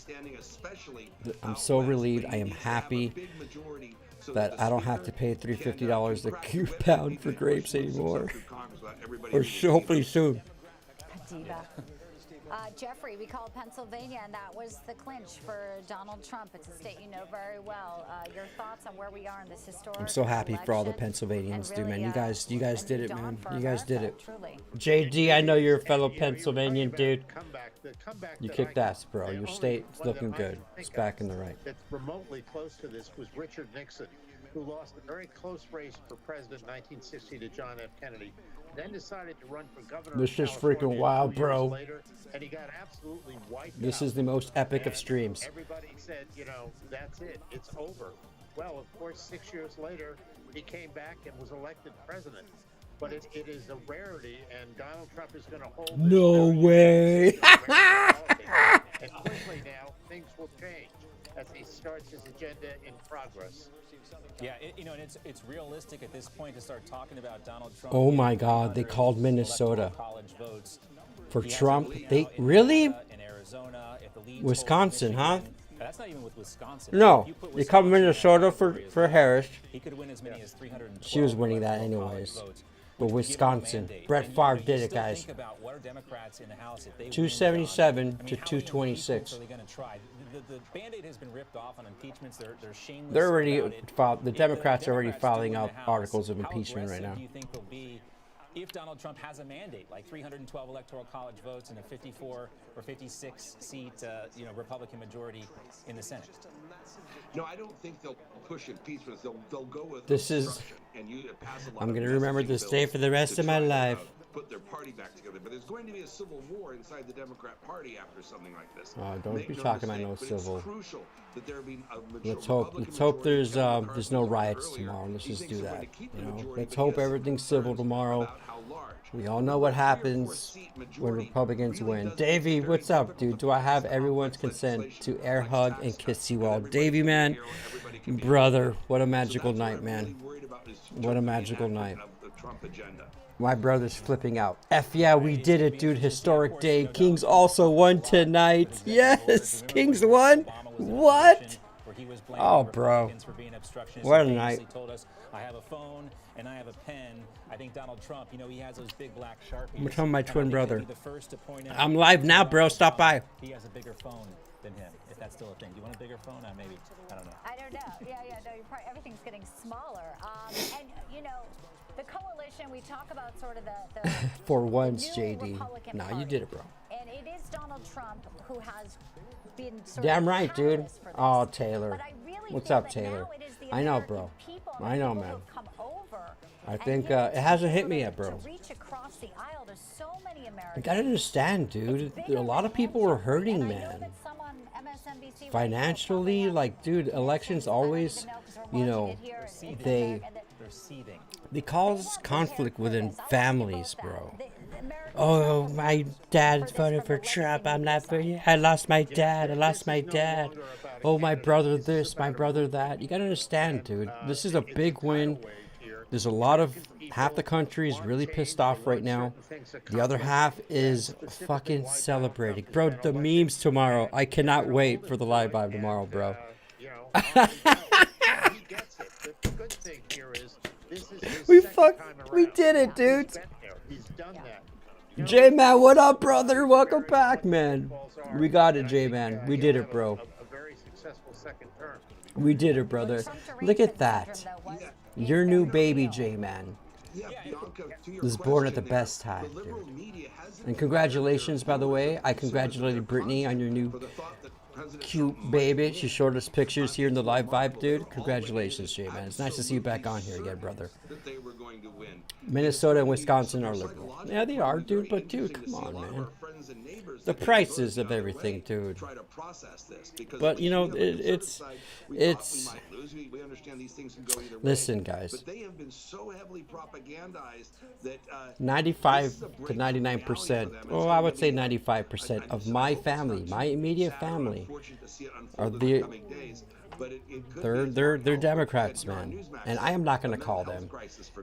[SPEAKER 6] I'm so relieved. I am happy that I don't have to pay $350 a pound for grapes anymore. Or hopefully soon.
[SPEAKER 14] Jeffrey, we called Pennsylvania, and that was the clinch for Donald Trump. It's a state you know very well. Your thoughts on where we are in this historic
[SPEAKER 6] I'm so happy for all the Pennsylvanians, dude, man. You guys did it, man. You guys did it. JD, I know you're a fellow Pennsylvanian, dude. You kicked ass, bro. Your state's looking good. It's back in the right.
[SPEAKER 11] That's remotely close to this was Richard Nixon, who lost a very close race for president in 1960 to John F. Kennedy. Then decided to run for governor.
[SPEAKER 6] This is freaking wild, bro.
[SPEAKER 11] Later, and he got absolutely wiped
[SPEAKER 6] This
[SPEAKER 11] out.
[SPEAKER 6] is the most epic of streams.
[SPEAKER 11] Everybody said, that's it. It's over. Well, of course, 6 years later, he came back and was elected president. But it is a rarity, and Donald Trump is going to hold.
[SPEAKER 6] No way.
[SPEAKER 11] And quickly now, things will change as he starts his agenda in progress.
[SPEAKER 25] Yeah, and it's realistic at this point to start talking about Donald Trump.
[SPEAKER 6] Oh my God, they called Minnesota
[SPEAKER 25] College votes
[SPEAKER 6] for Trump. They really?
[SPEAKER 25] In Arizona, if the lead
[SPEAKER 6] Wisconsin, huh?
[SPEAKER 25] That's not even with Wisconsin.
[SPEAKER 6] No, they called Minnesota for Harris.
[SPEAKER 25] He could win as many as 312.
[SPEAKER 6] She was winning that anyways. But Wisconsin, Brett Favre did it, guys. 277 to 226.
[SPEAKER 25] The Band-Aid has been ripped off on impeachments. They're shameless.
[SPEAKER 6] They're already the Democrats are already filing out articles of impeachment right now.
[SPEAKER 25] Do you think they'll be if Donald Trump has a mandate like 312 electoral college votes and a 54 or 56 seat Republican majority in the Senate?
[SPEAKER 5] No, I don't think they'll push impeachment. They'll go with
[SPEAKER 6] This is.
[SPEAKER 5] obstruction and pass a lot
[SPEAKER 6] I'm
[SPEAKER 5] of
[SPEAKER 6] going to remember
[SPEAKER 5] messaging
[SPEAKER 6] this
[SPEAKER 5] bills
[SPEAKER 6] day for the rest
[SPEAKER 5] to
[SPEAKER 6] of my
[SPEAKER 5] try to,
[SPEAKER 6] life.
[SPEAKER 5] Put their party back together, but there's going to be a civil war inside the Democrat Party after something like this.
[SPEAKER 6] Don't
[SPEAKER 5] Make
[SPEAKER 6] be
[SPEAKER 5] no
[SPEAKER 6] talking about
[SPEAKER 5] mistake,
[SPEAKER 6] no
[SPEAKER 5] but
[SPEAKER 6] civil.
[SPEAKER 5] It's crucial that there be a
[SPEAKER 6] Let's hope there's no riots tomorrow. Let's just do that. Let's hope everything's civil tomorrow. We all know what happens when Republicans win. Davey, what's up, dude? Do I have everyone's consent to air hug and kiss you all? Davey, man, brother, what a magical night, man. What a magical night. My brother's flipping out. Yeah, we did it, dude. Historic day. Kings also won tonight. Yes, Kings won. What? Oh, bro. What a night.
[SPEAKER 25] I have a phone and I have a pen. I think Donald Trump, he has those big black Sharpies.
[SPEAKER 6] I'm telling my twin brother. I'm live now, bro. Stop by.
[SPEAKER 25] He has a bigger phone than him, if that's still a thing. Do you want a bigger phone? Maybe. I don't know.
[SPEAKER 14] I don't know. Yeah, no, everything's getting smaller. And, the coalition, we talk about sort of the
[SPEAKER 6] For once, JD. No, you did it, bro.
[SPEAKER 14] And it is Donald Trump who has been sort
[SPEAKER 6] Damn
[SPEAKER 14] of
[SPEAKER 6] right, dude. Oh, Taylor.
[SPEAKER 14] But I really
[SPEAKER 6] What's
[SPEAKER 14] feel
[SPEAKER 6] up,
[SPEAKER 14] that
[SPEAKER 6] Taylor?
[SPEAKER 14] now it is the
[SPEAKER 6] I know,
[SPEAKER 14] American
[SPEAKER 6] bro.
[SPEAKER 14] people
[SPEAKER 6] I know,
[SPEAKER 14] who
[SPEAKER 6] man.
[SPEAKER 14] have come over
[SPEAKER 6] I think it hasn't hit me yet, bro.
[SPEAKER 14] to reach across the aisle to so many
[SPEAKER 6] You
[SPEAKER 14] Americans.
[SPEAKER 6] gotta understand, dude. A lot of people were hurting, man. Financially, like, dude, elections always, they cause conflict within families, bro. Oh, my dad voted for Trump. I'm not for you. I lost my dad. Oh, my brother this, my brother that. You gotta understand, dude. This is a big win. There's a lot of half the country is really pissed off right now. The other half is fucking celebrating. Bro, the memes tomorrow. I cannot wait for the live vibe tomorrow, bro. We did it, dude. J-Man, what up, brother? Welcome back, man. We got it, J-Man. We did it, bro. We did it, brother. Look at that. Your new baby, J-Man, was born at the best time, dude. And congratulations, by the way. I congratulated Brittany on your new cute baby. She showed us pictures here in the live vibe, dude. Congratulations, J-Man. It's nice to see you back on here again, brother. Minnesota and Wisconsin are liberal. Yeah, they are, dude. But, dude, come on, man. The prices of everything, dude. But, it's... Listen, guys.
[SPEAKER 5] But they have been so heavily propagandized that
[SPEAKER 6] 95 to 99%. Oh, I would say 95% of my family, my immediate family, are they're Democrats, man. And I am not going to call them.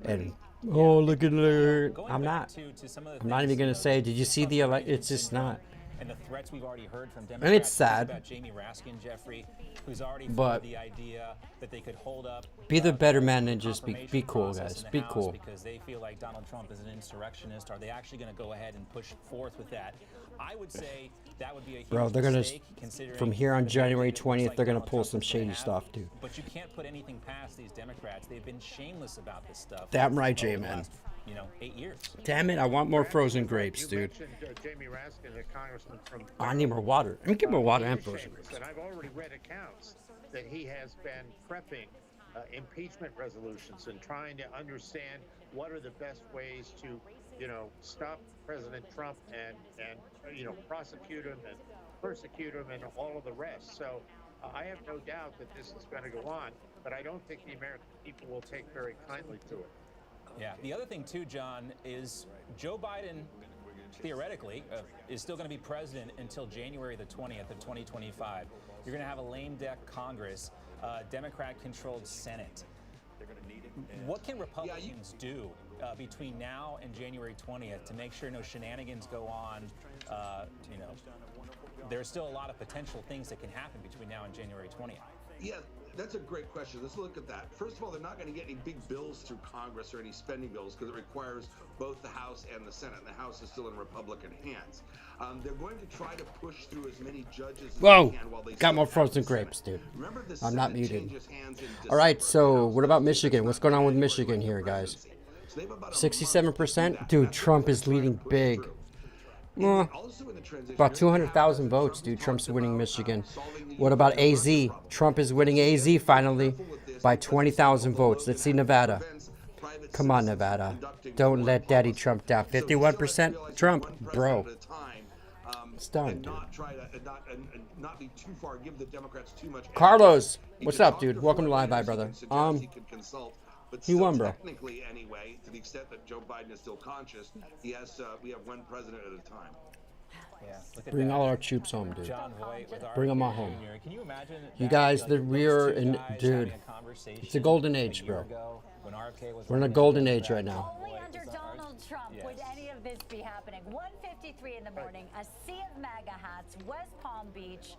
[SPEAKER 6] And oh, look at her. I'm not even going to say, did you see the election? It's just not.
[SPEAKER 25] And the threats we've already heard from Democrats.
[SPEAKER 6] And it's sad.
[SPEAKER 25] About Jamie Raskin, Jeffrey, who's already
[SPEAKER 6] but
[SPEAKER 25] the idea that they could hold up.
[SPEAKER 6] Be the better man and just be cool, guys. Be cool.
[SPEAKER 25] Because they feel like Donald Trump is an insurrectionist. Are they actually going to go ahead and push forth with that? I would say that would be a huge
[SPEAKER 6] Bro, they're going
[SPEAKER 25] to,
[SPEAKER 6] from here on January 20th, they're going to pull some shady stuff, dude.
[SPEAKER 25] But you can't put anything past these Democrats. They've been shameless about this stuff.
[SPEAKER 6] Damn right, J-Man.
[SPEAKER 25] 8 years.
[SPEAKER 6] Damn it, I want more frozen grapes, dude.
[SPEAKER 11] Jamie Raskin, the congressman from
[SPEAKER 6] I need more water. Let me get more water and frozen grapes.
[SPEAKER 11] And I've already read accounts that he has been prepping impeachment resolutions and trying to understand what are the best ways to, stop President Trump and prosecute him and persecute him and all of the rest. So I have no doubt that this is going to go on, but I don't think the American people will take very kindly to it.
[SPEAKER 25] Yeah. The other thing, too, John, is Joe Biden theoretically, is still going to be president until January the 20th of 2025. You're going to have a lame duck Congress, Democrat-controlled Senate. What can Republicans do between now and January 20th to make sure no shenanigans go on? There's still a lot of potential things that can happen between now and January 20th.
[SPEAKER 5] Yeah, that's a great question. Let's look at that. First of all, they're not going to get any big bills through Congress or any spending bills because it requires both the House and the Senate, and the House is still in Republican hands. They're going to try to push through as many judges as they can while they
[SPEAKER 6] got more
[SPEAKER 5] still have
[SPEAKER 6] frozen
[SPEAKER 5] the Senate.
[SPEAKER 6] grapes, dude.
[SPEAKER 5] Remember, the
[SPEAKER 6] I'm not
[SPEAKER 5] Senate
[SPEAKER 6] muted.
[SPEAKER 5] changes hands in
[SPEAKER 6] All right,
[SPEAKER 5] December.
[SPEAKER 6] so what about Michigan? What's going on with Michigan here, guys? 67%? Dude, Trump is leading big. Well, about 200,000 votes, dude. Trump's winning Michigan. What about AZ? Trump is winning AZ finally by 20,000 votes. Let's see Nevada. Come on, Nevada. Don't let Daddy Trump down. 51% Trump, bro. It's done, dude.
[SPEAKER 5] Not be too far, give the Democrats too much.
[SPEAKER 6] Carlos, what's up, dude? Welcome to Live By, brother. He won, bro.
[SPEAKER 5] Technically, anyway, to the extent that Joe Biden is still conscious, he has. We have one president at a time.
[SPEAKER 25] Yeah,
[SPEAKER 6] Bring all our troops home, dude.
[SPEAKER 25] John Voight with
[SPEAKER 6] Bring them all home.
[SPEAKER 25] Can you imagine
[SPEAKER 6] You guys, we're in, dude. It's a golden age, bro. We're in a golden age right now.
[SPEAKER 14] Only under Donald Trump would any of this be happening. 1:53 in the morning, a sea of MAGA hats, West Palm Beach.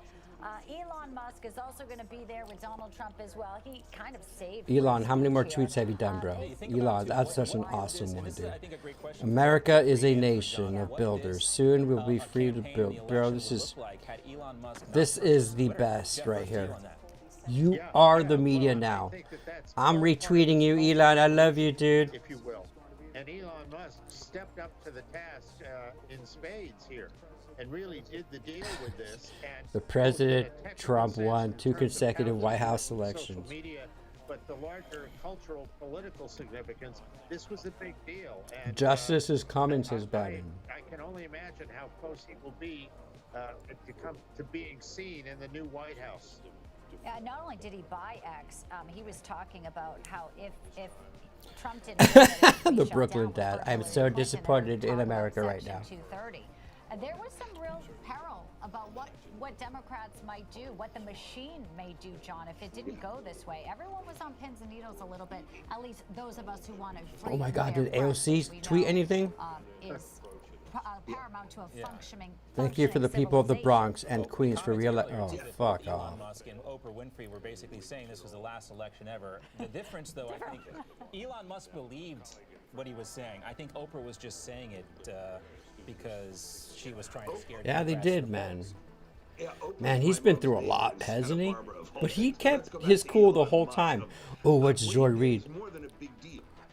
[SPEAKER 14] Elon Musk is also going to be there with Donald Trump as well. He kind of saved
[SPEAKER 6] Elon, how many more tweets have you done, bro? Elon, that's such an awesome one, dude. America is a nation of builders. Soon we'll be free to build. Bro, this is the best right here. You are the media now. I'm retweeting you, Elon. I love you, dude.
[SPEAKER 11] If you will. And Elon Musk stepped up to the task in spades here and really did the deal with this. And
[SPEAKER 6] The President Trump won 2 consecutive White House elections.
[SPEAKER 11] Media, but the larger cultural, political significance, this was a big deal. And,
[SPEAKER 6] Justice is coming, says Biden.
[SPEAKER 11] I can only imagine how close he will be to come to being seen in the new White House.
[SPEAKER 14] Not only did he buy X, he was talking about how if Trump didn't
[SPEAKER 6] The Brooklyn dad. I'm so disappointed in America right now.
[SPEAKER 14] 230. There was some real peril about what Democrats might do, what the machine may do, John, if it didn't go this way. Everyone was on pins and needles a little bit, at least those of us who want to free
[SPEAKER 6] Oh my God,
[SPEAKER 14] their
[SPEAKER 6] did
[SPEAKER 14] press,
[SPEAKER 6] AOC
[SPEAKER 14] we
[SPEAKER 6] tweet
[SPEAKER 14] know,
[SPEAKER 6] anything?
[SPEAKER 14] Is paramount to a functioning.
[SPEAKER 6] Thank you for the people of the Bronx and Queens for
[SPEAKER 25] Comments
[SPEAKER 6] Oh,
[SPEAKER 25] earlier
[SPEAKER 6] fuck
[SPEAKER 25] to Elon
[SPEAKER 6] off.
[SPEAKER 25] Musk and Oprah Winfrey were basically saying this was the last election ever. The difference, though, I think Elon Musk believed what he was saying. I think Oprah was just saying it because she was trying to scare.
[SPEAKER 6] Yeah, they
[SPEAKER 25] Democrats
[SPEAKER 6] did,
[SPEAKER 25] to
[SPEAKER 6] man.
[SPEAKER 25] vote.
[SPEAKER 6] Man, he's been through a lot, hasn't he? But he kept his cool the whole time. Oh, what's Joy Reid?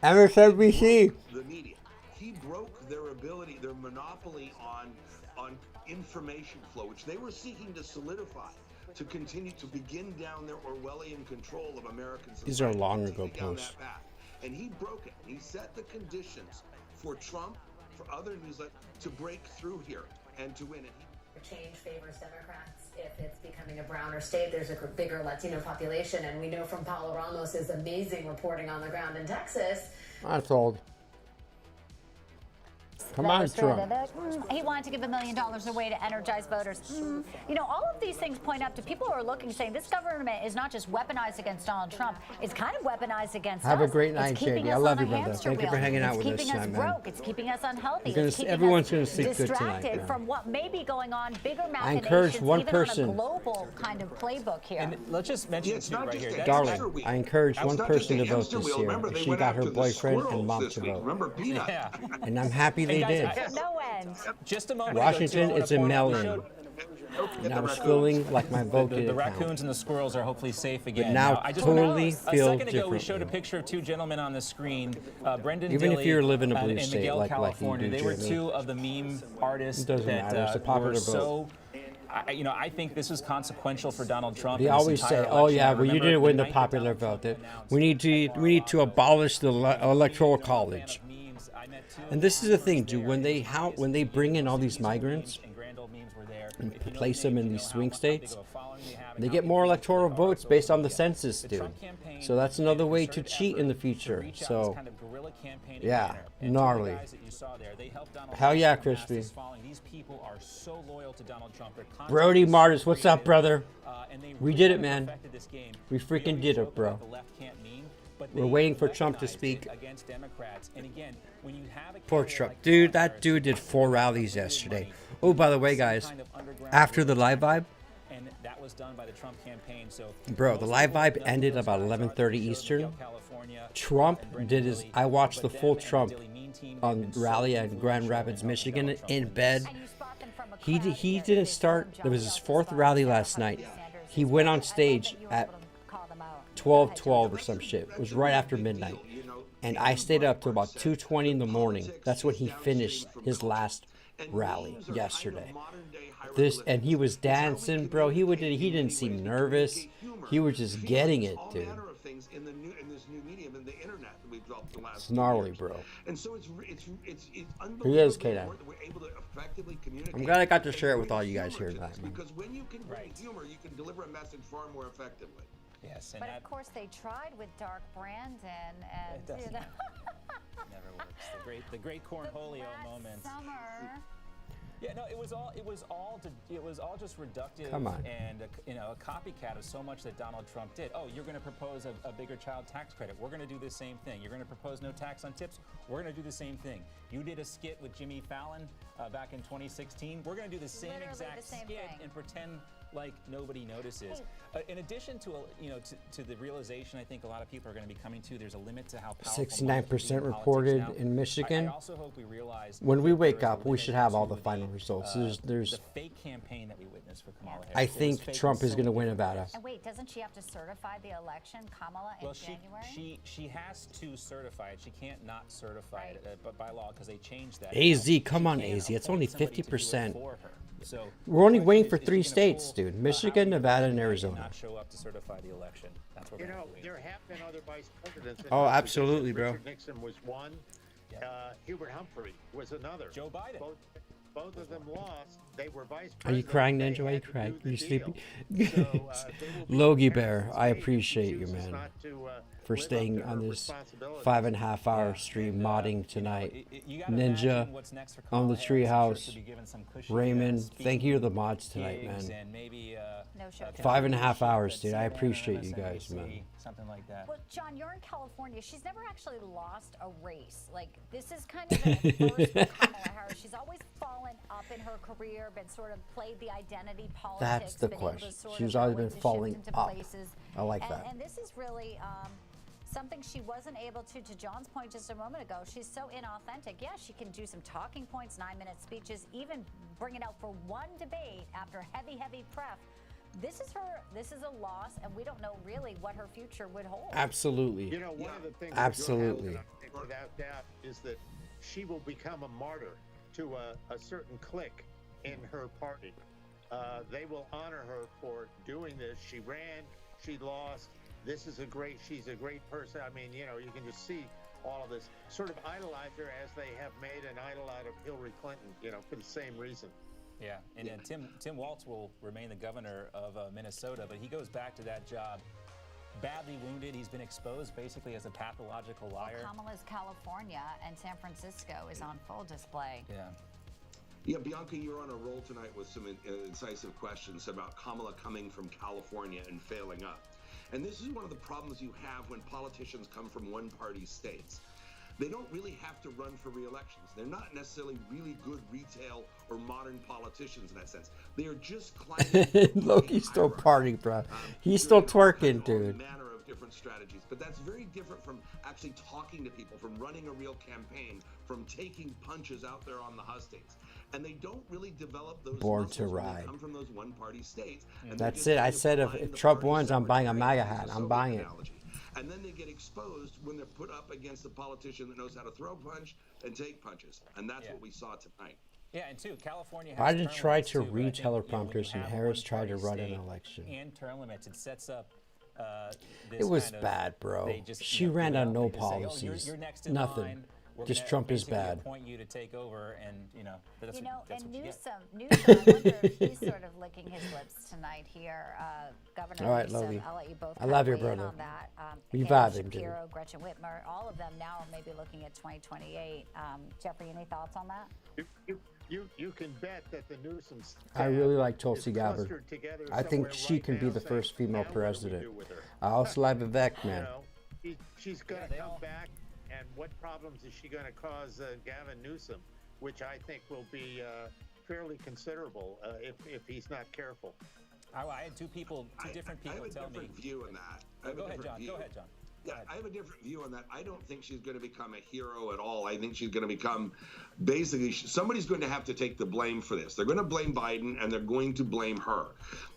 [SPEAKER 6] MSNBC.
[SPEAKER 5] The media. He broke their ability, their monopoly on information flow, which they were seeking to solidify, to continue to begin down their Orwellian control of American society.
[SPEAKER 6] These are long ago
[SPEAKER 5] Continue down
[SPEAKER 6] posts.
[SPEAKER 5] that path. And he broke it. He set the conditions for Trump, for other newsletters, to break through here and to win it.
[SPEAKER 9] Change favors Democrats if it's becoming a browner state. There's a bigger Latino population, and we know from Paulo Ramos' amazing reporting on the ground in Texas.
[SPEAKER 6] That's old. Come on, Trump.
[SPEAKER 14] He wanted to give $1 million away to energize voters. You know, all of these things point up to people who are looking, saying this government is not just weaponized against Donald Trump. It's kind of weaponized against us.
[SPEAKER 6] Have a great night,
[SPEAKER 14] It's keeping
[SPEAKER 6] JD. I
[SPEAKER 14] us
[SPEAKER 6] love
[SPEAKER 14] on
[SPEAKER 6] you,
[SPEAKER 14] a
[SPEAKER 6] brother.
[SPEAKER 14] hamster
[SPEAKER 6] Thank you for
[SPEAKER 14] wheel.
[SPEAKER 6] hanging out with us
[SPEAKER 14] It's keeping us
[SPEAKER 6] tonight, man.
[SPEAKER 14] broke. It's keeping us unhealthy.
[SPEAKER 6] You're
[SPEAKER 14] It's
[SPEAKER 6] gonna-
[SPEAKER 14] keeping
[SPEAKER 6] everyone's
[SPEAKER 14] us
[SPEAKER 6] gonna sleep good tonight,
[SPEAKER 14] distracted
[SPEAKER 6] man.
[SPEAKER 14] from what may be going on, bigger
[SPEAKER 6] I encourage
[SPEAKER 14] machinations,
[SPEAKER 6] one
[SPEAKER 14] even
[SPEAKER 6] person.
[SPEAKER 14] on a global kind of playbook here.
[SPEAKER 25] And let's just mention too, right here.
[SPEAKER 6] Darling, I encourage one person to vote
[SPEAKER 5] hamster
[SPEAKER 6] this
[SPEAKER 5] wheel.
[SPEAKER 6] year.
[SPEAKER 5] Remember, they
[SPEAKER 6] She
[SPEAKER 5] went
[SPEAKER 6] got her
[SPEAKER 5] after the
[SPEAKER 6] boyfriend and
[SPEAKER 5] squirrels
[SPEAKER 6] mom
[SPEAKER 5] this
[SPEAKER 6] to
[SPEAKER 5] week.
[SPEAKER 6] vote.
[SPEAKER 5] Remember Peanut?
[SPEAKER 25] Yeah.
[SPEAKER 6] And I'm happy they did.
[SPEAKER 14] No end.
[SPEAKER 25] Just a moment.
[SPEAKER 6] Washington,
[SPEAKER 25] ago, too,
[SPEAKER 6] it's
[SPEAKER 25] I
[SPEAKER 6] in
[SPEAKER 25] wanna point out,
[SPEAKER 6] mail-in.
[SPEAKER 25] we showed-
[SPEAKER 6] And I was feeling like my vote
[SPEAKER 25] The
[SPEAKER 6] didn't count.
[SPEAKER 25] raccoons and the squirrels are hopefully safe again.
[SPEAKER 6] now
[SPEAKER 25] I just
[SPEAKER 6] totally
[SPEAKER 25] wanna-
[SPEAKER 6] feel
[SPEAKER 25] a second ago, we
[SPEAKER 6] differently.
[SPEAKER 25] showed a picture of two gentlemen on the screen, Brendan
[SPEAKER 6] Even if
[SPEAKER 25] Dilley
[SPEAKER 6] you live in a blue
[SPEAKER 25] and
[SPEAKER 6] state
[SPEAKER 25] Miguel,
[SPEAKER 6] like you
[SPEAKER 25] California.
[SPEAKER 6] do,
[SPEAKER 25] They were
[SPEAKER 6] Jeremy.
[SPEAKER 25] two of the meme artists
[SPEAKER 6] It doesn't
[SPEAKER 25] that
[SPEAKER 6] matter. It's a popular
[SPEAKER 25] were so.
[SPEAKER 6] vote.
[SPEAKER 25] I think this was consequential for Donald Trump.
[SPEAKER 6] They
[SPEAKER 25] in this
[SPEAKER 6] always say,
[SPEAKER 25] entire
[SPEAKER 6] "Oh
[SPEAKER 25] election.
[SPEAKER 6] yeah,
[SPEAKER 25] I
[SPEAKER 6] well you
[SPEAKER 25] remember
[SPEAKER 6] didn't win the
[SPEAKER 25] night that
[SPEAKER 6] popular
[SPEAKER 25] Donald
[SPEAKER 6] vote.
[SPEAKER 25] Trump
[SPEAKER 6] That we need to abolish the electoral college." And this is the thing, dude. When they bring in all these migrants and place them in these swing states, they get more electoral votes based on the census, dude. So that's another way to cheat in the future. So
[SPEAKER 25] public campaign
[SPEAKER 6] Yeah,
[SPEAKER 25] manner. And
[SPEAKER 6] gnarly.
[SPEAKER 25] two of the guys that you saw there, they helped Donald
[SPEAKER 6] Hell
[SPEAKER 25] Trump
[SPEAKER 6] yeah,
[SPEAKER 25] amass
[SPEAKER 6] Crispy.
[SPEAKER 25] this following. These people are so loyal to Donald Trump. Their content
[SPEAKER 6] Brody
[SPEAKER 25] is so
[SPEAKER 6] Martis, what's up,
[SPEAKER 25] creative,
[SPEAKER 6] brother?
[SPEAKER 25] and they
[SPEAKER 6] We
[SPEAKER 25] really
[SPEAKER 6] did it,
[SPEAKER 25] have
[SPEAKER 6] man.
[SPEAKER 25] perfected this game.
[SPEAKER 6] We freaking did it, bro.
[SPEAKER 25] The left can't mean, but
[SPEAKER 6] We're
[SPEAKER 25] they
[SPEAKER 6] waiting for Trump to
[SPEAKER 25] weaponized
[SPEAKER 6] speak.
[SPEAKER 25] it against Democrats. And again, when you have a
[SPEAKER 6] Poor
[SPEAKER 25] candidate
[SPEAKER 6] Trump.
[SPEAKER 25] like
[SPEAKER 6] Dude,
[SPEAKER 25] Kamala
[SPEAKER 6] that dude did 4 rallies yesterday. Oh, by the way, guys,
[SPEAKER 25] underground
[SPEAKER 6] after the live vibe,
[SPEAKER 25] and that was done by the Trump campaign. So
[SPEAKER 6] bro, the live vibe ended about 11:30 Eastern. Trump did his. I watched the full Trump on rally at Grand Rapids, Michigan, in bed. He didn't start. It was his 4th rally last night. He went on stage at 12:12 or some shit. It was right after midnight, and I stayed up till about 2:20 in the morning. That's when he finished his last rally yesterday. And he was dancing, bro. He didn't seem nervous. He was just getting it, dude. It's gnarly, bro.
[SPEAKER 5] And so it's
[SPEAKER 6] He is,
[SPEAKER 5] unbelievable
[SPEAKER 6] K9.
[SPEAKER 5] that we're able to effectively communicate.
[SPEAKER 6] I'm glad I got to share it with all you guys here tonight, man.
[SPEAKER 5] Because when you can bring humor, you can deliver a message far more effectively.
[SPEAKER 25] Yes, and
[SPEAKER 14] But of course, they tried with Dark Brandon, and you know.
[SPEAKER 25] Never works. The great cornholio moment.
[SPEAKER 14] Summer.
[SPEAKER 25] Yeah, no, it was all just reductive.
[SPEAKER 6] Come on.
[SPEAKER 25] And a copycat of so much that Donald Trump did. Oh, you're going to propose a bigger child tax credit. We're going to do the same thing. You're going to propose no tax on tips. We're going to do the same thing. You did a skit with Jimmy Fallon back in 2016. We're going to do the same exact skit and pretend like nobody notices. In addition to to the realization, I think a lot of people are going to be coming to. There's a limit to how powerful
[SPEAKER 6] 69% reported in Michigan.
[SPEAKER 25] I also hope we realize
[SPEAKER 6] When we wake up, we should have all the final results. There's
[SPEAKER 25] the fake campaign that we witnessed for Kamala Harris.
[SPEAKER 6] I think Trump is going to win Nevada.
[SPEAKER 14] And wait, doesn't she have to certify the election, Kamala, in January?
[SPEAKER 25] She has to certify it. She can't not certify it, but by law, because they changed that.
[SPEAKER 6] AZ, come on, AZ. It's only 50%.
[SPEAKER 25] So
[SPEAKER 6] We're only waiting for 3 states, dude. Michigan, Nevada, and Arizona.
[SPEAKER 25] Not show up to certify the election. That's what
[SPEAKER 11] there have been other vice presidents.
[SPEAKER 6] Oh, absolutely, bro.
[SPEAKER 11] Richard Nixon was one. Hubert Humphrey was another.
[SPEAKER 25] Joe Biden.
[SPEAKER 11] Both of them lost. They were vice president.
[SPEAKER 6] Are you crying, Ninja? Why are you crying? Are you sleeping? Logie Bear, I appreciate you, man, for staying on this 5.5-hour stream modding tonight. Ninja, on the Treehouse, Raymond, thank you to the mods tonight, man. 5.5 hours, dude. I appreciate you guys, man.
[SPEAKER 25] Something like that.
[SPEAKER 14] Well, John, you're in California. She's never actually lost a race. Like, this is kind of the first for Kamala Harris. She's always fallen up in her career, been sort of played the identity politics.
[SPEAKER 6] That's the
[SPEAKER 14] been able to
[SPEAKER 6] question.
[SPEAKER 14] sort
[SPEAKER 6] She's
[SPEAKER 14] of
[SPEAKER 6] always
[SPEAKER 14] go
[SPEAKER 6] been
[SPEAKER 14] into shift
[SPEAKER 6] falling
[SPEAKER 14] into
[SPEAKER 6] up.
[SPEAKER 14] places.
[SPEAKER 6] I like that.
[SPEAKER 14] And this is really something she wasn't able to John's point just a moment ago. She's so inauthentic. Yeah, she can do some talking points, 9-minute speeches, even bring it out for one debate after heavy prep. This is a loss, and we don't know really what her future would hold.
[SPEAKER 6] Absolutely.
[SPEAKER 11] You know, one of the things
[SPEAKER 6] Absolutely.
[SPEAKER 11] that you're having, without doubt, is that she will become a martyr to a certain clique in her party. They will honor her for doing this. She ran, she lost. She's a great person. I mean, you can just see all of this. Sort of idolize her as they have made an idol out of Hillary Clinton, for the same reason.
[SPEAKER 25] Yeah, and Tim Walz will remain the governor of Minnesota, but he goes back to that job badly wounded. He's been exposed basically as a pathological liar.
[SPEAKER 14] Well, Kamala's California, and San Francisco is on full display.
[SPEAKER 5] Yeah, Bianca, you're on a roll tonight with some incisive questions about Kamala coming from California and failing up. And this is one of the problems you have when politicians come from one-party states. They don't really have to run for re-elections. They're not necessarily really good retail or modern politicians in that sense. They are just climbing.
[SPEAKER 6] Loki's still partying, bro. He's still twerking, dude.
[SPEAKER 5] Manner of different strategies, but that's very different from actually talking to people, from running a real campaign, from taking punches out there on the hustings. And they don't really develop those
[SPEAKER 6] Born
[SPEAKER 5] muscles
[SPEAKER 6] to
[SPEAKER 5] when they
[SPEAKER 6] ride.
[SPEAKER 5] come from those one-party states. And
[SPEAKER 6] That's it. I said if Trump wins, I'm buying a MAGA hat. I'm buying it.
[SPEAKER 5] And then they get exposed when they're put up against a politician that knows how to throw punch and take punches. And that's what we saw tonight.
[SPEAKER 25] Yeah, and California has
[SPEAKER 6] Biden tried to
[SPEAKER 25] term limits,
[SPEAKER 6] read
[SPEAKER 25] too. I think,
[SPEAKER 6] teleprompters,
[SPEAKER 25] when
[SPEAKER 6] and
[SPEAKER 25] you have
[SPEAKER 6] Harris tried to
[SPEAKER 25] one-party
[SPEAKER 6] run an
[SPEAKER 25] state
[SPEAKER 6] election.
[SPEAKER 25] And term limits, it sets up this
[SPEAKER 6] It was
[SPEAKER 25] kind of-
[SPEAKER 6] bad, bro.
[SPEAKER 25] they just,
[SPEAKER 6] She
[SPEAKER 25] you know,
[SPEAKER 6] ran
[SPEAKER 25] put it
[SPEAKER 6] on
[SPEAKER 25] out,
[SPEAKER 6] no
[SPEAKER 25] they just say, "Oh,
[SPEAKER 6] policies.
[SPEAKER 25] you're next in
[SPEAKER 6] Nothing.
[SPEAKER 25] line.
[SPEAKER 6] Just Trump is bad.
[SPEAKER 25] Appoint you to take over, and that's
[SPEAKER 14] You know,
[SPEAKER 25] that's
[SPEAKER 14] and
[SPEAKER 25] what you
[SPEAKER 14] Newsom, I wonder if he's sort of licking his lips tonight here. Governor
[SPEAKER 6] All right,
[SPEAKER 14] Newsom,
[SPEAKER 6] love you.
[SPEAKER 14] I'll let you both
[SPEAKER 6] I love
[SPEAKER 14] weigh
[SPEAKER 6] your
[SPEAKER 14] in
[SPEAKER 6] brother.
[SPEAKER 14] on that.
[SPEAKER 6] We
[SPEAKER 14] Andrew
[SPEAKER 6] vibing, dude.
[SPEAKER 14] Shapiro, Gretchen Whitmer, all of them now are maybe looking at 2028. Jeffrey, any thoughts on that?
[SPEAKER 11] You can bet that the Newsoms.
[SPEAKER 6] I really like Tulsi Gabbard. I think she can be the first female president. I also like Vivek, man.
[SPEAKER 11] She's going to come back, and what problems is she going to cause Gavin Newsom, which I think will be fairly considerable if he's not careful.
[SPEAKER 25] I had two different people tell me.
[SPEAKER 5] I have a different view on that.
[SPEAKER 25] Go ahead, John. Go ahead, John.
[SPEAKER 5] Yeah, I have a different view on that. I don't think she's going to become a hero at all. I think she's going to become basically somebody's going to have to take the blame for this. They're going to blame Biden, and they're going to blame her.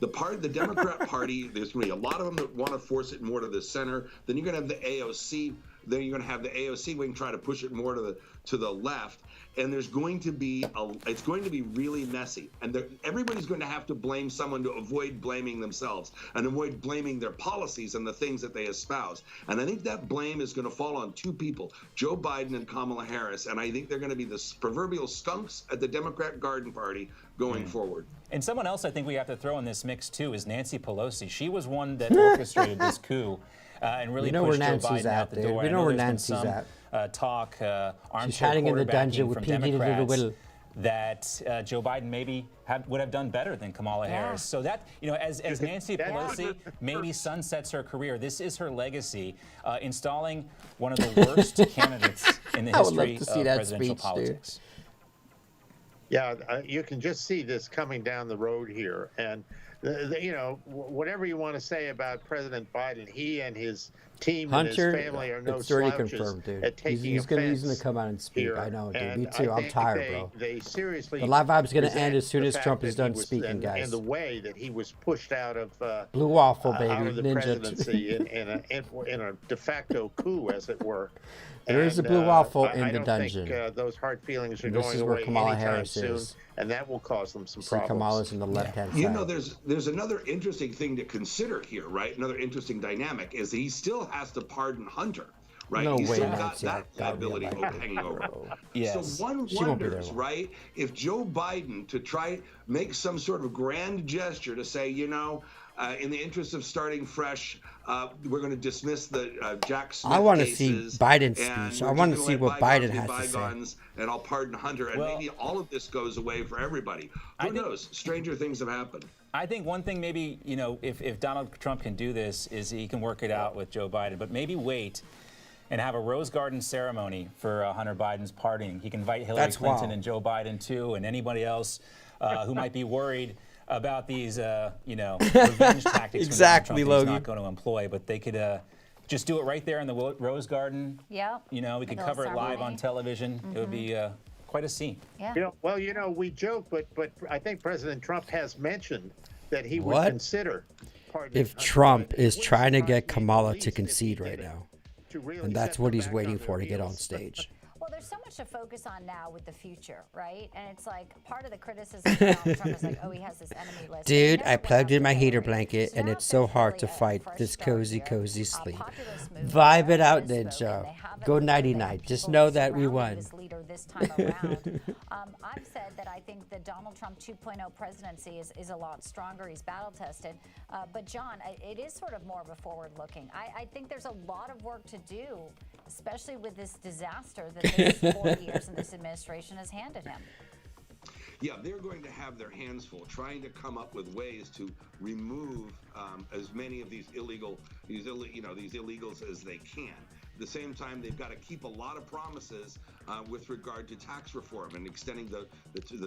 [SPEAKER 5] The Democrat Party, there's going to be a lot of them that want to force it more to the center. Then you're going to have the AOC. Then you're going to have the AOC wing try to push it more to the left. And there's going to be it's going to be really messy, and everybody's going to have to blame someone to avoid blaming themselves and avoid blaming their policies and the things that they espouse. And I think that blame is going to fall on two people, Joe Biden and Kamala Harris. And I think they're going to be the proverbial skunks at the Democrat Garden Party going forward.
[SPEAKER 25] And someone else I think we have to throw in this mix too is Nancy Pelosi. She was one that orchestrated this coup and really pushed Joe Biden out the door.
[SPEAKER 6] We know where Nancy's at.
[SPEAKER 25] Talk,
[SPEAKER 6] She's hiding in the dungeon with
[SPEAKER 25] Democrats that Joe Biden maybe would have done better than Kamala Harris. So that, as Nancy Pelosi maybe sunsets her career, this is her legacy, installing one of the worst candidates in the history of presidential politics.
[SPEAKER 11] Dude. Yeah, you can just see this coming down the road here. And, whatever you want to say about President Biden, he and his team and his family are no slouches at taking
[SPEAKER 6] he's going to come out and speak.
[SPEAKER 11] Here.
[SPEAKER 6] I know, dude.
[SPEAKER 11] And
[SPEAKER 6] Me too. I'm tired, bro.
[SPEAKER 11] They seriously.
[SPEAKER 6] The live vibe's going to end as soon as Trump is done speaking, guys.
[SPEAKER 11] And the way that he was pushed out of
[SPEAKER 6] blue waffle, baby,
[SPEAKER 11] out of the
[SPEAKER 6] ninja.
[SPEAKER 11] presidency in a de facto coup, as it were.
[SPEAKER 6] There is a blue waffle in the
[SPEAKER 11] dungeon.
[SPEAKER 6] dungeon.
[SPEAKER 11] I don't think those hard feelings are
[SPEAKER 6] this
[SPEAKER 11] going
[SPEAKER 6] is where
[SPEAKER 11] away
[SPEAKER 6] Kamala
[SPEAKER 11] anytime
[SPEAKER 6] Harris
[SPEAKER 11] soon,
[SPEAKER 6] is.
[SPEAKER 11] and that will cause them some
[SPEAKER 6] See
[SPEAKER 11] problems.
[SPEAKER 6] Kamala's in the left-hand side.
[SPEAKER 5] There's another interesting thing to consider here, right? Another interesting dynamic is that he still has to pardon Hunter, right?
[SPEAKER 6] No
[SPEAKER 5] He's
[SPEAKER 6] way,
[SPEAKER 5] still
[SPEAKER 6] Nancy,
[SPEAKER 5] got that liability hanging over.
[SPEAKER 25] Yes.
[SPEAKER 5] So one wonders, right, if Joe Biden to try make some sort of grand gesture to say, in the interest of starting fresh, we're going to dismiss the Jack Smith
[SPEAKER 6] I want to
[SPEAKER 5] cases,
[SPEAKER 6] see Biden's
[SPEAKER 5] and
[SPEAKER 6] speech.
[SPEAKER 5] we're
[SPEAKER 6] I
[SPEAKER 5] just
[SPEAKER 6] want to
[SPEAKER 5] gonna
[SPEAKER 6] see
[SPEAKER 5] let
[SPEAKER 6] what
[SPEAKER 5] bygones
[SPEAKER 6] Biden
[SPEAKER 5] be
[SPEAKER 6] has to say.
[SPEAKER 5] bygones, and I'll pardon Hunter, and maybe all of this goes away for everybody. Who knows? Stranger things have happened.
[SPEAKER 25] I think one thing maybe, if Donald Trump can do this, is he can work it out with Joe Biden, but maybe wait and have a Rose Garden ceremony for Hunter Biden's pardoning. He can invite Hillary Clinton and Joe Biden too, and anybody else who might be worried about these, revenge tactics
[SPEAKER 6] exactly,
[SPEAKER 25] Trump he's not going to employ, but they could just do it right there in the Rose Garden.
[SPEAKER 14] Yeah.
[SPEAKER 25] We could cover it live on television. It would be quite a scene.
[SPEAKER 14] Yeah.
[SPEAKER 11] We joke, but I think President Trump has mentioned that he would consider pardoning
[SPEAKER 6] if Trump is trying to get Kamala to concede right now, and that's what he's waiting for to get on stage.
[SPEAKER 14] Well, there's so much to focus on now with the future, right? And it's like part of the criticism of Donald Trump is like, oh, he has this enemy list.
[SPEAKER 6] Dude, I plugged in my heater blanket, and it's so hard to fight this cozy sleep. Vibe it out, Ninja. Go 99. Just know that we won.
[SPEAKER 14] This time around. I've said that I think the Donald Trump 2.0 presidency is a lot stronger. He's battle tested. But John, it is sort of more of a forward looking. I think there's a lot of work to do, especially with this disaster that this 4 years in this administration has handed him.
[SPEAKER 5] Yeah, they're going to have their hands full trying to come up with ways to remove as many of these illegals as they can. At the same time, they've got to keep a lot of promises with regard to tax reform and extending the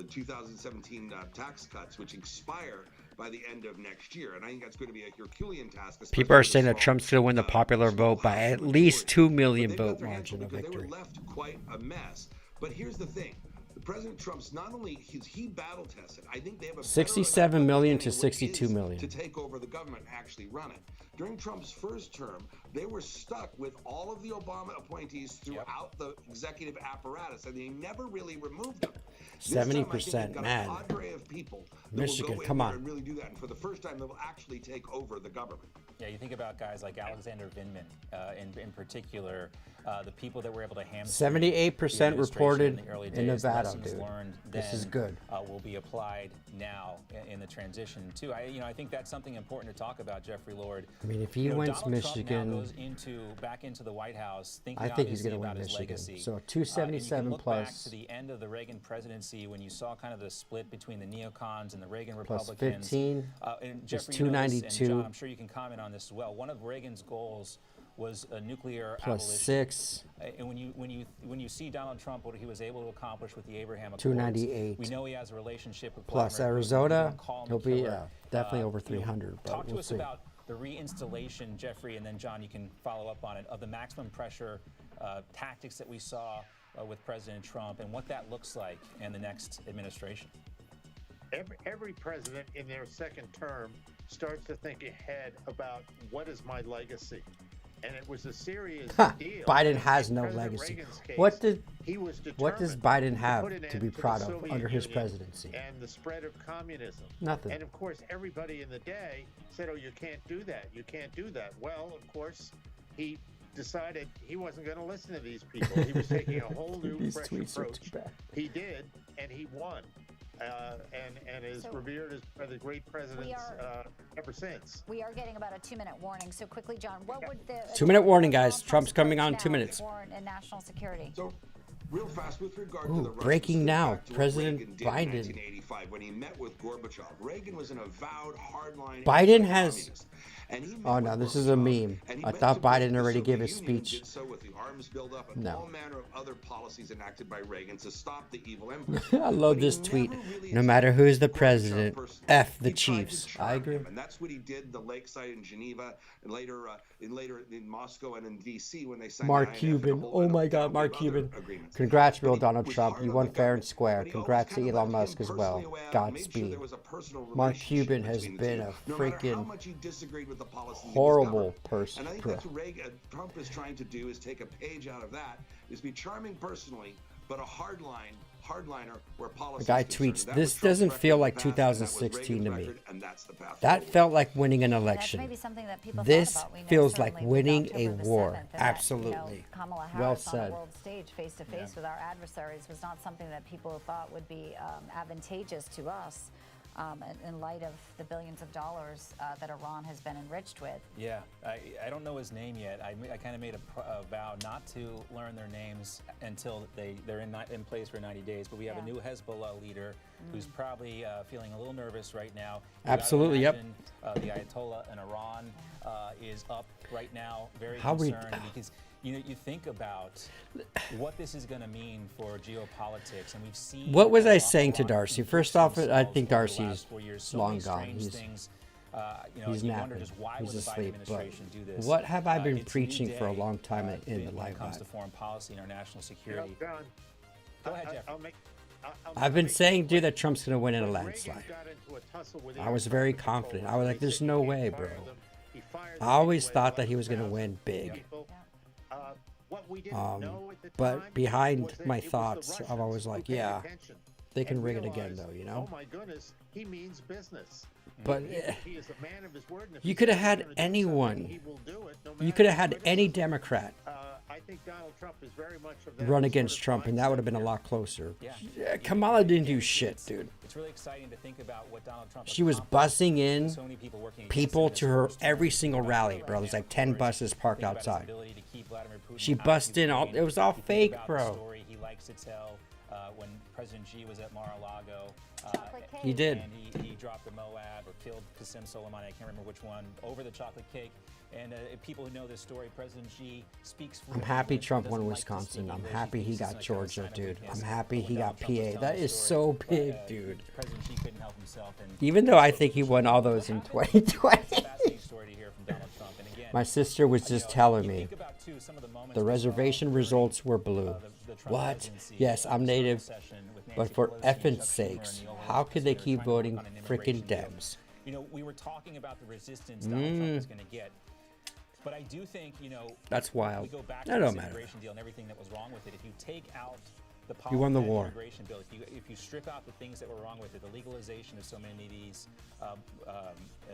[SPEAKER 5] 2017 tax cuts, which expire by the end of next year. And I think that's going to be a Herculean task.
[SPEAKER 6] People are saying that Trump's going to win the popular vote by at least 2 million vote margin of victory.
[SPEAKER 5] They were left quite a mess. But here's the thing. President Trump's not only he battle tested. I think they have a
[SPEAKER 6] 67 million to 62 million
[SPEAKER 5] to take over the government and actually run it. During Trump's first term, they were stuck with all of the Obama appointees throughout the executive apparatus, and they never really removed them.
[SPEAKER 6] 70%, man.
[SPEAKER 5] A cadre of people that
[SPEAKER 6] Michigan,
[SPEAKER 5] will go
[SPEAKER 6] come
[SPEAKER 5] in there
[SPEAKER 6] on.
[SPEAKER 5] and really do that, and for the first time, they will actually take over the government.
[SPEAKER 25] Yeah, you think about guys like Alexander Vindman, in particular, the people that were able to hamstring
[SPEAKER 6] 78% reported in Nevada,
[SPEAKER 25] lessons
[SPEAKER 6] dude.
[SPEAKER 25] learned
[SPEAKER 6] This is
[SPEAKER 25] then,
[SPEAKER 6] good.
[SPEAKER 25] Will be applied now in the transition too. I think that's something important to talk about, Jeffrey Lord.
[SPEAKER 6] I mean, if he wins
[SPEAKER 25] Donald
[SPEAKER 6] Michigan,
[SPEAKER 25] Trump now goes back into the White House, thinking
[SPEAKER 6] I think he's
[SPEAKER 25] obviously
[SPEAKER 6] going to
[SPEAKER 25] about
[SPEAKER 6] win
[SPEAKER 25] his
[SPEAKER 6] Michigan.
[SPEAKER 25] legacy.
[SPEAKER 6] So
[SPEAKER 25] And you
[SPEAKER 6] 277
[SPEAKER 25] can look
[SPEAKER 6] plus
[SPEAKER 25] back to the end of the Reagan presidency when you saw kind of the split between the neocons and the Reagan
[SPEAKER 6] plus
[SPEAKER 25] Republicans.
[SPEAKER 6] 15
[SPEAKER 25] And
[SPEAKER 6] is
[SPEAKER 25] Jeffrey, you know this, and
[SPEAKER 6] 292
[SPEAKER 25] John, I'm sure you can comment on this as well. One of Reagan's goals was a nuclear
[SPEAKER 6] plus
[SPEAKER 25] abolition.
[SPEAKER 6] 6.
[SPEAKER 25] And when you see Donald Trump, what he was able to accomplish with the Abraham Accords,
[SPEAKER 6] 298.
[SPEAKER 25] we know he has a relationship with
[SPEAKER 6] Plus
[SPEAKER 25] Vladimir Putin.
[SPEAKER 6] Arizona,
[SPEAKER 25] We can call him
[SPEAKER 6] he'll
[SPEAKER 25] a
[SPEAKER 6] be
[SPEAKER 25] killer.
[SPEAKER 6] definitely over 300. But
[SPEAKER 25] Talk to
[SPEAKER 6] we'll
[SPEAKER 25] us
[SPEAKER 6] see.
[SPEAKER 25] about the reinstallation, Jeffrey, and then John, you can follow up on it, of the maximum pressure tactics that we saw with President Trump and what that looks like in the next administration.
[SPEAKER 11] Every president in their second term starts to think ahead about what is my legacy. And it was a serious deal.
[SPEAKER 6] Biden has no
[SPEAKER 11] President
[SPEAKER 6] legacy.
[SPEAKER 11] Reagan's case,
[SPEAKER 6] What
[SPEAKER 11] was
[SPEAKER 6] does
[SPEAKER 11] determined
[SPEAKER 6] Biden have
[SPEAKER 11] put an
[SPEAKER 6] to
[SPEAKER 11] end
[SPEAKER 6] be
[SPEAKER 11] the
[SPEAKER 6] proud of
[SPEAKER 11] Soviet
[SPEAKER 6] under his
[SPEAKER 11] Union
[SPEAKER 6] presidency?
[SPEAKER 11] And the spread of communism.
[SPEAKER 6] Nothing.
[SPEAKER 11] And of course, everybody in the day said, "Oh, you can't do that. You can't do that." Well, of course, he decided he wasn't going to listen to these people. He was taking a whole new,
[SPEAKER 6] These
[SPEAKER 11] fresh
[SPEAKER 6] tweets are
[SPEAKER 11] approach.
[SPEAKER 6] too bad.
[SPEAKER 11] He did, and he won. And is revered as one of the great presidents ever since.
[SPEAKER 14] We are getting about a 2-minute warning. So quickly, John, what would the
[SPEAKER 6] 2-minute warning, guys. Trump's coming on 2 minutes.
[SPEAKER 14] foreign and national security?
[SPEAKER 5] So, real fast, with regard
[SPEAKER 6] Ooh,
[SPEAKER 5] to the Russians,
[SPEAKER 6] breaking
[SPEAKER 5] think
[SPEAKER 6] now.
[SPEAKER 5] back to what
[SPEAKER 6] President
[SPEAKER 5] Reagan did in
[SPEAKER 6] Biden.
[SPEAKER 5] 1985 when he met with Gorbachev. Reagan was an avowed hardline.
[SPEAKER 6] Biden has.
[SPEAKER 5] anti-communist. And he met
[SPEAKER 6] Oh
[SPEAKER 5] with
[SPEAKER 6] no, this is a meme.
[SPEAKER 5] and he
[SPEAKER 6] I
[SPEAKER 5] meant
[SPEAKER 6] thought
[SPEAKER 5] to break
[SPEAKER 6] Biden
[SPEAKER 5] the
[SPEAKER 6] already gave
[SPEAKER 5] Soviet
[SPEAKER 6] his
[SPEAKER 5] Union,
[SPEAKER 6] speech.
[SPEAKER 5] did so with the arms buildup and
[SPEAKER 6] No.
[SPEAKER 5] all manner of other policies enacted by Reagan to stop the evil empire.
[SPEAKER 6] I love this tweet. No matter who's the president, F the Chiefs. I agree.
[SPEAKER 5] And that's what he did the lakeside in Geneva and later in Moscow and in D.C. when they signed
[SPEAKER 6] Mark
[SPEAKER 5] the INF
[SPEAKER 6] Cuban.
[SPEAKER 5] and a whole
[SPEAKER 6] Oh
[SPEAKER 5] bunch
[SPEAKER 6] my
[SPEAKER 5] of
[SPEAKER 6] God, Mark
[SPEAKER 5] other
[SPEAKER 6] Cuban.
[SPEAKER 5] agreements.
[SPEAKER 6] Congrats, real
[SPEAKER 5] But he
[SPEAKER 6] Donald
[SPEAKER 5] was
[SPEAKER 6] Trump.
[SPEAKER 5] hard
[SPEAKER 6] You
[SPEAKER 5] on
[SPEAKER 6] won
[SPEAKER 5] the
[SPEAKER 6] fair and
[SPEAKER 5] government.
[SPEAKER 6] square.
[SPEAKER 5] But he always
[SPEAKER 6] Congrats to
[SPEAKER 5] kind of
[SPEAKER 6] Elon
[SPEAKER 5] left
[SPEAKER 6] Musk
[SPEAKER 5] him
[SPEAKER 6] as well.
[SPEAKER 5] personally away out, made sure
[SPEAKER 6] Godspeed.
[SPEAKER 5] there was a personal
[SPEAKER 6] Mark
[SPEAKER 5] relationship
[SPEAKER 6] Cuban has
[SPEAKER 5] between the
[SPEAKER 6] been
[SPEAKER 5] two,
[SPEAKER 6] a
[SPEAKER 5] no matter how
[SPEAKER 6] freaking
[SPEAKER 5] much he disagreed with the policies he was
[SPEAKER 6] horrible
[SPEAKER 5] governing.
[SPEAKER 6] person.
[SPEAKER 5] And I think that's what Trump is trying to do, is take a page out of that, is be charming personally, but a hardliner where policy.
[SPEAKER 6] The guy tweets, "This doesn't feel like 2016 to me." That felt like winning an election.
[SPEAKER 14] Maybe something that people
[SPEAKER 6] This
[SPEAKER 14] thought about. We know
[SPEAKER 6] feels like
[SPEAKER 14] certainly with
[SPEAKER 6] winning a
[SPEAKER 14] October the
[SPEAKER 6] war.
[SPEAKER 14] 7th, and that,
[SPEAKER 6] Absolutely.
[SPEAKER 14] Kamala
[SPEAKER 6] Well
[SPEAKER 14] Harris on
[SPEAKER 6] said.
[SPEAKER 14] the world stage, face to face with our adversaries, was not something that people thought would be advantageous to us. In light of the billions of dollars that Iran has been enriched with.
[SPEAKER 25] Yeah, I don't know his name yet. I kind of made a vow not to learn their names until they're in place for 90 days. But we have a new Hezbollah leader who's probably feeling a little nervous right now. You
[SPEAKER 6] Absolutely,
[SPEAKER 25] gotta
[SPEAKER 6] yep.
[SPEAKER 25] imagine, the Ayatollah in Iran is up right now, very
[SPEAKER 6] How we-
[SPEAKER 25] concerned because you think about what this is going to mean for geopolitics, and we've seen.
[SPEAKER 6] What was I
[SPEAKER 25] an
[SPEAKER 6] saying
[SPEAKER 25] awful
[SPEAKER 6] to
[SPEAKER 25] lot
[SPEAKER 6] Darcy?
[SPEAKER 25] of
[SPEAKER 6] First off,
[SPEAKER 25] themselves
[SPEAKER 6] I think
[SPEAKER 25] over the
[SPEAKER 6] Darcy's
[SPEAKER 25] last 4 years. So
[SPEAKER 6] long
[SPEAKER 25] many
[SPEAKER 6] gone.
[SPEAKER 25] strange
[SPEAKER 6] He's
[SPEAKER 25] things.
[SPEAKER 6] he's
[SPEAKER 25] you wonder
[SPEAKER 6] napping.
[SPEAKER 25] just why
[SPEAKER 6] He's
[SPEAKER 25] would the Biden
[SPEAKER 6] asleep. But
[SPEAKER 25] administration do this?
[SPEAKER 6] what have I been
[SPEAKER 25] It's a new
[SPEAKER 6] preaching for a
[SPEAKER 25] day,
[SPEAKER 6] long time in the
[SPEAKER 25] when
[SPEAKER 6] live
[SPEAKER 25] it comes
[SPEAKER 6] live?
[SPEAKER 25] to foreign policy and our national security.
[SPEAKER 11] John,
[SPEAKER 25] Go ahead, Jeff.
[SPEAKER 6] I've been saying, dude, that Trump's going to win in a landslide. I was very confident. I was like, there's no way, bro. I always thought that he was going to win big. But behind my thoughts, I'm always like, yeah, they can rig it again, though, you know?
[SPEAKER 11] Oh my goodness, he means business.
[SPEAKER 6] But
[SPEAKER 11] He is a man of his word, and if
[SPEAKER 6] you
[SPEAKER 11] he
[SPEAKER 6] could have
[SPEAKER 11] says
[SPEAKER 6] had
[SPEAKER 11] he's gonna do
[SPEAKER 6] anyone.
[SPEAKER 11] something, he will do it, no
[SPEAKER 6] You
[SPEAKER 11] matter
[SPEAKER 6] could have
[SPEAKER 11] what
[SPEAKER 6] had
[SPEAKER 11] it
[SPEAKER 6] any
[SPEAKER 11] is.
[SPEAKER 6] Democrat
[SPEAKER 11] I think Donald Trump is very much of that
[SPEAKER 6] run
[SPEAKER 11] sort
[SPEAKER 6] against
[SPEAKER 11] of
[SPEAKER 6] Trump, and that would have been a lot closer. Yeah, Kamala didn't do shit, dude.
[SPEAKER 25] It's really exciting to think about what Donald Trump.
[SPEAKER 6] She was bussing in
[SPEAKER 25] so many people working
[SPEAKER 6] people to her every single rally, bro. There's like 10 buses parked outside. She bussed in all. It was all fake, bro.
[SPEAKER 25] Story he likes to tell when President Xi was at Mar-a-Lago.
[SPEAKER 6] He did.
[SPEAKER 25] And he dropped the Moab or killed Qasem Soleimani. I can't remember which one over the chocolate cake. And people who know this story, President Xi speaks.
[SPEAKER 6] I'm happy Trump won Wisconsin. I'm happy he got Georgia, dude. I'm happy he got PA. That is so big, dude.
[SPEAKER 25] President Xi couldn't help himself.
[SPEAKER 6] Even though I think he won all those in 2020. My sister was just telling me the reservation results were blue. What? Yes, I'm native. But for effing sakes, how could they keep voting freaking Dems?
[SPEAKER 25] You know, we were talking about the resistance Donald Trump is going to get. But I do think, you know,
[SPEAKER 6] that's wild.
[SPEAKER 25] We go back to
[SPEAKER 6] That
[SPEAKER 25] this
[SPEAKER 6] don't matter.
[SPEAKER 25] immigration deal and everything that was wrong with it. If you take out the
[SPEAKER 6] You won the
[SPEAKER 25] policy
[SPEAKER 6] war.
[SPEAKER 25] immigration bill, if you strip out the things that were wrong with it, the legalization of so many of these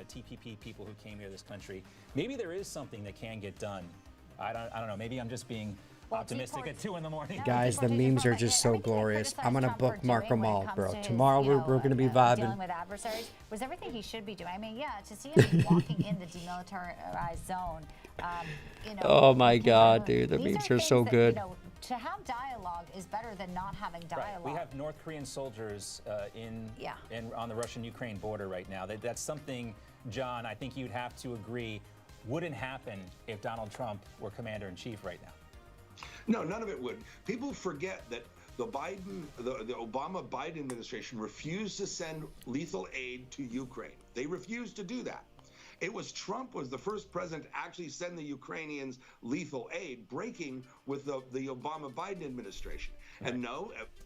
[SPEAKER 25] TPP people who came here to this country, maybe there is something that can get done. I don't know. Maybe I'm just being optimistic at 2 in the morning.
[SPEAKER 6] Guys, the memes are just so glorious. I'm gonna bookmark them all, bro. Tomorrow we're gonna be vibing.
[SPEAKER 14] Dealing with adversaries was everything he should be doing. I mean, yeah, to see him walking in the demilitarized zone. You know,
[SPEAKER 6] Oh my God, dude, the
[SPEAKER 14] these
[SPEAKER 6] memes
[SPEAKER 14] are
[SPEAKER 6] are so
[SPEAKER 14] things that,
[SPEAKER 6] good.
[SPEAKER 14] You know, to have dialogue is better than not having dialogue.
[SPEAKER 25] We have North Korean soldiers on the Russian-Ukraine border right now. That's something, John, I think you'd have to agree wouldn't happen if Donald Trump were commander-in-chief right now.
[SPEAKER 5] No, none of it would. People forget that the Obama-Biden administration refused to send lethal aid to Ukraine. They refused to do that. It was Trump was the first president to actually send the Ukrainians lethal aid, breaking with the Obama-Biden administration. Right.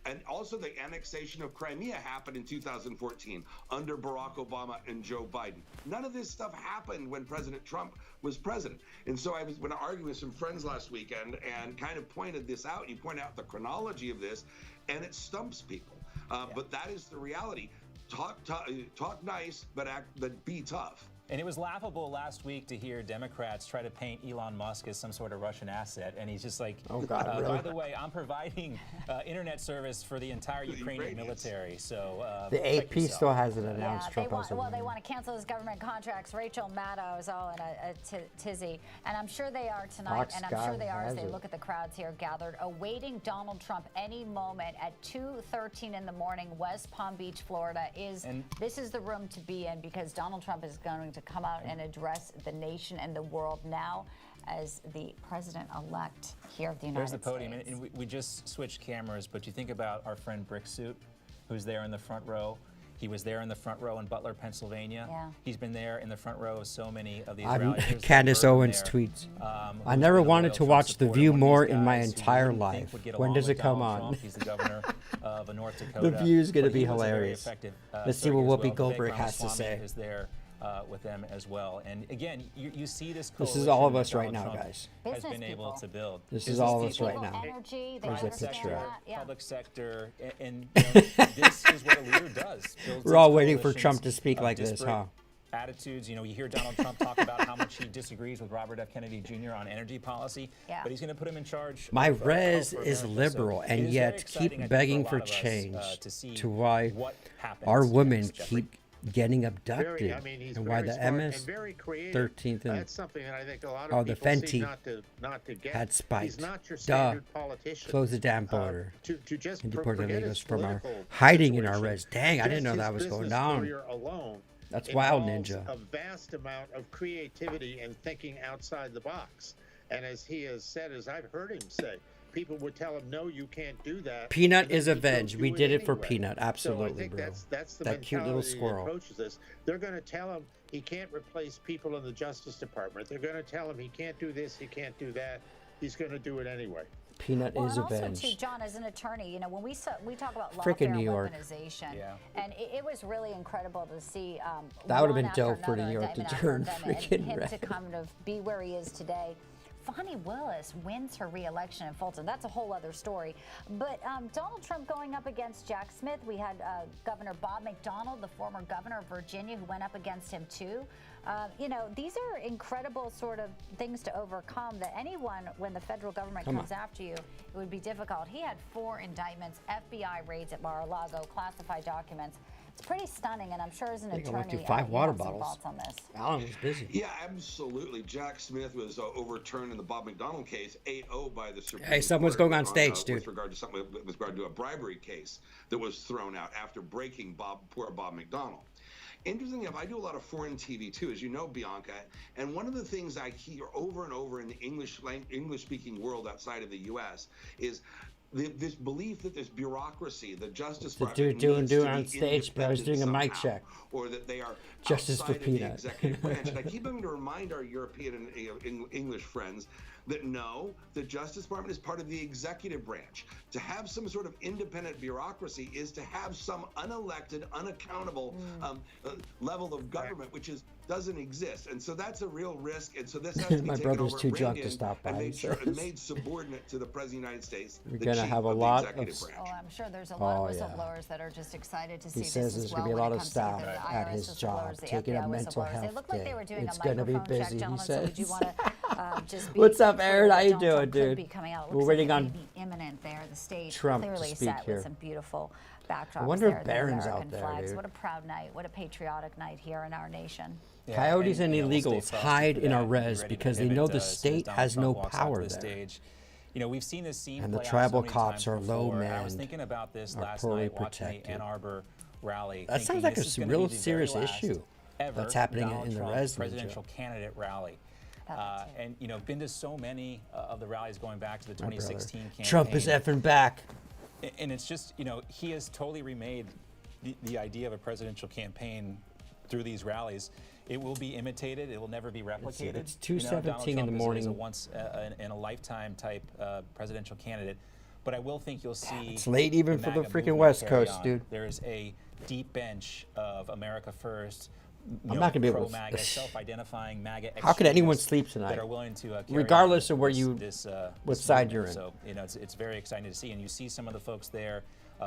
[SPEAKER 5] And also the annexation of Crimea happened in 2014 under Barack Obama and Joe Biden. None of this stuff happened when President Trump was president. And so I was going to argue with some friends last weekend and kind of pointed this out. You point out the chronology of this, and it stumps people. But that is the reality. Talk nice, but be tough.
[SPEAKER 25] And it was laughable last week to hear Democrats try to paint Elon Musk as some sort of Russian asset. And he's just like,
[SPEAKER 6] oh God, really?
[SPEAKER 25] By the way, I'm providing internet service for the entire Ukrainian military. So
[SPEAKER 6] the AP still hasn't announced Trump.
[SPEAKER 14] They want to cancel his government contracts. Rachel Maddow is all in a tizzy. And I'm sure they are tonight. And I'm sure they are as they look at the crowds here gathered, awaiting Donald Trump any moment at 2:13 in the morning, West Palm Beach, Florida. This is the room to be in, because Donald Trump is going to come out and address the nation and the world now as the president-elect here of the United States.
[SPEAKER 25] There's the podium, and we just switched cameras, but you think about our friend Bricksuit, who's there in the front row. He was there in the front row in Butler, Pennsylvania.
[SPEAKER 14] Yeah.
[SPEAKER 25] He's been there in the front row of so many of these rallies.
[SPEAKER 6] Candace Owens tweets, I never wanted to watch The View more in my entire life. When does it come on?
[SPEAKER 25] He's the governor of North Dakota.
[SPEAKER 6] The View is going to be hilarious. Let's see what Whoopi Goldberg
[SPEAKER 25] Vivek
[SPEAKER 6] has to
[SPEAKER 25] Ramaswamy
[SPEAKER 6] say.
[SPEAKER 25] Is there with them as well. And again, you see this.
[SPEAKER 6] This is all of us right now, guys.
[SPEAKER 25] Has been able to build.
[SPEAKER 6] This is all of us right now.
[SPEAKER 14] Energy,
[SPEAKER 6] There's a picture.
[SPEAKER 25] Public sector, and this is what a leader does.
[SPEAKER 6] We're all waiting for Trump to speak like this, huh?
[SPEAKER 25] Attitudes. You hear Donald Trump talk about how much he disagrees with Robert F. Kennedy Jr. on energy policy, but he's going to put him in charge.
[SPEAKER 6] My res is liberal, and yet keep begging for change to why our women keep getting abducted, and why the MS-13 and
[SPEAKER 11] that's something that I think a lot of
[SPEAKER 6] the
[SPEAKER 11] people
[SPEAKER 6] Fenty
[SPEAKER 11] seem not to get.
[SPEAKER 6] had spiked.
[SPEAKER 11] He's not your standard
[SPEAKER 6] Duh.
[SPEAKER 11] politician.
[SPEAKER 6] Close the damn border.
[SPEAKER 11] To just
[SPEAKER 6] into Puerto
[SPEAKER 11] forget
[SPEAKER 6] Rico
[SPEAKER 11] his
[SPEAKER 6] from our
[SPEAKER 11] political
[SPEAKER 6] hiding in our
[SPEAKER 11] situation.
[SPEAKER 6] res. Dang, I didn't know
[SPEAKER 11] Just
[SPEAKER 6] that
[SPEAKER 11] his
[SPEAKER 6] was going
[SPEAKER 11] business
[SPEAKER 6] down.
[SPEAKER 11] career alone
[SPEAKER 6] That's wild,
[SPEAKER 11] involves
[SPEAKER 6] Ninja.
[SPEAKER 11] A vast amount of creativity and thinking outside the box. And as he has said, as I've heard him say, people would tell him, no, you can't do that.
[SPEAKER 6] Peanut is avenged. We did it for
[SPEAKER 11] anyway.
[SPEAKER 6] Peanut, absolutely,
[SPEAKER 11] so I think
[SPEAKER 6] bro.
[SPEAKER 11] That's the
[SPEAKER 6] that cute little
[SPEAKER 11] mentality that
[SPEAKER 6] squirrel.
[SPEAKER 11] approaches this. They're going to tell him he can't replace people in the Justice Department. They're going to tell him he can't do this, he can't do that. He's going to do it anyway.
[SPEAKER 6] Peanut is
[SPEAKER 14] and
[SPEAKER 6] avenged.
[SPEAKER 14] Also, too, John, as an attorney, you know, when we talk about
[SPEAKER 6] Frickin'
[SPEAKER 14] lawfare
[SPEAKER 6] New York.
[SPEAKER 14] weaponization, and it was really incredible to see
[SPEAKER 6] that would have
[SPEAKER 14] one
[SPEAKER 6] been dope
[SPEAKER 14] after
[SPEAKER 6] for New
[SPEAKER 14] another
[SPEAKER 6] York to
[SPEAKER 14] indictment
[SPEAKER 6] turn
[SPEAKER 14] after indictment,
[SPEAKER 6] freaking
[SPEAKER 14] and him
[SPEAKER 6] red.
[SPEAKER 14] to kind of be where he is today. Fonnie Willis wins her re-election in Fulton. That's a whole other story. But Donald Trump going up against Jack Smith. We had Governor Bob McDonnell, the former governor of Virginia, who went up against him too. You know, these are incredible sort of things to overcome that anyone, when the federal government comes after you, it would be difficult. He had 4 indictments, FBI raids at Mar-a-Lago, classified documents. It's pretty stunning, and I'm sure as an attorney,
[SPEAKER 6] I went through 5 water
[SPEAKER 14] you have some
[SPEAKER 6] bottles.
[SPEAKER 14] thoughts on this.
[SPEAKER 6] Alan was busy.
[SPEAKER 5] Yeah, absolutely. Jack Smith was overturned in the Bob McDonnell case, 8-0 by the Supreme Court.
[SPEAKER 6] Hey, someone's going on stage, dude.
[SPEAKER 5] With regard to a bribery case that was thrown out after breaking poor Bob McDonnell. Interesting enough, I do a lot of foreign TV too, as you know, Bianca. And one of the things I hear over and over in the English-speaking world outside of the U.S. is this belief that this bureaucracy, the Justice
[SPEAKER 6] The
[SPEAKER 5] Department,
[SPEAKER 6] dude
[SPEAKER 5] needs
[SPEAKER 6] doing
[SPEAKER 5] to
[SPEAKER 6] on
[SPEAKER 5] be
[SPEAKER 6] stage, but I was doing a mic
[SPEAKER 5] independent
[SPEAKER 6] check.
[SPEAKER 5] somehow, or that they are
[SPEAKER 6] Justice for
[SPEAKER 5] outside of the
[SPEAKER 6] Peanut.
[SPEAKER 5] executive branch. And I keep having to remind our European and English friends that no, the Justice Department is part of the executive branch. To have some sort of independent bureaucracy is to have some unelected, unaccountable level of government, which doesn't exist. And so that's a real risk. And so this has to be
[SPEAKER 6] My
[SPEAKER 5] taken
[SPEAKER 6] brother's
[SPEAKER 5] over,
[SPEAKER 6] too
[SPEAKER 5] reined
[SPEAKER 6] drunk to
[SPEAKER 5] in,
[SPEAKER 6] stop by,
[SPEAKER 5] and
[SPEAKER 6] he
[SPEAKER 5] made, sure,
[SPEAKER 6] says.
[SPEAKER 5] made subordinate to the President of the United States,
[SPEAKER 6] We're
[SPEAKER 5] the
[SPEAKER 6] gonna
[SPEAKER 5] chief
[SPEAKER 6] have a
[SPEAKER 5] of
[SPEAKER 6] lot
[SPEAKER 5] the
[SPEAKER 6] of
[SPEAKER 5] executive branch.
[SPEAKER 14] Oh, I'm sure there's a lot
[SPEAKER 6] Oh,
[SPEAKER 14] of
[SPEAKER 6] yeah.
[SPEAKER 14] whistleblowers that are just excited to see
[SPEAKER 6] He
[SPEAKER 14] this
[SPEAKER 6] says
[SPEAKER 14] as
[SPEAKER 6] there's
[SPEAKER 14] well
[SPEAKER 6] going to be a
[SPEAKER 14] when
[SPEAKER 6] lot
[SPEAKER 14] it
[SPEAKER 6] of
[SPEAKER 14] comes to
[SPEAKER 6] staff
[SPEAKER 14] either the
[SPEAKER 6] at
[SPEAKER 14] IRS
[SPEAKER 6] his
[SPEAKER 14] whistleblowers,
[SPEAKER 6] job
[SPEAKER 14] the
[SPEAKER 6] taking a
[SPEAKER 14] FBI
[SPEAKER 6] mental
[SPEAKER 14] whistleblowers. They
[SPEAKER 6] health
[SPEAKER 14] look like
[SPEAKER 6] day.
[SPEAKER 14] they were doing
[SPEAKER 6] It's
[SPEAKER 14] a
[SPEAKER 6] going to be
[SPEAKER 14] microphone check,
[SPEAKER 6] busy, he
[SPEAKER 14] gentlemen, so would you
[SPEAKER 6] says.
[SPEAKER 14] want to just be
[SPEAKER 6] What's up,
[SPEAKER 14] clear
[SPEAKER 6] Aaron?
[SPEAKER 14] that
[SPEAKER 6] How you
[SPEAKER 14] Donald Trump
[SPEAKER 6] doing,
[SPEAKER 14] could
[SPEAKER 6] dude?
[SPEAKER 14] be coming out. It
[SPEAKER 6] We're
[SPEAKER 14] looks
[SPEAKER 6] waiting
[SPEAKER 14] like
[SPEAKER 6] on
[SPEAKER 14] it may be imminent there. The stage
[SPEAKER 6] Trump to
[SPEAKER 14] clearly
[SPEAKER 6] speak
[SPEAKER 14] set
[SPEAKER 6] here.
[SPEAKER 14] with some beautiful backdrops
[SPEAKER 6] I wonder if
[SPEAKER 14] there, the
[SPEAKER 6] Barron's out
[SPEAKER 14] American
[SPEAKER 6] there,
[SPEAKER 14] flags.
[SPEAKER 6] dude.
[SPEAKER 14] What a proud night. What a patriotic night here in our nation.
[SPEAKER 6] Coyotes and
[SPEAKER 25] we'll stay
[SPEAKER 6] illegals
[SPEAKER 25] frosty
[SPEAKER 6] hide
[SPEAKER 25] for
[SPEAKER 6] in
[SPEAKER 25] that
[SPEAKER 6] our
[SPEAKER 25] and be
[SPEAKER 6] res
[SPEAKER 25] ready to
[SPEAKER 6] because they
[SPEAKER 25] pivot,
[SPEAKER 6] know the
[SPEAKER 25] as
[SPEAKER 6] state
[SPEAKER 25] Donald
[SPEAKER 6] has
[SPEAKER 25] Trump
[SPEAKER 6] no
[SPEAKER 25] walks
[SPEAKER 6] power
[SPEAKER 25] onto the
[SPEAKER 6] there.
[SPEAKER 25] stage. We've seen this scene
[SPEAKER 6] And the
[SPEAKER 25] play out
[SPEAKER 6] tribal
[SPEAKER 25] so many
[SPEAKER 6] cops
[SPEAKER 25] times
[SPEAKER 6] are low
[SPEAKER 25] before. I was
[SPEAKER 6] manned,
[SPEAKER 25] thinking about this
[SPEAKER 6] are
[SPEAKER 25] last
[SPEAKER 6] poorly
[SPEAKER 25] night watching
[SPEAKER 6] protected.
[SPEAKER 25] the Ann Arbor rally.
[SPEAKER 6] That sounds
[SPEAKER 25] thinking
[SPEAKER 6] like
[SPEAKER 25] this is
[SPEAKER 6] a
[SPEAKER 25] gonna
[SPEAKER 6] real
[SPEAKER 25] be the
[SPEAKER 6] serious
[SPEAKER 25] very last
[SPEAKER 6] issue
[SPEAKER 25] ever
[SPEAKER 6] that's happening
[SPEAKER 25] Donald
[SPEAKER 6] in the
[SPEAKER 25] Trump
[SPEAKER 6] res,
[SPEAKER 25] presidential
[SPEAKER 6] Ninja.
[SPEAKER 25] candidate rally. And been to so many of the rallies going back to the
[SPEAKER 6] My brother.
[SPEAKER 25] 2016 campaign.
[SPEAKER 6] Trump is effing back.
[SPEAKER 25] And it's just, he has totally remade the idea of a presidential campaign through these rallies. It will be imitated. It will never be replicated.
[SPEAKER 6] It's 2:17 in the morning.
[SPEAKER 25] Is a once in a lifetime type presidential candidate. But I will think you'll see.
[SPEAKER 6] It's late even for the
[SPEAKER 25] MAGA
[SPEAKER 6] freaking
[SPEAKER 25] movement
[SPEAKER 6] West
[SPEAKER 25] carry
[SPEAKER 6] Coast,
[SPEAKER 25] on.
[SPEAKER 6] dude.
[SPEAKER 25] There is a deep bench of America First.
[SPEAKER 6] I'm not gonna be able to-
[SPEAKER 25] pro-MAGA, self-identifying MAGA.
[SPEAKER 6] How could anyone
[SPEAKER 25] extremists
[SPEAKER 6] sleep tonight?
[SPEAKER 25] That are willing to carry
[SPEAKER 6] Regardless
[SPEAKER 25] on
[SPEAKER 6] of where
[SPEAKER 25] this,
[SPEAKER 6] what
[SPEAKER 25] this
[SPEAKER 6] side
[SPEAKER 25] movement.
[SPEAKER 6] you're in.
[SPEAKER 25] So it's very exciting to see, and you see some of the folks there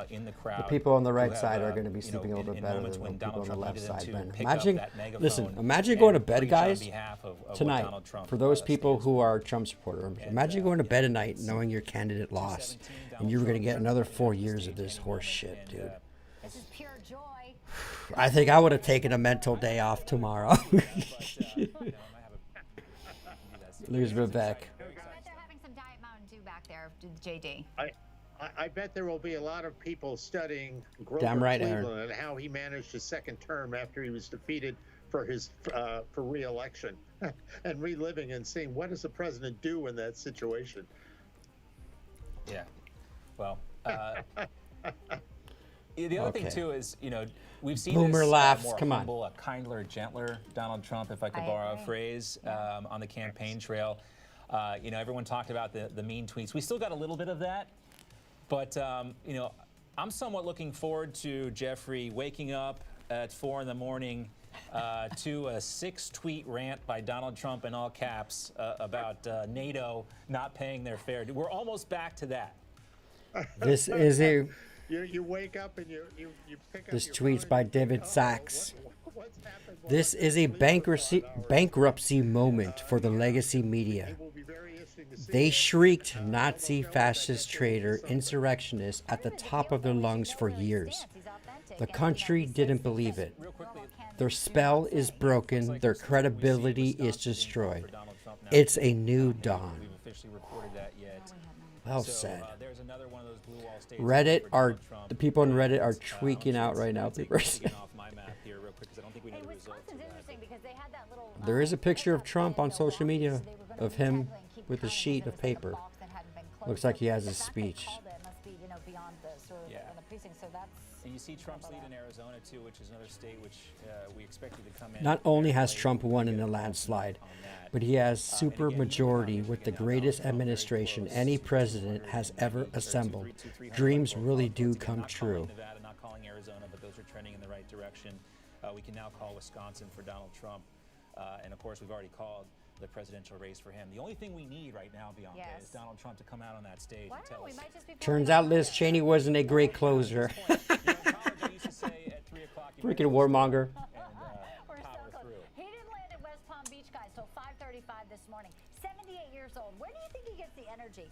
[SPEAKER 25] in the crowd.
[SPEAKER 6] The people on the right
[SPEAKER 25] who have,
[SPEAKER 6] side are going to be sleeping a little bit
[SPEAKER 25] in
[SPEAKER 6] better
[SPEAKER 25] moments
[SPEAKER 6] than
[SPEAKER 25] when
[SPEAKER 6] the people
[SPEAKER 25] Donald
[SPEAKER 6] on the
[SPEAKER 25] Trump
[SPEAKER 6] left
[SPEAKER 25] needed them
[SPEAKER 6] side,
[SPEAKER 25] to
[SPEAKER 6] man.
[SPEAKER 25] pick up
[SPEAKER 6] Imagine,
[SPEAKER 25] that megaphone
[SPEAKER 6] listen, imagine going to
[SPEAKER 25] and
[SPEAKER 6] bed,
[SPEAKER 25] preach on
[SPEAKER 6] guys,
[SPEAKER 25] behalf of what
[SPEAKER 6] tonight.
[SPEAKER 25] Donald Trump,
[SPEAKER 6] For those people who are Trump supporters, imagine going to bed at night knowing your candidate lost, and you were going to get another 4 years of this horse shit, dude.
[SPEAKER 14] This is pure joy.
[SPEAKER 6] I think I would have taken a mental day off tomorrow. Elizabeth Beck.
[SPEAKER 14] They're having some Diet Mountain Dew back there, JD.
[SPEAKER 11] I bet there will be a lot of people studying Grover
[SPEAKER 6] Damn right,
[SPEAKER 11] Cleveland
[SPEAKER 6] Aaron.
[SPEAKER 11] and how he managed his second term after he was defeated for his for re-election, and reliving and seeing what does the president do in that situation.
[SPEAKER 25] Yeah. Well, the other thing too is, we've seen
[SPEAKER 6] Boomer
[SPEAKER 25] this
[SPEAKER 6] laughs.
[SPEAKER 25] more
[SPEAKER 6] Come on.
[SPEAKER 25] humble, a kindler, gentler Donald Trump, if I could borrow a phrase, on the campaign trail. Everyone talked about the mean tweets. We still got a little bit of that, but I'm somewhat looking forward to Jeffrey waking up at 4 in the morning to a 6-tweet rant by Donald Trump in all caps about NATO not paying their fare. We're almost back to that.
[SPEAKER 6] This is a.
[SPEAKER 11] You wake up and you pick up.
[SPEAKER 6] This
[SPEAKER 11] your
[SPEAKER 6] tweet's
[SPEAKER 11] phone
[SPEAKER 6] by
[SPEAKER 11] and you think,
[SPEAKER 6] David
[SPEAKER 11] "Oh,
[SPEAKER 6] Sachs.
[SPEAKER 11] what's happened?"
[SPEAKER 6] This is a bankruptcy moment for the legacy media. They shrieked Nazi, fascist, traitor, insurrectionist at the top of their lungs for years. The country didn't believe it. Their spell is broken. Their credibility is destroyed. It's a new dawn.
[SPEAKER 25] We've officially reported that yet.
[SPEAKER 6] Well said.
[SPEAKER 25] There's another one of those blue wall states
[SPEAKER 6] Reddit
[SPEAKER 25] for
[SPEAKER 6] are
[SPEAKER 25] Donald Trump.
[SPEAKER 6] the people on Reddit are tweaking out right now.
[SPEAKER 25] Taking off my map here real quick because I don't think we know the results of that.
[SPEAKER 6] There is a picture of Trump on social media of him with a sheet of paper. Looks like he has his speech.
[SPEAKER 25] Yeah. And you see Trump's lead in Arizona too, which is another state which we expected to come in.
[SPEAKER 6] Not only has Trump won in a landslide, but he has super majority with the greatest administration any president has ever assembled. Dreams really do come true.
[SPEAKER 25] Nevada, not calling Arizona, but those are trending in the right direction. We can now call Wisconsin for Donald Trump, and of course we've already called the presidential race for him. The only thing we need right now, Bianca, is Donald Trump to come out on that stage and tell us.
[SPEAKER 6] Turns out Liz Cheney wasn't a great closer. Freaking warmonger.
[SPEAKER 14] We're so close. He didn't land at West Palm Beach, guys, till 5:35 this morning. 78 years old. Where do you think he gets the energy?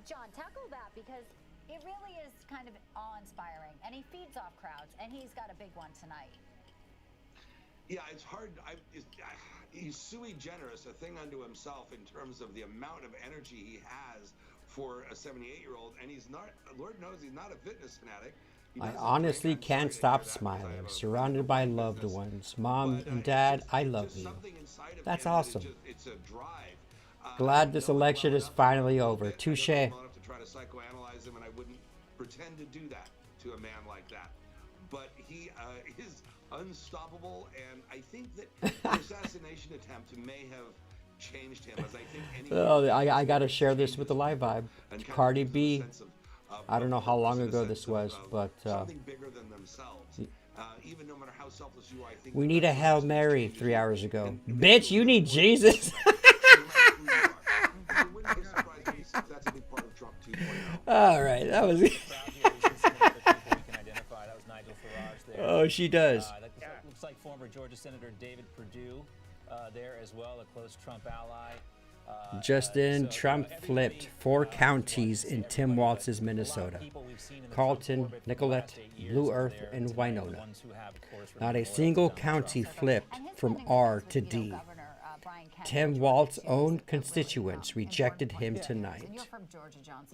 [SPEAKER 14] John, tackle that because it really is kind of awe-inspiring, and he feeds off crowds, and he's got a big one tonight.
[SPEAKER 5] Yeah, it's hard. He's sui generis, a thing unto himself in terms of the amount of energy he has for a 78-year-old, and he's not. Lord knows he's not a fitness fanatic.
[SPEAKER 6] I honestly can't stop smiling, surrounded by loved ones. Mom and Dad, I love you. That's awesome.
[SPEAKER 5] It's a drive.
[SPEAKER 6] Glad this election is finally over. Touche.
[SPEAKER 5] try to psychoanalyze him, and I wouldn't pretend to do that to a man like that. But he is unstoppable, and I think that the assassination attempt may have changed him, as I think any.
[SPEAKER 6] Oh, I got to share this with the live vibe. Cardi B. I don't know how long ago this was, but
[SPEAKER 5] something bigger than themselves. Even no matter how selfless you are, I think
[SPEAKER 6] we need a Hail Mary 3 hours ago. Bitch, you need Jesus. All right, that was. Oh, she does.
[SPEAKER 25] Looks like former Georgia Senator David Perdue there as well, a close Trump ally.
[SPEAKER 6] Justin Trump flipped 4 counties in Tim Walz's Minnesota: Carlton, Nicollet, Blue Earth, and Winona. Not a single county flipped from R to D. Tim Walz's own constituents rejected him tonight.
[SPEAKER 14] You're from Georgia, John.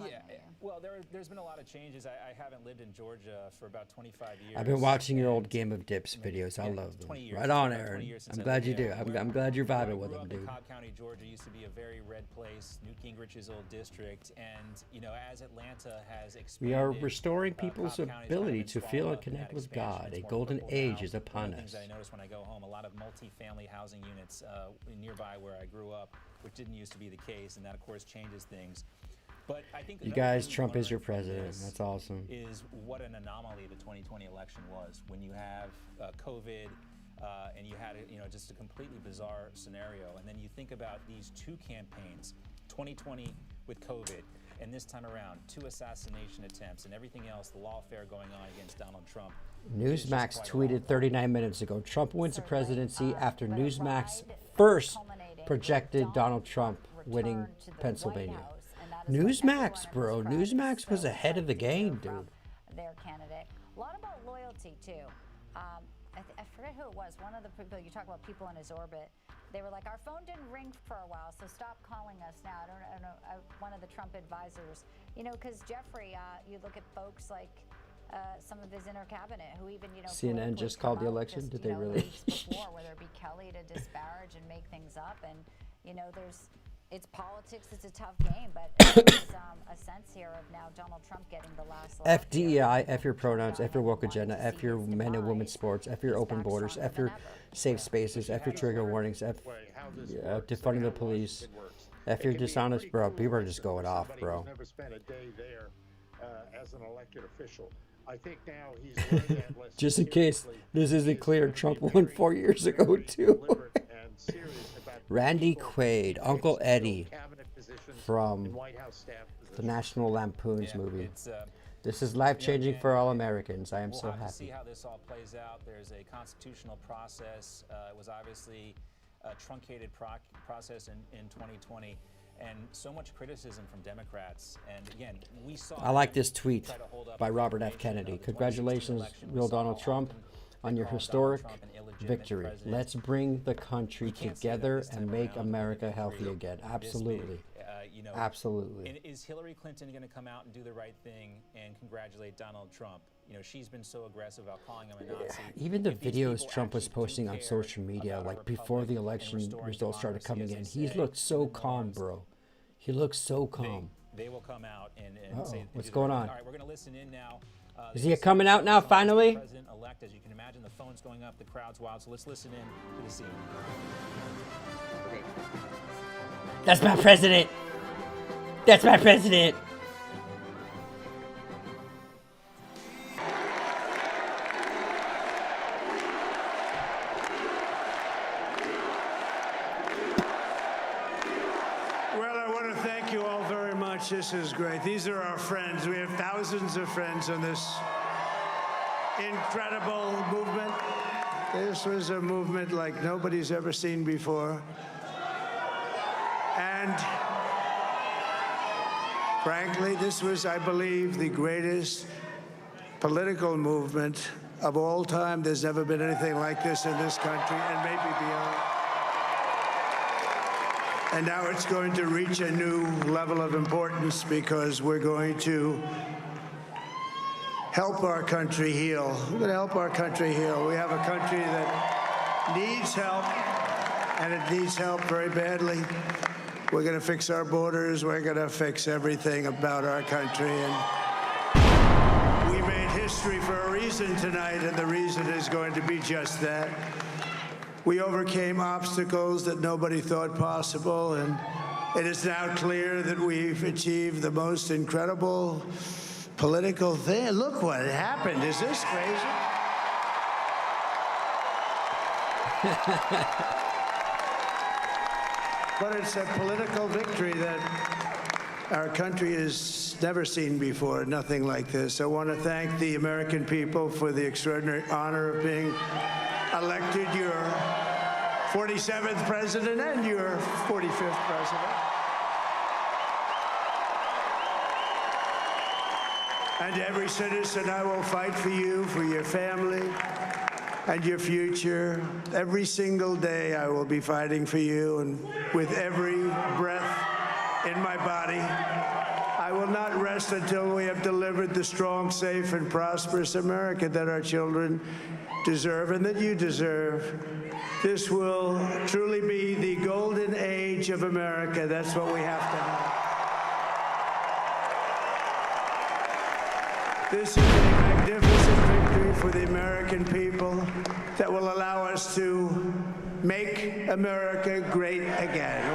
[SPEAKER 25] Well, there's been a lot of changes. I haven't lived in Georgia for about 25 years.
[SPEAKER 6] I've been watching your old Game of Dips videos. I love them. Right on, Aaron. I'm glad you do. I'm glad you're vibing with them, dude.
[SPEAKER 25] Cobb County, Georgia used to be a very red place, Newt Gingrich's old district, and as Atlanta has expanded,
[SPEAKER 6] We are restoring people's ability to feel and connect with God. A golden age is upon us.
[SPEAKER 25] I notice when I go home, a lot of multi-family housing units nearby where I grew up, which didn't used to be the case, and that of course changes things. But I think
[SPEAKER 6] you guys, Trump is your president. That's awesome.
[SPEAKER 25] Is what an anomaly the 2020 election was, when you have COVID and you had just a completely bizarre scenario, and then you think about these 2 campaigns, 2020 with COVID, and this time around 2 assassination attempts and everything else, the lawfare going on against Donald Trump.
[SPEAKER 6] Newsmax tweeted 39 minutes ago, Trump wins the presidency after Newsmax first projected Donald Trump winning Pennsylvania. Newsmax, bro. Newsmax was ahead of the game, dude.
[SPEAKER 14] Their candidate. A lot about loyalty, too. I forget who it was. One of the people, you talk about people in his orbit, they were like, our phone didn't ring for a while, so stop calling us now. I don't know, one of the Trump advisors. Because Jeffrey, you look at folks like some of his inner cabinet who even,
[SPEAKER 6] CNN just called the election. Did they really?
[SPEAKER 14] Before, whether it be Kelly to disparage and make things up. And, it's politics, it's a tough game, but there's a sense here of now Donald Trump getting the last laugh.
[SPEAKER 6] F DEI, F your pronouns, F your woke agenda, F your men and women's sports, F your open borders, F your safe spaces, F your trigger warnings, F defunding the police, F your dishonest, bro. People are just going off, bro.
[SPEAKER 11] Never spent a day there as an elected official. I think now he's learned that lesson.
[SPEAKER 6] Just in case this isn't clear, Trump won 4 years ago, too. Randy Quaid, Uncle Eddie from the National Lampoon's movie. This is life-changing for all Americans. I am so happy.
[SPEAKER 25] We'll see how this all plays out. There's a constitutional process. It was obviously a truncated process in 2020. And so much criticism from Democrats. And again, we saw.
[SPEAKER 6] I like this tweet by Robert F. Kennedy. Congratulations, real Donald Trump, on your historic victory. Let's bring the country together and make America healthy again. Absolutely. Absolutely.
[SPEAKER 25] And is Hillary Clinton going to come out and do the right thing and congratulate Donald Trump? She's been so aggressive about calling him a Nazi.
[SPEAKER 6] Even the videos Trump was posting on social media, like before the election results started coming in, he looked so calm, bro. He looks so calm.
[SPEAKER 25] They will come out and say,
[SPEAKER 6] what's going on?
[SPEAKER 25] All right, we're going to listen in now.
[SPEAKER 6] Is he coming out now, finally?
[SPEAKER 25] President-elect, as you can imagine, the phone's going up, the crowd's wild, so let's listen in to the scene.
[SPEAKER 6] That's my president. That's my president.
[SPEAKER 13] This is great. These are our friends. We have thousands of friends on this incredible movement. This was a movement like nobody's ever seen before. And frankly, this was, I believe, the greatest political movement of all time. There's never been anything like this in this country, and maybe beyond. And now it's going to reach a new level of importance because we're going to help our country heal. We're going to help our country heal. We have a country that needs help, and it needs help very badly. We're going to fix our borders. We're going to fix everything about our country. And we made history for a reason tonight, and the reason is going to be just that. We overcame obstacles that nobody thought possible, and it is now clear that we've achieved the most incredible political thing. Look what happened. Is this crazy? But it's a political victory that our country has never seen before, nothing like this. I want to thank the American people for the extraordinary honor of being elected your 47th president and your 45th president. And to every citizen, I will fight for you, for your family, and your future. Every single day I will be fighting for you, and with every breath in my body, I will not rest until we have delivered the strong, safe, and prosperous America that our children deserve and that you deserve. This will truly be the golden age of America. That's what we have to have. This is a magnificent victory for the American people that will allow us to make America great again.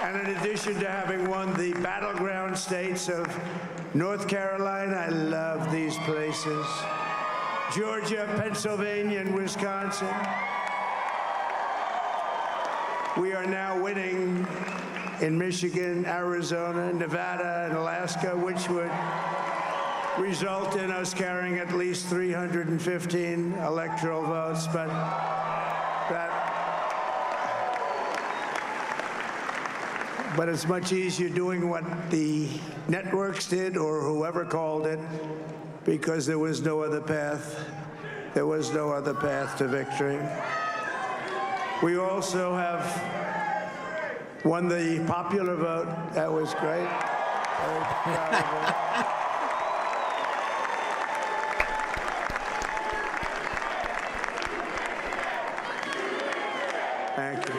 [SPEAKER 13] And in addition to having won the battleground states of North Carolina, I love these places, Georgia, Pennsylvania, and Wisconsin, we are now winning in Michigan, Arizona, Nevada, and Alaska, which would result in us carrying at least 315 electoral votes. But it's much easier doing what the networks did or whoever called it, because there was no other path. There was no other path to victory. We also have won the popular vote. That was great. Very proud of it. Thank you.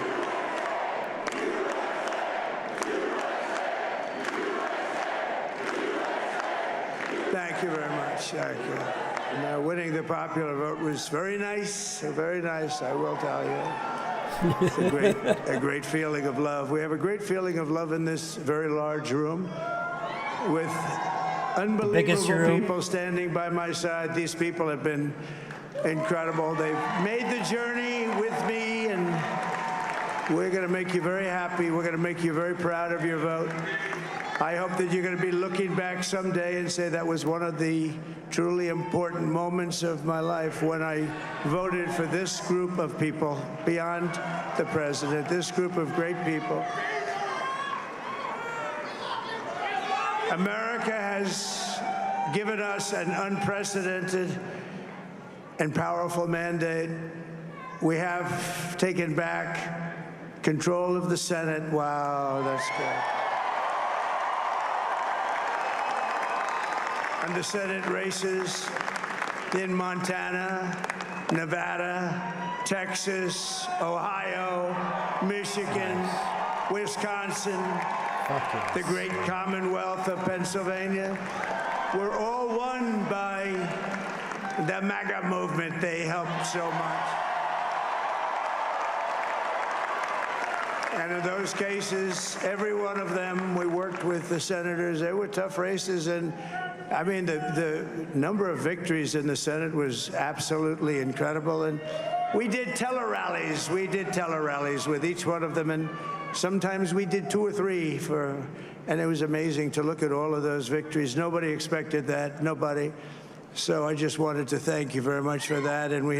[SPEAKER 13] Thank you very much. Thank you. And, winning the popular vote was very nice, I will tell you. It's a great feeling of love. We have a great feeling of love in this very large room with unbelievable people standing by my side. These people have been incredible. They've made the journey with me, and we're going to make you very happy. We're going to make you very proud of your vote. I hope that you're going to be looking back someday and say that was one of the truly important moments of my life when I voted for this group of people beyond the president, this group of great people. America has given us an unprecedented and powerful mandate. We have taken back control of the Senate. Wow, that's good. And the Senate races in Montana, Nevada, Texas, Ohio, Michigan, Wisconsin, the great Commonwealth of Pennsylvania, were all won by the MAGA movement. They helped so much. And in those cases, every one of them, we worked with the senators. They were tough races, and I mean, the number of victories in the Senate was absolutely incredible. And we did tele-rallies. We did tele-rallies with each one of them, and sometimes we did 2 or 3 and it was amazing to look at all of those victories. Nobody expected that, nobody. So I just wanted to thank you very much for that. And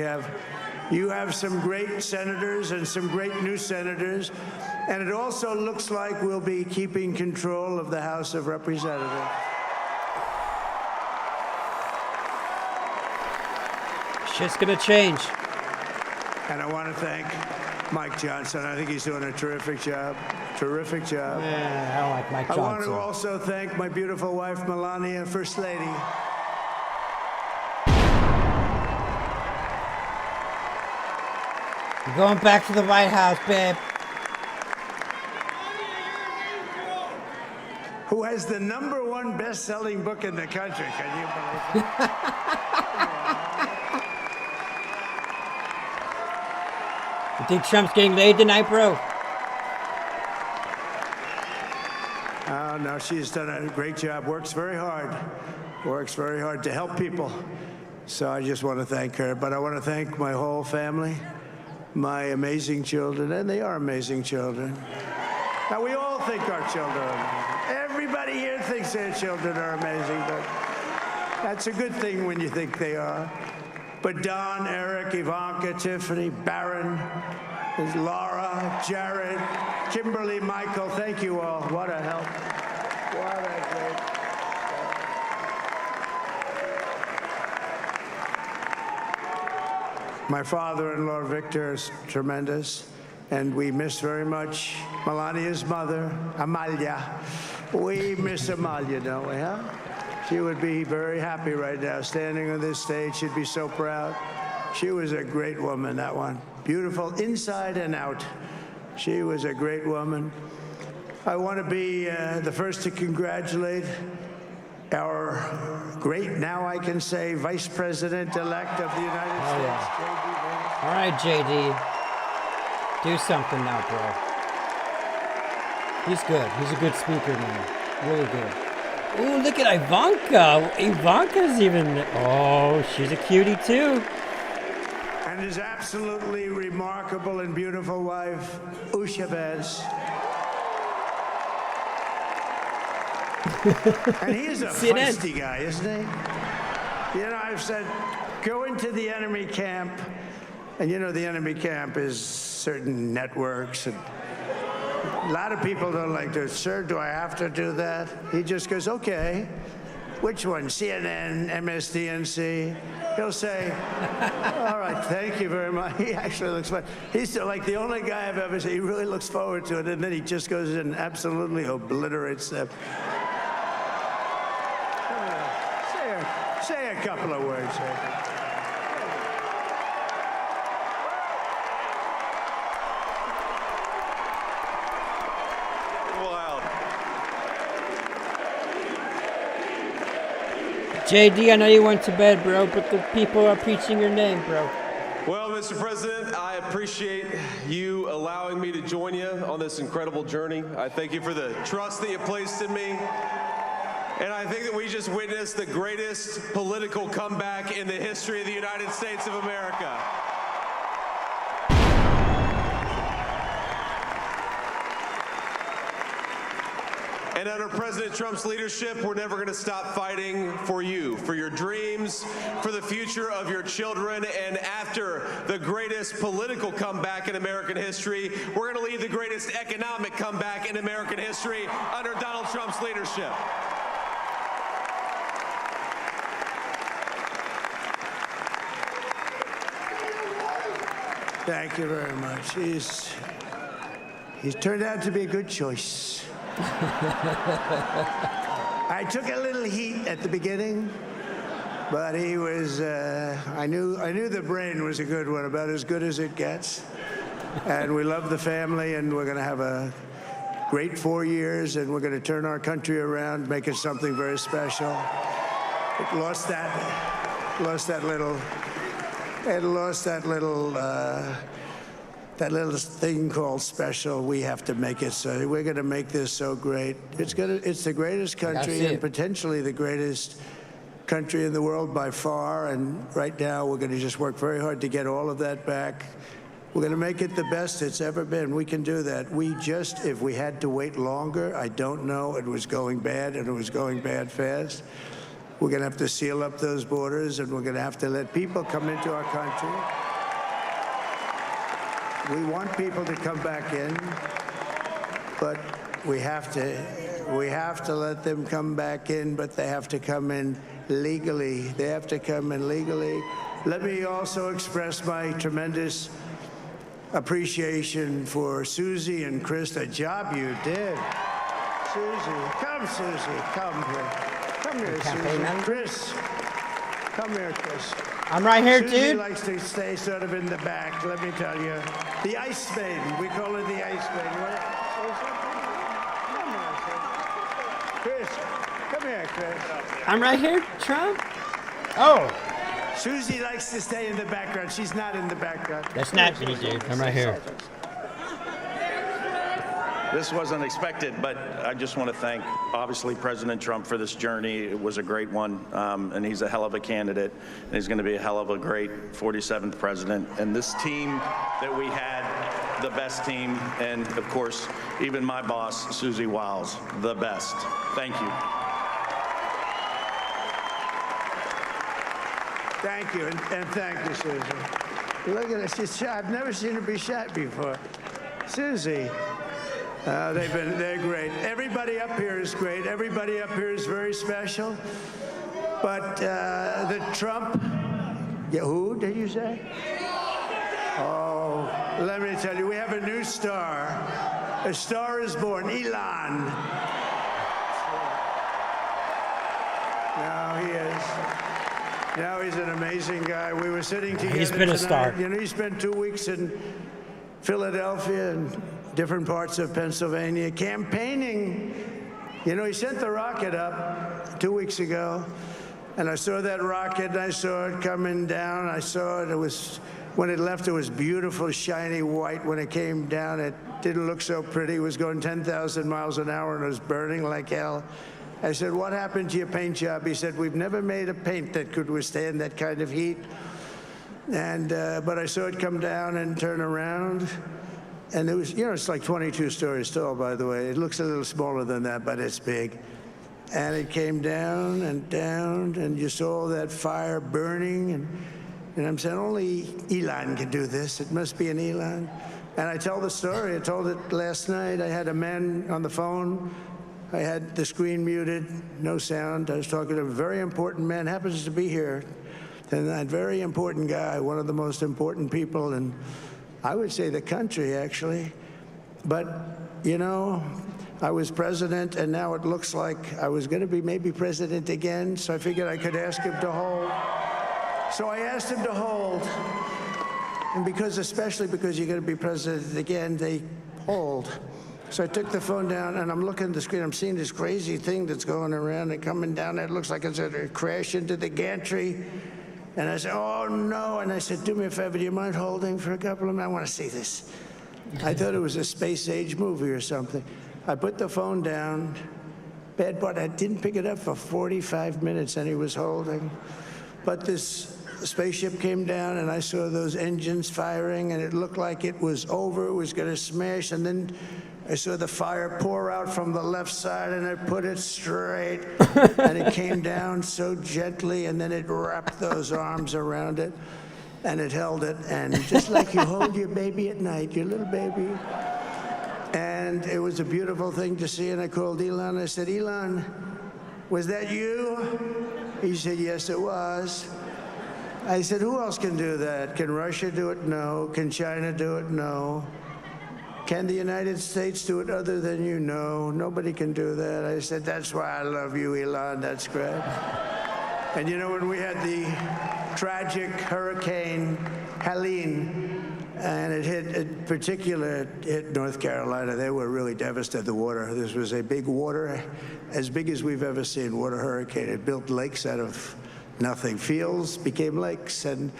[SPEAKER 13] you have some great senators and some great new senators. And it also looks like we'll be keeping control of the House of Representatives.
[SPEAKER 6] It's going to change.
[SPEAKER 13] And I want to thank Mike Johnson. I think he's doing a terrific job. Terrific job.
[SPEAKER 6] Yeah, I don't like Mike Johnson.
[SPEAKER 13] I want to also thank my beautiful wife, Melania, First Lady.
[SPEAKER 6] You're going back to the White House, babe.
[SPEAKER 13] Who has the #1 best-selling book in the country? Can you believe it?
[SPEAKER 6] You think Trump's getting laid tonight, bro?
[SPEAKER 13] Oh, no, she's done a great job. Works very hard to help people. So I just want to thank her. But I want to thank my whole family, my amazing children, and they are amazing children. Now, we all think our children are amazing. Everybody here thinks their children are amazing, but that's a good thing when you think they are. But Don, Eric, Ivanka, Tiffany, Barron, Laura, Jared, Kimberly, Michael, thank you all. What a help. What a great. My father-in-law, Victor, is tremendous, and we miss very much Melania's mother, Amalia. We miss Amalia, don't we, huh? She would be very happy right now, standing on this stage. She'd be so proud. She was a great woman, that one. Beautiful inside and out. She was a great woman. I want to be the first to congratulate our great, now I can say, Vice President-elect of the United States, J.D. Vance.
[SPEAKER 6] All right, JD. Do something now, bro. He's good. He's a good speaker, man. Really good. Ooh, look at Ivanka. Ivanka's even... Oh, she's a cutie, too.
[SPEAKER 13] And his absolutely remarkable and beautiful wife, Usha Vance. And he's a feisty guy, isn't he? You know, I've said, go into the enemy camp. And you know, the enemy camp is certain networks. And a lot of people don't like to, sir, do I have to do that? He just goes, okay. Which one? CNN, MSDNC? He'll say, all right, thank you very much. He actually looks fun. He's like the only guy I've ever seen. He really looks forward to it. And then he just goes in and absolutely obliterates them. Say a couple of words here.
[SPEAKER 15] Wow.
[SPEAKER 6] JD, I know you went to bed, bro, but the people are preaching your name, bro.
[SPEAKER 15] Well, Mr. President, I appreciate you allowing me to join you on this incredible journey. I thank you for the trust that you placed in me. And I think that we just witnessed the greatest political comeback in the history of the United States of America. And under President Trump's leadership, we're never going to stop fighting for you, for your dreams, for the future of your children. And after the greatest political comeback in American history, we're going to lead the greatest economic comeback in American history under Donald Trump's leadership.
[SPEAKER 13] Thank you very much. He's turned out to be a good choice. I took a little heat at the beginning, but he was, I knew the brain was a good one, about as good as it gets. And we love the family, and we're going to have a great 4 years, and we're going to turn our country around, make it something very special. It lost that little thing called special. We have to make it so. We're going to make this so great. It's the greatest country and potentially the greatest country in the world by far. And right now, we're going to just work very hard to get all of that back. We're going to make it the best it's ever been. We can do that. If we had to wait longer, I don't know. It was going bad, and it was going bad fast. We're going to have to seal up those borders, and we're going to have to let people come into our country. We want people to come back in, but we have to let them come back in, but they have to come in legally. They have to come in legally. Let me also express my tremendous appreciation for Susie and Chris, the job you did. Susie, come here. Come here, Susie. Chris, come here, Chris.
[SPEAKER 6] I'm right here,
[SPEAKER 13] Susie
[SPEAKER 6] dude.
[SPEAKER 13] likes to stay sort of in the back, let me tell you. The Ice Maiden. We call her the Ice Maiden. Chris, come here, Chris.
[SPEAKER 6] I'm right here, Trump. Oh.
[SPEAKER 13] Susie likes to stay in the background. She's not in the background.
[SPEAKER 6] That's not me, dude. I'm right here.
[SPEAKER 16] This wasn't expected, but I just want to thank, obviously, President Trump for this journey. It was a great one, and he's a hell of a candidate, and he's going to be a hell of a great 47th president. And this team that we had, the best team, and, of course, even my boss, Susie Wiles, the best. Thank you.
[SPEAKER 13] Thank you, and thank you, Susie. Look at this. I've never seen her be shot before. Susie. They're great. Everybody up here is great. Everybody up here is very special. But the Trump, who did you say? Oh, let me tell you, we have a new star. A star is born, Elon. Now he is. Now he's an amazing guy. We were sitting together
[SPEAKER 6] He's been a star.
[SPEAKER 13] You know, he spent 2 weeks in Philadelphia and different parts of Pennsylvania campaigning. You know, he sent the rocket up 2 weeks ago, and I saw that rocket, and I saw it coming down. I saw it. It was, when it left, it was beautiful, shiny white. When it came down, it didn't look so pretty. It was going 10,000 miles an hour, and it was burning like hell. I said, what happened to your paint job? He said, we've never made a paint that could withstand that kind of heat. And but I saw it come down and turn around. And it was, you know, it's like 22 stories tall, by the way. It looks a little smaller than that, but it's big. And it came down, and you saw that fire burning. And I'm saying, only Elon can do this. It must be an Elon. And I tell the story. I told it last night. I had a man on the phone. I had the screen muted, no sound. I was talking to a very important man, happens to be here. And that very important guy, one of the most important people in, I would say, the country, actually. But, you know, I was president, and now it looks like I was going to be maybe president again, so I figured I could ask him to hold. So I asked him to hold. And especially because you're going to be president again, they hold. So I took the phone down, and I'm looking at the screen. I'm seeing this crazy thing that's going around and coming down. It looks like it's going to crash into the gantry. And I said, oh, no. And I said, do me a favor, do you mind holding for a couple of minutes? I want to see this. I thought it was a space-age movie or something. I put the phone down. Bad part, I didn't pick it up for 45 minutes, and he was holding. But this spaceship came down, and I saw those engines firing, and it looked like it was over. It was going to smash, and then I saw the fire pour out from the left side, and I put it straight, and it came down so gently, and then it wrapped those arms around it, and it held it, and just like you hold your baby at night, your little baby. And it was a beautiful thing to see, and I called Elon. I said, Elon, was that you? He said, yes, it was. I said, who else can do that? Can Russia do it? No. Can China do it? No. Can the United States do it other than you? No, nobody can do that. I said, that's why I love you, Elon. That's great. And you know, when we had the tragic Hurricane Helene, and it hit North Carolina, they were really devastated, the water. This was a big water, as big as we've ever seen, water hurricane. It built lakes out of nothing. Fields became lakes, and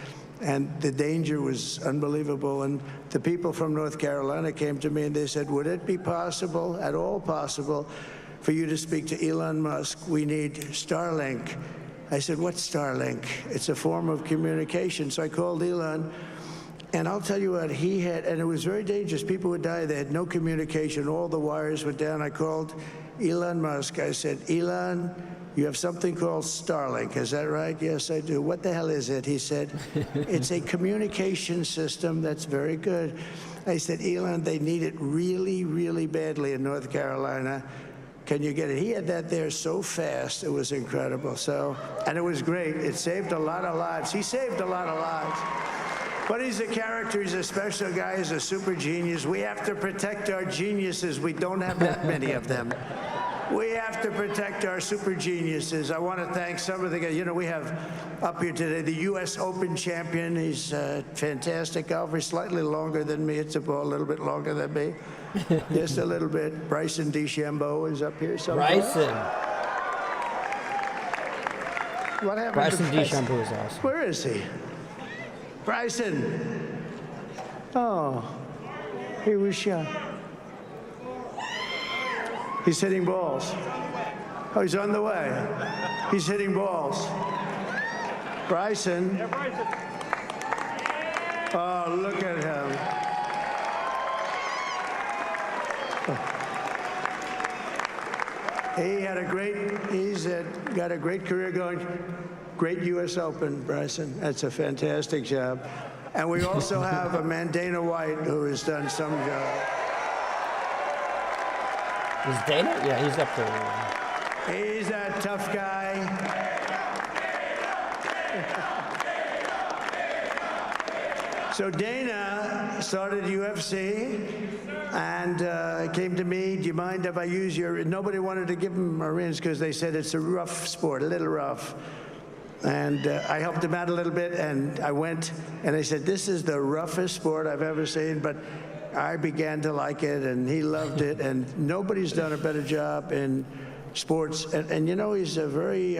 [SPEAKER 13] the danger was unbelievable. And the people from North Carolina came to me and they said, would it be possible, at all possible, for you to speak to Elon Musk? We need Starlink. I said, what's Starlink? It's a form of communication. So I called Elon, and I'll tell you what, he had, and it was very dangerous. People would die. They had no communication. All the wires were down. I called Elon Musk. I said, Elon, you have something called Starlink, is that right? Yes, I do. What the hell is it? He said, it's a communication system that's very good. I said, Elon, they need it really, really badly in North Carolina. Can you get it? He had that there so fast, it was incredible. So, and it was great. It saved a lot of lives. He saved a lot of lives. But he's a character, he's a special guy, he's a super genius. We have to protect our geniuses. We don't have that many of them. We have to protect our super geniuses. I want to thank some of the guys. You know, we have up here today the U.S. Open champion. He's a fantastic golfer. Slightly longer than me. It's a little bit longer than me. Just a little bit. Bryson DeChambeau is up here somewhere.
[SPEAKER 6] Bryson.
[SPEAKER 13] What happened
[SPEAKER 6] Bryson
[SPEAKER 13] to Bryson?
[SPEAKER 6] DeChambeau is awesome.
[SPEAKER 13] Where is he? Bryson. Oh, he was shot. He's hitting balls. Oh, he's on the way. He's hitting balls. Bryson. Oh, look at him. He's got a great career going. Great U.S. Open, Bryson. That's a fantastic job. And we also have a man, Dana White, who has done some job.
[SPEAKER 6] Is Dana? Yeah, he's up there.
[SPEAKER 13] He's a tough guy. So Dana started UFC and came to me, do you mind if I use your... Nobody wanted to give him Marines because they said it's a rough sport, a little rough. And I helped him out a little bit, and I went, and they said, this is the roughest sport I've ever seen, but I began to like it, and he loved it, and nobody's done a better job in sports. And you know, he's a very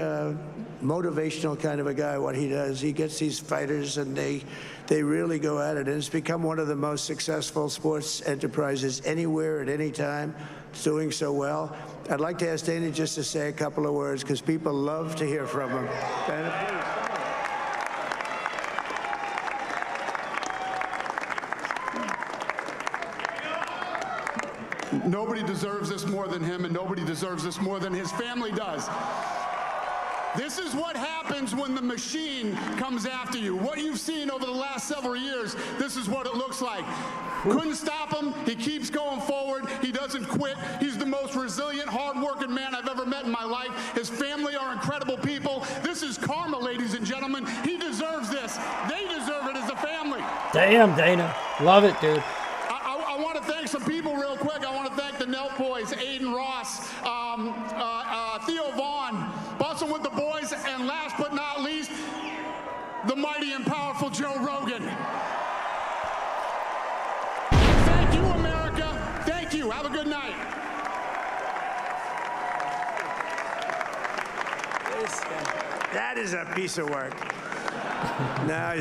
[SPEAKER 13] motivational kind of a guy, what he does. He gets these fighters, and they really go at it, and it's become one of the most successful sports enterprises anywhere at any time. It's doing so well. I'd like to ask Dana just to say a couple of words, because people love to hear from him. Dana, please.
[SPEAKER 8] Nobody deserves this more than him, and nobody deserves this more than his family does. This is what happens when the machine comes after you. What you've seen over the last several years, this is what it looks like. Couldn't stop him. He keeps going forward. He doesn't quit. He's the most resilient, hard-working man I've ever met in my life. His family are incredible people. This is karma, ladies and gentlemen. He deserves this. They deserve it as a family.
[SPEAKER 6] Damn, Dana. Love it, dude.
[SPEAKER 8] I want to thank some people real quick. I want to thank the Nelt boys, Aiden Ross, Theo Vaughn, Bussin' with the boys, and last but not least, the mighty and powerful Joe Rogan. Thank you, America. Thank you. Have a good night.
[SPEAKER 13] That is a piece of work. No,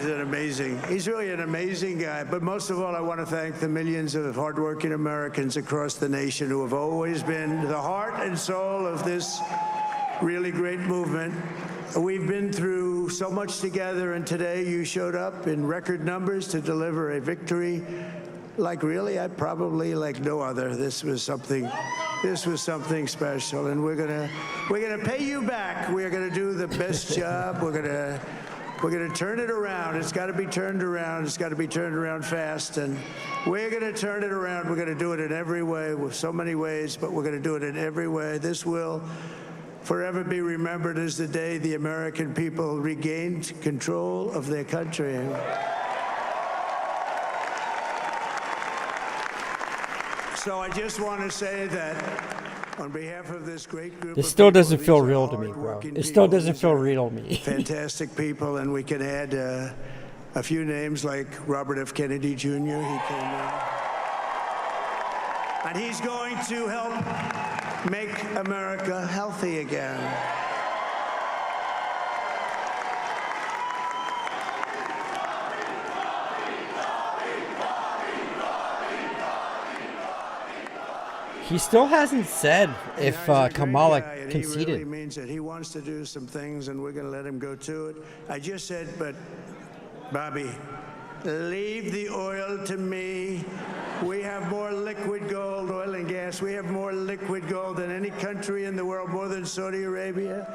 [SPEAKER 13] he's really an amazing guy. But most of all, I want to thank the millions of hardworking Americans across the nation who have always been the heart and soul of this really great movement. We've been through so much together, and today you showed up in record numbers to deliver a victory like probably like no other. This was something special, and we're gonna pay you back. We're gonna do the best job. We're gonna turn it around. It's got to be turned around. It's got to be turned around fast, and we're going to turn it around. We're going to do it in every way, with so many ways, but we're going to do it in every way. This will forever be remembered as the day the American people regained control of their country. So I just want to say that on behalf of this great group,
[SPEAKER 6] this still doesn't feel real to me, bro. It still doesn't feel real to me.
[SPEAKER 13] Fantastic people, and we can add a few names like Robert F. Kennedy Jr. He came in, and he's going to help make America healthy again.
[SPEAKER 6] He still hasn't said if Kamala conceded.
[SPEAKER 13] He really means it. He wants to do some things, and we're going to let him go to it. I just said, but Bobby, leave the oil to me. We have more liquid gold, oil and gas. We have more liquid gold than any country in the world, more than Saudi Arabia.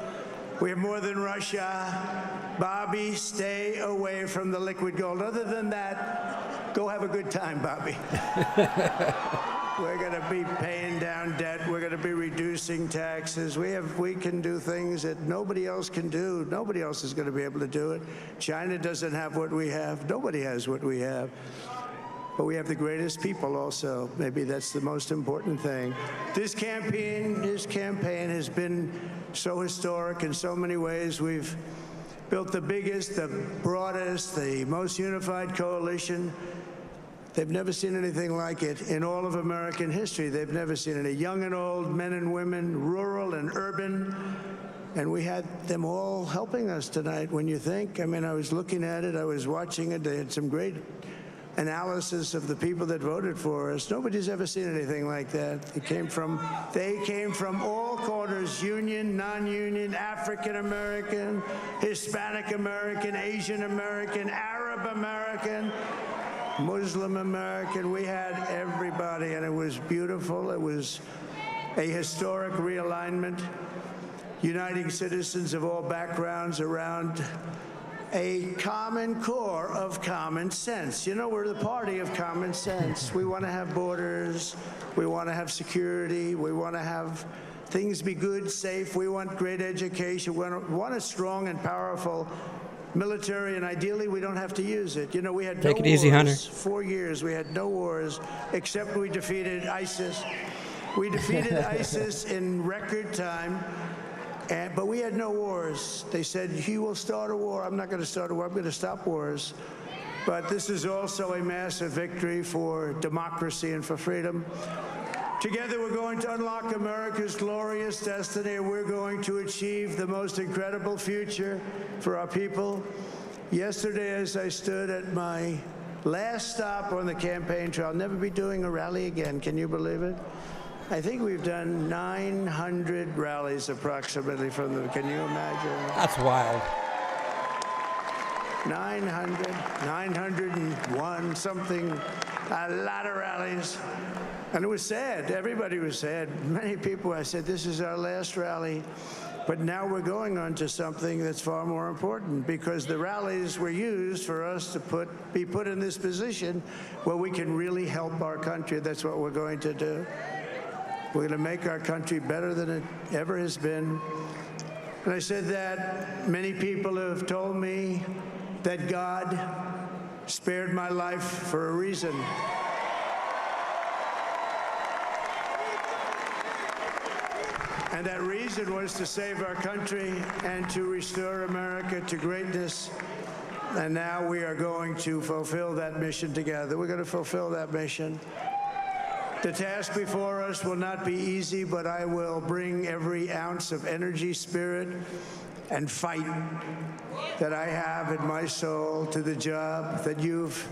[SPEAKER 13] We have more than Russia. Bobby, stay away from the liquid gold. Other than that, go have a good time, Bobby. We're going to be paying down debt. We're going to be reducing taxes. We can do things that nobody else can do. Nobody else is going to be able to do it. China doesn't have what we have. Nobody has what we have. but we have the greatest people also. Maybe that's the most important thing. This campaign has been so historic in so many ways. We've built the biggest, the broadest, the most unified coalition. They've never seen anything like it in all of American history. They've never seen it. Young and old, men and women, rural and urban. And we had them all helping us tonight, when you think. I mean, I was looking at it, I was watching it. They had some great analysis of the people that voted for us. Nobody's ever seen anything like that. They came from all corners, union, non-union, African American, Hispanic American, Asian American, Arab American, Muslim American. We had everybody, and it was beautiful. It was a historic realignment, uniting citizens of all backgrounds around a common core of common sense. You know, we're the party of common sense. We want to have borders. We want to have security. We want to have things be good, safe. We want great education. We want a strong and powerful military, and ideally we don't have to use it. You know, we had
[SPEAKER 6] Take
[SPEAKER 13] no
[SPEAKER 6] it easy,
[SPEAKER 13] wars.
[SPEAKER 6] Hunter.
[SPEAKER 13] 4 years we had no wars, except we defeated ISIS. We defeated ISIS in record time. But we had no wars. They said, he will start a war. I'm not going to start a war. I'm going to stop wars. But this is also a massive victory for democracy and for freedom. Together, we're going to unlock America's glorious destiny, and we're going to achieve the most incredible future for our people. Yesterday, as I stood at my last stop on the campaign trail, I'll never be doing a rally again. Can you believe it? I think we've done 900 rallies approximately from them. Can you imagine?
[SPEAKER 6] That's wild.
[SPEAKER 13] 901, something, a lot of rallies. And it was sad. Everybody was sad. Many people, I said, this is our last rally. But now we're going on to something that's far more important, because the rallies were used for us to be put in this position where we can really help our country. That's what we're going to do. We're going to make our country better than it ever has been. And I said that many people have told me that God spared my life for a reason. And that reason was to save our country and to restore America to greatness. And now we are going to fulfill that mission together. We're going to fulfill that mission. The task before us will not be easy, but I will bring every ounce of energy, spirit, and fight that I have in my soul to the job that you've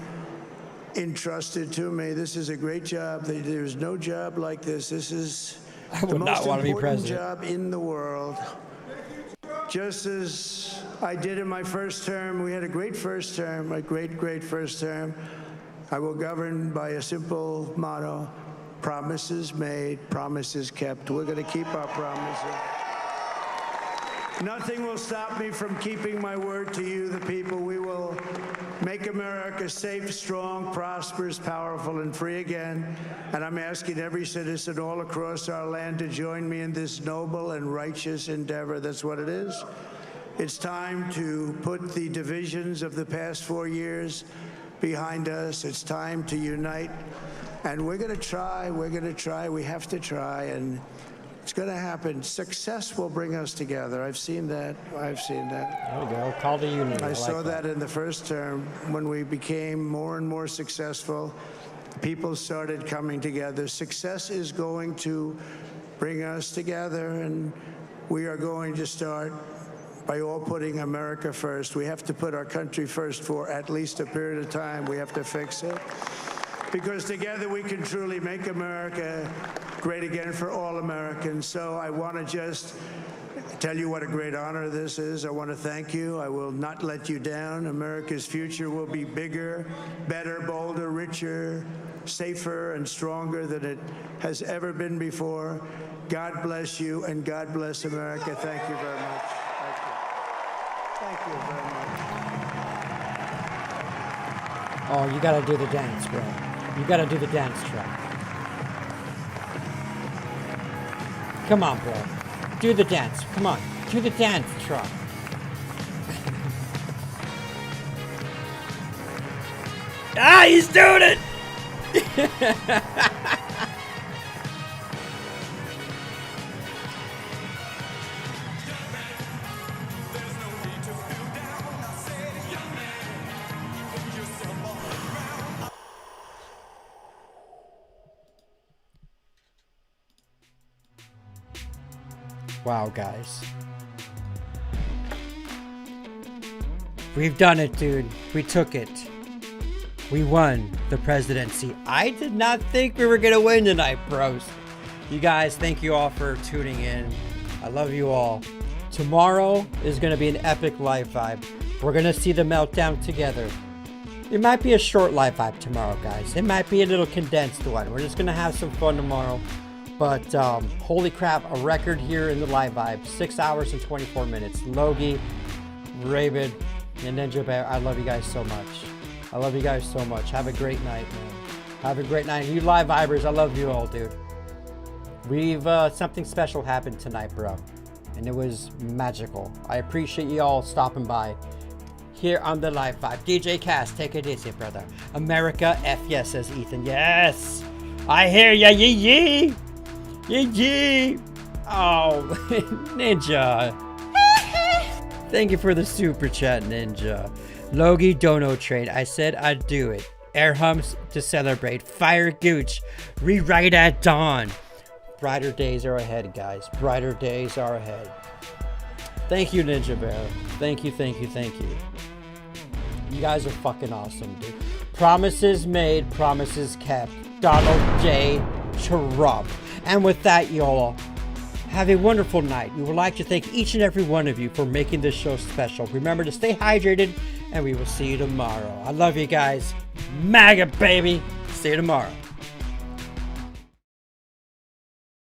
[SPEAKER 13] entrusted to me. This is a great job. There's no job like this. This is the most important job in the world. Just as I did in my first term, we had a great first term, a great first term. I will govern by a simple motto: promises made, promises kept. We're going to keep our promises. Nothing will stop me from keeping my word to you, the people. We will make America safe, strong, prosperous, powerful, and free again. And I'm asking every citizen all across our land to join me in this noble and righteous endeavor. That's what it is. It's time to put the divisions of the past 4 years behind us. It's time to unite. And we're going to try. We have to try. And it's going to happen. Success will bring us together. I've seen that.
[SPEAKER 6] There we go. Call the union.
[SPEAKER 13] I saw that in the first term. When we became more and more successful, people started coming together. Success is going to bring us together, and we are going to start by all putting America first. We have to put our country first for at least a period of time. We have to fix it. Because together we can truly make America great again for all Americans. So I want to just tell you what a great honor this is. I want to thank you. I will not let you down. America's future will be bigger, better, bolder, richer, safer, and stronger than it has ever been before. God bless you, and God bless America. Thank you very much. Thank you very much.
[SPEAKER 6] Oh, you got to do the dance, bro. You got to do the dance track. Come on, bro. Do the dance. Come on. Do the dance track. Ah, he's doing it! Wow, guys. We've done it, dude. We took it. We won the presidency. I did not think we were going to win tonight, bros. You guys, thank you all for tuning in. I love you all. Tomorrow is going to be an epic live vibe. We're going to see the meltdown together. It might be a short live vibe tomorrow, guys. It might be a little condensed one. We're just going to have some fun tomorrow. But holy crap, a record here in the live vibe. 6 hours and 24 minutes. Logie, Raven, and Ninja Bear, I love you guys so much. I love you guys so much. Have a great night, man. Have a great night. You live vibers, I love you all, dude. We've, something special happened tonight, bro. And it was magical. I appreciate you all stopping by here on the live vibe. DJ Cass, take it easy, brother. America, F yes, says Ethan. Yes! I hear ya, yee yee! Yee yee! Oh, Ninja. Thank you for the super chat, Ninja. Logie Dono Train. I said I'd do it. Air humps to celebrate. Fire Gooch. Rewrite at dawn. Brighter days are ahead, guys. Brighter days are ahead. Thank you, Ninja Bear. Thank you, thank you, thank you. You guys are fucking awesome, dude. Promises made, promises kept. Donald J. Trump. And with that, y'all, have a wonderful night. We would like to thank each and every one of you for making this show special. Remember to stay hydrated, and we will see you tomorrow. I love you guys. MAGA, baby. See you tomorrow.